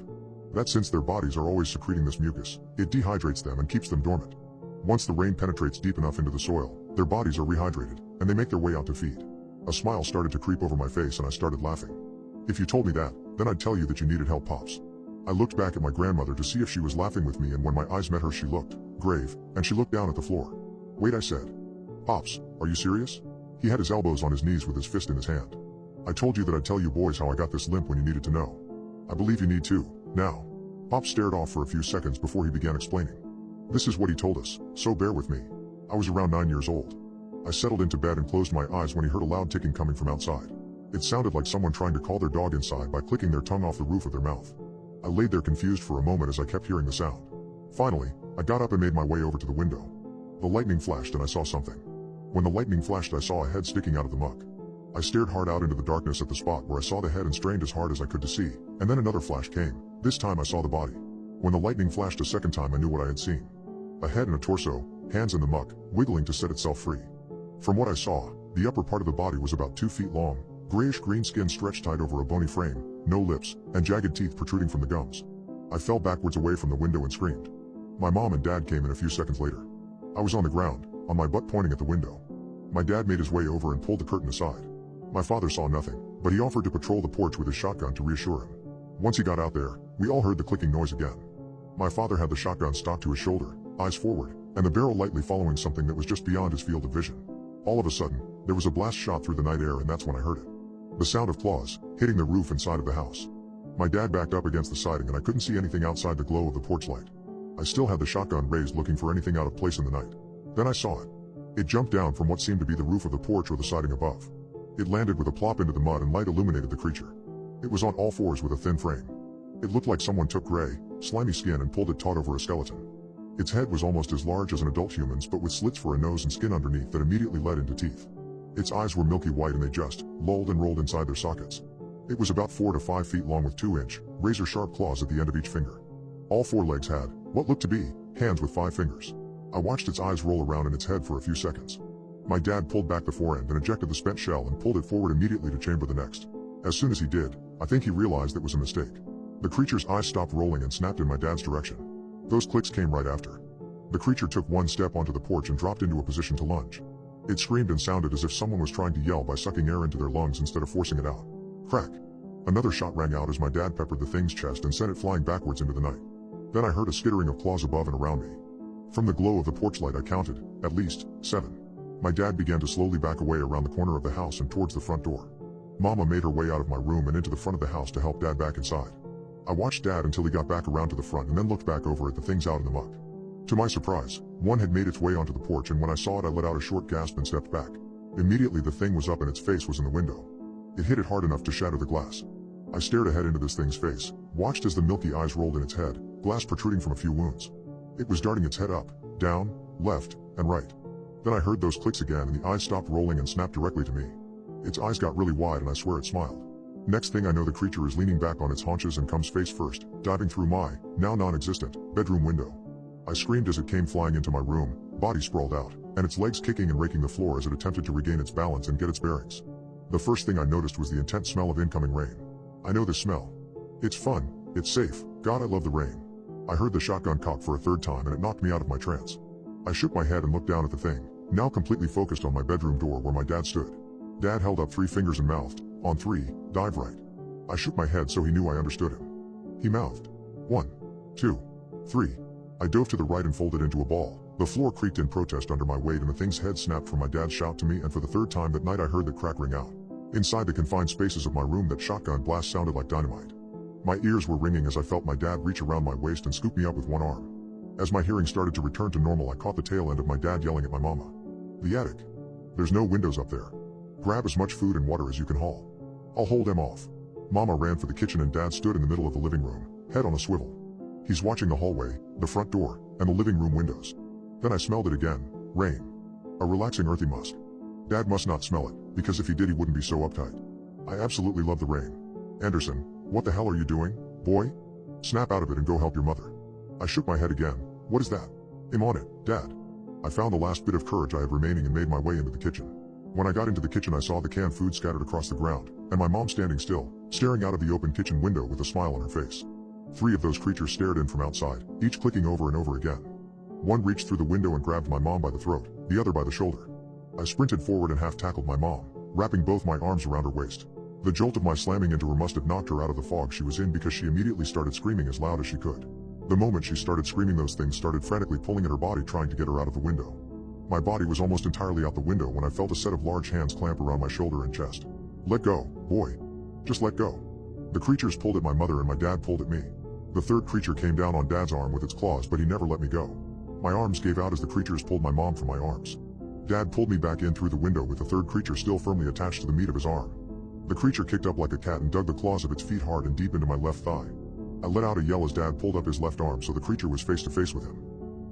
That since their bodies are always secreting this mucus, it dehydrates them and keeps them dormant. Once the rain penetrates deep enough into the soil, their bodies are rehydrated, and they make their way out to feed." A smile started to creep over my face and I started laughing. "If you told me that, then I'd tell you that you needed help, Pops." I looked back at my grandmother to see if she was laughing with me, and when my eyes met her she looked grave, and she looked down at the floor. "Wait," I said. "Pops, are you serious?" He had his elbows on his knees with his fist in his hand. "I told you that I'd tell you boys how I got this limp when you needed to know. I believe you need to, now." Pop stared off for a few seconds before he began explaining. This is what he told us, so bear with me. I was around 9 years old. I settled into bed and closed my eyes when he heard a loud ticking coming from outside. It sounded like someone trying to call their dog inside by clicking their tongue off the roof of their mouth. I laid there confused for a moment as I kept hearing the sound. Finally, I got up and made my way over to the window. The lightning flashed and I saw something. When the lightning flashed, I saw a head sticking out of the muck. I stared hard out into the darkness at the spot where I saw the head and strained as hard as I could to see, and then another flash came. This time I saw the body. When the lightning flashed a second time, I knew what I had seen. A head and a torso, hands in the muck, wiggling to set itself free. From what I saw, the upper part of the body was about 2 feet long, grayish-green skin stretched tight over a bony frame, no lips, and jagged teeth protruding from the gums. I fell backwards away from the window and screamed. My mom and dad came in a few seconds later. I was on the ground, on my butt pointing at the window. My dad made his way over and pulled the curtain aside. My father saw nothing, but he offered to patrol the porch with his shotgun to reassure him. Once he got out there, we all heard the clicking noise again. My father had the shotgun stocked to his shoulder, eyes forward, and the barrel lightly following something that was just beyond his field of vision. All of a sudden, there was a blast shot through the night air, and that's when I heard it. The sound of claws, hitting the roof and side of the house. My dad backed up against the siding and I couldn't see anything outside the glow of the porch light. I still had the shotgun raised looking for anything out of place in the night. Then I saw it. It jumped down from what seemed to be the roof of the porch or the siding above. It landed with a plop into the mud and light illuminated the creature. It was on all fours with a thin frame. It looked like someone took gray, slimy skin and pulled it taut over a skeleton. Its head was almost as large as an adult human's, but with slits for a nose and skin underneath that immediately led into teeth. Its eyes were milky white and they just lolled and rolled inside their sockets. It was about 4 to 5 feet long with 2-inch, razor-sharp claws at the end of each finger. All 4 legs had what looked to be hands with 5 fingers. I watched its eyes roll around in its head for a few seconds. My dad pulled back the forend and ejected the spent shell and pulled it forward immediately to chamber the next. As soon as he did, I think he realized it was a mistake. The creature's eyes stopped rolling and snapped in my dad's direction. Those clicks came right after. The creature took 1 step onto the porch and dropped into a position to lunge. It screamed and sounded as if someone was trying to yell by sucking air into their lungs instead of forcing it out. Crack. Another shot rang out as my dad peppered the thing's chest and sent it flying backwards into the night. Then I heard a skittering of claws above and around me. From the glow of the porch light I counted, at least, 7. My dad began to slowly back away around the corner of the house and towards the front door. Mama made her way out of my room and into the front of the house to help Dad back inside. I watched Dad until he got back around to the front and then looked back over at the things out in the muck. To my surprise, one had made its way onto the porch, and when I saw it I let out a short gasp and stepped back. Immediately the thing was up and its face was in the window. It hit it hard enough to shatter the glass. I stared ahead into this thing's face, watched as the milky eyes rolled in its head, glass protruding from a few wounds. It was darting its head up, down, left, and right. Then I heard those clicks again and the eyes stopped rolling and snapped directly to me. Its eyes got really wide and I swear it smiled. Next thing I know, the creature is leaning back on its haunches and comes face first, diving through my, now non-existent, bedroom window. I screamed as it came flying into my room, body sprawled out, and its legs kicking and raking the floor as it attempted to regain its balance and get its bearings. The first thing I noticed was the intense smell of incoming rain. I know this smell. It's fun, it's safe, God I love the rain. I heard the shotgun cock for a 3rd time and it knocked me out of my trance. I shook my head and looked down at the thing, now completely focused on my bedroom door where my dad stood. Dad held up 3 fingers and mouthed, on 3, dive right. I shook my head so he knew I understood him. He mouthed, 1, 2, 3. I dove to the right and folded into a ball. The floor creaked in protest under my weight and the thing's head snapped from my dad's shout to me, and for the 3rd time that night I heard the crack ring out. Inside the confined spaces of my room, that shotgun blast sounded like dynamite. My ears were ringing as I felt my dad reach around my waist and scoop me up with one arm. As my hearing started to return to normal, I caught the tail end of my dad yelling at my mama. The attic. There's no windows up there. Grab as much food and water as you can haul. I'll hold them off. Mama ran for the kitchen and Dad stood in the middle of the living room, head on a swivel. He's watching the hallway, the front door, and the living room windows. Then I smelled it again, rain. A relaxing earthy musk. Dad must not smell it, because if he did he wouldn't be so uptight. I absolutely love the rain. Anderson, what the hell are you doing, boy? Snap out of it and go help your mother. I shook my head again. What is that? I'm on it, Dad. I found the last bit of courage I had remaining and made my way into the kitchen. When I got into the kitchen I saw the canned food scattered across the ground, and my mom standing still, staring out of the open kitchen window with a smile on her face. 3 of those creatures stared in from outside, each clicking over and over again. One reached through the window and grabbed my mom by the throat, the other by the shoulder. I sprinted forward and half-tackled my mom, wrapping both my arms around her waist. The jolt of my slamming into her must have knocked her out of the fog she was in, because she immediately started screaming as loud as she could. The moment she started screaming, those things started frantically pulling at her body, trying to get her out of the window. My body was almost entirely out the window when I felt a set of large hands clamp around my shoulder and chest. Let go, boy. Just let go. The creatures pulled at my mother and my dad pulled at me. The third creature came down on Dad's arm with its claws, but he never let me go. My arms gave out as the creatures pulled my mom from my arms. Dad pulled me back in through the window with the third creature still firmly attached to the meat of his arm. The creature kicked up like a cat and dug the claws of its feet hard and deep into my left thigh. I let out a yell as Dad pulled up his left arm so the creature was face to face with him.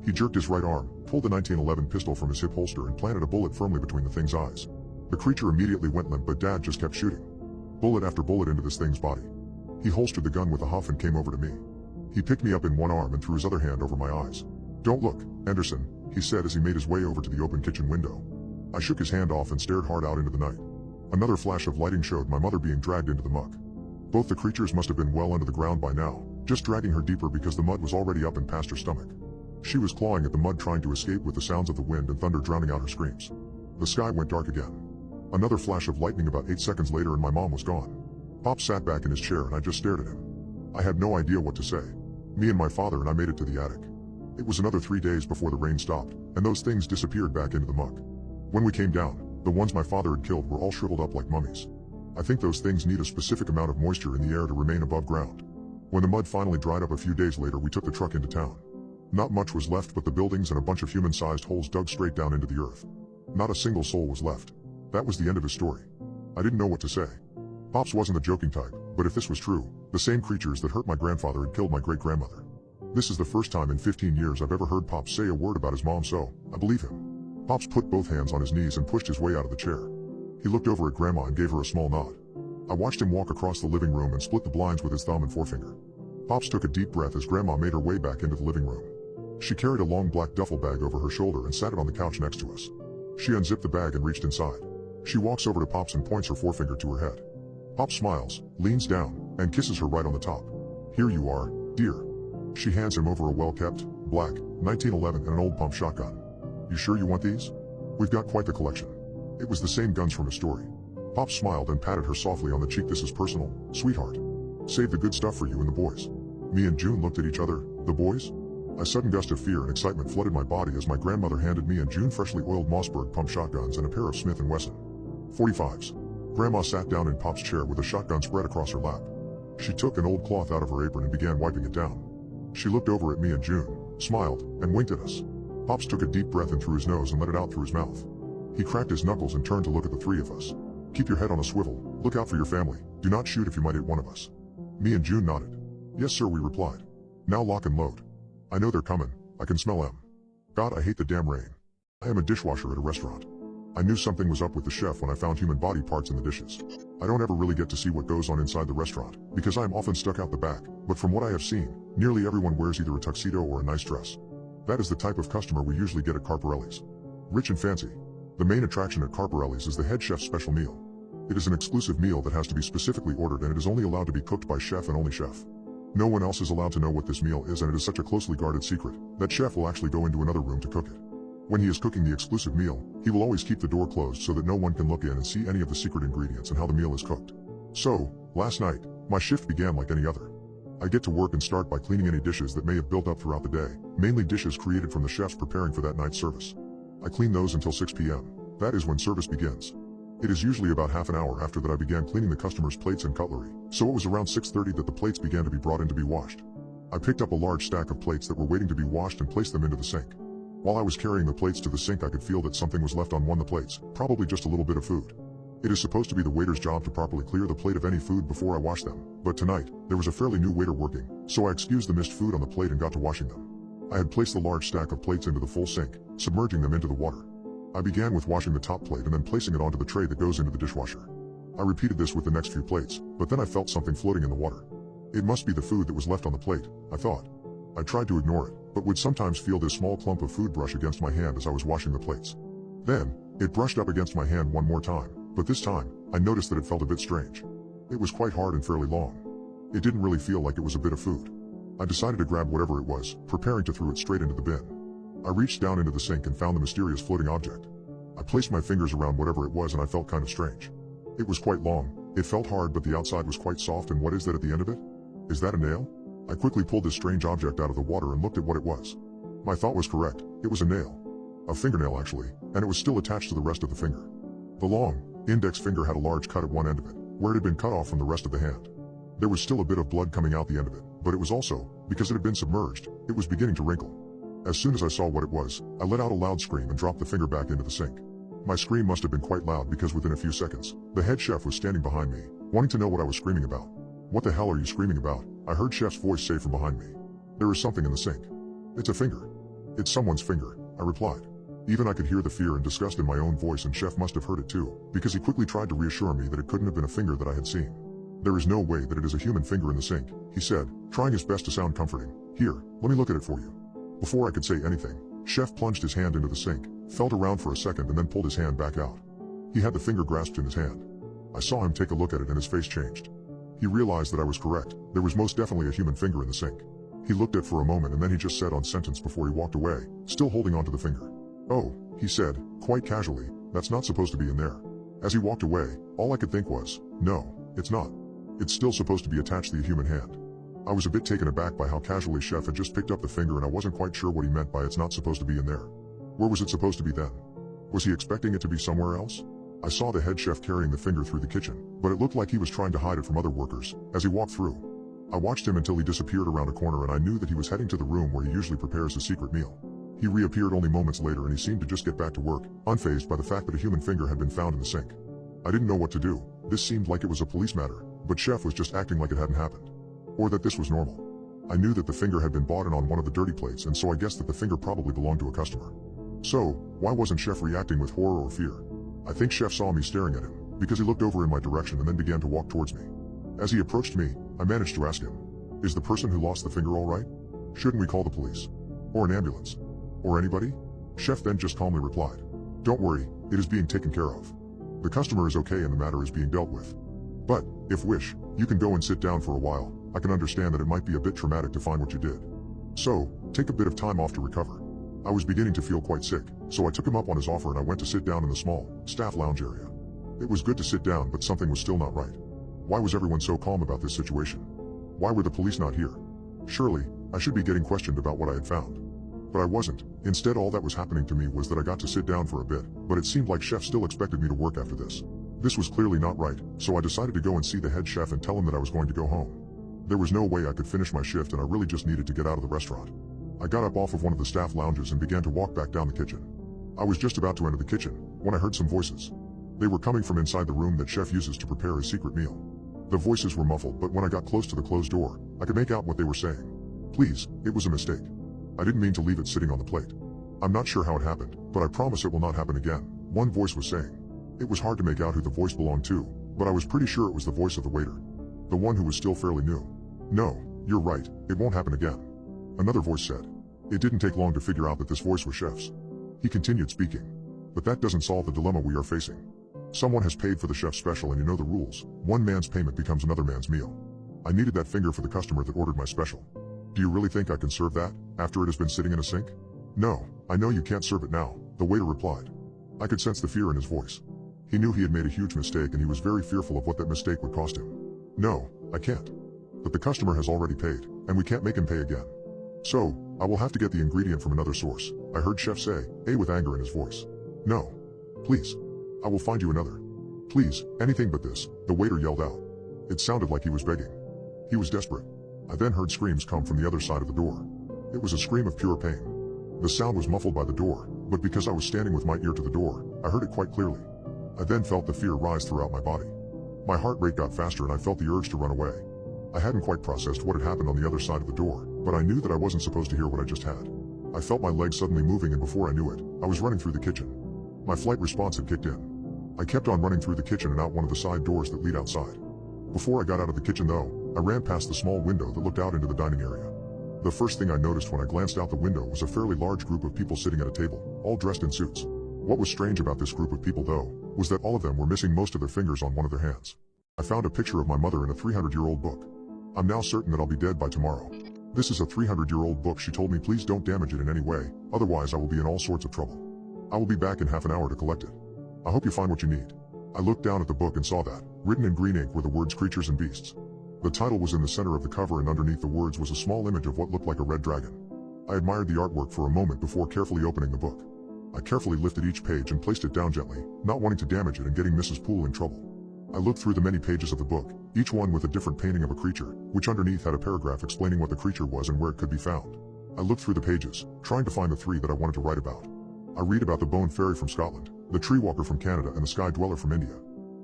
He jerked his right arm, pulled the 1911 pistol from his hip holster and planted a bullet firmly between the thing's eyes. The creature immediately went limp, but Dad just kept shooting. Bullet after bullet into this thing's body. He holstered the gun with a huff and came over to me. He picked me up in one arm and threw his other hand over my eyes. "Don't look, Anderson," he said as he made his way over to the open kitchen window. I shook his hand off and stared hard out into the night. Another flash of lighting showed my mother being dragged into the muck. Both the creatures must have been well under the ground by now, just dragging her deeper because the mud was already up and past her stomach. She was clawing at the mud trying to escape with the sounds of the wind and thunder drowning out her screams. The sky went dark again. Another flash of lightning about 8 seconds later and my mom was gone. Pop sat back in his chair and I just stared at him. I had no idea what to say. Me and my father and I made it to the attic. It was another 3 days before the rain stopped, and those things disappeared back into the muck. When we came down, the ones my father had killed were all shriveled up like mummies. I think those things need a specific amount of moisture in the air to remain above ground. When the mud finally dried up a few days later, we took the truck into town. Not much was left but the buildings and a bunch of human-sized holes dug straight down into the earth. Not a single soul was left. That was the end of his story. I didn't know what to say. Pops wasn't the joking type, but if this was true, the same creatures that hurt my grandfather had killed my great-grandmother. This is the first time in 15 years I've ever heard Pops say a word about his mom, so I believe him. Pops put both hands on his knees and pushed his way out of the chair. He looked over at Grandma and gave her a small nod. I watched him walk across the living room and split the blinds with his thumb and forefinger. Pops took a deep breath as Grandma made her way back into the living room. She carried a long black duffel bag over her shoulder and sat it on the couch next to us. She unzipped the bag and reached inside. She walks over to Pops and points her forefinger to her head. Pop smiles, leans down, and kisses her right on the top. "Here you are, dear." She hands him over a well-kept, black, 1911 and an old pump shotgun. "You sure you want these? We've got quite the collection." It was the same guns from his story. Pop smiled and patted her softly on the cheek. "This is personal, sweetheart. Save the good stuff for you and the boys." Me and June looked at each other. "The boys?" A sudden gust of fear and excitement flooded my body as my grandmother handed me and June freshly oiled Mossberg pump shotguns and a pair of Smith & Wesson .45s. Grandma sat down in Pop's chair with a shotgun spread across her lap. She took an old cloth out of her apron and began wiping it down. She looked over at me and June, smiled, and winked at us. Pops took a deep breath in through his nose and let it out through his mouth. He cracked his knuckles and turned to look at the three of us. "Keep your head on a swivel, look out for your family, do not shoot if you might hit one of us." Me and June nodded. "Yes sir," we replied. "Now lock and load. I know they're coming, I can smell them. God, I hate the damn rain. I am a dishwasher at a restaurant. I knew something was up with the chef when I found human body parts in the dishes. I don't ever really get to see what goes on inside the restaurant, because I am often stuck out the back, but from what I have seen, nearly everyone wears either a tuxedo or a nice dress. That is the type of customer we usually get at Carparelli's. Rich and fancy. The main attraction at Carparelli's is the head chef's special meal. It is an exclusive meal that has to be specifically ordered, and it is only allowed to be cooked by chef and only chef. No one else is allowed to know what this meal is, and it is such a closely guarded secret that chef will actually go into another room to cook it. When he is cooking the exclusive meal, he will always keep the door closed so that no one can look in and see any of the secret ingredients and how the meal is cooked. So, last night, my shift began like any other. I get to work and start by cleaning any dishes that may have built up throughout the day, mainly dishes created from the chefs preparing for that night's service. I clean those until 6 p.m. That is when service begins. It is usually about half an hour after that I began cleaning the customers' plates and cutlery, so it was around 6:30 that the plates began to be brought in to be washed. I picked up a large stack of plates that were waiting to be washed and placed them into the sink. While I was carrying the plates to the sink, I could feel that something was left on one of the plates, probably just a little bit of food. It is supposed to be the waiter's job to properly clear the plate of any food before I wash them, but tonight, there was a fairly new waiter working, so I excused the missed food on the plate and got to washing them. I had placed the large stack of plates into the full sink, submerging them into the water. I began with washing the top plate and then placing it onto the tray that goes into the dishwasher. I repeated this with the next few plates, but then I felt something floating in the water. It must be the food that was left on the plate, I thought. I tried to ignore it, but would sometimes feel this small clump of food brush against my hand as I was washing the plates. Then, it brushed up against my hand one more time, but this time, I noticed that it felt a bit strange. It was quite hard and fairly long. It didn't really feel like it was a bit of food. I decided to grab whatever it was, preparing to throw it straight into the bin. I reached down into the sink and found the mysterious floating object. I placed my fingers around whatever it was and I felt kind of strange. It was quite long, it felt hard, but the outside was quite soft. And what is that at the end of it? Is that a nail? I quickly pulled this strange object out of the water and looked at what it was. My thought was correct, it was a nail. A fingernail actually, and it was still attached to the rest of the finger. The long, index finger had a large cut at one end of it, where it had been cut off from the rest of the hand. There was still a bit of blood coming out the end of it, but it was also, because it had been submerged, it was beginning to wrinkle. As soon as I saw what it was, I let out a loud scream and dropped the finger back into the sink. My scream must have been quite loud because within a few seconds, the head chef was standing behind me, wanting to know what I was screaming about. "What the hell are you screaming about?" I heard Chef's voice say from behind me. "There is something in the sink." "It's a finger." "It's someone's finger," I replied. Even I could hear the fear and disgust in my own voice, and Chef must have heard it too, because he quickly tried to reassure me that it couldn't have been a finger that I had seen. "There is no way that it is a human finger in the sink," he said, trying his best to sound comforting. "Here, let me look at it for you." Before I could say anything, Chef plunged his hand into the sink, felt around for a second and then pulled his hand back out. He had the finger grasped in his hand. I saw him take a look at it and his face changed. He realized that I was correct. There was most definitely a human finger in the sink. He looked at it for a moment and then he just said on sentence before he walked away, still holding onto the finger. "Oh," he said, quite casually, "that's not supposed to be in there." As he walked away, all I could think was, no, it's not. It's still supposed to be attached to a human hand. I was a bit taken aback by how casually Chef had just picked up the finger, and I wasn't quite sure what he meant by "it's not supposed to be in there." Where was it supposed to be then? Was he expecting it to be somewhere else? I saw the head chef carrying the finger through the kitchen, but it looked like he was trying to hide it from other workers as he walked through. I watched him until he disappeared around a corner, and I knew that he was heading to the room where he usually prepares his secret meal. He reappeared only moments later and he seemed to just get back to work, unfazed by the fact that a human finger had been found in the sink. I didn't know what to do. This seemed like it was a police matter, but Chef was just acting like it hadn't happened. Or that this was normal. I knew that the finger had been bought in on one of the dirty plates, and so I guessed that the finger probably belonged to a customer. So, why wasn't Chef reacting with horror or fear? I think Chef saw me staring at him, because he looked over in my direction and then began to walk towards me. As he approached me, I managed to ask him, "Is the person who lost the finger all right? Shouldn't we call the police? Or an ambulance? Or anybody?" Chef then just calmly replied, "Don't worry, it is being taken care of. The customer is okay and the matter is being dealt with. But, if wish, you can go and sit down for a while. I can understand that it might be a bit traumatic to find what you did. So, take a bit of time off to recover." I was beginning to feel quite sick, so I took him up on his offer and I went to sit down in the small, staff lounge area. It was good to sit down, but something was still not right. Why was everyone so calm about this situation? Why were the police not here? Surely, I should be getting questioned about what I had found. But I wasn't. Instead, all that was happening to me was that I got to sit down for a bit, but it seemed like Chef still expected me to work after this. This was clearly not right, so I decided to go and see the head chef and tell him that I was going to go home. There was no way I could finish my shift and I really just needed to get out of the restaurant. I got up off of one of the staff lounges and began to walk back down the kitchen. I was just about to enter the kitchen when I heard some voices. They were coming from inside the room that Chef uses to prepare his secret meal. The voices were muffled, but when I got close to the closed door, I could make out what they were saying. "Please, it was a mistake. I didn't mean to leave it sitting on the plate. I'm not sure how it happened, but I promise it will not happen again," one voice was saying. It was hard to make out who the voice belonged to, but I was pretty sure it was the voice of the waiter. The one who was still fairly new. "No, you're right, it won't happen again," another voice said. It didn't take long to figure out that this voice was Chef's. He continued speaking. "But that doesn't solve the dilemma we are facing. Someone has paid for the chef's special and you know the rules. One man's payment becomes another man's meal. I needed that finger for the customer that ordered my special. Do you really think I can serve that, after it has been sitting in a sink?" "No, I know you can't serve it now," the waiter replied. I could sense the fear in his voice. He knew he had made a huge mistake and he was very fearful of what that mistake would cost him. "No, I can't. But the customer has already paid, and we can't make him pay again. So, I will have to get the ingredient from another source," I heard Chef say, with anger in his voice. "No. Please. I will find you another. Please, anything but this," the waiter yelled out. It sounded like he was begging. He was desperate. I then heard screams come from the other side of the door. It was a scream of pure pain. The sound was muffled by the door, but because I was standing with my ear to the door, I heard it quite clearly. I then felt the fear rise throughout my body. My heart rate got faster and I felt the urge to run away. I hadn't quite processed what had happened on the other side of the door, but I knew that I wasn't supposed to hear what I just had. I felt my legs suddenly moving and before I knew it, I was running through the kitchen. My flight response had kicked in. I kept on running through the kitchen and out one of the side doors that lead outside. Before I got out of the kitchen though, I ran past the small window that looked out into the dining area. The first thing I noticed when I glanced out the window was a fairly large group of people sitting at a table, all dressed in suits. What was strange about this group of people though, was that all of them were missing most of their fingers on one of their hands. I found a picture of my mother in a 300-year-old book. I'm now certain that I'll be dead by tomorrow. "This is a 300-year-old book," she told me. "Please don't damage it in any way, otherwise I will be in all sorts of trouble. I will be back in half an hour to collect it. I hope you find what you need." I looked down at the book and saw that, written in green ink, were the words "Creatures and Beasts." The title was in the center of the cover and underneath the words was a small image of what looked like a red dragon. I admired the artwork for a moment before carefully opening the book. I carefully lifted each page and placed it down gently, not wanting to damage it and getting Mrs. Poole in trouble. I looked through the many pages of the book, each one with a different painting of a creature, which underneath had a paragraph explaining what the creature was and where it could be found. I looked through the pages, trying to find the three that I wanted to write about. I read about the bone fairy from Scotland, the tree walker from Canada, and the sky dweller from India.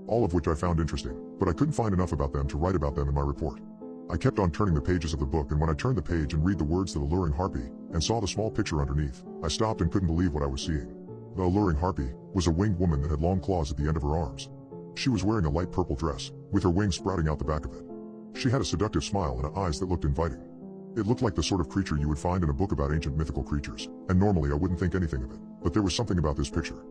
All of which I found interesting, but I couldn't find enough about them to write about them in my report. I kept on turning the pages of the book, and when I turned the page and read the words "the alluring harpy" and saw the small picture underneath, I stopped and couldn't believe what I was seeing. The alluring harpy was a winged woman that had long claws at the end of her arms. She was wearing a light purple dress, with her wings sprouting out the back of it. She had a seductive smile and eyes that looked inviting. It looked like the sort of creature you would find in a book about ancient mythical creatures, and normally I wouldn't think anything of it, but there was something about this picture.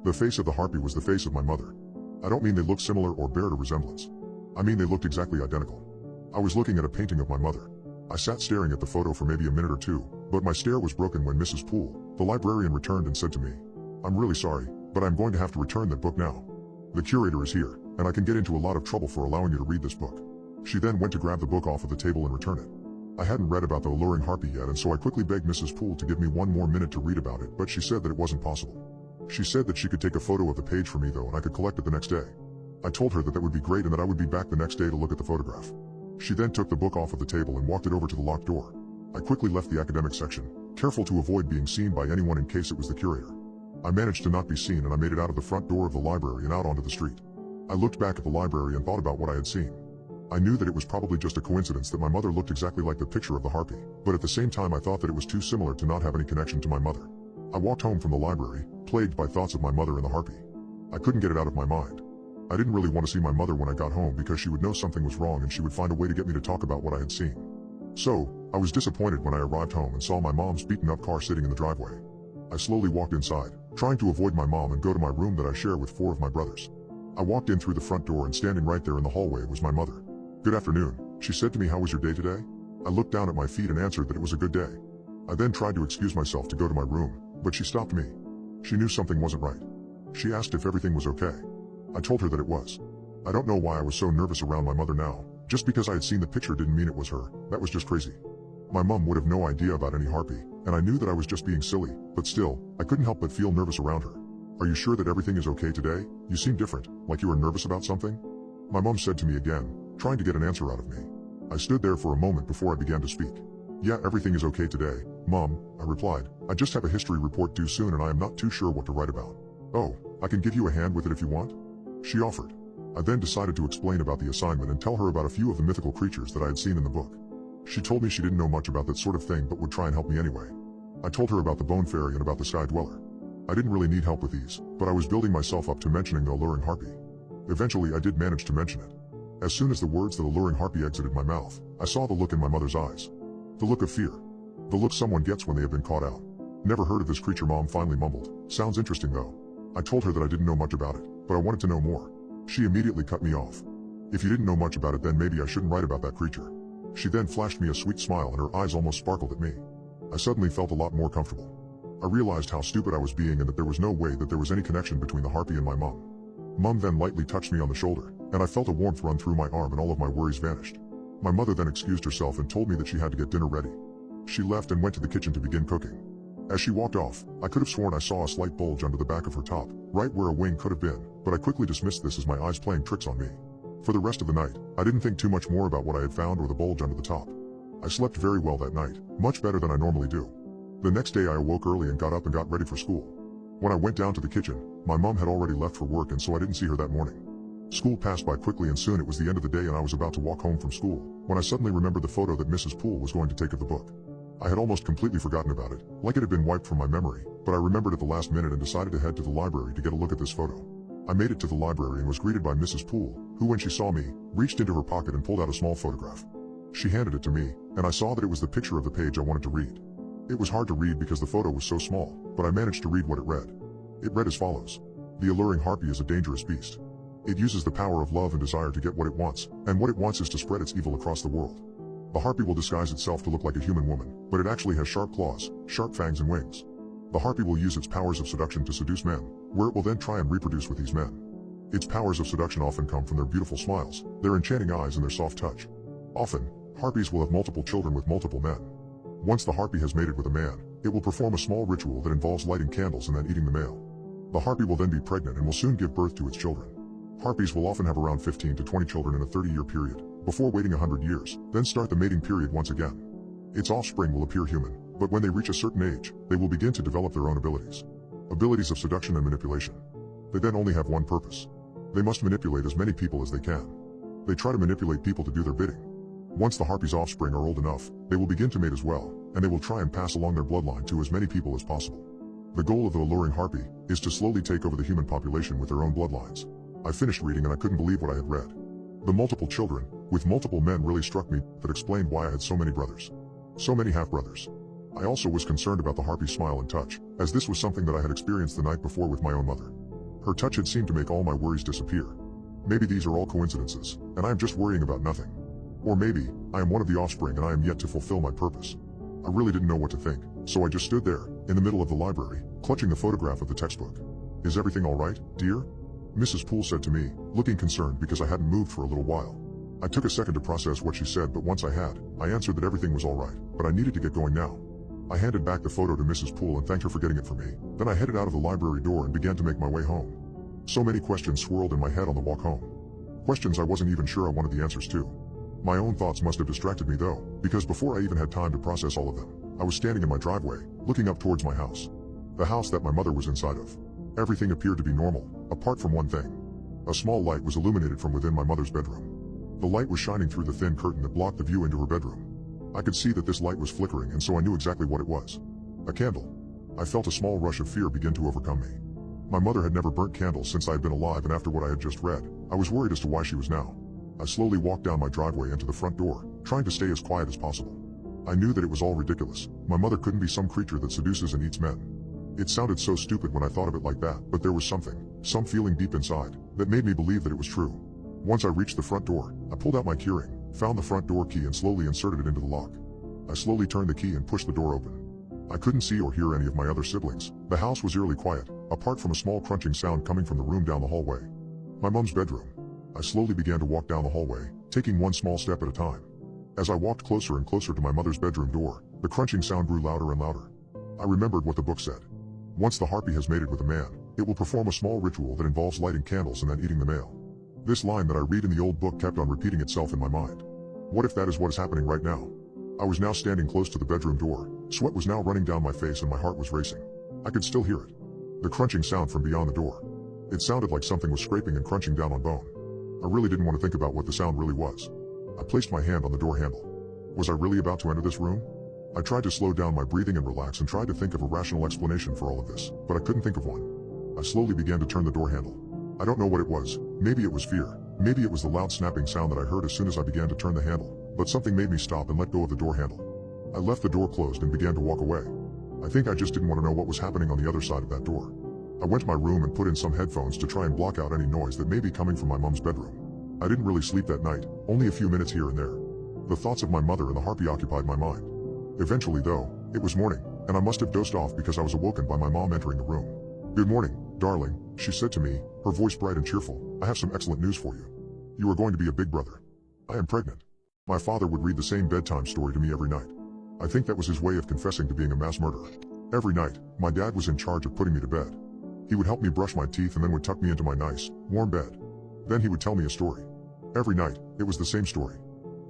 The face of the harpy was the face of my mother. I don't mean they looked similar or bared a resemblance. I mean they looked exactly identical. I was looking at a painting of my mother. I sat staring at the photo for maybe a minute or two, but my stare was broken when Mrs. Poole, the librarian, returned and said to me, "I'm really sorry, but I'm going to have to return that book now. The curator is here, and I can get into a lot of trouble for allowing you to read this book." She then went to grab the book off of the table and return it. I hadn't read about the alluring harpy yet, and so I quickly begged Mrs. Poole to give me one more minute to read about it, but she said that it wasn't possible. She said that she could take a photo of the page for me though, and I could collect it the next day. I told her that that would be great and that I would be back the next day to look at the photograph. She then took the book off of the table and walked it over to the locked door. I quickly left the academic section, careful to avoid being seen by anyone in case it was the curator. I managed to not be seen, and I made it out of the front door of the library and out onto the street. I looked back at the library and thought about what I had seen. I knew that it was probably just a coincidence that my mother looked exactly like the picture of the harpy, but at the same time I thought that it was too similar to not have any connection to my mother. I walked home from the library, plagued by thoughts of my mother and the harpy. I couldn't get it out of my mind. I didn't really want to see my mother when I got home because she would know something was wrong and she would find a way to get me to talk about what I had seen. So, I was disappointed when I arrived home and saw my mom's beaten-up car sitting in the driveway. I slowly walked inside, trying to avoid my mom and go to my room that I share with 4 of my brothers. I walked in through the front door, and standing right there in the hallway was my mother. "Good afternoon," she said to me. "How was your day today?" I looked down at my feet and answered that it was a good day. I then tried to excuse myself to go to my room, but she stopped me. She knew something wasn't right. She asked if everything was okay. I told her that it was. I don't know why I was so nervous around my mother now. Just because I had seen the picture didn't mean it was her. That was just crazy. My mom would have no idea about any harpy, and I knew that I was just being silly, but still, I couldn't help but feel nervous around her. "Are you sure that everything is okay today? You seem different, like you were nervous about something?" My mom said to me again, trying to get an answer out of me. I stood there for a moment before I began to speak. "Yeah, everything is okay today, Mom," I replied. "I just have a history report due soon and I am not too sure what to write about." "Oh, I can give you a hand with it if you want," she offered. I then decided to explain about the assignment and tell her about a few of the mythical creatures that I had seen in the book. She told me she didn't know much about that sort of thing but would try and help me anyway. I told her about the bone fairy and about the sky dweller. I didn't really need help with these, but I was building myself up to mentioning the alluring harpy. Eventually I did manage to mention it. As soon as the words "the alluring harpy" exited my mouth, I saw the look in my mother's eyes. The look of fear. The look someone gets when they have been caught out. "Never heard of this creature," Mom finally mumbled. "Sounds interesting though." I told her that I didn't know much about it, but I wanted to know more. She immediately cut me off. "If you didn't know much about it, then maybe I shouldn't write about that creature." She then flashed me a sweet smile and her eyes almost sparkled at me. I suddenly felt a lot more comfortable. I realized how stupid I was being and that there was no way that there was any connection between the harpy and my mom. Mom then lightly touched me on the shoulder, and I felt a warmth run through my arm and all of my worries vanished. My mother then excused herself and told me that she had to get dinner ready. She left and went to the kitchen to begin cooking. As she walked off, I could have sworn I saw a slight bulge under the back of her top, right where a wing could have been, but I quickly dismissed this as my eyes playing tricks on me. For the rest of the night, I didn't think too much more about what I had found or the bulge under the top. I slept very well that night, much better than I normally do. The next day I awoke early and got up and got ready for school. When I went down to the kitchen, my mom had already left for work and so I didn't see her that morning. School passed by quickly and soon it was the end of the day and I was about to walk home from school, when I suddenly remembered the photo that Mrs. Poole was going to take of the book. I had almost completely forgotten about it, like it had been wiped from my memory, but I remembered at the last minute and decided to head to the library to get a look at this photo. I made it to the library and was greeted by Mrs. Poole, who when she saw me, reached into her pocket and pulled out a small photograph. She handed it to me, and I saw that it was the picture of the page I wanted to read. It was hard to read because the photo was so small, but I managed to read what it read. It read as follows. "The alluring harpy is a dangerous beast. It uses the power of love and desire to get what it wants, and what it wants is to spread its evil across the world. The harpy will disguise itself to look like a human woman, but it actually has sharp claws, sharp fangs and wings. The harpy will use its powers of seduction to seduce men, where it will then try and reproduce with these men. Its powers of seduction often come from their beautiful smiles, their enchanting eyes and their soft touch. Often, harpies will have multiple children with multiple men. Once the harpy has mated with a man, it will perform a small ritual that involves lighting candles and then eating the male. The harpy will then be pregnant and will soon give birth to its children. Harpies will often have around 15 to 20 children in a 30-year period, before waiting 100 years, then start the mating period once again. Its offspring will appear human, but when they reach a certain age, they will begin to develop their own abilities. Abilities of seduction and manipulation. They then only have one purpose. They must manipulate as many people as they can. They try to manipulate people to do their bidding. Once the harpy's offspring are old enough, they will begin to mate as well, and they will try and pass along their bloodline to as many people as possible. The goal of the alluring harpy is to slowly take over the human population with their own bloodlines. I finished reading and I couldn't believe what I had read. The multiple children, with multiple men, really struck me. That explained why I had so many brothers. So many half-brothers. I also was concerned about the harpy's smile and touch, as this was something that I had experienced the night before with my own mother. Her touch had seemed to make all my worries disappear. Maybe these are all coincidences, and I am just worrying about nothing. Or maybe, I am one of the offspring and I am yet to fulfill my purpose. I really didn't know what to think, so I just stood there, in the middle of the library, clutching the photograph of the textbook. "Is everything all right, dear?" Mrs. Poole said to me, looking concerned because I hadn't moved for a little while. I took a second to process what she said, but once I had, I answered that everything was all right, but I needed to get going now. I handed back the photo to Mrs. Poole and thanked her for getting it for me. Then I headed out of the library door and began to make my way home. So many questions swirled in my head on the walk home. Questions I wasn't even sure I wanted the answers to. My own thoughts must have distracted me though, because before I even had time to process all of them, I was standing in my driveway, looking up towards my house. The house that my mother was inside of. Everything appeared to be normal, apart from one thing. A small light was illuminated from within my mother's bedroom. The light was shining through the thin curtain that blocked the view into her bedroom. I could see that this light was flickering, and so I knew exactly what it was. A candle. I felt a small rush of fear begin to overcome me. My mother had never burnt candles since I had been alive, and after what I had just read, I was worried as to why she was now. I slowly walked down my driveway and to the front door, trying to stay as quiet as possible. I knew that it was all ridiculous. My mother couldn't be some creature that seduces and eats men. It sounded so stupid when I thought of it like that, but there was something, some feeling deep inside, that made me believe that it was true. Once I reached the front door, I pulled out my keyring, found the front door key and slowly inserted it into the lock. I slowly turned the key and pushed the door open. I couldn't see or hear any of my other siblings. The house was eerily quiet, apart from a small crunching sound coming from the room down the hallway. My mom's bedroom. I slowly began to walk down the hallway, taking one small step at a time. As I walked closer and closer to my mother's bedroom door, the crunching sound grew louder and louder. I remembered what the book said. Once the harpy has mated with a man, it will perform a small ritual that involves lighting candles and then eating the male. This line that I read in the old book kept on repeating itself in my mind. What if that is what is happening right now? I was now standing close to the bedroom door. Sweat was now running down my face and my heart was racing. I could still hear it. The crunching sound from beyond the door. It sounded like something was scraping and crunching down on bone. I really didn't want to think about what the sound really was. I placed my hand on the door handle. Was I really about to enter this room? I tried to slow down my breathing and relax and tried to think of a rational explanation for all of this, but I couldn't think of one. I slowly began to turn the door handle. I don't know what it was. Maybe it was fear. Maybe it was the loud snapping sound that I heard as soon as I began to turn the handle, but something made me stop and let go of the door handle. I left the door closed and began to walk away. I think I just didn't want to know what was happening on the other side of that door. I went to my room and put in some headphones to try and block out any noise that may be coming from my mom's bedroom. I didn't really sleep that night, only a few minutes here and there. The thoughts of my mother and the harpy occupied my mind. Eventually though, it was morning, and I must have dozed off because I was awoken by my mom entering the room. "Good morning, darling," she said to me, her voice bright and cheerful. "I have some excellent news for you. You are going to be a big brother. I am pregnant." My father would read the same bedtime story to me every night. I think that was his way of confessing to being a mass murderer. Every night, my dad was in charge of putting me to bed. He would help me brush my teeth and then would tuck me into my nice, warm bed. Then he would tell me a story. Every night, it was the same story.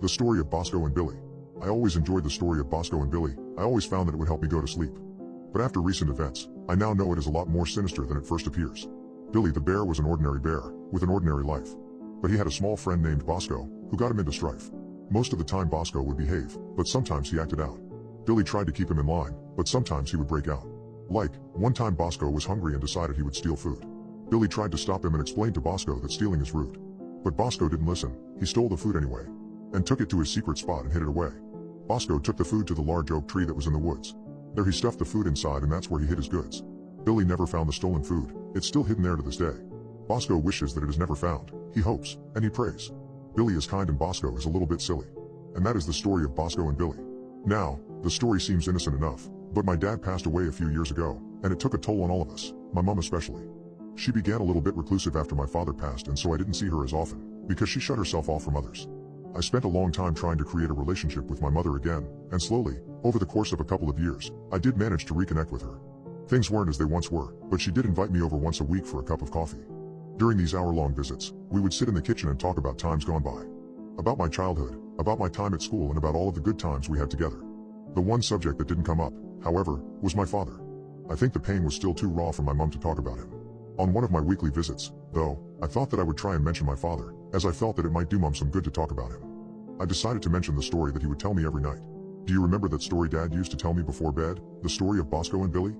The story of Bosco and Billy. I always enjoyed the story of Bosco and Billy. I always found that it would help me go to sleep. But after recent events, I now know it is a lot more sinister than it first appears. Billy the bear was an ordinary bear, with an ordinary life. But he had a small friend named Bosco, who got him into strife. Most of the time Bosco would behave, but sometimes he acted out. Billy tried to keep him in line, but sometimes he would break out. Like, one time Bosco was hungry and decided he would steal food. Billy tried to stop him and explained to Bosco that stealing is rude. But Bosco didn't listen. He stole the food anyway, and took it to his secret spot and hid it away. Bosco took the food to the large oak tree that was in the woods. There he stuffed the food inside, and that's where he hid his goods. Billy never found the stolen food. It's still hidden there to this day. Bosco wishes that it is never found. He hopes, and he prays. Billy is kind and Bosco is a little bit silly. And that is the story of Bosco and Billy. Now, the story seems innocent enough, but my dad passed away a few years ago, and it took a toll on all of us, my mom especially. She began a little bit reclusive after my father passed, and so I didn't see her as often, because she shut herself off from others. I spent a long time trying to create a relationship with my mother again, and slowly, over the course of a couple of years, I did manage to reconnect with her. Things weren't as they once were, but she did invite me over once a week for a cup of coffee. During these hour-long visits, we would sit in the kitchen and talk about times gone by. About my childhood, about my time at school, and about all of the good times we had together. The one subject that didn't come up, however, was my father. I think the pain was still too raw for my mom to talk about him. On one of my weekly visits, though, I thought that I would try and mention my father, as I felt that it might do Mom some good to talk about him. I decided to mention the story that he would tell me every night. Do you remember that story Dad used to tell me before bed, the story of Bosco and Billy?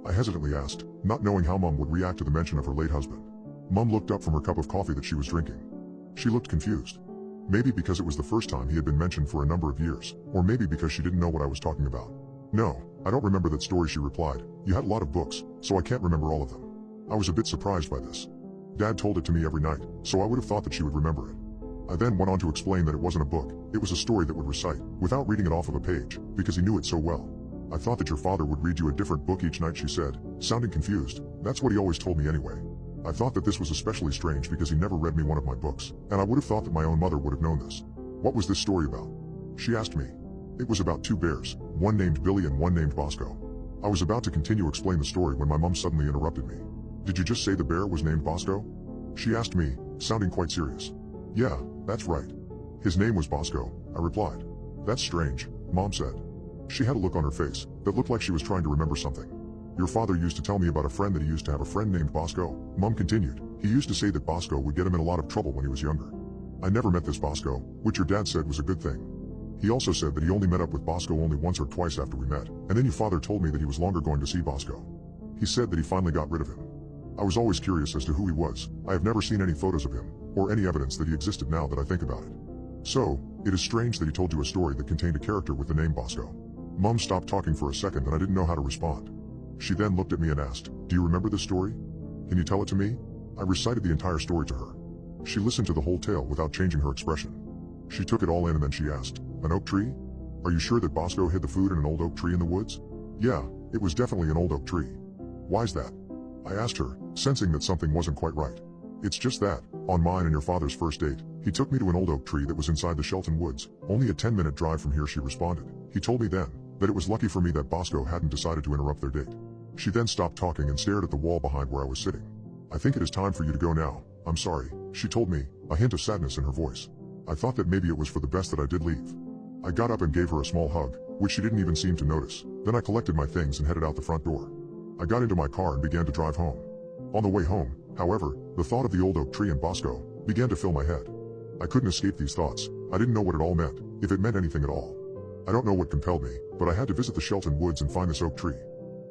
I hesitantly asked, not knowing how Mom would react to the mention of her late husband. Mom looked up from her cup of coffee that she was drinking. She looked confused. Maybe because it was the first time he had been mentioned for a number of years, or maybe because she didn't know what I was talking about. No, I don't remember that story, she replied. You had a lot of books, so I can't remember all of them. I was a bit surprised by this. Dad told it to me every night, so I would have thought that she would remember it. I then went on to explain that it wasn't a book, it was a story that would recite, without reading it off of a page, because he knew it so well. I thought that your father would read you a different book each night, she said, sounding confused. That's what he always told me anyway. I thought that this was especially strange because he never read me one of my books, and I would have thought that my own mother would have known this. What was this story about? She asked me. It was about two bears, one named Billy and one named Bosco. I was about to continue to explain the story when my mom suddenly interrupted me. Did you just say the bear was named Bosco? She asked me, sounding quite serious. Yeah, that's right. His name was Bosco, I replied. That's strange, Mom said. She had a look on her face that looked like she was trying to remember something. Your father used to tell me about a friend that he used to have a friend named Bosco, Mom continued. He used to say that Bosco would get him in a lot of trouble when he was younger. I never met this Bosco, which your dad said was a good thing. He also said that he only met up with Bosco only once or twice after we met, and then your father told me that he was longer going to see Bosco. He said that he finally got rid of him. I was always curious as to who he was. I have never seen any photos of him, or any evidence that he existed now that I think about it. So, it is strange that he told you a story that contained a character with the name Bosco. Mom stopped talking for a second and I didn't know how to respond. She then looked at me and asked, do you remember this story? Can you tell it to me? I recited the entire story to her. She listened to the whole tale without changing her expression. She took it all in and then she asked, an oak tree? Are you sure that Bosco hid the food in an old oak tree in the woods? Yeah, it was definitely an old oak tree. Why's that? I asked her, sensing that something wasn't quite right. It's just that, on mine and your father's first date, he took me to an old oak tree that was inside the Shelton Woods, only a 10-minute drive from here, she responded. He told me then that it was lucky for me that Bosco hadn't decided to interrupt their date. She then stopped talking and stared at the wall behind where I was sitting. I think it is time for you to go now. I'm sorry, she told me, a hint of sadness in her voice. I thought that maybe it was for the best that I did leave. I got up and gave her a small hug, which she didn't even seem to notice. Then I collected my things and headed out the front door. I got into my car and began to drive home. On the way home, however, the thought of the old oak tree and Bosco began to fill my head. I couldn't escape these thoughts. I didn't know what it all meant, if it meant anything at all. I don't know what compelled me, but I had to visit the Shelton Woods and find this oak tree.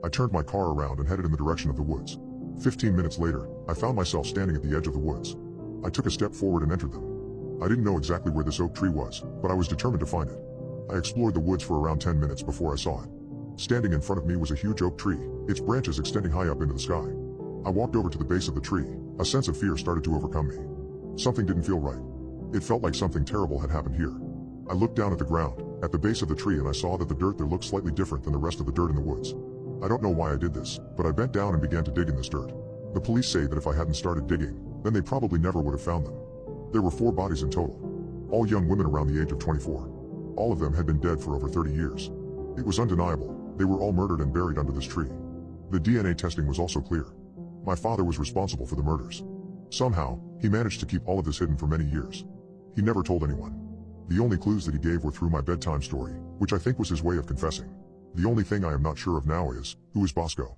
I turned my car around and headed in the direction of the woods. 15 minutes later, I found myself standing at the edge of the woods. I took a step forward and entered them. I didn't know exactly where this oak tree was, but I was determined to find it. I explored the woods for around 10 minutes before I saw it. Standing in front of me was a huge oak tree, its branches extending high up into the sky. I walked over to the base of the tree. A sense of fear started to overcome me. Something didn't feel right. It felt like something terrible had happened here. I looked down at the ground, at the base of the tree, and I saw that the dirt there looked slightly different than the rest of the dirt in the woods. I don't know why I did this, but I bent down and began to dig in this dirt. The police say that if I hadn't started digging, then they probably never would have found them. There were 4 bodies in total. All young women around the age of 24. All of them had been dead for over 30 years. It was undeniable. They were all murdered and buried under this tree. The DNA testing was also clear. My father was responsible for the murders. Somehow, he managed to keep all of this hidden for many years. He never told anyone. The only clues that he gave were through my bedtime story, which I think was his way of confessing. The only thing I am not sure of now is, who is Bosco?